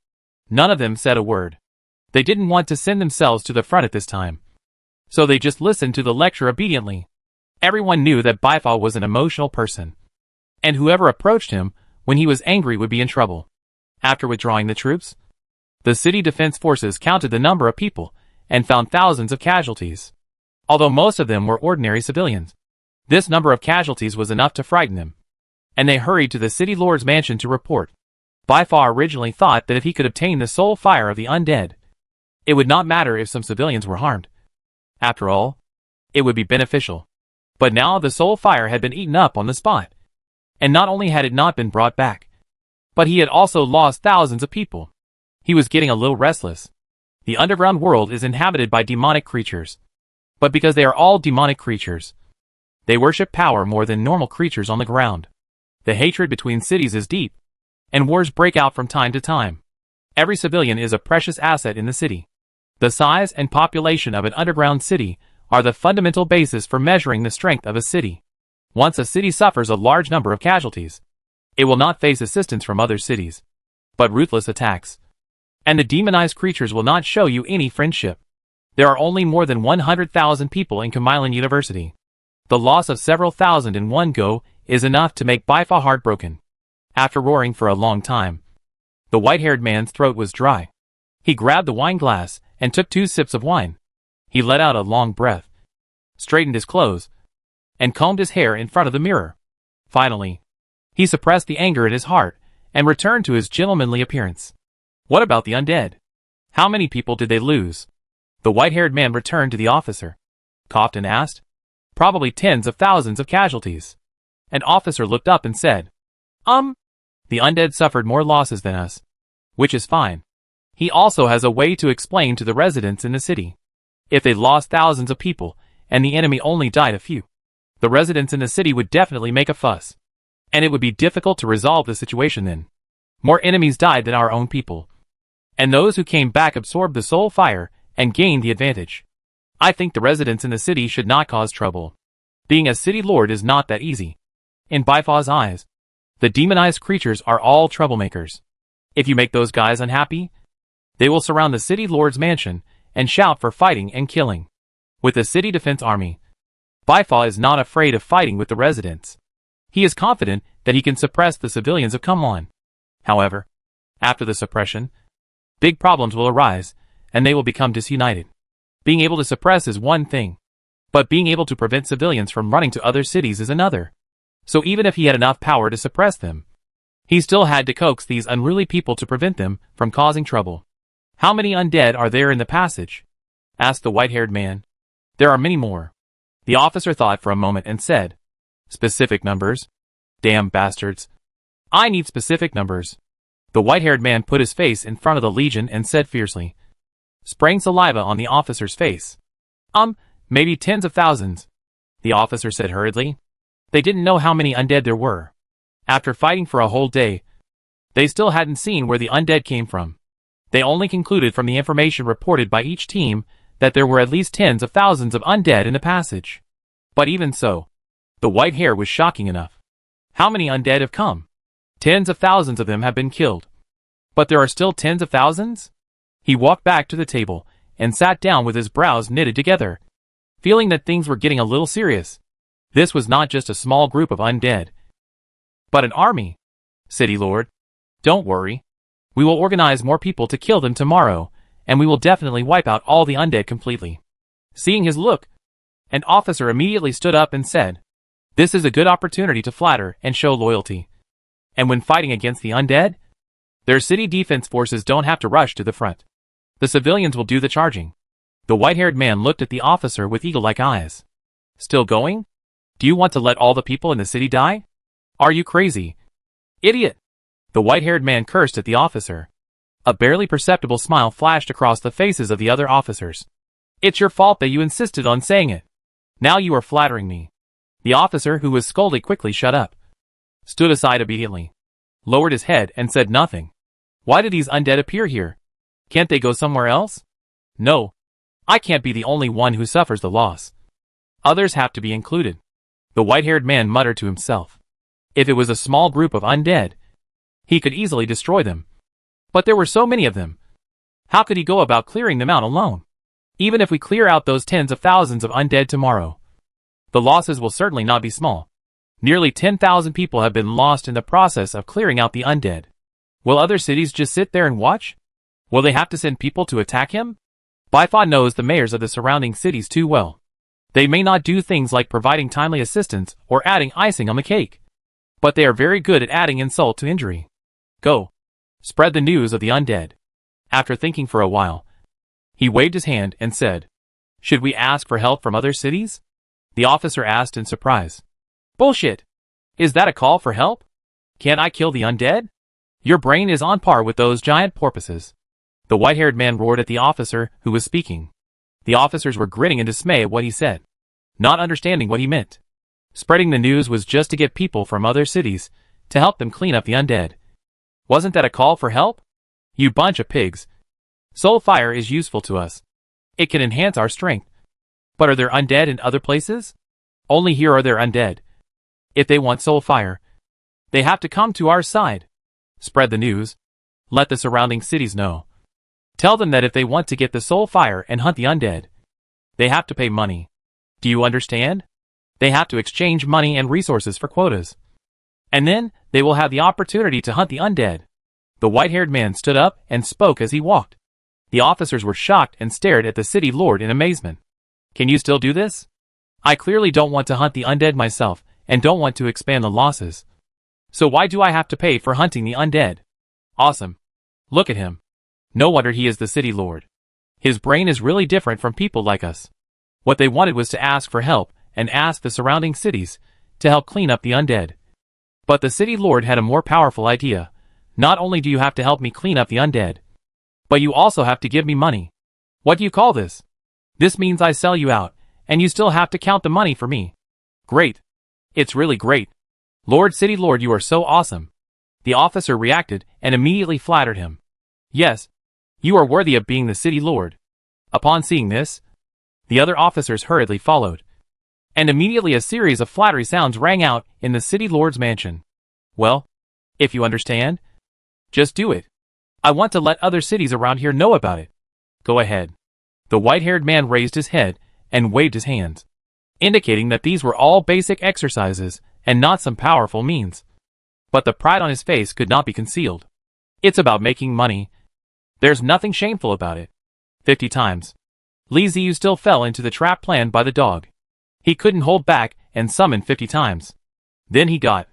None of them said a word. They didn't want to send themselves to the front at this time, so they just listened to the lecture obediently. Everyone knew that Bifal was an emotional person, and whoever approached him when he was angry would be in trouble. After withdrawing the troops, the city defense forces counted the number of people and found thousands of casualties. Although most of them were ordinary civilians, this number of casualties was enough to frighten them, and they hurried to the city lord's mansion to report. Bifal originally thought that if he could obtain the soul fire of the undead, it would not matter if some civilians were harmed. After all, it would be beneficial. But now the soul fire had been eaten up on the spot, and not only had it not been brought back, but he had also lost thousands of people. He was getting a little restless. The underground world is inhabited by demonic creatures, but because they are all demonic creatures, they worship power more than normal creatures on the ground. The hatred between cities is deep, and wars break out from time to time. Every civilian is a precious asset in the city. The size and population of an underground city are the fundamental basis for measuring the strength of a city. Once a city suffers a large number of casualties, it will not face assistance from other cities, but ruthless attacks. And the demonized creatures will not show you any friendship. There are only more than 100,000 people in Kamilan University. The loss of several thousand in one go is enough to make Bifal heartbroken. After roaring for a long time, the white-haired man's throat was dry. He grabbed the wine glass and took 2 sips of wine. He let out a long breath, straightened his clothes, and combed his hair in front of the mirror. Finally, he suppressed the anger in his heart and returned to his gentlemanly appearance. What about the undead? How many people did they lose? The white-haired man returned to the officer, coughed and asked. Probably tens of thousands of casualties. An officer looked up and said, The undead suffered more losses than us, which is fine. He also has a way to explain to the residents in the city. If they lost thousands of people, and the enemy only died a few, the residents in the city would definitely make a fuss, and it would be difficult to resolve the situation then. More enemies died than our own people, and those who came back absorbed the soul fire and gained the advantage. I think the residents in the city should not cause trouble. Being a city lord is not that easy. In Bifal's eyes, the demonized creatures are all troublemakers. If you make those guys unhappy, they will surround the city lord's mansion and shout for fighting and killing. With the city defense army, Bifal is not afraid of fighting with the residents. He is confident that he can suppress the civilians of Kamilan. However, after the suppression, big problems will arise, and they will become disunited. Being able to suppress is one thing, but being able to prevent civilians from running to other cities is another. So even if he had enough power to suppress them, he still had to coax these unruly people to prevent them from causing trouble. How many undead are there in the passage? Asked the white-haired man. There are many more. The officer thought for a moment and said, Specific numbers? Damn bastards. I need specific numbers. The white-haired man put his face in front of the legion and said fiercely, spraying saliva on the officer's face. Maybe tens of thousands. The officer said hurriedly. They didn't know how many undead there were. After fighting for a whole day, They still hadn't seen where the undead came from. They only concluded from the information reported by each team that there were at least tens of thousands of undead in the passage. But even so, the white hair was shocking enough. How many undead have come? Tens of thousands of them have been killed. But there are still tens of thousands? He walked back to the table and sat down with his brows knitted together, feeling that things were getting a little serious. This was not just a small group of undead, but an army. City Lord, don't worry. We will organize more people to kill them tomorrow, and we will definitely wipe out all the undead completely. Seeing his look, an officer immediately stood up and said, "This is a good opportunity to flatter and show loyalty. And when fighting against the undead, their city defense forces don't have to rush to the front. The civilians will do the charging." The white-haired man looked at the officer with eagle-like eyes. "Still going? Do you want to let all the people in the city die? Are you crazy? Idiot!" The white-haired man cursed at the officer. A barely perceptible smile flashed across the faces of the other officers. "It's your fault that you insisted on saying it. Now you are flattering me." The officer who was scolded quickly shut up, stood aside obediently, lowered his head and said nothing. "Why did these undead appear here? Can't they go somewhere else? No. I can't be the only one who suffers the loss. Others have to be included." The white-haired man muttered to himself. If it was a small group of undead, he could easily destroy them. But there were so many of them. How could he go about clearing them out alone? Even if we clear out those tens of thousands of undead tomorrow, the losses will certainly not be small. Nearly 10,000 people have been lost in the process of clearing out the undead. Will other cities just sit there and watch? Will they have to send people to attack him? Bifod knows the mayors of the surrounding cities too well. They may not do things like providing timely assistance or adding icing on the cake, but they are very good at adding insult to injury. Go. Spread the news of the undead. After thinking for a while, he waved his hand and said, "Should we ask for help from other cities?" The officer asked in surprise. "Bullshit! Is that a call for help? Can't I kill the undead? Your brain is on par with those giant porpoises." The white-haired man roared at the officer who was speaking. The officers were grinning in dismay at what he said, not understanding what he meant. Spreading the news was just to get people from other cities to help them clean up the undead. Wasn't that a call for help? You bunch of pigs. Soul fire is useful to us. It can enhance our strength. But are there undead in other places? Only here are there undead. If they want soul fire, they have to come to our side. Spread the news. Let the surrounding cities know. Tell them that if they want to get the soul fire and hunt the undead, they have to pay money. Do you understand? They have to exchange money and resources for quotas. And then, they will have the opportunity to hunt the undead. The white-haired man stood up and spoke as he walked. The officers were shocked and stared at the city lord in amazement. "Can you still do this? I clearly don't want to hunt the undead myself and don't want to expand the losses. So why do I have to pay for hunting the undead? Awesome. Look at him. No wonder he is the city lord. His brain is really different from people like us." What they wanted was to ask for help and ask the surrounding cities to help clean up the undead. But the city lord had a more powerful idea. "Not only do you have to help me clean up the undead, but you also have to give me money. What do you call this? This means I sell you out, and you still have to count the money for me." "Great. It's really great. Lord City Lord, you are so awesome." The officer reacted and immediately flattered him. "Yes, you are worthy of being the city lord." Upon seeing this, the other officers hurriedly followed, and immediately a series of flattery sounds rang out in the city lord's mansion. "Well, if you understand, just do it. I want to let other cities around here know about it. Go ahead." The white-haired man raised his head and waved his hands, indicating that these were all basic exercises and not some powerful means. But the pride on his face could not be concealed. It's about making money. There's nothing shameful about it. 50 times. Li Ziyu still fell into the trap planned by the dog. He couldn't hold back and summoned 50 times. Then he got,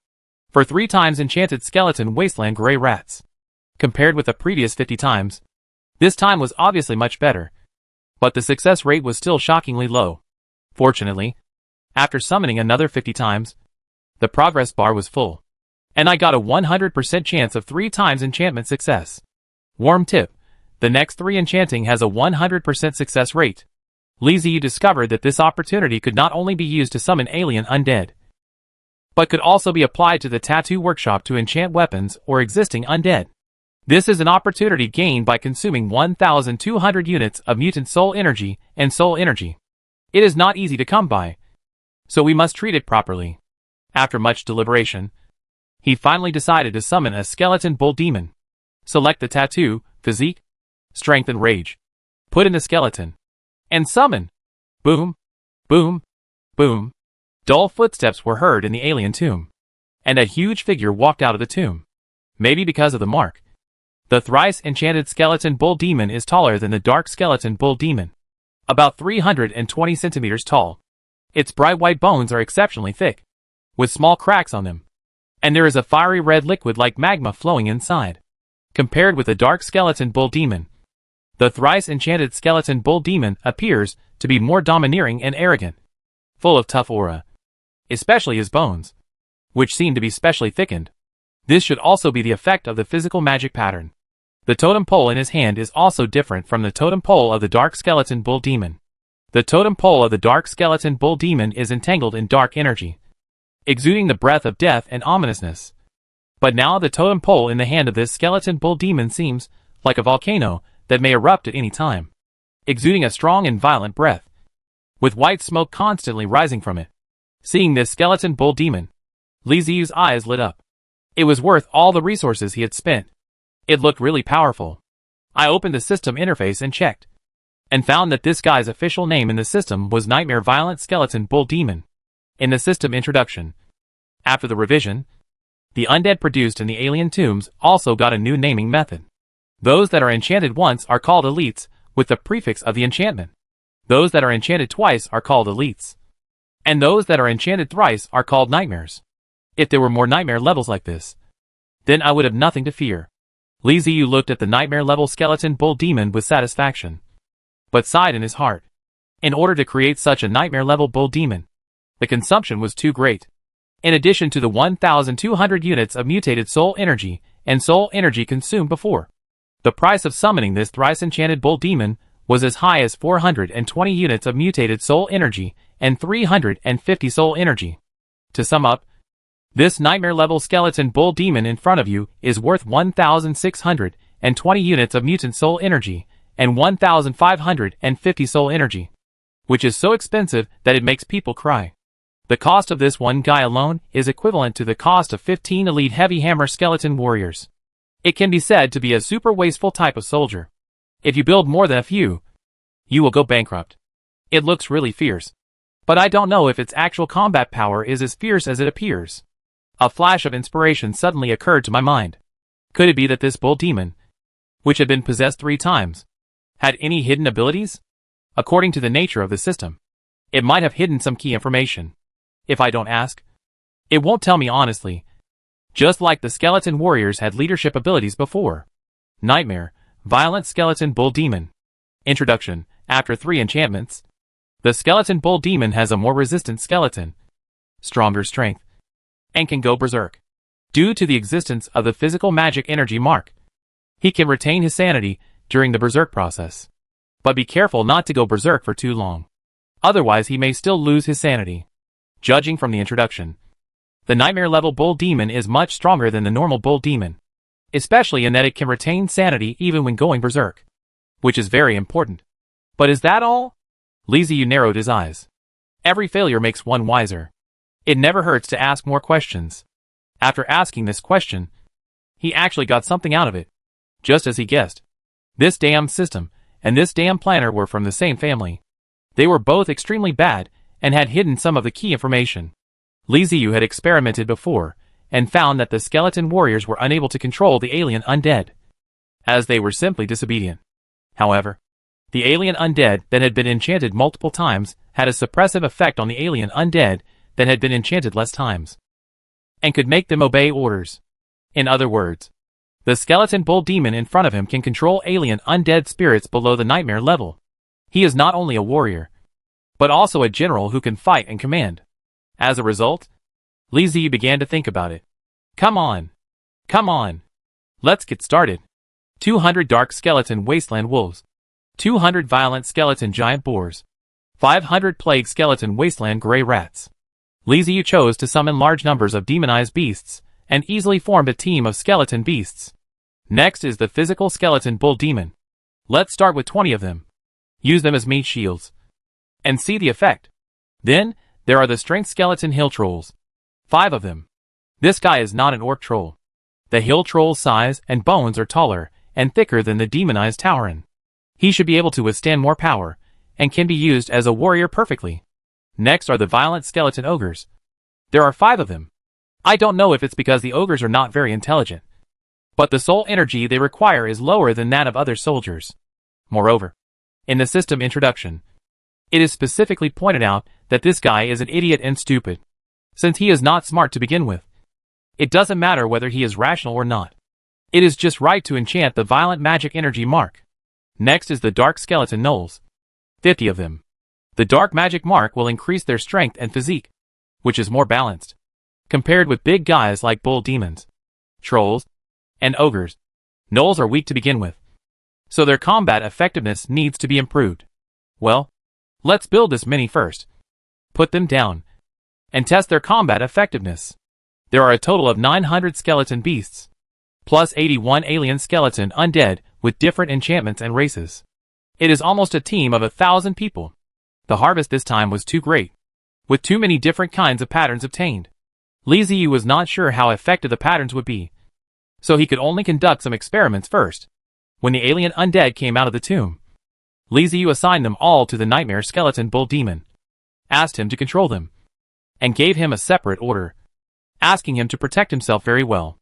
for 3 times, enchanted skeleton wasteland gray rats. Compared with the previous 50 times, this time was obviously much better. But the success rate was still shockingly low. Fortunately, after summoning another 50 times, the progress bar was full. And I got a 100% chance of 3 times enchantment success. Warm tip. The next 3 enchanting has a 100% success rate. Li Ziyu discovered that this opportunity could not only be used to summon alien undead, but could also be applied to the tattoo workshop to enchant weapons or existing undead. This is an opportunity gained by consuming 1,200 units of mutant soul energy and soul energy. It is not easy to come by, so we must treat it properly. After much deliberation, he finally decided to summon a skeleton bull demon. Select the tattoo, physique, strength and rage. Put in the skeleton. And summon. Boom, boom, boom. Dull footsteps were heard in the alien tomb. And a huge figure walked out of the tomb. Maybe because of the mark. The thrice enchanted skeleton bull demon is taller than the dark skeleton bull demon. About 320 centimeters tall. Its bright white bones are exceptionally thick, with small cracks on them. And there is a fiery red liquid like magma flowing inside. Compared with the dark skeleton bull demon, the thrice enchanted skeleton bull demon appears to be more domineering and arrogant, full of tough aura, especially his bones, which seem to be specially thickened. This should also be the effect of the physical magic pattern. The totem pole in his hand is also different from the totem pole of the dark skeleton bull demon. The totem pole of the dark skeleton bull demon is entangled in dark energy, exuding the breath of death and ominousness. But now the totem pole in the hand of this skeleton bull demon seems like a volcano that may erupt at any time, exuding a strong and violent breath, with white smoke constantly rising from it. Seeing this skeleton bull demon, Li Ziyu's eyes lit up. It was worth all the resources he had spent. It looked really powerful. I opened the system interface and checked, and found that this guy's official name in the system was Nightmare Violent Skeleton Bull Demon. In the system introduction, after the revision, the undead produced in the alien tombs also got a new naming method. Those that are enchanted once are called elites, with the prefix of the enchantment. Those that are enchanted twice are called elites. And those that are enchanted thrice are called nightmares. If there were more nightmare levels like this, then I would have nothing to fear. Li Ziyu looked at the nightmare level skeleton bull demon with satisfaction, but sighed in his heart. In order to create such a nightmare level bull demon, the consumption was too great. In addition to the 1,200 units of mutated soul energy and soul energy consumed before, the price of summoning this thrice enchanted bull demon was as high as 420 units of mutated soul energy and 350 soul energy. To sum up, this nightmare level skeleton bull demon in front of you is worth 1,620 units of mutant soul energy and 1,550 soul energy, which is so expensive that it makes people cry. The cost of this one guy alone is equivalent to the cost of 15 elite heavy hammer skeleton warriors. It can be said to be a super wasteful type of soldier. If you build more than a few, you will go bankrupt. It looks really fierce, but I don't know if its actual combat power is as fierce as it appears. A flash of inspiration suddenly occurred to my mind. Could it be that this bull demon, which had been possessed 3 times, had any hidden abilities? According to the nature of the system, it might have hidden some key information. If I don't ask, it won't tell me honestly. Just like the skeleton warriors had leadership abilities before. Nightmare, Violent Skeleton Bull Demon. Introduction. After 3 enchantments, the skeleton bull demon has a more resistant skeleton, stronger strength, and can go berserk. Due to the existence of the physical magic energy mark, he can retain his sanity during the berserk process. But be careful not to go berserk for too long. Otherwise he may still lose his sanity. Judging from the introduction, the nightmare level bull demon is much stronger than the normal bull demon, especially in that it can retain sanity even when going berserk, which is very important. But is that all? Li Ziyu narrowed his eyes. Every failure makes one wiser. It never hurts to ask more questions. After asking this question, he actually got something out of it. Just as he guessed. This damn system and this damn planner were from the same family. They were both extremely bad and had hidden some of the key information. Li Ziyu had experimented before and found that the skeleton warriors were unable to control the alien undead, as they were simply disobedient. However, the alien undead that had been enchanted multiple times had a suppressive effect on the alien undead that had been enchanted less times, and could make them obey orders. In other words, the skeleton bull demon in front of him can control alien undead spirits below the nightmare level. He is not only a warrior, but also a general who can fight and command. As a result, Li Ziyu began to think about it. Come on. Let's get started. 200 dark skeleton wasteland wolves. 200 violent skeleton giant boars. 500 plague skeleton wasteland gray rats. Li Ziyu chose to summon large numbers of demonized beasts, and easily formed a team of skeleton beasts. Next is the physical skeleton bull demon. Let's start with 20 of them. Use them as meat shields. And see the effect. Then, there are the strength skeleton hill trolls. 5 of them. This guy is not an orc troll. The hill troll's size and bones are taller and thicker than the demonized Tauren. He should be able to withstand more power, and can be used as a warrior perfectly. Next are the violent skeleton ogres. There are 5 of them. I don't know if it's because the ogres are not very intelligent, but the soul energy they require is lower than that of other soldiers. Moreover, in the system introduction, it is specifically pointed out that this guy is an idiot and stupid, since he is not smart to begin with. It doesn't matter whether he is rational or not. It is just right to enchant the violent magic energy mark. Next is the dark skeleton gnolls. 50 of them. The dark magic mark will increase their strength and physique, which is more balanced, compared with big guys like bull demons, trolls, and ogres. Gnolls are weak to begin with, so their combat effectiveness needs to be improved. Well, let's build this mini first. Put them down, and test their combat effectiveness. There are a total of 900 skeleton beasts, plus 81 alien skeleton undead with different enchantments and races. It is almost a team of 1,000 people. The harvest this time was too great, with too many different kinds of patterns obtained. Li Ziyu was not sure how effective the patterns would be, so he could only conduct some experiments first. When the alien undead came out of the tomb, Li Ziyu assigned them all to the nightmare skeleton bull demon, asked him to control them, and gave him a separate order, asking him to protect himself very well.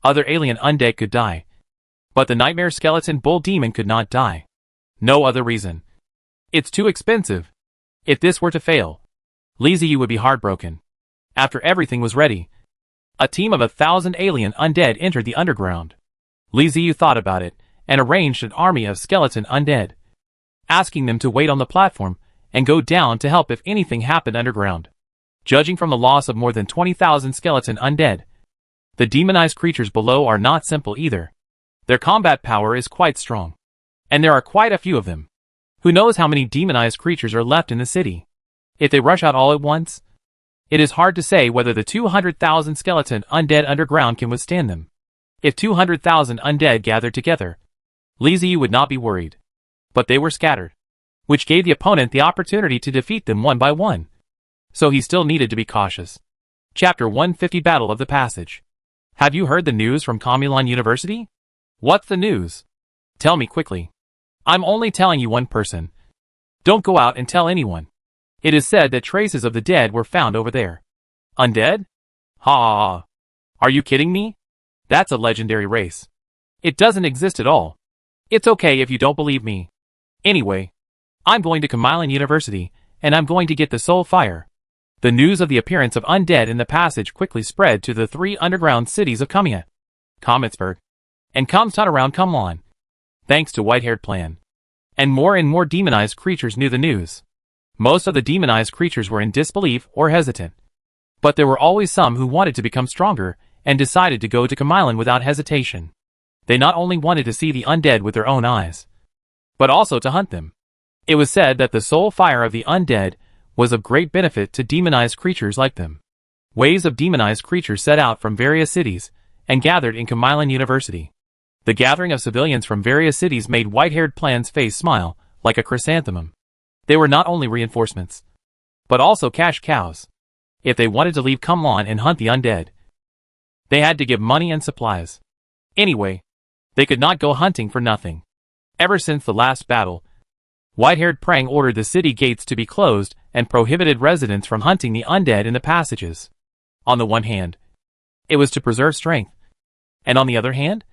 Other alien undead could die, but the nightmare skeleton bull demon could not die. No other reason. It's too expensive. If this were to fail, Li Ziyu would be heartbroken. After everything was ready, a team of 1,000 alien undead entered the underground. Li Ziyu thought about it, and arranged an army of skeleton undead, asking them to wait on the platform and go down to help if anything happened underground. Judging from the loss of more than 20,000 skeleton undead, the demonized creatures below are not simple either. Their combat power is quite strong, and there are quite a few of them. Who knows how many demonized creatures are left in the city? If they rush out all at once, it is hard to say whether the 200,000 skeleton undead underground can withstand them. If 200,000 undead gathered together, Li Ziyu would not be worried. But they were scattered, which gave the opponent the opportunity to defeat them one by one. So he still needed to be cautious. Chapter 150 Battle of the Passage. Have you heard the news from Comilon University? What's the news? Tell me quickly. I'm only telling you one person. Don't go out and tell anyone. It is said that traces of the dead were found over there. Undead? Ha! Are you kidding me? That's a legendary race. It doesn't exist at all. It's okay if you don't believe me. Anyway, I'm going to Comilon University, and I'm going to get the soul fire. The news of the appearance of undead in the passage quickly spread to the 3 underground cities of Kumia, Cometsburg, and Comstown around Comilon. Thanks to White-Haired Plan. And more demonized creatures knew the news. Most of the demonized creatures were in disbelief or hesitant. But there were always some who wanted to become stronger, and decided to go to Comilon without hesitation. They not only wanted to see the undead with their own eyes, but also to hunt them. It was said that the soul fire of the undead was of great benefit to demonized creatures like them. Waves of demonized creatures set out from various cities, and gathered in Comilon University. The gathering of civilians from various cities made White-Haired Plan's face smile, like a chrysanthemum. They were not only reinforcements, but also cash cows. If they wanted to leave Comilon and hunt the undead, they had to give money and supplies. Anyway, they could not go hunting for nothing. Ever since the last battle, White-Haired Prang ordered the city gates to be closed and prohibited residents from hunting the undead in the passages. On the one hand, it was to preserve strength, and on the other hand,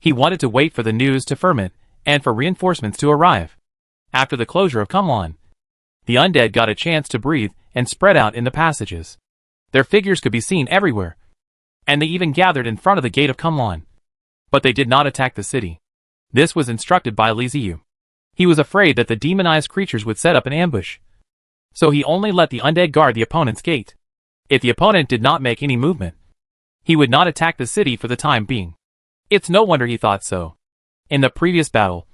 he wanted to wait for the news to ferment and for reinforcements to arrive. After the closure of Comilon, the undead got a chance to breathe and spread out in the passages. Their figures could be seen everywhere, and they even gathered in front of the gate of Comilon. But they did not attack the city. This was instructed by Li Ziyu. He was afraid that the demonized creatures would set up an ambush, so he only let the undead guard the opponent's gate. If the opponent did not make any movement, he would not attack the city for the time being. It's no wonder he thought so. In the previous battle,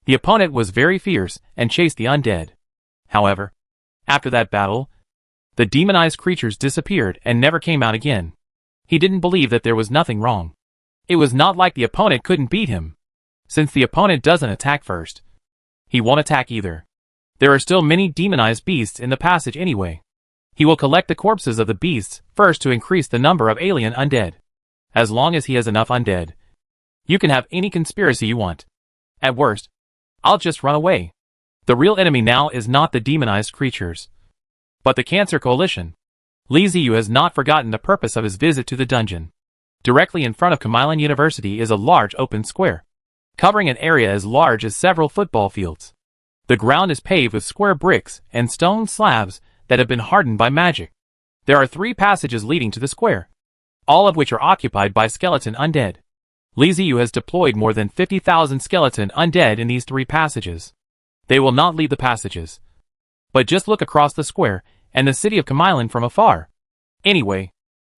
the opponent was very fierce and chased the undead. However, after that battle, The demonized creatures disappeared and never came out again. He didn't believe that there was nothing wrong. It was not like the opponent couldn't beat him. Since the opponent doesn't attack first, he won't attack either. There are still many demonized beasts in the passage anyway. He will collect the corpses of the beasts first to increase the number of alien undead. As long as he has enough undead, you can have any conspiracy you want. At worst, I'll just run away. The real enemy now is not the demonized creatures, but the Cancer Coalition. Li Ziyu has not forgotten the purpose of his visit to the dungeon. Directly in front of Kamilan University is a large open square, covering an area as large as several football fields. The ground is paved with square bricks and stone slabs that have been hardened by magic. There are 3 passages leading to the square, all of which are occupied by skeleton undead. Li Ziyu has deployed more than 50,000 skeleton undead in these 3 passages. They will not leave the passages, but just look across the square and the city of Kamilan from afar. Anyway,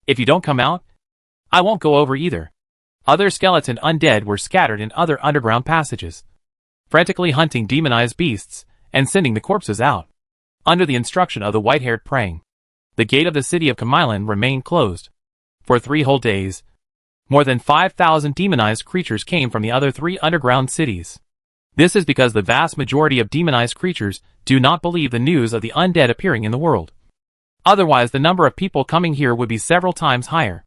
if you don't come out, I won't go over either. Other skeleton undead were scattered in other underground passages, frantically hunting demonized beasts and sending the corpses out. Under the instruction of the white-haired praying, the gate of the city of Kamilan remained closed. For 3 whole days, more than 5,000 demonized creatures came from the other 3 underground cities. This is because the vast majority of demonized creatures do not believe the news of the undead appearing in the world. Otherwise, the number of people coming here would be several times higher.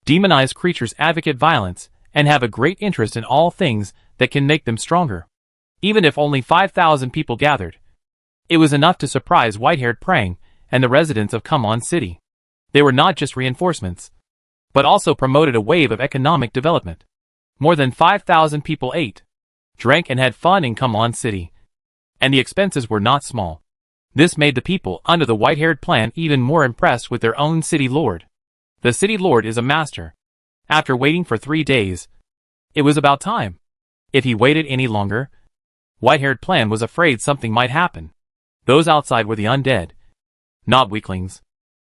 Demonized creatures advocate violence and have a great interest in all things that can make them stronger. Even if only 5,000 people gathered, it was enough to surprise white-haired praying and the residents of Kamilan City. They were not just reinforcements, but also promoted a wave of economic development. More than 5,000 people ate, drank and had fun in Kamilan City, and the expenses were not small. This made the people under the white-haired plan even more impressed with their own city lord. The city lord is a master. After waiting for 3 days, it was about time. If he waited any longer, white-haired plan was afraid something might happen. Those outside were the undead, not weaklings.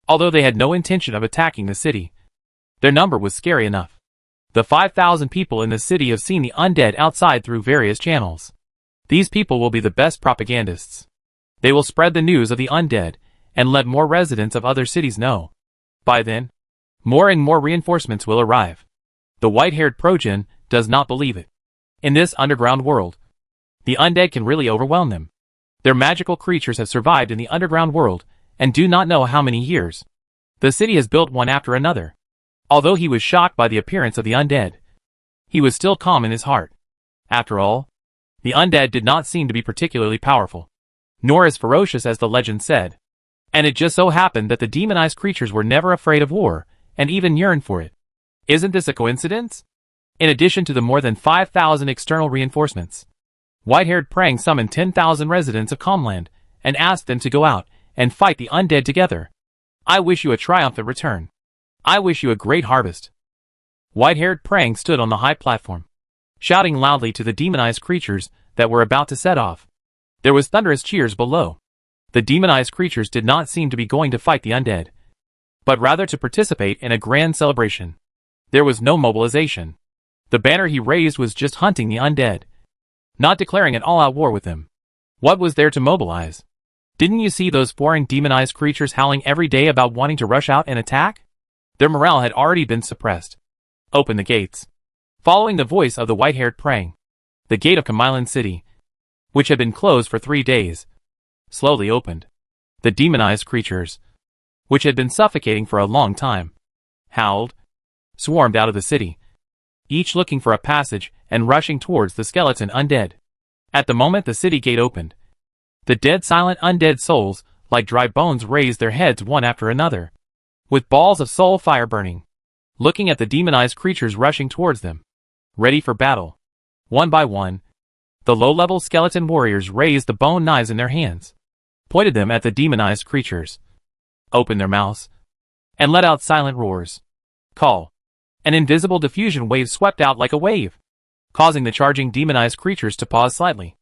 Although they had no intention of attacking the city, their number was scary enough. The 5,000 people in the city have seen the undead outside through various channels. These people will be the best propagandists. They will spread the news of the undead and let more residents of other cities know. By then, more and more reinforcements will arrive. The white-haired Progen does not believe it. In this underground world, the undead can really overwhelm them. Their magical creatures have survived in the underground world and do not know how many years. The city has built one after another. Although he was shocked by the appearance of the undead, he was still calm in his heart. After all, the undead did not seem to be particularly powerful, nor as ferocious as the legend said. And it just so happened that the demonized creatures were never afraid of war, and even yearned for it. Isn't this a coincidence? In addition to the more than 5,000 external reinforcements, white-haired praying summoned 10,000 residents of Kamilan and asked them to go out and fight the undead together. I wish you a triumphant return. I wish you a great harvest. White-haired praying stood on the high platform, shouting loudly to the demonized creatures that were about to set off. There was thunderous cheers below. The demonized creatures did not seem to be going to fight the undead, but rather to participate in a grand celebration. There was no mobilization. The banner he raised was just hunting the undead, not declaring an all-out war with them. What was there to mobilize? Didn't you see those foreign demonized creatures howling every day about wanting to rush out and attack? Their morale had already been suppressed. Open the gates. Following the voice of the white-haired praying, the gate of Kamilan City, which had been closed for 3 days, slowly opened. The demonized creatures, which had been suffocating for a long time, howled, swarmed out of the city, each looking for a passage and rushing towards the skeleton undead. At the moment the city gate opened, the dead silent undead souls, like dry bones, raised their heads one after another, with balls of soul fire burning, looking at the demonized creatures rushing towards them, ready for battle. One by one, the low-level skeleton warriors raised the bone knives in their hands, pointed them at the demonized creatures, opened their mouths, and let out silent roars. Call. An invisible diffusion wave swept out like a wave, causing the charging demonized creatures to pause slightly,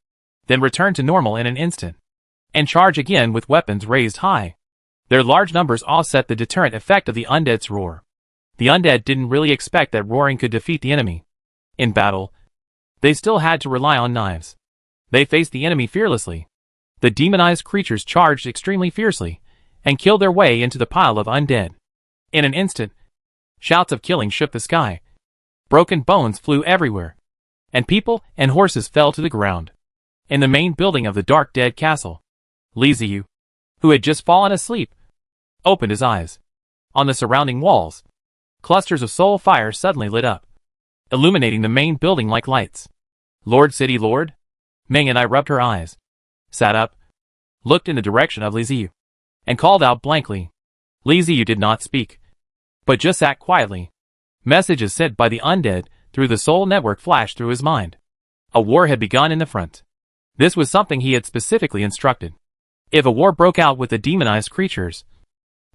then return to normal in an instant, and charge again with weapons raised high. Their large numbers offset the deterrent effect of the undead's roar. The undead didn't really expect that roaring could defeat the enemy. In battle, they still had to rely on knives. They faced the enemy fearlessly. The demonized creatures charged extremely fiercely, and killed their way into the pile of undead. In an instant, shouts of killing shook the sky. Broken bones flew everywhere, and people and horses fell to the ground. In the main building of the dark dead castle, Li Ziyu, who had just fallen asleep, opened his eyes. On the surrounding walls, clusters of soul fire suddenly lit up, illuminating the main building like lights. Lord City Lord? Meng and I rubbed her eyes, sat up, looked in the direction of Li Ziyu, and called out blankly. Li Ziyu did not speak, but just sat quietly. Messages sent by the undead through the soul network flashed through his mind. A war had begun in the front. This was something he had specifically instructed. If a war broke out with the demonized creatures,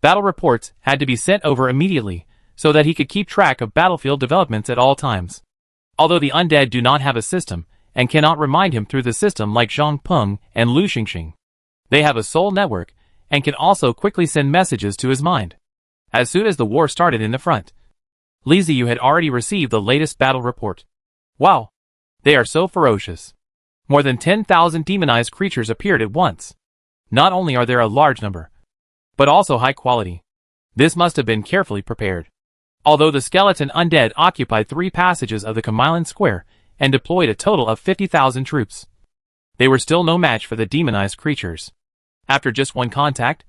battle reports had to be sent over immediately so that he could keep track of battlefield developments at all times. Although the undead do not have a system and cannot remind him through the system like Zhang Peng and Lu Xingxing, they have a soul network and can also quickly send messages to his mind. As soon as the war started in the front, Li Ziyu had already received the latest battle report. Wow! They are so ferocious. More than 10,000 demonized creatures appeared at once. Not only are there a large number, but also high quality. This must have been carefully prepared. Although the skeleton undead occupied 3 passages of the Kamilan Square and deployed a total of 50,000 troops, they were still no match for the demonized creatures. After just one contact,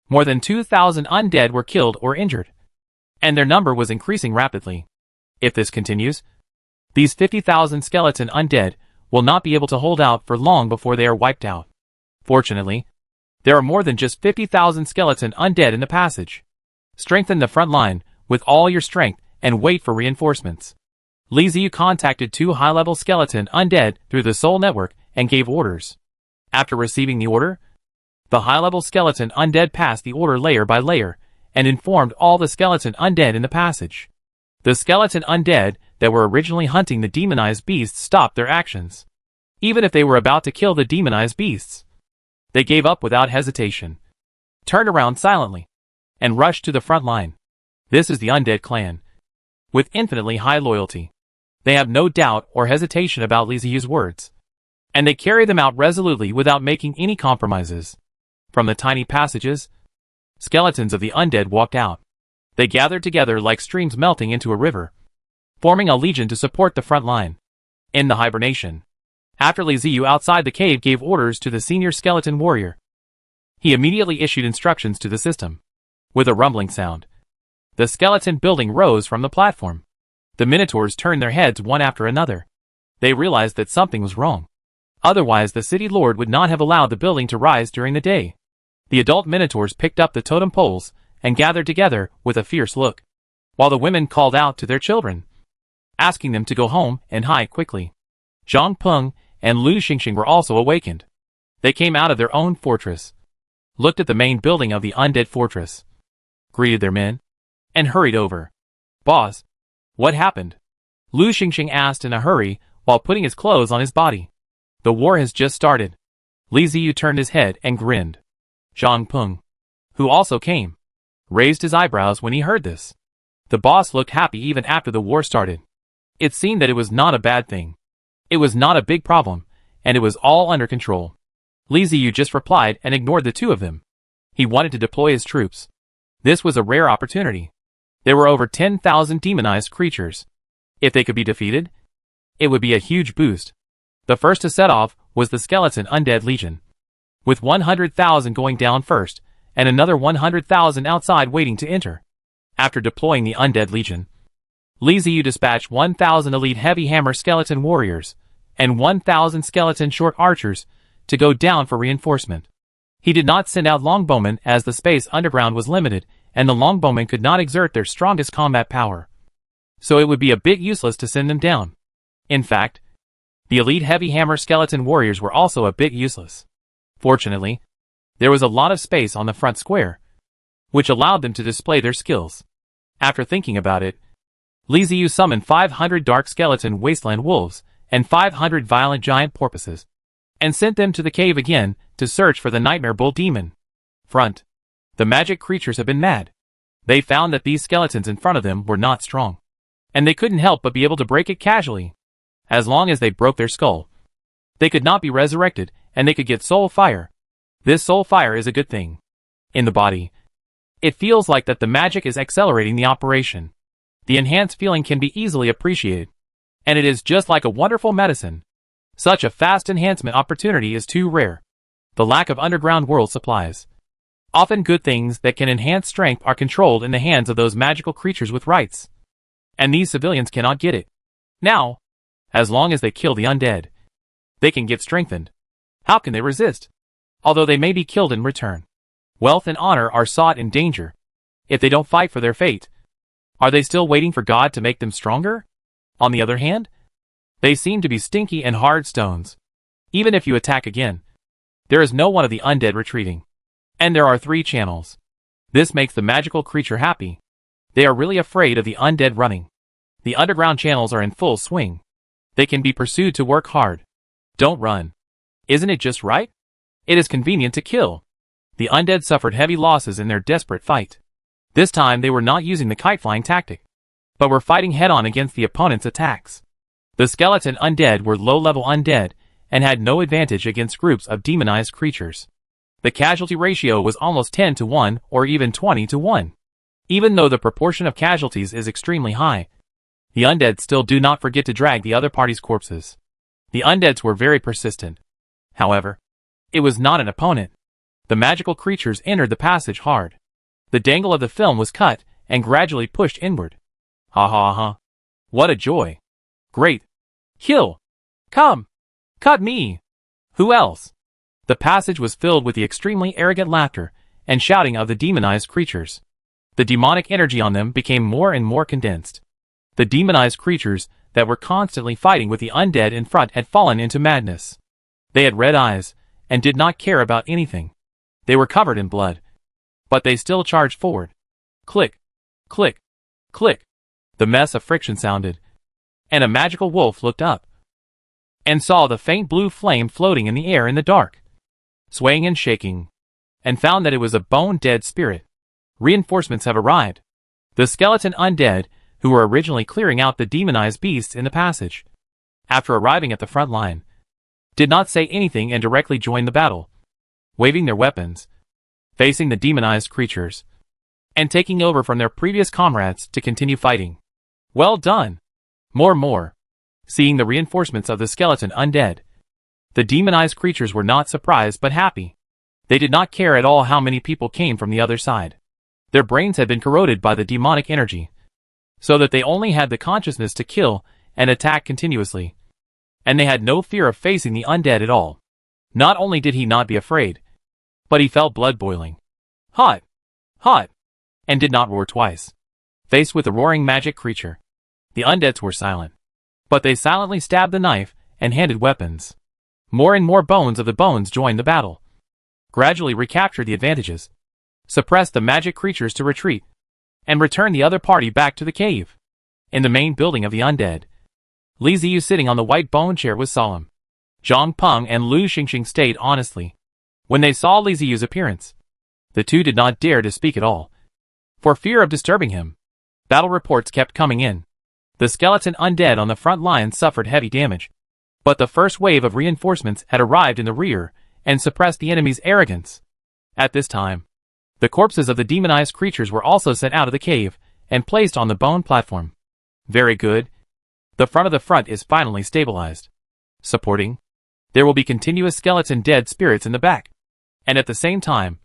more than 2,000 undead were killed or injured, and their number was increasing rapidly. If this continues, these 50,000 skeleton undead will not be able to hold out for long before they are wiped out. Fortunately, there are more than just 50,000 skeleton undead in the passage. Strengthen the front line with all your strength and wait for reinforcements. Li Ziyu contacted 2 high-level skeleton undead through the soul network and gave orders. After receiving the order, the high-level skeleton undead passed the order layer by layer and informed all the skeleton undead in the passage. The skeleton undead that were originally hunting the demonized beasts stopped their actions. Even if they were about to kill the demonized beasts, they gave up without hesitation, turned around silently, and rushed to the front line. This is the undead clan, with infinitely high loyalty. They have no doubt or hesitation about Li Ziyu's words, and they carry them out resolutely without making any compromises. From the tiny passages, skeletons of the undead walked out. They gathered together like streams melting into a river, forming a legion to support the front line. In the hibernation, after Li Ziyu outside the cave gave orders to the senior skeleton warrior, he immediately issued instructions to the system. With a rumbling sound, the skeleton building rose from the platform. The minotaurs turned their heads one after another. They realized that something was wrong. Otherwise, the city lord would not have allowed the building to rise during the day. The adult minotaurs picked up the totem poles and gathered together with a fierce look, while the women called out to their children, asking them to go home and hide quickly. Zhang Peng and Lu Xingxing were also awakened. They came out of their own fortress, looked at the main building of the undead fortress, greeted their men, and hurried over. Boss, what happened? Lu Xingxing asked in a hurry while putting his clothes on his body. The war has just started. Li Ziyu turned his head and grinned. Zhang Peng, who also came, raised his eyebrows when he heard this. The boss looked happy even after the war started. It seemed that it was not a bad thing. It was not a big problem, and it was all under control. Li Ziyu just replied and ignored the 2 of them. He wanted to deploy his troops. This was a rare opportunity. There were over 10,000 demonized creatures. If they could be defeated, it would be a huge boost. The first to set off was the skeleton undead legion, with 100,000 going down first, and another 100,000 outside waiting to enter. After deploying the undead legion, Li Ziyu dispatched 1,000 elite heavy hammer skeleton warriors and 1,000 skeleton short archers to go down for reinforcement. He did not send out longbowmen as the space underground was limited and the longbowmen could not exert their strongest combat power, so it would be a bit useless to send them down. In fact, the elite heavy hammer skeleton warriors were also a bit useless. Fortunately, there was a lot of space on the front square, which allowed them to display their skills. After thinking about it, Li Ziyu summoned 500 dark skeleton wasteland wolves and 500 violent giant porpoises, and sent them to the cave again to search for the nightmare bull demon. Front. The magic creatures have been mad. They found that these skeletons in front of them were not strong, and they couldn't help but be able to break it casually. As long as they broke their skull, they could not be resurrected, and they could get soul fire. This soul fire is a good thing. In the body, it feels like that the magic is accelerating the operation. The enhanced feeling can be easily appreciated, and it is just like a wonderful medicine. Such a fast enhancement opportunity is too rare. The lack of underground world supplies. Often good things that can enhance strength are controlled in the hands of those magical creatures with rights. And these civilians cannot get it. Now, as long as they kill the undead, they can get strengthened. How can they resist? Although they may be killed in return. Wealth and honor are sought in danger. If they don't fight for their fate, are they still waiting for God to make them stronger? On the other hand, they seem to be stinky and hard stones. Even if you attack again, there is no one of the undead retreating. And there are 3 channels. This makes the magical creature happy. They are really afraid of the undead running. The underground channels are in full swing. They can be pursued to work hard. Don't run. Isn't it just right? It is convenient to kill. The undead suffered heavy losses in their desperate fight. This time they were not using the kite-flying tactic, but were fighting head-on against the opponent's attacks. The skeleton undead were low-level undead and had no advantage against groups of demonized creatures. The casualty ratio was almost 10 to 1 or even 20 to 1. Even though the proportion of casualties is extremely high, the undead still do not forget to drag the other party's corpses. The undeads were very persistent. However, it was not an opponent. The magical creatures entered the passage hard. The dangle of the film was cut and gradually pushed inward. Ha ha ha. What a joy. Great. Kill. Come. Cut me. Who else? The passage was filled with the extremely arrogant laughter and shouting of the demonized creatures. The demonic energy on them became more and more condensed. The demonized creatures that were constantly fighting with the undead in front had fallen into madness. They had red eyes and did not care about anything. They were covered in blood, but they still charged forward. Click, click, click. The mess of friction sounded, and a magical wolf looked up and saw the faint blue flame floating in the air in the dark, swaying and shaking, and found that it was a bone-dead spirit. Reinforcements have arrived. The skeleton undead, who were originally clearing out the demonized beasts in the passage, after arriving at the front line, did not say anything and directly joined the battle, waving their weapons, facing the demonized creatures, and taking over from their previous comrades to continue fighting. Well done! More. Seeing the reinforcements of the skeleton undead, the demonized creatures were not surprised but happy. They did not care at all how many people came from the other side. Their brains had been corroded by the demonic energy, so that they only had the consciousness to kill and attack continuously. And they had no fear of facing the undead at all. Not only did he not be afraid, but he felt blood boiling. Hot! Hot! And did not roar twice. Faced with the roaring magic creature, the undeads were silent. But they silently stabbed the knife and handed weapons. More and more bones of the bones joined the battle. Gradually recaptured the advantages, suppressed the magic creatures to retreat, and returned the other party back to the cave. In the main building of the undead, Li Ziyu sitting on the white bone chair was solemn. Zhang Peng and Lu Xingxing stayed honestly. When they saw Li Ziyu's appearance, the two did not dare to speak at all, for fear of disturbing him. Battle reports kept coming in. The skeleton undead on the front line suffered heavy damage, but the first wave of reinforcements had arrived in the rear and suppressed the enemy's arrogance. At this time, the corpses of the demonized creatures were also sent out of the cave and placed on the bone platform. Very good. The front of the front is finally stabilized. Supporting, there will be continuous skeleton dead spirits in the back. And at the same time,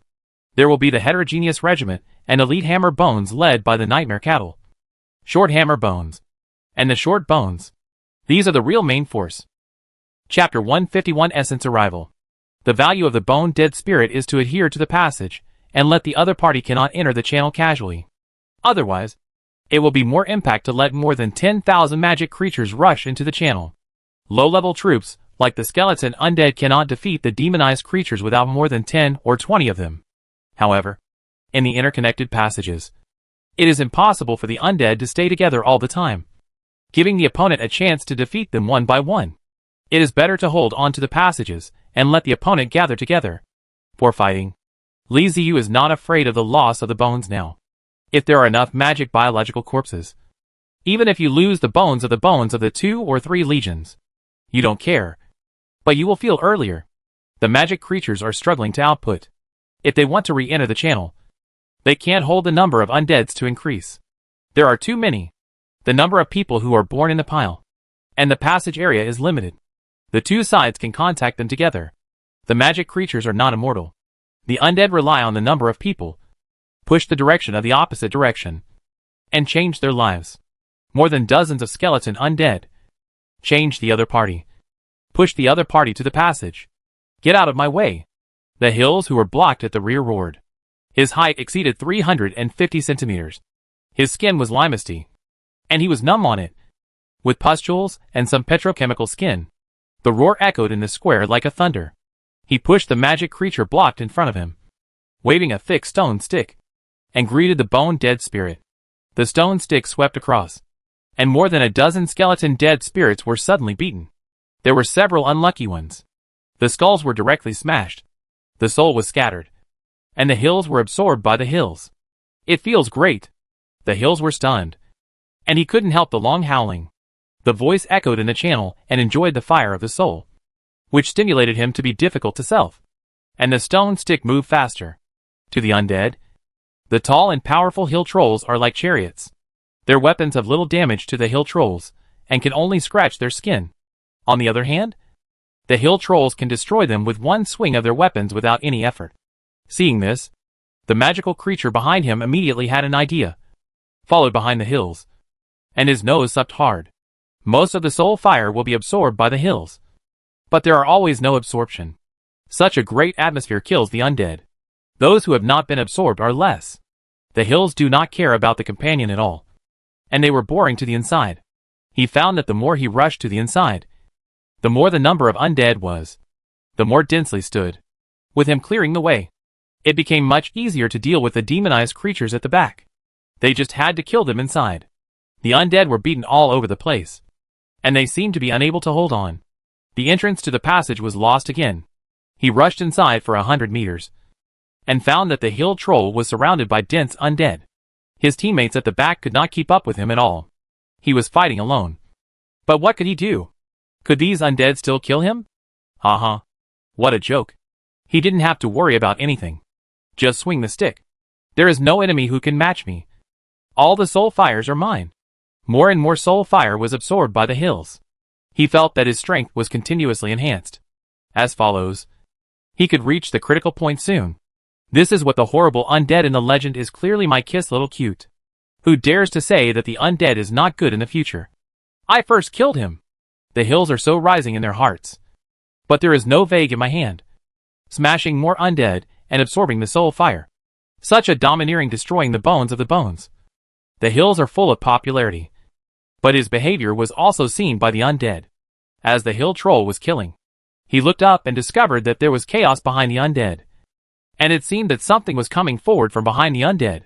there will be the heterogeneous regiment and elite hammer bones led by the nightmare cattle. Short hammer bones. And the short bones. These are the real main force. Chapter 151 Essence Arrival. The value of the bone dead spirit is to adhere to the passage and let the other party cannot enter the channel casually. Otherwise, it will be more impact to let more than 10,000 magic creatures rush into the channel. Low-level troops, like the skeleton undead, cannot defeat the demonized creatures without more than 10 or 20 of them. However, in the interconnected passages, it is impossible for the undead to stay together all the time, giving the opponent a chance to defeat them one by one. It is better to hold on to the passages and let the opponent gather together. For fighting, Li Ziyu is not afraid of the loss of the bones now. If there are enough magic biological corpses, even if you lose the bones of the 2 or 3 legions, you don't care. But you will feel earlier. The magic creatures are struggling to output. If they want to re-enter the channel, they can't hold the number of undeads to increase. There are too many. The number of people who are born in the pile. And the passage area is limited. The two sides can contact them together. The magic creatures are not immortal. The undead rely on the number of people, push the direction of the opposite direction, and change their lives. More than dozens of skeleton undead. Change the other party. Push the other party to the passage. Get out of my way. The hills who were blocked at the rear roared. His height exceeded 350 centimeters. His skin was limestone, and he was numb on it, with pustules and some petrochemical skin. The roar echoed in the square like a thunder. He pushed the magic creature blocked in front of him, waving a thick stone stick, and greeted the bone-dead spirit. The stone stick swept across, and more than a dozen skeleton dead spirits were suddenly beaten. There were several unlucky ones. The skulls were directly smashed. The soul was scattered, and the hills were absorbed by the hills. It feels great. The hills were stunned, and he couldn't help the long howling. The voice echoed in the channel and enjoyed the fire of the soul, which stimulated him to be difficult to self. And the stone stick moved faster. To the undead, the tall and powerful hill trolls are like chariots. Their weapons have little damage to the hill trolls, and can only scratch their skin. On the other hand, the hill trolls can destroy them with one swing of their weapons without any effort. Seeing this, the magical creature behind him immediately had an idea. Followed behind the hills, and his nose sucked hard. Most of the soul fire will be absorbed by the hills. But there are always no absorption. Such a great atmosphere kills the undead. Those who have not been absorbed are less. The hills do not care about the companion at all. And they were boring to the inside. He found that the more he rushed to the inside, the more the number of undead was, the more densely stood. With him clearing the way, it became much easier to deal with the demonized creatures at the back. They just had to kill them inside. The undead were beaten all over the place, and they seemed to be unable to hold on. The entrance to the passage was lost again. He rushed inside for 100 meters, and found that the hill troll was surrounded by dense undead. His teammates at the back could not keep up with him at all. He was fighting alone. But what could he do? Could these undead still kill him? Haha. What a joke. He didn't have to worry about anything. Just swing the stick. There is no enemy who can match me. All the soul fires are mine. More and more soul fire was absorbed by the hills. He felt that his strength was continuously enhanced. As follows. He could reach the critical point soon. This is what the horrible undead in the legend is. Clearly my kiss little cute. Who dares to say that the undead is not good in the future? I first killed him. The hills are so rising in their hearts. But there is no vague in my hand. Smashing more undead and absorbing the soul fire. Such a domineering destroying the bones of the bones. The hills are full of popularity. But his behavior was also seen by the undead. As the hill troll was killing, he looked up and discovered that there was chaos behind the undead. And it seemed that something was coming forward from behind the undead.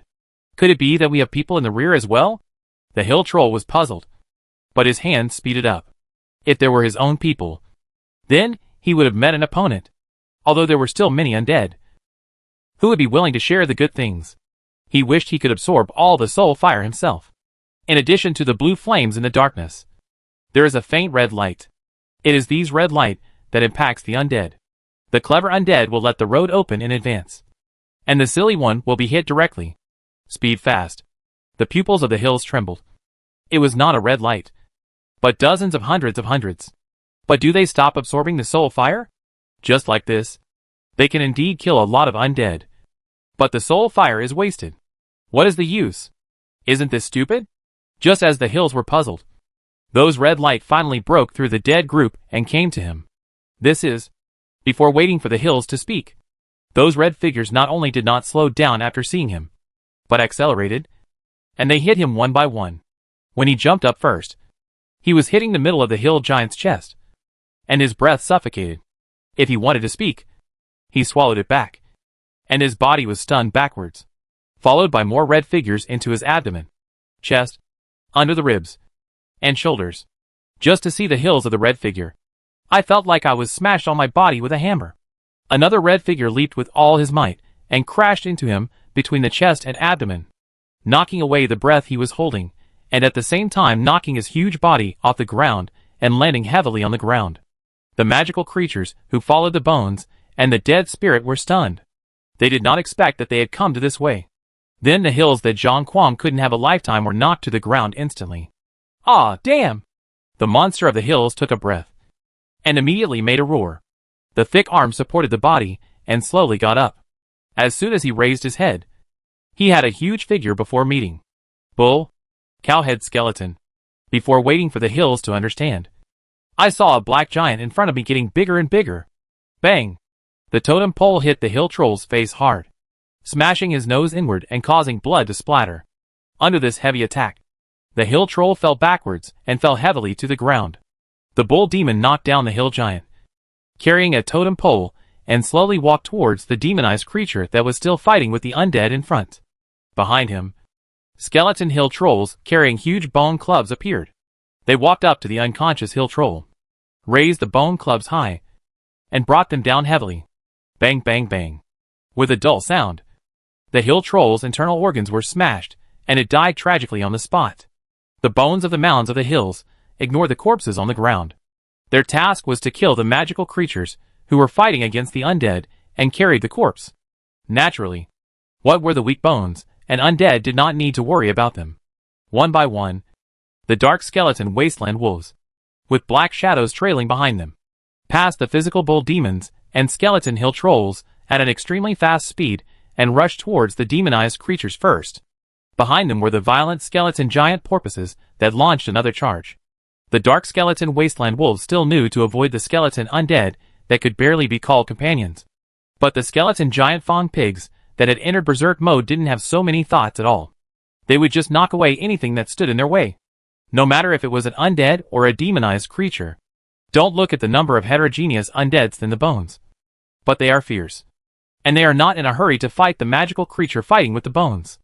Could it be that we have people in the rear as well? The hill troll was puzzled. But his hand speeded up. If there were his own people, then he would have met an opponent. Although there were still many undead who would be willing to share the good things. He wished he could absorb all the soul fire himself. In addition to the blue flames in the darkness, there is a faint red light. It is these red light that impacts the undead. The clever undead will let the road open in advance, and the silly one will be hit directly. Speed fast. The pupils of the hills trembled. It was not a red light, but dozens of hundreds. But do they stop absorbing the soul fire? Just like this, they can indeed kill a lot of undead. But the soul fire is wasted. What is the use? Isn't this stupid? Just as the hills were puzzled, those red light finally broke through the dead group and came to him. This is, before waiting for the hills to speak. Those red figures not only did not slow down after seeing him, but accelerated, and they hit him one by one. When he jumped up first, he was hitting the middle of the hill giant's chest, and his breath suffocated. If he wanted to speak, he swallowed it back, and his body was stunned backwards, followed by more red figures into his abdomen, chest, under the ribs, and shoulders. Just to see the hills of the red figure, I felt like I was smashed on my body with a hammer. Another red figure leaped with all his might, and crashed into him between the chest and abdomen, knocking away the breath he was holding, and at the same time knocking his huge body off the ground and landing heavily on the ground. The magical creatures who followed the bones and the dead spirit were stunned. They did not expect that they had come to this way. Then the hills that Zhang Quang couldn't have a lifetime were knocked to the ground instantly. Ah, damn! The monster of the hills took a breath and immediately made a roar. The thick arms supported the body and slowly got up. As soon as he raised his head, he had a huge figure before meeting. Bull, cowhead skeleton. Before waiting for the hills to understand, I saw a black giant in front of me getting bigger and bigger. Bang! The totem pole hit the hill troll's face hard, smashing his nose inward and causing blood to splatter. Under this heavy attack, the hill troll fell backwards and fell heavily to the ground. The bull demon knocked down the hill giant, carrying a totem pole, and slowly walked towards the demonized creature that was still fighting with the undead in front. Behind him, skeleton hill trolls carrying huge bone clubs appeared. They walked up to the unconscious hill troll, raised the bone clubs high, and brought them down heavily. Bang, bang, bang. With a dull sound, the hill troll's internal organs were smashed, and it died tragically on the spot. The bones of the mounds of the hills ignored the corpses on the ground. Their task was to kill the magical creatures who were fighting against the undead and carried the corpse. Naturally, what were the weak bones, and undead did not need to worry about them. One by one, the dark skeleton wasteland wolves, with black shadows trailing behind them, passed the physical bull demons and skeleton hill trolls at an extremely fast speed and rushed towards the demonized creatures first. Behind them were the violent skeleton giant porpoises that launched another charge. The dark skeleton wasteland wolves still knew to avoid the skeleton undead that could barely be called companions. But the skeleton giant fang pigs that had entered berserk mode didn't have so many thoughts at all. They would just knock away anything that stood in their way, no matter if it was an undead or a demonized creature. Don't look at the number of heterogeneous undeads in the bones. But they are fierce, and they are not in a hurry to fight the magical creature fighting with the bones.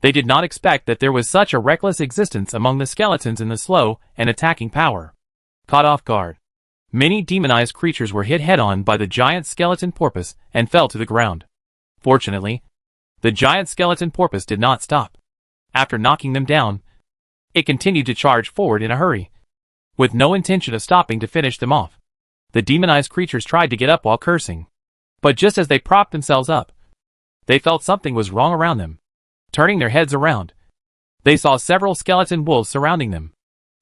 They did not expect that there was such a reckless existence among the skeletons in the slow and attacking power. Caught off guard, many demonized creatures were hit head-on by the giant skeleton porpoise and fell to the ground. Fortunately, the giant skeleton porpoise did not stop. After knocking them down, it continued to charge forward in a hurry, with no intention of stopping to finish them off. The demonized creatures tried to get up while cursing, but just as they propped themselves up, they felt something was wrong around them. Turning their heads around, they saw several skeleton wolves surrounding them.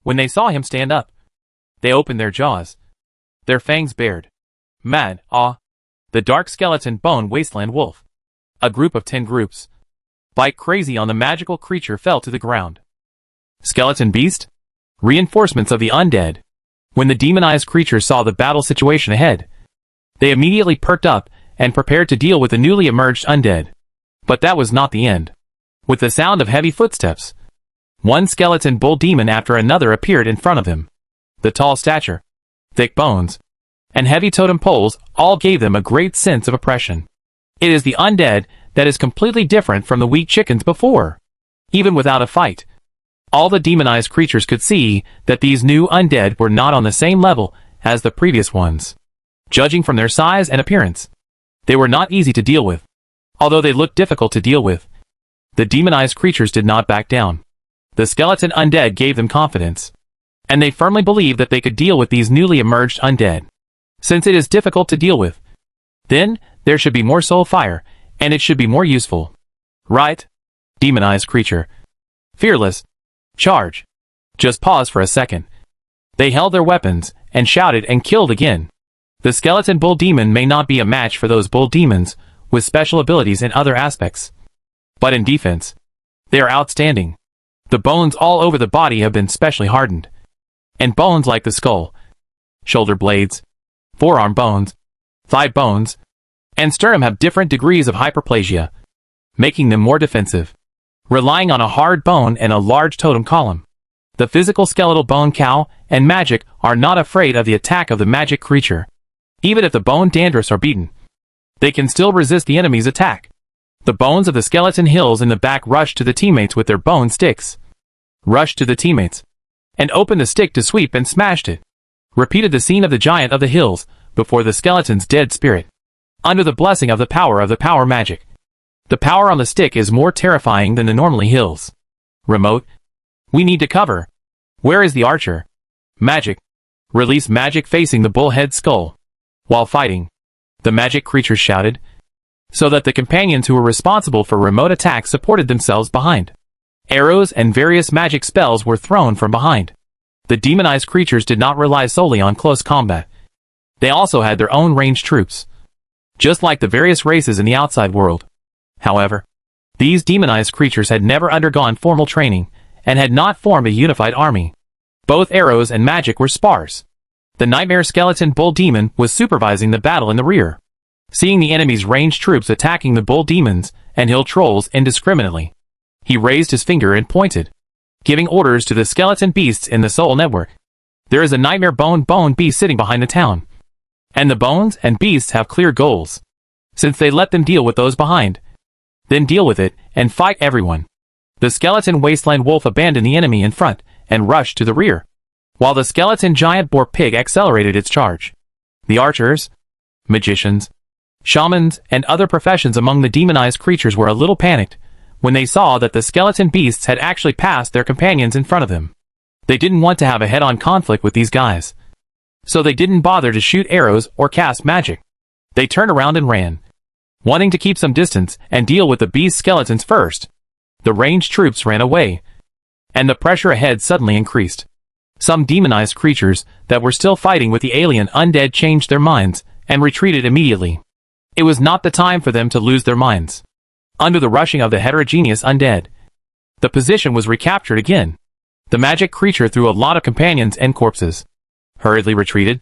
When they saw him stand up, they opened their jaws, their fangs bared. Mad, the dark skeleton bone wasteland wolf, a group of 10 groups, like crazy on the magical creature, fell to the ground. Skeleton beast? Reinforcements of the undead. When the demonized creature saw the battle situation ahead, they immediately perked up and prepared to deal with the newly emerged undead. But that was not the end. With the sound of heavy footsteps, one skeleton bull demon after another appeared in front of him. The tall stature, thick bones, and heavy totem poles all gave them a great sense of oppression. It is the undead that is completely different from the weak chickens before. Even without a fight, all the demonized creatures could see that these new undead were not on the same level as the previous ones. Judging from their size and appearance, they were not easy to deal with. Although they looked difficult to deal with, the demonized creatures did not back down. The skeleton undead gave them confidence, and they firmly believed that they could deal with these newly emerged undead. Since it is difficult to deal with, then there should be more soul fire, and it should be more useful. Right? Demonized creature. Fearless. Charge. Just pause for a second. They held their weapons, and shouted and killed again. The skeleton bull demon may not be a match for those bull demons with special abilities in other aspects, but in defense, they are outstanding. The bones all over the body have been specially hardened, and bones like the skull, shoulder blades, forearm bones, thigh bones, and sternum have different degrees of hyperplasia, making them more defensive, relying on a hard bone and a large totem column. The physical skeletal bone cow and magic are not afraid of the attack of the magic creature. Even if the bone dandruffs are beaten, they can still resist the enemy's attack. The bones of the skeleton hills in the back rushed to the teammates with their bone sticks. Rushed to the teammates, and opened the stick to sweep and smashed it. Repeated the scene of the giant of the hills before the skeleton's dead spirit. Under the blessing of the power magic. The power on the stick is more terrifying than the normally hills. Remote. We need to cover. Where is the archer? Magic. Release magic facing the bullhead skull. While fighting, the magic creature shouted. so that the companions who were responsible for remote attacks supported themselves behind. Arrows and various magic spells were thrown from behind. The demonized creatures did not rely solely on close combat. They also had their own ranged troops, just like the various races in the outside world. However, these demonized creatures had never undergone formal training, and had not formed a unified army. Both arrows and magic were sparse. The Nightmare Skeleton Bull Demon was supervising the battle in the rear. Seeing the enemy's ranged troops attacking the Bull Demons and Hill Trolls indiscriminately, he raised his finger and pointed, giving orders to the skeleton beasts in the Soul Network. There is a Nightmare Bone Beast sitting behind the town, and the bones and beasts have clear goals. Since they let them deal with those behind, then deal with it and fight everyone. The Skeleton Wasteland Wolf abandoned the enemy in front and rushed to the rear, while the Skeleton Giant Boar Pig accelerated its charge. The archers, magicians, shamans, and other professions among the demonized creatures were a little panicked when they saw that the skeleton beasts had actually passed their companions in front of them. They didn't want to have a head-on conflict with these guys, so they didn't bother to shoot arrows or cast magic. They turned around and ran, wanting to keep some distance and deal with the beast skeletons first. The ranged troops ran away, and the pressure ahead suddenly increased. Some demonized creatures that were still fighting with the alien undead changed their minds and retreated immediately. It was not the time for them to lose their minds. Under the rushing of the heterogeneous undead, the position was recaptured again. The magic creature threw a lot of companions and corpses, hurriedly retreated,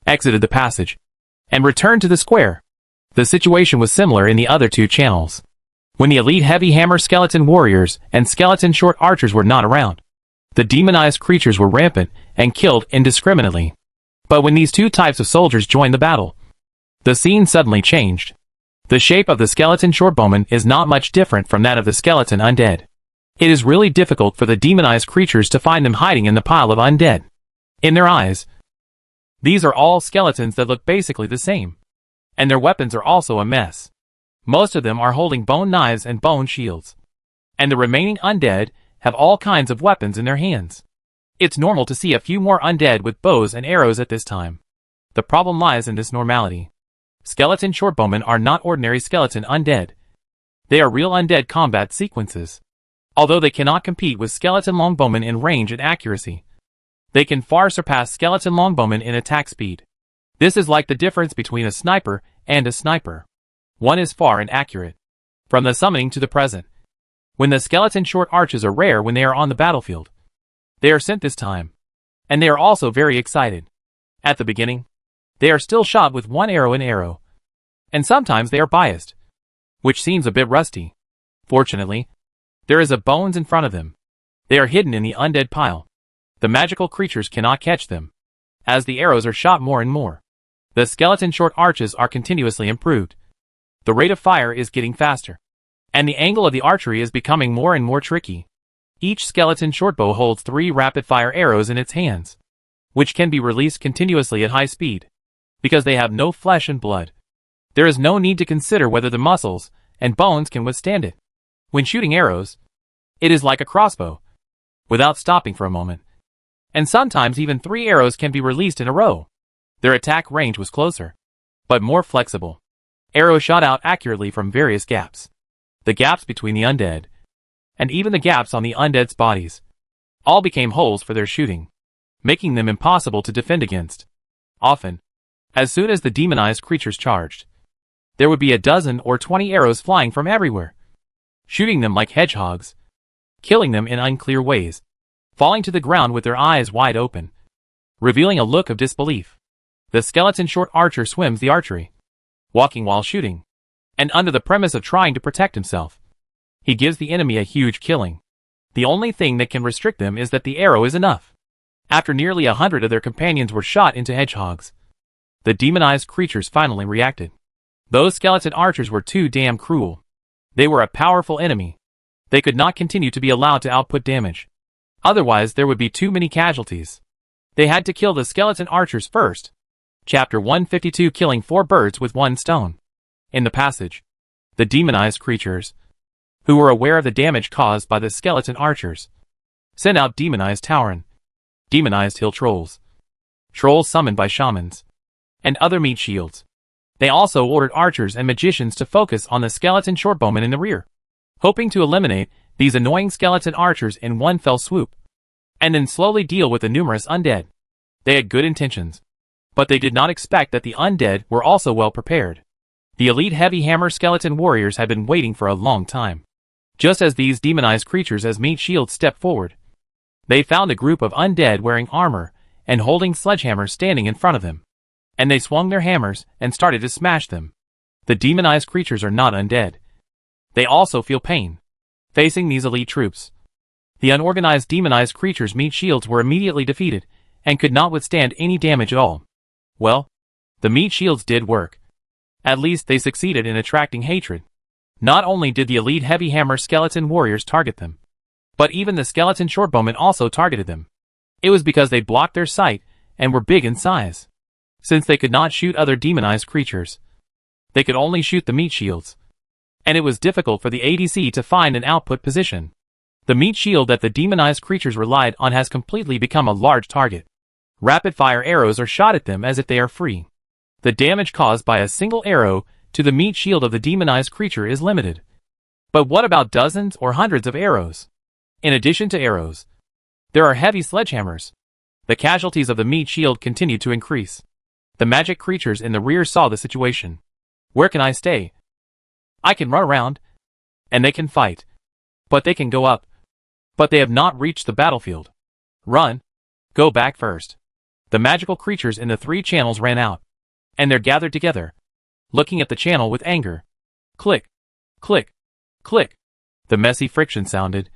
exited the passage, and returned to the square. The situation was similar in the other two channels, when the elite heavy hammer skeleton warriors and skeleton short archers were not around. The demonized creatures were rampant and killed indiscriminately. But when these two types of soldiers joined the battle, the scene suddenly changed. The shape of the skeleton shortbowman is not much different from that of the skeleton undead. It is really difficult for the demonized creatures to find them hiding in the pile of undead. In their eyes, these are all skeletons that look basically the same, and their weapons are also a mess. Most of them are holding bone knives and bone shields, and the remaining undead have all kinds of weapons in their hands. It's normal to see a few more undead with bows and arrows at this time. The problem lies in this normality. Skeleton shortbowmen are not ordinary skeleton undead. They are real undead combat sequences. Although they cannot compete with skeleton longbowmen in range and accuracy, they can far surpass skeleton longbowmen in attack speed. This is like the difference between a sniper and a sniper. One is far and accurate. From the summoning to the present, when the skeleton short archers are rare when they are on the battlefield, they are sent this time, and they are also very excited. At the beginning, they are still shot with one arrow and arrow, and sometimes they are biased, which seems a bit rusty. Fortunately, there is a bones in front of them. They are hidden in the undead pile. The magical creatures cannot catch them. As the arrows are shot more and more, the skeleton short arches are continuously improved. The rate of fire is getting faster, and the angle of the archery is becoming more and more tricky. Each skeleton shortbow holds 3 rapid-fire arrows in its hands, which can be released continuously at high speed, because they have no flesh and blood. There is no need to consider whether the muscles and bones can withstand it. When shooting arrows, it is like a crossbow, without stopping for a moment. And sometimes even 3 arrows can be released in a row. Their attack range was closer, but more flexible. Arrows shot out accurately from various gaps. The gaps between the undead, and even the gaps on the undead's bodies, all became holes for their shooting, making them impossible to defend against. Often, as soon as the demonized creatures charged, there would be a dozen or 20 arrows flying from everywhere, shooting them like hedgehogs, killing them in unclear ways, falling to the ground with their eyes wide open, revealing a look of disbelief. The skeleton short archer swims the archery, walking while shooting, and under the premise of trying to protect himself, he gives the enemy a huge killing. The only thing that can restrict them is that the arrow is enough. After nearly 100 of their companions were shot into hedgehogs, the demonized creatures finally reacted. Those skeleton archers were too damn cruel. They were a powerful enemy. They could not continue to be allowed to output damage. Otherwise there would be too many casualties. They had to kill the skeleton archers first. Chapter 152, Killing 4 Birds with 1 Stone. In the passage, the demonized creatures, who were aware of the damage caused by the skeleton archers, sent out demonized Tauren, demonized hill trolls, trolls summoned by shamans, and other meat shields. They also ordered archers and magicians to focus on the skeleton shortbowmen in the rear, hoping to eliminate these annoying skeleton archers in one fell swoop, and then slowly deal with the numerous undead. They had good intentions, but they did not expect that the undead were also well prepared. The elite heavy hammer skeleton warriors had been waiting for a long time. Just as these demonized creatures as meat shields stepped forward, they found a group of undead wearing armor and holding sledgehammers standing in front of them, and they swung their hammers and started to smash them. The demonized creatures are not undead. They also feel pain. Facing these elite troops, the unorganized demonized creatures' meat shields were immediately defeated and could not withstand any damage at all. Well, the meat shields did work. At least they succeeded in attracting hatred. Not only did the elite heavy hammer skeleton warriors target them, but even the skeleton shortbowmen also targeted them. It was because they blocked their sight and were big in size. Since they could not shoot other demonized creatures, they could only shoot the meat shields, and it was difficult for the ADC to find an output position. The meat shield that the demonized creatures relied on has completely become a large target. Rapid-fire arrows are shot at them as if they are free. The damage caused by a single arrow to the meat shield of the demonized creature is limited. But what about dozens or hundreds of arrows? In addition to arrows, there are heavy sledgehammers. The casualties of the meat shield continued to increase. The magic creatures in the rear saw the situation. Where can I stay? I can run around, and they can fight, but they can go up. But they have not reached the battlefield. Run. Go back first. The magical creatures in the 3 channels ran out, and they're gathered together, looking at the channel with anger. Click, click, click. The messy friction sounded,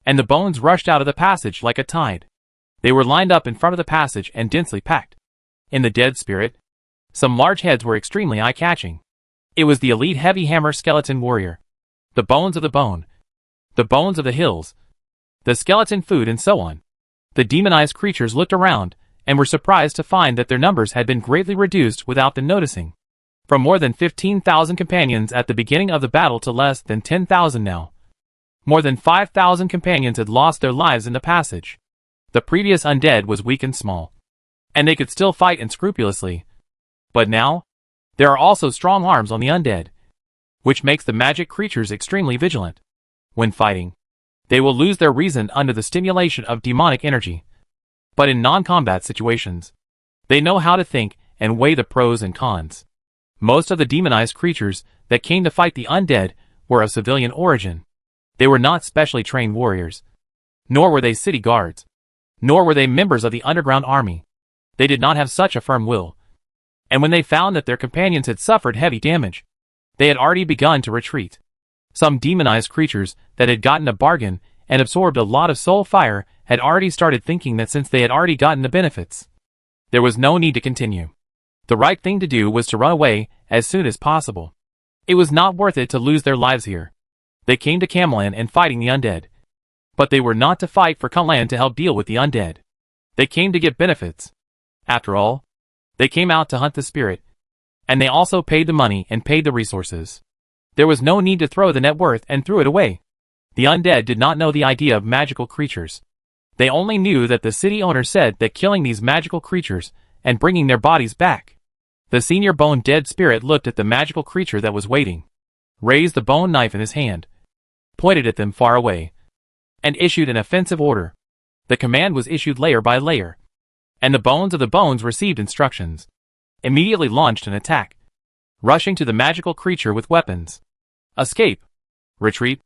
and the bones rushed out of the passage like a tide. They were lined up in front of the passage and densely packed. In the dead spirit, some large heads were extremely eye-catching. It was the elite heavy hammer skeleton warrior. The bones of the bone. The bones of the hills. The skeleton food and so on. The demonized creatures looked around and were surprised to find that their numbers had been greatly reduced without them noticing. From more than 15,000 companions at the beginning of the battle to less than 10,000 now. More than 5,000 companions had lost their lives in the passage. The previous undead was weak and small, and they could still fight unscrupulously. But now, there are also strong arms on the undead, which makes the magic creatures extremely vigilant. When fighting, they will lose their reason under the stimulation of demonic energy. But in non-combat situations, they know how to think and weigh the pros and cons. Most of the demonized creatures that came to fight the undead were of civilian origin. They were not specially trained warriors, nor were they city guards, nor were they members of the underground army. They did not have such a firm will. And when they found that their companions had suffered heavy damage, they had already begun to retreat. Some demonized creatures that had gotten a bargain and absorbed a lot of soul fire had already started thinking that since they had already gotten the benefits, there was no need to continue. The right thing to do was to run away as soon as possible. It was not worth it to lose their lives here. They came to Camelland and fighting the undead. But they were not to fight for Camelland to help deal with the undead. They came to get benefits. After all, they came out to hunt the spirit, and they also paid the money and paid the resources. There was no need to throw the net worth and threw it away. The undead did not know the idea of magical creatures. They only knew that the city owner said that killing these magical creatures and bringing their bodies back. The senior bone dead spirit looked at the magical creature that was waiting, raised the bone knife in his hand, pointed at them far away, and issued an offensive order. The command was issued layer by layer, and the bones of the bones received instructions, immediately launched an attack, rushing to the magical creature with weapons. Escape. Retreat.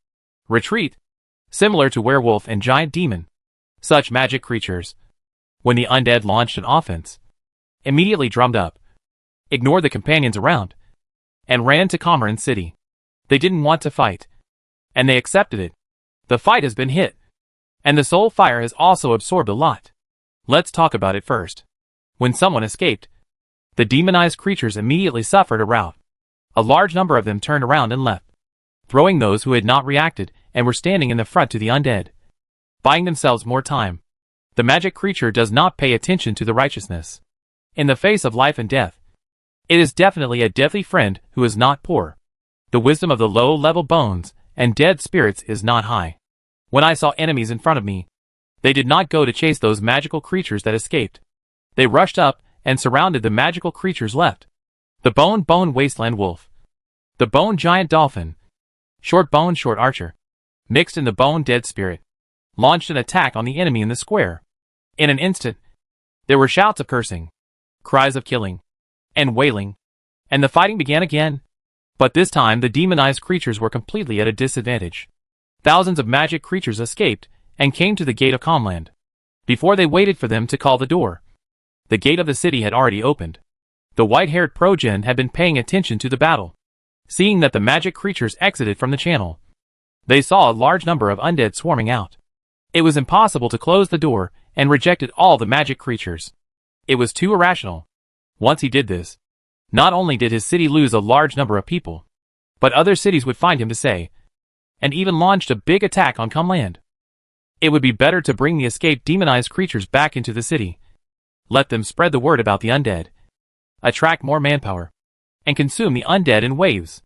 Retreat. Similar to werewolf and giant demon. Such magic creatures, when the undead launched an offense, immediately drummed up, ignored the companions around, and ran to Camelland City. They didn't want to fight, and they accepted it. The fight has been hit, and the soul fire has also absorbed a lot. Let's talk about it first. When someone escaped, the demonized creatures immediately suffered a rout. A large number of them turned around and left, throwing those who had not reacted and were standing in the front to the undead, buying themselves more time. The magic creature does not pay attention to the righteousness. In the face of life and death, it is definitely a deadly friend who is not poor. The wisdom of the low-level bones and dead spirits is not high. When I saw enemies in front of me, they did not go to chase those magical creatures that escaped. They rushed up and surrounded the magical creatures left. The Bone Wasteland Wolf. The Bone Giant Dolphin. Short Archer. Mixed in the Bone Dead Spirit. Launched an attack on the enemy in the square. In an instant, there were shouts of cursing, cries of killing, and wailing, and the fighting began again. But this time the demonized creatures were completely at a disadvantage. Thousands of magic creatures escaped and came to the gate of Comland. Before they waited for them to call the door, the gate of the city had already opened. The white-haired Progen had been paying attention to the battle. Seeing that the magic creatures exited from the channel, they saw a large number of undead swarming out. It was impossible to close the door and rejected all the magic creatures. It was too irrational. Once he did this, not only did his city lose a large number of people, but other cities would find him to say, and even launched a big attack on Comland. It would be better to bring the escaped demonized creatures back into the city. Let them spread the word about the undead. Attract more manpower. And consume the undead in waves.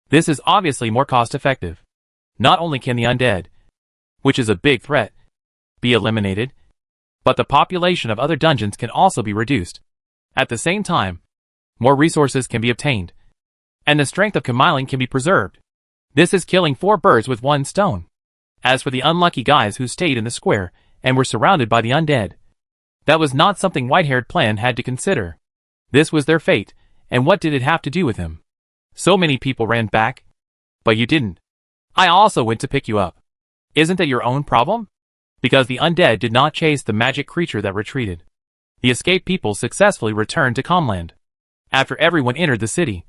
This is obviously more cost-effective. Not only can the undead, which is a big threat, be eliminated, but the population of other dungeons can also be reduced. At the same time, more resources can be obtained, and the strength of Kamiling can be preserved. This is killing 4 birds with 1 stone. As for the unlucky guys who stayed in the square and were surrounded by the undead, that was not something White-Haired Plan had to consider. This was their fate, and what did it have to do with him? So many people ran back, but you didn't. I also went to pick you up. Isn't that your own problem? Because the undead did not chase the magic creature that retreated. The escaped people successfully returned to Comland. After everyone entered the city,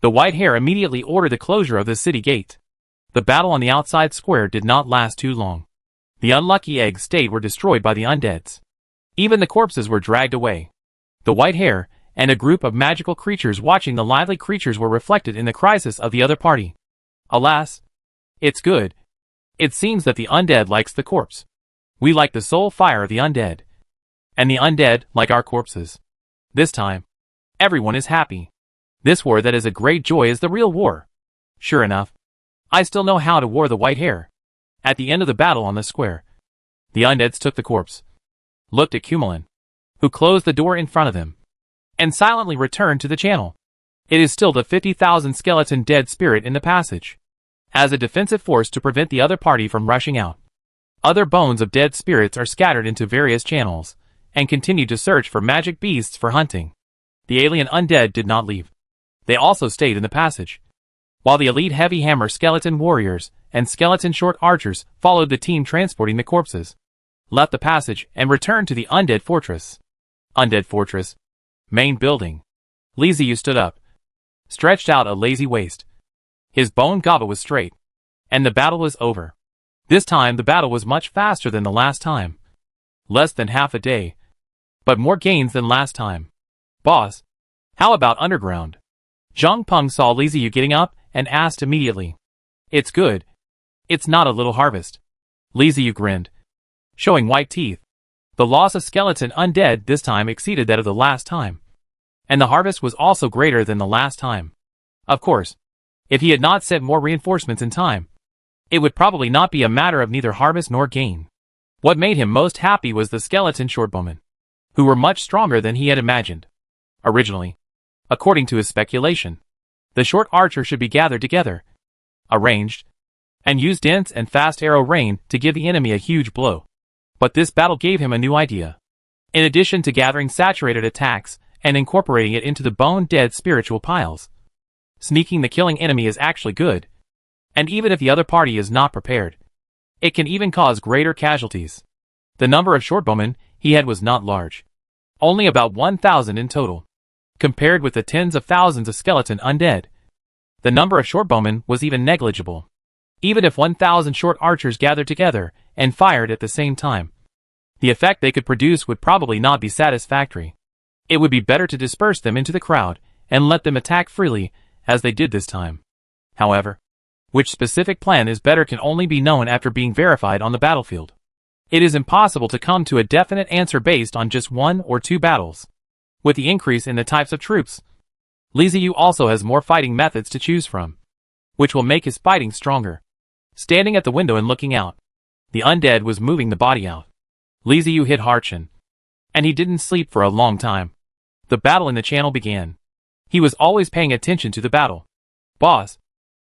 the white hare immediately ordered the closure of the city gate. The battle on the outside square did not last too long. The unlucky eggs stayed were destroyed by the undeads. Even the corpses were dragged away. The white hare and a group of magical creatures watching the lively creatures were reflected in the crisis of the other party. Alas, it's good. It seems that the undead likes the corpse. We like the soul fire of the undead. And the undead like our corpses. This time, everyone is happy. This war that is a great joy is the real war. Sure enough, I still know how to war the white hare. At the end of the battle on the square, the undeads took the corpse, looked at Kumelin, who closed the door in front of them, and silently returned to the channel. It is still the 50,000 skeleton dead spirit in the passage, as a defensive force to prevent the other party from rushing out. Other bones of dead spirits are scattered into various channels, and continue to search for magic beasts for hunting. The alien undead did not leave. They also stayed in the passage, while the elite heavy hammer skeleton warriors and skeleton short archers followed the team transporting the corpses, left the passage and returned to the Undead Fortress. Undead Fortress. Main building. Liziu stood up, stretched out a lazy waist. His bone goblet was straight, and the battle was over. This time the battle was much faster than the last time. Less than half a day, but more gains than last time. Boss, how about underground? Zhang Peng saw Liziu getting up and asked immediately. It's good. It's not a little harvest. Liziu grinned, showing white teeth. The loss of skeleton undead this time exceeded that of the last time, and the harvest was also greater than the last time. Of course, if he had not sent more reinforcements in time, it would probably not be a matter of neither harvest nor gain. What made him most happy was the skeleton shortbowmen, who were much stronger than he had imagined. Originally, according to his speculation, the short archer should be gathered together, arranged, and use dense and fast arrow rain to give the enemy a huge blow. But this battle gave him a new idea. In addition to gathering saturated attacks and incorporating it into the bone-dead spiritual piles, sneaking the killing enemy is actually good, and even if the other party is not prepared, it can even cause greater casualties. The number of shortbowmen he had was not large, only about 1,000 in total. Compared with the tens of thousands of skeleton undead, the number of shortbowmen was even negligible. Even if 1,000 short archers gathered together and fired at the same time, the effect they could produce would probably not be satisfactory. It would be better to disperse them into the crowd and let them attack freely, as they did this time. However, which specific plan is better can only be known after being verified on the battlefield. It is impossible to come to a definite answer based on just 1 or 2 battles. With the increase in the types of troops, Liziu also has more fighting methods to choose from, which will make his fighting stronger. Standing at the window and looking out, the undead was moving the body out. Liziu hit Harchin, and he didn't sleep for a long time. The battle in the channel began. He was always paying attention to the battle. Boss.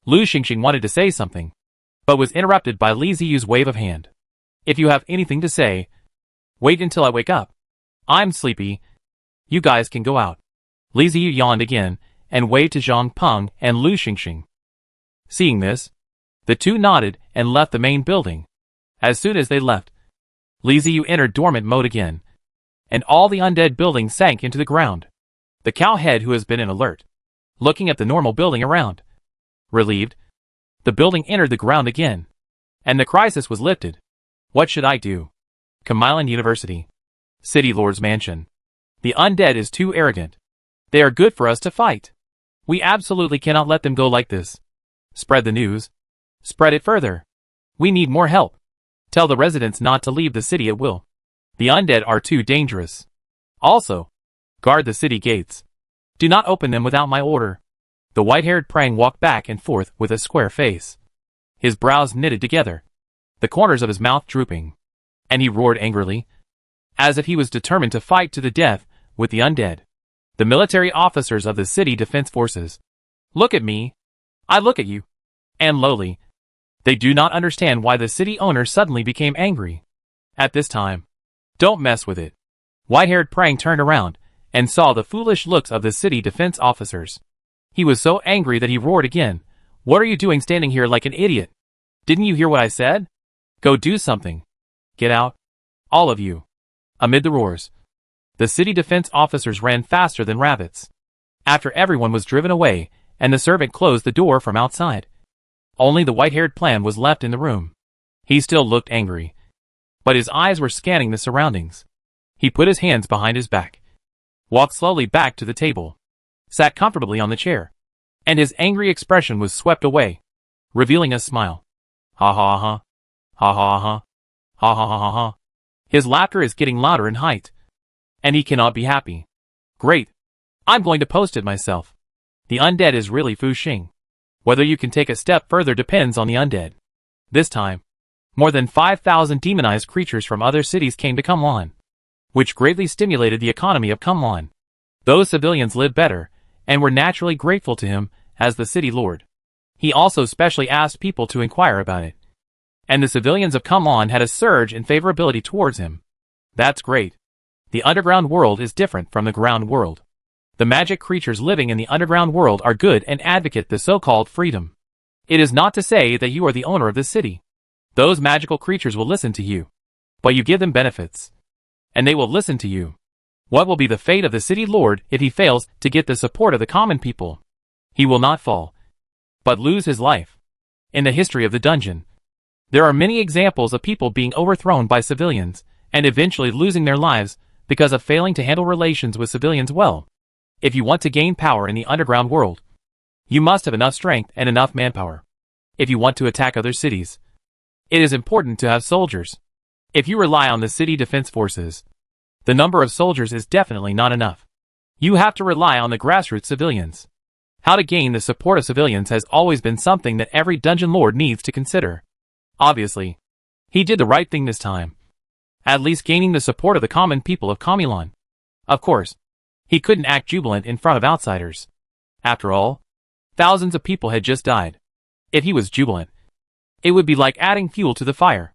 Lu Xingxing wanted to say something, but was interrupted by Li Ziyu's wave of hand. If you have anything to say, wait until I wake up. I'm sleepy. You guys can go out. Li Ziyu yawned again, and waved to Zhang Peng and Lu Xingxing. Seeing this, the two nodded and left the main building. As soon as they left, Li Ziyu entered dormant mode again, and all the undead buildings sank into the ground. The cowhead, who has been in alert, looking at the normal building around. Relieved, the building entered the ground again, and the crisis was lifted. What should I do? Kamilan University. City Lord's Mansion. The undead is too arrogant. They are good for us to fight. We absolutely cannot let them go like this. Spread the news. Spread it further. We need more help. Tell the residents not to leave the city at will. The undead are too dangerous. Also, guard the city gates. Do not open them without my order. The white-haired Prang walked back and forth with a square face. His brows knitted together, the corners of his mouth drooping, and he roared angrily, as if he was determined to fight to the death with the undead. The military officers of the city defense forces. Look at me. I look at you. And lowly. They do not understand why the city owner suddenly became angry. At this time, don't mess with it. White-haired Prang turned around and saw the foolish looks of the city defense officers. He was so angry that he roared again. What are you doing standing here like an idiot? Didn't you hear what I said? Go do something. Get out. All of you. Amid the roars, the city defense officers ran faster than rabbits. After everyone was driven away, and the servant closed the door from outside, only the white-haired Plan was left in the room. He still looked angry, but his eyes were scanning the surroundings. He put his hands behind his back, walked slowly back to the table, sat comfortably on the chair, and his angry expression was swept away, revealing a smile. Ha ha ha. Ha ha ha. Ha ha ha ha. His laughter is getting louder in height, and he cannot be happy. Great. I'm going to post it myself. The undead is really Fu Xing. Whether you can take a step further depends on the undead. This time, more than 5,000 demonized creatures from other cities came to Kumlan, which greatly stimulated the economy of Kumlan. Those civilians lived better, and were naturally grateful to him as the city lord. He also specially asked people to inquire about it, and the civilians of Kumlan had a surge in favorability towards him. That's great. The underground world is different from the ground world. The magic creatures living in the underground world are good and advocate the so-called freedom. It is not to say that you are the owner of the city. Those magical creatures will listen to you, but you give them benefits, and they will listen to you. What will be the fate of the city lord if he fails to get the support of the common people? He will not fall, but lose his life. In the history of the dungeon, there are many examples of people being overthrown by civilians, and eventually losing their lives because of failing to handle relations with civilians well. If you want to gain power in the underground world, you must have enough strength and enough manpower. If you want to attack other cities, it is important to have soldiers. If you rely on the city defense forces, the number of soldiers is definitely not enough. You have to rely on the grassroots civilians. How to gain the support of civilians has always been something that every dungeon lord needs to consider. Obviously, he did the right thing this time, at least gaining the support of the common people of Kamilan. Of course, he couldn't act jubilant in front of outsiders. After all, thousands of people had just died. If he was jubilant, it would be like adding fuel to the fire.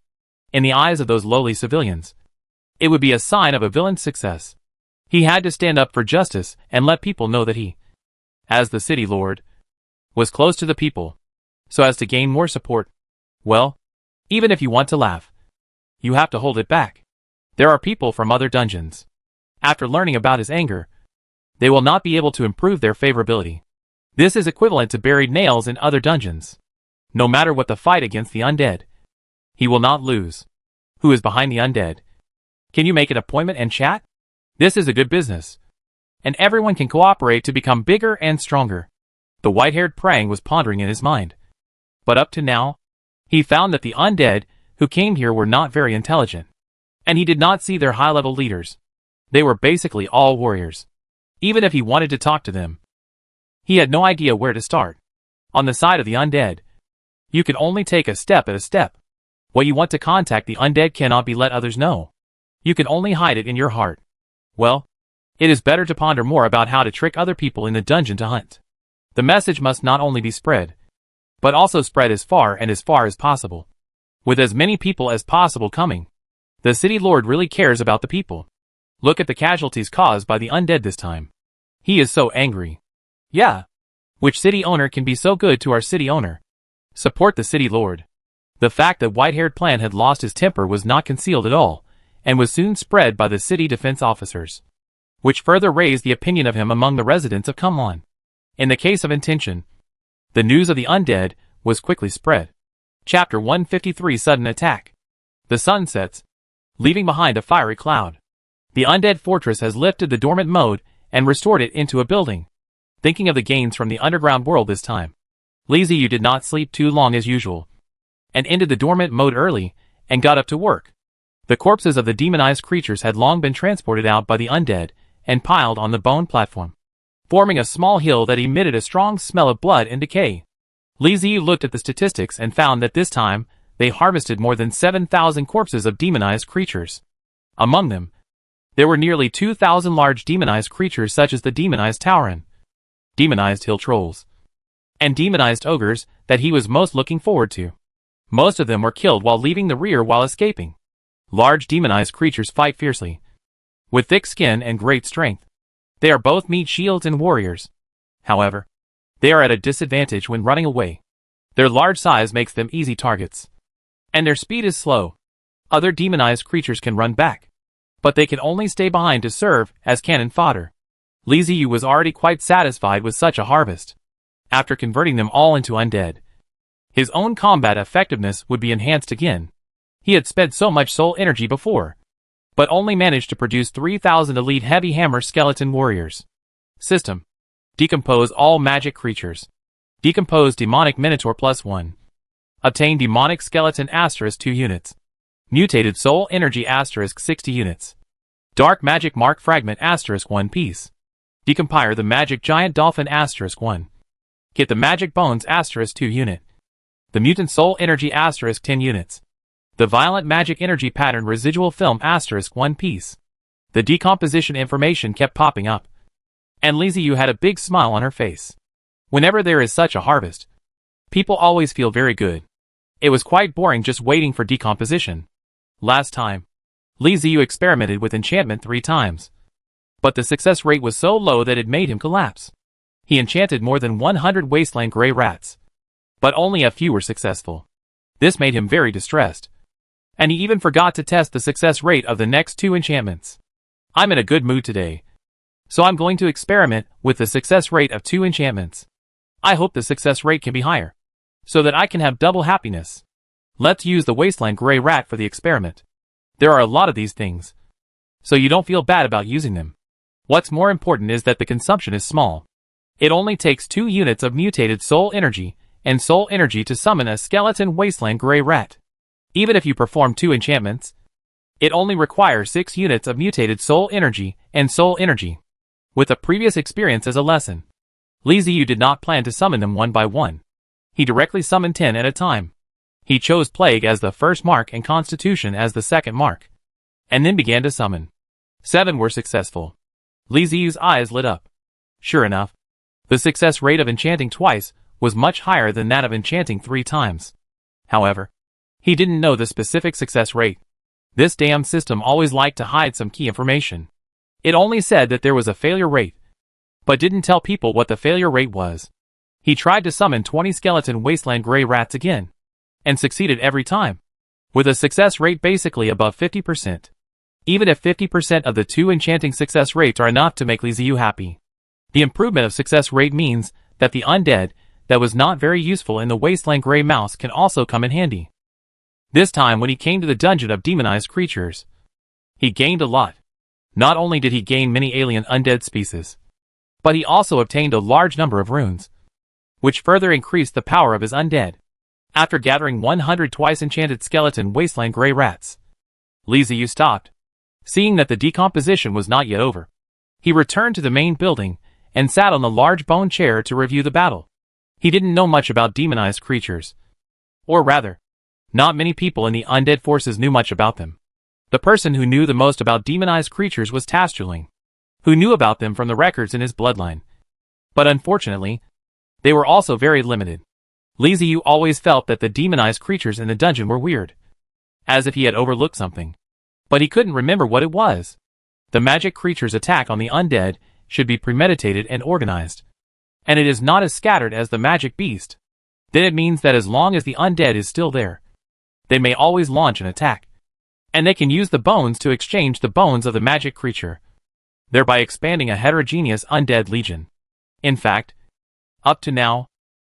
In the eyes of those lowly civilians, it would be a sign of a villain's success. He had to stand up for justice and let people know that he, as the city lord, was close to the people, so as to gain more support. Well, even if you want to laugh, you have to hold it back. There are people from other dungeons. After learning about his anger, they will not be able to improve their favorability. This is equivalent to buried nails in other dungeons. No matter what the fight against the undead, he will not lose. Who is behind the undead? Can you make an appointment and chat? This is a good business, and everyone can cooperate to become bigger and stronger. The white-haired Prang was pondering in his mind. But up to now, he found that the undead who came here were not very intelligent, and he did not see their high-level leaders. They were basically all warriors. Even if he wanted to talk to them, he had no idea where to start. On the side of the undead, you can only take a step at a step. What you want to contact the undead cannot be let others know. You can only hide it in your heart. Well, It is better to ponder more about how to trick other people in the dungeon to hunt. The message must not only be spread, but also spread as far as possible. With as many people as possible coming, the city lord really cares about the people. Look at the casualties caused by the undead this time. He is so angry. Yeah. Which city owner can be so good to our city owner? Support the city lord. The fact that white-haired Plan had lost his temper was not concealed at all, and was soon spread by the city defense officers, which further raised the opinion of him among the residents of Come On. In the case of Intention, the news of the undead was quickly spread. Chapter 153 Sudden Attack. The sun sets, leaving behind a fiery cloud. The undead fortress has lifted the dormant mode and restored it into a building. Thinking of the gains from the underground world this time, Li Ziyu did not sleep too long as usual, and ended the dormant mode early, and got up to work. The corpses of the demonized creatures had long been transported out by the undead, and piled on the bone platform, forming a small hill that emitted a strong smell of blood and decay. Li Ziyu looked at the statistics and found that this time, they harvested more than 7,000 corpses of demonized creatures. Among them, there were nearly 2,000 large demonized creatures such as the demonized Tauren, demonized hill trolls, and demonized ogres that he was most looking forward to. Most of them were killed while leaving the rear while escaping. Large demonized creatures fight fiercely, with thick skin and great strength. They are both meat shields and warriors. However, they are at a disadvantage when running away. Their large size makes them easy targets, and their speed is slow. Other demonized creatures can run back, but they can only stay behind to serve as cannon fodder. Li Ziyu was already quite satisfied with such a harvest. After converting them all into undead, his own combat effectiveness would be enhanced again. He had spent so much soul energy before, but only managed to produce 3,000 elite heavy hammer skeleton warriors. System: decompose all magic creatures. Decompose demonic minotaur +1. Obtain demonic skeleton *2 units. Mutated soul energy *60 units. Dark magic mark fragment *1 piece. Decompire the magic giant dolphin *1. Get the magic bones *2 unit. The mutant soul energy *10 units. The violent magic energy pattern residual film *1 piece. The decomposition information kept popping up, and Li Ziyu had a big smile on her face. Whenever there is such a harvest, people always feel very good. It was quite boring just waiting for decomposition. Last time, Li Ziyu experimented with enchantment 3 times, but the success rate was so low that it made him collapse. He enchanted more than 100 wasteland gray rats, but only a few were successful. This made him very distressed, and he even forgot to test the success rate of the next 2 enchantments. I'm in a good mood today, so I'm going to experiment with the success rate of 2 enchantments. I hope the success rate can be higher, so that I can have double happiness. Let's use the wasteland gray rat for the experiment. There are a lot of these things, so you don't feel bad about using them. What's more important is that the consumption is small. It only takes 2 units of mutated soul energy and soul energy to summon a skeleton wasteland gray rat. Even if you perform 2 enchantments, it only requires 6 units of mutated soul energy and soul energy. With a previous experience as a lesson, Li Ziyu did not plan to summon them one by one. He directly summoned 10 at a time. He chose Plague as the first mark and Constitution as the second mark, and then began to summon. 7 were successful. Li Ziyu's eyes lit up. Sure enough, the success rate of enchanting twice was much higher than that of enchanting 3 times. However, he didn't know the specific success rate. This damn system always liked to hide some key information. It only said that there was a failure rate, but didn't tell people what the failure rate was. He tried to summon 20 skeleton wasteland gray rats again, and succeeded every time, with a success rate basically above 50%. Even if 50% of the 2 enchanting success rates are enough to make Li Ziyu happy, the improvement of success rate means that the undead that was not very useful in the wasteland gray mouse can also come in handy. This time when he came to the dungeon of demonized creatures, he gained a lot. Not only did he gain many alien undead species, but he also obtained a large number of runes, which further increased the power of his undead. After gathering 100 twice enchanted skeleton wasteland gray rats, Li Ziyu stopped, seeing that the decomposition was not yet over. He returned to the main building and sat on the large bone chair to review the battle. He didn't know much about demonized creatures, or rather, not many people in the undead forces knew much about them. The person who knew the most about demonized creatures was Tastuling. who knew about them from the records in his bloodline. But unfortunately, they were also very limited. Li Ziyu always felt that the demonized creatures in the dungeon were weird, as if he had overlooked something. But he couldn't remember what it was. The magic creature's attack on the undead should be premeditated and organized. And it is not as scattered as the magic beast. Then it means that as long as the undead is still there, they may always launch an attack. And they can use the bones to exchange the bones of the magic creature, thereby expanding a heterogeneous undead legion. In fact, up to now,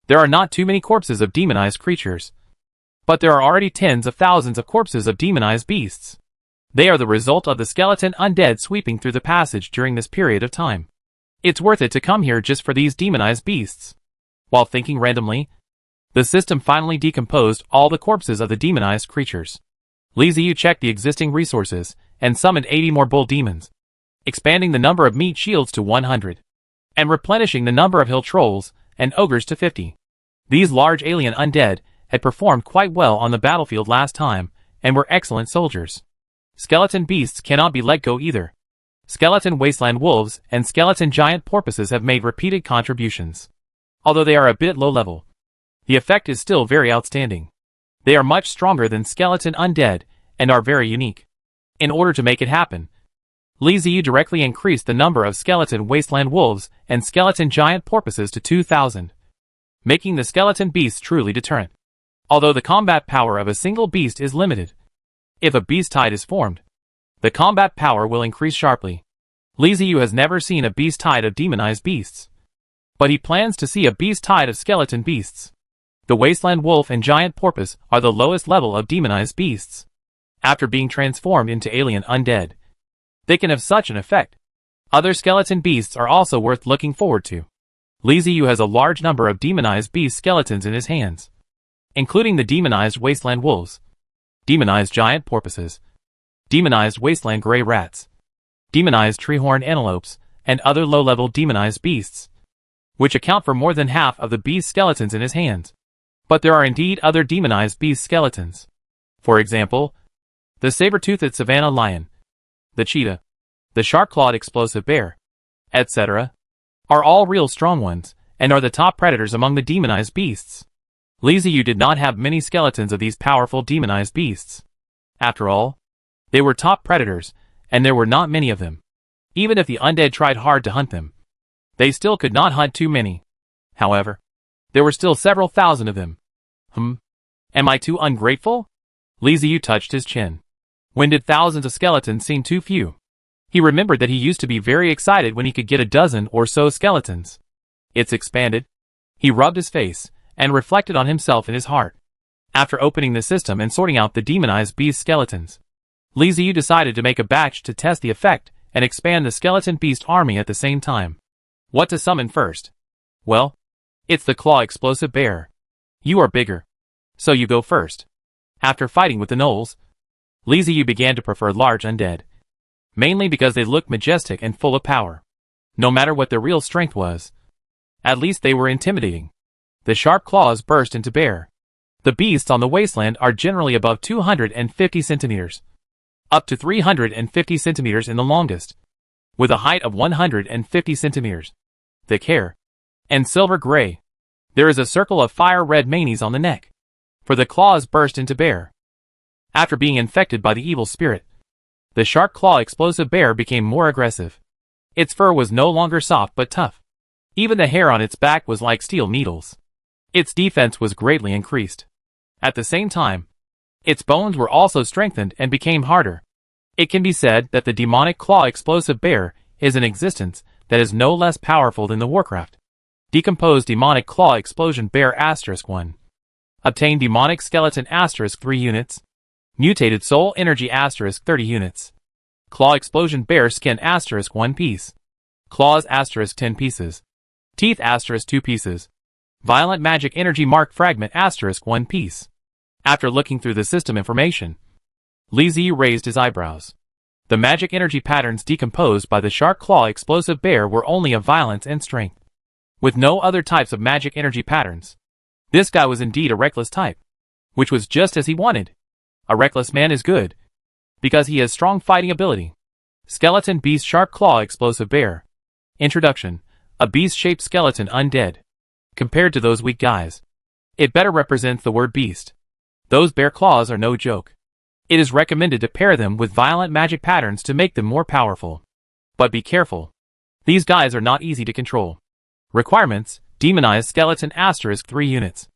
there are not too many corpses of demonized creatures. But there are already tens of thousands of corpses of demonized beasts. They are the result of the skeleton undead sweeping through the passage during this period of time. It's worth it to come here just for these demonized beasts. While thinking randomly, the system finally decomposed all the corpses of the demonized creatures. Li Ziyu checked the existing resources and summoned 80 more bull demons, expanding the number of meat shields to 100, and replenishing the number of hill trolls and ogres to 50. These large alien undead had performed quite well on the battlefield last time and were excellent soldiers. Skeleton beasts cannot be let go either. Skeleton wasteland wolves and skeleton giant porpoises have made repeated contributions. Although they are a bit low level, the effect is still very outstanding. They are much stronger than skeleton undead and are very unique. In order to make it happen, Li Ziyu directly increased the number of skeleton wasteland wolves and skeleton giant porpoises to 2,000, making the skeleton beasts truly deterrent. Although the combat power of a single beast is limited, if a beast tide is formed, the combat power will increase sharply. Li Ziyu has never seen a beast tide of demonized beasts, but he plans to see a beast tide of skeleton beasts. The wasteland wolf and giant porpoise are the lowest level of demonized beasts. After being transformed into alien undead, they can have such an effect. Other skeleton beasts are also worth looking forward to. Li Ziyu has a large number of demonized beast skeletons in his hands, including the demonized wasteland wolves, demonized giant porpoises, demonized wasteland gray rats, demonized treehorn antelopes, and other low-level demonized beasts, which account for more than half of the beast skeletons in his hands. But there are indeed other demonized beast skeletons. For example, the saber-toothed savanna lion, the cheetah, the sharp-clawed explosive bear, etc., are all real strong ones, and are the top predators among the demonized beasts. Li Ziyu did not have many skeletons of these powerful demonized beasts. After all, they were top predators, and there were not many of them. Even if the undead tried hard to hunt them, they still could not hunt too many. However, there were still several thousand of them. Am I too ungrateful? Li Ziyu touched his chin. When did thousands of skeletons seem too few? He remembered that he used to be very excited when he could get a dozen or so skeletons. It's expanded. He rubbed his face and reflected on himself in his heart. After opening the system and sorting out the demonized beast skeletons, Li Ziyu decided to make a batch to test the effect and expand the skeleton beast army at the same time. What to summon first? Well, it's the claw explosive bear. You are bigger, so you go first. After fighting with the gnolls, Li Ziyu began to prefer large undead, mainly because they looked majestic and full of power. No matter what their real strength was, at least they were intimidating. The sharp claws burst into bear. The beasts on the wasteland are generally above 250 centimeters, up to 350 centimeters in the longest, with a height of 150 centimeters, thick hair, and silver gray. There is a circle of fire-red manes on the neck, for the claws burst into bear. After being infected by the evil spirit, the sharp claw explosive bear became more aggressive. Its fur was no longer soft but tough. Even the hair on its back was like steel needles. Its defense was greatly increased. At the same time, its bones were also strengthened and became harder. It can be said that the demonic claw explosive bear is an existence that is no less powerful than the Warcraft. Decomposed demonic claw explosion bear *1. Obtain demonic skeleton *3 units. Mutated soul energy *30 units. Claw explosion bear skin *1 piece. Claws *10 pieces. Teeth *2 pieces. Violent magic energy mark fragment *1 piece. After looking through the system information, Li Ziyu raised his eyebrows. The magic energy patterns decomposed by the shark claw explosive bear were only of violence and strength, with no other types of magic energy patterns. This guy was indeed a reckless type, which was just as he wanted. A reckless man is good, because he has strong fighting ability. Skeleton Beast Sharp Claw Explosive Bear. Introduction. A beast-shaped skeleton undead. Compared to those weak guys, it better represents the word beast. Those bear claws are no joke. It is recommended to pair them with violent magic patterns to make them more powerful. But be careful. These guys are not easy to control. Requirements: Demonized Skeleton * 3 units.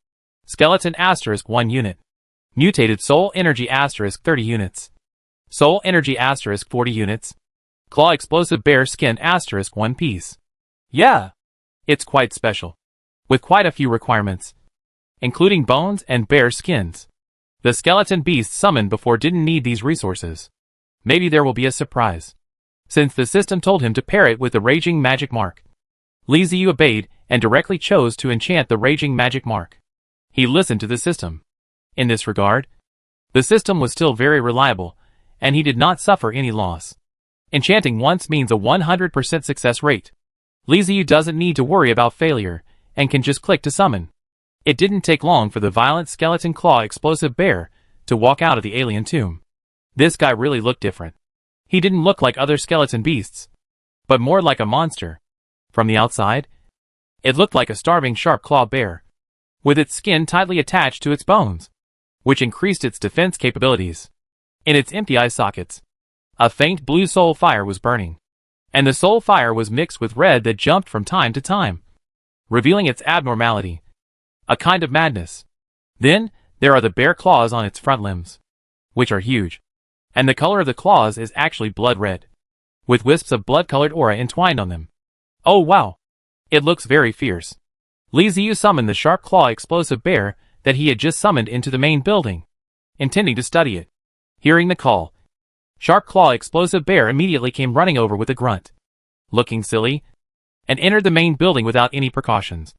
Skeleton * 1 unit. Mutated Soul Energy * 30 units. Soul Energy * 40 units. Claw Explosive Bear Skin * 1 piece. Yeah! It's quite special. With quite a few requirements, including bones and bear skins. The skeleton beast summoned before didn't need these resources. Maybe there will be a surprise, since the system told him to pair it with the Raging Magic Mark. Li Ziyu obeyed and directly chose to enchant the Raging Magic Mark. He listened to the system. In this regard, the system was still very reliable, and he did not suffer any loss. Enchanting once means a 100% success rate. Li Ziyu doesn't need to worry about failure, and can just click to summon. It didn't take long for the violent skeleton claw explosive bear to walk out of the alien tomb. This guy really looked different. He didn't look like other skeleton beasts, but more like a monster. From the outside, it looked like a starving sharp claw bear, with its skin tightly attached to its bones, which increased its defense capabilities. In its empty eye sockets, a faint blue soul fire was burning, and the soul fire was mixed with red that jumped from time to time, revealing its abnormality, a kind of madness. Then, there are the bear claws on its front limbs, which are huge, and the color of the claws is actually blood red, with wisps of blood-colored aura entwined on them. Oh wow! It looks very fierce. Li Ziyu summoned the sharp claw explosive bear that he had just summoned into the main building, intending to study it. Hearing the call, Sharp Claw Explosive Bear immediately came running over with a grunt, looking silly, and entered the main building without any precautions,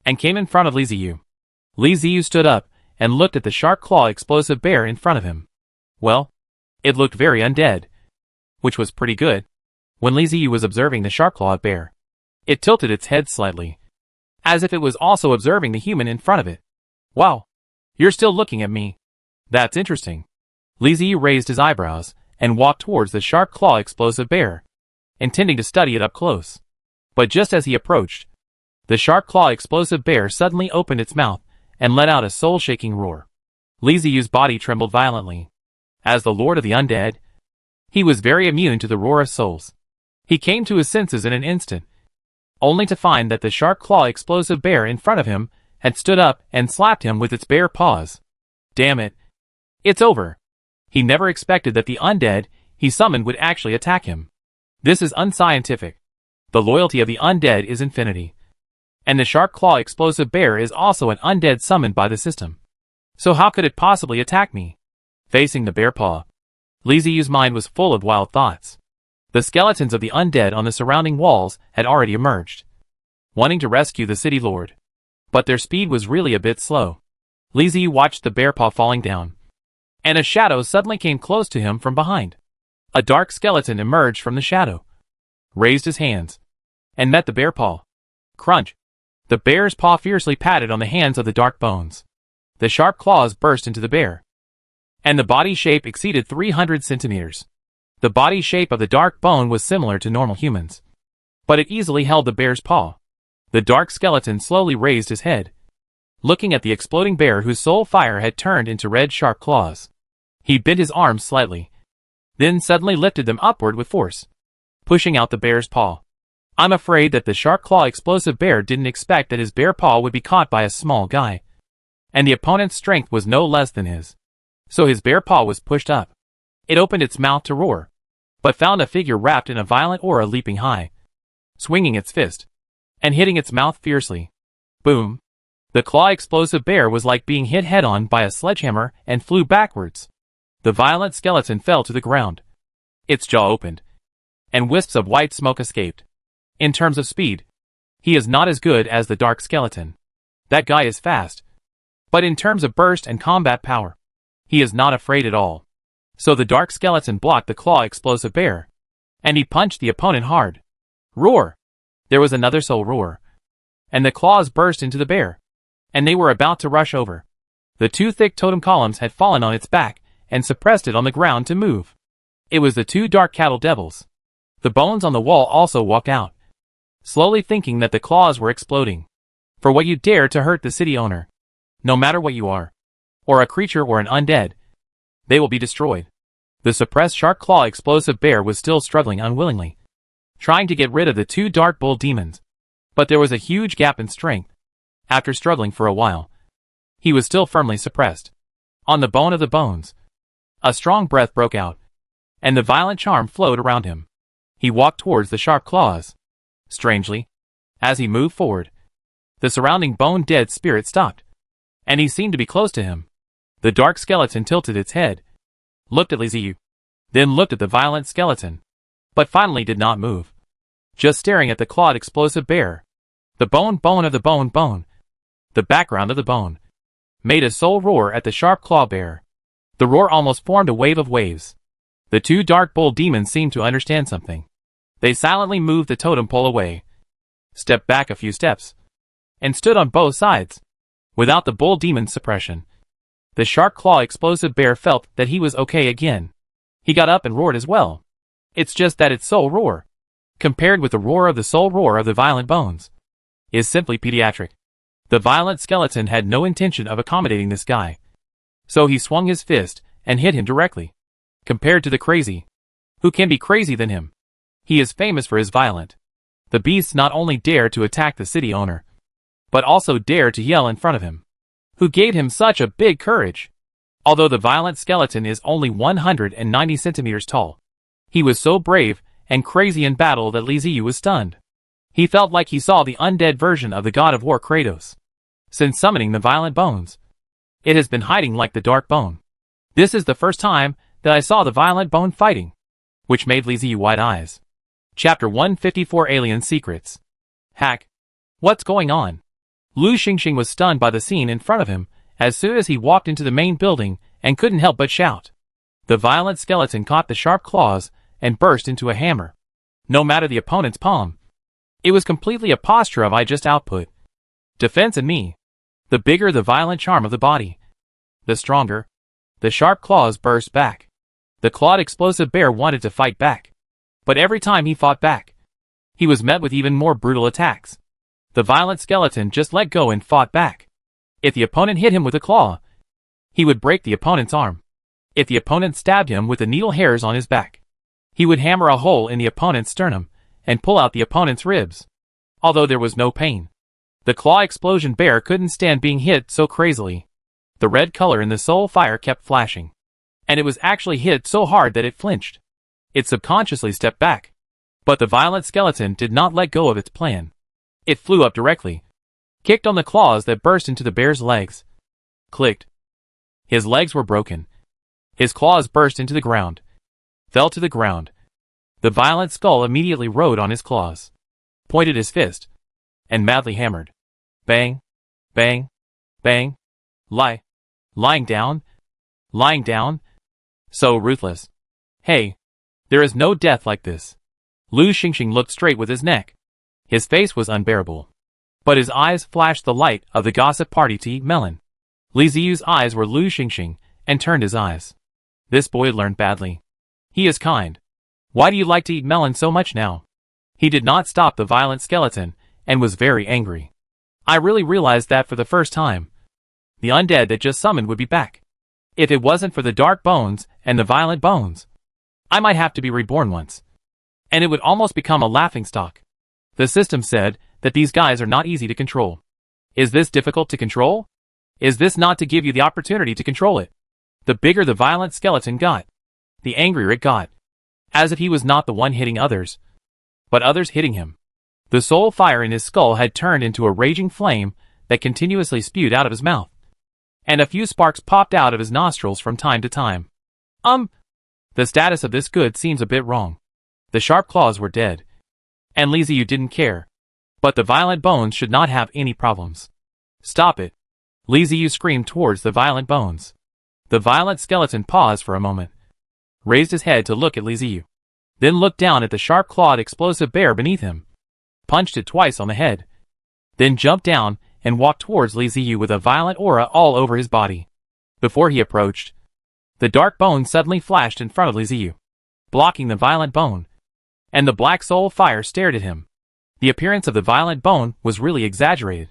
and came in front of Li Ziyu. Li Ziyu stood up and looked at the Sharp Claw Explosive Bear in front of him. Well, it looked very undead, which was pretty good. When Li Ziyu was observing the Sharp Claw Bear, it tilted its head slightly, as if it was also observing the human in front of it. Wow, you're still looking at me. That's interesting. Li Ziyu raised his eyebrows and walked towards the Sharp Claw Explosive Bear, intending to study it up close. But just as he approached, the Sharp Claw Explosive Bear suddenly opened its mouth and let out a soul-shaking roar. Li Ziyu's body trembled violently. As the Lord of the Undead, he was very immune to the roar of souls. He came to his senses in an instant, only to find that the Sharp Claw Explosive Bear in front of him had stood up and slapped him with its bare paws. Damn it. It's over. He never expected that the undead he summoned would actually attack him. This is unscientific. The loyalty of the undead is infinity. And the Sharp Claw Explosive Bear is also an undead summoned by the system. So how could it possibly attack me? Facing the bear paw, Li Ziyu's mind was full of wild thoughts. The skeletons of the undead on the surrounding walls had already emerged, wanting to rescue the city lord. But their speed was really a bit slow. Li Ziyu watched the bear paw falling down, and a shadow suddenly came close to him from behind. A dark skeleton emerged from the shadow, raised his hands, and met the bear paw. Crunch! The bear's paw fiercely patted on the hands of the dark bones. The sharp claws burst into the bear, and the body shape exceeded 300 centimeters. The body shape of the dark bone was similar to normal humans, but it easily held the bear's paw. The dark skeleton slowly raised his head, looking at the exploding bear whose soul fire had turned into red sharp claws. He bent his arms slightly, then suddenly lifted them upward with force, pushing out the bear's paw. I'm afraid that the Sharp Claw Explosive Bear didn't expect that his bear paw would be caught by a small guy, and the opponent's strength was no less than his. So his bear paw was pushed up. It opened its mouth to roar, but found a figure wrapped in a violent aura leaping high, swinging its fist, and hitting its mouth fiercely. Boom! The Claw Explosive Bear was like being hit head-on by a sledgehammer and flew backwards. The violent skeleton fell to the ground. Its jaw opened, and wisps of white smoke escaped. In terms of speed, he is not as good as the dark skeleton. That guy is fast. But in terms of burst and combat power, he is not afraid at all. So the dark skeleton blocked the Claw Explosive Bear, and he punched the opponent hard. Roar! There was another soul roar, and the claws burst into the bear, and they were about to rush over. The two thick totem columns had fallen on its back and suppressed it on the ground to move. It was the two dark cattle devils. The bones on the wall also walked out, slowly thinking that the claws were exploding. For what you dare to hurt the city owner, no matter what you are, or a creature or an undead, they will be destroyed. The suppressed shark claw explosive bear was still struggling unwillingly, trying to get rid of the two dark bull demons. But there was a huge gap in strength. After struggling for a while, he was still firmly suppressed. On the bone of the bones, a strong breath broke out, and the violent charm flowed around him. He walked towards the sharp claws. Strangely, as he moved forward, the surrounding bone-dead spirit stopped, and he seemed to be close to him. The dark skeleton tilted its head, looked at Li Ziyu, then looked at the violent skeleton, but finally did not move, just staring at the clawed explosive bear. The bone of the bone, the background of the bone, made a soul roar at the sharp claw bear. The roar almost formed a wave of waves. The two dark bull demons seemed to understand something. They silently moved the totem pole away, stepped back a few steps, and stood on both sides. Without the bull demon's suppression, the shark claw explosive bear felt that he was okay again. He got up and roared as well. It's just that its soul roar, compared with the roar of the soul roar of the violent bones, is simply pediatric. The violent skeleton had no intention of accommodating this guy, so he swung his fist and hit him directly. Compared to the crazy, who can be crazy than him? He is famous for his violent. The beasts not only dare to attack the city owner, but also dare to yell in front of him. Who gave him such a big courage? Although the violent skeleton is only 190 centimeters tall, he was so brave and crazy in battle that Li Ziyu was stunned. He felt like he saw the undead version of the god of war Kratos. Since summoning the violent bones, it has been hiding like the dark bone. This is the first time that I saw the violent bone fighting, which made Li Ziyu wide eyes. Chapter 154 Alien Secrets. Hack. What's going on? Lu Xingxing was stunned by the scene in front of him as soon as he walked into the main building and couldn't help but shout. The violent skeleton caught the sharp claws and burst into a hammer. No matter the opponent's palm, it was completely a posture of I just output. Defense and me. The bigger the violent charm of the body, the stronger. The sharp claws burst back. The clawed explosive bear wanted to fight back, but every time he fought back, he was met with even more brutal attacks. The violent skeleton just let go and fought back. If the opponent hit him with a claw, he would break the opponent's arm. If the opponent stabbed him with the needle hairs on his back, he would hammer a hole in the opponent's sternum and pull out the opponent's ribs. Although there was no pain, the claw explosion bear couldn't stand being hit so crazily. The red color in the soul fire kept flashing, and it was actually hit so hard that it flinched. It subconsciously stepped back, but the violent skeleton did not let go of its plan. It flew up directly, kicked on the claws that burst into the bear's legs. Clicked. His legs were broken. His claws burst into the ground, fell to the ground. The violent skull immediately rode on his claws, pointed his fist, and madly hammered. Bang, bang, bang. Lying down, so ruthless. Hey, there is no death like this. Lu Xingxing looked straight with his neck. His face was unbearable, but his eyes flashed the light of the gossip party to eat melon. Li Ziyu's eyes were Lu Xingxing, and turned his eyes. This boy learned badly. He is kind. Why do you like to eat melon so much now? He did not stop the violent skeleton, and was very angry. I really realized that for the first time. The undead that just summoned would be back. If it wasn't for the dark bones and the violent bones, I might have to be reborn once, and it would almost become a laughingstock. The system said that these guys are not easy to control. Is this difficult to control? Is this not to give you the opportunity to control it? The bigger the violent skeleton got, the angrier it got, as if he was not the one hitting others, but others hitting him. The soul fire in his skull had turned into a raging flame that continuously spewed out of his mouth, and a few sparks popped out of his nostrils from time to time. The status of this good seems a bit wrong. The sharp claws were dead, and Li Ziyu didn't care, but the violent bones should not have any problems. Stop it! Li Ziyu screamed towards the violent bones. The violent skeleton paused for a moment, raised his head to look at Li Ziyu, then looked down at the sharp-clawed explosive bear beneath him, punched it twice on the head, then jumped down and walked towards Li Ziyu with a violent aura all over his body. Before he approached, the dark bone suddenly flashed in front of Li Ziyu, blocking the violent bone, and the black soul fire stared at him. The appearance of the violent bone was really exaggerated,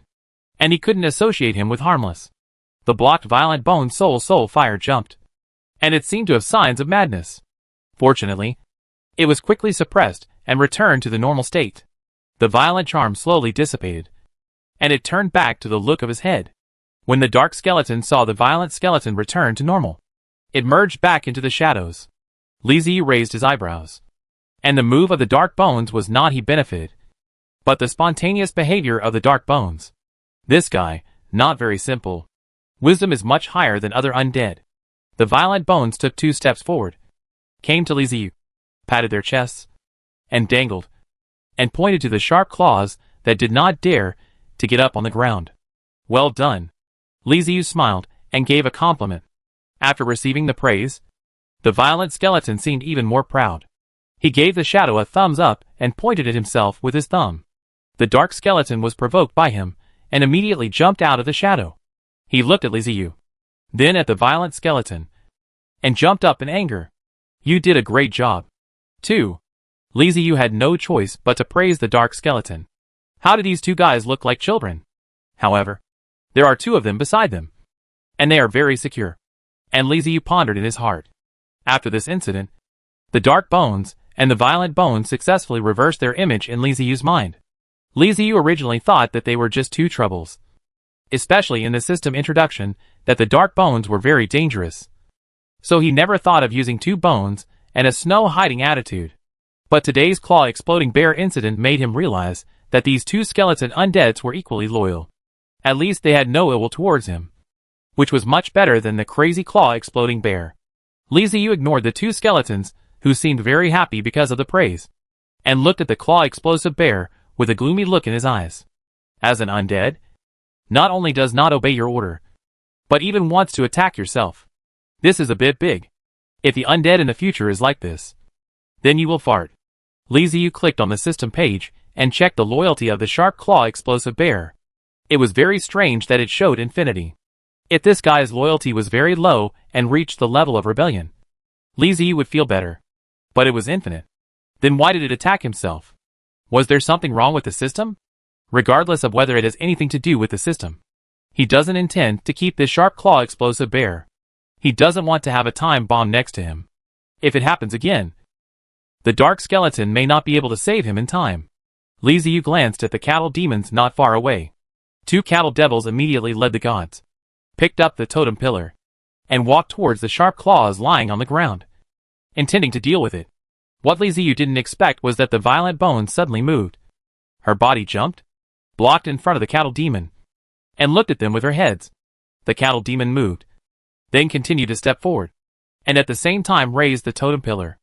and he couldn't associate him with harmless. The blocked violent bone soul fire jumped, and it seemed to have signs of madness. Fortunately, it was quickly suppressed and returned to the normal state. The violent charm slowly dissipated, and it turned back to the look of his head. When the dark skeleton saw the violent skeleton return to normal, it merged back into the shadows. Li Ziyu raised his eyebrows, and the move of the dark bones was not he benefited, but the spontaneous behavior of the dark bones. This guy, not very simple. Wisdom is much higher than other undead. The violent bones took 2 steps forward, came to Li Ziyu, patted their chests, and dangled, and pointed to the sharp claws that did not dare to get up on the ground. Well done. Li Ziyu smiled and gave a compliment. After receiving the praise, the violent skeleton seemed even more proud. He gave the shadow a thumbs up and pointed at himself with his thumb. The dark skeleton was provoked by him and immediately jumped out of the shadow. He looked at Li Ziyu, then at the violent skeleton, and jumped up in anger. You did a great job. 2. Li Ziyu had no choice but to praise the dark skeleton. How did these 2 guys look like children? However, there are 2 of them beside them, and they are very secure. And Li Ziyu pondered in his heart. After this incident, the dark bones and the violent bones successfully reversed their image in Li Ziyu's mind. Li Ziyu originally thought that they were just 2 troubles, especially in the system introduction, that the dark bones were very dangerous. So he never thought of using 2 bones and a snow-hiding attitude. But today's claw-exploding bear incident made him realize that these 2 skeleton undeads were equally loyal. At least they had no ill will towards him, which was much better than the crazy claw-exploding bear. Li Ziyu ignored the 2 skeletons, who seemed very happy because of the praise, and looked at the claw-explosive bear with a gloomy look in his eyes. As an undead, not only does not obey your order, but even wants to attack yourself. This is a bit big. If the undead in the future is like this, then you will fart. Li Ziyu clicked on the system page and checked the loyalty of the sharp claw explosive bear. It was very strange that it showed infinity. If this guy's loyalty was very low and reached the level of rebellion, Li Ziyu would feel better. But it was infinite. Then why did it attack himself? Was there something wrong with the system? Regardless of whether it has anything to do with the system, he doesn't intend to keep this sharp claw explosive bear. He doesn't want to have a time bomb next to him. If it happens again, the dark skeleton may not be able to save him in time. Li Ziyu glanced at the cattle demons not far away. 2 cattle devils immediately led the gods, picked up the totem pillar, and walked towards the sharp claws lying on the ground, intending to deal with it. What Li Ziyu didn't expect was that the violent bone suddenly moved. Her body jumped, blocked in front of the cattle demon, and looked at them with her heads. The cattle demon moved, then continued to step forward, and at the same time raised the totem pillar.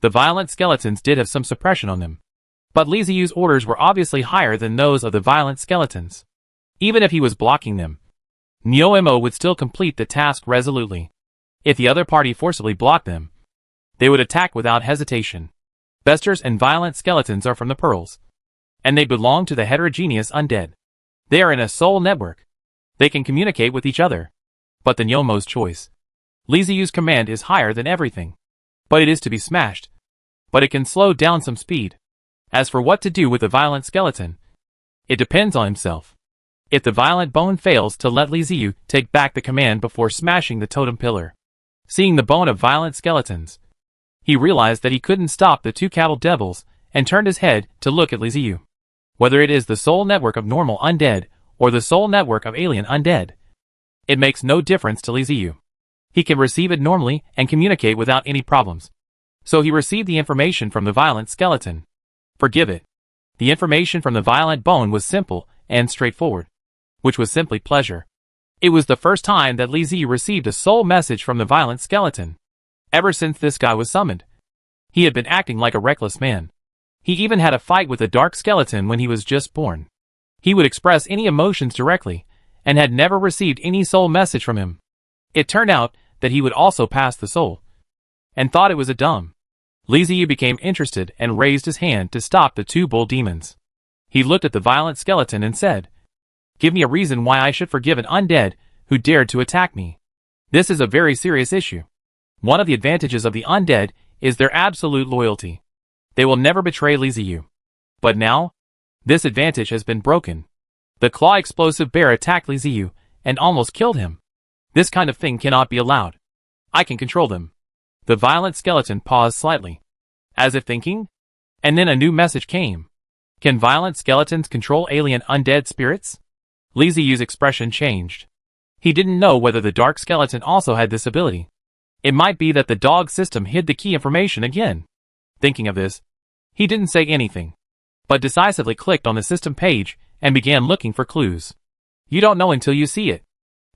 The violent skeletons did have some suppression on them, but Li Ziyu's orders were obviously higher than those of the violent skeletons. Even if he was blocking them, Nyoemo would still complete the task resolutely. If the other party forcibly blocked them, they would attack without hesitation. Besters and violent skeletons are from the pearls, and they belong to the heterogeneous undead. They are in a soul network. They can communicate with each other. But the Nyomo's choice. Li Ziyu's command is higher than everything. But it is to be smashed. But it can slow down some speed. As for what to do with the violent skeleton, it depends on himself. If the violent bone fails to let Li Ziyu take back the command before smashing the totem pillar, seeing the bone of violent skeletons, he realized that he couldn't stop the 2 cattle devils and turned his head to look at Li Ziyu. Whether it is the soul network of normal undead or the soul network of alien undead, it makes no difference to Li Ziyu. He can receive it normally and communicate without any problems. So he received the information from the violent skeleton. Forgive it. The information from the violent bone was simple and straightforward, which was simply pleasure. It was the first time that Li Ziyu received a soul message from the violent skeleton. Ever since this guy was summoned, he had been acting like a reckless man. He even had a fight with a dark skeleton when he was just born. He would express any emotions directly, and had never received any soul message from him. It turned out that he would also pass the soul, and thought it was a dumb. Li Ziyu became interested and raised his hand to stop the 2 bull demons. He looked at the violent skeleton and said, "Give me a reason why I should forgive an undead who dared to attack me. This is a very serious issue. One of the advantages of the undead is their absolute loyalty. They will never betray Liziu. But now, this advantage has been broken. The claw explosive bear attacked Liziu and almost killed him. This kind of thing cannot be allowed. I can control them. The violent skeleton paused slightly, as if thinking, and then a new message came. Can violent skeletons control alien undead spirits? Liziu's expression changed. He didn't know whether the dark skeleton also had this ability. It might be that the dog system hid the key information again. Thinking of this, he didn't say anything, but decisively clicked on the system page and began looking for clues. You don't know until you see it.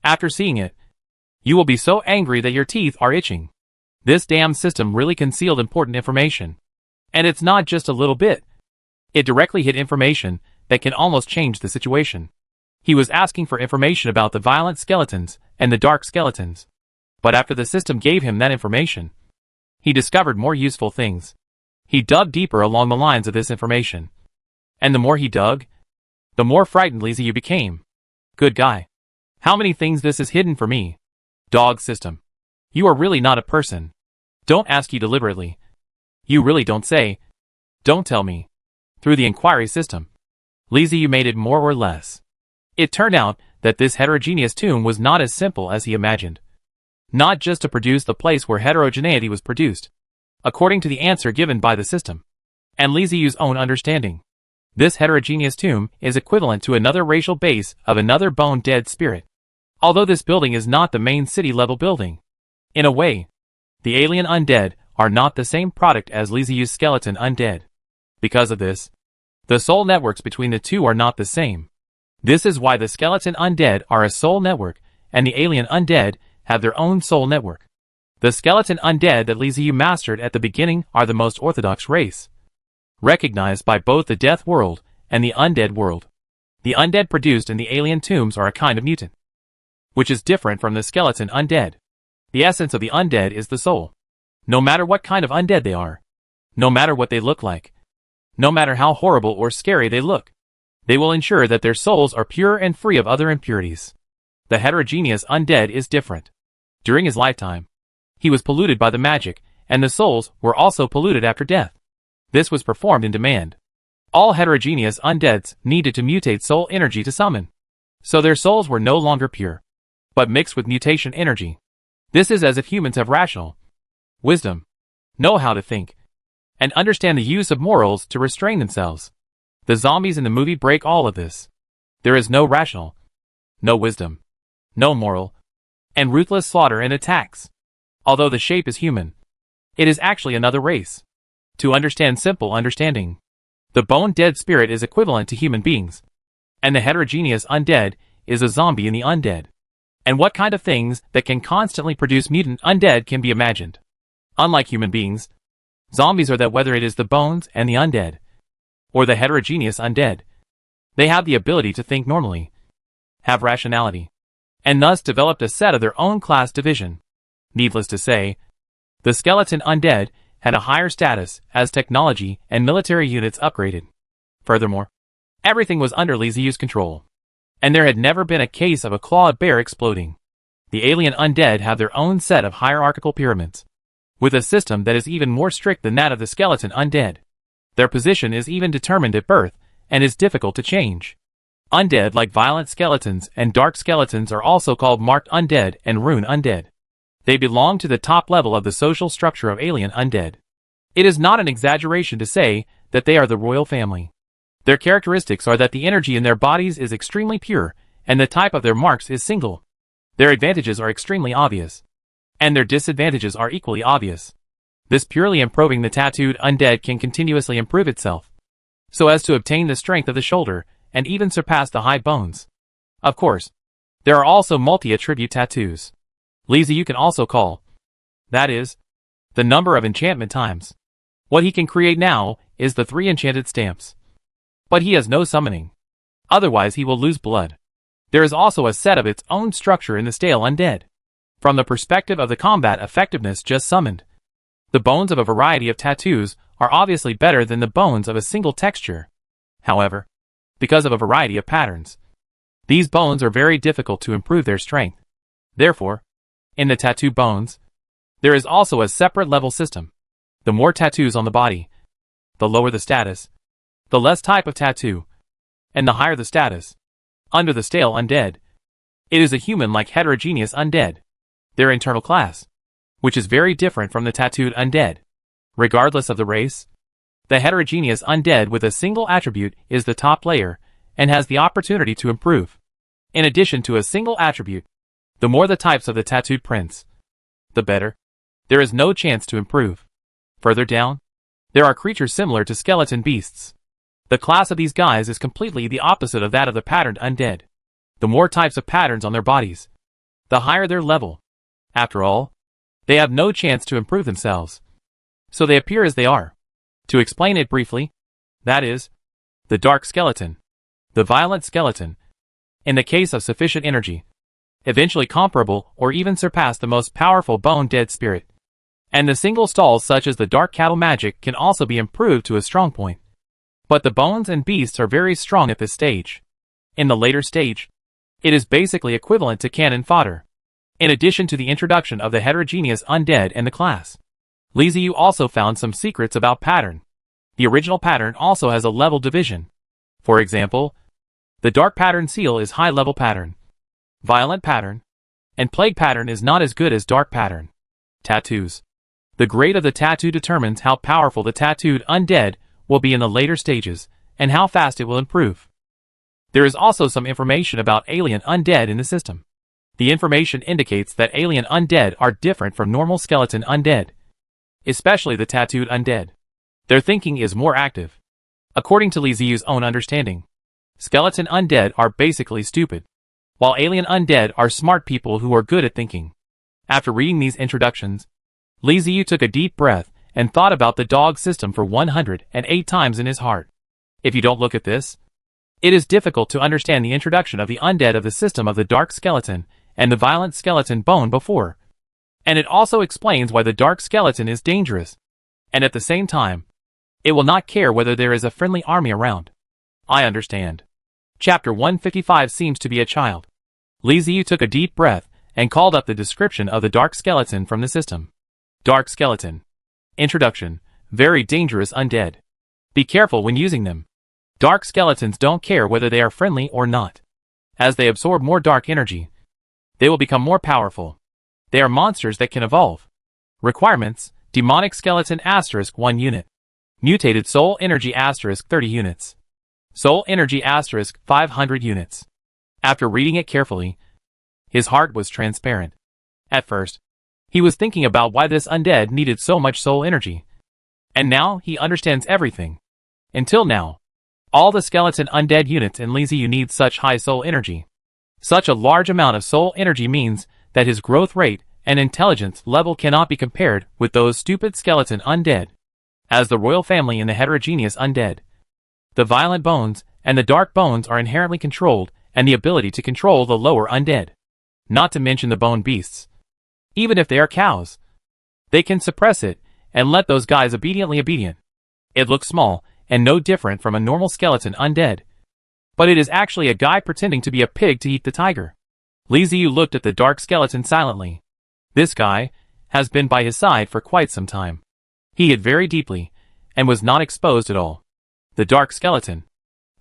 After seeing it, you will be so angry that your teeth are itching. This damn system really concealed important information. And it's not just a little bit. It directly hid information that can almost change the situation. He was asking for information about the violent skeletons and the dark skeletons. But after the system gave him that information, he discovered more useful things. He dug deeper along the lines of this information. And the more he dug, the more frightened Liziu became. Good guy. How many things this is hidden for me? Dog system. You are really not a person. Don't ask you deliberately. You really don't say. Don't tell me. Through the inquiry system, Liziu made it more or less. It turned out that this heterogeneous tomb was not as simple as he imagined. Not just to produce the place where heterogeneity was produced, according to the answer given by the system, and Liziu's own understanding. This heterogeneous tomb is equivalent to another racial base of another bone-dead spirit. Although this building is not the main city-level building. In a way, the alien undead are not the same product as Liziu's skeleton undead. Because of this, the soul networks between the two are not the same. This is why the skeleton undead are a soul network, and the alien undead have their own soul network. The skeleton undead that Liziu mastered at the beginning are the most orthodox race, recognized by both the death world and the undead world. The undead produced in the alien tombs are a kind of mutant, which is different from the skeleton undead. The essence of the undead is the soul. No matter what kind of undead they are, no matter what they look like, no matter how horrible or scary they look, they will ensure that their souls are pure and free of other impurities. The heterogeneous undead is different. During his lifetime, he was polluted by the magic, and the souls were also polluted after death. This was performed in demand. All heterogeneous undeads needed to mutate soul energy to summon. So their souls were no longer pure, but mixed with mutation energy. This is as if humans have rational wisdom, know how to think, and understand the use of morals to restrain themselves. The zombies in the movie break all of this. There is no rational, no wisdom, no moral, and ruthless slaughter and attacks. Although the shape is human, it is actually another race. To understand simple understanding, the bone-dead spirit is equivalent to human beings, and the heterogeneous undead is a zombie in the undead. And what kind of things that can constantly produce mutant undead can be imagined? Unlike human beings, zombies are that whether it is the bones and the undead, or the heterogeneous undead, they have the ability to think normally, have rationality, and thus developed a set of their own class division. Needless to say, the skeleton undead had a higher status as technology and military units upgraded. Furthermore, everything was under Liziu's control, and there had never been a case of a clawed bear exploding. The alien undead have their own set of hierarchical pyramids, with a system that is even more strict than that of the skeleton undead. Their position is even determined at birth, and is difficult to change. Undead like violent skeletons and dark skeletons are also called marked undead and rune undead. They belong to the top level of the social structure of alien undead. It is not an exaggeration to say that they are the royal family. Their characteristics are that the energy in their bodies is extremely pure, and the type of their marks is single. Their advantages are extremely obvious, and their disadvantages are equally obvious. This purely improving the tattooed undead can continuously improve itself, so as to obtain the strength of the shoulder, and even surpass the high bones. Of course, there are also multi-attribute tattoos. Liziu can also call, that is, the number of enchantment times. What he can create now is the 3 enchanted stamps. But he has no summoning. Otherwise he will lose blood. There is also a set of its own structure in the stale undead. From the perspective of the combat effectiveness just summoned, the bones of a variety of tattoos are obviously better than the bones of a single texture. However, because of a variety of patterns, these bones are very difficult to improve their strength. Therefore, in the tattoo bones, there is also a separate level system. The more tattoos on the body, The lower the status, the less type of tattoo, and the higher the status. Under the stale undead, it is a human-like heterogeneous undead, their internal class, which is very different from the tattooed undead. Regardless of the race, the heterogeneous undead with a single attribute is the top layer and has the opportunity to improve. In addition to a single attribute, the more the types of the tattooed prince, the better. There is no chance to improve. Further down, there are creatures similar to skeleton beasts. The class of these guys is completely the opposite of that of the patterned undead. The more types of patterns on their bodies, the higher their level. After all, they have no chance to improve themselves, so they appear as they are. To explain it briefly, that is, the dark skeleton, the violent skeleton, in the case of sufficient energy, eventually comparable or even surpass the most powerful bone dead spirit. And the single stalls such as the dark cattle magic can also be improved to a strong point. But the bones and beasts are very strong at this stage. In the later stage, it is basically equivalent to cannon fodder. In addition to the introduction of the heterogeneous undead and the class, Liziu also found some secrets about pattern. The original pattern also has a level division. For example, the dark pattern seal is high level pattern, violent pattern, and plague pattern is not as good as dark pattern. Tattoos. The grade of the tattoo determines how powerful the tattooed undead will be in the later stages, and how fast it will improve. There is also some information about alien undead in the system. The information indicates that alien undead are different from normal skeleton undead, especially the tattooed undead. Their thinking is more active. According to Liziu's own understanding, skeleton undead are basically stupid, while alien undead are smart people who are good at thinking. After reading these introductions, Liziu took a deep breath and thought about the dog system for 108 times in his heart. If you don't look at this, it is difficult to understand the introduction of the undead of the system of the dark skeleton and the violent skeleton bone before. And it also explains why the dark skeleton is dangerous. And at the same time, it will not care whether there is a friendly army around. I understand. Chapter 155 seems to be a child. Liziu took a deep breath and called up the description of the dark skeleton from the system. Dark skeleton. Introduction. Very dangerous undead. Be careful when using them. Dark skeletons don't care whether they are friendly or not. As they absorb more dark energy, they will become more powerful. They are monsters that can evolve. Requirements: demonic skeleton * 1 unit. Mutated soul energy * 30 units. Soul energy * 500 units. After reading it carefully, his heart was transparent. At first, he was thinking about why this undead needed so much soul energy. And now he understands everything. Until now, all the skeleton undead units in Liziu need such high soul energy. Such a large amount of soul energy means that his growth rate and intelligence level cannot be compared with those stupid skeleton undead. As the royal family in the heterogeneous undead, the violent bones and the dark bones are inherently controlled, and the ability to control the lower undead. Not to mention the bone beasts. Even if they are cows, they can suppress it and let those guys obedient. It looks small and no different from a normal skeleton undead, but it is actually a guy pretending to be a pig to eat the tiger. Liziu looked at the dark skeleton silently. This guy has been by his side for quite some time. He hid very deeply and was not exposed at all. The dark skeleton,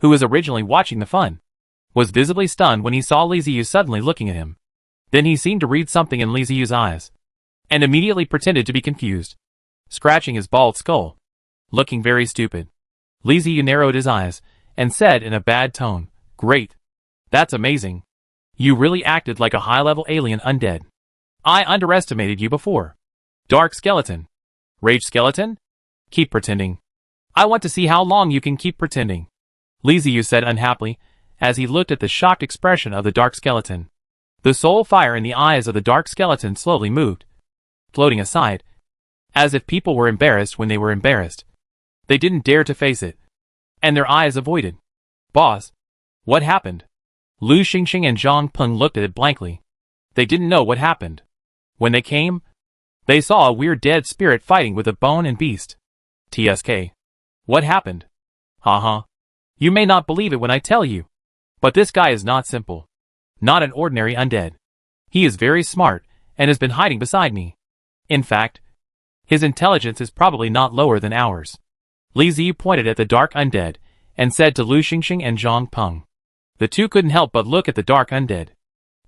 who was originally watching the fun, was visibly stunned when he saw Liziu suddenly looking at him. Then he seemed to read something in Liziu's eyes, and immediately pretended to be confused, scratching his bald skull, looking very stupid. Liziu narrowed his eyes and said in a bad tone, "Great. That's amazing. You really acted like a high-level alien undead. I underestimated you before. Dark skeleton. Rage skeleton? Keep pretending. I want to see how long you can keep pretending," Liziu said unhappily, as he looked at the shocked expression of the dark skeleton. The soul fire in the eyes of the dark skeleton slowly moved, floating aside, as if people were embarrassed when they were embarrassed. They didn't dare to face it, and their eyes avoided. "Boss, what happened?" Lu Xingxing and Zhang Peng looked at it blankly. They didn't know what happened. When they came, they saw a weird dead spirit fighting with a bone and beast. "TSK. What happened?" "Haha. You may not believe it when I tell you, but this guy is not simple. Not an ordinary undead. He is very smart and has been hiding beside me. In fact, his intelligence is probably not lower than ours. Li Ziyu pointed at the dark undead, and said to Lu Xingxing and Zhang Peng. The two couldn't help but look at the dark undead.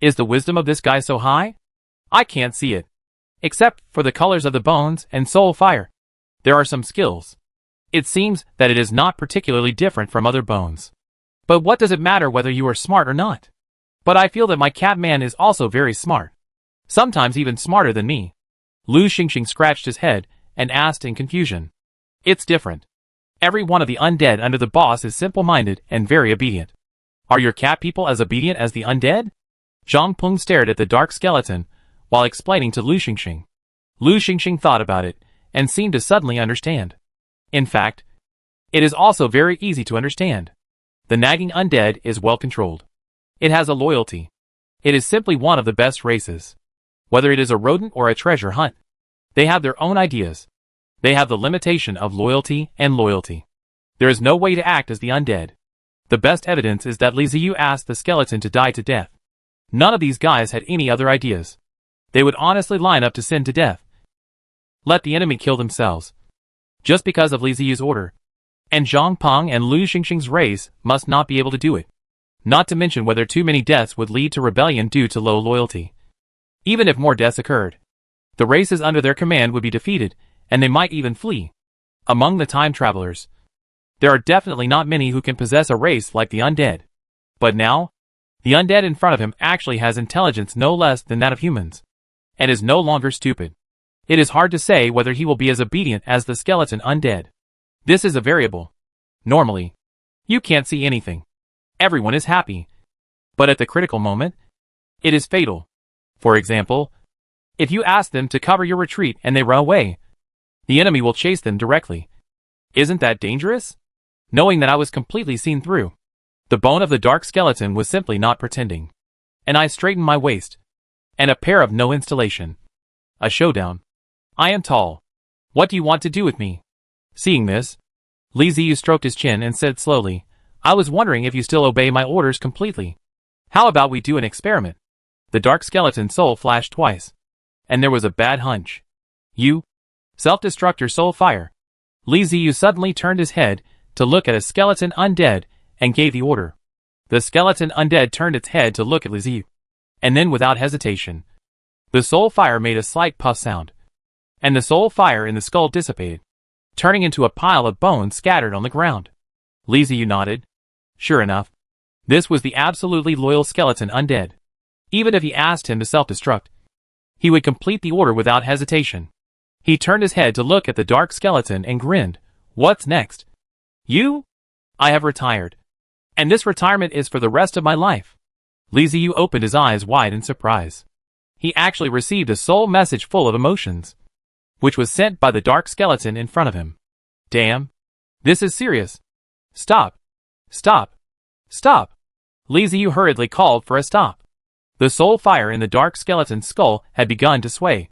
Is the wisdom of this guy so high? I can't see it. Except for the colors of the bones and soul fire. There are some skills. It seems that it is not particularly different from other bones. But what does it matter whether you are smart or not? But I feel that my cat man is also very smart. Sometimes even smarter than me. Lu Xingxing scratched his head and asked in confusion. It's different. Every one of the undead under the boss is simple-minded and very obedient. Are your cat people as obedient as the undead? Zhang Peng stared at the dark skeleton while explaining to Lu Xingxing. Lu Xingxing thought about it and seemed to suddenly understand. In fact, it is also very easy to understand. The nagging undead is well controlled. It has a loyalty. It is simply one of the best races. Whether it is a rodent or a treasure hunt, they have their own ideas. They have the limitation of loyalty and loyalty. There is no way to act as the undead. The best evidence is that Li Ziyu asked the skeleton to die to death. None of these guys had any other ideas. They would honestly line up to sin to death. Let the enemy kill themselves. Just because of Li Ziyu's order. And Zhang Peng and Lu Xingxing's race must not be able to do it. Not to mention whether too many deaths would lead to rebellion due to low loyalty. Even if more deaths occurred, the races under their command would be defeated, and they might even flee. Among the time travelers, there are definitely not many who can possess a race like the undead. But now, the undead in front of him actually has intelligence no less than that of humans, and is no longer stupid. It is hard to say whether he will be as obedient as the skeleton undead. This is a variable. Normally, you can't see anything. Everyone is happy. But at the critical moment, it is fatal. For example, if you ask them to cover your retreat and they run away, the enemy will chase them directly. Isn't that dangerous? Knowing that I was completely seen through. The bone of the dark skeleton was simply not pretending. And I straightened my waist. And a pair of no installation. A showdown. I am tall. What do you want to do with me? Seeing this, Li Ziyu stroked his chin and said slowly, I was wondering if you still obey my orders completely. How about we do an experiment? The dark skeleton's soul flashed twice. And there was a bad hunch. You? Self-destruct your soul fire. Li Ziyu suddenly turned his head to look at a skeleton undead and gave the order. The skeleton undead turned its head to look at Li Ziyu. And then without hesitation, the soul fire made a slight puff sound. And the soul fire in the skull dissipated, turning into a pile of bones scattered on the ground. Li Ziyu nodded. Sure enough, this was the absolutely loyal skeleton undead. Even if he asked him to self-destruct, he would complete the order without hesitation. He turned his head to look at the dark skeleton and grinned. What's next? You? I have retired. And this retirement is for the rest of my life. Li Ziyu opened his eyes wide in surprise. He actually received a soul message full of emotions, which was sent by the dark skeleton in front of him. Damn. This is serious. Stop. Stop. Stop. Li Ziyu hurriedly called for a stop. The soul fire in the dark skeleton's skull had begun to sway,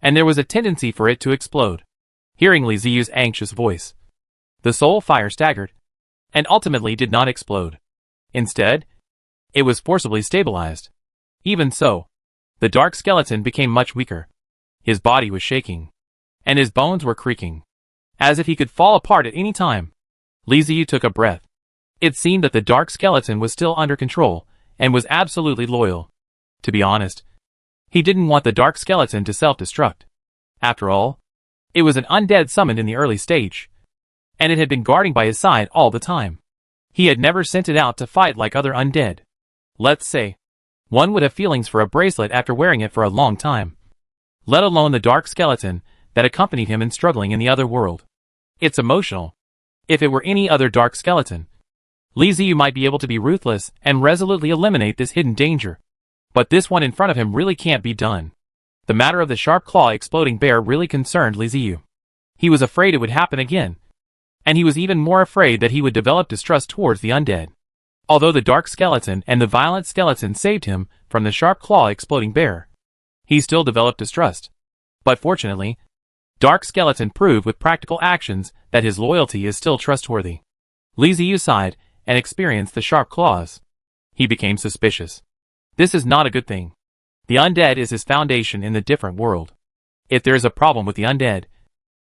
and there was a tendency for it to explode. Hearing Li Ziyu's anxious voice, the soul fire staggered, and ultimately did not explode. Instead, it was forcibly stabilized. Even so, the dark skeleton became much weaker. His body was shaking, and his bones were creaking, as if he could fall apart at any time. Li Ziyu took a breath. It seemed that the dark skeleton was still under control, and was absolutely loyal. To be honest, he didn't want the dark skeleton to self-destruct. After all, it was an undead summoned in the early stage, and it had been guarding by his side all the time. He had never sent it out to fight like other undead. Let's say, one would have feelings for a bracelet after wearing it for a long time. Let alone the dark skeleton that accompanied him in struggling in the other world. It's emotional. If it were any other dark skeleton, Li Ziyu might be able to be ruthless and resolutely eliminate this hidden danger. But this one in front of him really can't be done. The matter of the sharp claw exploding bear really concerned Li Ziyu. He was afraid it would happen again. And he was even more afraid that he would develop distrust towards the undead. Although the dark skeleton and the violent skeleton saved him from the sharp claw exploding bear, he still developed distrust. But fortunately, Dark Skeleton proved with practical actions that his loyalty is still trustworthy. Li Ziyu sighed and experienced the sharp claws. He became suspicious. This is not a good thing. The undead is his foundation in the different world. If there is a problem with the undead,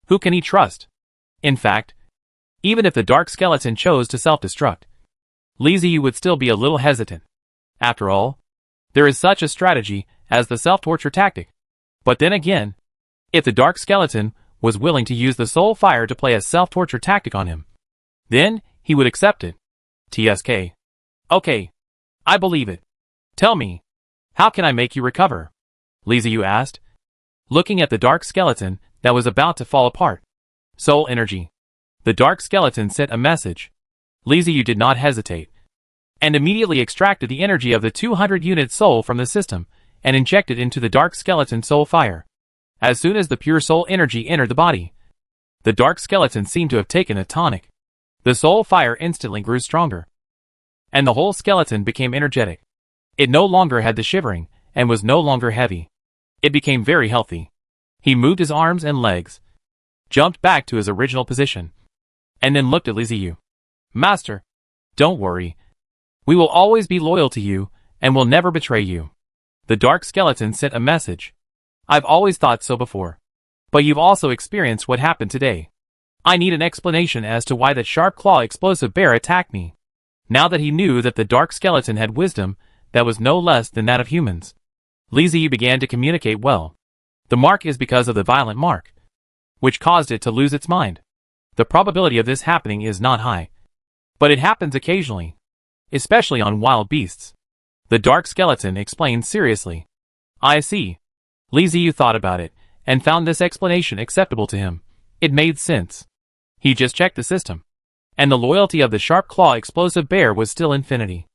who can he trust? In fact, Even if the dark skeleton chose to self-destruct, Li Ziyu would still be a little hesitant. After all, there is such a strategy as the self-torture tactic. But then again, if the dark skeleton was willing to use the soul fire to play a self-torture tactic on him, then he would accept it. TSK. Okay, I believe it. Tell me, how can I make you recover? Li Ziyu asked, looking at the dark skeleton that was about to fall apart. Soul energy. The dark skeleton sent a message. Li Ziyu did not hesitate, and immediately extracted the energy of the 200-unit soul from the system and injected into the dark skeleton soul fire. As soon as the pure soul energy entered the body, the dark skeleton seemed to have taken a tonic. The soul fire instantly grew stronger, and the whole skeleton became energetic. It no longer had the shivering, and was no longer heavy. It became very healthy. He moved his arms and legs, jumped back to his original position, and then looked at Li Ziyu. Master, don't worry. We will always be loyal to you, and will never betray you. The dark skeleton sent a message. I've always thought so before. But you've also experienced what happened today. I need an explanation as to why that sharp claw explosive bear attacked me. Now that he knew that the dark skeleton had wisdom that was no less than that of humans, Li Ziyu began to communicate well. The mark is because of the violent mark, which caused it to lose its mind. The probability of this happening is not high, but it happens occasionally, especially on wild beasts. The dark skeleton explained seriously. I see. Li Ziyu thought about it, and found this explanation acceptable to him. It made sense. He just checked the system, and the loyalty of the sharp claw explosive bear was still infinity.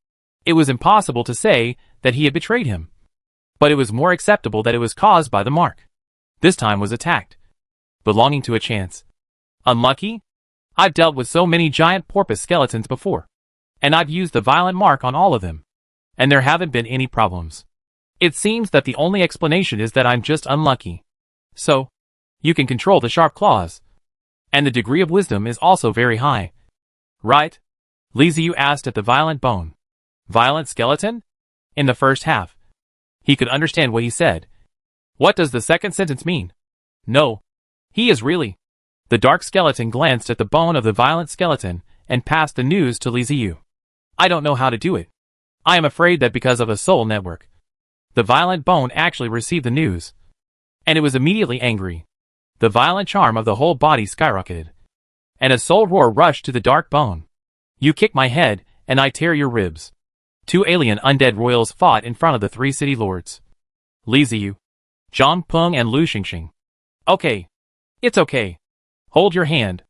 It was impossible to say that he had betrayed him, but it was more acceptable that it was caused by the mark. This time was attacked, belonging to a chance. Unlucky? I've dealt with so many giant porpoise skeletons before, and I've used the violent mark on all of them, and there haven't been any problems. It seems that the only explanation is that I'm just unlucky. So, you can control the sharp claws, and the degree of wisdom is also very high. Right? Li Ziyu asked at the violent bone. Violent skeleton? In the first half, he could understand what he said. What does the second sentence mean? No. He is really. The dark skeleton glanced at the bone of the violent skeleton and passed the news to Li Ziyu. I don't know how to do it. I am afraid that because of a soul network, the violent bone actually received the news, and it was immediately angry. The violent charm of the whole body skyrocketed, and a soul roar rushed to the dark bone. You kick my head, and I tear your ribs. 2 alien undead royals fought in front of the 3 city lords. Li Ziyu, Zhang Peng and Lu Xingxing. Okay. It's okay. Hold your hand.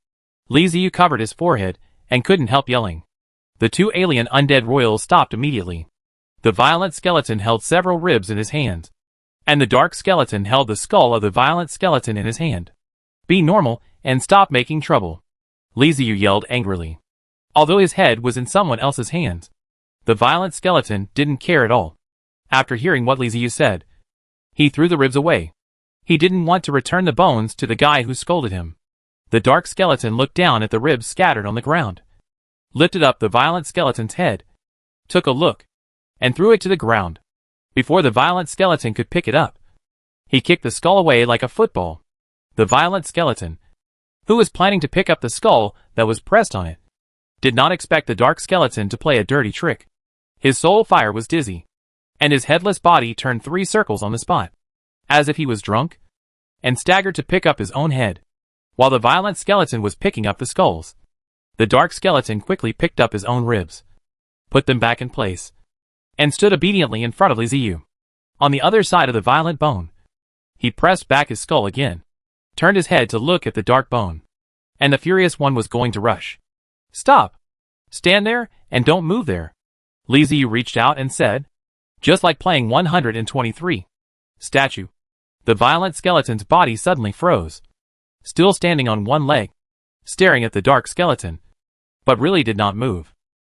Li Ziyu covered his forehead, and couldn't help yelling. The 2 alien undead royals stopped immediately. The violent skeleton held several ribs in his hand, and the dark skeleton held the skull of the violent skeleton in his hand. Be normal, and stop making trouble. Li Ziyu yelled angrily. Although his head was in someone else's hands, the violent skeleton didn't care at all. After hearing what Li Ziyu said, he threw the ribs away. He didn't want to return the bones to the guy who scolded him. The dark skeleton looked down at the ribs scattered on the ground, lifted up the violent skeleton's head, took a look, and threw it to the ground. Before the violent skeleton could pick it up, he kicked the skull away like a football. The violent skeleton, who was planning to pick up the skull that was pressed on it, did not expect the dark skeleton to play a dirty trick. His soul fire was dizzy, and his headless body turned 3 circles on the spot, as if he was drunk, and staggered to pick up his own head. While the violent skeleton was picking up the skulls, the dark skeleton quickly picked up his own ribs, put them back in place, and stood obediently in front of Li Ziyu. On the other side of the violent bone, he pressed back his skull again, turned his head to look at the dark bone, and the furious one was going to rush. Stop! Stand there, and don't move there. Li Ziyu reached out and said, just like playing 123. Statue. The violent skeleton's body suddenly froze, still standing on one leg, staring at the dark skeleton, but really did not move.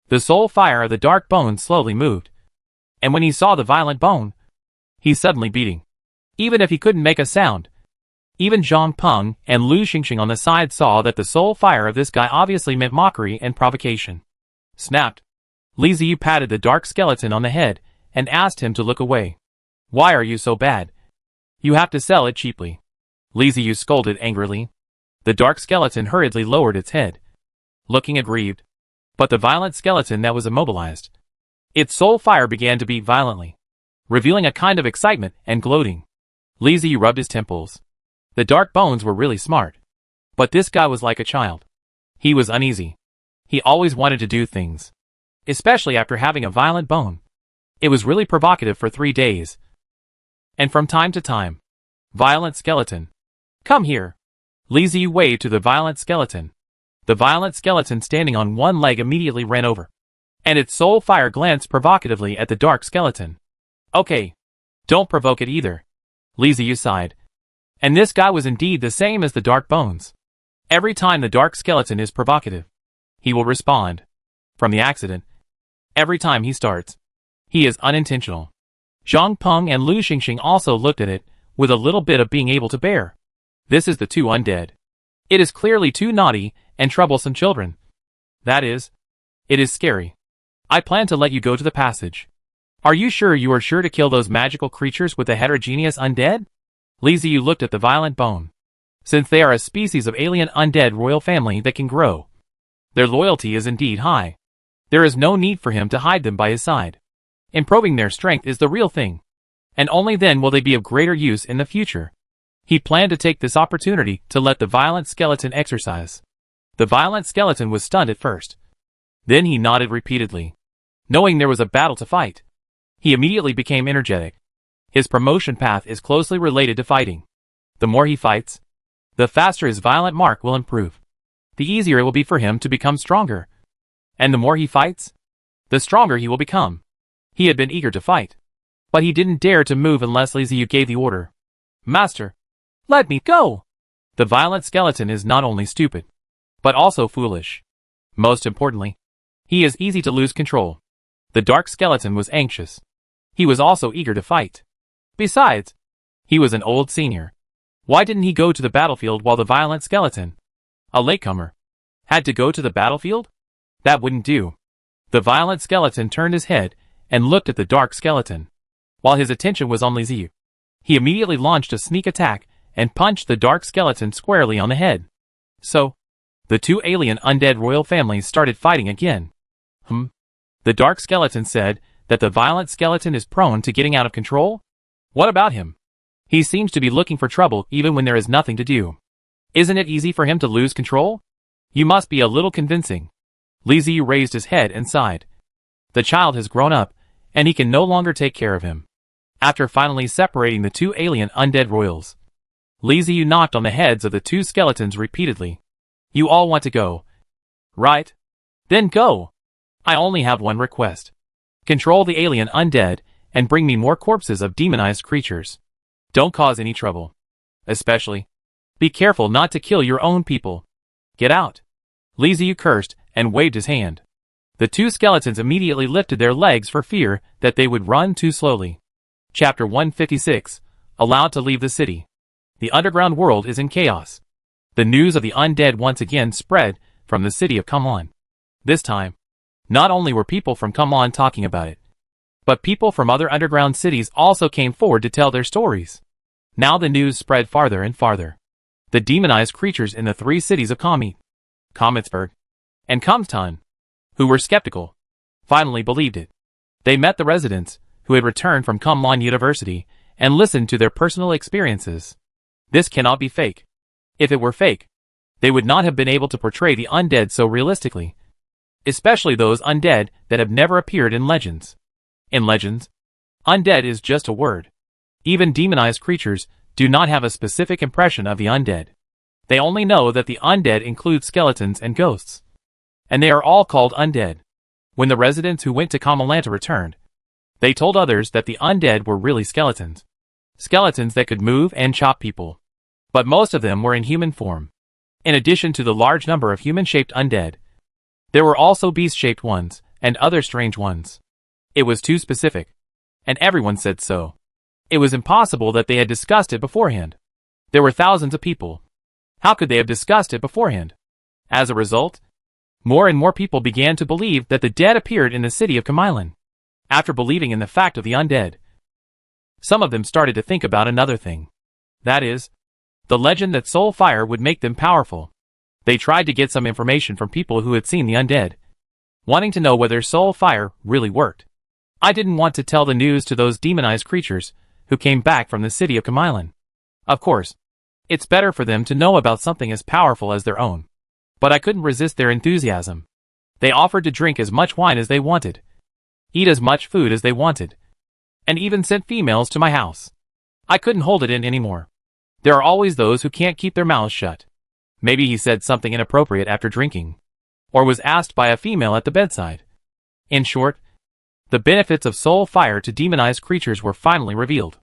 The soul fire of the dark bone slowly moved, and when he saw the violent bone, he suddenly beating. Even if he couldn't make a sound, even Zhang Peng and Lu Xingxing on the side saw that the soul fire of this guy obviously meant mockery and provocation. Snapped. Li Ziyu patted the dark skeleton on the head and asked him to look away. Why are you so bad? You have to sell it cheaply. Li Ziyu scolded angrily. The dark skeleton hurriedly lowered its head, looking aggrieved. But the violent skeleton that was immobilized. Its soul fire began to beat violently, revealing a kind of excitement and gloating. Li Ziyu rubbed his temples. The dark bones were really smart. But this guy was like a child. He was uneasy. He always wanted to do things. Especially after having a violent bone. It was really provocative for 3 days. And from time to time. Violent skeleton. Come here. Li Ziyu waved to the violent skeleton. The violent skeleton standing on one leg immediately ran over. And its soul fire glanced provocatively at the dark skeleton. Okay. Don't provoke it either. Li Ziyu sighed. And this guy was indeed the same as the dark bones. Every time the dark skeleton is provocative, he will respond. From the accident. Every time he starts. He is unintentional. Zhang Peng and Lu Xingxing also looked at it, with a little bit of being able to bear. This is the two undead. It is clearly two naughty and troublesome children. That is, it is scary. I plan to let you go to the passage. Are you are sure to kill those magical creatures with the heterogeneous undead? Li Ziyu looked at the violent bone. Since they are a species of alien undead royal family that can grow, their loyalty is indeed high. There is no need for him to hide them by his side. Improving their strength is the real thing. And only then will they be of greater use in the future. He planned to take this opportunity to let the violent skeleton exercise. The violent skeleton was stunned at first. Then he nodded repeatedly. Knowing there was a battle to fight, he immediately became energetic. His promotion path is closely related to fighting. The more he fights, the faster his violent mark will improve. The easier it will be for him to become stronger. And the more he fights, the stronger he will become. He had been eager to fight. But he didn't dare to move unless Li Ziyu gave the order. Master, let me go! The violent skeleton is not only stupid, but also foolish. Most importantly, he is easy to lose control. The dark skeleton was anxious. He was also eager to fight. Besides, he was an old senior. Why didn't he go to the battlefield while the violent skeleton, a latecomer, had to go to the battlefield? That wouldn't do. The violent skeleton turned his head and looked at the dark skeleton. While his attention was on Li Ziyu, he immediately launched a sneak attack and punched the dark skeleton squarely on the head. So, the two alien undead royal families started fighting again. The dark skeleton said that the violent skeleton is prone to getting out of control? What about him? He seems to be looking for trouble even when there is nothing to do. Isn't it easy for him to lose control? You must be a little convincing. Li Ziyu raised his head and sighed. The child has grown up, and he can no longer take care of him. After finally separating the two alien undead royals, Li Ziyu knocked on the heads of the two skeletons repeatedly. You all want to go, right? Then go. I only have one request. Control the alien undead and bring me more corpses of demonized creatures. Don't cause any trouble. Especially, be careful not to kill your own people. Get out. Li Ziyu cursed and waved his hand. The two skeletons immediately lifted their legs for fear that they would run too slowly. Chapter 156, Allowed to leave the city. The underground world is in chaos. The news of the undead once again spread from the city of Kumlan. This time, not only were people from Kumlan talking about it, but people from other underground cities also came forward to tell their stories. Now the news spread farther and farther. The demonized creatures in the 3 cities of Kami, Kometsburg, and Kumstan, who were skeptical, finally believed it. They met the residents, who had returned from Kumlan University, and listened to their personal experiences. This cannot be fake. If it were fake, they would not have been able to portray the undead so realistically. Especially those undead that have never appeared in legends. In legends, undead is just a word. Even demonized creatures do not have a specific impression of the undead. They only know that the undead includes skeletons and ghosts. And they are all called undead. When the residents who went to Kamalanta returned, they told others that the undead were really skeletons. Skeletons that could move and chop people. But most of them were in human form. In addition to the large number of human-shaped undead, there were also beast-shaped ones, and other strange ones. It was too specific. And everyone said so. It was impossible that they had discussed it beforehand. There were thousands of people. How could they have discussed it beforehand? As a result, more and more people began to believe that the dead appeared in the city of Kamailan. After believing in the fact of the undead, some of them started to think about another thing. That is, the legend that soul fire would make them powerful. They tried to get some information from people who had seen the undead, wanting to know whether soul fire really worked. I didn't want to tell the news to those demonized creatures who came back from the city of Kamailan. Of course, it's better for them to know about something as powerful as their own. But I couldn't resist their enthusiasm. They offered to drink as much wine as they wanted, eat as much food as they wanted, and even sent females to my house. I couldn't hold it in anymore. There are always those who can't keep their mouths shut. Maybe he said something inappropriate after drinking, or was asked by a female at the bedside. In short, the benefits of soul fire to demonized creatures were finally revealed.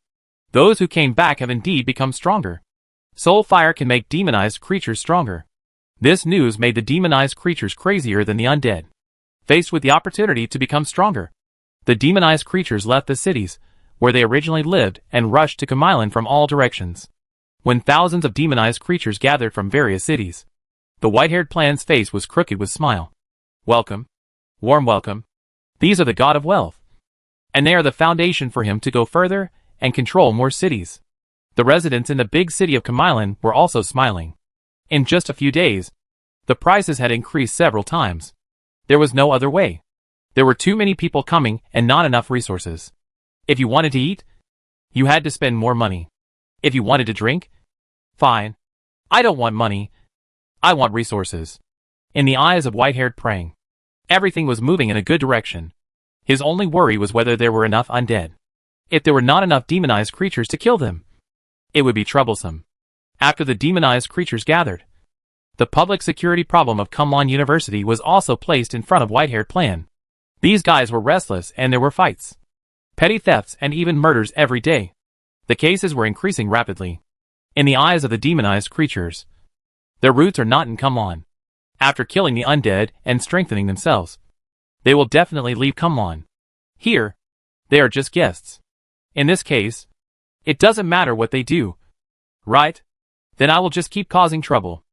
Those who came back have indeed become stronger. Soul fire can make demonized creatures stronger. This news made the demonized creatures crazier than the undead. Faced with the opportunity to become stronger, the demonized creatures left the cities where they originally lived and rushed to Kamailan from all directions. When thousands of demonized creatures gathered from various cities, the white-haired plan's face was crooked with smile. Welcome. Warm welcome. These are the god of wealth. And they are the foundation for him to go further and control more cities. The residents in the big city of Kamailan were also smiling. In just a few days, the prices had increased several times. There was no other way. There were too many people coming and not enough resources. If you wanted to eat, you had to spend more money. If you wanted to drink, fine. I don't want money. I want resources. In the eyes of white-haired praying, everything was moving in a good direction. His only worry was whether there were enough undead. If there were not enough demonized creatures to kill them, it would be troublesome. After the demonized creatures gathered, the public security problem of Kamailan University was also placed in front of white-haired plan. These guys were restless and there were fights, petty thefts and even murders every day. The cases were increasing rapidly. In the eyes of the demonized creatures, their roots are not in Kamailan. After killing the undead and strengthening themselves, they will definitely leave Kamailan. Here, they are just guests. In this case, it doesn't matter what they do. Right? Then I will just keep causing trouble.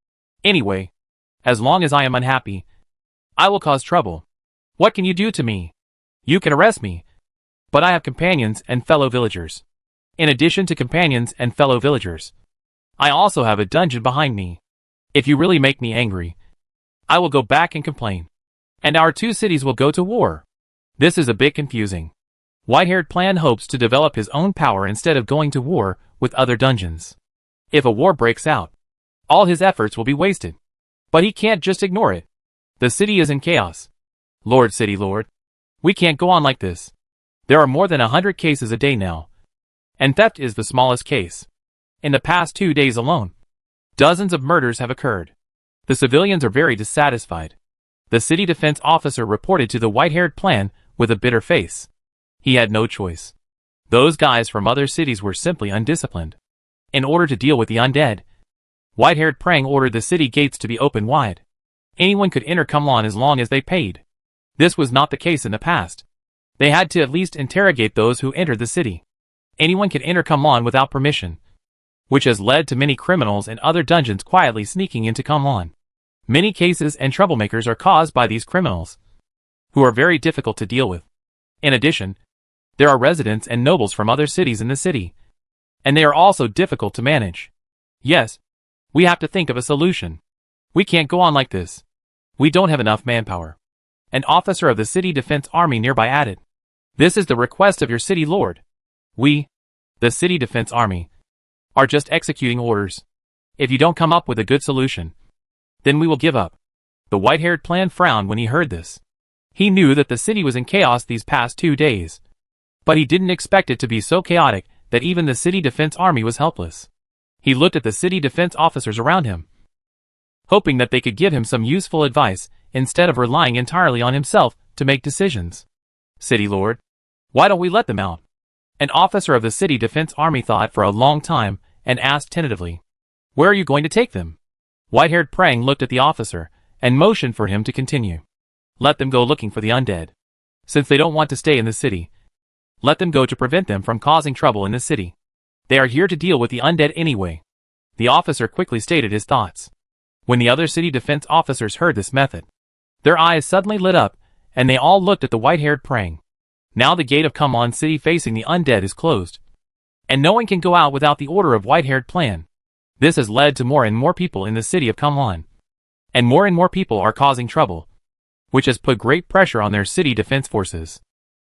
Anyway, as long as I am unhappy, I will cause trouble. What can you do to me? You can arrest me. But I have companions and fellow villagers. In addition to companions and fellow villagers, I also have a dungeon behind me. If you really make me angry, I will go back and complain. And our two cities will go to war. This is a bit confusing. White-haired plan hopes to develop his own power instead of going to war with other dungeons. If a war breaks out, all his efforts will be wasted. But he can't just ignore it. The city is in chaos. Lord City Lord, we can't go on like this. There are more than 100 cases a day now. And theft is the smallest case. In the past 2 days alone, dozens of murders have occurred. The civilians are very dissatisfied. The city defense officer reported to the white-haired plan with a bitter face. He had no choice. Those guys from other cities were simply undisciplined. In order to deal with the undead, white-haired prang ordered the city gates to be open wide. Anyone could enter Kamailan as long as they paid. This was not the case in the past. They had to at least interrogate those who entered the city. Anyone could enter Kamailan without permission, which has led to many criminals and other dungeons quietly sneaking into Kamailan. Many cases and troublemakers are caused by these criminals, who are very difficult to deal with. In addition, there are residents and nobles from other cities in the city, and they are also difficult to manage. Yes, we have to think of a solution. We can't go on like this. We don't have enough manpower. An officer of the city defense army nearby added. This is the request of your city lord. We, the city defense army, are just executing orders. If you don't come up with a good solution, then we will give up. The white-haired plan frowned when he heard this. He knew that the city was in chaos these past 2 days, but he didn't expect it to be so chaotic that even the city defense army was helpless. He looked at the city defense officers around him, hoping that they could give him some useful advice instead of relying entirely on himself to make decisions. City Lord, why don't we let them out? An officer of the city defense army thought for a long time and asked tentatively, where are you going to take them? White-haired prang looked at the officer and motioned for him to continue. Let them go looking for the undead. Since they don't want to stay in the city, let them go to prevent them from causing trouble in the city. They are here to deal with the undead anyway. The officer quickly stated his thoughts. When the other city defense officers heard this method, their eyes suddenly lit up, and they all looked at the white-haired prang. Now the gate of Kamailan City facing the undead is closed, and no one can go out without the order of white-haired plan. This has led to more and more people in the city of Kamailan and more people are causing trouble, which has put great pressure on their city defense forces.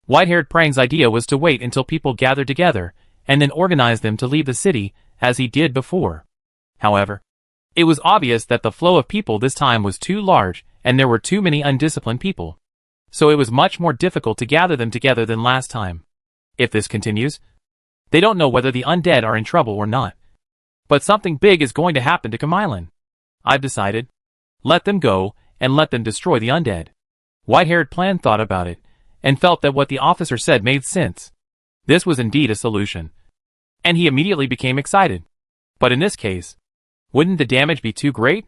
White-haired Prang's idea was to wait until people gathered together and then organize them to leave the city as he did before. However, it was obvious that the flow of people this time was too large and there were too many undisciplined people. So it was much more difficult to gather them together than last time. If this continues, they don't know whether the undead are in trouble or not. But something big is going to happen to Kamailan. I've decided. Let them go and let them destroy the undead. White-haired Plan thought about it and felt that what the officer said made sense. This was indeed a solution. And he immediately became excited. But in this case, wouldn't the damage be too great?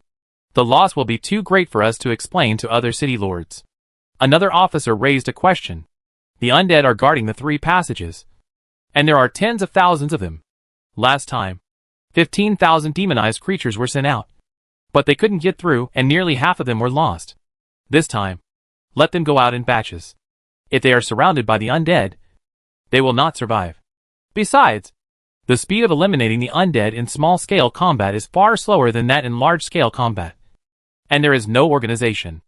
The loss will be too great for us to explain to other city lords. Another officer raised a question. The undead are guarding the 3 passages. And there are tens of thousands of them. Last time, 15,000 demonized creatures were sent out. But they couldn't get through and nearly half of them were lost. This time, let them go out in batches. If they are surrounded by the undead, they will not survive. Besides, the speed of eliminating the undead in small-scale combat is far slower than that in large-scale combat. And there is no organization.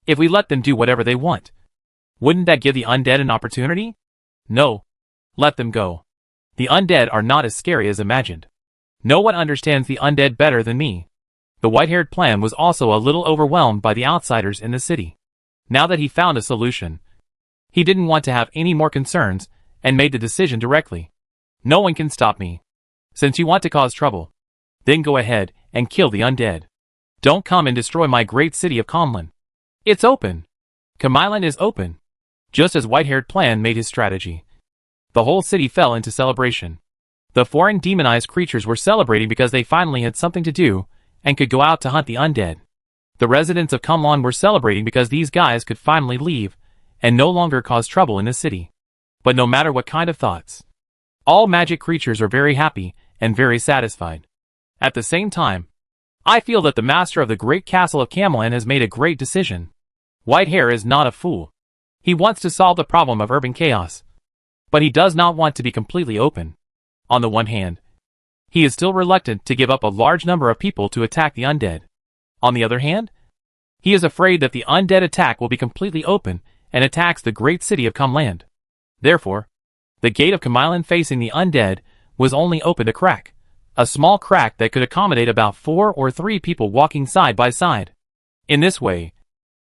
If we let them do whatever they want, wouldn't that give the undead an opportunity? No. Let them go. The undead are not as scary as imagined. No one understands the undead better than me. The white-haired Plan was also a little overwhelmed by the outsiders in the city. Now that he found a solution, he didn't want to have any more concerns and made the decision directly. No one can stop me. Since you want to cause trouble, then go ahead and kill the undead. Don't come and destroy my great city of Kamailan. It's open. Kamailan is open. Just as White-haired Plan made his strategy, the whole city fell into celebration. The foreign demonized creatures were celebrating because they finally had something to do and could go out to hunt the undead. The residents of Kamailan were celebrating because these guys could finally leave and no longer cause trouble in the city. But no matter what kind of thoughts, all magic creatures are very happy and very satisfied. At the same time, I feel that the master of the great castle of Kamailan has made a great decision. Whitehair is not a fool. He wants to solve the problem of urban chaos. But he does not want to be completely open. On the one hand, he is still reluctant to give up a large number of people to attack the undead. On the other hand, he is afraid that the undead attack will be completely open and attacks the great city of Kamailan. Therefore, the gate of Kamailan facing the undead was only opened a crack, a small crack that could accommodate about 4 or 3 people walking side by side. In this way,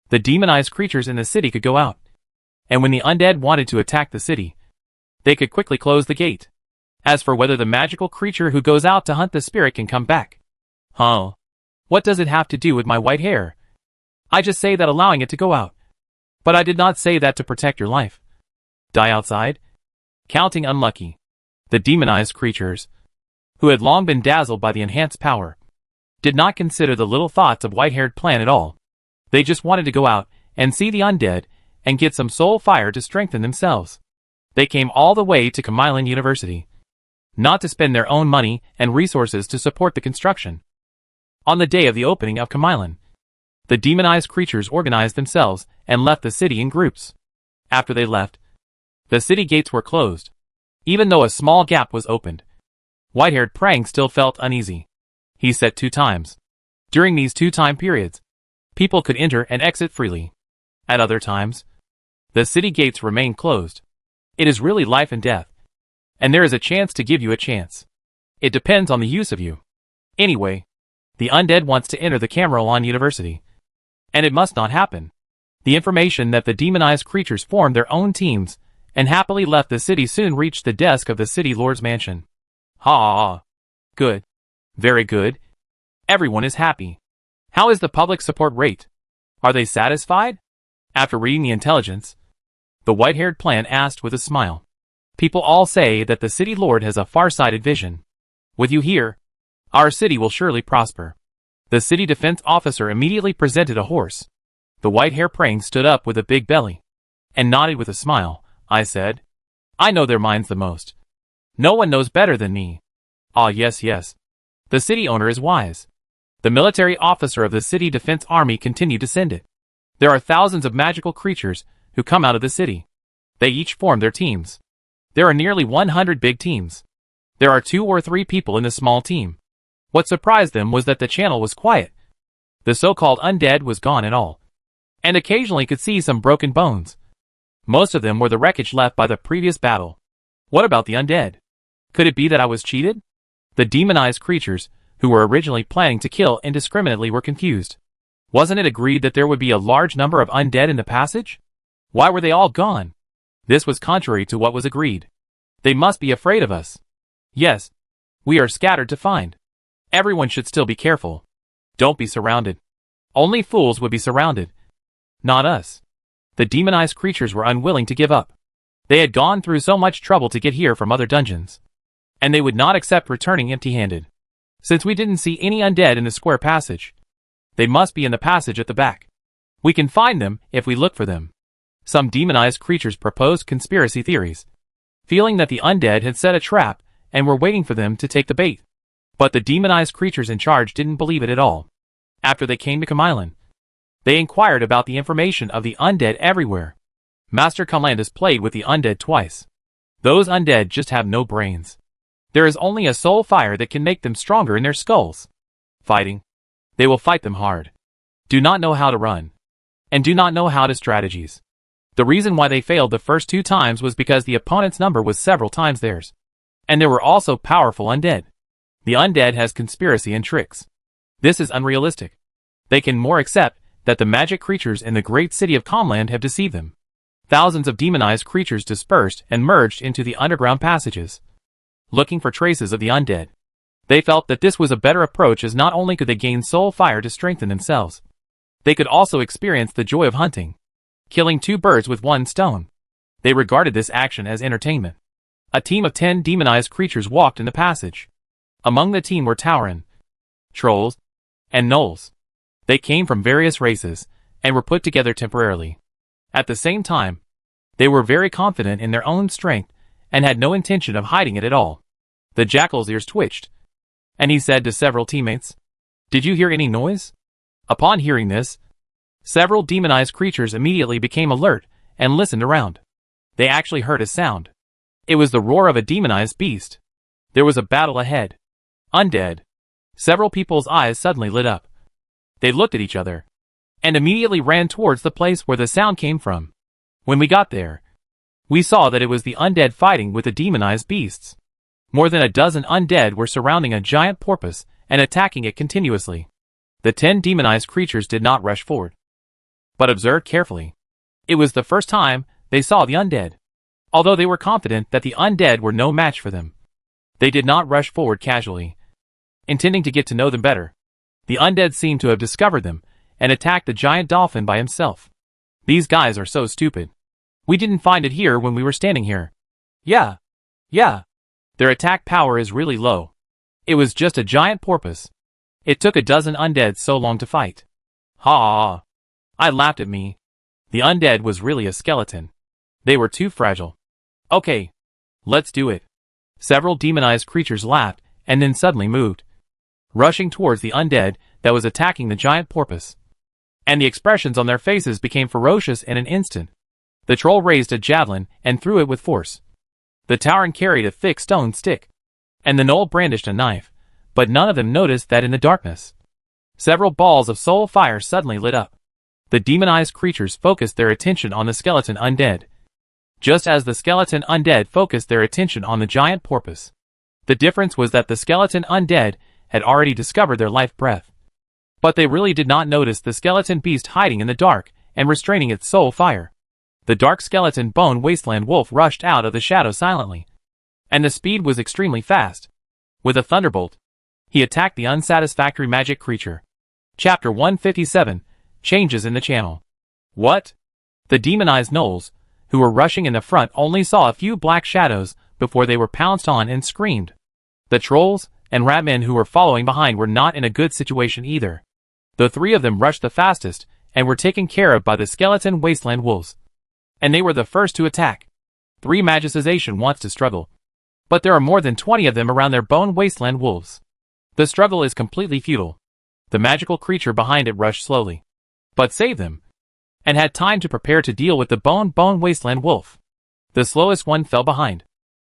the demonized creatures in the city could go out, and when the undead wanted to attack the city, they could quickly close the gate. As for whether the magical creature who goes out to hunt the spirit can come back, what does it have to do with my white hair? I just say that allowing it to go out. But I did not say that to protect your life. Die outside? Counting unlucky. The demonized creatures, who had long been dazzled by the enhanced power, did not consider the little thoughts of White-haired Plan at all. They just wanted to go out and see the undead and get some soul fire to strengthen themselves. They came all the way to Kamailan University, not to spend their own money and resources to support the construction. On the day of the opening of Kamailan, the demonized creatures organized themselves and left the city in groups. After they left, the city gates were closed. Even though a small gap was opened, White-haired Prang still felt uneasy. He said 2 times. During these 2 time periods, people could enter and exit freely. At other times, the city gates remain closed. It is really life and death. And there is a chance to give you a chance. It depends on the use of you. Anyway, the undead wants to enter the Kamailan University. And it must not happen. The information that the demonized creatures formed their own teams and happily left the city soon reached the desk of the city lord's mansion. Ha! Good. Very good. Everyone is happy. How is the public support rate? Are they satisfied? After reading the intelligence, the white-haired Plan asked with a smile. People all say that the city lord has a far-sighted vision. With you here, our city will surely prosper. The city defense officer immediately presented a horse. The white-hair Prang stood up with a big belly and nodded with a smile. I said, I know their minds the most. No one knows better than me. Ah, yes, yes. The city owner is wise. The military officer of the city defense army continued to send it. There are thousands of magical creatures who come out of the city. They each form their teams. There are nearly 100 big teams. There are 2 or 3 people in the small team. What surprised them was that the channel was quiet. The so-called undead was gone and all, and occasionally could see some broken bones. Most of them were the wreckage left by the previous battle. What about the undead? Could it be that I was cheated? The demonized creatures, who were originally planning to kill indiscriminately, were confused. Wasn't it agreed that there would be a large number of undead in the passage? Why were they all gone? This was contrary to what was agreed. They must be afraid of us. Yes, we are scattered to find. Everyone should still be careful. Don't be surrounded. Only fools would be surrounded. Not us. The demonized creatures were unwilling to give up. They had gone through so much trouble to get here from other dungeons, and they would not accept returning empty-handed. Since we didn't see any undead in the square passage, they must be in the passage at the back. We can find them if we look for them. Some demonized creatures proposed conspiracy theories, feeling that the undead had set a trap and were waiting for them to take the bait. But the demonized creatures in charge didn't believe it at all. After they came to Cum Island, they inquired about the information of the undead everywhere. Master Cumlandus played with the undead twice. Those undead just have no brains. There is only a soul fire that can make them stronger in their skulls. Fighting, they will fight them hard. Do not know how to run, and do not know how to strategies. The reason why they failed the first 2 times was because the opponent's number was several times theirs. And there were also powerful undead. The undead has conspiracy and tricks. This is unrealistic. They can more accept that the magic creatures in the great city of Comland have deceived them. Thousands of demonized creatures dispersed and merged into the underground passages, looking for traces of the undead. They felt that this was a better approach, as not only could they gain soul fire to strengthen themselves, they could also experience the joy of hunting, killing 2 birds with 1 stone. They regarded this action as entertainment. A team of 10 demonized creatures walked in the passage. Among the team were Tauren, trolls, and gnolls. They came from various races and were put together temporarily. At the same time, they were very confident in their own strength and had no intention of hiding it at all. The jackal's ears twitched, and he said to several teammates, "Did you hear any noise?" Upon hearing this, several demonized creatures immediately became alert and listened around. They actually heard a sound. It was the roar of a demonized beast. There was a battle ahead. Undead. Several people's eyes suddenly lit up. They looked at each other and immediately ran towards the place where the sound came from. When we got there, we saw that it was the undead fighting with the demonized beasts. More than a dozen undead were surrounding a giant porpoise and attacking it continuously. The 10 demonized creatures did not rush forward, but observed carefully. It was the first time they saw the undead. Although they were confident that the undead were no match for them, they did not rush forward casually, intending to get to know them better. The undead seemed to have discovered them and attacked the giant dolphin by himself. These guys are so stupid. We didn't find it here when we were standing here. Yeah. Their attack power is really low. It was just a giant porpoise. It took a dozen undead so long to fight. Ha! I laughed at me. The undead was really a skeleton. They were too fragile. Okay, let's do it. Several demonized creatures laughed and then suddenly moved, rushing towards the undead that was attacking the giant porpoise. And the expressions on their faces became ferocious in an instant. The troll raised a javelin and threw it with force. The Tauren carried a thick stone stick, and the gnoll brandished a knife, but none of them noticed that in the darkness, several balls of soul fire suddenly lit up. The demonized creatures focused their attention on the skeleton undead, just as the skeleton undead focused their attention on the giant porpoise. The difference was that the skeleton undead had already discovered their life breath, but they really did not notice the skeleton beast hiding in the dark and restraining its soul fire. The dark skeleton bone wasteland wolf rushed out of the shadow silently, and the speed was extremely fast. With a thunderbolt, he attacked the unsatisfactory magic creature. Chapter 157, Changes in the Channel. What? The demonized gnolls, who were rushing in the front, only saw a few black shadows before they were pounced on and screamed. The trolls and ratmen who were following behind were not in a good situation either. The 3 of them rushed the fastest and were taken care of by the skeleton wasteland wolves, and they were the first to attack. 3 Magicization wants to struggle, but there are more than 20 of them around their bone wasteland wolves. The struggle is completely futile. The magical creature behind it rushed slowly, but saved them, and had time to prepare to deal with the bone wasteland wolf. The slowest one fell behind.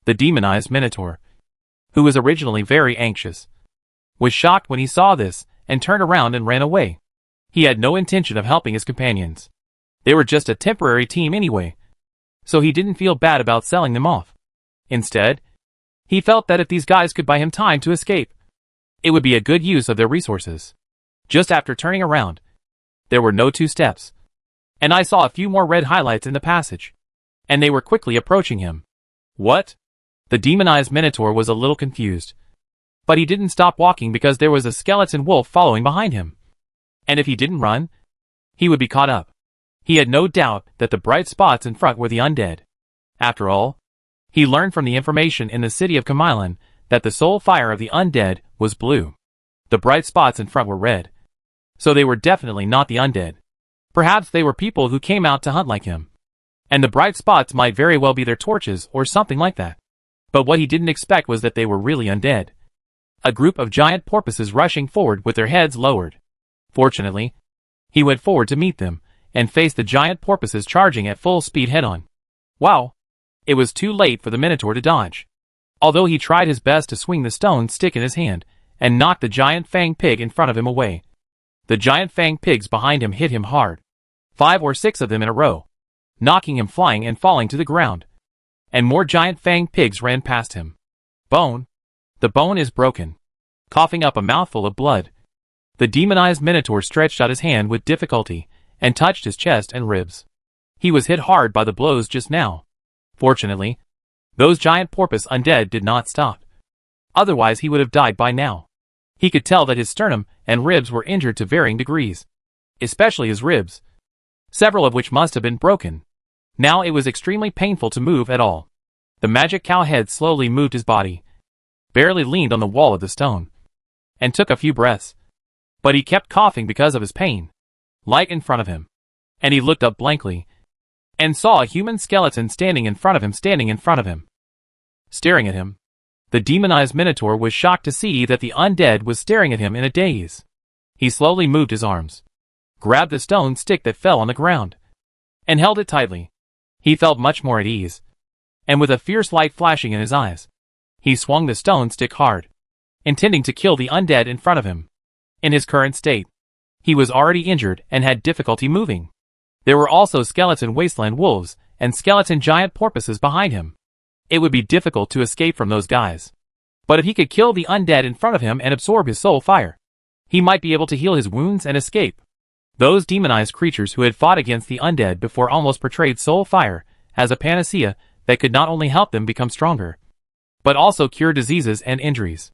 The demonized minotaur, who was originally very anxious, was shocked when he saw this and turned around and ran away. He had no intention of helping his companions. They were just a temporary team anyway, so he didn't feel bad about selling them off. Instead, he felt that if these guys could buy him time to escape, it would be a good use of their resources. Just after turning around, there were no 2 steps, and I saw a few more red highlights in the passage, and they were quickly approaching him. What? The demonized Minotaur was a little confused, but he didn't stop walking because there was a skeleton wolf following behind him. And if he didn't run, he would be caught up. He had no doubt that the bright spots in front were the undead. After all, he learned from the information in the city of Kamailan that the soul fire of the undead was blue. The bright spots in front were red, so they were definitely not the undead. Perhaps they were people who came out to hunt like him, and the bright spots might very well be their torches or something like that. But what he didn't expect was that they were really undead. A group of giant porpoises rushing forward with their heads lowered. Fortunately, he went forward to meet them, and faced the giant porpoises charging at full speed head-on. Wow! It was too late for the Minotaur to dodge. Although he tried his best to swing the stone stick in his hand, and knock the giant fanged pig in front of him away. The giant fanged pigs behind him hit him hard. 5 or 6 of them in a row, knocking him flying and falling to the ground. And more giant fanged pigs ran past him. Bone. The bone is broken. Coughing up a mouthful of blood, the demonized Minotaur stretched out his hand with difficulty, and touched his chest and ribs. He was hit hard by the blows just now. Fortunately, those giant porpoise undead did not stop. Otherwise he would have died by now. He could tell that his sternum and ribs were injured to varying degrees. Especially his ribs, several of which must have been broken. Now it was extremely painful to move at all. The magic cow head slowly moved his body, barely leaned on the wall of the stone, and took a few breaths. But he kept coughing because of his pain. Light in front of him, and he looked up blankly, and saw a human skeleton standing in front of him. Staring at him. The demonized Minotaur was shocked to see that the undead was staring at him in a daze. He slowly moved his arms, grabbed the stone stick that fell on the ground, and held it tightly. He felt much more at ease, and with a fierce light flashing in his eyes, he swung the stone stick hard, intending to kill the undead in front of him. In his current state, he was already injured and had difficulty moving. There were also skeleton wasteland wolves and skeleton giant porpoises behind him. It would be difficult to escape from those guys. But if he could kill the undead in front of him and absorb his soul fire, he might be able to heal his wounds and escape. Those demonized creatures who had fought against the undead before almost portrayed soul fire as a panacea that could not only help them become stronger, but also cure diseases and injuries.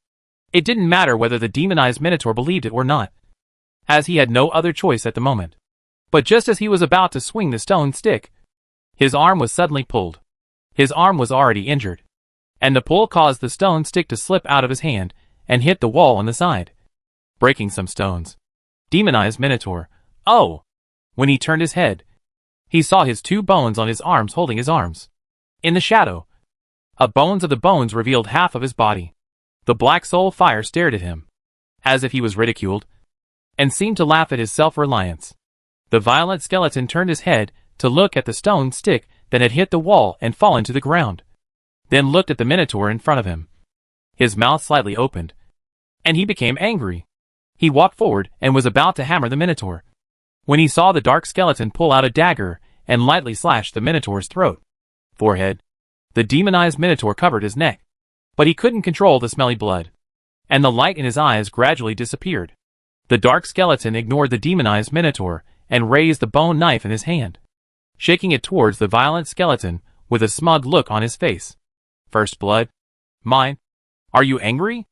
It didn't matter whether the demonized Minotaur believed it or not, as he had no other choice at the moment. But just as he was about to swing the stone stick, his arm was suddenly pulled. His arm was already injured, and the pull caused the stone stick to slip out of his hand and hit the wall on the side, breaking some stones. Demonized Minotaur. Oh! When he turned his head, he saw his 2 bones on his arms holding his arms. In the shadow, bones of the bones revealed half of his body. The black soul fire stared at him, as if he was ridiculed, and seemed to laugh at his self-reliance. The violent skeleton turned his head to look at the stone stick that had hit the wall and fallen to the ground, then looked at the Minotaur in front of him. His mouth slightly opened, and he became angry. He walked forward and was about to hammer the Minotaur, when he saw the dark skeleton pull out a dagger and lightly slash the Minotaur's throat. Forehead. The demonized Minotaur covered his neck, but he couldn't control the smelly blood, and the light in his eyes gradually disappeared. The dark skeleton ignored the demonized Minotaur and raised the bone knife in his hand, shaking it towards the violent skeleton with a smug look on his face. First blood? Mine? Are you angry?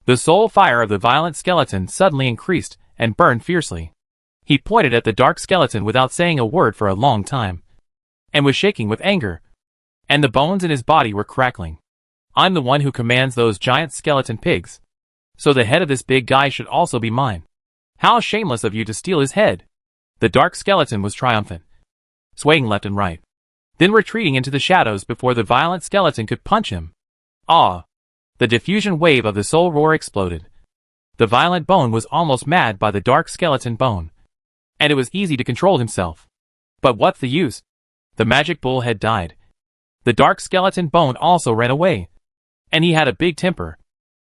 The soul fire of the violent skeleton suddenly increased and burned fiercely. He pointed at the dark skeleton without saying a word for a long time, and was shaking with anger, and the bones in his body were crackling. I'm the one who commands those giant skeleton pigs, so the head of this big guy should also be mine. How shameless of you to steal his head! The dark skeleton was triumphant, swaying left and right, then retreating into the shadows before the violent skeleton could punch him. Ah! The diffusion wave of the soul roar exploded. The violent bone was almost mad by the dark skeleton bone, and it was easy to control himself. But what's the use? The magic bull had died. The dark skeleton bone also ran away, and he had a big temper,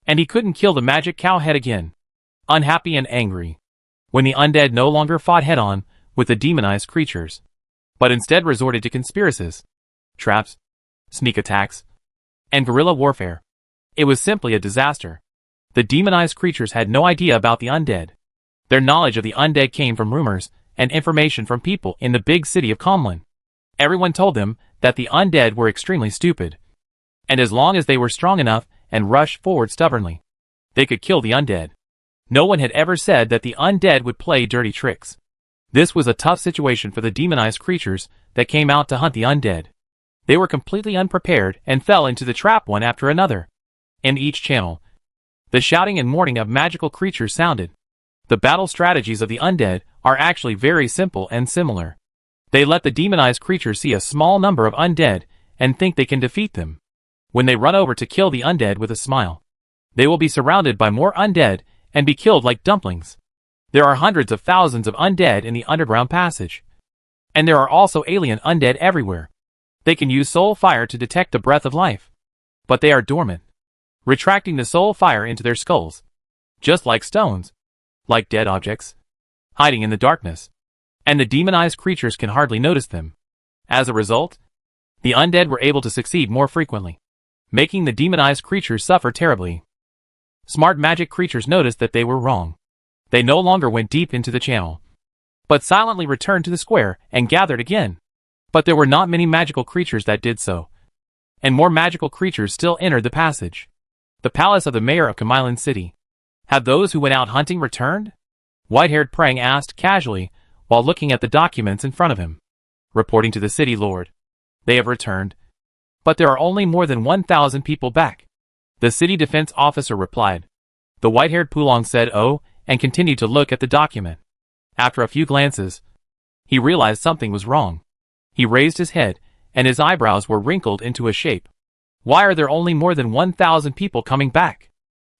and he couldn't kill the magic cow head again. Unhappy and angry, when the undead no longer fought head-on with the demonized creatures, but instead resorted to conspiracies, traps, sneak attacks, and guerrilla warfare. It was simply a disaster. The demonized creatures had no idea about the undead. Their knowledge of the undead came from rumors and information from people in the big city of Comlin. Everyone told them that the undead were extremely stupid, and as long as they were strong enough and rushed forward stubbornly, they could kill the undead. No one had ever said that the undead would play dirty tricks. This was a tough situation for the demonized creatures that came out to hunt the undead. They were completely unprepared and fell into the trap one after another. In each channel, the shouting and mourning of magical creatures sounded. The battle strategies of the undead are actually very simple and similar. They let the demonized creatures see a small number of undead and think they can defeat them. When they run over to kill the undead with a smile, they will be surrounded by more undead and be killed like dumplings. There are hundreds of thousands of undead in the underground passage. And there are also alien undead everywhere. They can use soul fire to detect the breath of life. But they are dormant, retracting the soul fire into their skulls. Just like stones, like dead objects, hiding in the darkness. And the demonized creatures can hardly notice them. As a result, the undead were able to succeed more frequently, making the demonized creatures suffer terribly. Smart magic creatures noticed that they were wrong. They no longer went deep into the channel, but silently returned to the square and gathered again. But there were not many magical creatures that did so, and more magical creatures still entered the passage. The palace of the mayor of Camilin City. Have those who went out hunting returned? White-haired Prang asked casually while looking at the documents in front of him. Reporting to the city lord. They have returned, but there are only more than 1,000 people back. The city defense officer replied. The white-haired Pulong said oh, and continued to look at the document. After a few glances, he realized something was wrong. He raised his head, and his eyebrows were wrinkled into a shape. Why are there only more than 1,000 people coming back?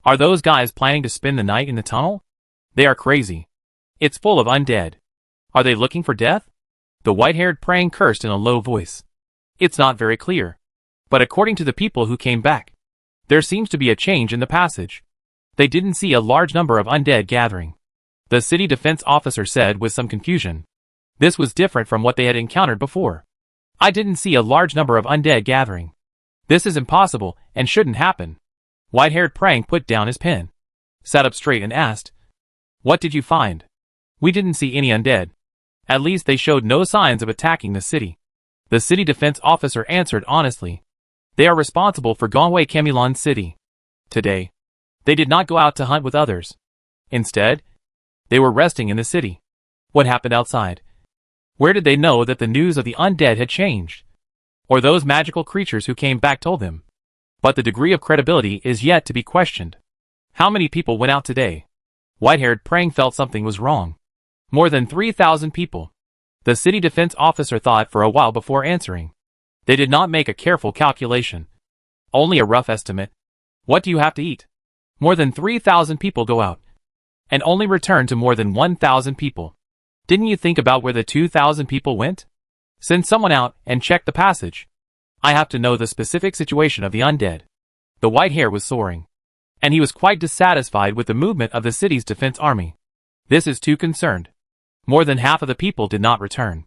Are those guys planning to spend the night in the tunnel? They are crazy. It's full of undead. Are they looking for death? The white-haired Prang cursed in a low voice. It's not very clear. But according to the people who came back, there seems to be a change in the passage. They didn't see a large number of undead gathering. The city defense officer said with some confusion. This was different from what they had encountered before. I didn't see a large number of undead gathering. This is impossible and shouldn't happen. White-haired Prang put down his pen, sat up straight and asked, What did you find? We didn't see any undead. At least they showed no signs of attacking the city. The city defense officer answered honestly. They are responsible for Gongwei Camilon City. Today, they did not go out to hunt with others. Instead, they were resting in the city. What happened outside? Where did they know that the news of the undead had changed? Or those magical creatures who came back told them? But the degree of credibility is yet to be questioned. How many people went out today? White-haired Prang felt something was wrong. More than 3,000 people. The city defense officer thought for a while before answering. They did not make a careful calculation. Only a rough estimate. What do you have to eat? More than 3,000 people go out, and only return to more than 1,000 people. Didn't you think about where the 2,000 people went? Send someone out and check the passage. I have to know the specific situation of the undead. The white hair was soaring, and he was quite dissatisfied with the movement of the city's defense army. This is too concerned. More than half of the people did not return.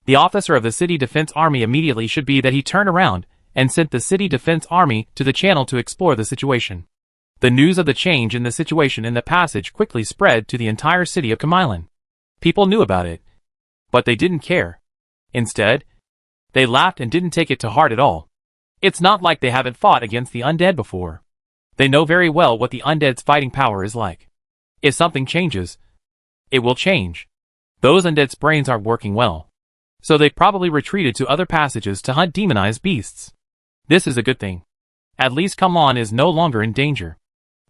The officer of the city defense army immediately should be that he turned around and sent the city defense army to the channel to explore the situation. The news of the change in the situation in the passage quickly spread to the entire city of Camilon. People knew about it, but they didn't care. Instead, they laughed and didn't take it to heart at all. It's not like they haven't fought against the undead before. They know very well what the undead's fighting power is like. If something changes, it will change. Those undead's brains aren't working well, so they probably retreated to other passages to hunt demonized beasts. This is a good thing. At least Camilon is no longer in danger.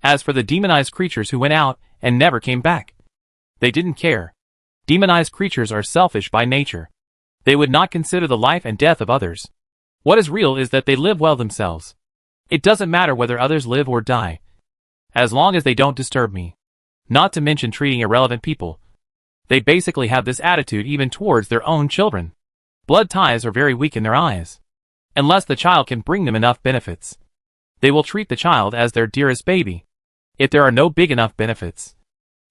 As for the demonized creatures who went out and never came back, they didn't care. Demonized creatures are selfish by nature. They would not consider the life and death of others. What is real is that they live well themselves. It doesn't matter whether others live or die, as long as they don't disturb me. Not to mention treating irrelevant people. They basically have this attitude even towards their own children. Blood ties are very weak in their eyes. Unless the child can bring them enough benefits, they will treat the child as their dearest baby. If there are no big enough benefits,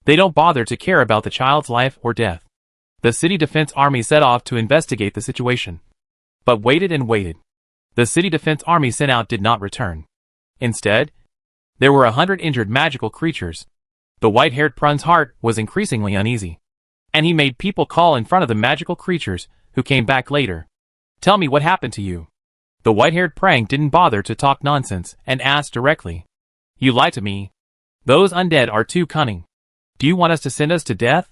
They don't bother to care about the child's life or death. The city defense army set off to investigate the situation, but waited and waited. The city defense army sent out did not return. Instead, there were 100 injured magical creatures. The white-haired prun's heart was increasingly uneasy, and he made people call in front of the magical creatures, who came back later. Tell me what happened to you. The white-haired prang didn't bother to talk nonsense and asked directly. You lied to me. Those undead are too cunning. Do you want us to send us to death?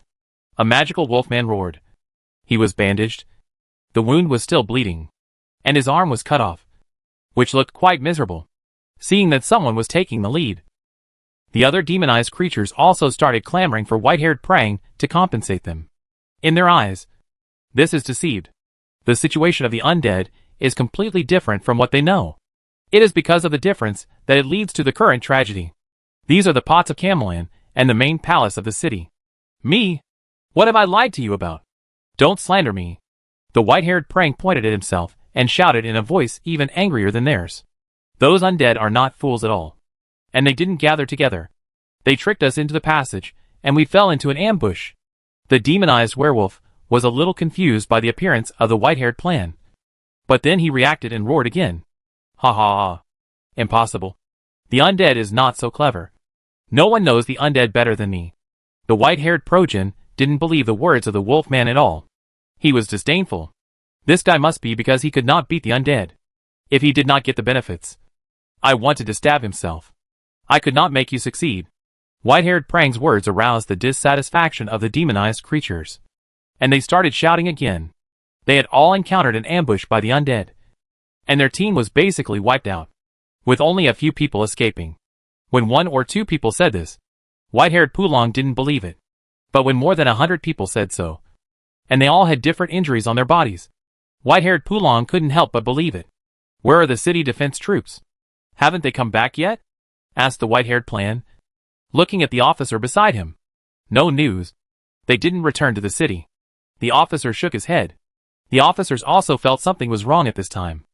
A magical wolfman roared. He was bandaged. The wound was still bleeding, and his arm was cut off, which looked quite miserable, seeing that someone was taking the lead. The other demonized creatures also started clamoring for white-haired prang to compensate them. In their eyes, this is deceived. The situation of the undead is completely different from what they know. It is because of the difference that it leads to the current tragedy. These are the pots of Camelan and the main palace of the city. Me? What have I lied to you about? Don't slander me. The white-haired prang pointed at himself and shouted in a voice even angrier than theirs. Those undead are not fools at all. And they didn't gather together. They tricked us into the passage, and we fell into an ambush. The demonized werewolf was a little confused by the appearance of the white-haired plan. But then he reacted and roared again. Ha ha ha. Impossible. The undead is not so clever. No one knows the undead better than me. The white-haired progen didn't believe the words of the wolfman at all. He was disdainful. This guy must be because he could not beat the undead. If he did not get the benefits. I wanted to stab himself. I could not make you succeed. White-haired prang's words aroused the dissatisfaction of the demonized creatures, and they started shouting again. They had all encountered an ambush by the undead, and their team was basically wiped out, with only a few people escaping. When 1 or 2 people said this, white-haired Pulong didn't believe it. But when more than 100 people said so, and they all had different injuries on their bodies, white-haired Pulong couldn't help but believe it. Where are the city defense troops? Haven't they come back yet? Asked the white-haired plan, looking at the officer beside him. No news. They didn't return to the city. The officer shook his head. The officers also felt something was wrong at this time.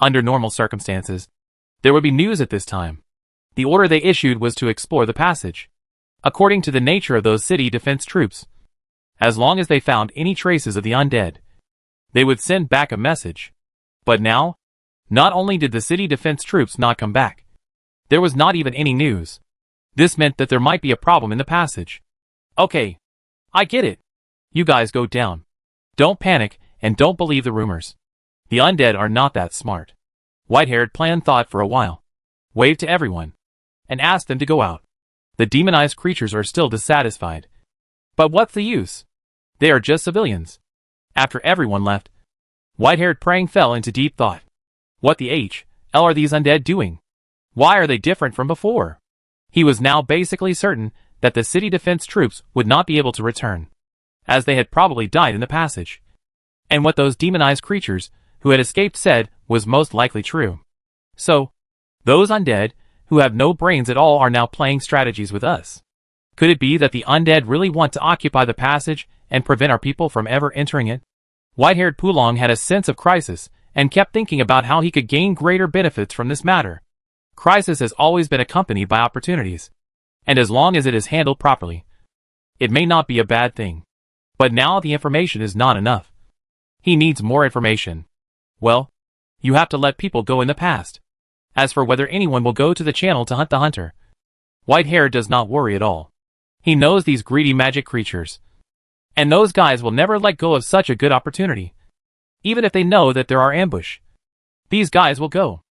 Under normal circumstances, there would be news at this time. The order they issued was to explore the passage, according to the nature of those city defense troops. As long as they found any traces of the undead, they would send back a message. But now, not only did the city defense troops not come back, there was not even any news. This meant that there might be a problem in the passage. Okay, I get it. You guys go down. Don't panic and don't believe the rumors. The undead are not that smart. White-haired plan thought for a while, waved to everyone, and asked them to go out. The demonized creatures are still dissatisfied. But what's the use? They are just civilians. After everyone left, white-haired prang fell into deep thought. What the hell are these undead doing? Why are they different from before? He was now basically certain that the city defense troops would not be able to return, as they had probably died in the passage. And what those demonized creatures who had escaped said was most likely true. So, those undead who have no brains at all are now playing strategies with us. Could it be that the undead really want to occupy the passage and prevent our people from ever entering it? White-haired Pulong had a sense of crisis and kept thinking about how he could gain greater benefits from this matter. Crisis has always been accompanied by opportunities, and as long as it is handled properly, it may not be a bad thing. But now the information is not enough. He needs more information. Well, you have to let people go in the past. As for whether anyone will go to the channel to hunt the hunter, Whitehair does not worry at all. He knows these greedy magic creatures, and those guys will never let go of such a good opportunity. Even if they know that there are ambush, these guys will go.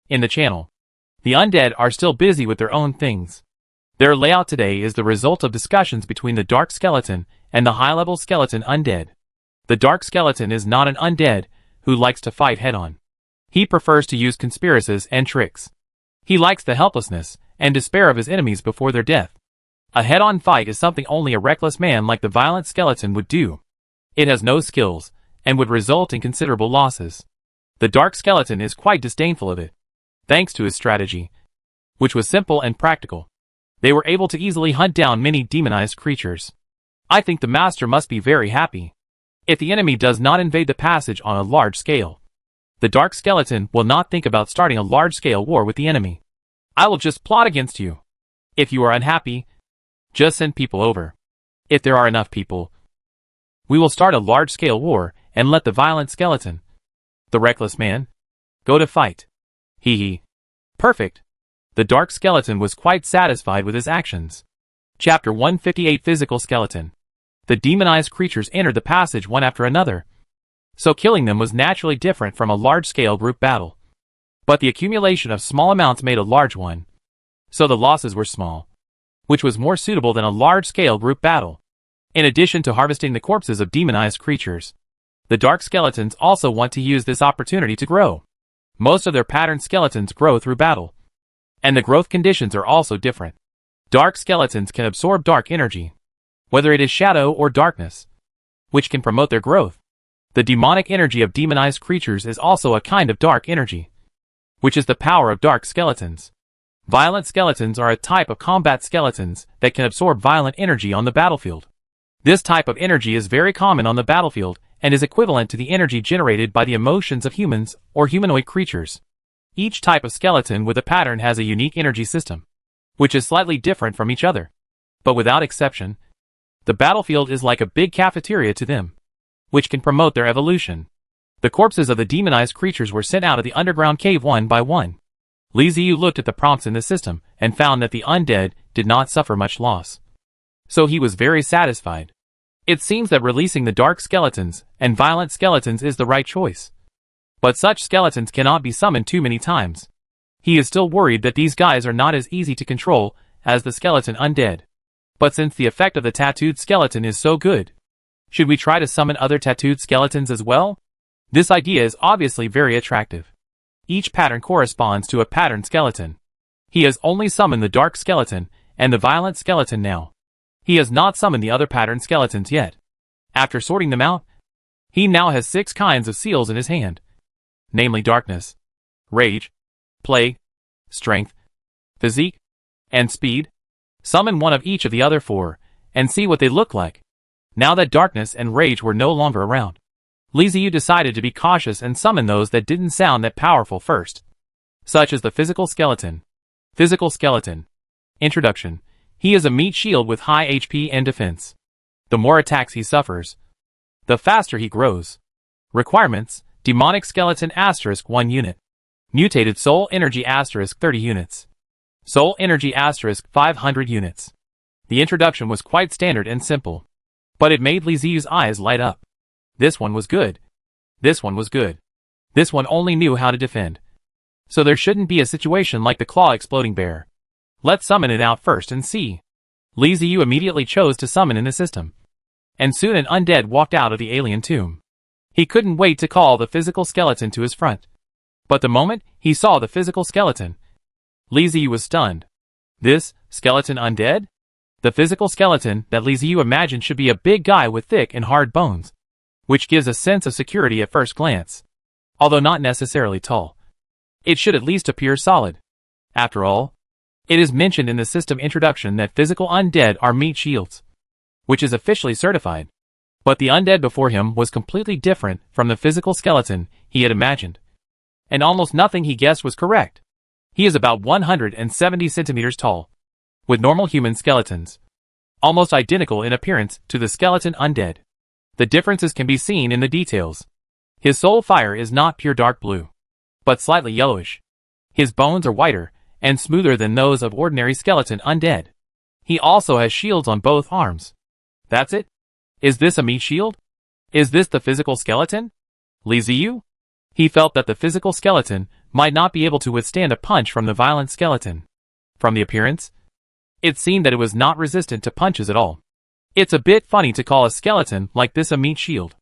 In the channel, the undead are still busy with their own things. Their layout today is the result of discussions between the Dark Skeleton and the high-level Skeleton Undead. The Dark Skeleton is not an undead who likes to fight head-on. He prefers to use conspiracies and tricks. He likes the helplessness and despair of his enemies before their death. A head-on fight is something only a reckless man like the violent skeleton would do. It has no skills and would result in considerable losses. The Dark Skeleton is quite disdainful of it. Thanks to his strategy, which was simple and practical, they were able to easily hunt down many demonized creatures. I think the master must be very happy. If the enemy does not invade the passage on a large scale, the Dark Skeleton will not think about starting a large-scale war with the enemy. I will just plot against you. If you are unhappy, Just send people over. If there are enough people, we will start a large-scale war and let the violent skeleton, the reckless man, go to fight. Hee hee. Perfect. The dark skeleton was quite satisfied with his actions. Chapter 158 Physical Skeleton. The demonized creatures entered the passage one after another, so killing them was naturally different from a large-scale group battle. But the accumulation of small amounts made a large one, so the losses were small, which was more suitable than a large-scale group battle. In addition to harvesting the corpses of demonized creatures, the dark skeletons also want to use this opportunity to grow. Most of their pattern skeletons grow through battle, and the growth conditions are also different. Dark skeletons can absorb dark energy, whether it is shadow or darkness, which can promote their growth. The demonic energy of demonized creatures is also a kind of dark energy, which is the power of dark skeletons. Violent skeletons are a type of combat skeletons that can absorb violent energy on the battlefield. This type of energy is very common on the battlefield and is equivalent to the energy generated by the emotions of humans or humanoid creatures. Each type of skeleton with a pattern has a unique energy system, which is slightly different from each other. But without exception, the battlefield is like a big cafeteria to them, which can promote their evolution. The corpses of the demonized creatures were sent out of the underground cave one by one. Li Ziyu looked at the prompts in the system and found that the undead did not suffer much loss, so he was very satisfied. It seems that releasing the dark skeletons and violent skeletons is the right choice. But such skeletons cannot be summoned too many times. He is still worried that these guys are not as easy to control as the skeleton undead. But since the effect of the tattooed skeleton is so good, should we try to summon other tattooed skeletons as well? This idea is obviously very attractive. Each pattern corresponds to a pattern skeleton. He has only summoned the dark skeleton and the violent skeleton now. He has not summoned the other pattern skeletons yet. After sorting them out, he now has 6 kinds of seals in his hand, namely darkness, rage, plague, strength, physique, and speed. Summon one of each of the other 4, and see what they look like. Now that darkness and rage were no longer around, Li Ziyu decided to be cautious and summon those that didn't sound that powerful first, such as the physical skeleton. Physical skeleton. Introduction. He is a meat shield with high HP and defense. The more attacks he suffers, the faster he grows. Requirements: Demonic Skeleton * 1 unit. Mutated Soul Energy * 30 units. Soul Energy * 500 units. The introduction was quite standard and simple, but it made Li Ziyu's eyes light up. This one was good. This one was good. This one only knew how to defend. So there shouldn't be a situation like the claw exploding bear. Let's summon it out first and see. Li Ziyu immediately chose to summon in the system, and soon an undead walked out of the alien tomb. He couldn't wait to call the physical skeleton to his front. But the moment he saw the physical skeleton, Li Ziyu was stunned. This skeleton undead? The physical skeleton that Li Ziyu imagined should be a big guy with thick and hard bones, which gives a sense of security at first glance. Although not necessarily tall, it should at least appear solid. After all, it is mentioned in the system introduction that physical undead are meat shields, which is officially certified. But the undead before him was completely different from the physical skeleton he had imagined. And almost nothing he guessed was correct. He is about 170 centimeters tall, with normal human skeletons, almost identical in appearance to the skeleton undead. The differences can be seen in the details. His soul fire is not pure dark blue, but slightly yellowish. His bones are whiter and smoother than those of ordinary skeleton undead. He also has shields on both arms. That's it? Is this a meat shield? Is this the physical skeleton? Li Ziyu? He felt that the physical skeleton might not be able to withstand a punch from the violent skeleton. From the appearance, it seemed that it was not resistant to punches at all. It's a bit funny to call a skeleton like this a meat shield.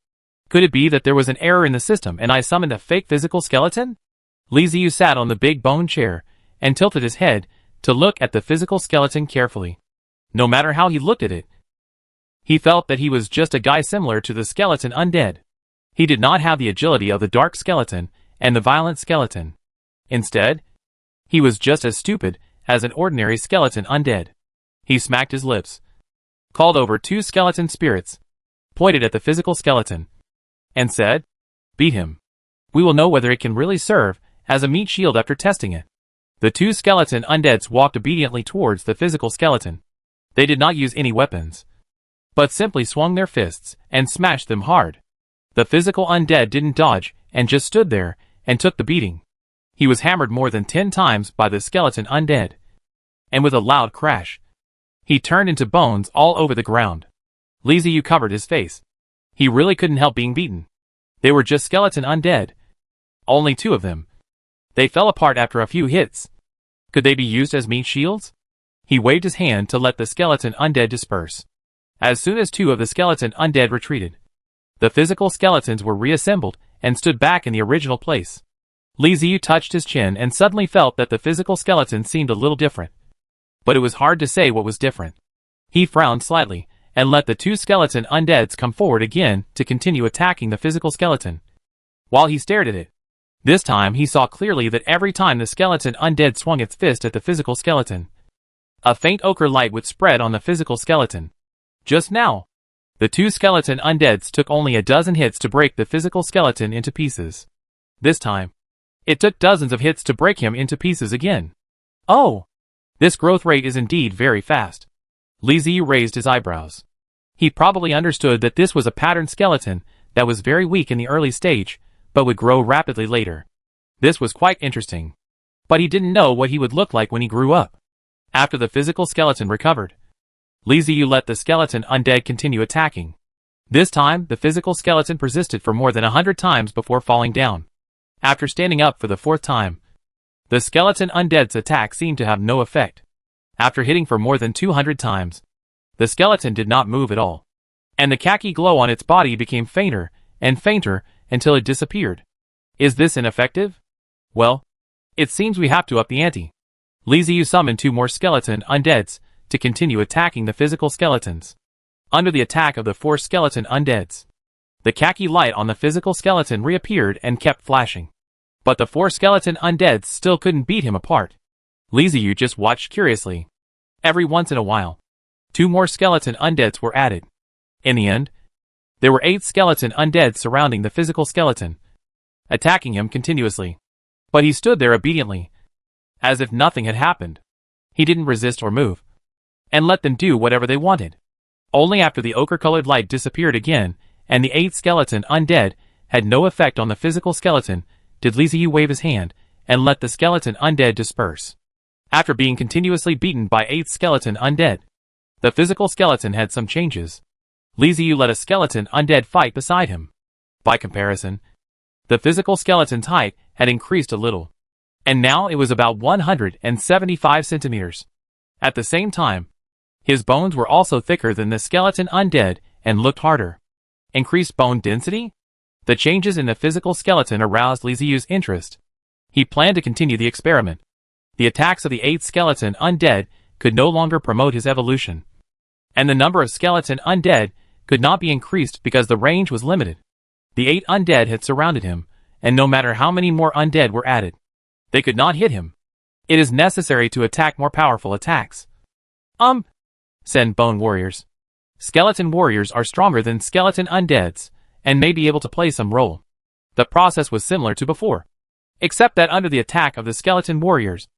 Could it be that there was an error in the system and I summoned a fake physical skeleton? Li Ziyu sat on the big bone chair and tilted his head to look at the physical skeleton carefully. No matter how he looked at it, he felt that he was just a guy similar to the skeleton undead. He did not have the agility of the dark skeleton and the violent skeleton. Instead, he was just as stupid as an ordinary skeleton undead. He smacked his lips, called over 2 skeleton spirits, pointed at the physical skeleton, and said, "Beat him. We will know whether it can really serve as a meat shield after testing it." The 2 skeleton undeads walked obediently towards the physical skeleton. They did not use any weapons, but simply swung their fists and smashed them hard. The physical undead didn't dodge and just stood there and took the beating. He was hammered more than 10 times by the skeleton undead, and with a loud crash, he turned into bones all over the ground. Li Ziyu covered his face. He really couldn't help being beaten. They were just skeleton undead. Only 2 of them. They fell apart after a few hits. Could they be used as meat shields? He waved his hand to let the skeleton undead disperse. As soon as 2 of the skeleton undead retreated, the physical skeletons were reassembled and stood back in the original place. Li Ziyu touched his chin and suddenly felt that the physical skeleton seemed a little different. But it was hard to say what was different. He frowned slightly and let the 2 skeleton undeads come forward again to continue attacking the physical skeleton. While he stared at it, this time he saw clearly that every time the skeleton undead swung its fist at the physical skeleton, a faint ochre light would spread on the physical skeleton. Just now, the 2 skeleton undeads took only a dozen hits to break the physical skeleton into pieces. This time, it took dozens of hits to break him into pieces again. Oh! This growth rate is indeed very fast. Li Ziyu raised his eyebrows. He probably understood that this was a patterned skeleton that was very weak in the early stage, but would grow rapidly later. This was quite interesting. But he didn't know what he would look like when he grew up. After the physical skeleton recovered, Li Ziyu let the skeleton undead continue attacking. This time, the physical skeleton persisted for more than 100 times before falling down. After standing up for the 4th time, the skeleton undead's attack seemed to have no effect. After hitting for more than 200 times, the skeleton did not move at all, and the khaki glow on its body became fainter and fainter until it disappeared. Is this ineffective? Well, it seems we have to up the ante. Li Ziyu summoned 2 more skeleton undeads to continue attacking the physical skeletons. Under the attack of the 4 skeleton undeads, the khaki light on the physical skeleton reappeared and kept flashing. But the 4 skeleton undeads still couldn't beat him apart. Li Ziyu just watched curiously. Every once in a while, 2 more skeleton undeads were added. In the end, there were 8 skeleton undeads surrounding the physical skeleton, attacking him continuously. But he stood there obediently, as if nothing had happened. He didn't resist or move, and let them do whatever they wanted. Only after the ochre-colored light disappeared again, and the 8 skeleton undead had no effect on the physical skeleton, did Li Ziyu wave his hand and let the skeleton undead disperse. After being continuously beaten by 8 skeleton undead, the physical skeleton had some changes. Li Ziyu let a skeleton undead fight beside him. By comparison, the physical skeleton's height had increased a little, and now it was about 175 centimeters. At the same time, his bones were also thicker than the skeleton undead and looked harder. Increased bone density? The changes in the physical skeleton aroused Li Ziyu's interest. He planned to continue the experiment. The attacks of the 8 skeleton undead could no longer promote his evolution, and the number of skeleton undead could not be increased because the range was limited. The 8 undead had surrounded him, and no matter how many more undead were added, they could not hit him. It is necessary to attack more powerful attacks. Said Bone Warriors. Skeleton warriors are stronger than skeleton undeads, and may be able to play some role. The process was similar to before, except that under the attack of the skeleton warriors,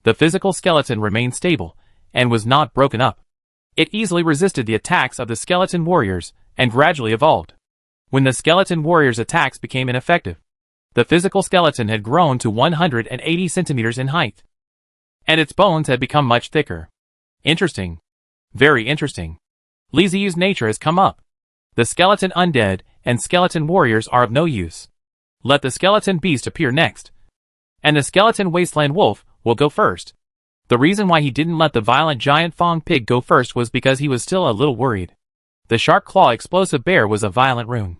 the physical skeleton remained stable, and was not broken up. It easily resisted the attacks of the skeleton warriors, and gradually evolved. When the skeleton warriors' attacks became ineffective, the physical skeleton had grown to 180 centimeters in height, and its bones had become much thicker. Interesting. Very interesting. Li Ziyu's nature has come up. The skeleton undead and skeleton warriors are of no use. Let the skeleton beast appear next, and the skeleton wasteland wolf will go first. The reason why he didn't let the violent giant Fong pig go first was because he was still a little worried. The shark claw explosive bear was a violent rune,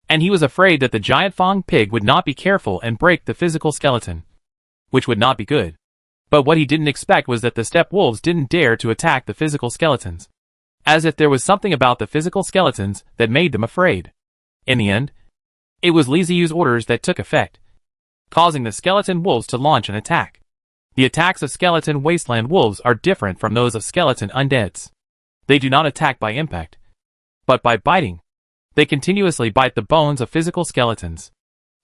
and he was afraid that the giant Fong pig would not be careful and break the physical skeleton, which would not be good. But what he didn't expect was that the steppe wolves didn't dare to attack the physical skeletons, as if there was something about the physical skeletons that made them afraid. In the end, it was Li Ziyu's orders that took effect, causing the skeleton wolves to launch an attack. The attacks of skeleton wasteland wolves are different from those of skeleton undeads. They do not attack by impact, but by biting. They continuously bite the bones of physical skeletons.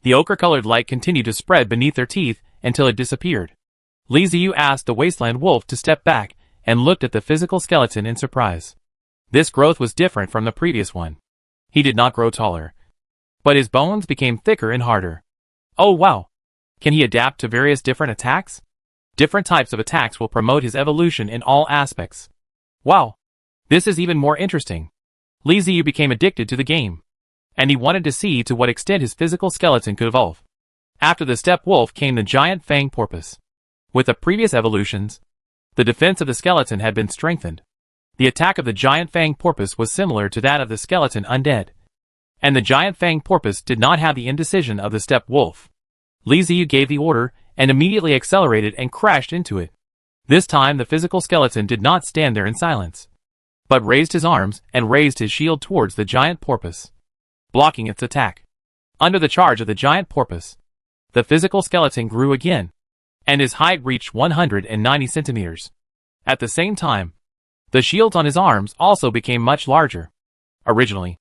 The ochre-colored light continued to spread beneath their teeth until it disappeared. Li Ziyu asked the wasteland wolf to step back and looked at the physical skeleton in surprise. This growth was different from the previous one. He did not grow taller, but his bones became thicker and harder. Oh wow! Can he adapt to various different attacks? Different types of attacks will promote his evolution in all aspects. Wow! This is even more interesting. Li Ziyu became addicted to the game, and he wanted to see to what extent his physical skeleton could evolve. After the steppe wolf came the giant fang porpoise. With the previous evolutions, the defense of the skeleton had been strengthened. The attack of the giant fang porpoise was similar to that of the skeleton undead, and the giant fang porpoise did not have the indecision of the steppe wolf. Li Ziyu gave the order and immediately accelerated and crashed into it. This time the physical skeleton did not stand there in silence, but raised his arms and raised his shield towards the giant porpoise, blocking its attack. Under the charge of the giant porpoise, the physical skeleton grew again, and his height reached 190 centimeters. At the same time, the shields on his arms also became much larger. Originally,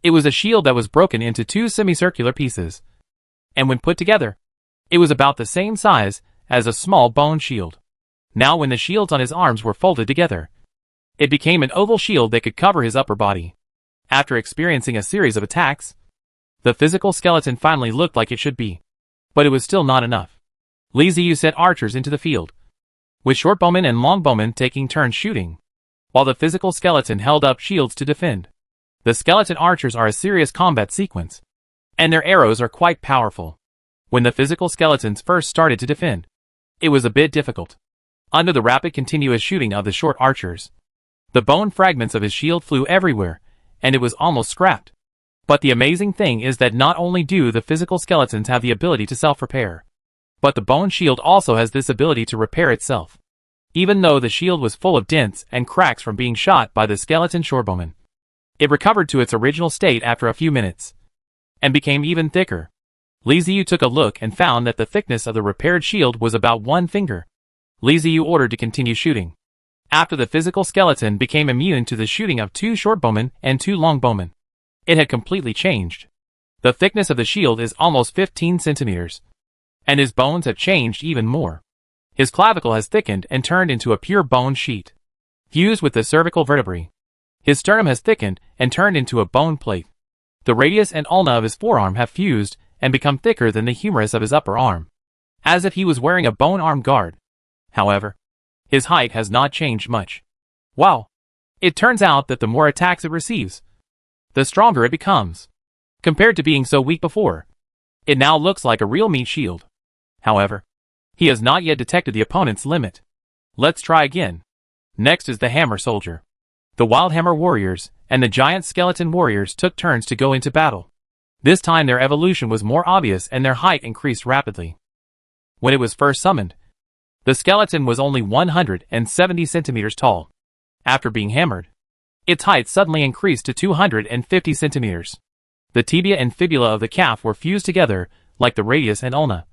it was a shield that was broken into two semicircular pieces, and when put together, it was about the same size as a small bone shield. Now when the shields on his arms were folded together, it became an oval shield that could cover his upper body. After experiencing a series of attacks, the physical skeleton finally looked like it should be. But it was still not enough. Li Ziyu sent archers into the field, with shortbowmen and longbowmen taking turns shooting, while the physical skeleton held up shields to defend. The skeleton archers are a serious combat sequence, and their arrows are quite powerful. When the physical skeletons first started to defend, it was a bit difficult. Under the rapid continuous shooting of the short archers, the bone fragments of his shield flew everywhere, and it was almost scrapped. But the amazing thing is that not only do the physical skeletons have the ability to self-repair, but the bone shield also has this ability to repair itself. Even though the shield was full of dents and cracks from being shot by the skeleton shortbowman, it recovered to its original state after a few minutes, and became even thicker. Li Ziyu took a look and found that the thickness of the repaired shield was about 1 finger. Li Ziyu ordered to continue shooting. After the physical skeleton became immune to the shooting of 2 shortbowmen and 2 longbowmen, it had completely changed. The thickness of the shield is almost 15 centimeters, and his bones have changed even more. His clavicle has thickened and turned into a pure bone sheet, fused with the cervical vertebrae. His sternum has thickened and turned into a bone plate. The radius and ulna of his forearm have fused and become thicker than the humerus of his upper arm, as if he was wearing a bone arm guard. However, his height has not changed much. Wow! It turns out that the more attacks it receives, the stronger it becomes. Compared to being so weak before, it now looks like a real meat shield. However, he has not yet detected the opponent's limit. Let's try again. Next is the hammer soldier. The wild hammer warriors and the giant skeleton warriors took turns to go into battle. This time their evolution was more obvious and their height increased rapidly. When it was first summoned, the skeleton was only 170 centimeters tall. After being hammered, its height suddenly increased to 250 centimeters. The tibia and fibula of the calf were fused together, like the radius and ulna,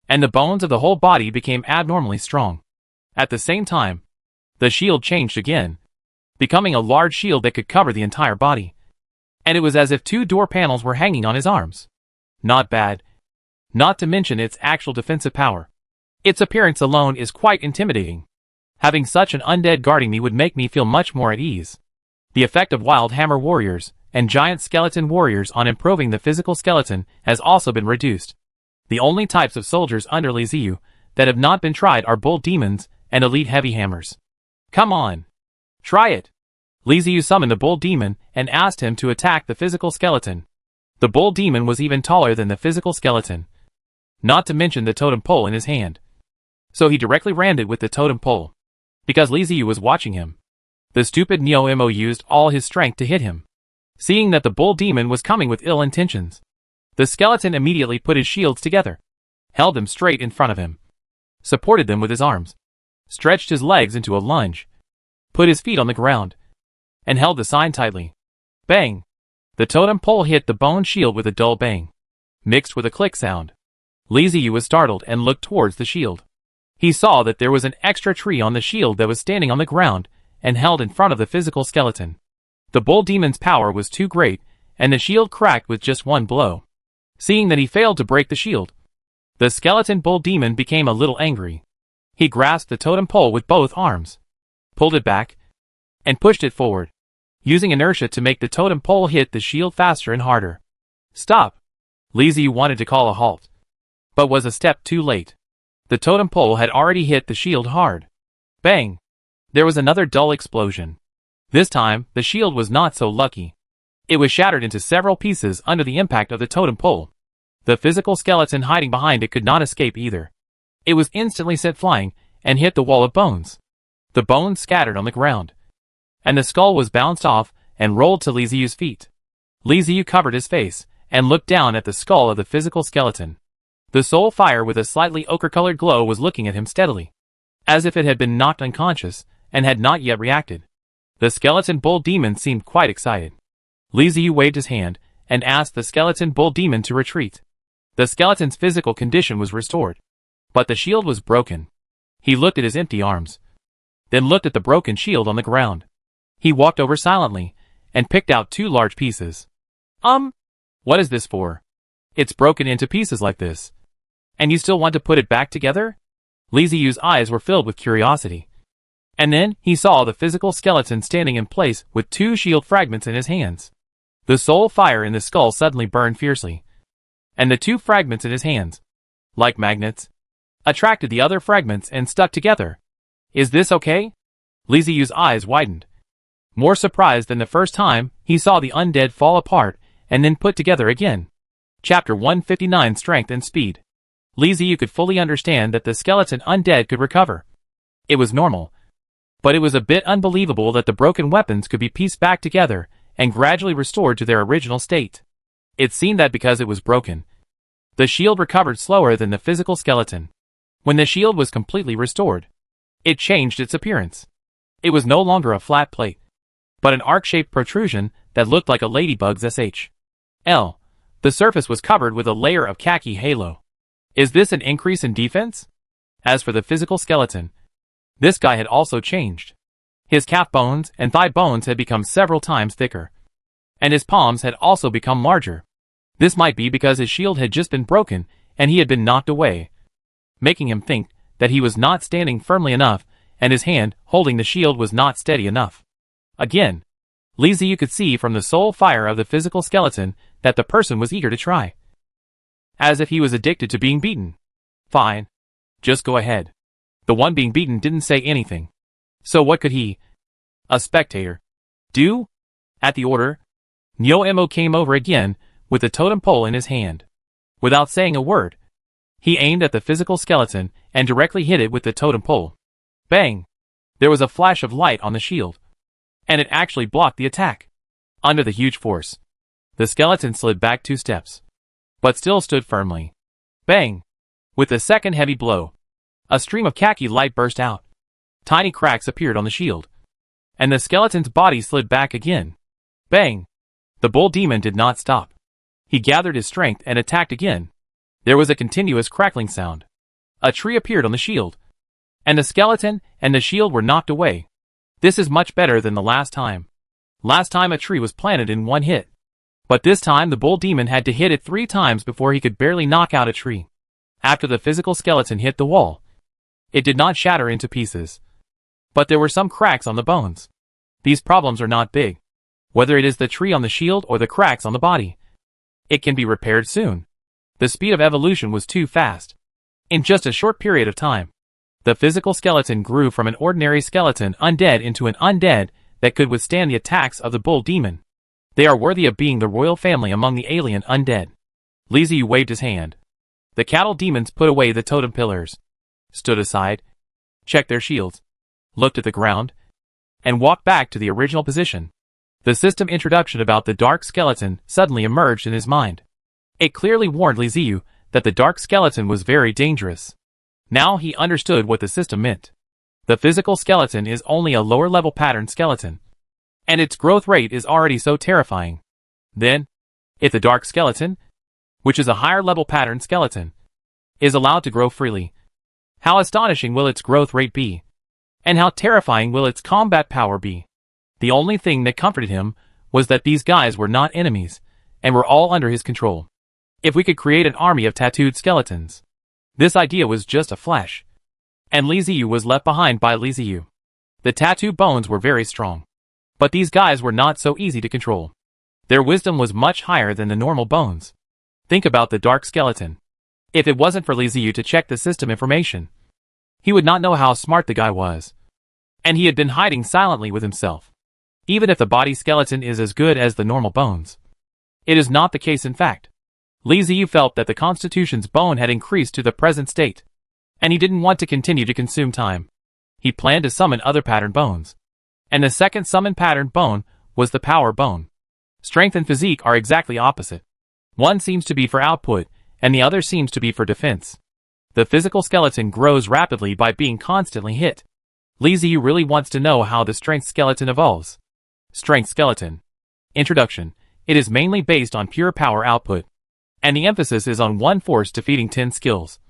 and the bones of the whole body became abnormally strong. At the same time, the shield changed again, becoming a large shield that could cover the entire body, and it was as if 2 door panels were hanging on his arms. Not bad, not to mention its actual defensive power. Its appearance alone is quite intimidating. Having such an undead guarding me would make me feel much more at ease. The effect of wild hammer warriors and giant skeleton warriors on improving the physical skeleton has also been reduced. The only types of soldiers under Li Ziyu that have not been tried are bull demons and elite heavy hammers. Come on! Try it! Li Ziyu summoned the bull demon and asked him to attack the physical skeleton. The bull demon was even taller than the physical skeleton, not to mention the totem pole in his hand. So he directly rammed it with the totem pole. Because Li Ziyu was watching him, the stupid Neo-Mo used all his strength to hit him. Seeing that the bull demon was coming with ill intentions, the skeleton immediately put his shields together, held them straight in front of him, supported them with his arms, stretched his legs into a lunge, put his feet on the ground, and held the sign tightly. Bang! The totem pole hit the bone shield with a dull bang, mixed with a click sound. Li Ziyu was startled and looked towards the shield. He saw that there was an extra tree on the shield that was standing on the ground and held in front of the physical skeleton. The bull demon's power was too great, and the shield cracked with just one blow. Seeing that he failed to break the shield, the skeleton bull demon became a little angry. He grasped the totem pole with both arms, pulled it back, and pushed it forward, using inertia to make the totem pole hit the shield faster and harder. Stop! Li Ziyu wanted to call a halt, but was a step too late. The totem pole had already hit the shield hard. Bang! There was another dull explosion. This time, the shield was not so lucky. It was shattered into several pieces under the impact of the totem pole. The physical skeleton hiding behind it could not escape either. It was instantly sent flying and hit the wall of bones. The bones scattered on the ground, and the skull was bounced off and rolled to Li Ziyu's feet. Li Ziyu covered his face and looked down at the skull of the physical skeleton. The soul fire with a slightly ochre-colored glow was looking at him steadily, as if it had been knocked unconscious and had not yet reacted. The skeleton bull demon seemed quite excited. Li Ziyu waved his hand and asked the skeleton bull demon to retreat. The skeleton's physical condition was restored, but the shield was broken. He looked at his empty arms, then looked at the broken shield on the ground. He walked over silently and picked out 2 large pieces. What is this for? It's broken into pieces like this, and you still want to put it back together? Li Ziyu's eyes were filled with curiosity. And then he saw the physical skeleton standing in place with 2 shield fragments in his hands. The soul fire in the skull suddenly burned fiercely, and the 2 fragments in his hands, like magnets, attracted the other fragments and stuck together. Is this okay? Li Ziyu's eyes widened. More surprised than the first time, he saw the undead fall apart and then put together again. Chapter 159 Strength and Speed. Li Ziyu could fully understand that the skeleton undead could recover. It was normal, but it was a bit unbelievable that the broken weapons could be pieced back together and gradually restored to their original state. It seemed that because it was broken, the shield recovered slower than the physical skeleton. When the shield was completely restored, it changed its appearance. It was no longer a flat plate, but an arc-shaped protrusion that looked like a ladybug's SHL. The surface was covered with a layer of khaki halo. Is this an increase in defense? As for the physical skeleton, this guy had also changed. His calf bones and thigh bones had become several times thicker, and his palms had also become larger. This might be because his shield had just been broken and he had been knocked away, making him think that he was not standing firmly enough and his hand holding the shield was not steady enough. Again, Li Ziyu could see from the soul fire of the physical skeleton that the person was eager to try, as if he was addicted to being beaten. Fine. Just go ahead. The one being beaten didn't say anything. So what could he, a spectator, do? At the order, Neo came over again with the totem pole in his hand. Without saying a word, he aimed at the physical skeleton and directly hit it with the totem pole. Bang! There was a flash of light on the shield, and it actually blocked the attack. Under the huge force, the skeleton slid back 2 steps, but still stood firmly. Bang! With the second heavy blow, a stream of khaki light burst out. Tiny cracks appeared on the shield, and the skeleton's body slid back again. Bang! The bull demon did not stop. He gathered his strength and attacked again. There was a continuous crackling sound. A tree appeared on the shield, and the skeleton and the shield were knocked away. This is much better than the last time. Last time a tree was planted in 1 hit, but this time the bull demon had to hit it 3 times before he could barely knock out a tree. After the physical skeleton hit the wall, it did not shatter into pieces, but there were some cracks on the bones. These problems are not big. Whether it is the tree on the shield or the cracks on the body, it can be repaired soon. The speed of evolution was too fast. In just a short period of time, the physical skeleton grew from an ordinary skeleton undead into an undead that could withstand the attacks of the bull demon. They are worthy of being the royal family among the alien undead. Li Ziyu waved his hand. The cattle demons put away the totem pillars, stood aside, checked their shields, looked at the ground, and walked back to the original position. The system introduction about the dark skeleton suddenly emerged in his mind. It clearly warned Li Ziyu that the dark skeleton was very dangerous. Now he understood what the system meant. The physical skeleton is only a lower-level pattern skeleton, and its growth rate is already so terrifying. Then, if the dark skeleton, which is a higher-level pattern skeleton, is allowed to grow freely, how astonishing will its growth rate be? And how terrifying will its combat power be? The only thing that comforted him was that these guys were not enemies, and were all under his control. If we could create an army of tattooed skeletons. This idea was just a flash, and Li Ziyu was left behind by Li Ziyu. The tattoo bones were very strong. But these guys were not so easy to control. Their wisdom was much higher than the normal bones. Think about the dark skeleton. If it wasn't for Li Ziyu to check the system information, he would not know how smart the guy was. And he had been hiding silently with himself. Even if the body skeleton is as good as the normal bones, it is not the case in fact. Li Ziyu felt that the Constitution's bone had increased to the present state, and he didn't want to continue to consume time. He planned to summon other pattern bones. And the second summoned pattern bone was the power bone. Strength and physique are exactly opposite. One seems to be for output, and the other seems to be for defense. The physical skeleton grows rapidly by being constantly hit. Li Ziyu really wants to know how the strength skeleton evolves. Strength skeleton. Introduction. It is mainly based on pure power output, and the emphasis is on one force defeating 10 skills,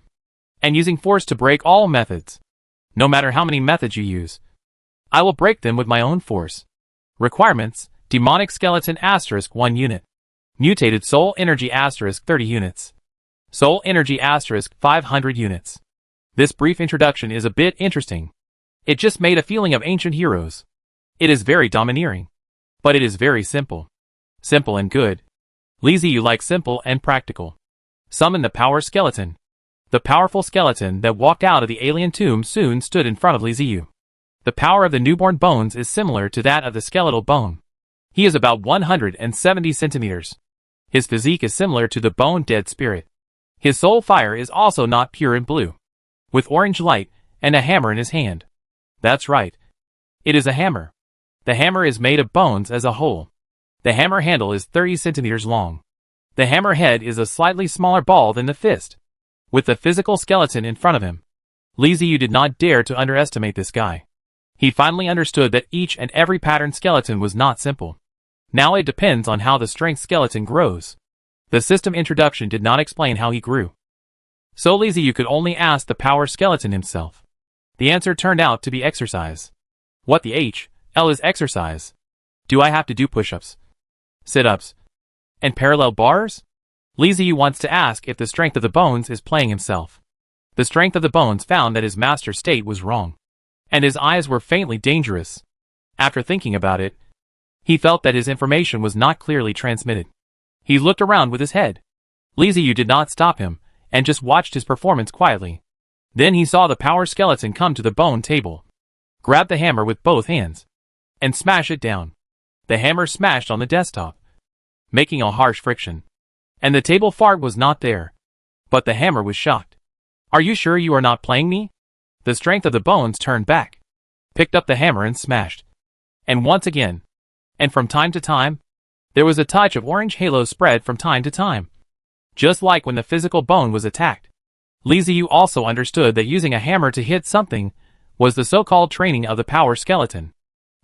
and using force to break all methods. No matter how many methods you use, I will break them with my own force. Requirements: Demonic Skeleton * 1 unit. Mutated Soul Energy * 30 units. Soul Energy * 500 units. This brief introduction is a bit interesting. It just made a feeling of ancient heroes. It is very domineering. But it is very simple. Simple and good. Li Ziyu likes simple and practical. Summon the power skeleton. The powerful skeleton that walked out of the alien tomb soon stood in front of Li Ziyu. The power of the newborn bones is similar to that of the skeletal bone. He is about 170 centimeters. His physique is similar to the bone dead spirit. His soul fire is also not pure and blue, with orange light and a hammer in his hand. That's right. It is a hammer. The hammer is made of bones as a whole. The hammer handle is 30 centimeters long. The hammer head is a slightly smaller ball than the fist. With the physical skeleton in front of him, Li Ziyu did not dare to underestimate this guy. He finally understood that each and every pattern skeleton was not simple. Now it depends on how the strength skeleton grows. The system introduction did not explain how he grew. So Li Ziyu could only ask the power skeleton himself. The answer turned out to be exercise. What the L is exercise? Do I have to do push-ups, sit-ups, and parallel bars? Li Ziyu wants to ask if the strength of the bones is playing himself. The strength of the bones found that his master state was wrong, and his eyes were faintly dangerous. After thinking about it, he felt that his information was not clearly transmitted. He looked around with his head. Li Ziyu did not stop him, and just watched his performance quietly. Then he saw the power skeleton come to the bone table, grab the hammer with both hands, and smash it down. The hammer smashed on the desktop, making a harsh friction. And the table fart was not there. But the hammer was shocked. Are you sure you are not playing me? The strength of the bones turned back, picked up the hammer and smashed. And once again. And from time to time, there was a touch of orange halo spread from time to time. Just like when the physical bone was attacked. Li Ziyu also understood that using a hammer to hit something was the so-called training of the power skeleton.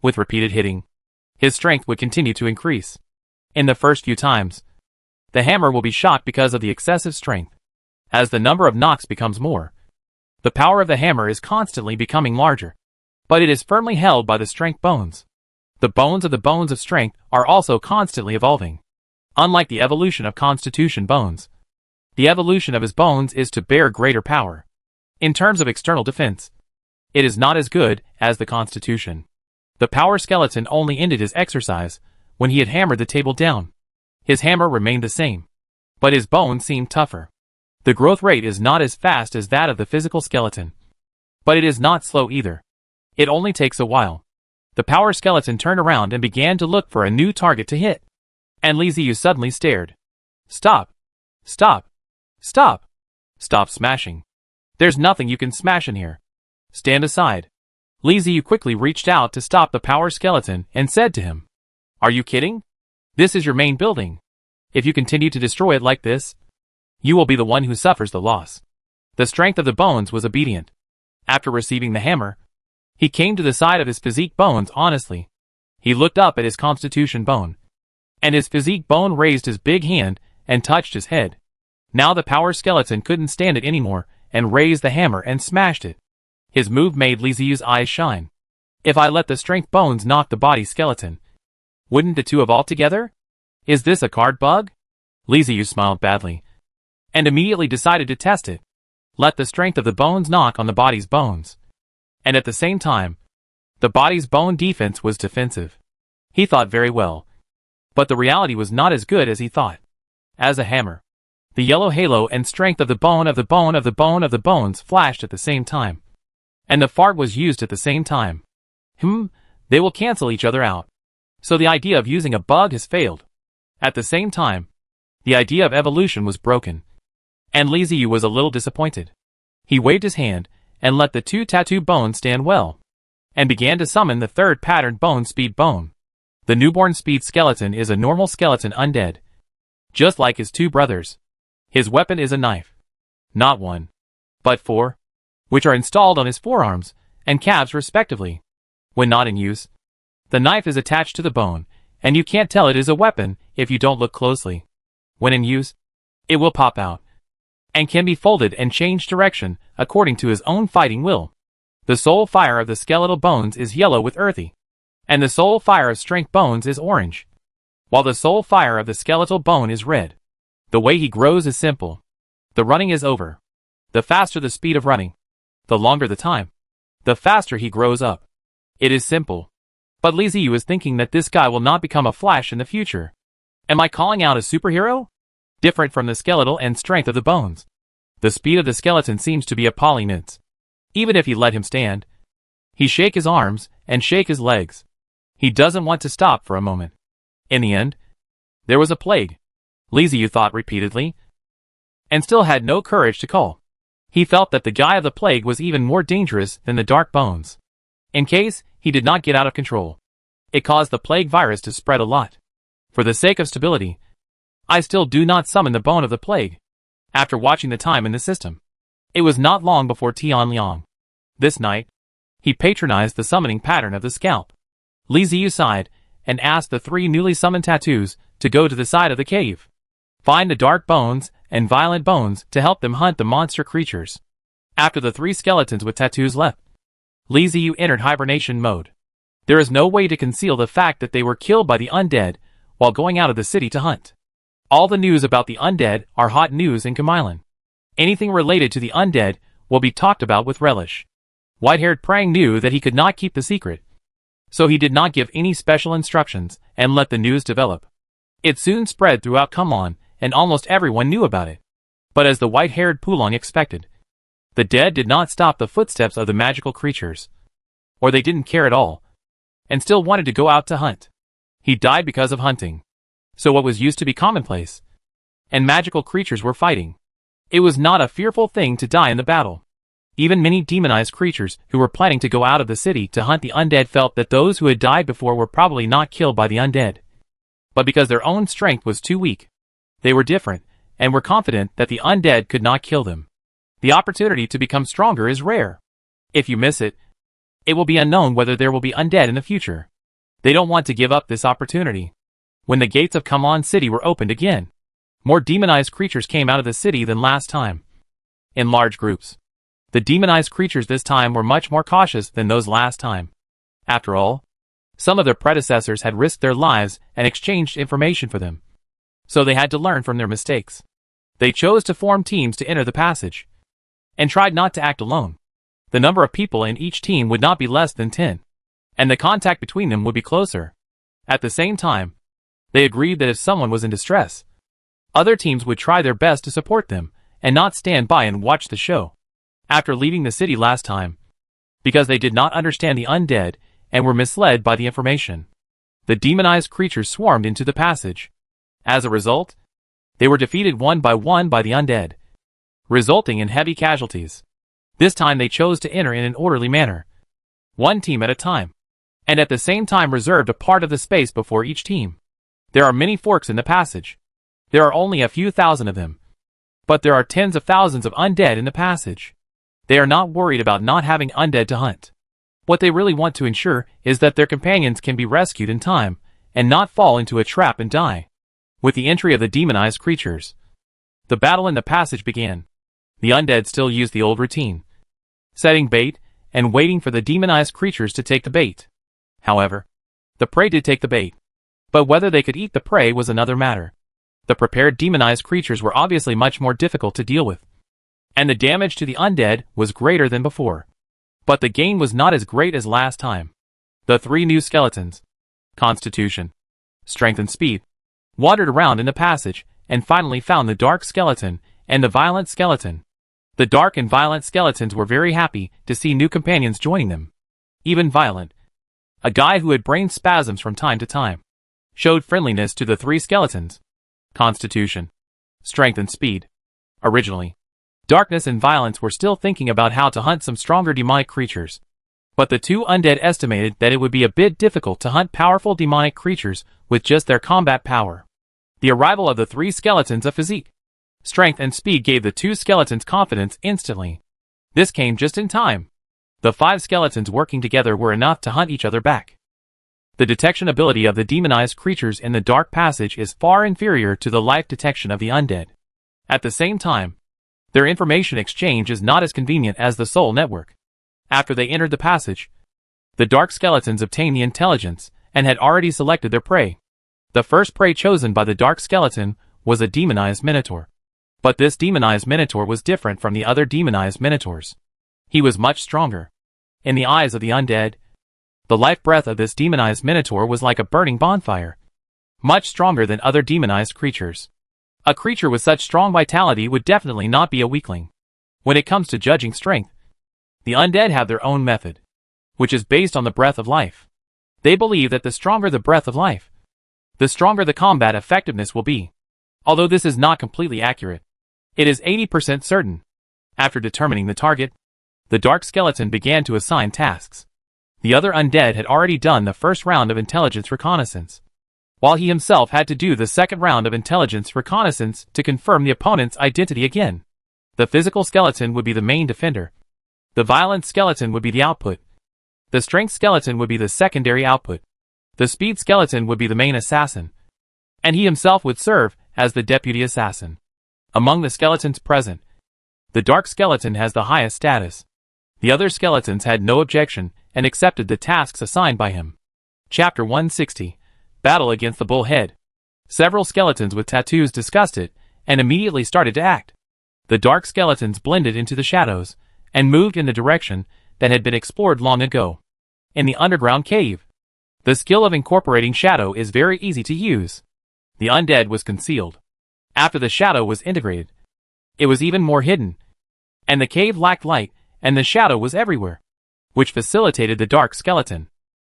With repeated hitting, his strength would continue to increase. In the first few times, the hammer will be shocked because of the excessive strength. As the number of knocks becomes more, the power of the hammer is constantly becoming larger. But it is firmly held by the strength bones. The bones of strength are also constantly evolving. Unlike the evolution of Constitution bones, the evolution of his bones is to bear greater power. In terms of external defense, it is not as good as the Constitution. The power skeleton only ended his exercise when he had hammered the table down. His hammer remained the same, but his bones seemed tougher. The growth rate is not as fast as that of the physical skeleton, but it is not slow either. It only takes a while. The power skeleton turned around and began to look for a new target to hit. And Li Ziyu suddenly stared. Stop! Stop! Stop! Stop smashing. There's nothing you can smash in here. Stand aside. Li Ziyu quickly reached out to stop the power skeleton and said to him, Are you kidding? This is your main building. If you continue to destroy it like this, you will be the one who suffers the loss. The strength of the bones was obedient. After receiving the hammer, he came to the side of his physique bones honestly. He looked up at his Constitution bone, and his physique bone raised his big hand and touched his head. Now the power skeleton couldn't stand it anymore and raised the hammer and smashed it. His move made Li Ziyu's eyes shine. If I let the strength bones knock the body skeleton, wouldn't the two evolve together? Is this a card bug? Li Ziyu smiled badly, and immediately decided to test it. Let the strength of the bones knock on the body's bones. And at the same time, The body's bone defense was defensive. He thought very well. But the reality was not as good as he thought. As a hammer, the yellow halo and strength of the bone of the bone of the bone of the bones flashed at the same time. And the fart was used at the same time. They will cancel each other out. So the idea of using a bug has failed. At the same time, the idea of evolution was broken. And Li Ziyu was a little disappointed. He waved his hand, and let the two tattoo bones stand well, and began to summon the third patterned bone speed bone. The newborn speed skeleton is a normal skeleton undead, just like his two brothers. His weapon is a knife. Not one, but four, which are installed on his forearms and calves respectively. When not in use, the knife is attached to the bone, and you can't tell it is a weapon if you don't look closely. When in use, it will pop out, and can be folded and change direction according to his own fighting will. The soul fire of the skeletal bones is yellow with earthy, and the soul fire of strength bones is orange, while the soul fire of the skeletal bone is red. The way he grows is simple. The running is over. The faster the speed of running, the longer the time, the faster he grows up. It is simple. But Li Ziyu is thinking that this guy will not become a Flash in the future. Am I calling out a superhero? Different from the skeletal and strength of the bones. The speed of the skeleton seems to be appalling nits. Even if he let him stand, he shake his arms and shake his legs. He doesn't want to stop for a moment. In the end, there was a plague. Li Ziyu thought repeatedly, and still had no courage to call. He felt that the guy of the plague was even more dangerous than the dark bones. In case he did not get out of control, it caused the plague virus to spread a lot. For the sake of stability, I still do not summon the bone of the plague. After watching the time in the system, it was not long before Tianliang. This night, he patronized the summoning pattern of the scalp. Li Ziyu sighed and asked the three newly summoned tattoos to go to the side of the cave, find the dark bones and violent bones to help them hunt the monster creatures. After the three skeletons with tattoos left, Li Ziyu entered hibernation mode. There is no way to conceal the fact that they were killed by the undead while going out of the city to hunt. All the news about the undead are hot news in Kamailan. Anything related to the undead will be talked about with relish. White-haired Prang knew that he could not keep the secret, so he did not give any special instructions and let the news develop. It soon spread throughout Kamailan, and almost everyone knew about it. But as the white-haired Pulong expected, the dead did not stop the footsteps of the magical creatures. Or they didn't care at all, and still wanted to go out to hunt. He died because of hunting. So what was used to be commonplace, and magical creatures were fighting. It was not a fearful thing to die in the battle. Even many demonized creatures who were planning to go out of the city to hunt the undead felt that those who had died before were probably not killed by the undead. But because their own strength was too weak, they were different, and were confident that the undead could not kill them. The opportunity to become stronger is rare. If you miss it, it will be unknown whether there will be undead in the future. They don't want to give up this opportunity. When the gates of Kamailan City were opened again, more demonized creatures came out of the city than last time. In large groups. The demonized creatures this time were much more cautious than those last time. After all, some of their predecessors had risked their lives and exchanged information for them. So they had to learn from their mistakes. They chose to form teams to enter the passage, and tried not to act alone. The number of people in each team would not be less than 10, and the contact between them would be closer. At the same time, they agreed that if someone was in distress, other teams would try their best to support them, and not stand by and watch the show. After leaving the city last time, because they did not understand the undead and were misled by the information, the demonized creatures swarmed into the passage. As a result, they were defeated one by the undead, resulting in heavy casualties. This time they chose to enter in an orderly manner, one team at a time, and at the same time reserved a part of the space before each team. There are many forks in the passage. There are only a few thousand of them, but there are tens of thousands of undead in the passage. They are not worried about not having undead to hunt. What they really want to ensure is that their companions can be rescued in time, and not fall into a trap and die. With the entry of the demonized creatures, the battle in the passage began. The undead still used the old routine, setting bait and waiting for the demonized creatures to take the bait. However, the prey did take the bait, but whether they could eat the prey was another matter. The prepared demonized creatures were obviously much more difficult to deal with, and the damage to the undead was greater than before. But the gain was not as great as last time. The three new skeletons, Constitution, Strength and Speed, wandered around in the passage and finally found the dark skeleton and the violent skeleton. The dark and violent skeletons were very happy to see new companions joining them. Even Violent, a guy who had brain spasms from time to time, showed friendliness to the three skeletons, Constitution, Strength and Speed. Originally, Darkness and Violence were still thinking about how to hunt some stronger demonic creatures. But the two undead estimated that it would be a bit difficult to hunt powerful demonic creatures with just their combat power. The arrival of the three skeletons of physique, strength and speed gave the two skeletons confidence instantly. This came just in time. The five skeletons working together were enough to hunt each other back. The detection ability of the demonized creatures in the dark passage is far inferior to the life detection of the undead. At the same time, their information exchange is not as convenient as the soul network. After they entered the passage, the dark skeletons obtained the intelligence and had already selected their prey. The first prey chosen by the dark skeleton was a demonized minotaur. But this demonized minotaur was different from the other demonized minotaurs. He was much stronger. In the eyes of the undead, the life breath of this demonized minotaur was like a burning bonfire. Much stronger than other demonized creatures. A creature with such strong vitality would definitely not be a weakling. When it comes to judging strength, the undead have their own method, which is based on the breath of life. They believe that the stronger the breath of life, the stronger the combat effectiveness will be. Although this is not completely accurate, it is 80% certain. After determining the target, the dark skeleton began to assign tasks. The other undead had already done the first round of intelligence reconnaissance, while he himself had to do the second round of intelligence reconnaissance to confirm the opponent's identity again. The physical skeleton would be the main defender. The violent skeleton would be the output. The strength skeleton would be the secondary output. The speed skeleton would be the main assassin. And he himself would serve as the deputy assassin. Among the skeletons present, the dark skeleton has the highest status. The other skeletons had no objection and accepted the tasks assigned by him. Chapter 160. Battle against the Bullhead. Several skeletons with tattoos discussed it and immediately started to act. The dark skeletons blended into the shadows and moved in the direction that had been explored long ago. In the underground cave, the skill of incorporating shadow is very easy to use. The undead was concealed. After the shadow was integrated, it was even more hidden. And the cave lacked light, and the shadow was everywhere, which facilitated the dark skeleton.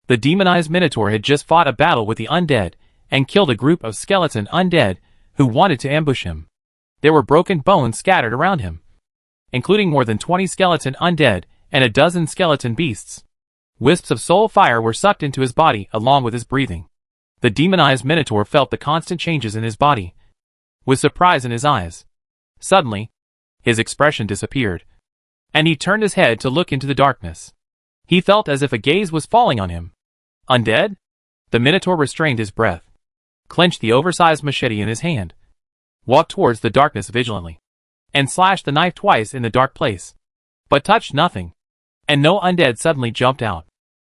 The demonized minotaur had just fought a battle with the undead and killed a group of skeleton undead who wanted to ambush him. There were broken bones scattered around him, including more than 20 skeleton undead and a dozen skeleton beasts. Wisps of soul fire were sucked into his body along with his breathing. The demonized minotaur felt the constant changes in his body, with surprise in his eyes. Suddenly, his expression disappeared, and he turned his head to look into the darkness. He felt as if a gaze was falling on him. Undead? The minotaur restrained his breath, clenched the oversized machete in his hand, walked towards the darkness vigilantly, and slashed the knife twice in the dark place, but touched nothing. And no undead suddenly jumped out.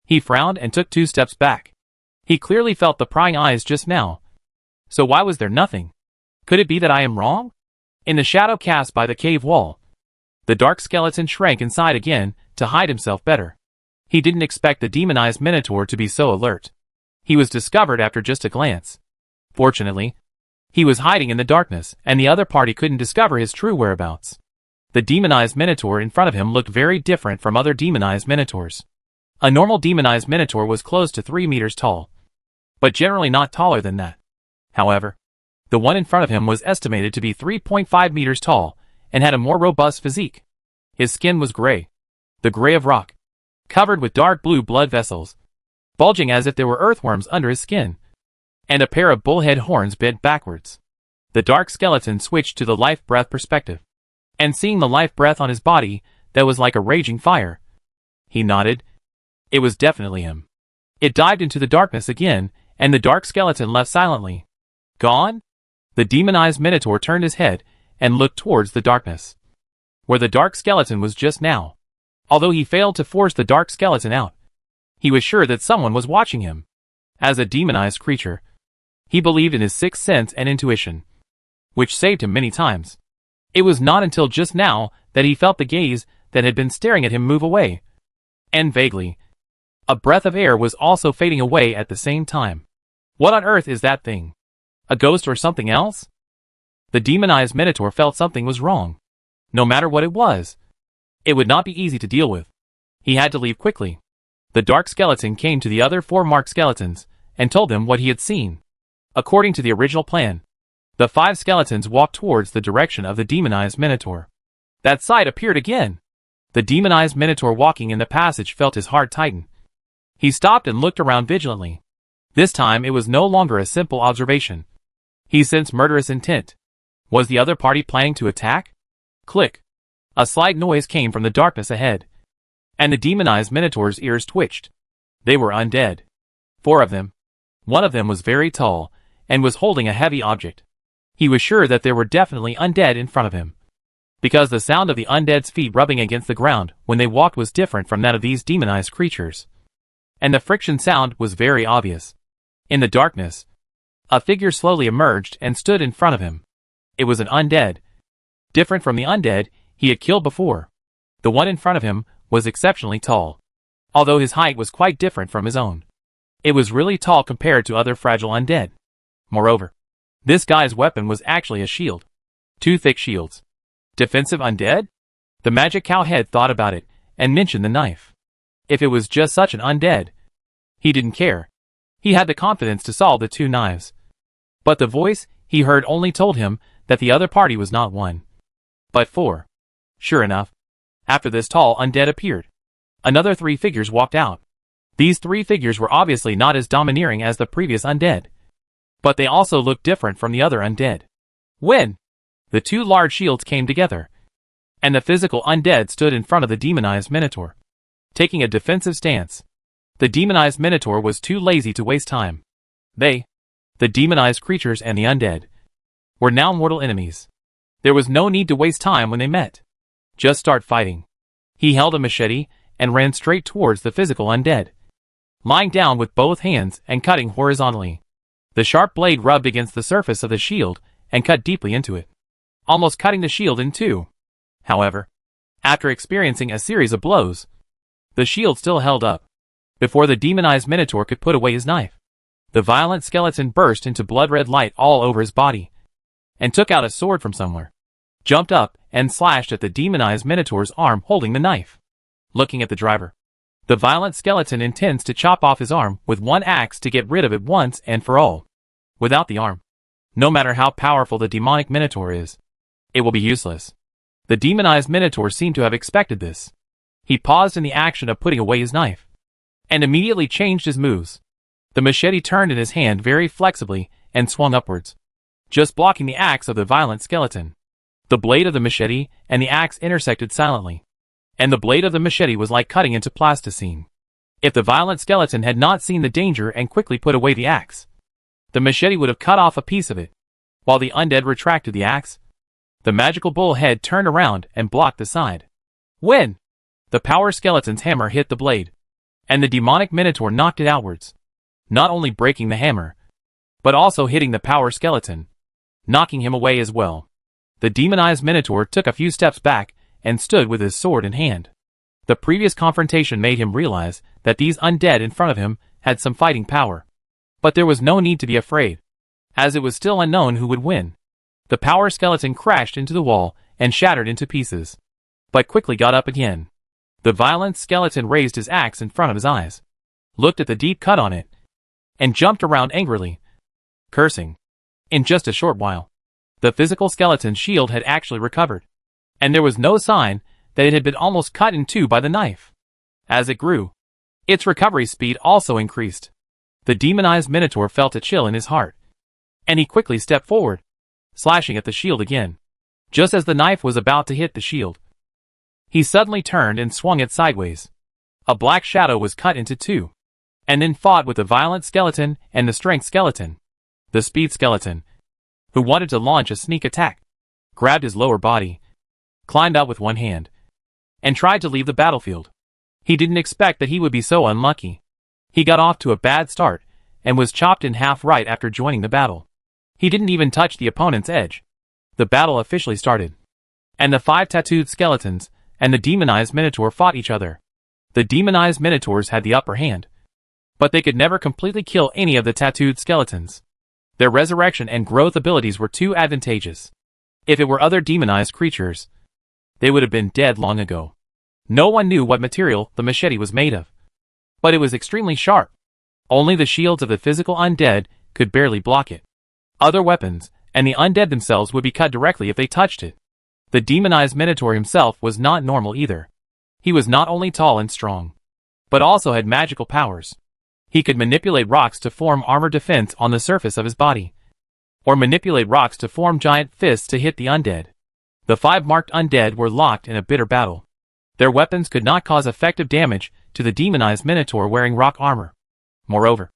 He frowned and took 2 steps back. He clearly felt the prying eyes just now. So why was there nothing? Could it be that I am wrong? In the shadow cast by the cave wall, the dark skeleton shrank inside again to hide himself better. He didn't expect the demonized minotaur to be so alert. He was discovered after just a glance. Fortunately, he was hiding in the darkness, and the other party couldn't discover his true whereabouts. The demonized minotaur in front of him looked very different from other demonized minotaurs. A normal demonized minotaur was close to 3 meters tall, but generally not taller than that. However, the one in front of him was estimated to be 3.5 meters tall and had a more robust physique. His skin was gray, the gray of rock, covered with dark blue blood vessels, bulging as if there were earthworms under his skin, and a pair of bullhead horns bent backwards. The dark skeleton switched to the life breath perspective, and seeing the life breath on his body that was like a raging fire, he nodded. It was definitely him. It dived into the darkness again, and the dark skeleton left silently. Gone? The demonized minotaur turned his head and looked towards the darkness, where the dark skeleton was just now. Although he failed to force the dark skeleton out, he was sure that someone was watching him. As a demonized creature, he believed in his sixth sense and intuition, which saved him many times. It was not until just now that he felt the gaze that had been staring at him move away. And vaguely, A breath of air was also fading away at the same time. What on earth is that thing? A ghost or something else? The demonized Minotaur felt something was wrong. No matter what it was, it would not be easy to deal with. He had to leave quickly. The dark skeleton came to the other 4 marked skeletons and told them what he had seen. According to the original plan, the 5 skeletons walked towards the direction of the demonized Minotaur. That sight appeared again. The demonized Minotaur walking in the passage felt his heart tighten. He stopped and looked around vigilantly. This time it was no longer a simple observation. He sensed murderous intent. Was the other party planning to attack? Click. A slight noise came from the darkness ahead, and the demonized Minotaur's ears twitched. They were undead. 4 of them. One of them was very tall, and was holding a heavy object. He was sure that there were definitely undead in front of him, because the sound of the undead's feet rubbing against the ground when they walked was different from that of these demonized creatures. And the friction sound was very obvious. In the darkness, a figure slowly emerged and stood in front of him. It was an undead. Different from the undead he had killed before. The one in front of him was exceptionally tall, although his height was quite different from his own. It was really tall compared to other fragile undead. Moreover, this guy's weapon was actually a shield. 2 thick shields. Defensive undead? The magic cowhead thought about it and mentioned the knife. If it was just such an undead, he didn't care. He had the confidence to solve the 2 knives. But the voice he heard only told him that the other party was not 1, but 4. Sure enough, after this tall undead appeared, another 3 figures walked out. These 3 figures were obviously not as domineering as the previous undead, but they also looked different from the other undead. When the 2 large shields came together, and the physical undead stood in front of the demonized Minotaur, taking a defensive stance. The demonized Minotaur was too lazy to waste time. They, the demonized creatures and the undead, were now mortal enemies. There was no need to waste time when they met. Just start fighting. He held a machete and ran straight towards the physical undead, lying down with both hands and cutting horizontally. The sharp blade rubbed against the surface of the shield and cut deeply into it, almost cutting the shield in 2. However, after experiencing a series of blows, the shield still held up. Before the demonized Minotaur could put away his knife, the violent skeleton burst into blood-red light all over his body, and took out a sword from somewhere, jumped up and slashed at the demonized Minotaur's arm holding the knife. Looking at the driver, the violent skeleton intends to chop off his arm with 1 axe to get rid of it once and for all. Without the arm, no matter how powerful the demonic Minotaur is, it will be useless. The demonized Minotaur seemed to have expected this. He paused in the action of putting away his knife, and immediately changed his moves. The machete turned in his hand very flexibly and swung upwards, just blocking the axe of the violent skeleton. The blade of the machete and the axe intersected silently, and the blade of the machete was like cutting into plasticine. If the violent skeleton had not seen the danger and quickly put away the axe, the machete would have cut off a piece of it. While the undead retracted the axe, the magical bull head turned around and blocked the side. When the power skeleton's hammer hit the blade, and the demonic Minotaur knocked it outwards, not only breaking the hammer, but also hitting the power skeleton, knocking him away as well. The demonized Minotaur took a few steps back and stood with his sword in hand. The previous confrontation made him realize that these undead in front of him had some fighting power. But there was no need to be afraid, as it was still unknown who would win. The power skeleton crashed into the wall and shattered into pieces, but quickly got up again. The violent skeleton raised his axe in front of his eyes, looked at the deep cut on it, and jumped around angrily, cursing. In just a short while, the physical skeleton's shield had actually recovered, and there was no sign that it had been almost cut in 2 by the knife. As it grew, its recovery speed also increased. The demonized Minotaur felt a chill in his heart, and he quickly stepped forward, slashing at the shield again. Just as the knife was about to hit the shield, he suddenly turned and swung it sideways. A black shadow was cut into 2, and then fought with the violent skeleton and the strength skeleton. The speed skeleton, who wanted to launch a sneak attack, grabbed his lower body, climbed out with 1 hand, and tried to leave the battlefield. He didn't expect that he would be so unlucky. He got off to a bad start, and was chopped in half right after joining the battle. He didn't even touch the opponent's edge. The battle officially started, and the 5 tattooed skeletons and the demonized Minotaur fought each other. The demonized minotaurs had the upper hand, but they could never completely kill any of the tattooed skeletons. Their resurrection and growth abilities were too advantageous. If it were other demonized creatures, they would have been dead long ago. No one knew what material the machete was made of, but it was extremely sharp. Only the shields of the physical undead could barely block it. Other weapons, and the undead themselves would be cut directly if they touched it. The demonized minotaur himself was not normal either. He was not only tall and strong, but also had magical powers. He could manipulate rocks to form armor defense on the surface of his body, or manipulate rocks to form giant fists to hit the undead. The 5 marked undead were locked in a bitter battle. Their weapons could not cause effective damage to the demonized minotaur wearing rock armor. Moreover,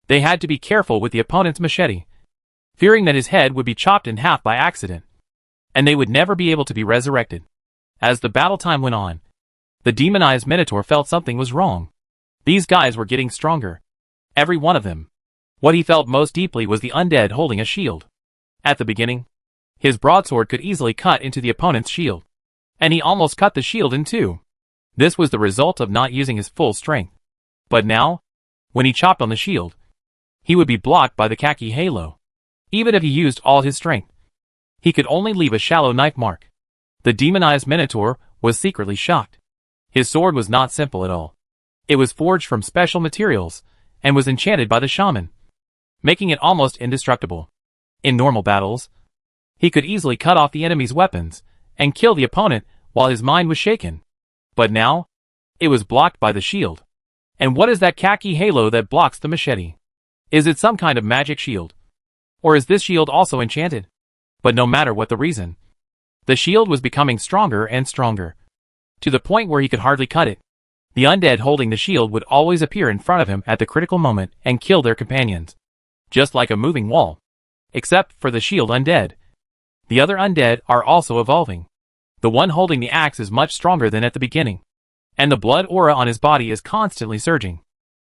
they had to be careful with the opponent's machete, fearing that his head would be chopped in half by accident, and they would never be able to be resurrected. As the battle time went on, the demonized minotaur felt something was wrong. These guys were getting stronger. Every one of them. What he felt most deeply was the undead holding a shield. At the beginning, his broadsword could easily cut into the opponent's shield, and he almost cut the shield in two. This was the result of not using his full strength. But now, when he chopped on the shield, he would be blocked by the khaki halo. Even if he used all his strength, he could only leave a shallow knife mark. The demonized minotaur was secretly shocked. His sword was not simple at all. It was forged from special materials, and was enchanted by the shaman, making it almost indestructible. In normal battles, he could easily cut off the enemy's weapons, and kill the opponent while his mind was shaken. But now, it was blocked by the shield. And what is that khaki halo that blocks the machete? Is it some kind of magic shield? Or is this shield also enchanted? But no matter what the reason, the shield was becoming stronger and stronger, to the point where he could hardly cut it. The undead holding the shield would always appear in front of him at the critical moment and kill their companions, just like a moving wall. Except for the shield undead. The other undead are also evolving. The one holding the axe is much stronger than at the beginning, and the blood aura on his body is constantly surging,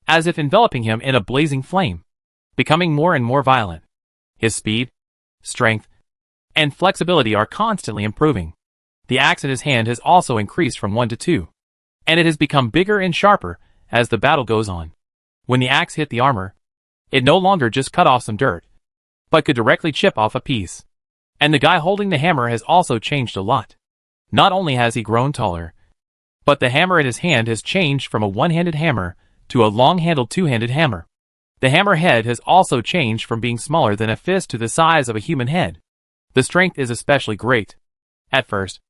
as if enveloping him in a blazing flame, becoming more and more violent. His speed, strength, and flexibility are constantly improving. The axe in his hand has also increased from 1 to 2, and it has become bigger and sharper as the battle goes on. When the axe hit the armor, it no longer just cut off some dirt, but could directly chip off a piece. And the guy holding the hammer has also changed a lot. Not only has he grown taller, but the hammer in his hand has changed from a one-handed hammer to a long-handled two-handed hammer. The hammer head has also changed from being smaller than a fist to the size of a human head. The strength is especially great. At first,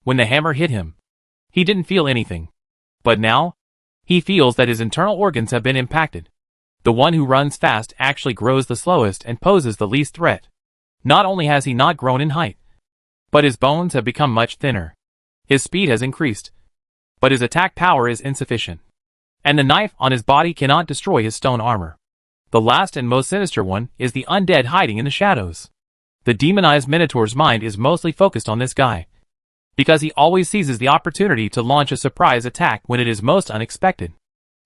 when the hammer hit him, he didn't feel anything. But now, he feels that his internal organs have been impacted. The one who runs fast actually grows the slowest and poses the least threat. Not only has he not grown in height, but his bones have become much thinner. His speed has increased, but his attack power is insufficient, and the knife on his body cannot destroy his stone armor. The last and most sinister one is the undead hiding in the shadows. The demonized minotaur's mind is mostly focused on this guy, because he always seizes the opportunity to launch a surprise attack when it is most unexpected.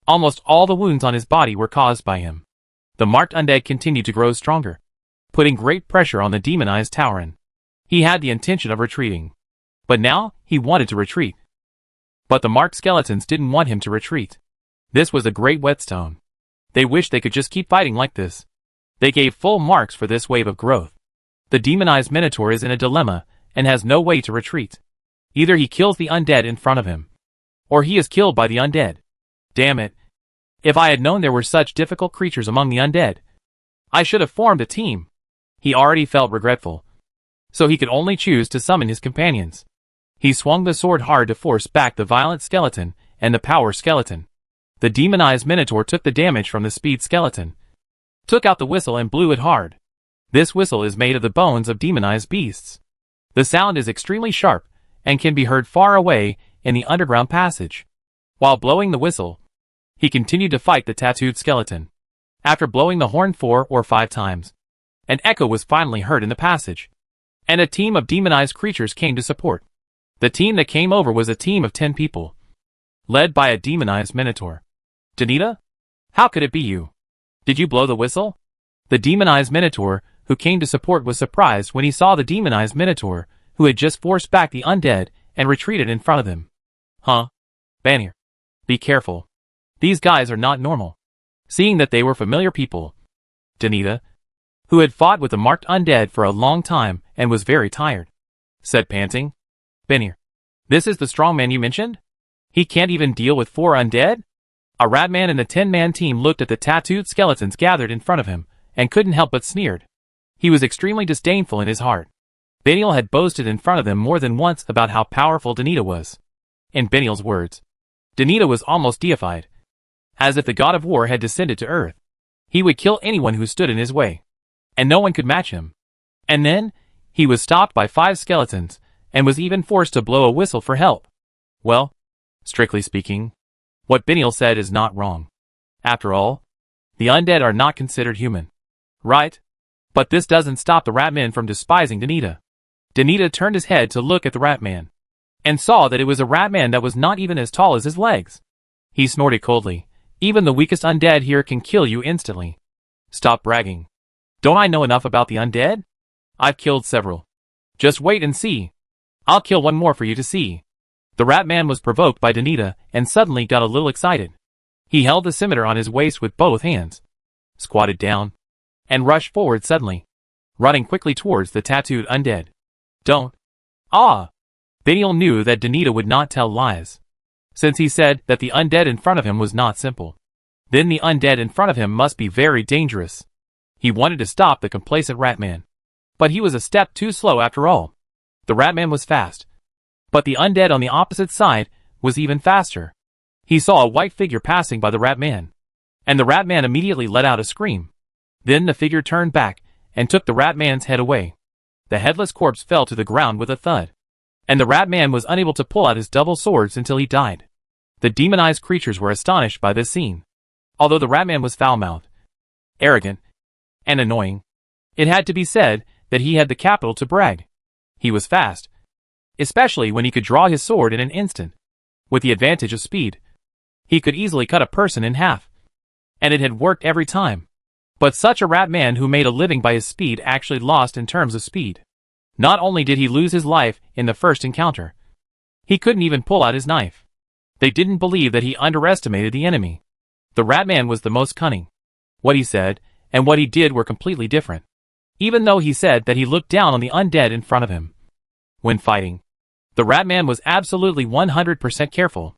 Almost all the wounds on his body were caused by him. The marked undead continued to grow stronger, putting great pressure on the demonized Tauren. He had the intention of retreating, but now he wanted to retreat. But the marked skeletons didn't want him to retreat. This was a great whetstone. They wished they could just keep fighting like this. They gave full marks for this wave of growth. The demonized minotaur is in a dilemma and has no way to retreat. Either he kills the undead in front of him, or he is killed by the undead. Damn it. If I had known there were such difficult creatures among the undead, I should have formed a team. He already felt regretful, so he could only choose to summon his companions. He swung the sword hard to force back the violent skeleton and the power skeleton. The demonized minotaur took the damage from the speed skeleton, took out the whistle and blew it hard. This whistle is made of the bones of demonized beasts. The sound is extremely sharp and can be heard far away in the underground passage. While blowing the whistle, he continued to fight the tattooed skeleton. After blowing the horn 4 or 5 times, an echo was finally heard in the passage, and a team of demonized creatures came to support. The team that came over was a team of 10 people, led by a demonized minotaur. Danita? How could it be you? Did you blow the whistle? The demonized minotaur who came to support was surprised when he saw the demonized minotaur who had just forced back the undead and retreated in front of him. Huh? Banir. Be careful. These guys are not normal. Seeing that they were familiar people, Danita, who had fought with the marked undead for a long time and was very tired, said panting, Benir, this is the strong man you mentioned? He can't even deal with 4 undead? A ratman and the 10-man team looked at the tattooed skeletons gathered in front of him, and couldn't help but sneered. He was extremely disdainful in his heart. Benial had boasted in front of them more than once about how powerful Danita was. In Benial's words, Danita was almost deified. As if the god of war had descended to earth. He would kill anyone who stood in his way. And no one could match him. And then, he was stopped by 5 skeletons, and was even forced to blow a whistle for help. Well, strictly speaking, what Benial said is not wrong. After all, the undead are not considered human. Right? But this doesn't stop the ratman from despising Danita. Danita turned his head to look at the ratman, and saw that it was a ratman that was not even as tall as his legs. He snorted coldly. Even the weakest undead here can kill you instantly. Stop bragging. Don't I know enough about the undead? I've killed several. Just wait and see. I'll kill one more for you to see. The ratman was provoked by Danita and suddenly got a little excited. He held the scimitar on his waist with both hands, squatted down, and rushed forward suddenly, running quickly towards the tattooed undead. Don't. Ah! Benial knew that Danita would not tell lies, since he said that the undead in front of him was not simple. Then the undead in front of him must be very dangerous. He wanted to stop the complacent ratman, but he was a step too slow after all. The ratman was fast, but the undead on the opposite side was even faster. He saw a white figure passing by the ratman, and the ratman immediately let out a scream. Then the figure turned back and took the ratman's head away. The headless corpse fell to the ground with a thud, and the ratman was unable to pull out his double swords until he died. The demonized creatures were astonished by this scene. Although the ratman was foul-mouthed, arrogant, and annoying, it had to be said that he had the capital to brag. He was fast, especially when he could draw his sword in an instant. With the advantage of speed, he could easily cut a person in half, and it had worked every time. But such a ratman who made a living by his speed actually lost in terms of speed. Not only did he lose his life in the first encounter, he couldn't even pull out his knife. They didn't believe that he underestimated the enemy. The ratman was the most cunning. What he said and what he did were completely different. Even though he said that he looked down on the undead in front of him. When fighting, the ratman was absolutely 100% careful.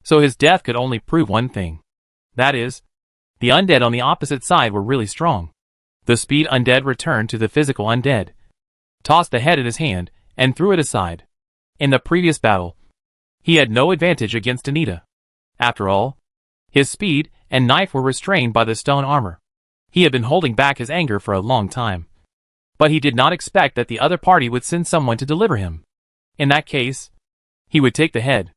So his death could only prove one thing. That is, the undead on the opposite side were really strong. The speed undead returned to the physical undead, tossed the head in his hand, and threw it aside. In the previous battle, he had no advantage against Danita. After all, his speed and knife were restrained by the stone armor. He had been holding back his anger for a long time. But he did not expect that the other party would send someone to deliver him. In that case, he would take the head.